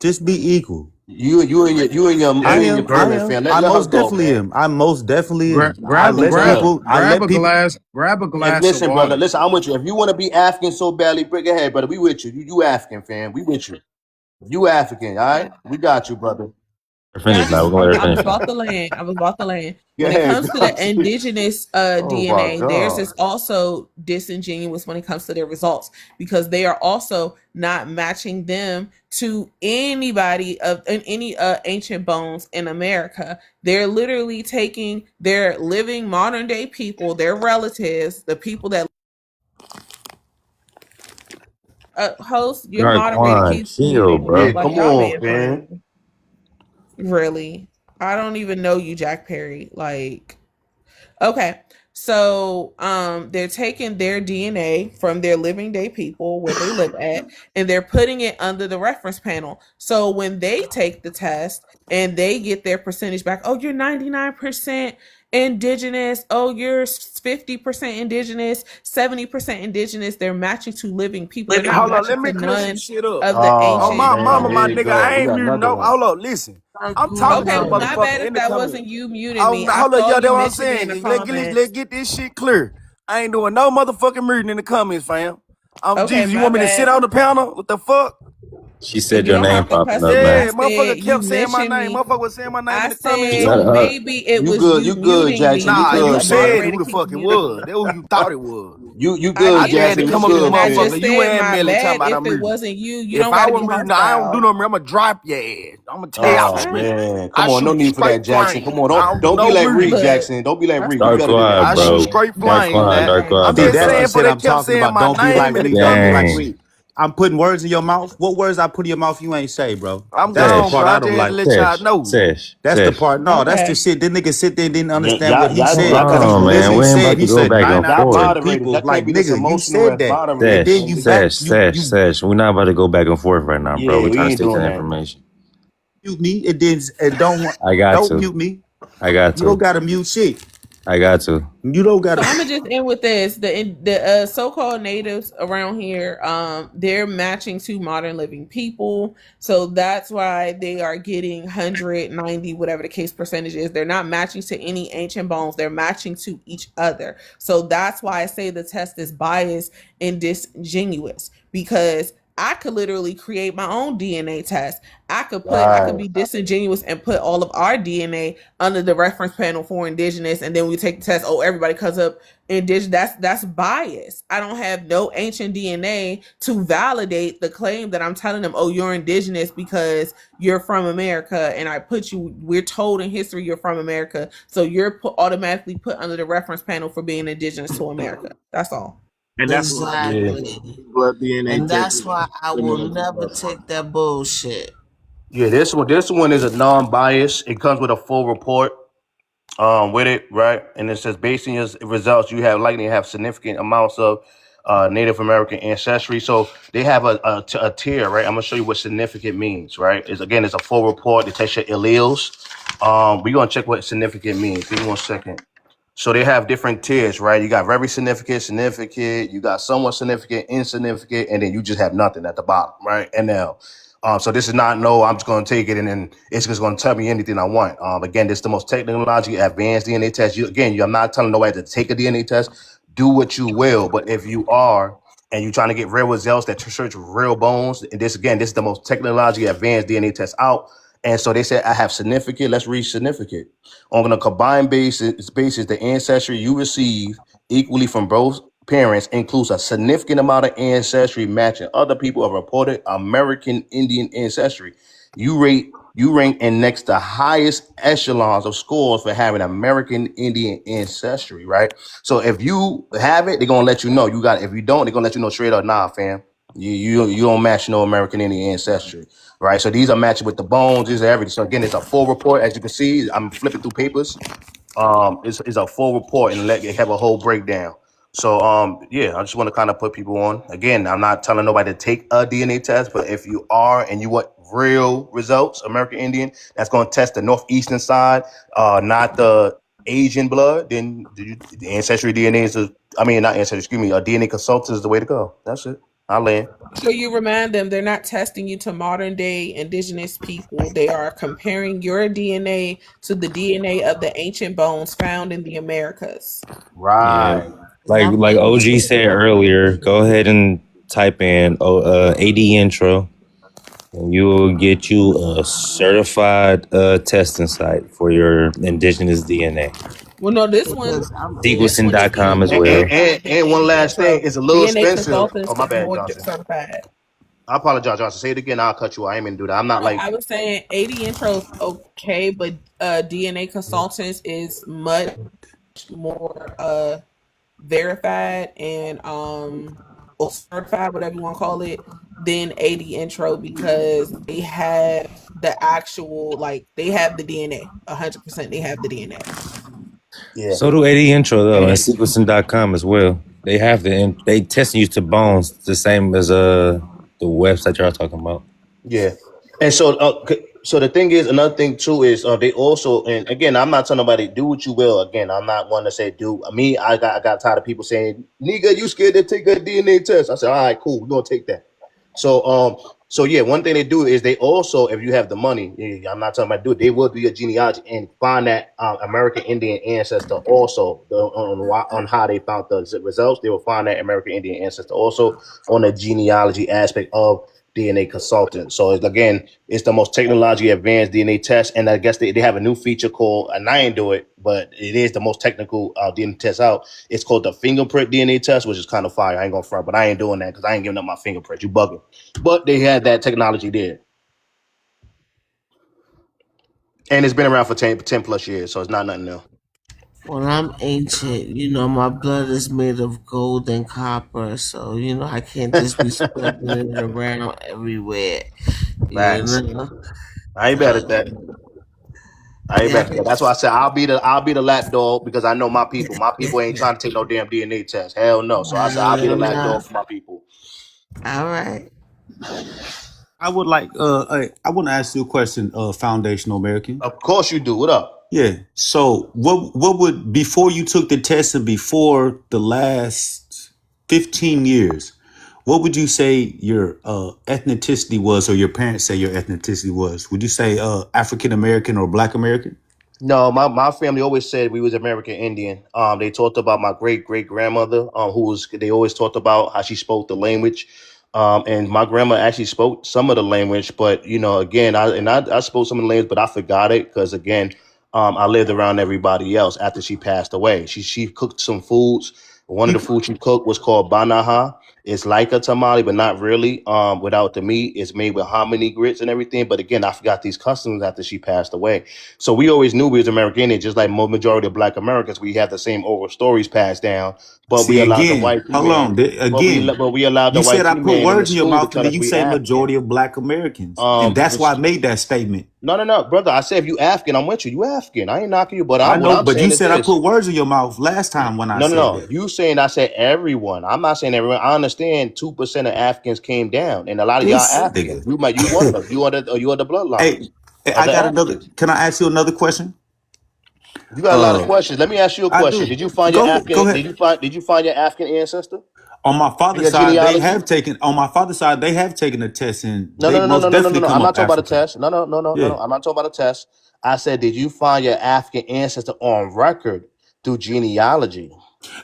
just be equal. Yeah, you and your I Berman, Bert, am. fam. I Let her most go, definitely man. am. I most definitely am. I let Yeah. people. I let people. grab a And glass of listen, brother, water. listen, I'm with you. If you want to be African so badly, bring it ahead, brother. We with you. You African, fam. We with you. You African, all right? We got you, brother. Finish now. We're gonna let her I was finish now. about to land. I was about to land. Go When it ahead, comes to the Johnson. indigenous Oh my DNA, theirs God. is also disingenuous when it comes to their results because they are also not matching them to anybody of in any ancient bones in America. They're literally taking their living modern day people, their relatives, the people that host your moderator Raekwon, keeps chill, muting me. Yeah, bro. Like come y'all on, being fam. funny. Really. I don't even know you, Jack Perry. Like, okay. So they're taking their DNA from their living day people where they live at and they're putting it under the reference panel. So when they take the test and they get their percentage back, oh, you're 99% indigenous, oh, you're 50% indigenous, 70% indigenous, they're matching to living people. They're not Hold on, matching let me to clear some none shit up. of the Oh On ancient my mama, man, my here you nigga, bones. go. I We ain't got muting another no. one. Hold on, listen. I'm talking to the Okay, well, my motherfucker bad in if the that comments. wasn't you muting Oh, me. I hold on, saw yeah, that's you what I'm mention it in saying. the Let's comments. get this shit clear. I ain't doing no motherfucking muting in the comments, fam. Okay, Jesus, you my want me to sit bad. on the panel? What the fuck? She said You your don't name have to popping cuss up me. I Yeah, now. motherfucker said you kept saying my mentioned name. me. Motherfucker was saying my name in I the comments said Let too. her. maybe it You was good, you you good, muting Jackson. me You Nah, because you good, a fam. said moderator who the keeps fuck it muting was. me. That who you thought it was. You I good, I just had to Jackson. did. You come up here, good, I fam. motherfucker. just You said and my Melly talking bad. about If I'm it muting. wasn't you, you If don't I got to were be muting, nah, I don't do hostile. no. I'm gonna drop your ass. I'm gonna tell That's y'all Oh straight. fine. man, I come on, no shoot need for that, straight Jackson. Come on, flame. I don't don't do don't be no like muting. Reed, Look, Jackson. Don't be like that's Reed. You Start better than quiet, I that. shoot bro. straight Start flame, quiet. man. Start okay. I'm quiet. See, Start just that's the saying, quiet. for shit they I'm kept talking saying about. my Don't be name like in the me. Don't be comments. like Gang. Rick. I'm putting words in your mouth. What words I put in your mouth you ain't say, bro? I'm That's the gone, Sesh. bro. part I I just don't had to like. let y'all Sesh. know. Sesh. That's the Sesh. part. No, that's the Okay. shit. This nigga sit there and didn't Yeah, understand what he y'all said can't because be he Hold on, man. literally We ain't emotional. said about he to go said back and Y'all 99% forth. moderators. people. Y'all Like can't be this nigga, you emotional said as that, and moderators, then Sesh. you man. back Sesh. Sesh. you Sesh. We're not about to go back and forth right now, bro. Yeah, We're we trying to ain't stick to doing the that. information. mute me and then and I got don't to. mute me. I got You don't to. gotta mute shit. I got to. You don't So gotta. I'm gonna just end with this: the so-called natives around here, they're matching to modern living people, so that's why they are getting 190, whatever the case percentage is. They're not matching to any ancient bones; they're matching to each other. So that's why I say the test is biased and disingenuous because I could literally create my own DNA test. I could Right. be disingenuous and put all of our DNA under the reference panel for indigenous, and then we take the test. Oh, everybody comes up indigenous. That's bias. I don't have no ancient DNA to validate the claim that I'm telling them. Oh, you're indigenous because you're from America, and I put you. We're told in history you're from America, so you're automatically put under the reference panel for being indigenous to America. That's all. And that's why I do Yeah. Exactly. blood DNA And test. that's why I will never take that bullshit. Yeah, this one is a non-bias. It comes with a full report with it, right? And it says based on your results, you have likely have significant amounts of Native American ancestry. So they have a tier, right? I'm gonna show you what significant means, right? It's a full report. They test your alleles. We're gonna check what significant means. Give me 1 second. So they have different tiers, right? You got very significant, you got somewhat significant, insignificant, and then you just have nothing at the bottom, right? NL. So this is not no, I'm just going to take it and then it's just going to tell me anything I want. Again, this is the most technologically advanced DNA test. I'm not telling nobody to take a DNA test. Do what you will. But if you are, and you're trying to get real results that search real bones, and this is the most technologically advanced DNA test out. And so they said, I have significant. Let's read significant. On a combined basis, the ancestry you receive equally from both parents includes a significant amount of ancestry matching other people of reported American Indian ancestry. You rank in next to highest echelons of scores for having American Indian ancestry, right? So if you have it, they're gonna let you know you got it. If you don't, they're gonna let you know straight up, nah, fam. You don't match no American Indian ancestry, right? So these are matching with the bones, these are everything. So again, it's a full report. As you can see, I'm flipping through papers. It's a full report and let you have a whole breakdown. So yeah, I just want to kind of put people on. Again, I'm not telling nobody to take a DNA test, but if you are and you want real results, American Indian, that's going to test the northeastern side, not the Asian blood, then the ancestry DNA is DNA consultant is the way to go. That's it. I'll land. So you remind them they're not testing you to modern day indigenous people. They are comparing your DNA to the DNA of the ancient bones found in the Americas. Right. Yeah. Like OG said earlier, go ahead and type in AD intro, and you will get you a certified testing site for your indigenous DNA. Well, no, this one Sequencing.com as well. And one last thing, it's a little DNA expensive. consultants Oh, my bad, more Johnson. certified. I apologize, Johnson. Say it again. I'll cut you. I ain't mean to do that. I'm not like. I was saying 80 intro is okay, but DNA consultants is much more verified and or certified, whatever you want to call it, than 80 intro because they have the actual they have the DNA 100%. They have the DNA. Yeah. So do 80 intro though, and sequencing.com as well. They have they testing you to bones the same as the website y'all talking about. Yeah. And so the thing is, another thing too is they also, and again, I'm not telling nobody do what you will. Again, I'm not one to say do. Me, I got tired of people saying, "Nigga, you scared to take a DNA test?" I said, "All right, cool, we're gonna take that." So yeah, one thing they do is they also, if you have the money, I'm not talking about do it, they will do your genealogy and find that American Indian ancestor also on how they found the results. They will find that American Indian ancestor also on the genealogy aspect of DNA consultant. So again, it's the most technologically advanced DNA test, and I guess they have a new feature called, and I ain't do it, but it is the most technical DNA test out. It's called the fingerprint DNA test, which is kind of fire. I ain't gonna front, but I ain't doing that because I ain't giving up my fingerprint. You bugging. But they had that technology there, and it's been around for 10 plus years, so it's not nothing new. Well, I'm ancient. My blood is made of gold and copper, so I can't just be spreading it around everywhere. I ain't bad at that. That's why I said I'll be the lapdog because I know my people. My people ain't trying to take no damn DNA test. Hell no. So I said I'll be the lapdog for my people. All right. I would like I want to ask you a question, Foundational American. Of course you do. What up? Yeah. So what would, before you took the test and before the last 15 years, what would you say your ethnicity was, or your parents say your ethnicity was? Would you say African American or Black American? No, my family always said we was American Indian. They talked about my great grandmother, they always talked about how she spoke the language. And my grandma actually spoke some of the language, but again, I spoke some of the language, but I forgot it because again, I lived around everybody else after she passed away. She cooked some foods. One of the foods she cooked was called banaha, It's like a tamale, but not really. Without the meat, it's made with hominy grits and everything. But again, I forgot these customs after she passed away. So we always knew we was American, and just like most majority of Black Americans, we have the same oral stories passed down. But we See allowed the again, white hold female. on. Again, But we allowed the you said white I put female in the words in your school to mouth, and tell then us you we say African. majority of Black Americans, and that's why I made that statement. No, brother. I said if you African, I'm with you. You African. I ain't knocking you, but I what know, I'm but you saying is said I this. put words in your mouth last time when I said No. that. You saying I said everyone. I'm not saying everyone. I understand 2% of Africans came down, and a lot of y'all This African. nigga. You one of them. You are the bloodlines Hey, of I the got another. Africans. Can I ask you another question? You got a lot of questions. Let me ask you a I question. do. Did you find your Go ahead. Go African? ahead. Did you find your African ancestor On my in father's your side, they genealogy? have taken. On my father's side, they have taken a test, and No, they no, no, no, most no, no, no, definitely no. come I'm up not talking about a African. test. No. Yeah. I'm not talking about a test. I said, did you find your African ancestor on record through genealogy?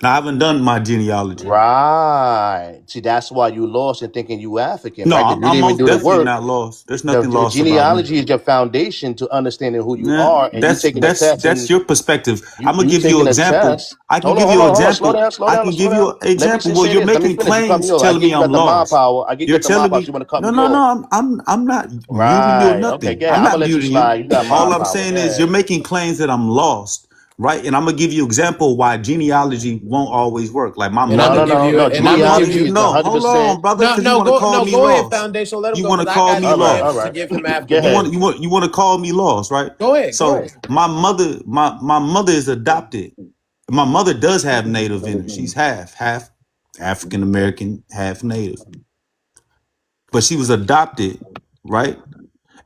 Now I haven't done my genealogy. Right. See, that's why you lost in thinking you African, No, right? Because you I'm didn't even most do the definitely work. not lost. There's The nothing lost about me. genealogy is your foundation to understanding who you Yeah, are, and you that's taking a that's test, that's and your perspective. I'm gonna you give you an taking a example. test. I can Hold on, give hold you an on, hold on. Slow example. down, slow I down, can slow give you down. an Let me example just where say you're this. Let me making finish. You cut me claims off. I telling gave me you I'm back the mind lost. power. I gave you You're back the mind telling power. So me you want to cut no, me no, off. no. I'm not muting you or Right. Okay, nothing. go ahead. I'm I'm gonna not let you muting you. slide. You got All mind I'm power. Go saying is you're ahead. making claims that I'm lost, right? And I'm gonna give you an example why genealogy won't always work. Like my And I'm gonna mother, give you, No. and I'm gonna give Genealogy you. is the no, hold 100%. on, brother, because you want to call me Go ahead, lost. Foundation. Let him You go want to because I call got me All right. All gems lost. to right. give him Go after You ahead. want this. you want you want to call me lost, right? Go ahead, go So ahead. my mother is adopted. My mother does have native in her. She's half African American, half native. But she was adopted, right?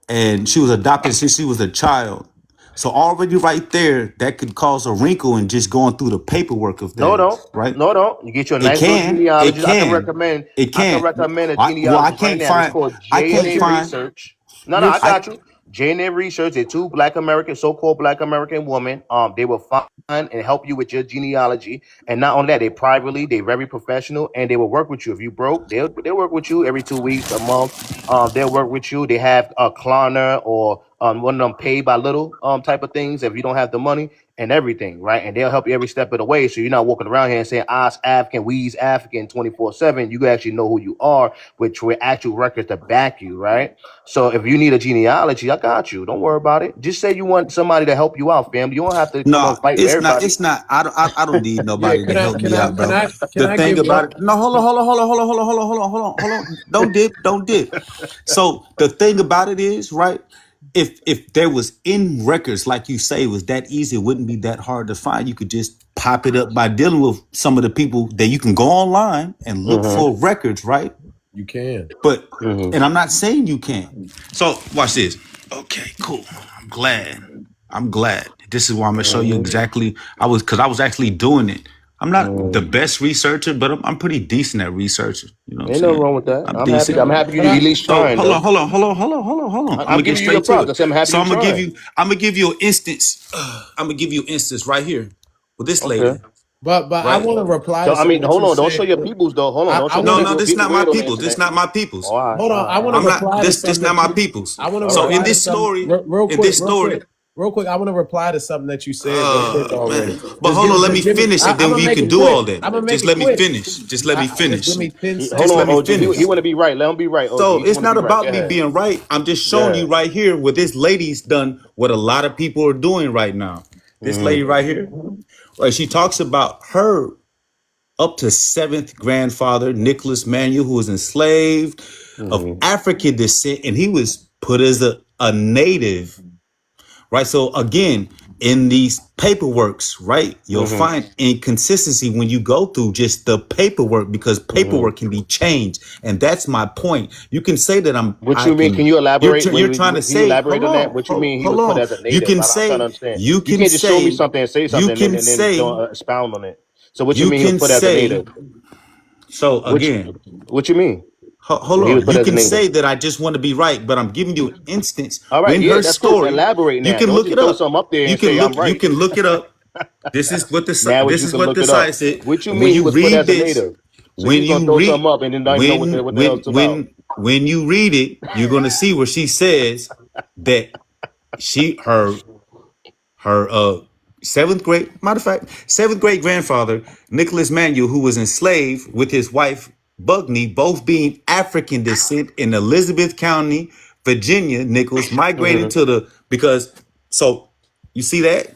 And she was adopted since she was a child. So already right there, that could cause a wrinkle in just going through the paperwork of No, things, don't. right? No, don't. You get you a It nice little can, it genealogy. can, it I can can. recommend a Well, genealogist right now. It's called I can't JNA find, Research. No, You're I I got you. JNA Research. They're two Black American, so-called Black American women. They will find and help you with your genealogy. And not only that, they're very professional, and they will work with you. If you broke, they'll work with you every 2 weeks, a month. They'll work with you. They have a Klarna or one of them pay by little type of things if you don't have the money and everything, right? And they'll help you every step of the way. So you're not walking around here and saying I's African, we's African 24/7. You actually know who you are, which with actual records to back you, right? So if you need a genealogy, I got you. Don't worry about it. Just say you want somebody to help you out, fam. You don't have to come no, on fight with it's not. everybody. It's not. I don't need yeah. nobody to help me out, Can bro. can The I thing give about one? it. No, hold on. Don't dip. So the thing about it is, right? If there was in records like you say, it was that easy, it wouldn't be that hard to find. You could just pop it up by dealing with some of the people that you can go online and look for records, right? You can. But and I'm not saying you can't. So watch this. Okay, cool. I'm glad. This is why I'm gonna show you exactly. I was actually doing it. I'm not the best researcher, but I'm pretty decent at researching. You know what I'm Ain't nothing saying? wrong with that. I'm I'm happy. decent. I'm happy you But at I least So trying though. I'm gonna I'm get giving you your straight to props. I it. said I'm happy So you trying. I'm gonna give you an instance. I'm gonna give you an instance right here with this Okay. lady, but I right? want to reply to Don't, I something mean, that hold you on. Don't show said. your peoples though. Hold on. Don't I show your want No, to peoples. this People not my weird on the people. This internet. not my All peoples. right. hold on. I want to I'm not reply to this something not that my you. peoples. I want to All So right. in reply to this something story, real in quick, this story, real quick. I want to reply to something that you said real quick already. man. But hold on, let me Just give me. finish and I'm then gonna we make can it do all quick. that. I'm gonna make Just it let me quick. finish. Just let me Just give finish. me 10 Hold Just on, let seconds. me OG. He finish. want to be right. Let him be right, OG. So He just it's want to not be right. Go about me ahead. being right. I'm just Go showing you ahead. right here what this lady's done, what a lot of people are doing right now. This lady right here, right? She talks about her up to seventh grandfather, Nicholas Manuel, who was enslaved of African descent, and he was put as a native, right? So again, in these paperworks, right, you'll find inconsistency when you go through just the paperwork because paperwork can be changed, and that's my point. You can say that What I you mean? can. Can you elaborate? You're trying to Can you say, elaborate on that? What you mean he hold was put on. as a You native? can I'm trying to say, understand. You can't just show me something and say you something can and then say, don't expound on it. So what you you mean he was can put as a say. native? So What again, what you mean? hold He was on. put You as a can native. say that I just want to be right, but I'm giving you an instance All right, in yeah, her that's cool. story. Elaborate You now. can Don't look just it throw up. something up there and say I'm You right. can look it up. This is what Now this you is can what look the it up. site said. What you And when mean he you was put read as a this, native? So you just gonna throw something up and then don't even know what the hell it's about. when you read it, you're gonna see where she says that her seventh great grandfather, Nicholas Manuel, who was enslaved with his wife Buckney, both being African descent in Elizabeth County, Virginia. Nichols migrated Mhm. to the so you see that?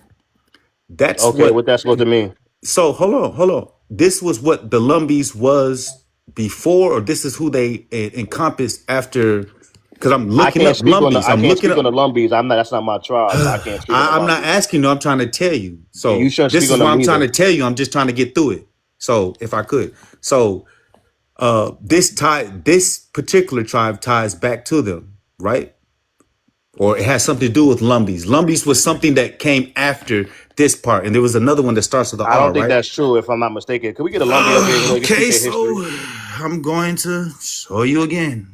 That's Okay, what. what that's supposed to mean? So hold on. This was what the Lumbees was before, or this is who they encompassed after. Because I'm looking up Lumbees. I I'm can't looking speak on up. the Lumbees. That's not my tribe, so I can't speak on the I'm not Lumbees. asking you. I'm trying to tell you. Yeah, you So shouldn't this speak is on what them I'm trying either. to tell you. I'm just trying to get through it. So if I could. So this particular tribe ties back to them, right? Or it has something to do with Lumbees. Lumbees was something that came after this part, and there was another one that starts with the I R, don't think right? that's true, if I'm not mistaken. Can we get a Lumbee up here so they can speak Okay, their history? so I'm going to show you again.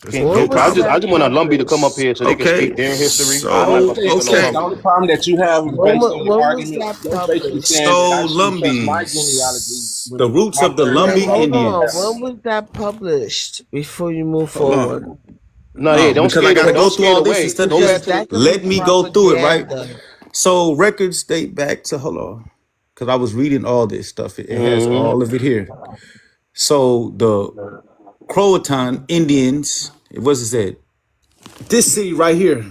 Let's Can, go can, What I was power. just I that just want a Lumbee to come up published? here so they can Okay, speak their history. I I'm not don't gonna so speak think on no okay, the Lumbee. only problem that you have is based on your When was argument. that You're basically published? saying that I so shouldn't trust my genealogy Lumbees, when the roots my of the very Wait, Lumbee ancestors hold did on. that. When Indians. was that published? Before you move Hold forward, on. No, yeah, No, don't because I skate gotta away. go Don't through skate all this away. instead. Go because back to the. that could be Let me go through it, right? propaganda. So records date back to hold on, because I was reading all this stuff. It has Mhm. all of it here. So the Croatan Indians, what is it? This city right here.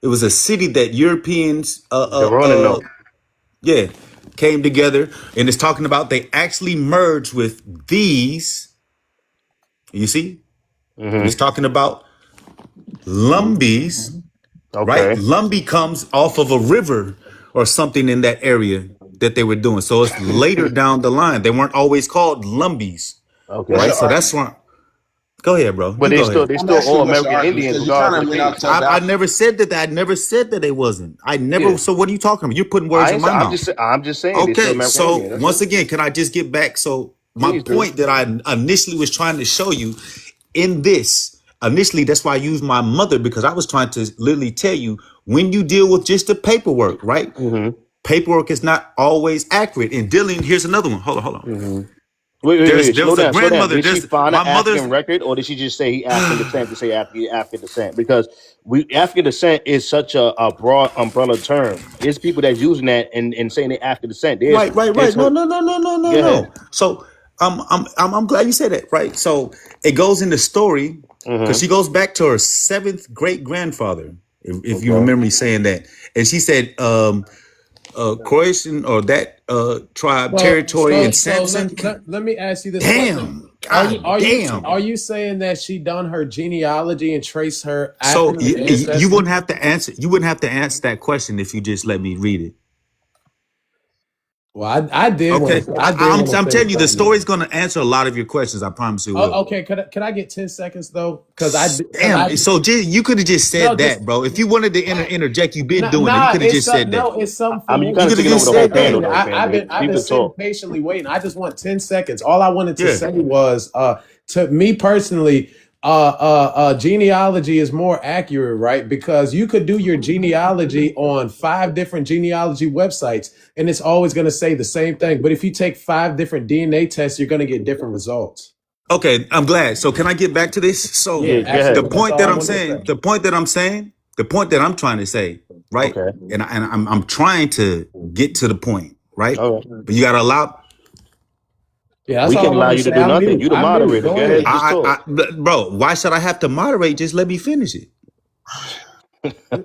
It was a city that Europeans, Geronimo. yeah, came together, and it's talking about they actually merged with these. You see, and it's Mhm. talking about Lumbees, right? Okay. Lumbee comes off of a river or something in that area that they were doing. So it's later down the line. They weren't always called Lumbees, What's Okay. right? your So that's argument? why. Go ahead, bro. But You go ahead. they I'm still asking all you what's your American argument Indians, because you're regardless trying of to the lean off date. towards I that. never said that. I never said that they wasn't. I never. Yeah. So what are you talking about? You're putting words in my I'm mouth. just saying they're still Okay. American So Indian. That's once it. again, can I just get back? So my Please do. point that I initially was trying to show you in this. Initially, that's why I used my mother, because I was trying to literally tell you when you deal with just the paperwork, right? Mhm. Paperwork is not always accurate. And dealing, here's another one. Hold on. Mhm. Wait. There Slow was a down. Slow down. grandmother. Did she There's find an my mother's. African record, or did she just say he African descent to say African descent? Because African descent is such a broad umbrella term. It's people that's using that and saying they African descent. Right. There's No, her. no, no, no, no, no, Go ahead. no. So I'm glad you said that. Right. So it goes in the story because Mm-hmm. she goes back to her seventh great grandfather, if you Okay. remember me saying that, and she said, Croatian or that tribe Well, territory in so Samson. let me ask you this question. Damn. God damn. Are you saying that she done her genealogy and trace her So African you ancestry? wouldn't have to answer. You wouldn't have to answer that question if you just let me read it. Well, I did Okay, want to. I did want to I'm say telling you, the something. story's going to answer a lot of your questions. I promise you will. Oh, okay, could I get 10 seconds though? Because Damn. So you could have just no, said just that, bro. If you wanted to interject, you've been doing it. You nah. could have It's just said that. no. It's something I for mean, you me. kind You of could have taking over just the whole said panel, that. though, family. I've You been can sitting talk. patiently waiting. I just want 10 seconds. All I wanted to Yeah. say was, to me personally, genealogy is more accurate, right? Because you could do your genealogy on 5 different genealogy websites, and it's always going to say the same thing. But if you take 5 different DNA tests, you're going to get different results. Okay, I'm glad. So can I get back to this? So Yeah, Yeah, go the ahead. absolutely. That's point all that I I'm wanted to saying, say. the point that I'm trying to say, right? Okay. And I'm trying to get to the point, right? All right. But you got to allow. Yeah, that's We all I can't allow wanted to you to say. do I'm nothing. mute. You the I'm mute. moderator. Go Go ahead and ahead. just talk. Bro, why should I have to moderate? Just let me finish it.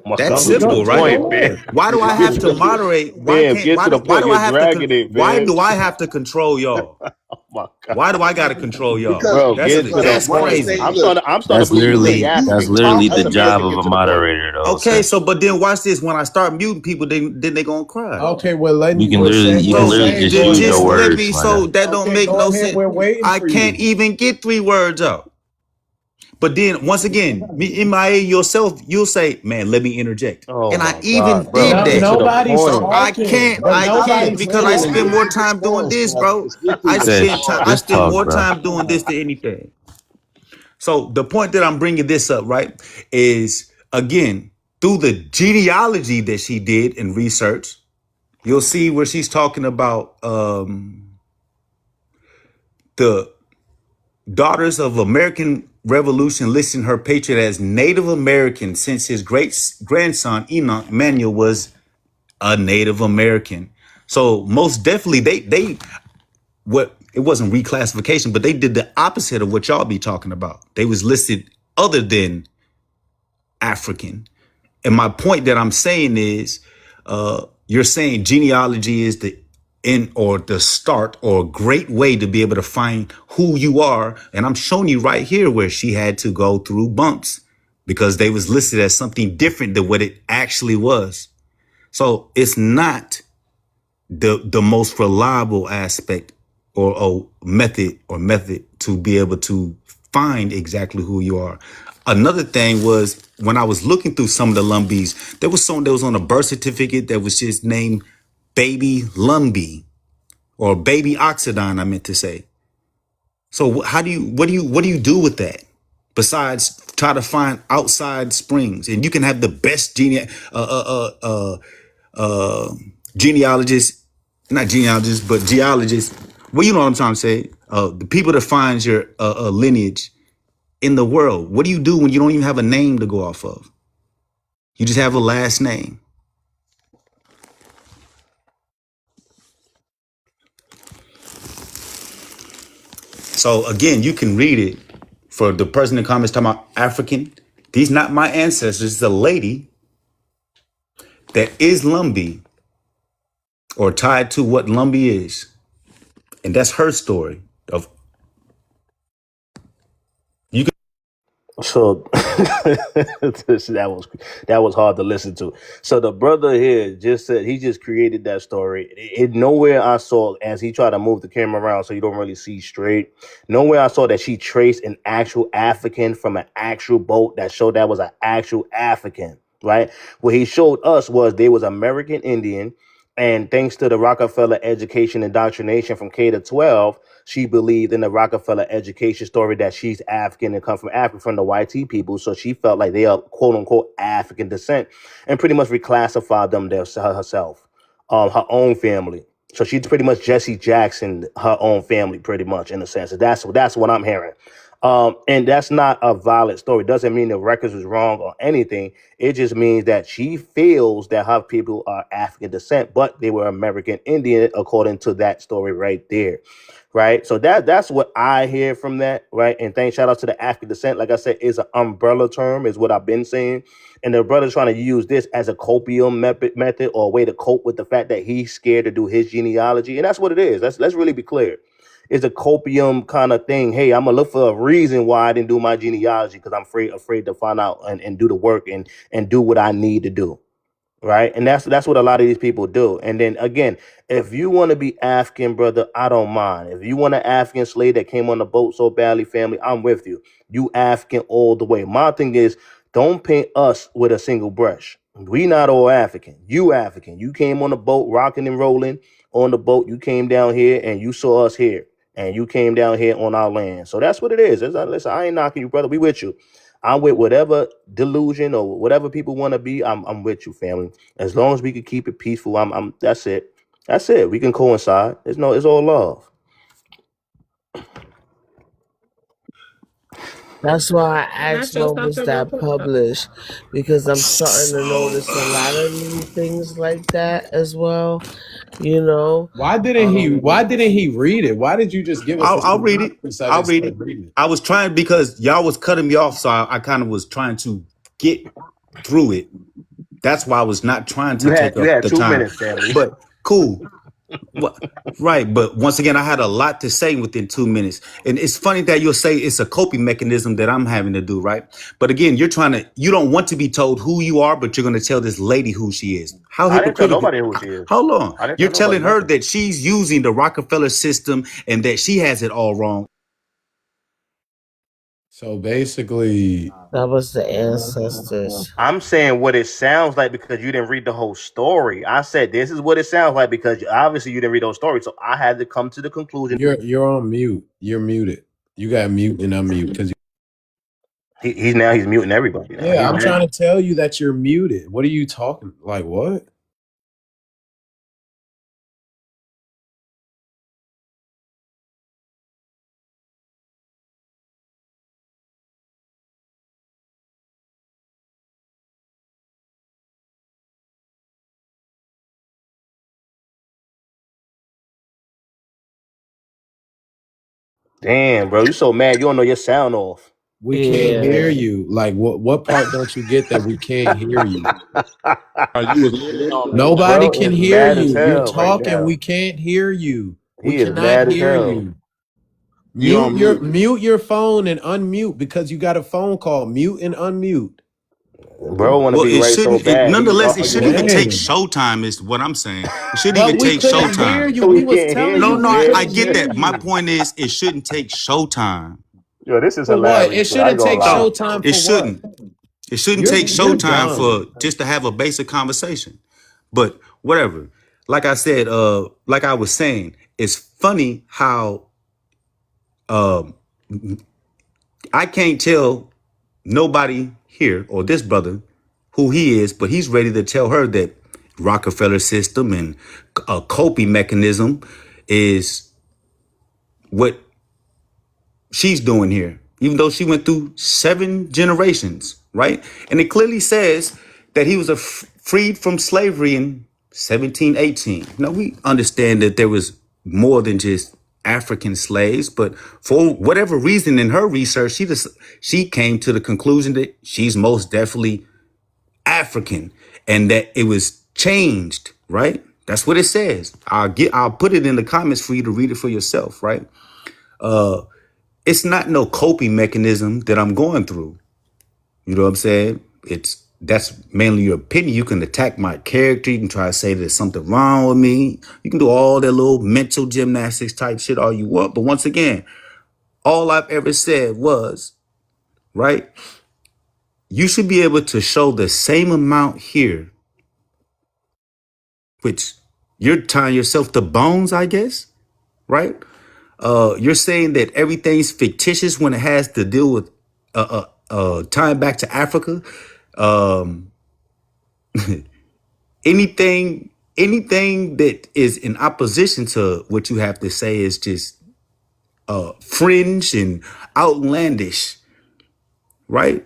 My That's God, get to the simple, right? point, Go man. ahead. Why do I Get have to to the, moderate? man, get to the Why point. do You're I have to dragging it, why man. do I have to control y'all? Oh my God. Why do I got to control y'all? Because Bro, get to the That's one of the point. crazy. things, look, I'm starting to That's believe you really literally African. the That's job amazing. of Get a to the point. moderator though, Okay, sir. so but then watch this. When I start muting people, then they gonna cry. Okay, You can we're literally saying you can we're So literally saying just go use your just ahead. let words, me. my So guy. that don't Okay, make go no ahead. sense. We're waiting I for can't you. even get 3 words out. But then once again, MIA yourself, you'll say, "Man, let me interject," Oh and I my even God, bro. did No, Get that. to the nobody's point. So talking, but I can't nobody's because I understanding spend that more finished. his time doing response this, was bro. specifically response. I Just spend talk, more bro. time doing this than anything. So the point that I'm bringing this up, right, is again through the genealogy that she did in research, you'll see where she's talking about the Daughters of American Revolution listing her patriot as Native American since his great grandson Enoch Manuel was a Native American. So most definitely they what It wasn't reclassification, but they did the opposite of what y'all be talking about. They was listed other than African. And my point that I'm saying is, you're saying genealogy is the end or the start or a great way to be able to find who you are. And I'm showing you right here where she had to go through bumps because they was listed as something different than what it actually was. So it's not the most reliable aspect or method to be able to find exactly who you are. Another thing was when I was looking through some of the Lumbees, there was someone that was on a birth certificate that was just named Baby Lumbee or Baby Oxidine, I meant to say. So what do you do with that? Besides try to find outside springs, and you can have the best genealogists, not genealogists, but geologists. Well, you know what I'm trying to say. The people that finds your lineage in the world. What do you do when you don't even have a name to go off of? You just have a last name. So again, you can read it for the person in the comments talking about African. These not my ancestors. It's a lady that is Lumbee or tied to what Lumbee is. And that's her story of you can. So that was hard to listen to. So the brother here just said he just created that story. It nowhere I saw as he tried to move the camera around so you don't really see straight. Nowhere I saw that she traced an actual African from an actual boat that showed that was an actual African. Right? What he showed us was they was American Indian, and thanks to the Rockefeller education indoctrination from K to 12. She believed in the Rockefeller education story that she's African and come from Africa from the YT people. So she felt like they are quote unquote African descent and pretty much reclassified them herself, her own family. So she's pretty much Jesse Jackson, her own family, pretty much in a sense. That's what I'm hearing. And that's not a valid story. Doesn't mean the records was wrong or anything. It just means that she feels that her people are African descent, but they were American Indian according to that story right there. Right. So that's what I hear from that. Right. And thanks, shout out to the African descent. Like I said, is an umbrella term, is what I've been saying. And the brother's trying to use this as a copium method or a way to cope with the fact that he's scared to do his genealogy. And that's what it is. Let's really be clear. It's a copium kind of thing. Hey, I'm gonna look for a reason why I didn't do my genealogy because I'm afraid to find out and do the work and do what I need to do. Right. And that's what a lot of these people do. And then again, if you want to be African, brother, I don't mind. If you want an African slave that came on the boat so badly, family, I'm with you. You African all the way. My thing is, don't paint us with a single brush. We not all African. You African. You came on the boat, rocking and rolling on the boat. You came down here and you saw us here. And you came down here on our land. So that's what it is. Listen, I ain't knocking you, brother. We with you. I'm with whatever delusion or whatever people want to be. I'm with you, family. As long as we can keep it peaceful, I'm. That's it. That's it. We can coincide. It's all love. That's why I Can I asked show when was something real that quick? published, because I'm starting to notice a lot of new things like that as well. You know, Why didn't he? Why didn't he read it? Why did you just give us a I'll read it. synopsis of it I'll read instead it. of reading it? I was trying because y'all was cutting me off, so I kind of was trying to get through it. That's why I was not trying to take You up had the 2 time. minutes, family. But cool. Right. But once again, I had a lot to say within 2 minutes. And it's funny that you'll say it's a coping mechanism that I'm having to do, right? But again, you don't want to be told who you are, but you're going to tell this lady who she is. How I didn't tell hypocritical. nobody who she is. Hold on. I didn't You're tell nobody telling her nothing. that she's using the Rockefeller system and that she has it all wrong. So basically, that was the ancestors. I'm saying what it sounds like because you didn't read the whole story. I said this is what it sounds like because obviously you didn't read those stories. So I had to come to the conclusion. you're on mute. You're muted. You got mute and unmute because He's muting everybody now. yeah, I'm trying to tell you that you're muted. What are you talking? Like what? Damn, bro, you so mad you don't know your sound off. We can't hear Yeah. you. Like, what part don't you get that we can't hear you? You was literally on mute. Nobody Bro can is hear mad as you. You're hell right talking. now. We can't hear you. We He is cannot mad as hear hell. you. You on mute. Mute your phone and unmute because you got a phone call. Mute and unmute. Bro want to Well, be right so bad. He nonetheless, it shouldn't arguing even with take you. Dang. showtime, is what I'm saying. It shouldn't even But we take couldn't hear showtime. you. We We was can't hear telling you. you No, we Yeah, I couldn't get hear yeah. that. My you. point is, it shouldn't take showtime. Yo, this is For what? It hilarious, bro. I ain't shouldn't gonna take lie. No, Showtime it for what? shouldn't. It shouldn't take You're showtime dumb. for just to have a basic conversation. But whatever. Like I said, like I was saying, it's funny how um I can't tell nobody here or this brother who he is, but he's ready to tell her that Rockefeller system and a coping mechanism is what she's doing here, even though she went through 7 generations, right? And it clearly says that he was freed from slavery in 1718. Now, we understand that there was more than just African slaves, but for whatever reason in her research, she came to the conclusion that she's most definitely African and that it was changed, right? That's what it says. I'll put it in the comments for you to read it for yourself, right? It's not no coping mechanism that I'm going through. You know what I'm saying? That's mainly your opinion. You can attack my character. You can try to say there's something wrong with me. You can do all that little mental gymnastics type shit all you want. But once again, all I've ever said was, right? You should be able to show the same amount here, which you're tying yourself to bones, I guess, right? You're saying that everything's fictitious when it has to deal with tying back to Africa. Um, anything that is in opposition to what you have to say is just fringe and outlandish, right?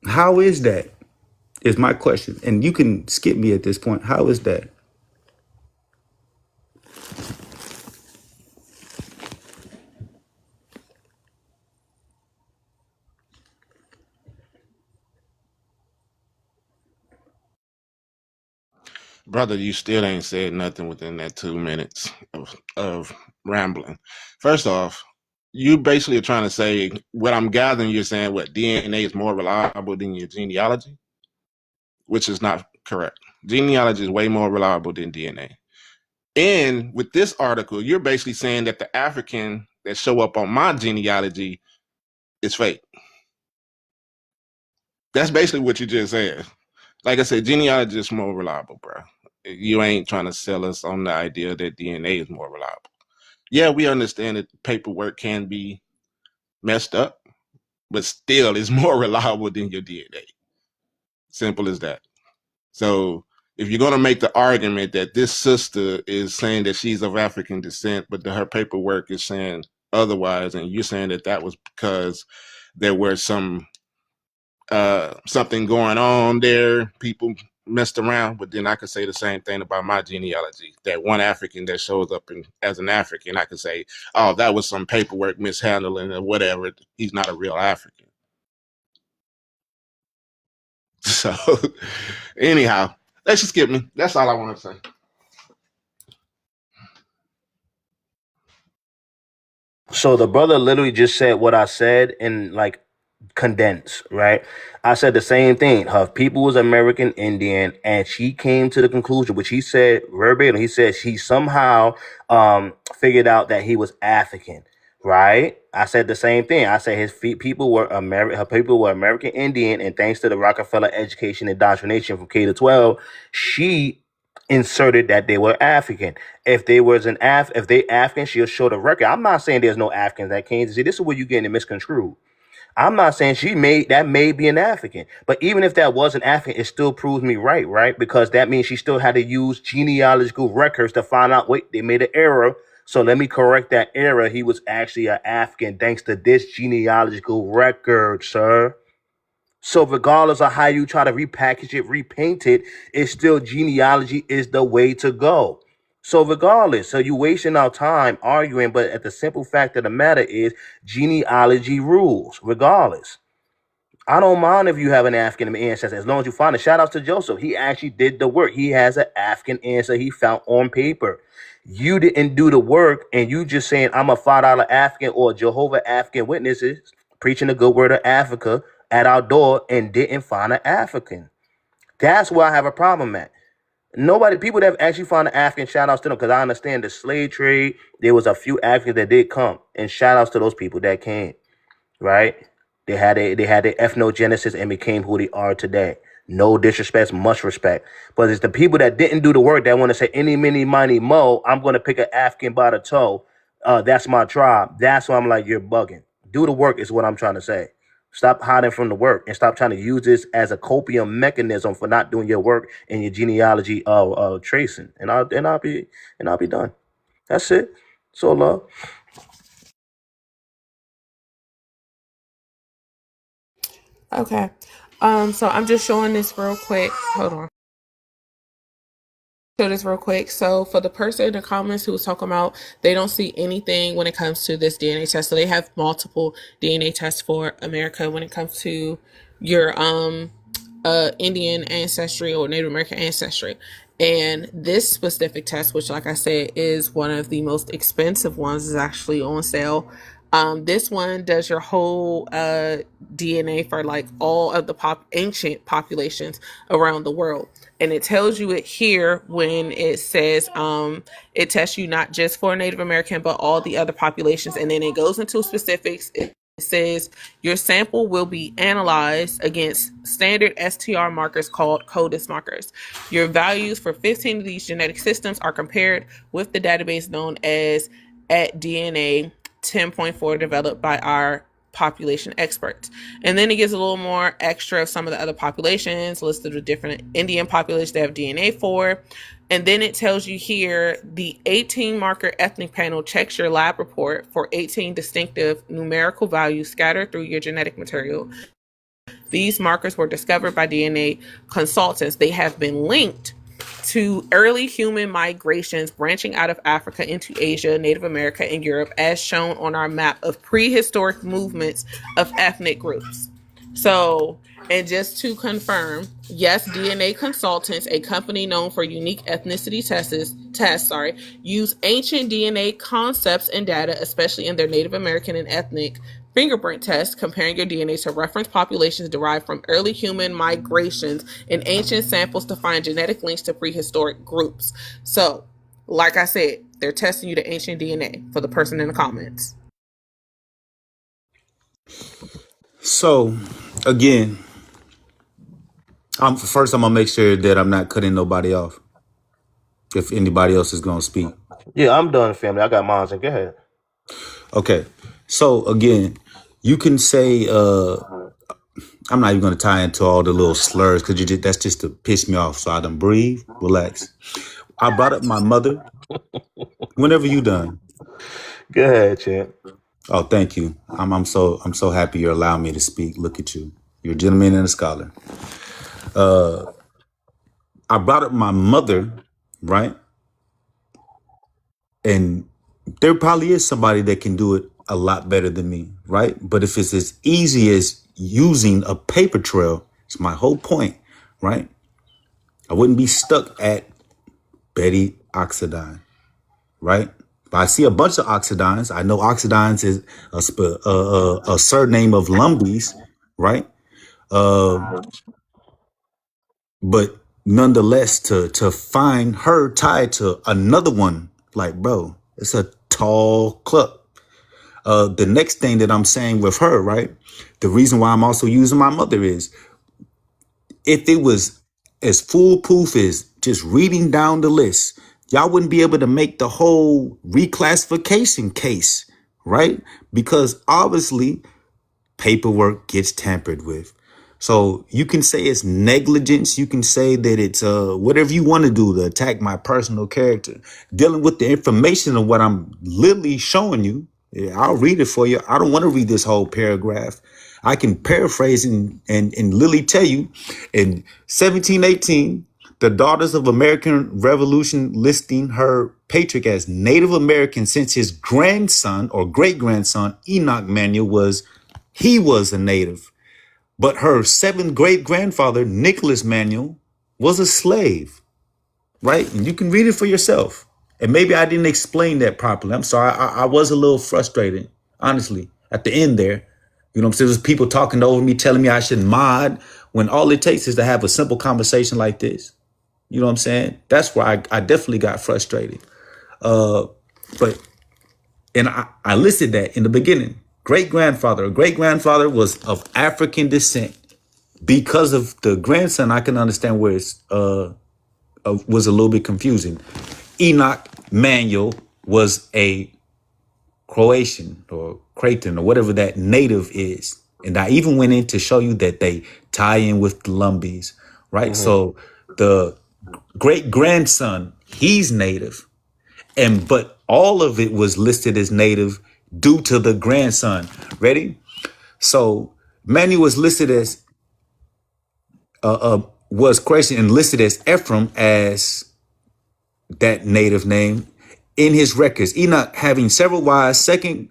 How is that? Is my question. And you can skip me at this point. How is that? Brother, you still ain't said nothing within that 2 minutes of rambling. First off, you basically are trying to say what I'm gathering. You're saying what DNA is more reliable than your genealogy, which is not correct. Genealogy is way more reliable than DNA. And with this article, you're basically saying that the African that show up on my genealogy is fake. That's basically what you just said. Like I said, genealogy is more reliable, bro. You ain't trying to sell us on the idea that DNA is more reliable. Yeah, we understand that paperwork can be messed up, but still it's more reliable than your DNA. Simple as that. So if you're going to make the argument that this sister is saying that she's of African descent, but her paperwork is saying otherwise, and you're saying that that was because there were some something going on there, people messed around, but then I could say the same thing about my genealogy. That one African that shows up as an African, I could say, oh, that was some paperwork mishandling or whatever. He's not a real African. So anyhow, let's just skip me. That's all I want to say. So the brother literally just said what I said in like condense, right? I said the same thing. Her people was American Indian, and she came to the conclusion, which he said verbatim. He said she somehow figured out that he was African, right? I said the same thing. I said people were her people were American Indian, and thanks to the Rockefeller education indoctrination from K to 12, she inserted that they were African. If they was if they African, she'll show the record. I'm not saying there's no Africans that came to see. This is where you're getting it misconstrued. I'm not saying that may be an African, but even if that was an African, it still proves me right? Because that means she still had to use genealogical records to find out, wait, they made an error. So let me correct that error. He was actually an African thanks to this genealogical record, sir. So regardless of how you try to repackage it, repaint it, it's still genealogy is the way to go. So regardless, so you wasting our time arguing, but at the simple fact of the matter is genealogy rules, regardless. I don't mind if you have an African ancestor as long as you find it. Shout out to Joseph. He actually did the work. He has an African ancestor he found on paper. You didn't do the work, and you just saying I'm a $5 African or Jehovah African Witnesses preaching the good word of Africa at our door and didn't find an African. That's where I have a problem at. People that have actually found an African, shout outs to them, because I understand the slave trade. There was a few Africans that did come, and shout outs to those people that came, right? They had their ethnogenesis and became who they are today. No disrespect, much respect. But it's the people that didn't do the work that want to say any, mini, miny, mo, I'm going to pick an African by the toe. That's my tribe. That's why I'm like, you're bugging. Do the work is what I'm trying to say. Stop hiding from the work and stop trying to use this as a copium mechanism for not doing your work and your genealogy tracing. And I'll be done. That's it. So love. Okay. So I'm just showing this real quick. Hold on. Show this real quick. So for the person in the comments who was talking about they don't see anything when it comes to this DNA test. So they have multiple DNA tests for America when it comes to your Indian ancestry or Native American ancestry. And this specific test, which like I said is one of the most expensive ones, is actually on sale. This one does your whole DNA for like all of the ancient populations around the world. And it tells you it here when it says it tests you not just for Native American, but all the other populations. And then it goes into specifics. It says your sample will be analyzed against standard STR markers called CODIS markers. Your values for 15 of these genetic systems are compared with the database known as @DNA 10.4 developed by our population experts. And then it gives a little more extra of some of the other populations listed with different Indian populations they have DNA for. And then it tells you here the 18 marker ethnic panel checks your lab report for 18 distinctive numerical values scattered through your genetic material. These markers were discovered by DNA consultants. They have been linked to early human migrations branching out of Africa into Asia, Native America, and Europe, as shown on our map of prehistoric movements of ethnic groups. So, and just to confirm, yes, DNA Consultants, a company known for unique ethnicity tests, use ancient DNA concepts and data, especially in their Native American and ethnic fingerprint test, comparing your DNA to reference populations derived from early human migrations and ancient samples to find genetic links to prehistoric groups. So, like I said, they're testing you the ancient DNA for the person in the comments. So, again, I'm gonna make sure that I'm not cutting nobody off. If anybody else is gonna speak. Yeah, I'm done, family. I got mine. Go ahead. Okay. So again, you can say I'm not even gonna tie into all the little slurs because that's just to piss me off. So I done breathe, relax. I brought up my mother. Whenever you done. Go ahead, champ. Oh, thank you. I'm so happy you're allowing me to speak. Look at you. You're a gentleman and a scholar. I brought up my mother, right? And there probably is somebody that can do it a lot better than me, right? But if it's as easy as using a paper trail, it's my whole point, right? I wouldn't be stuck at Betty Oxidine, right? But I see a bunch of Oxidines. I know Oxidines is a surname of Lumbees, right? But nonetheless, to find her tied to another one, like, bro, it's a tall club. The next thing that I'm saying with her, right? The reason why I'm also using my mother is if it was as foolproof as just reading down the list, y'all wouldn't be able to make the whole reclassification case, right? Because obviously paperwork gets tampered with. So you can say it's negligence. You can say that it's whatever you want to do to attack my personal character. Dealing with the information of what I'm literally showing you. Yeah, I'll read it for you. I don't want to read this whole paragraph. I can paraphrase and literally tell you in 1718, the Daughters of American Revolution listing her patriarch as Native American since his grandson or great grandson Enoch Manuel was a native, but her seventh great grandfather Nicholas Manuel was a slave, right? And you can read it for yourself. And maybe I didn't explain that properly. I'm sorry. I was a little frustrated, honestly, at the end there. You know what I'm saying? There's people talking over me, telling me I should mod when all it takes is to have a simple conversation like this. You know what I'm saying? That's where I definitely got frustrated. But I listed that in the beginning. Great grandfather was of African descent. Because of the grandson, I can understand where it's was a little bit confusing. Enoch Manuel was a Croatian or Cretan or whatever that native is. And I even went in to show you that they tie in with the Lumbees, right? So the great grandson, he's native. But all of it was listed as native due to the grandson. Ready? So Manuel was listed as was Croatian and listed as Ephraim as that native name in his records. Enoch having several wives, second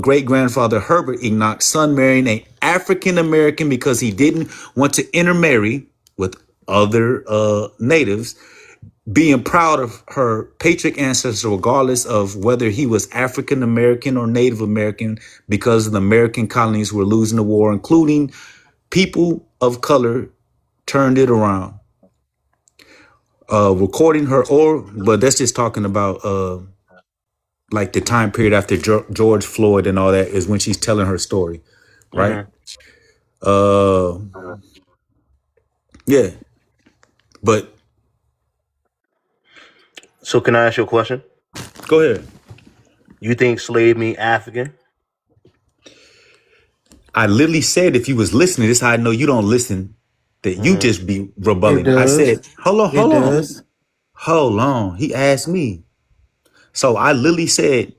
great grandfather Herbert Enoch, son marrying an African American because he didn't want to intermarry with other natives, being proud of her patriarch ancestor, regardless of whether he was African American or Native American, because the American colonies were losing the war, including people of color, turned it around. Recording her, but that's just talking about like the time period after George Floyd and all that is when she's telling her story, right? Yeah, but So can I ask you a question? Go ahead. You think slave mean African? I literally said, if you was listening, this is how I know you don't listen, that you just be rebelling. I said, hold on. He asked me. So I literally said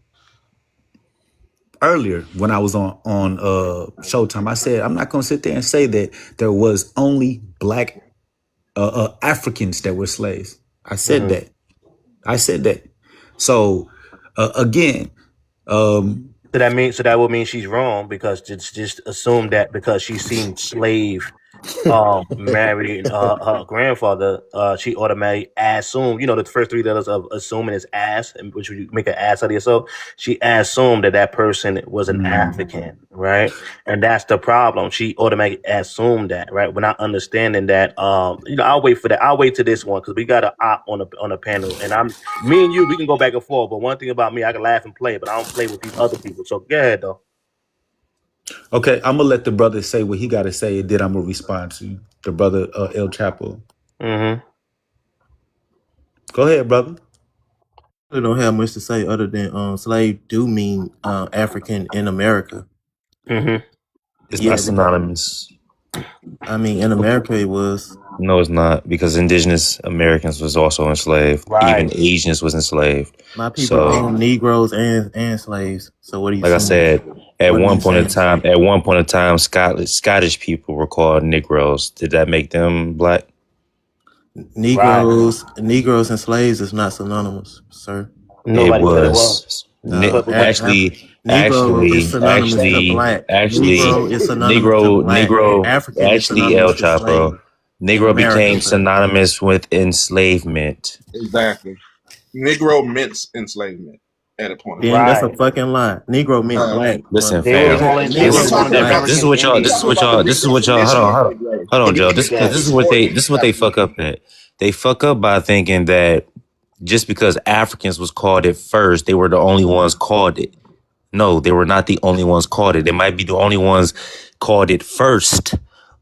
earlier when I was on Showtime, I said, I'm not going to sit there and say that there was only black Africans that were slaves. I said that. So again, So that would mean she's wrong, because just assume that because she's seen slave marry her grandfather, she automatically assumed, the first three letters of assuming is ass, which would make an ass out of yourself. She assumed that person was an African, right? And that's the problem. She automatically assumed that, right? We're not understanding that. I'll wait for that. I'll wait to this one because we got an op on a panel, and me and you, we can go back and forth. But one thing about me, I can laugh and play, but I don't play with these other people. So go ahead, though. Okay, I'm gonna let the brother say what he got to say, and then I'm gonna respond to you. The brother El Chapo. Mm-hmm. Go ahead, brother. I don't have much to say other than slave do mean African in America. Mm-hmm. It's not synonymous. I mean, in America it was. No, it's not, because indigenous Americans was also enslaved. Right. Even Asians was enslaved. My people owned Negroes and slaves. So what are you saying? Like I said, at one point in time, Scottish people were called Negroes. Did that make them black? Negroes and slaves is not synonymous, sir. Nobody said it was. Actually, El Chapo. Negro became synonymous with enslavement. Exactly. Negro meant enslavement at a point. Yeah, that's a fucking lie. Negro meant black. Listen, fam. This is what y'all. Hold on, Joe. This is what they fuck up at. They fuck up by thinking that just because Africans was called it first, they were the only ones called it. No, they were not the only ones called it. They might be the only ones called it first.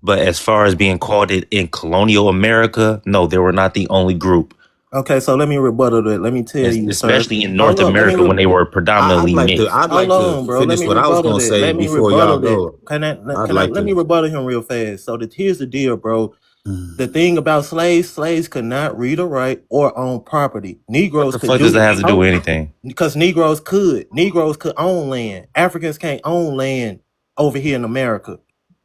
But as far as being called it in colonial America, no, they were not the only group. Okay, so let me rebuttal that. Let me tell you, especially in North America when they were predominantly mixed. I'd like to finish what I was going to say before y'all go. Let me rebuttal him real fast. So here's the deal, bro. The thing about slaves could not read or write or own property. Negroes what the fuck does that have to do with anything? Because Negroes could own land. Africans can't own land over here in America.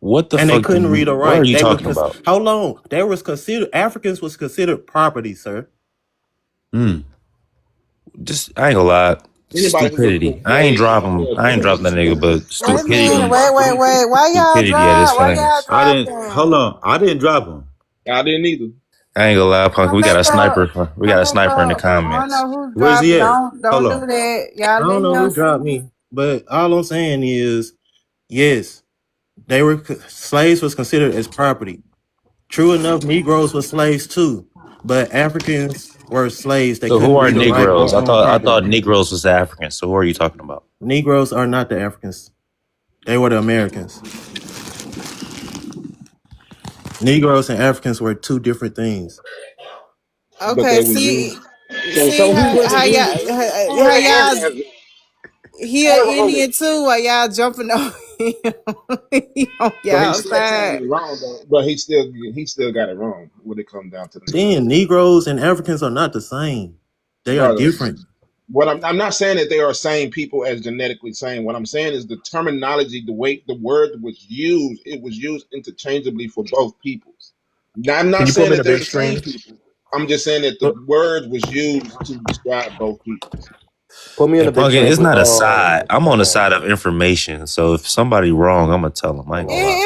What the And they fuck? couldn't read or What are write. you They was talking about? how long? They was considered Africans was considered property, sir. Just I ain't gonna lie. Anybody who was Stupidity. I ain't enslaved dropping. or I ain't dropping that nigga, but Wait a minute. stupidity. Wait. Why y'all Stupidity at its drop? Why y'all finest. I didn't. Hold dropping? on. I didn't drop him. I didn't either. I ain't gonna lie, punk. Come We got back a up. sniper. We got Come a back sniper in the up. I don't comments. know who's Where's he dropping. at? Don't Hold do on. that. I Y'all don't let know him who dropped finish. me, but all I'm saying is, yes, they were slaves was considered as property. True enough, Negroes were slaves too, but Africans were slaves. They So who couldn't are read or write Negroes? or own I property. thought Negroes was the Africans. So who are you talking about? Negroes are not the Africans. They were the Americans. Negroes and Africans were two different things. But Okay, they were used. see So who were how the y'all Indians? Who were how the y'all Indians? he Hold an on, hold on. Indian too while y'all jumping on him. He on But he's y'all still saying side. it wrong though. But he still got it wrong when it comes down to the Then Negroes. Negroes and Africans are not the same. They are Brother, different. what I'm not saying that they are same people as genetically same. What I'm saying is the terminology, the way the word was used, it was used interchangeably for both peoples. Now, I'm Can not you put saying me in that the they're big the same screen? people. I'm just saying that the Put, word was used to describe both peoples. Put me in the And big Punkin, screen. it's Put not a side. I'm on hold the on. side of information. So if somebody wrong, I'm gonna tell them. I ain't gonna lie.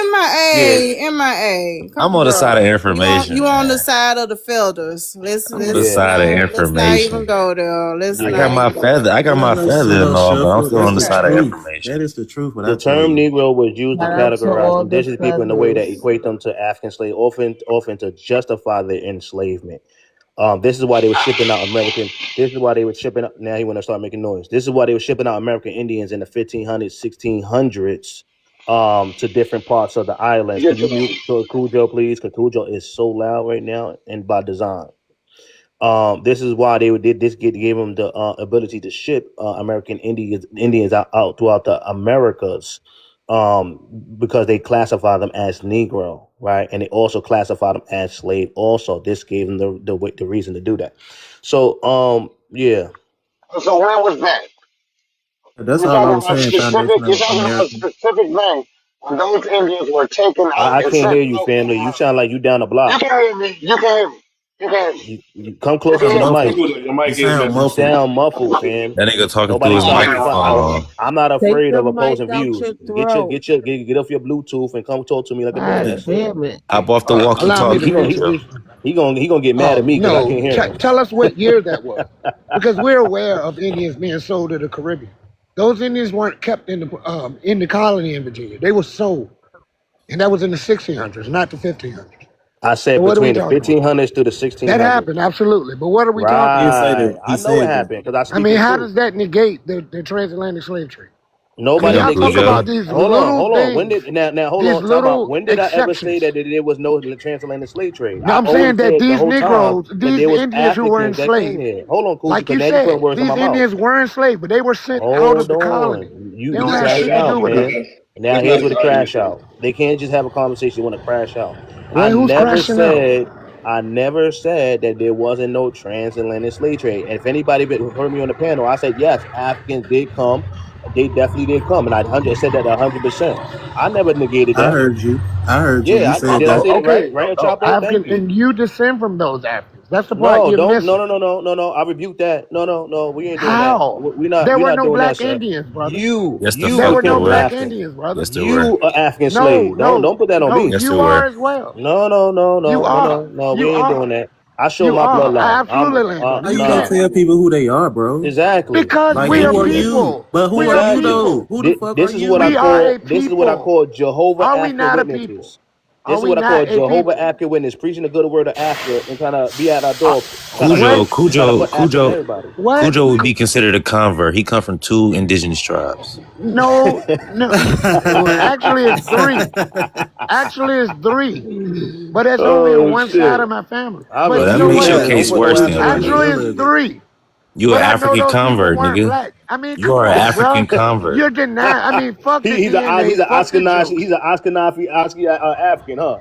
yeah. MIA. Come I'm on, on the side of bro. information, You on the man. side of the Felders. I'm on the side of Let's not even information. go there. Let's I not got my even go feather. there. I got Yeah, my no, feather and no all, but I'm shuffle. still That's on the the side of Okay. truth. That information. is the truth. What I The tell term you. Negro was used to Shout out to categorize all the indigenous people in a way that feathers. equate them to African slaves, often to justify their enslavement. This is why they were shipping out American. This is why they were shipping out. Now he want to start making noise. This is why they were shipping out American Indians in the 1500s, 1600s, to different parts of the islands. Get Could to you them. mute Cujo, please? Because Cujo is so loud right now and by design. This is why they did this. Gave them the ability to ship American Indians out throughout the Americas, because they classify them as Negro, right? And they also classify them as slave. Also, this gave them the reason to do that. So, yeah. So where was that? That's You're all I talking was about saying. specific. You're Foundational talking about a American. specific thing. When those Indians were taken out I and can't sent hear you, out. family. You sound like you down the You block. can hear me. You can hear me. You can hear me. You come You closer can I'm to the hear me. mic. muffled. Your You mic is sound messing You up. muffled. sound muffled, fam. That nigga talking through Nobody's his Oh trying to be man. fun. microphone. I'm not Take afraid the of mic opposing out views. your throat. Get off your Bluetooth and come talk to me like a man. God That's it. damn it. Hop off the Allow me to walkie-talkie, finish. Cujo. He gonna get mad at Oh me because I no! can't hear him. Tell us what year that was, because we're aware of Indians being sold to the Caribbean. Those Indians weren't kept in the colony in Virginia. They were sold, and that was in the 1600s, not the 1500s. I So said what are we between the talking about? 1500s to the That 1600s. happened, absolutely. But what are we talking He didn't about? say Right. that. I He know it said that. happened because I I speak mean, the how truth. does that negate the transatlantic slave trade? I mean, Nobody Damn, y'all talk negated Cujo. about it. these Hold on, little hold on. When things, did now hold these on, time out. little When did I ever say exceptions. that there was no transatlantic slave trade? Now I I'm saying always that said the these whole time Negroes, that these there was Indians who were Africans that came enslaved, here. Hold on, Cool, like because you now you're putting said, words in these my mouth. Indians were enslaved, but they were sent out of Hold the colony. on. They You don't It's have not crash shit to an do out, with argument. us. man. Now It's not here's an where the argument. crash out. They can't just have a conversation. You want to crash out. Well, who's crashing out? I never said that there wasn't no transatlantic slave trade. And if anybody heard me on the panel, I said yes, Africans did come. They definitely did come, and I said that 100%. I never negated I that. heard you. I heard you. You Yeah, said did I that. say that right? Okay, Right, Chapo? Thank African, you. and you descend from those Africans. That's the part No, you're don't. missing. No. I rebuke that. No. We ain't doing that. How? We're There were not no doing that, black sir. Indians, brother. Yes, the There You were fuck there no became an were. black African. Indians, brother. Yes, there were. You are African No, slave. Don't no, put that on no. me. Yes, there You are were. as well. No. We You ain't are. doing that. I show You my are. I bloodline. absolutely land on How you. You you gonna can't. No. tell people who they are, bro? Exactly. Because Like we Thank are who are you. you? people. But who We are are you Exactly. though? people. Who the fuck are This is what I We you? are a call. This is what I people. call Jehovah Are we African not a people? Witnesses. Are This is we what I call not a Jehovah people? African Witness, preaching the good word of Africa and trying to be at our Uh, door, what? trying to put Africa in Cujo, everybody. What? Cujo would be considered a convert. He come from 2 indigenous tribes. No, no. Well, actually, it's three. Actually, it's three. But that's only on Oh one side of shit! my family. I But Well, you that know rebuke makes what? your that. Don't case put no worse Who's then, Africa in three? me. Actually, None it's of it. three. You an But I know African those people convert, weren't nigga. black. I mean, You come are an on, African bro. convert. You're denying. I mean, fuck the He's DNA. a Fuck the Ashkenazi. jokes. He's an Ashkenazi African, huh?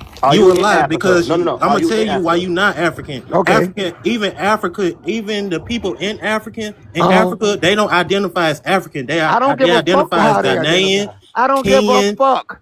Are You you a in lie Africa? because No, no, you. no. I'm Are gonna you tell in you why Africa? you not African. Okay. Africa, even the people in Uh, Africa, they don't identify as African. I don't They give a fuck identify as how they Ghanaian, identify. I don't give a Kenyan, fuck.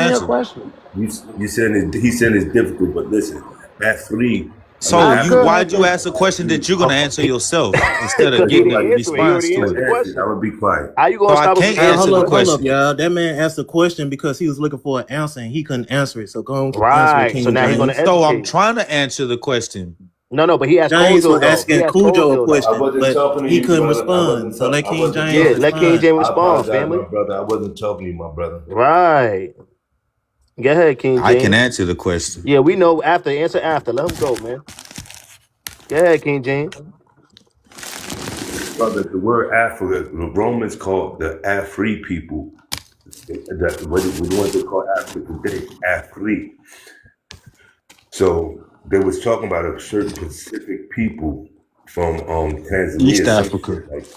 me a answer. question. You said he said it's difficult, but listen, F3. So Not good. why'd you ask a question that you're gonna answer yourself instead of Because he getting a didn't answer it. He response already to answered the it? question. I would be quiet. How you So gonna I stop him can't from answer answering the the Hold question? up, y'all. That man asked a question because he was looking for an answer and he couldn't answer it. So go on, answer it, Right. So King now he's gonna James. So I'm educate. trying to answer the question. No, but he asked James Kojo was though. He asking asked Cujo a Kojo though. I question, wasn't but talking to he you, couldn't brother. respond. So let I King wasn't James Yeah, let King respond. James I respond, apologize, family. my brother. I wasn't talking to you, my brother. Right. Go ahead, King I can James. answer the question. Yeah, we know after. Answer after. Let him go, man. Go ahead, King James. Brother, the word Africa, the Romans called the Afri people, what they call Africa today, Afri. So they was talking about a certain Pacific people from East Tanzania, some Africa. shit like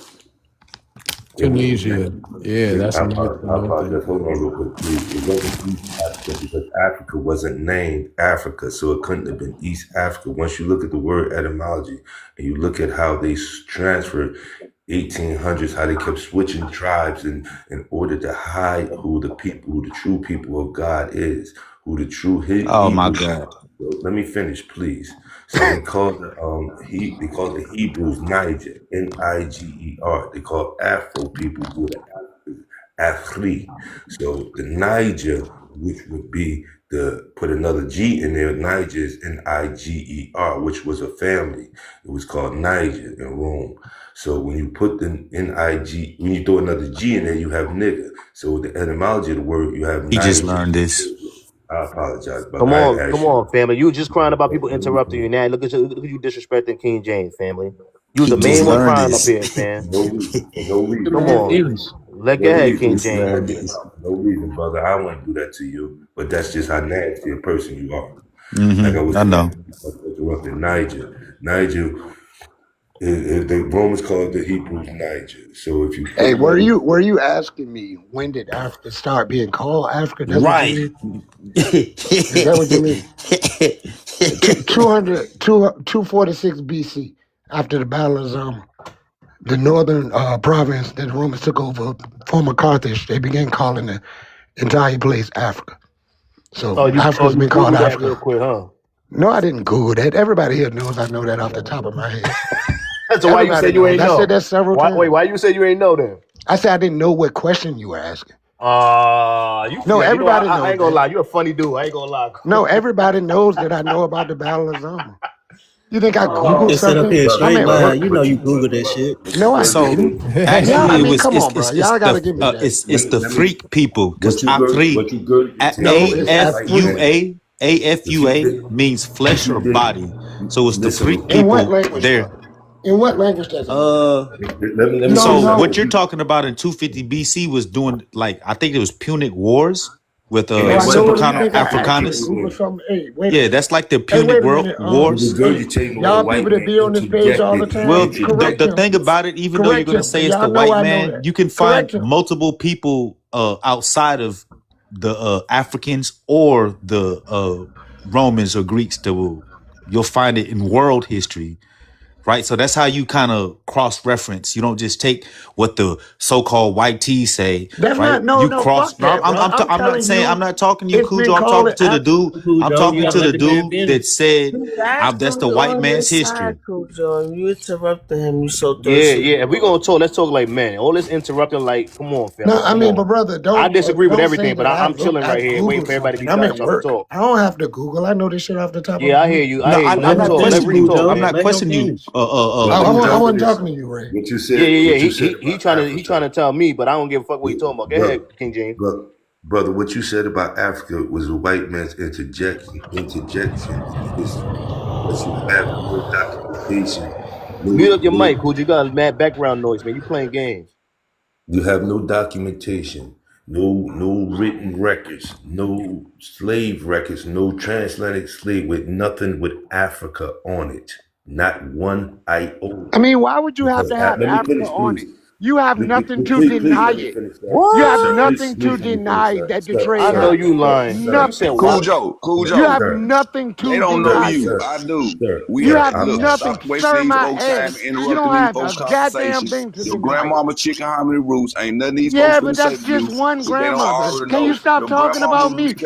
it was. Tunisia. Yeah, that's I North apologize. Hold on real quick, please. It wasn't East Africa because Africa wasn't named Africa, so it couldn't have been East Africa. Once you look at the word etymology and you look at how they transferred 1800s, how they kept switching tribes in order to hide who the true people of God is, who the true Oh my Hebrew. God. Let me finish, please. So they called the Hebrews Niger, Niger. They called Afro people who were the Afri. So the Niger, which would be put another G in there, Niger is Niger, which was a family. It was called Niger in Rome. So when you put the Nig, when you throw another G in there, you have nigger. So the etymology of the word, you have He just Niger. learned this. I apologize, but Come I on, actually. come on, family. You were just crying about people interrupting you. Now look at you disrespecting King James, family. You was He the just main one learned crying up this. here, man. No reason. No reason. Come on. Let go No ahead, reason. King This man James. didn't- No reason, brother. I wouldn't do that to you, but that's just how nasty a person you are. Like I was I know. interrupting Niger. Niger, the Romans called the Hebrews Niger. So if you Hey, put were another, you asking me when did Africa start being called Africa? That's what you Right. mean? Is that what you mean? 246 BC, after the Battle of Zama, the northern province that the Romans took over, former Carthage, they began calling the entire place Africa. So Africa's You been called Google that real Africa. quick, huh? No, I didn't Google that. Everybody here knows I know that off the top of my head. So why you say you ain't I know? said that several times. Why you say you ain't know then? I said I didn't know what question you were asking. I Everybody knows ain't gonna that. lie. You a funny dude. I ain't gonna lie. No, everybody knows that I know about the Battle of Zama. You think I Googled Just sit up something? here I'm straight at lie. work. You know you Google that shit. No, I So didn't. actually, Y'all, I it mean, was come on, bro. Y'all gotta give me that. it's the let me freak people because what Afri you good No, it's Afri. AFUA means flesh or body. So it's the freak In what people language, there. brother? In what language does it mean? Let me No, So no. what you're talking about in 250 BC was doing like I think it was Punic Wars with No, I know what you Africanus. think I asked you to Google something. Hey, wait a Yeah, minute. that's like the Hey, Punic wait a minute. Wars. Regurgitating what a Y'all white people that man be on this page all the interjected. Well, time, correct the him. thing about it, even though you're Correct going to him, say because it's the y'all know white I know man, that. you can find Correct him. multiple people outside of the Africans or the Romans or Greeks you'll find it in world history. Right, so that's how you kind of cross-reference. You don't just take what the so-called white tees say, That's right? not, no, You no, cross. fuck No, that, bro. I'm I'm not telling saying. I'm you, not talking to you, it's been Cujo. I'm called talking an to the dude. I'm Cujo, you talking gotta to let the the man dude that finish. said, That's "That's the who's white on man's his history." side, John. You interrupted him. You so Yeah, thirsty. yeah. If we gonna talk, let's talk like men. All this interrupting, like, come on, No, family. I Come mean, but on. brother, I don't disagree with say everything, but that I'm chilling I right here, waiting Googled for everybody to something. be I'm done at so I can work. talk. I don't have to Google. I know this shit off the top of Yeah, my I hear head. you. No, But I'm let's not talk. Let's really questioning you. talk, I'm Cujo, man. not let him questioning you. finish. Brother, I wasn't brother, talking to you, Ray. what you Yeah, said, yeah, what yeah. you said He about trying to Africa, tell me, but I don't give a fuck what he talking about. Go ahead, brother, King James. brother, what you said about Africa was a white man's interjection in history, because you have no documentation, Mute up your no, mic, Cool. You got a mad background noise, man. You playing games. you have no documentation, no written records, no slave records, no transatlantic slave with nothing with Africa on it, not one iota. I mean, why would you have Because to have let me Africa finish, on please. it? You have nothing to Please deny let me it. finish, sir. You have Sir, nothing to please let me finish, deny sir. that the Sir, I trade know sir, you happened. lying. You said Nothing. what? You have sir, nothing sir, to deny it. sir, sir, You sir, have nothing, sir, my ass. You don't have a goddamn thing to deny it. Yeah, but that's just one grandmother. Can you stop talking about me?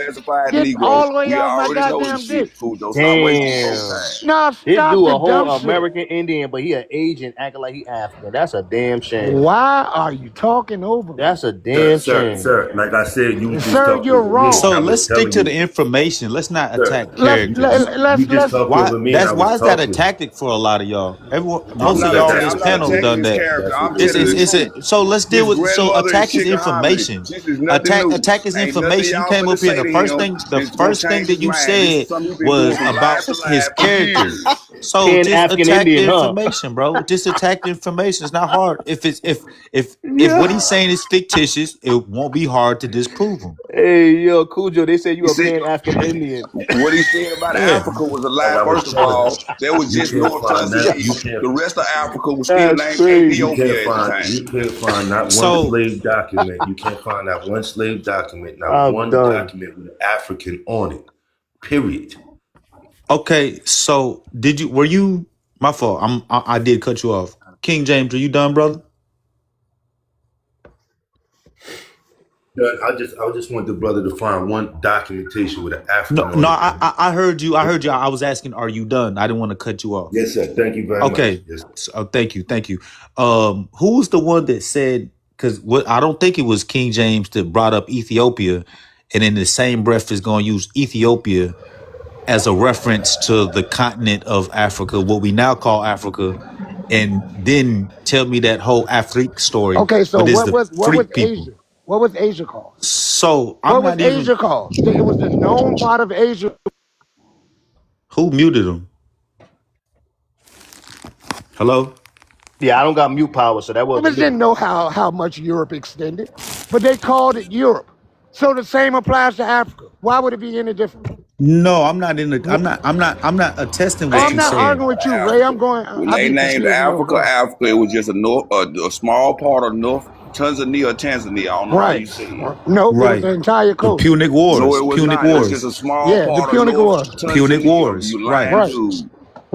Get all the way off my goddamn dick. Damn. Now This stop dude the a whole dumb shit. American Indian, but he an Asian acting like he African. That's a damn shame. Why are you talking over me? That's a damn shame. sir. Like I said, you just Sir, talked you're over me, and wrong. So I let's was stick telling to the you, information. Let's not sir. attack characters. You just Let's talked Why? over me, and I was Why is that a talking. tactic for a lot of y'all? Most of Because y'all on that's this what y'all panel do. done that. That's what It's they it's, do. it's a, so let's deal with attack is information. Attack is information. You came up here and the first thing that you said was about his character. So Pan just African attack the Indian, huh? information, bro. Just attack the information. It's not hard. If what Yeah. he's saying is fictitious, it won't be hard to disprove him. Hey, yo, Cujo, they say you a Pan African Indian. Yeah. Like I was telling you, you can't find that. You can't. That's You crazy. can't find. You can't find not one So slave document. You can't find not one slave document. Not I'm one done. document with African on it. Period. okay, so were you my fault. I did cut you off. King James, are you done, brother? I just want the brother to find one documentation with an No, African on no, it. I heard you. I heard you. I was asking, are you done? I didn't want to cut you off. Yes, sir. Thank you very much. Okay. Yes. So, thank you. Thank you. Who's the one that said, because what I don't think it was King James that brought up Ethiopia, and in the same breath is going to use Ethiopia as a reference to the continent of Africa, what we now call Africa, and then tell me that whole Afrique story, Okay, so but it's what the was freak people. Asia? What was Asia called? So I'm What was not even. Asia called? It was the known part of Asia. Who muted him? Hello? Yeah, I don't got mute power, so that wasn't Humans me. didn't know how much Europe extended, but they called it Europe. So the same applies to Africa. Why would it be any different? No, I'm not in the. I'm not attesting what I'm you not saying. arguing with you, Ray. I'm going. When I they be named confusing your Africa, point. Africa, it was just a small part of North Tanzania, Tanzania. I don't know how you Right. say it. No, it was Right. the entire The coast. Punic No, Wars. it was Punic not. It was just Wars. a small Yeah, the part of Punic North Wars. Punic Tanzania. Wars. You Right. lying Right. dude.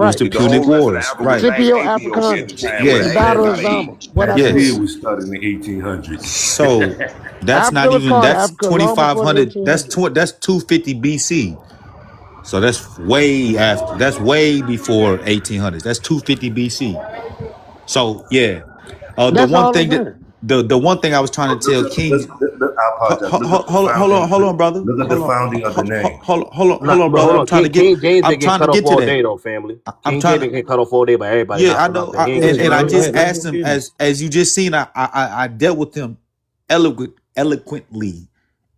It was Right. the The whole Punic rest of Wars. Africa was Right. named Scipio Ethiopia at the Africanus. time, but The it Yes. ain't Battle of not Zama. E. What I Tanzania said. Yes. was started in the 1800s. So that's Africa not was even. called That's Africa long before the 2500. 1800s. That's 250 BC. So that's way after. That's way before 1800s. That's 250 BC. So yeah. The That's one all I'm thing that saying. the one thing I was trying to tell King. I apologize. Look up the Hold on, founding. brother. Look at the founding of the name. Hold on, But brother. hold I'm on, trying to King James I'm been getting trying to cut off get to all that. day though, family. I'm King trying James to. been getting cut off all day by everybody Yeah, I hopping know. up there. He ain't Yeah, gonna get And I cut go off. just ahead. Let asked him him finish. as you just seen. I dealt with him eloquently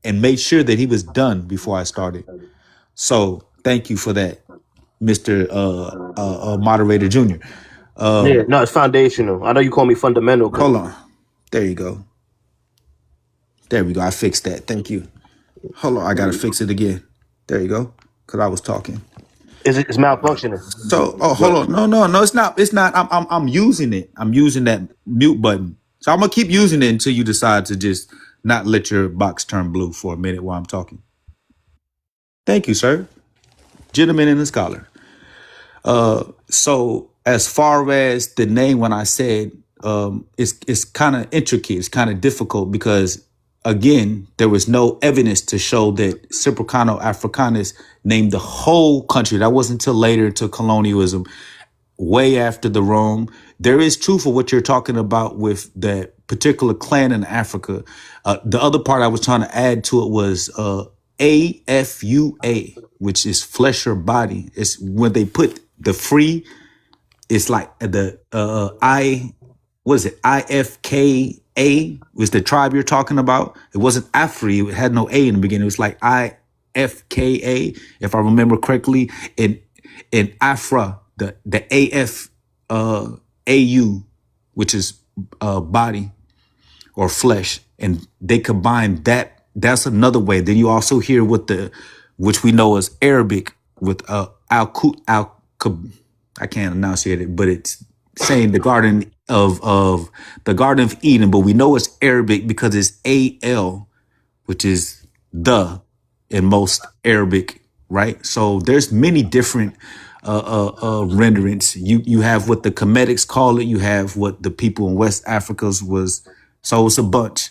and made sure that he was done before I started. So thank you for that, Mister Moderator Junior. Yeah, no, it's foundational. I know you call me fundamental. Hold on. There you go. There we go. I fixed that. Thank you. Hold on. I gotta fix it again. There you go. Cause I was talking. It's malfunctioning. So, hold on. No, it's not. It's not. I'm using it. I'm using that mute button. So I'm gonna keep using it until you decide to just not let your box turn blue for a minute while I'm talking. Thank you, sir. Gentleman and a scholar. So as far as the name, when I said it's kind of intricate, it's kind of difficult because again, there was no evidence to show that Cipriano Africanus named the whole country. That wasn't until later, until colonialism, way after the Rome. There is truth for what you're talking about with that particular clan in Africa. The other part I was trying to add to it was AFUA, which is flesh or body. It's when they put the free, it's like the what is it? IFKA was the tribe you're talking about. It wasn't Afri. It had no A in the beginning. It was like IFKA, if I remember correctly. In Afra, the AF AU, which is body or flesh, and they combine that. That's another way. Then you also hear with which we know as Arabic with I can't enunciate it, but it's saying the Garden of Eden, but we know it's Arabic because it's AL, which is the in most Arabic, right? So there's many different renderings. You have what the Comedics call it. You have what the people in West Africa's was. So it's a bunch.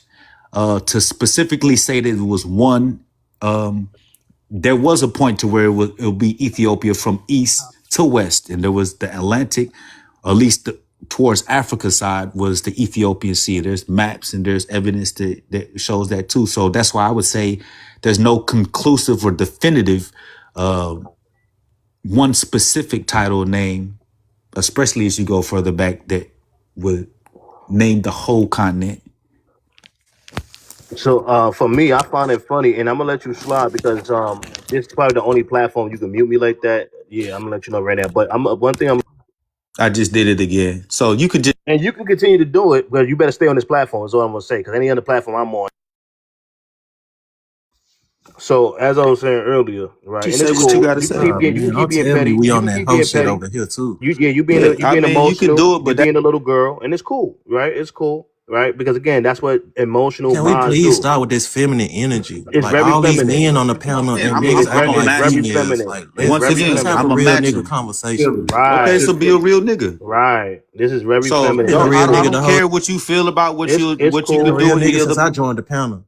To specifically say that it was one, there was a point to where it would be Ethiopia from east to west, and there was the Atlantic, or at least towards Africa side was the Ethiopian Sea. There's maps and there's evidence that shows that too. So that's why I would say there's no conclusive or definitive one specific title name, especially as you go further back, that would name the whole continent. So for me, I find it funny, and I'm gonna let you slide because this is probably the only platform you can mute me like that. Yeah, I'm gonna let you know right now. But one thing I just did it again, so you could just and you can continue to do it, but you better stay on this platform. Is all I'm gonna say because any other platform I'm on. So as I was saying earlier, right, you and say it's what you cool. gotta You can say. keep getting, you can Man, I'm keep being telling petty. you, we You on can that keep whole being shit petty. over here too. You Yeah, being I mean you can emotional. do it, You're but that being a little girl, and it's cool, right? It's cool, right? Because again, that's what emotional Can we bonds please do. start with this feminine energy? It's Like very all these feminine. men on the panel and I'm niggas acting a like It's very matching. females. feminine. Like It's Once very let's again, have feminine. a I'm a real nigga matching. conversation. Okay, Right, so be a real nigga. right. This is very So Been a feminine. real I nigga don't the whole care what you feel about It's what you been a could cool. do real with the nigga other. since I joined the panel.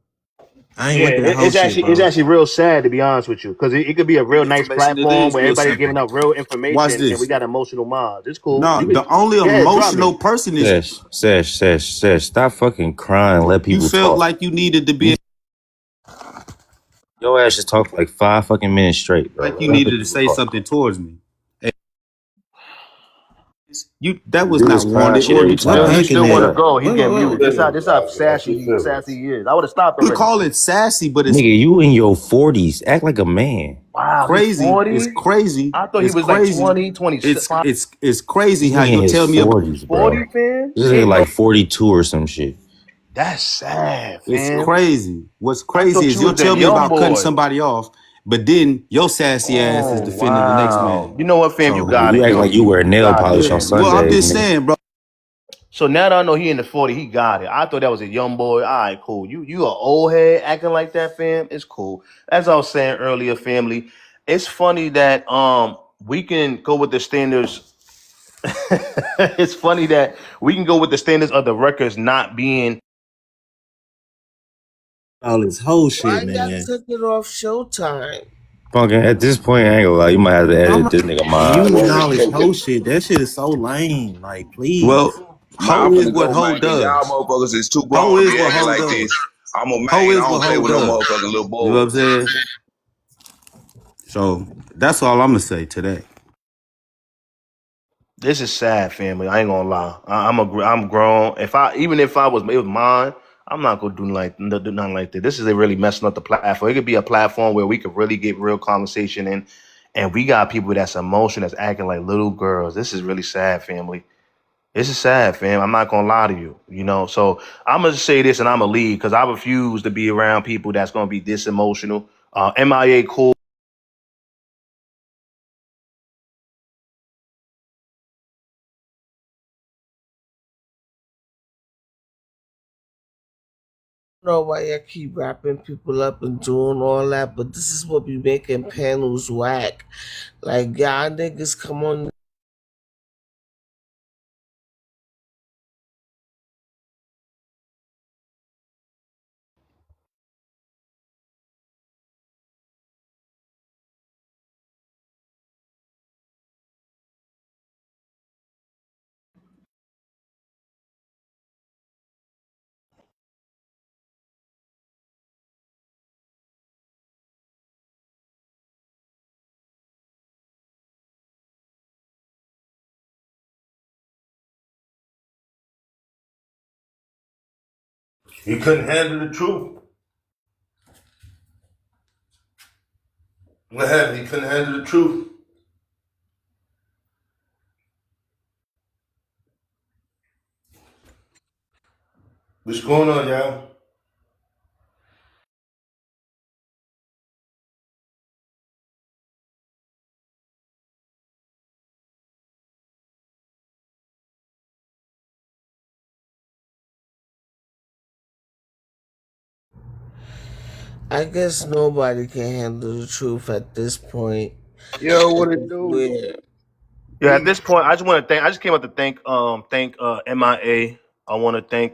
I ain't Yeah, with that whole it's shit, actually bro. real sad to be honest with you, because it could be a real nice Information it platform is where real everybody's simple. giving up real Watch information and we this. got emotional minds. It's cool. No, You could, the only yeah, drop me. emotional person is Sesh, stop fucking crying. Let you people felt talk. like you needed to be Your ass just talked like 5 fucking minutes straight, bro. like you Let the needed to people say talk. something towards me. You that You was do not this crying wanted shit or every You still, time. you Unpacking still want to that. go? He get muted. This how Feelings, sassy she feelings. he is. I would have stopped you already. call it sassy, but it's Nigga, you in your 40s. Act like a man. Wow, he's crazy. It's 40. crazy. I thought he It's was like crazy. 20, 25. It's crazy This how nigga in you'll his tell me about 40s, bro. 40, fam. This Hey, nigga bro, like 42 or some shit. that's sad, it's fam. crazy. What's I crazy thought is you you'll was a tell me young about cutting boy. somebody off, but then your sassy ass is Oh defending the next wow. man. You know what, fam? You So Nigga, got you it. act like you wear You nail got it, polish on fam. well, I'm Sundays, just nigga. saying, bro. So now that I know he in the 40, he got it. I thought that was a young boy. All right, cool. You an old head acting like that, fam. It's cool. As I was saying earlier, family, it's funny that we can go with the standards. It's funny that we can go with the standards of the records not being. All this whole Why shit, y'all man. took it off Showtime? Fucking at this point, I ain't gonna lie. You might have to edit this nigga mind. Muting Whoever all this can whole get. shit. That shit is so lame. Like, please. Well, Man, I'm hoe is finna what go, hoe man, cause y'all does. motherfuckers is too Hoe grown to is be what acting hoe like this. does. I'm a Hoe man. I is don't what play hoe with no does. motherfucking little You know what I'm boys. saying? So that's all I'm gonna say today. This is sad, family. I ain't gonna lie. I'm grown. If I was, it was mine. I'm not gonna do nothing like that. This is really messing up the platform. It could be a platform where we could really get real conversation in, and we got people that's emotional, that's acting like little girls. This is really sad, family. This is sad, fam. I'm not gonna lie to you. You know, so I'm gonna say this and I'm gonna leave because I refuse to be around people that's gonna be this emotional. MIA cool. Know why y'all keep wrapping people up and doing all that, but this is what be making panels whack. Like y'all niggas come on. He couldn't handle the truth. What happened? He couldn't handle the truth. What's going on, y'all? I guess nobody can handle the truth at this point. Yo, what it It's do? weird. Yeah, at this point, I just want to thank. I just came out to thank MIA. I want to thank.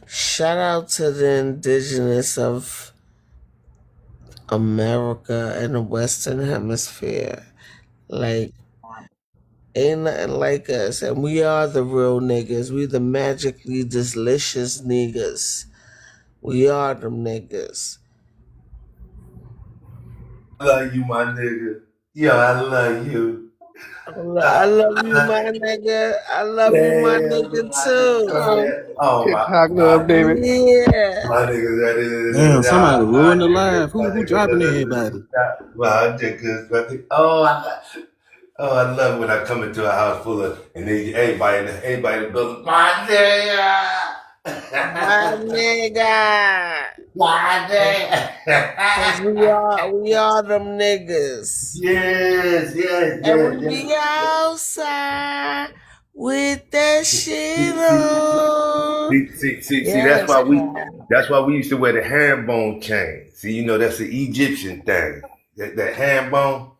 Shout out to the indigenous of America and the Western Hemisphere. Like, ain't nothing like us. And we are the real niggas. We the magically delicious niggas. We are them niggas. I love you, my nigga. Yo, I love you. I love you, my nigga. I love you, my nigga, too. Oh my TikTok love, God. David. Yeah. My niggas Damn, somebody my ruined the live. my Who dropping niggas, everybody? my niggas. I love when I come into a house full of and then everybody in the building. My nigga. My nigga. My Cause nigga. we are them niggas. Yes, yes, And yes, we yes. be outside with that shit See, on. that's Yes, why man. we used to wear the herringbone chain. See, you know, that's the Egyptian thing. that ham bone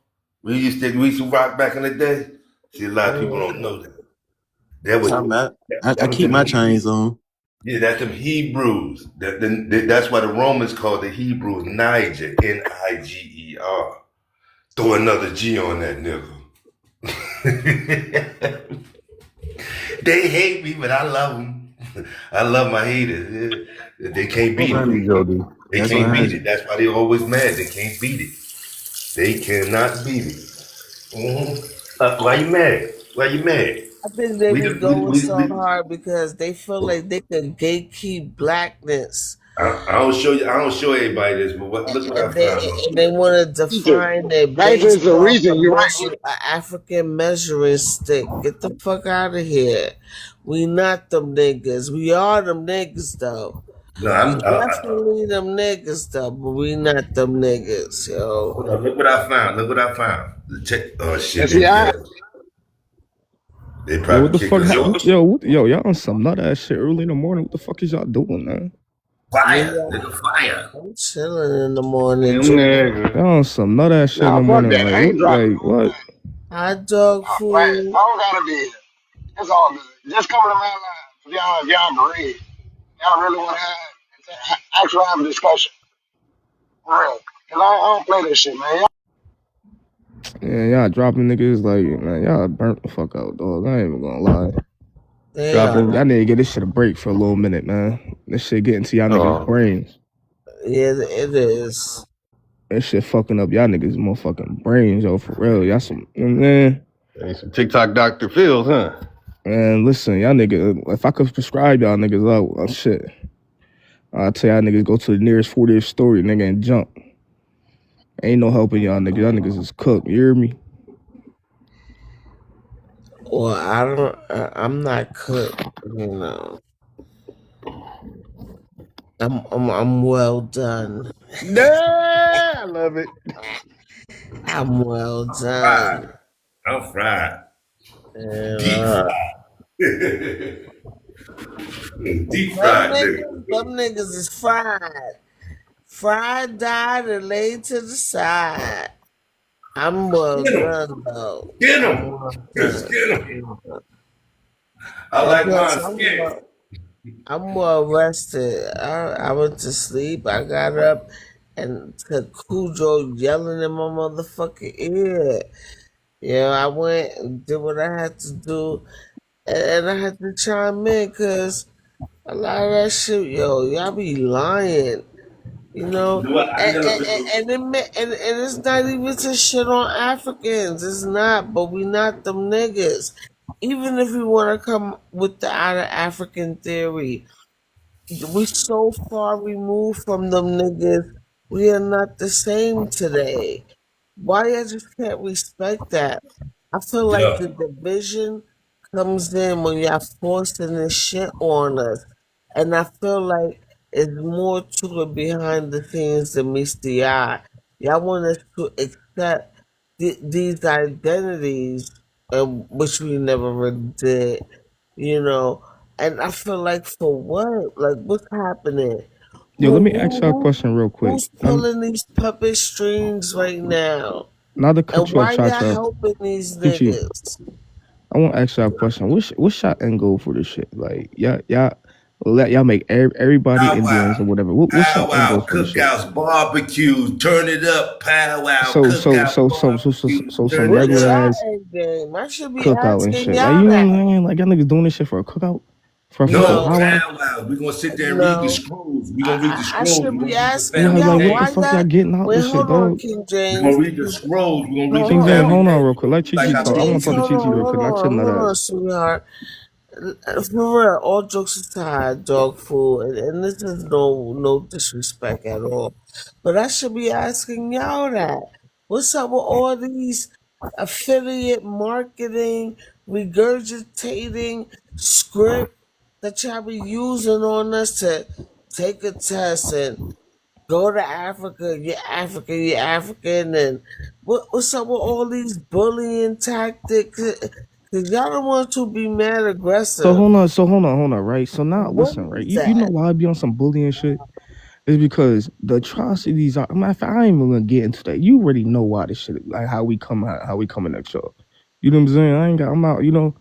we used to rock back in the day. See, a lot of people don't know that. That was Talking about, I that was keep them my Hebrews. chains on. Yeah, that's them Hebrews. That's why the Romans called the Hebrews Niger, Niger. Throw another G on that nigga. They hate me, but I love them. I love my haters. They can't beat it. They That's can't beat 100. it. That's why they always mad. They can't beat it. They cannot beat it. Why you mad? Why you mad? I think they We be just, we, going we, so we, hard because they feel like they could gatekeep blackness. I don't show you. I don't show everybody this, but look what I And they found. and they want to define their Niger based is the off reason. a You're right. measure, an African measuring stick. Get the fuck out of here. We not them niggas. We are them niggas though. No, We definitely them niggas though, but we not them niggas, yo. hold on, look what I found. Look what I found. Check. Oh shit! And see, I They Yo, what probably the kicked fuck? us. Y'all on some nut ass shit early in the morning. What the fuck is y'all doing, man? Fire, nigga, fire. I'm chilling in the morning. Y'all on some nut ass shit in the nah, fuck morning. that. I ain't dropping. What? Hot dog Right. I food. don't gotta be here. It's all good. Just come to my line. If y'all agree. Y'all really want to actually have a discussion. For real. Cause I don't play this shit, man. Yeah, y'all dropping niggas like, man, y'all burnt the fuck out, dog. I ain't even gonna lie. Dropping, y'all need to get this shit a break for a little minute, man. This shit getting to y'all niggas' brains. Yeah, it is. That shit fucking up y'all niggas' motherfucking brains, yo, for real. Y'all some, man. Ain't some TikTok Dr. Phil's, huh? Man, listen, y'all niggas, if I could prescribe y'all niggas out, shit. I'll tell y'all niggas go to the nearest 40th story, nigga, and jump. Ain't no helping y'all niggas. Y'all niggas is cooked. You hear me? Well, I'm not cooked, you know. I'm well done. Yeah, I love it. I'm well done. I'm fried. And, Deep fried. Deep fried, nigga. them niggas is fried. Fried, died, and laid to the side. I'm well done, though. Get him. Just get him. I like mine skin. I'm well rested. I went to sleep. I got up and to Cujo yelling in my motherfucking ear. Yeah, I went and did what I had to do, and I had to chime in because a lot of that shit, yo, y'all be lying, you know, and it's not even to shit on Africans. It's not, but we not them niggas. Even if we want to come with the out of African theory, we so far removed from them niggas. We are not the same today. Why I just can't respect that? I feel like the division comes in when y'all forcing this shit on us. And I feel like it's more to it behind the scenes than meets the eye. Y'all want us to accept these identities, which we never really did, you know. And I feel like for what? Like, what's happening? Yo, let me ask y'all a question real quick. Who's pulling these puppet strings right now? Not to cut And you off, why y'all Chacha. helping these Chichi, niggas? I want to ask y'all a question. What's y'all end goal for this shit? Like, y'all make everybody Indians or whatever. What's y'all end goal for this shit? Cookouts, barbecues, turn it up, powwow, So some What's regular y'all ass end game? I should be cookout and asking shit. Like, y'all you know that. what I'm saying? Like, y'all niggas doing this shit for a cookout? For No, powwow? powwow. We're gonna sit there and read the scrolls. We're gonna read the I scrolls. should be asking Yeah, y'all like, what the why fuck y'all getting out wait, this shit, hold on, dog? King We're James. gonna read the scrolls. We're gonna read King through James, hold on everything. real quick. Let Chi Like Chi I talk. I want to told talk to you. Chi Chi real quick. Not chilling that Hold on, ass. sweetheart. For real, all jokes aside, dog food, and this is no disrespect at all, but I should be asking y'all that. What's up with all these affiliate marketing, regurgitating script that y'all be using on us to take a test and go to Africa, you're African, and what's up with all these bullying tactics? Cause y'all don't want to be mad aggressive. So hold on, right? So now What listen, right? is You know that? why I be on some bullying shit? It's because the atrocities are. Matter of fact, I ain't even gonna get into that. You already know why this shit, like how we coming next show. You know what I'm saying? I'm out. You know,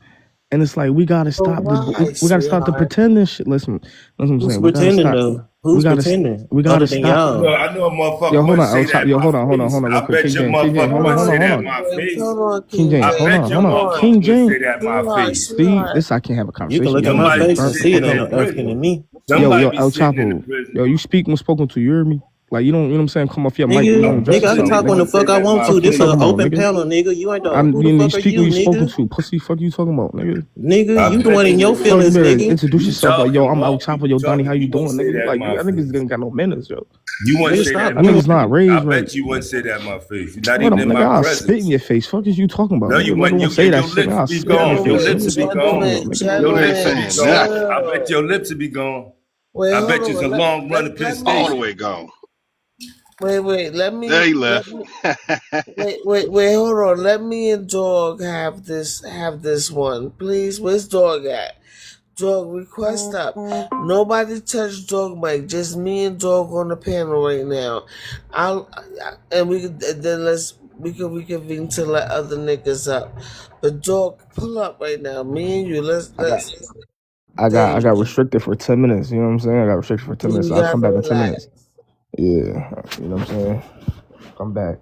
and it's like we gotta But stop why, we gotta stop the sweetheart? pretending shit. Listen, that's what I'm Who's saying. We gotta pretending stop. though? Who's pretending? We Other gotta than stop. y'all. I know a motherfucker Yo, hold wouldn't on, say El that Chop. in Yo, my hold on, face. real I quick. bet King your James, motherfucker wouldn't say that in hold my on. face. Hold on, King King James, I hold bet James. on, your hold on. motherfucker King wouldn't say James. that in my Sweetheart, face. See, sweetheart. this I can't have a You can conversation. look at Y'all my niggas Somebody get be face and burnt the see it fuck sitting up. in ain't the no African in prison. me. Yo, Somebody be El sitting in the Chapo. prison. Yo, you speak when spoken to. You hear me? Like you know what I'm saying? Come off your mic. You I don't Nigga, address bet I can you yourself, talk niggas when nigga. the wouldn't say fuck I that in want my to. Fuck you This face. an talking about, open nigga? panel, nigga. You ain't the who the You fuck are speak you, when you spoken nigga? to. Pussy, fuck you talking about, nigga? Nigga, I you the one bet in you your niggas Fuck, you feelings, better nigga. introduce you yourself. Like, yo, talking I'm El much. Chapo. You Yo, Donnie, how talking. you You wouldn't doing, say nigga? that in Like, my I niggas face. ain't got no manners, yo. You wouldn't Nigga, say that stop in I my doing niggas not face. I raised right. bet you wouldn't say that in my face. You're not What even up, in nigga? my I'll spit in presence. your face. Fuck is you talking about, No, nigga? you Nigga wouldn't. won't Your, say your, that your shit. lips I'll would be spit in your gone. Your face, Gentlemen, lips nigga. would be Fuck you talking gone. about, gentlemen, nigga? Yo, Your nigga lips would gentlemen, be saying gone. nothing. I bet chill. your lips would be gone. Wait, I hold bet you's a on. long run to Penn All the Station. way gone. Wait. There he Let left. me. Wait. Hold on. Let me and Dog have this one, please. Where's Dog at? Dog, request up. Nobody touch Dog Mike. Just me and Dog on the panel right now. And we could then we can reconvene to let other niggas up. But Dog, pull up right now. Me and you. I got, Let's. There I you got go. restricted for 10 minutes. You know what I'm saying? I got restricted for 10 minutes. You So I'll come gotta back in 10 relax. minutes. Yeah, you know what I'm saying? Come back.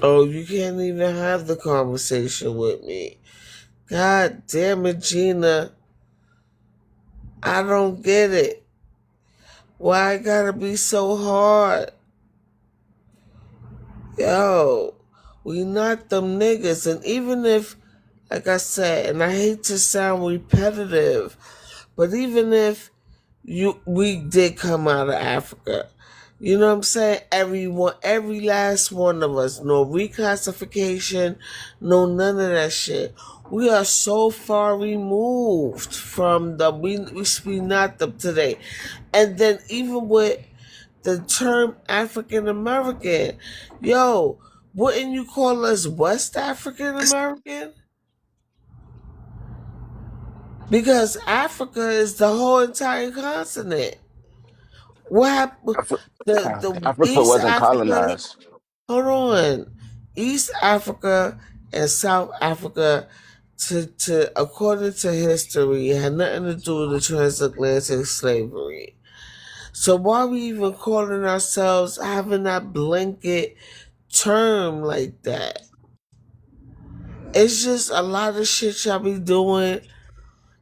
Oh, you can't even have the conversation with me. God damn it, Gina. I don't get it. Why I gotta be so hard? Yo, we not them niggas. And even if, like I said, and I hate to sound repetitive, but even if we did come out of Africa, you know what I'm saying? Every last one of us, no reclassification, no none of that shit. We are so far removed from we not them today. And then even with the term African American, yo, wouldn't you call us West African American? Because Africa is the whole entire continent. What happened? The Africa East wasn't Africa. colonized. Hold on, East Africa and South Africa. To according to history, had nothing to do with the transatlantic slavery. So why are we even calling ourselves having that blanket term like that? It's just a lot of shit y'all be doing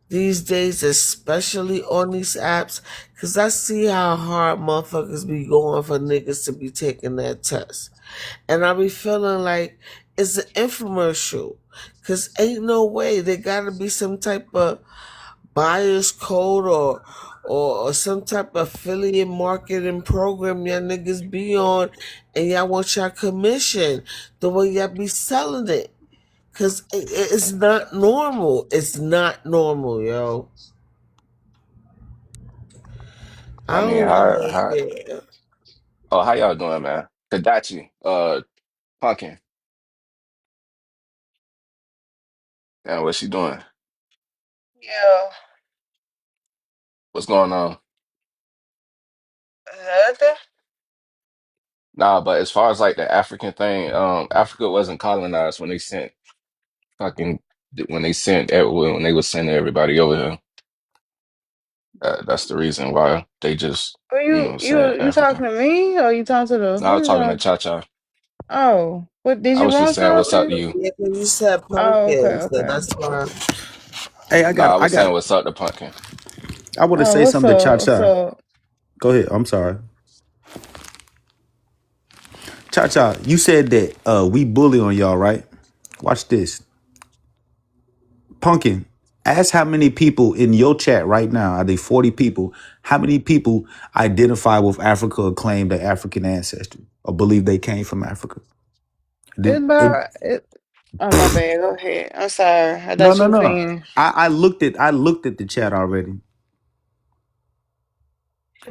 these days, especially on these apps, because I see how hard motherfuckers be going for niggas to be taking that test. And I be feeling like it's an infomercial, because ain't no way there gotta be some type of buyer's code or some type of affiliate marketing program y'all niggas be on, and y'all want y'all commission the way y'all be selling it. Cause it's not normal. It's not normal, yo. I I mean, don't how understand. oh how y'all doing, man? Kadachi, Pumpkin. And what's she doing? Yeah. What's going on? Nothing. Nah, but as far as like the African thing, Africa wasn't colonized when they sent fucking when they was sending everybody over here. That's the reason why they just, Are you you know, saying you you talking Africa. to me or you talking to the No, I who was you talking to talking? Cha Cha. Oh, what did I you was just want saying what's up to something? you. Yeah, 'cause you said Oh, okay, pumpkin, so okay. that's why. Hey, No, I was saying what's up to Pumpkin. I want to Oh, say what's something to Cha up? What's Cha. up? Go ahead. I'm sorry. Cha Cha, you said that we bully on y'all, right? Watch this. Pumpkin, ask how many people in your chat right now, are they 40 people? How many people identify with Africa or claim their African ancestry or believe they came from Africa? It's Did it? about it. Oh, my bad. Go ahead. I'm sorry. I No, thought you no, were no. finished. I looked at the chat already,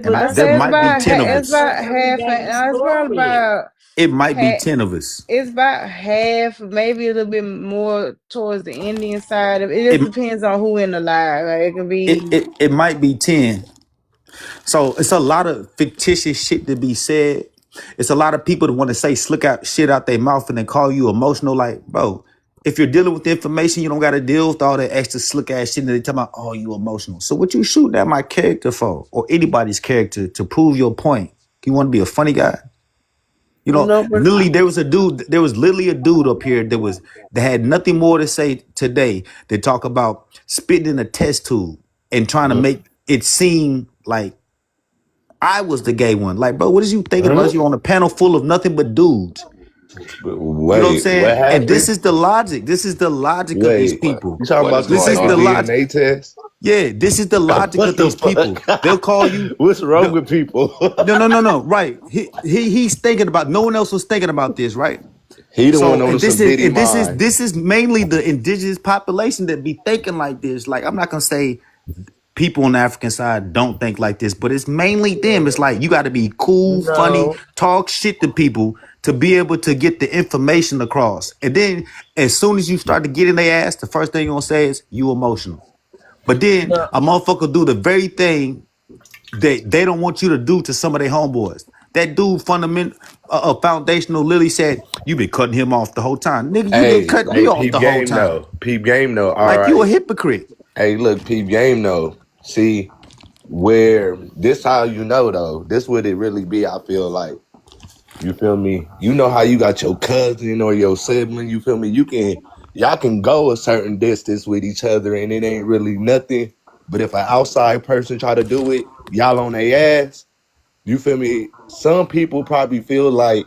and But I that's say there it's not might be about even 10 of it's us. about half an. everybody's It's probably story. about It might be half. 10 of us. It's about half, maybe a little bit more towards the Indian side of it. Just It depends on who in the line. Like it could be. it might be 10. So it's a lot of fictitious shit to be said. It's a lot of people that want to say slick out shit out their mouth and then call you emotional. Like, bro, if you're dealing with the information, you don't got to deal with all that extra slick ass shit that they talk about. Oh, you emotional. So what you shooting at my character for, or anybody's character, to prove your point? You want to be a funny guy? You know, No, but literally, there was literally a dude up here that had nothing more to say today that talk about spitting in a test tube and trying to make it seem like I was the gay one. Like, bro, what is you thinking about? You on a panel full of nothing but dudes. You know what I'm Wait, what saying? And this happened? is the logic. This is the logic of these Wait, people. you talking What is about the This going is second the on? logic. DNA test? Yeah, this is the logic What of the these people. They'll call you. fuck? What's wrong No, with people? no. Right. He's thinking about. No one else was thinking about this, right? He the one So, on and some Diddy mind. this is mainly the indigenous population that be thinking like this. Like, I'm not gonna say people on the African side don't think like this, but it's mainly them. It's like you got to be cool, funny, no, talk shit to people to be able to get the information across. And then as soon as you start to get in their ass, the first thing you're gonna say is you emotional. But then no. a motherfucker do the very thing that they don't want you to do to some of their homeboys. That dude, foundational, Lily said, you been cutting him off the whole time. Nigga, you been cutting me off Peep the whole game time. though. Peep game though. All Like you a right. hypocrite. Hey, look, peep game though. See where this how you know though. This would it really be. I feel like. You feel me? You know how you got your cousin or your sibling. You feel me? Y'all can go a certain distance with each other, and it ain't really nothing. But if an outside person try to do it, y'all on their ass. You feel me? Some people probably feel like,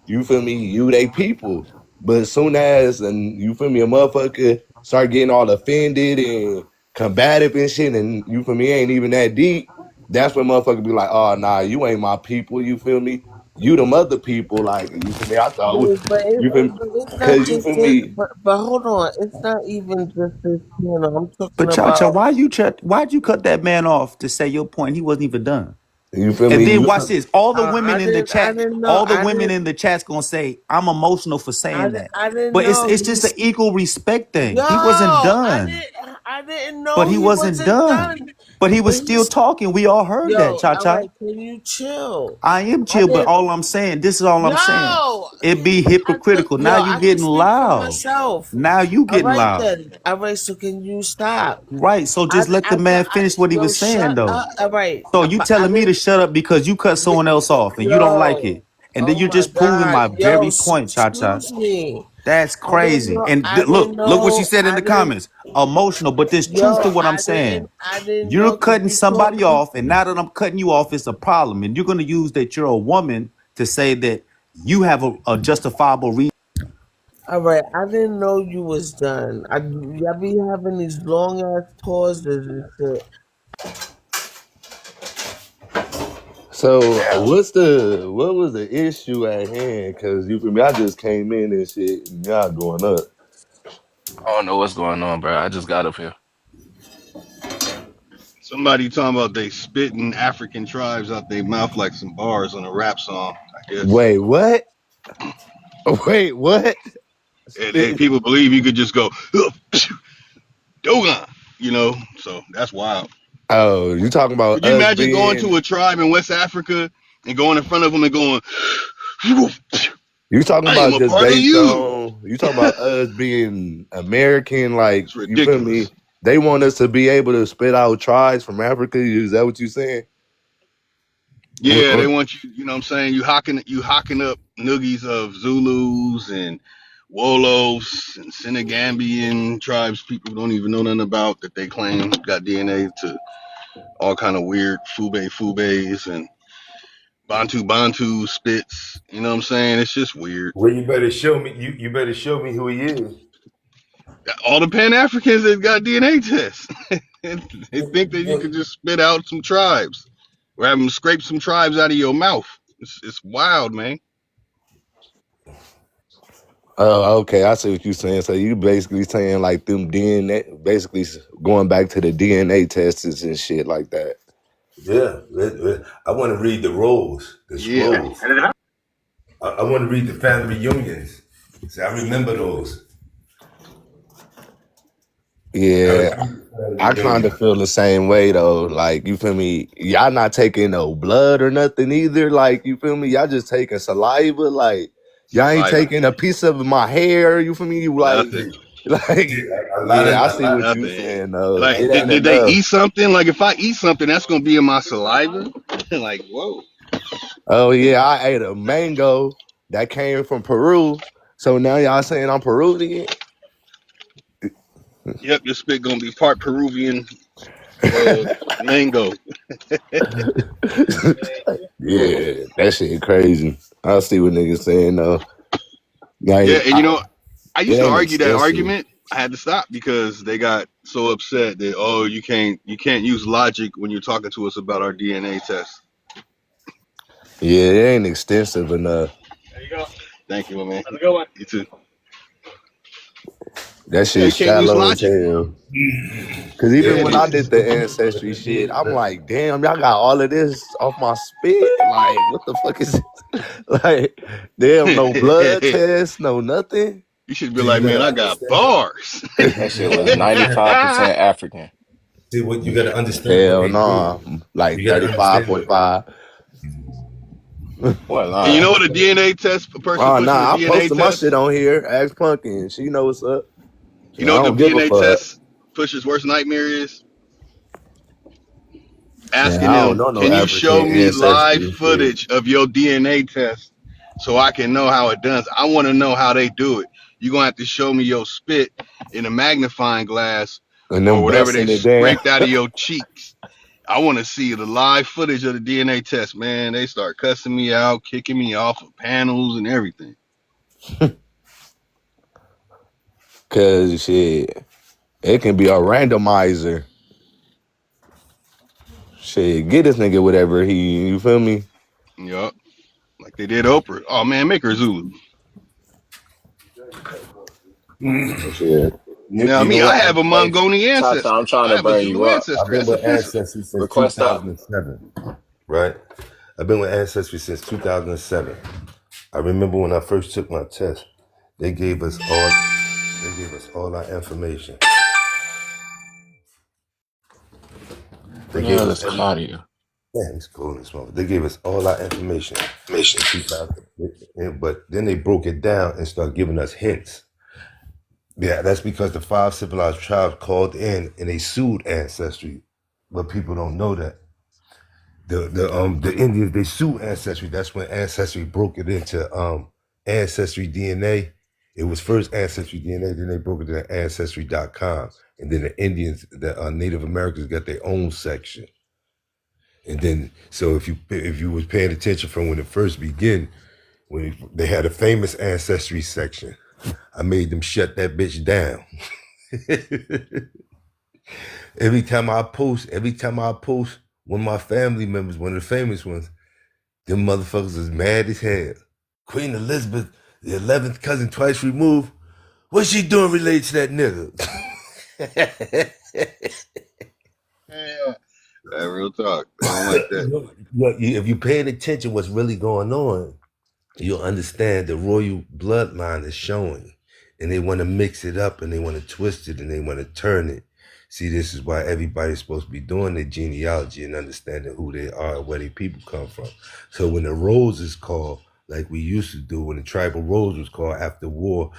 you feel me, you they people. But as soon as, and you feel me, a motherfucker start getting all offended and combative and shit, and you feel me, ain't even that deep, that's when motherfucker be like, oh, nah, you ain't my people, you feel me? You them other people, like, you feel me? I thought, you feel me? But it's not Cause you just feel this. me? But hold on, it's not even just this. I'm But talking Cha, about. why'd you cut that man off to say your point? He wasn't even done. You feel And me? then You watch this. All the I women in the didn't. I chat, didn't know. all the women in the chat's gonna say, I'm emotional for saying that. I didn't But know. it's just an equal respect thing. Yo, He wasn't I done. didn't. I didn't But know he he wasn't wasn't done. done. But he was But still he's. talking. We all heard that, Yo, Cha all Cha. right. Can you chill? I am I chill, but didn't. all I'm saying, this is all I'm saying. Yo, It be hypocritical. Now you I can getting speak for loud. myself. Now you All getting right loud. then. All right. So can you stop? Right. So just let the man finish what he Yo, was saying shut though. up. All right. So you I telling me to didn't. shut up because you cut someone else off and you don't like Yo. it. And then Oh you're my just proving God. my Yo, very point, Cha Cha. excuse me. That's I didn't crazy. know. And I didn't look what she know. said in the comments. Emotional, but there's truth to Yo, what I'm saying. I didn't You're know that cutting you called somebody me. off, and now that I'm cutting you off, it's a problem. And you're going to use that you're a woman to say that you have a justifiable reason. All right, I didn't know you was done. Y'all be having these long ass pauses and shit. So what was the issue at hand? Cause you feel me, I just came in and shit, and y'all going up. I don't know what's going on, bro. I just got up here. Somebody talking about they spitting African tribes out their mouth like some bars on a rap song, I guess. Wait, what? Wait, what? And people believe you could just go, Dogon, so that's wild. Oh, you talking about Could you us imagine going being? to a tribe in West Africa and going in front of them and going, You talking I am about a just part of based you? on? You talking about us being American? Like It's you feel me? ridiculous. They want us to be able to spit out tribes from Africa. Is that what you saying? Yeah, they want you, you know what I'm saying? You hocking up noogies of Zulus and Wolos and Senegambian tribes people don't even know nothing about that they claim got DNA to all kind of weird Fubes and Bantu spits. You know what I'm saying? It's just weird. Well, you better show me. You better show me who he is. All the Pan Africans that got DNA tests. They think that you could just spit out some tribes or have them scrape some tribes out of your mouth. It's wild, man. Oh, okay. I see what you're saying. So you basically saying like them DNA, basically going back to the DNA tests and shit like that. Yeah, I want to read the rolls, the Yeah. scrolls. I want to read the family reunions. See, I remember those. Yeah, I kind of feel the same way though. Like, you feel me? Y'all not taking no blood or nothing either. Like, you feel me? Y'all just taking saliva. Like, y'all ain't Saliva. taking a piece of my hair. You feel me? You like, Nothing. a lot yeah, I see what you Nothing. saying though. Like, It ain't did they enough. eat something? Like, if I eat something, that's gonna be in my saliva. Like, whoa. Oh yeah, I ate a mango that came from Peru. So now y'all saying I'm Peruvian? Yep, your spit gonna be part Peruvian mango. Yeah, that shit crazy. I see what niggas saying though. Yeah, Like, and you know, I it used to ain't argue that extensive. argument. I had to stop because they got so upset that you can't use logic when you're talking to us about our DNA test. Yeah, it ain't extensive enough. There you go. Thank you, my man. Have a good one. You too. That Yeah, you shit's can't use shallow as logic. hell. Cause even Yeah, when I did the ancestry shit, I'm like, damn, y'all got all of this off my spit. Like, what the fuck is this? Like, damn, no blood test, no nothing. you should be like, man, I got bars. That shit was 95% African. See what you gotta understand what Hell they do. no, like You gotta understand what 35.5. What And you know line? what a DNA test, a person Oh pushing a nah, I DNA posted my shit test, on here. Ask Punkin. She know what's up. you I know what the don't give a DNA fuck. test pusher's worst nightmare is? Man, Asking I don't them, know no can you show African me live ancestry shit. footage of your DNA test so I can know how it does? I want to know how they do it. You're going to have to show me your spit in a magnifying glass And or them whatever they busting it down. scraped out of your cheeks. I want to see the live footage of the DNA test, man. They start cussing me out, kicking me off of panels and everything. Cause shit, it can be a randomizer. Shit, get this nigga whatever you feel me? Yup. Like they did Oprah. Oh, man, make her Zulu. Shit. Now, You know me, what? I have a Mongolian Tata, ancestry. I'm trying I to have a bring you Zulu up. I've ancestry. been That's with official. Ancestry since Request up. 2007, right? I've been with Ancestry since 2007. I remember when I first took my test, they gave us all our information. Who They the gave hell us is Claudia? yeah, it's cool in this moment. They gave us all our information in 2000, but then they broke it down and started giving us hints. Yeah, that's because the 5 civilized tribes called in and they sued Ancestry, but people don't know that. The Indians, they sued Ancestry. That's when Ancestry broke it into Ancestry DNA. It was first Ancestry DNA, then they broke it into Ancestry.com. And then the Indians, the Native Americans got their own section. And then, so if you was paying attention from when it first began, when they had a famous Ancestry section, I made them shut that bitch down. Every time I post, one of my family members, one of the famous ones, them motherfuckers is mad as hell. Queen Elizabeth, the 11th cousin twice removed. What's she doing related to that nigga? Yeah. Real talk. They don't like that. If you're paying attention what's really going on, you'll understand the royal bloodline is showing. And they want to mix it up and they want to twist it and they want to turn it. See, this is why everybody's supposed to be doing their genealogy and understanding who they are, where their people come from. So when the rolls is called, like we used to do, when the tribal rolls was called after war,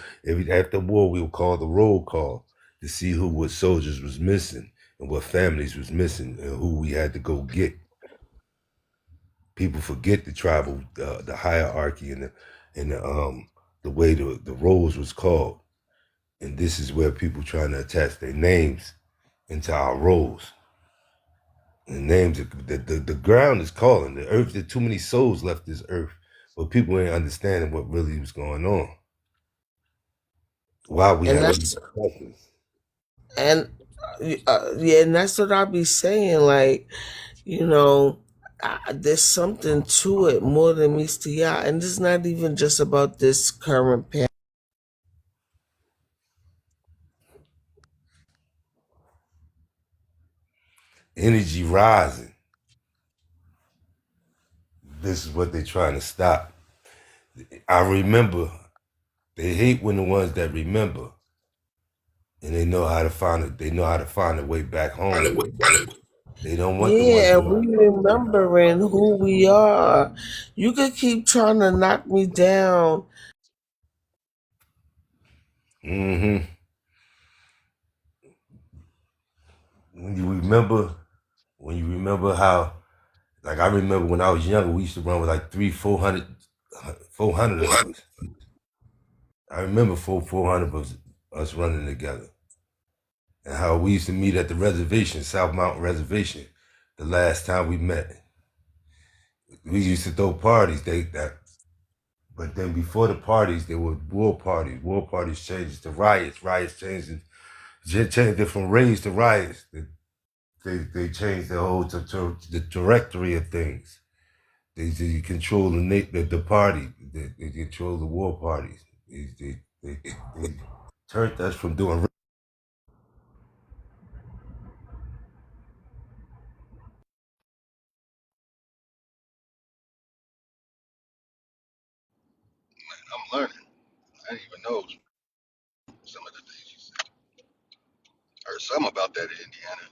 after war we would call the roll call to see what soldiers was missing and what families was missing and who we had to go get. People forget the tribal, the hierarchy and the way the roles was called, and this is where people trying to attach their names into our roles. And names, the ground is calling. The earth, there too many souls left this earth, but people ain't understanding what really was going on. Why we And have that's questions. and yeah, and that's what I be saying. Like, you know, there's something to it more than meets the eye, and it's not even just about this current pandemic. Energy rising. This is what they're trying to stop. I remember. They hate when the ones that remember. and they know how to find it. They know how to find a way back home. They don't want the ones Yeah, who. and we remembering who we are. You could keep trying to knock me down. Mm-hmm. When you remember how, like I remember when I was younger, we used to run with like 400 of us. I remember 400 of us running together, and how we used to meet at the reservation, South Mountain Reservation. The last time we met, we used to throw parties. But then before the parties, there were war parties. War parties changed to riots. Riots changed it from raids to riots. They changed the whole the directory of things. They control the party. They control the war parties. They turned us from doing. I'm learning. I didn't even know some of the things you said. I heard something about that in Indiana.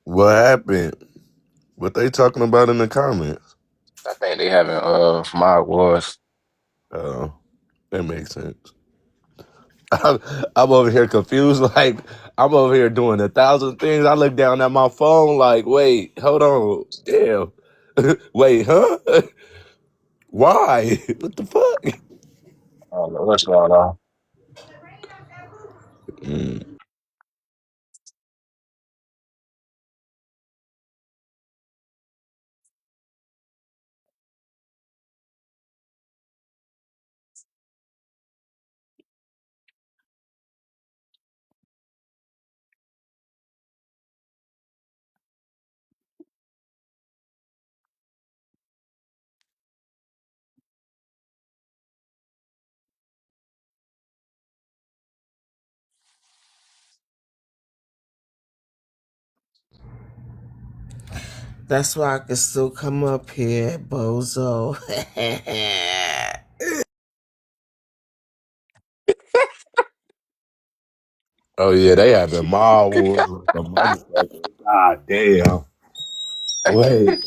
What happened? What they talking about in the comments? I think they having mob wars. Oh, that makes sense. I'm over here confused. Like, I'm over here doing 1,000 things. I look down at my phone like, wait, hold on. Damn. Wait, huh? Why? What the fuck? I don't know what's going on. Mm. That's why I can still come up here, bozo. Oh, yeah, they having mob wars with the motherfucker. God damn. Wait.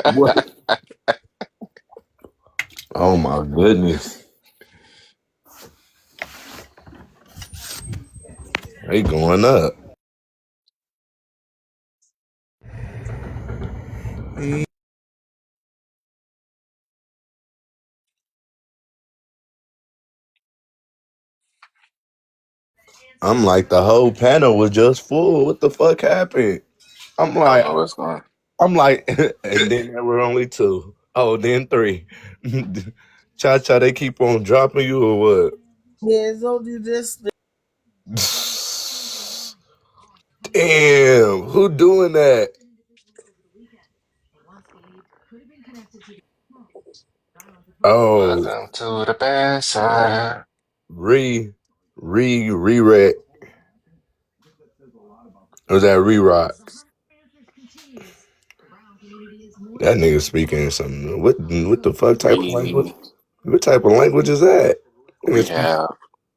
What? Oh, my goodness. They going up. I'm like, the whole panel was just full. What the fuck happened? I'm I don't like, know what's going. I'm like, and then there were only two. Oh, then three. Cha cha, they keep on dropping you or what? Yeah, it's only this. Damn, who doing that? Oh, Welcome to the bad side. re-rat. Or was that re-rock? That nigga speaking some what the fuck type of language? Re What type of language is that? Nigga speak, rehab.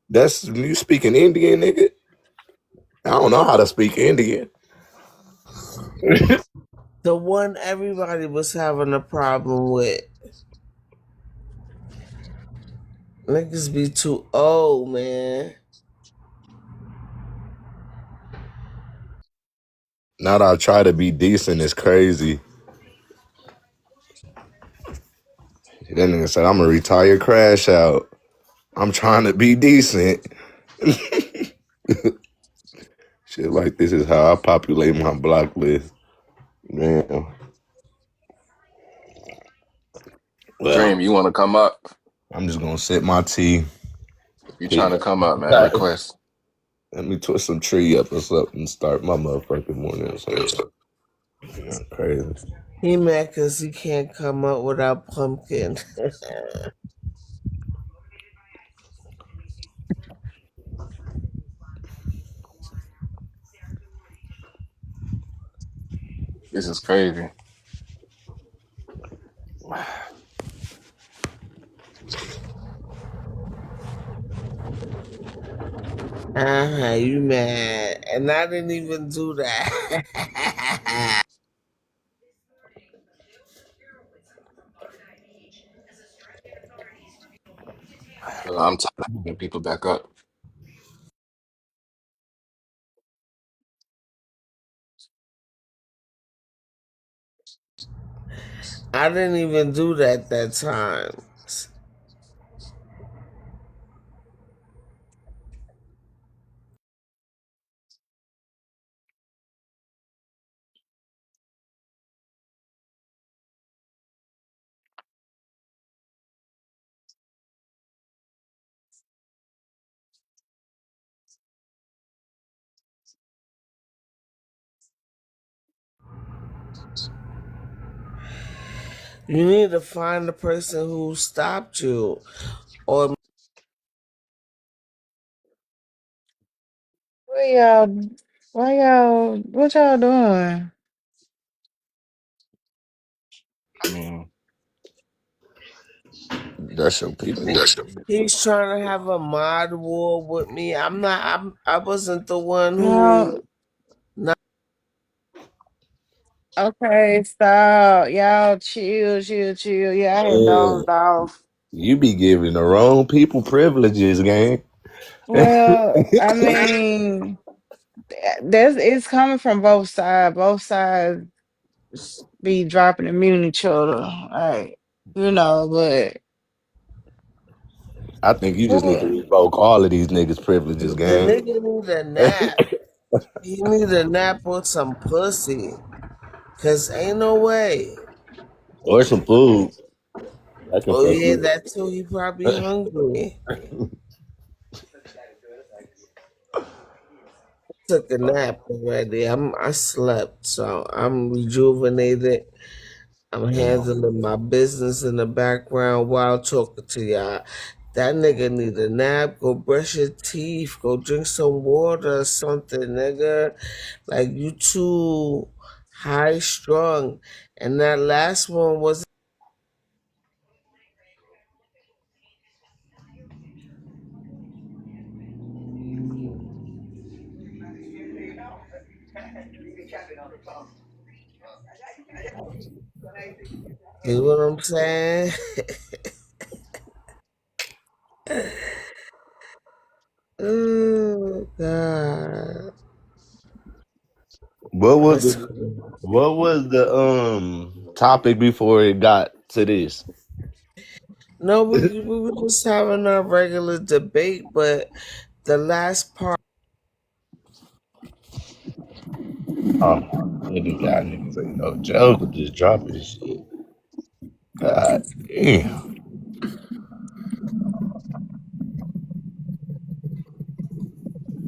that's you speaking Indian, nigga? I don't know how to speak Indian. The one everybody was having a problem with. Niggas be too old, man. Now that I try to be decent is crazy. That nigga said I'm a retired crash out. I'm trying to be decent. Shit like this is how I populate my block list. Man. Well, Dream, you want to come up? I'm just gonna sip my tea. If you're trying to come up, man, request. Let me twist some tree up or something and start my motherfucking morning. Yeah, crazy. He mad because he can't come up without pumpkin. This is crazy. You mad. And I didn't even do that. I'm tired of bringing people back up. I didn't even do that time. You need to find the person who stopped you. Or What y'all? Why y'all? What y'all doing? I mean, That's your people. he's trying to have a mod war with me. I wasn't the one who. No. Okay, stop. Y'all chill, chill, chill. Yeah, I had Yeah. dozed off. You be giving the wrong people privileges, gang. Well, I mean, there's it's coming from both sides. Both sides be dropping and muting each other. Like, but I think you just need to revoke all of these niggas' privileges, The gang. nigga need a nap. He need a nap with some pussy. Cause ain't no way. Or some food. That can Oh fuck yeah, you that too. He probably hungry. Took a nap already. I slept, so I'm rejuvenated. I'm handling my business in the background while talking to y'all. That nigga need a nap. Go brush your teeth. Go drink some water or something, nigga. Like you too high strung. And that last one was. You know what I'm saying? Ooh, God. What was That's the crazy. topic before it got to this? No, we were just having a regular debate, but the last part. Oh, nigga, y'all niggas ain't no joke with just dropping shit. God damn.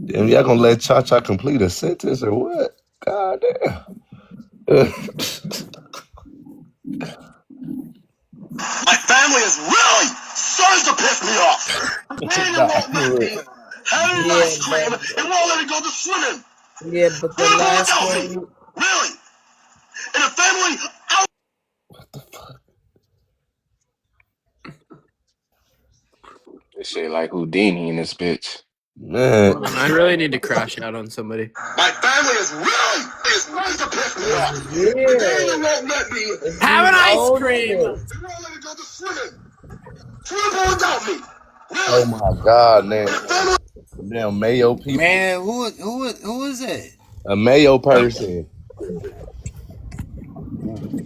Damn, y'all gonna let Cha Cha complete a sentence or what? God damn. My family is really starting to piss me off. Daniel Nah, won't let for me real. have any Yeah, ice but cream and won't let me go to swimming. yeah, but Who the the fuck last help me? one. Really? In a family out. This shit like Houdini in this bitch. Man. I really need to crash out on somebody. My family is really starting to piss me It's off. And weird. Daniel won't let me It's Have an these ice old cream. niggas. and won't let me go to swimming. Swim without me. Oh Really? my God, In man. a family. Damn Mayo people. Man, who is that? A Mayo person.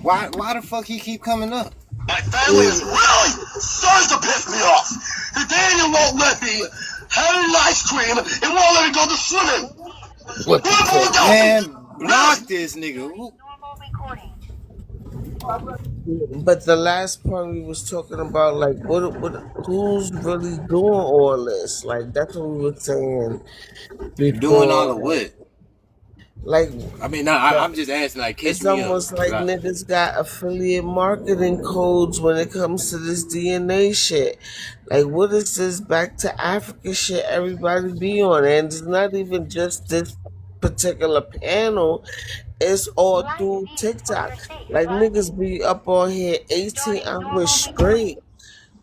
Why the fuck he keep coming up? My family is really starting to piss me off. And Daniel won't let me have any ice cream and won't let me go to swimming. What the Swim fuck? without me. Man, Really? block this nigga. But the last part we was talking about, like, who's really doing all this? Like, that's what we were saying Doing all before. of what? Like, I mean, no, the I'm just asking, like, catch it's me up. almost like niggas got affiliate marketing codes when it comes to this DNA shit. Like, what is this back to Africa shit everybody be on? And it's not even just this particular panel, it's all through TikTok. Like, niggas be up on here 18 hours straight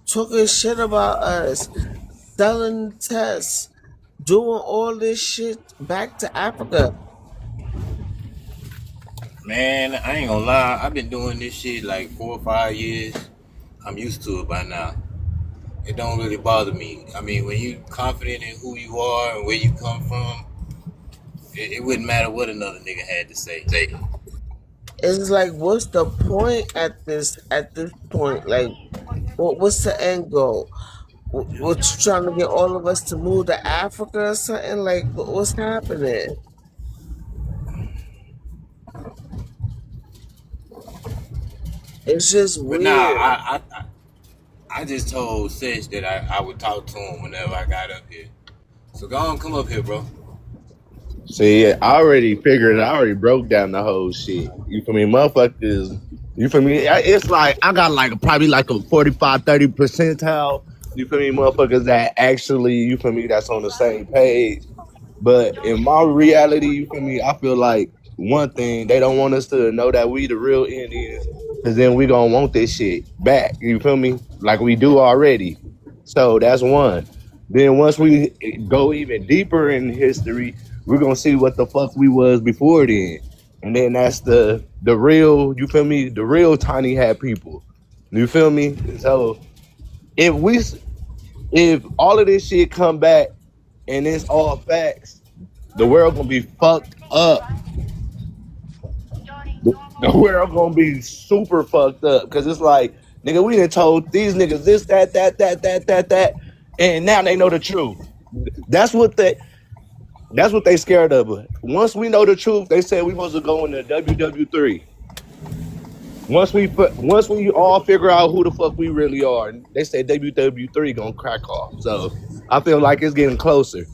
talking shit about us, selling tests, doing all this shit back to Africa. Man, I ain't gonna lie. I've been doing this shit like 4 or 5 years. I'm used to it by now. It don't really bother me. I mean, when you confident in who you are and where you come from, it wouldn't matter what another nigga had to say. It's like, what's the point at this point? Like, what's the end goal? What you trying to get all of us to move to Africa or something? Like, what's happening? It's just But nah, weird. I just told Sesh that I would talk to him whenever I got up here. So go on, come up here, bro. See, I already figured. I already broke down the whole shit. You feel me, motherfuckers? You feel me? It's like I got like probably like a 45, 30 percentile. You feel me, motherfuckers that actually, you feel me, that's on the same page. But in my reality, you feel me, I feel like one thing, they don't want us to know that we the real Indians, because then we gonna want this shit back. You feel me? Like we do already. So that's one. Then once we go even deeper in history, we're gonna see what the fuck we was before then. And then that's the real, you feel me, the real tiny hat people. You feel me? So if we if all of this shit come back and it's all facts, the world gonna be fucked up. The world gonna be super fucked up because it's like, nigga, we done told these niggas this, that, and now they know the truth. That's what they scared of. Once we know the truth, they said we supposed to go into WW3. Once we all figure out who the fuck we really are, they say WW3 gonna crack off. So I feel like it's getting closer.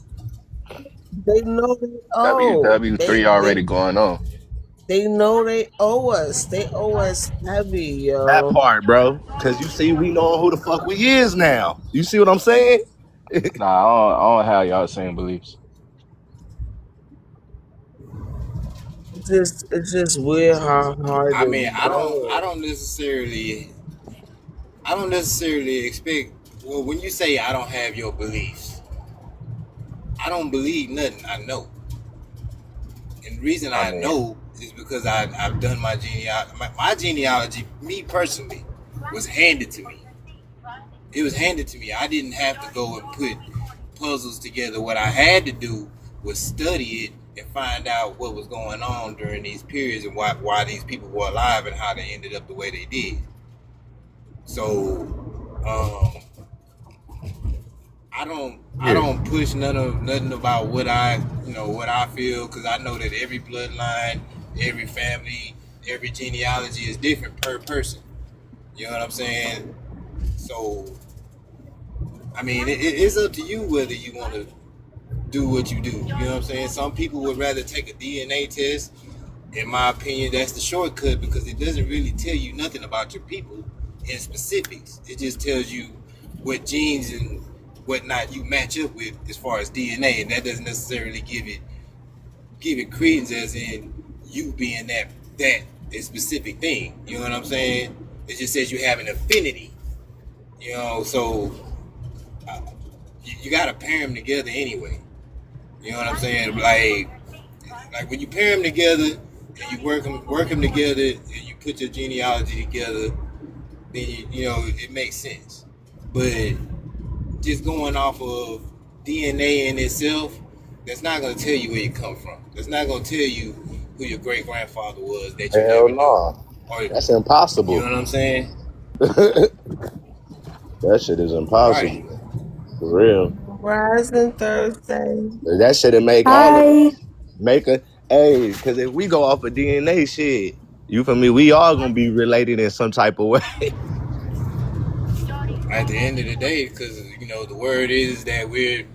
They know they owe. WW3 already going on. They know they owe us. They owe us heavy, That yo. part, bro. Cause you see, we know who the fuck we is now. You see what I'm saying? Nah, I don't have y'all same beliefs. It's just weird how hard I it's mean, I going. don't necessarily expect. Well, when you say I don't have your beliefs, I don't believe nothing. I know, and the reason I I mean, know is because I've done my genealogy. My genealogy, me personally, was handed to me. It was handed to me. I didn't have to go and put puzzles together. What I had to do would study it and find out what was going on during these periods and why these people were alive and how they ended up the way they did. So I don't push nothing about what I feel, because I know that every bloodline, every family, every genealogy is different per person. You know what I'm saying? So I mean, it's up to you whether you want to do what you do. You know what I'm saying? Some people would rather take a DNA test. In my opinion, that's the shortcut, because it doesn't really tell you nothing about your people in specifics. It just tells you what genes and whatnot you match up with as far as DNA, and that doesn't necessarily give it credence as in you being that specific thing. You know what I'm saying? It just says you have an affinity. You know, so you gotta pair them together anyway. You know what I'm saying? Like when you pair them together and you work them together and you put your genealogy together, then you know it makes sense. But just going off of DNA in itself, that's not gonna tell you where you come from. That's not gonna tell you who your great grandfather was that you Hell never no. knew. That's impossible. You know what I'm saying? That shit is impossible. Right. For real. Rising Thursday. That shit'll make all of Hi. because if we go off of DNA shit, you feel me? We all gonna be related in some type of way. At the end of the day, because you know the word is that we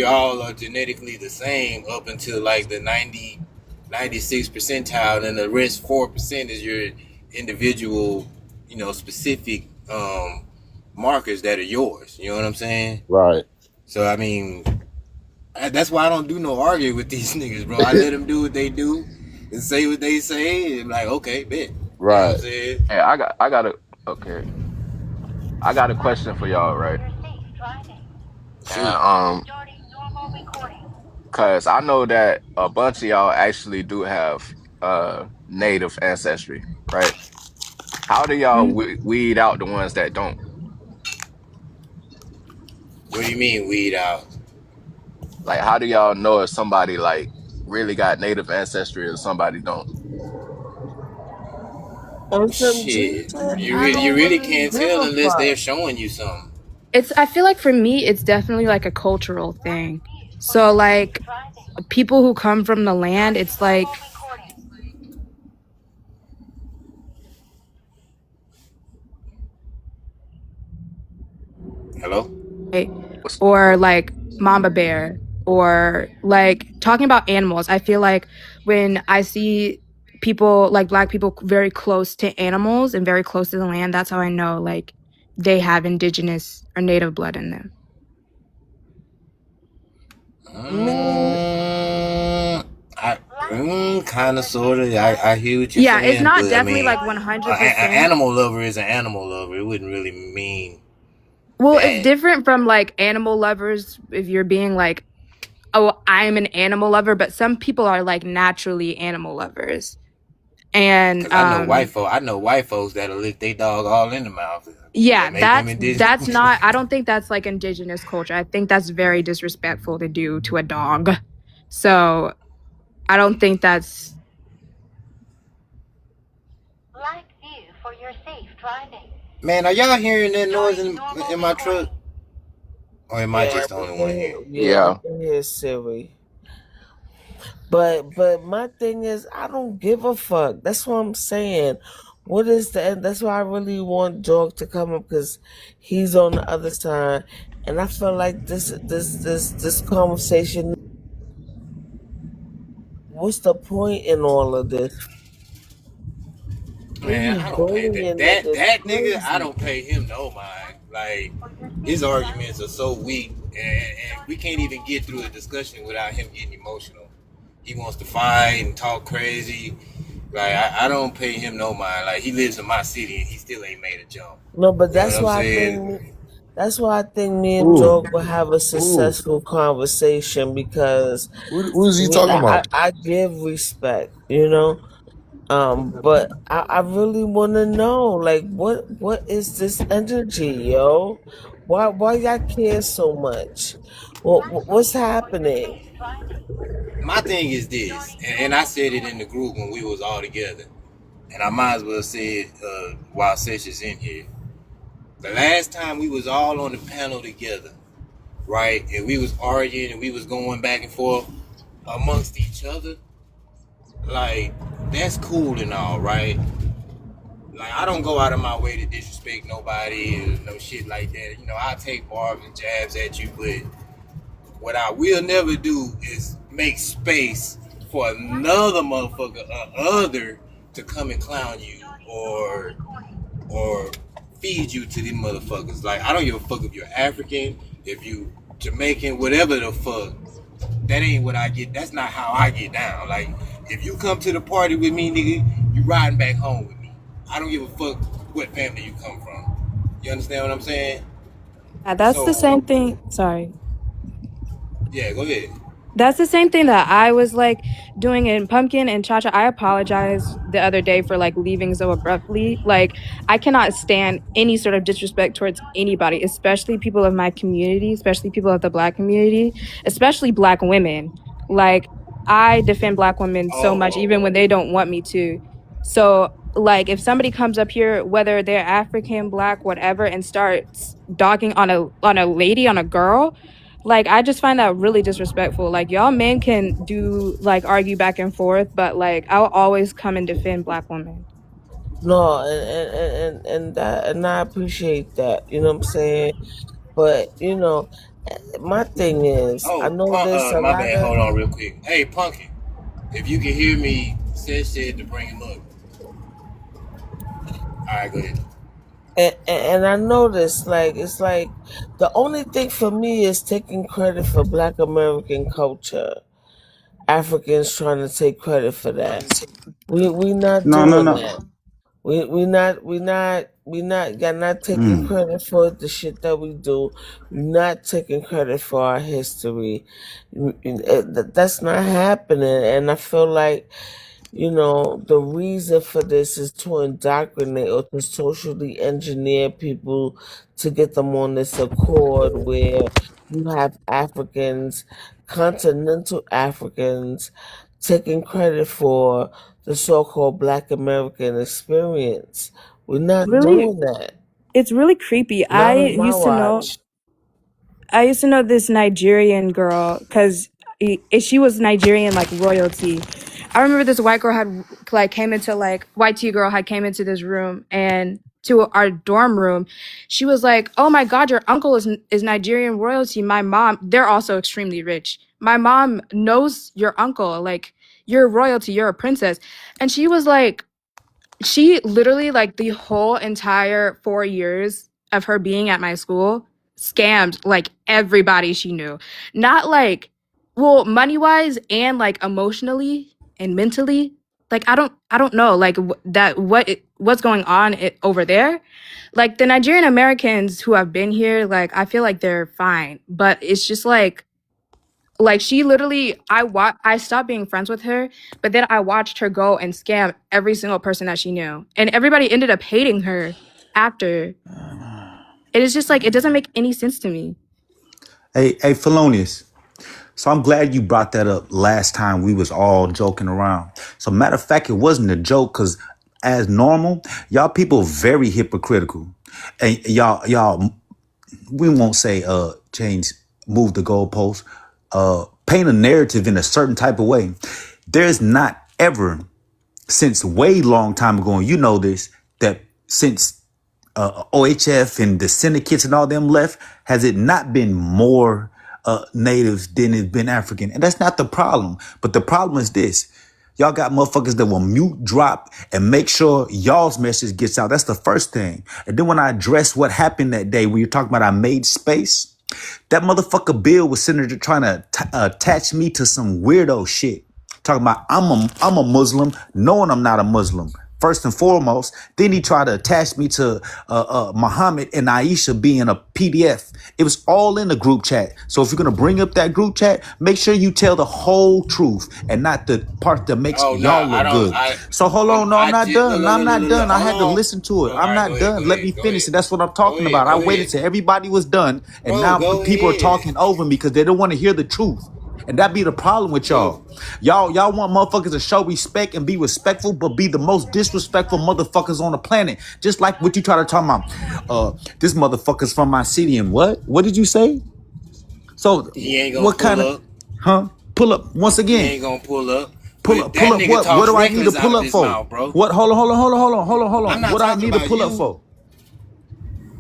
all are genetically the same up until like the 96 percentile, and the rest 4% is your individual, you know, specific markers that are yours. You know what I'm saying? Right. So I mean, that's why I don't do no arguing with these niggas, bro. I let them do what they do and say what they say, and like, okay, bet. Right. You know what I'm saying? Hey, I got a question for y'all, right? And cause I know that a bunch of y'all actually do have native ancestry, right? How do y'all weed out the ones that don't? What do you mean weed out? Like, how do y'all know if somebody like really got native ancestry or somebody don't? Shit, you I don't really really can't give tell a unless they're fuck. showing you something. I feel like for me, it's definitely like a cultural thing. So like people who come from the land, it's like Hello? or like mamba bear, or like talking about animals. I feel like when I see people like Black people very close to animals and very close to the land, that's how I know like they have indigenous or native blood in them. Kind of, sort of. I hear what you're saying. It's not but, definitely I mean, like 100%. An animal lover is an animal lover. It wouldn't really mean. Well, it's different from like animal lovers if you're being like, oh, I'm an animal lover, but some people are like naturally animal lovers. And I know white folks that'll lick their dog all in the mouth. Yeah, that's not, I don't think that's like indigenous culture. I think that's very disrespectful to do to a dog. So I don't think that's. Light view for your safe driving. Man, are y'all hearing that noise in my truck? Or am I just the only one here? Yeah. Here's Siri. But my thing is, I don't give a fuck. That's what I'm saying. What is the? That's why I really want Dog to come up, because he's on the other side, and I feel like this conversation. What's the point in all of this? Man, I don't pay that nigga. I don't pay him no mind. Like, his arguments are so weak, and we can't even get through a discussion without him getting emotional. He wants to fight and talk crazy. Like, I don't pay him no mind. Like, he lives in my city and he still ain't made a jump. No, but that's why I think me and Dog will have a successful conversation, because Who's he talking about? I give respect, you know. But I really want to know, like, what is this energy, yo? Why y'all care so much? What's happening? My thing is this, and I said it in the group when we was all together, and I might as well say it while Sessions in here. The last time we was all on the panel together, right, and we was arguing and we was going back and forth amongst each other, like, that's cool and all, right? Like, I don't go out of my way to disrespect nobody or no shit like that. You know, I take barbs and jabs at you, but what I will never do is make space for another motherfucker or other to come and clown you or feed you to these motherfuckers. Like, I don't give a fuck if you're African, if you Jamaican, whatever the fuck. That ain't what I get. That's not how I get down. Like, if you come to the party with me, nigga, you riding back home with me. I don't give a fuck what family you come from. You understand what I'm saying? Yeah, that's the So, same thing. Sorry. yeah, go ahead. That's the same thing that I was like doing in Pumpkin and Cha Cha. I apologized the other day for like leaving so abruptly. Like, I cannot stand any sort of disrespect towards anybody, especially people of my community, especially people of the Black community, especially Black women. Like, I defend Black women so much, even when they don't want me to. So, like, if somebody comes up here, whether they're African, Black, whatever, and starts dogging on a lady, on a girl, like, I just find that really disrespectful. Like, y'all men can do, like, argue back and forth, but, like, I'll always come and defend Black women. No, and I appreciate that. You know what I'm saying? But you know, my thing is, I know there's a My lot bad. of. Hold on real quick. Hey, Punky, if you can hear me, said to bring him up. All right, go ahead. And I noticed, like, it's like the only thing for me is taking credit for Black American culture. Africans trying to take credit for that. We not No, no, doing no. that. We not taking credit for the shit that we do. Not taking credit for our history. That's not happening, and I feel like, you know, the reason for this is to indoctrinate or to socially engineer people to get them on this accord where you have Africans, continental Africans, taking credit for the so-called Black American experience. We're not Really, doing that. it's really creepy. Not on my watch. I used to know this Nigerian girl because she was Nigerian, like, royalty. I remember this white girl had, like, came into, like, white tea girl had came into this room and to our dorm room. She was like, "Oh my God, your uncle is Nigerian royalty. My mom, they're also extremely rich. My mom knows your uncle. Like, you're royalty, you're a princess." And she was like, she literally, like, the whole entire 4 years of her being at my school, scammed, like, everybody she knew. Not, like, well, money-wise and, like, emotionally and mentally. Like, I don't know, like, what's going on over there. Like, the Nigerian Americans who have been here, like, I feel like they're fine. But it's just, like, she literally, I stopped being friends with her, but then I watched her go and scam every single person that she knew. And everybody ended up hating her after. It is just, like, it doesn't make any sense to me. Hey, Felonious. So I'm glad you brought that up last time we was all joking around. So matter of fact, it wasn't a joke because as normal, y'all people very hypocritical. And y'all, we won't say move the goalpost, paint a narrative in a certain type of way. There's not ever, since way long time ago, and you know this, that since OHF and the syndicates and all them left, has it not been more natives than it's been African? And that's not the problem. But the problem is this. Y'all got motherfuckers that will mute, drop, and make sure y'all's message gets out. That's the first thing. And then when I address what happened that day, when you're talking about I made space, that motherfucker Bill was sitting there trying to attach me to some weirdo shit. Talking about I'm a Muslim, knowing I'm not a Muslim. First and foremost, then he tried to attach me to Muhammad and Aisha being a PDF. It was all in the group chat. So if you're going to bring up that group chat, make sure you tell the whole truth and not the part that makes y'all look good. So hold on. No, I'm not done. I'm not done. I had to listen to it. I'm not done. Let me finish. And that's what I'm talking about. I waited till everybody was done. And now people are talking over me because they don't want to hear the truth. And that be the problem with Dude, y'all. Y'all want motherfuckers to show respect and be respectful, but be the most disrespectful motherfuckers on the planet. Just like what you try to talk about. This motherfucker's from my city and what? What did you say? So he ain't gonna what kind pull of up. pull up once He again? ain't gonna pull up. Pull But up that nigga what? What talks do I need to reckless out pull of up his for? mouth, bro. What hold I'm on. not What I talking need to about pull up you. for?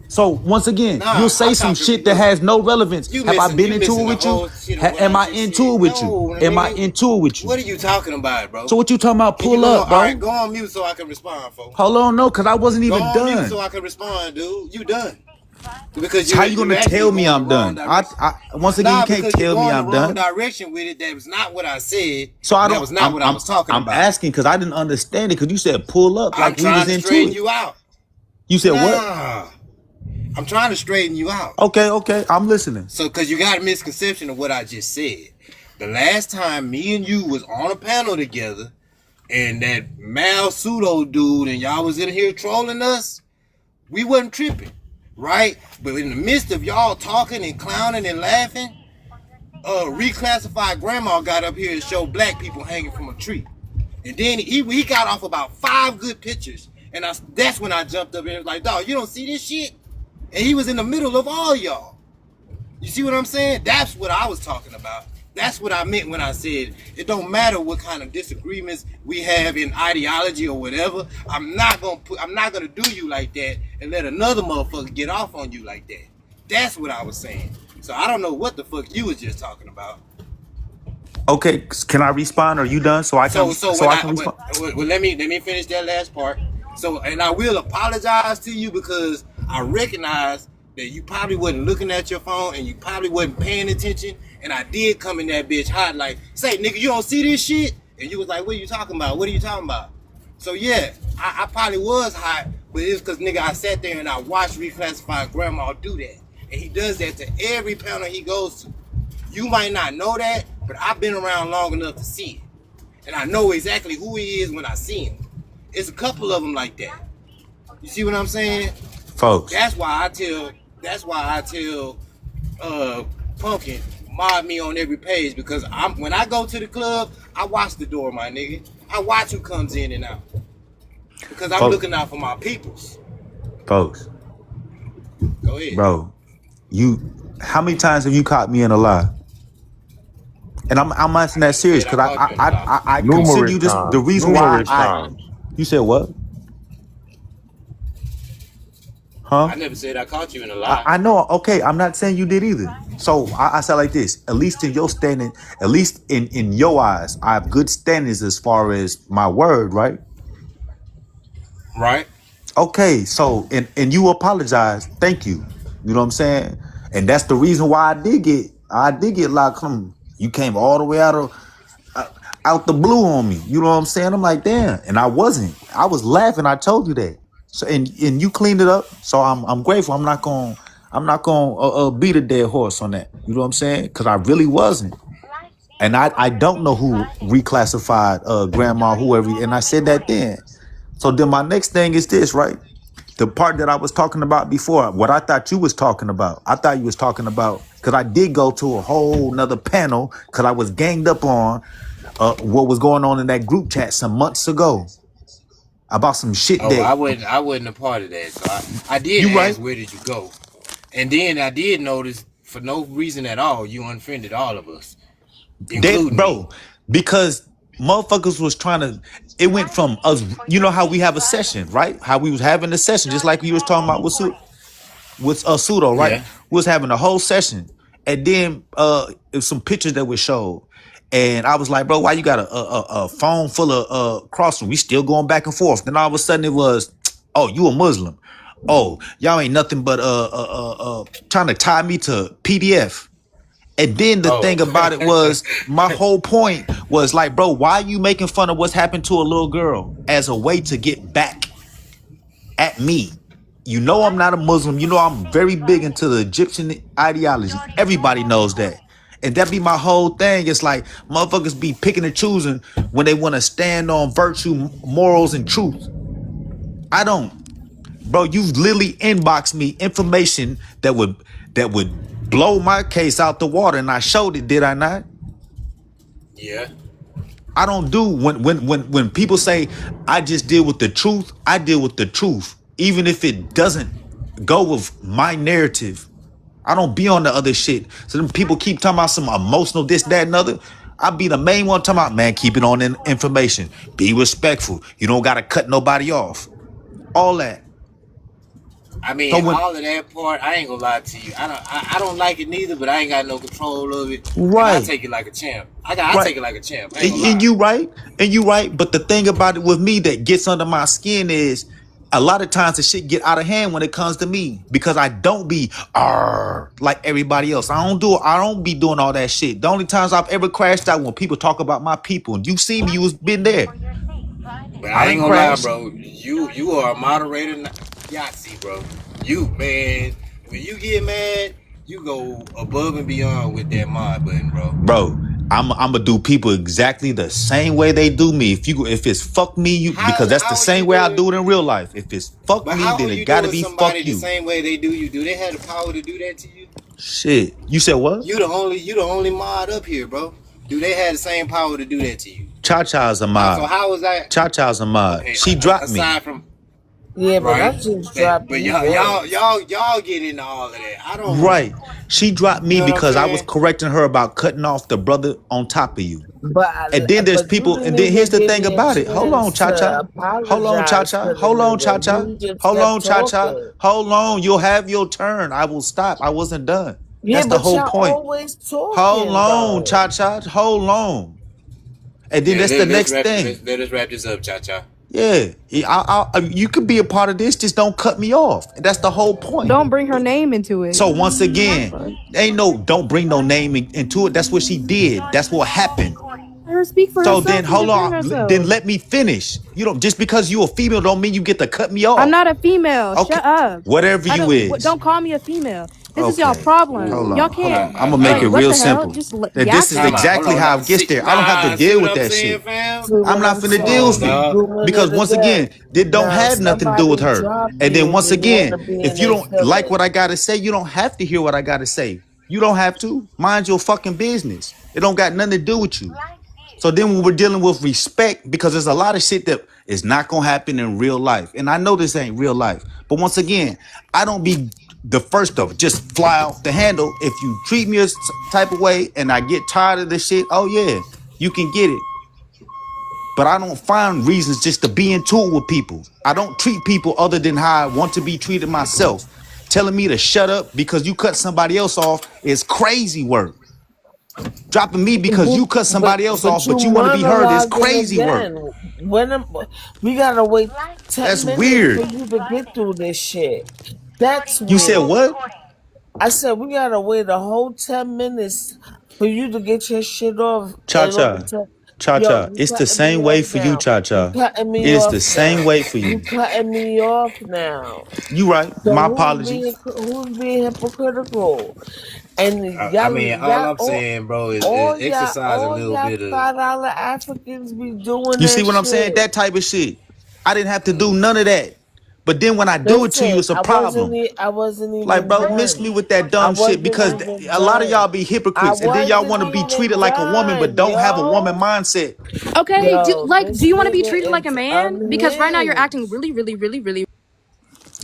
So once again, you'll Nah, say I'm some talking. shit that has no relevance. You Have I missing. been You into it missing the with you? whole shit of what Am I I just into said. it with you? No, Am I nigga. into it with you? What are you talking about, bro? So what you talking about? Can you Pull go? up, All right, bro. go on mute so I can respond, folks. Hold on, no, cause I wasn't Go even on mute so done. I can respond, dude. You done? Because So how you you're gonna actually tell me going the I'm wrong done? direction. I once again, you Nah, can't because you're tell me going the I'm wrong done. direction with it. That was not what I said, So I and that don't. was not what I was talking I'm about. asking because I didn't understand it. Cause you said pull up I'm like we trying was to into straighten it. you out. You said what? Nah, I'm trying to straighten you out. Okay, I'm listening. So, because you got a misconception of what I just said. The last time me and you was on a panel together, and that Mal Pseudo dude and y'all was in here trolling us, we wasn't tripping, right? But in the midst of y'all talking and clowning and laughing, reclassified grandma got up here and showed black people hanging from a tree. And then he got off about 5 good pictures. And that's when I jumped up and was like, dog, you don't see this shit? And he was in the middle of all y'all. You see what I'm saying? That's what I was talking about. That's what I meant when I said it don't matter what kind of disagreements we have in ideology or whatever. I'm not gonna do you like that and let another motherfucker get off on you like that. That's what I was saying. So I don't know what the fuck you was just talking about. Okay, can I respond? Are you done? So I can respond. Well, let me finish that last part. So, and I will apologize to you because I recognize that you probably wasn't looking at your phone and you probably wasn't paying attention. And I did come in that bitch hot like, say, nigga, you don't see this shit? And you was like, what are you talking about? What are you talking about? So yeah, I probably was hot, but it's because nigga, I sat there and I watched Reclassified Grandma do that. And he does that to every panel he goes to. You might not know that, but I've been around long enough to see it. And I know exactly who he is when I see him. It's a couple of them like that. You see what I'm saying? Folks. That's why I tell Pumpkin, mod me on every page because when I go to the club, I watch the door, my nigga. I watch who comes in and out. Because I'm looking out for my peoples. Folks. Go ahead. Bro, how many times have you caught me in a lie? And I'm asking that serious because I consider you this the reason why you said what? Huh? I never said I caught you in a lie. I know. Okay, I'm not saying you did either. So I say like this: at least in your standing, at least in your eyes, I have good standings as far as my word, right? Right. Okay, so and you apologize. Thank you. You know what I'm saying? And that's the reason why I did get locked. You came all the way out the blue on me. You know what I'm saying? I'm like, damn. And I wasn't. I was laughing. I told you that. So and you cleaned it up. So I'm grateful. I'm not gonna beat a dead horse on that. You know what I'm saying? Because I really wasn't. And I don't know who reclassified grandma, whoever. And I said that then. So then my next thing is this, right? The part that I was talking about before, what I thought you was talking about. I thought you was talking about, because I did go to a whole nother panel because I was ganged up on what was going on in that group chat some months ago about some shit that. I wasn't a part of that. So I did ask, right? Where did you go? And then I did notice, for no reason at all, you unfriended all of us. Including me. Because motherfuckers was trying to, it went from us, you know how we have a session, right? How we was having a session, just like you was talking about with Pseudo, right? Yeah. We was having a whole session. And then it was some pictures that were showed. And I was like, bro, why you got a phone full of crossing? We still going back and forth. Then all of a sudden it was, oh, you a Muslim. Oh, y'all ain't nothing but trying to tie me to PDF. And then the thing about it was, my whole point was like, bro, why are you making fun of what's happened to a little girl as a way to get back at me? You know I'm not a Muslim. You know I'm very big into the Egyptian ideology. Everybody knows that. And that be my whole thing. It's like motherfuckers be picking and choosing when they want to stand on virtue, morals, and truth. I don't. Bro, you literally inboxed me information that would blow my case out the water, and I showed it, did I not? Yeah. I don't do when people say I just deal with the truth, I deal with the truth. Even if it doesn't go with my narrative. I don't be on the other shit. So then people keep talking about some emotional this, that, and other. I be the main one talking about, man, keep it on in information. Be respectful. You don't gotta cut nobody off. All that. I So mean, when all of that part, I ain't gonna lie to you. I don't like it neither, but I ain't got no control of it, and I right. take it like a champ. I Right. take it like a champ. I ain't And, gonna and lie. you right. And you right. But the thing about it with me that gets under my skin is a lot of times the shit get out of hand when it comes to me because I don't be like everybody else. I don't be doing all that shit. The only times I've ever crashed out when people talk about my people. And you see me, you was been there. But I I ain't didn't gonna lie, crash. bro. You are a moderator, Yahtzee, bro. You man, when you get mad, you go above and beyond with that mod button, bro. Bro, I'm gonna do people exactly the same way they do me. If it's fuck me, because that's the How are you same way I doing? do it in real life. If it's fuck But me, how then are it you gotta doing be fuck somebody the you. same way they do you? Do they have the power to do that to you? Shit. You said what? You the only mod up here, bro. Do they have the same power to do that to you? Cha-Cha's a So mod. how is that? Cha-Cha's a mod. Okay, She dropped me. aside from Yeah, but right, I just dropped but you once. y'all get into all of that. I don't. Right. She dropped You me know what I'm because I was saying? correcting her about cutting off the brother on top of you. And then there's But you people, and didn't then here's even the give thing me a about it. Hold on, chance to Cha-Cha. Hold on, apologize Cha-Cha. to the Hold on, nigga. Cha-Cha. You just Hold kept on, Cha-Cha. talking. Hold on. You'll have your turn. I will stop. I wasn't done. Yeah, That's the but whole y'all point. always Hold talking on, though. Cha-Cha. Hold on. And then Yeah, that's the next let thing. us wrap this up, Cha Cha. Yeah. You could be a part of this. Just don't cut me off. And that's the whole point. Don't bring her name into it. So once again, Fuck. don't bring no name into it. That's what she did. That's what happened. Let her speak for So then herself and hold defend on. Then herself. let me finish. You don't just because you a female don't mean you get to cut me I'm off. not a female. Okay. Shut up. Whatever I you is. don't call me a female. This is y'all Okay. problem. Hold Y'all on. Hold can't on. I'm gonna make like it what real the hell? simple. Just That this is Time Yahtzee. out. Hold exactly on. how Now, I get there. I don't have to see deal what with I'm that saying, shit. fam? See I'm what not I'm finna Come deal on, with saying? it. You dog. doing Because it once again. again, it don't Now have nothing to do with somebody her. drop And you then and once you want again, to be in if you their don't like what feelings. I gotta say, you don't have to hear what I gotta say. You don't have to. Mind your fucking business. It don't got nothing to do with you. So then when we're dealing with respect, because there's a lot of shit that is not gonna happen in real life. And I know this ain't real life. But once again, I don't be the first of just fly off the handle. If you treat me a type of way and I get tired of this shit, oh yeah, you can get it. But I don't find reasons just to be into it with people. I don't treat people other than how I want to be treated myself. Telling me to shut up because you cut somebody else off is crazy work. Dropping me because you cut somebody else But off, you but you want to be heard is monologuing crazy work. again. We gotta wait 10 That's minutes for weird. you to get through this shit. That's You said weird. what? I said we gotta wait a whole 10 minutes for you to get your shit off Cha in order cha. to Cha yo, cha. you It's the cutting me same way off for you, now. cha You cha. cutting It me is the off same now. way for You you. cutting me off now. You right. So My apologies. who's being hypocritical? And I mean, all I'm saying, bro, is exercise a all little y'all bit of. $5 Africans be doing You see that what I'm saying? shit. That type of shit. I didn't have to do none of that. But then when I do it to you, Listen, it's a problem. I wasn't Like, even bro, miss done. me with that I dumb shit wasn't because even a lot of done. y'all be I hypocrites and then y'all wasn't want to be treated even like a woman but done, don't have a woman yo. mindset. Okay, Yo, do this you want to be nigga treated like a is man? Because right now you're acting unhinged. really, really, really, really.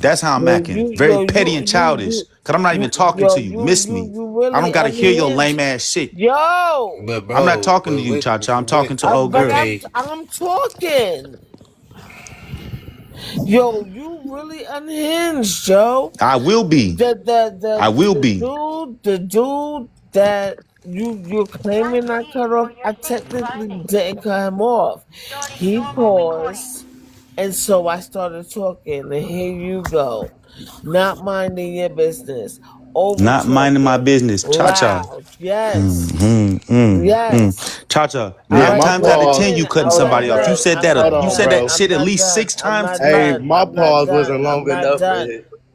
That's how I'm Yo, acting. Very petty and childish. Cause I'm not even talking to you. Miss me. you I don't really gotta hear your lame unhinged. ass shit. Yo, But I'm not bro, talking to you, Cha Cha. I'm talking to old but girl. okay. I'm talking. Yo, you really unhinged, Joe. I will be. I will be. The dude that you're claiming I cut off, I technically didn't cut him off. He paused, and so I started talking, and here you go, not minding your business, over Not minding my talking, business. Cha Cha. loud. Yes. Cha Cha. All Yeah, 9 right, my times out of 10 pause. you cutting Hold on, somebody off. You bro. said that Hold I'm on, you said done. that bro. shit at least I'm 6 times not today. Hey, done. my I'm not pause done. wasn't I'm long not enough, done. man.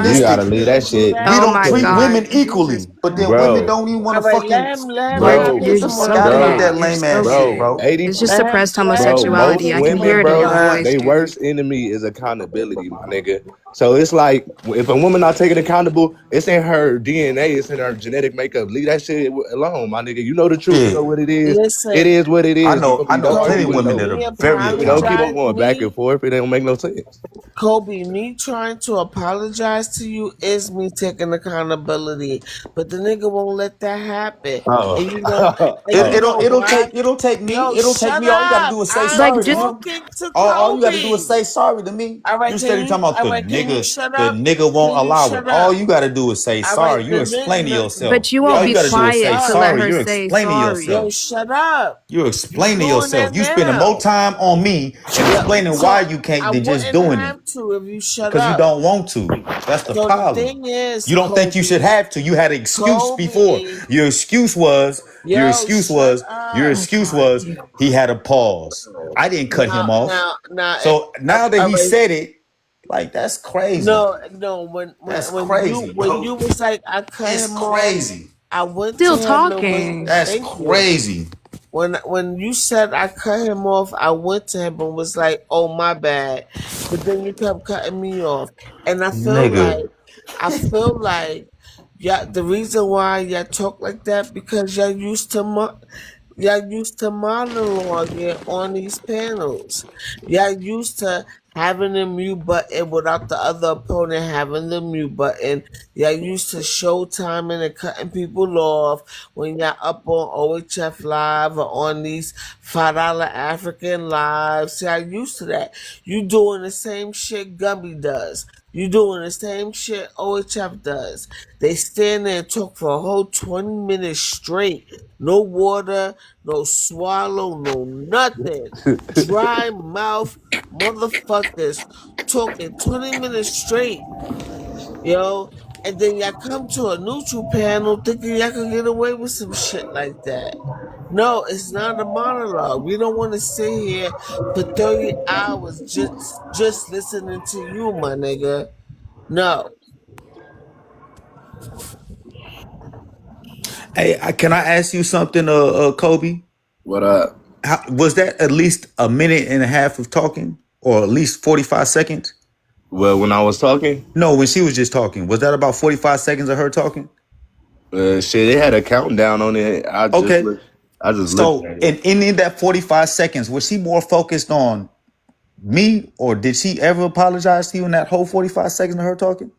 You why? gotta misogynistic. leave that shit. We Oh don't my treat god. women equally, but then women Bro, don't even want All to right, fucking. let Like him bro, Get get you're the some fuck more so out of here with gay. that bro, You're lame so ass shit, gay. bro. bro. 80, It's just suppressed let bro, him homosexuality. most I can women, hear it in your bro, voice, they dude. worst enemy is accountability, my nigga. So it's like if a woman not taking accountable, it's in her DNA, it's in her genetic makeup. Leave that shit alone, my nigga. You know the truth, you know Shit, what it is. listen. It is what it I is. You know gonna I be know dark plenty of skinned, Kobe, women though. that me are very You know, keep accountable. on apologize. going back and forth. It don't make no sense. Kobe, me trying to apologize to you is me taking accountability, but the nigga won't let that happen. Oh, And you know, and you It, know why? it'll take me. Yo, It'll take shut me. All you gotta up! do is say I'm Like sorry to just me. talking to All you gotta do is Kobe. say sorry to me. All right, You steady talking about all right, can you shut the up? nigga Can won't you allow it. shut All up? you gotta do is say All right, sorry. You explain to yourself. but you will All you be gotta do is say quiet to let sorry. her Shut You're say explaining Yo, sorry. yourself. shut up. You're You explaining doing that yourself. You spending more now. time on me and Yeah, explaining why so you can't I than just wouldn't doing it. have to if you shut Because you up. don't want to. That's the So the problem. thing is, You don't think you should Kobe, have to. You had an excuse before. Kobe, Your excuse was, your yo, excuse shut was, your up. excuse was he had a pause. I didn't cut him off. Now, So now that all he right. said it, like that's crazy. No. That's When crazy, bro. you was like, I cut It's him off. crazy. I went to Still him and was talking. That's thank you. crazy. When you said I cut him off, I went to him and was like, "Oh my bad," but then you kept cutting me off, and Nigga. I feel like, yeah, the reason why y'all talk like that because y'all used to monologuing on these panels. Y'all used to having the mute button without the other opponent having the mute button. Y'all used to showtiming and cutting people off when y'all up on OHF Live or on these $5 African lives. Y'all used to that. You doing the same shit Gumby does. You doing the same shit OHF does. They stand there and talk for a whole 20 minutes straight. No water, no swallow, no nothing. Dry mouth motherfuckers talking 20 minutes straight, yo. And then y'all come to a neutral panel thinking y'all can get away with some shit like that. No, it's not a monologue. We don't want to sit here for 30 hours just listening to you, my nigga. No. Hey, can I ask you something, Kobe? What up? Was that at least a minute and a half of talking, or at least 45 seconds? Well, when I was talking, No, when she was just talking, was that about 45 seconds of her talking? shit, it had a countdown on it. Okay. I just looked So at in it. any of that 45 seconds, was she more focused on me, or did she ever apologize to you in that whole 45 seconds of her talking?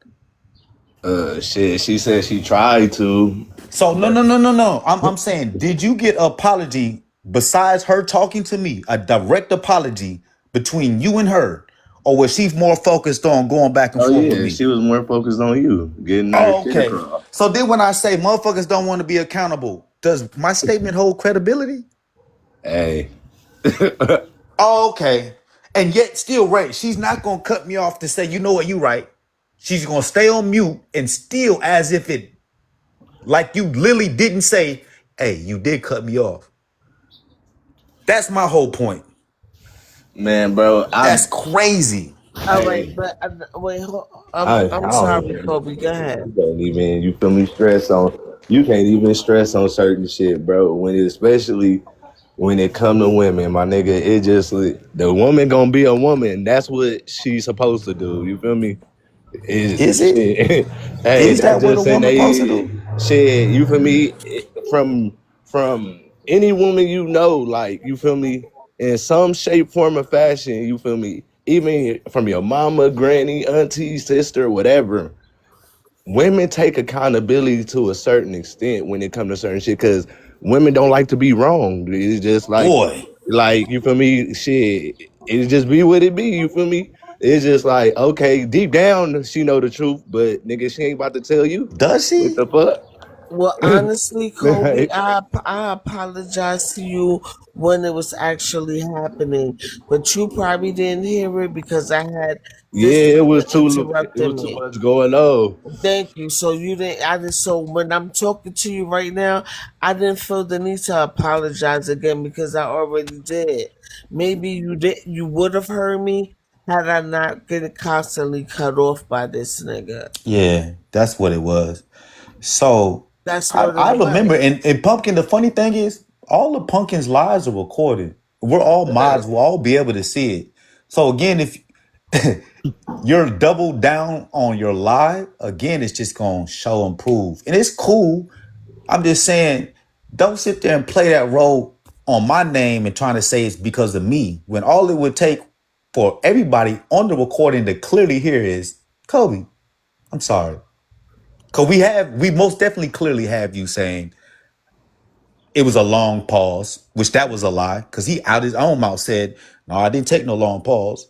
Shit, she said she tried to. So no, But no, no, no, no. I'm saying, did you get an apology besides her talking to me, a direct apology between you and her, or was she more focused on going back and oh forth with yeah, me? she was more focused on you getting her Oh, shit okay. across. So then when I say motherfuckers don't want to be accountable, does my statement hold credibility? Hey, Oh, okay. And yet still right. She's not gonna cut me off to say, you know what, you right. She's gonna stay on mute and still as if it like you literally didn't say, hey, you did cut me off. That's my whole point. man, bro, That's crazy. All right, hey, but wait, I I'm don't, sorry, Kobe. Go ahead. you can't even, you feel me, you can't even stress on certain shit, bro. Especially when it come to women, my nigga, it just, the woman gonna be a woman. That's what she's supposed to do. You feel me? Is Is it? shit. Hey, Is that's that what a just saying woman supposed to they do? shit. You feel me? From any woman you know, like you feel me, in some shape, form, or fashion. You feel me? Even from your mama, granny, auntie, sister, whatever. Women take accountability to a certain extent when it comes to certain shit, because women don't like to be wrong. It's just Boy, like you feel me, shit. It just be what it be. You feel me? It's just like, okay, deep down she know the truth, but nigga, she ain't about to tell you does what she? the fuck. Well, honestly, Kobe, I apologize to you when it was actually happening, but you probably didn't hear it because I had this Yeah, nigga it was interrupting too me. much going on. Thank you. So you didn't. I didn't. So when I'm talking to you right now, I didn't feel the need to apologize again because I already did. Maybe you did. You would have heard me had I not getting constantly cut off by this nigga. Yeah, that's what it was. So That's I, what it I remember, was. and Pumpkin, the funny thing is, all the Pumpkin's lives are recorded. We're all mods, we'll all be able to see it. So again, if you're double down on your lie, again, it's just gonna show and prove. And it's cool. I'm just saying, don't sit there and play that role on my name and trying to say it's because of me, when all it would take for everybody on the recording to clearly hear is, Kobe, I'm sorry. Cause we most definitely clearly have you saying it was a long pause, which that was a lie. Cause he out his own mouth said, no, I didn't take no long pause.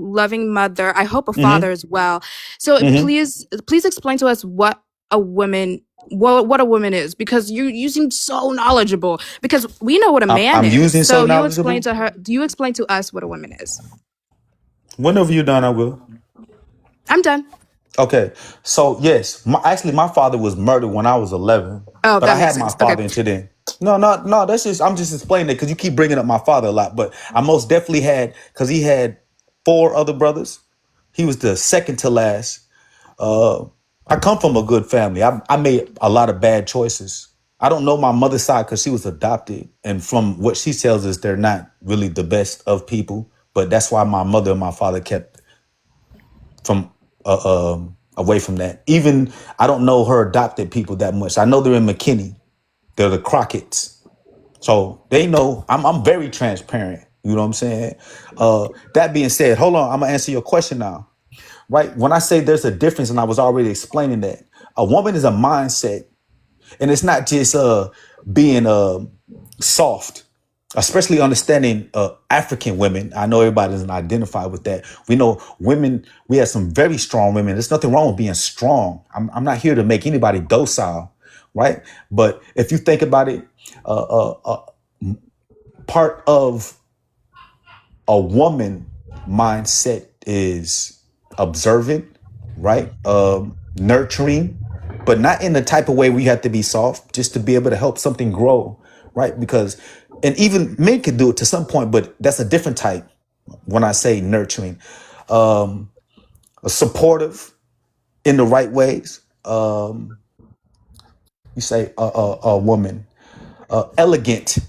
loving mother. I hope a Mm-hmm. father as well. So Mm-hmm. please explain to us what a woman what a woman is, because you seem so knowledgeable, because we know what a man I'm is. using so So you explain knowledgeable. to her. Do you explain to us what a woman is? Whenever you're done, I will. I'm done. Okay, so yes, actually, my father was murdered when I was 11, Oh, but I that makes had my sense. Okay. father until then. No. That's just I'm just explaining it because you keep bringing up my father a lot. But I most definitely had because he had 4 other brothers. He was the second to last. I come from a good family. I made a lot of bad choices. I don't know my mother's side because she was adopted, and from what she tells us, they're not really the best of people. But that's why my mother and my father kept from away from that. Even I don't know her adopted people that much. I know they're in McKinney. They're the Crockett's, so they know I'm very transparent. You know what I'm saying? That being said, hold on. I'm gonna answer your question now. Right? When I say there's a difference, and I was already explaining that a woman is a mindset, and it's not just being soft, especially understanding African women. I know everybody doesn't identify with that. We know women, we have some very strong women. There's nothing wrong with being strong. I'm not here to make anybody docile, right? But if you think about it, part of a woman mindset is observant, right? Nurturing, but not in the type of way where you have to be soft, just to be able to help something grow, right? Because, and even men can do it to some point, but that's a different type. When I say nurturing, supportive in the right ways. You say a woman, elegant,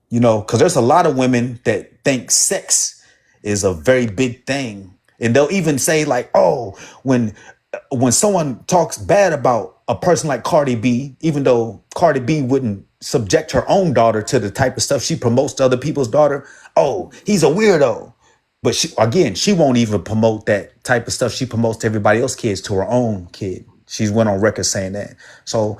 you know, because there's a lot of women that think sex is a very big thing, and they'll even say like, oh, when someone talks bad about a person like Cardi B, even though Cardi B wouldn't subject her own daughter to the type of stuff she promotes to other people's daughter, oh, he's a weirdo. But she won't even promote that type of stuff she promotes to everybody else's kids, to her own kid. She's went on record saying that. So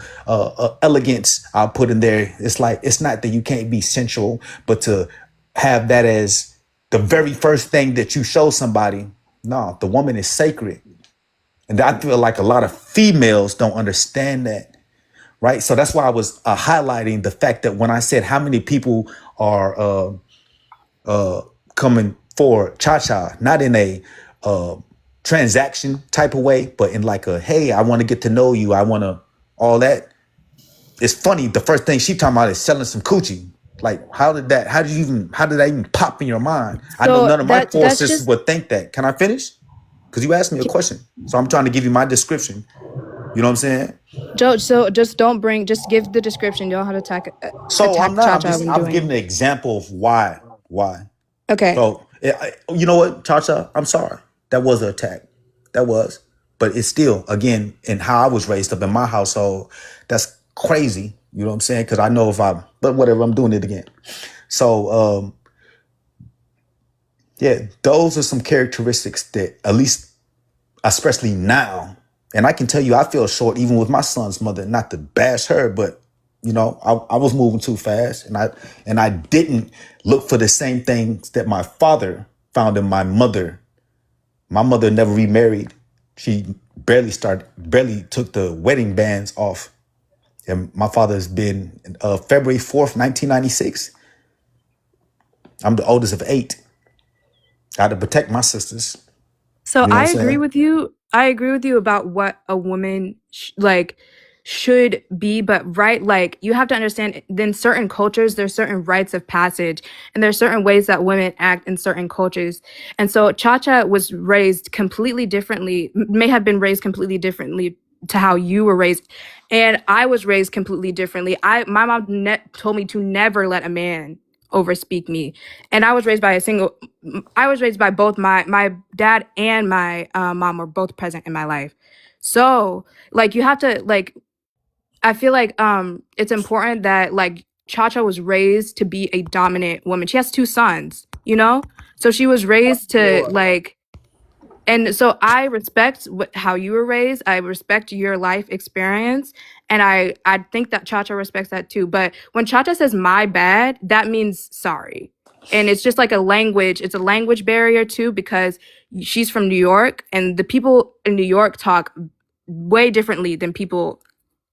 elegance, I'll put in there. It's like, it's not that you can't be sensual, but to have that as the very first thing that you show somebody. No, the woman is sacred. And I feel like a lot of females don't understand that, right? So that's why I was highlighting the fact that when I said how many people are coming for Cha-Cha, not in a transaction type of way, but in like a, hey, I want to get to know you. I want to, all that. It's funny. The first thing she talking about is selling some coochie. Like, how did that even pop in your mind? I know So none of my four that's sisters just would think that. Can I finish? Because you asked me a question. So I'm trying to give you my description. You know what I'm saying? Joe. So just give the description. You don't have to So I'm attack not. Cha-Cha when I'm doing giving it. an example of why. Why? Okay. So you know what, Cha-Cha? I'm sorry. That was an attack. That was. But it's still, again, in how I was raised up in my household, that's crazy. You know what I'm saying? Because I know but whatever, I'm doing it again. So yeah, those are some characteristics that, at least, especially now, and I can tell you, I feel short even with my son's mother. Not to bash her, but you know, I was moving too fast, and I didn't look for the same things that my father found in my mother. My mother never remarried. She barely took the wedding bands off. And my father's been February 4th, 1996. I'm the oldest of 8. I had to protect my sisters. So You know what I'm I agree saying? with you. I agree with you about what a woman should be, but right, like you have to understand. In certain cultures, there's certain rites of passage, and there's certain ways that women act in certain cultures. And so Cha-Cha was raised completely differently. May have been raised completely differently to how you were raised, and I was raised completely differently. My mom told me to never let a man overspeak me, and I was raised by both my dad and my mom were both present in my life. So like you have to like, I feel like it's important that like Cha-Cha was raised to be a dominant woman. She has 2 sons, you know? So she was raised to like, and so I respect how you were raised. I respect your life experience. And I think that Cha-Cha respects that too. But when Cha-Cha says my bad, that means sorry. And it's just like it's a language barrier too, because she's from New York, and the people in New York talk way differently than people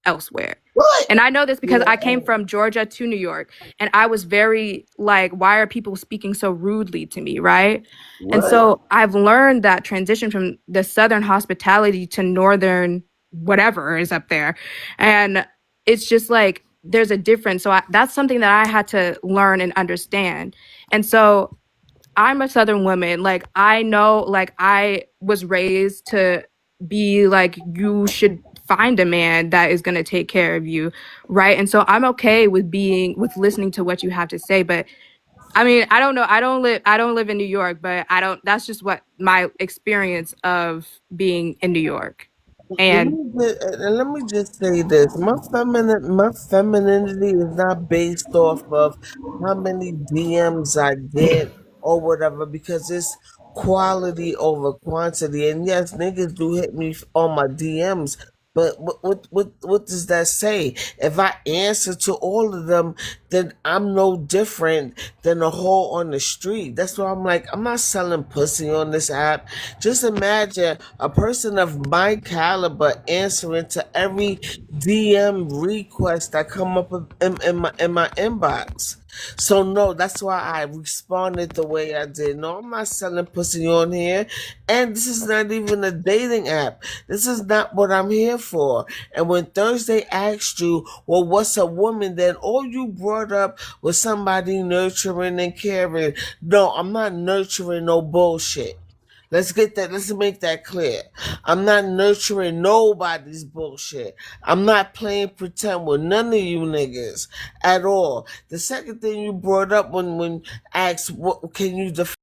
elsewhere. What? And I know this because Yeah. I came from Georgia to New York, and I was very like, why are people speaking so rudely to me, right? And What? so I've learned that transition from the Southern hospitality to Northern whatever is up there. And it's just like, there's a difference. So that's something that I had to learn and understand. And so I'm a Southern woman. Like, I know, like, I was raised to be like, you should find a man that is going to take care of you, right? And so I'm okay with listening to what you have to say. But I mean, I don't know. I don't live in New York, but that's just what my experience of being in New York. And Let me just say this: my femininity is not based off of how many DMs I get or whatever, because it's quality over quantity. And yes, niggas do hit me on my DMs. But what does that say? If I answer to all of them, then I'm no different than a hoe on the street. That's why I'm like, I'm not selling pussy on this app. Just imagine a person of my caliber answering to every DM request that come up in my inbox. So no, that's why I responded the way I did. No, I'm not selling pussy on here. And this is not even a dating app. This is not what I'm here for. And when Thursday asked you, well, what's a woman? Then all you brought up was somebody nurturing and caring. No, I'm not nurturing no bullshit. Let's make that clear. I'm not nurturing nobody's bullshit. I'm not playing pretend with none of you niggas at all. The second thing you brought up when asked, what can you define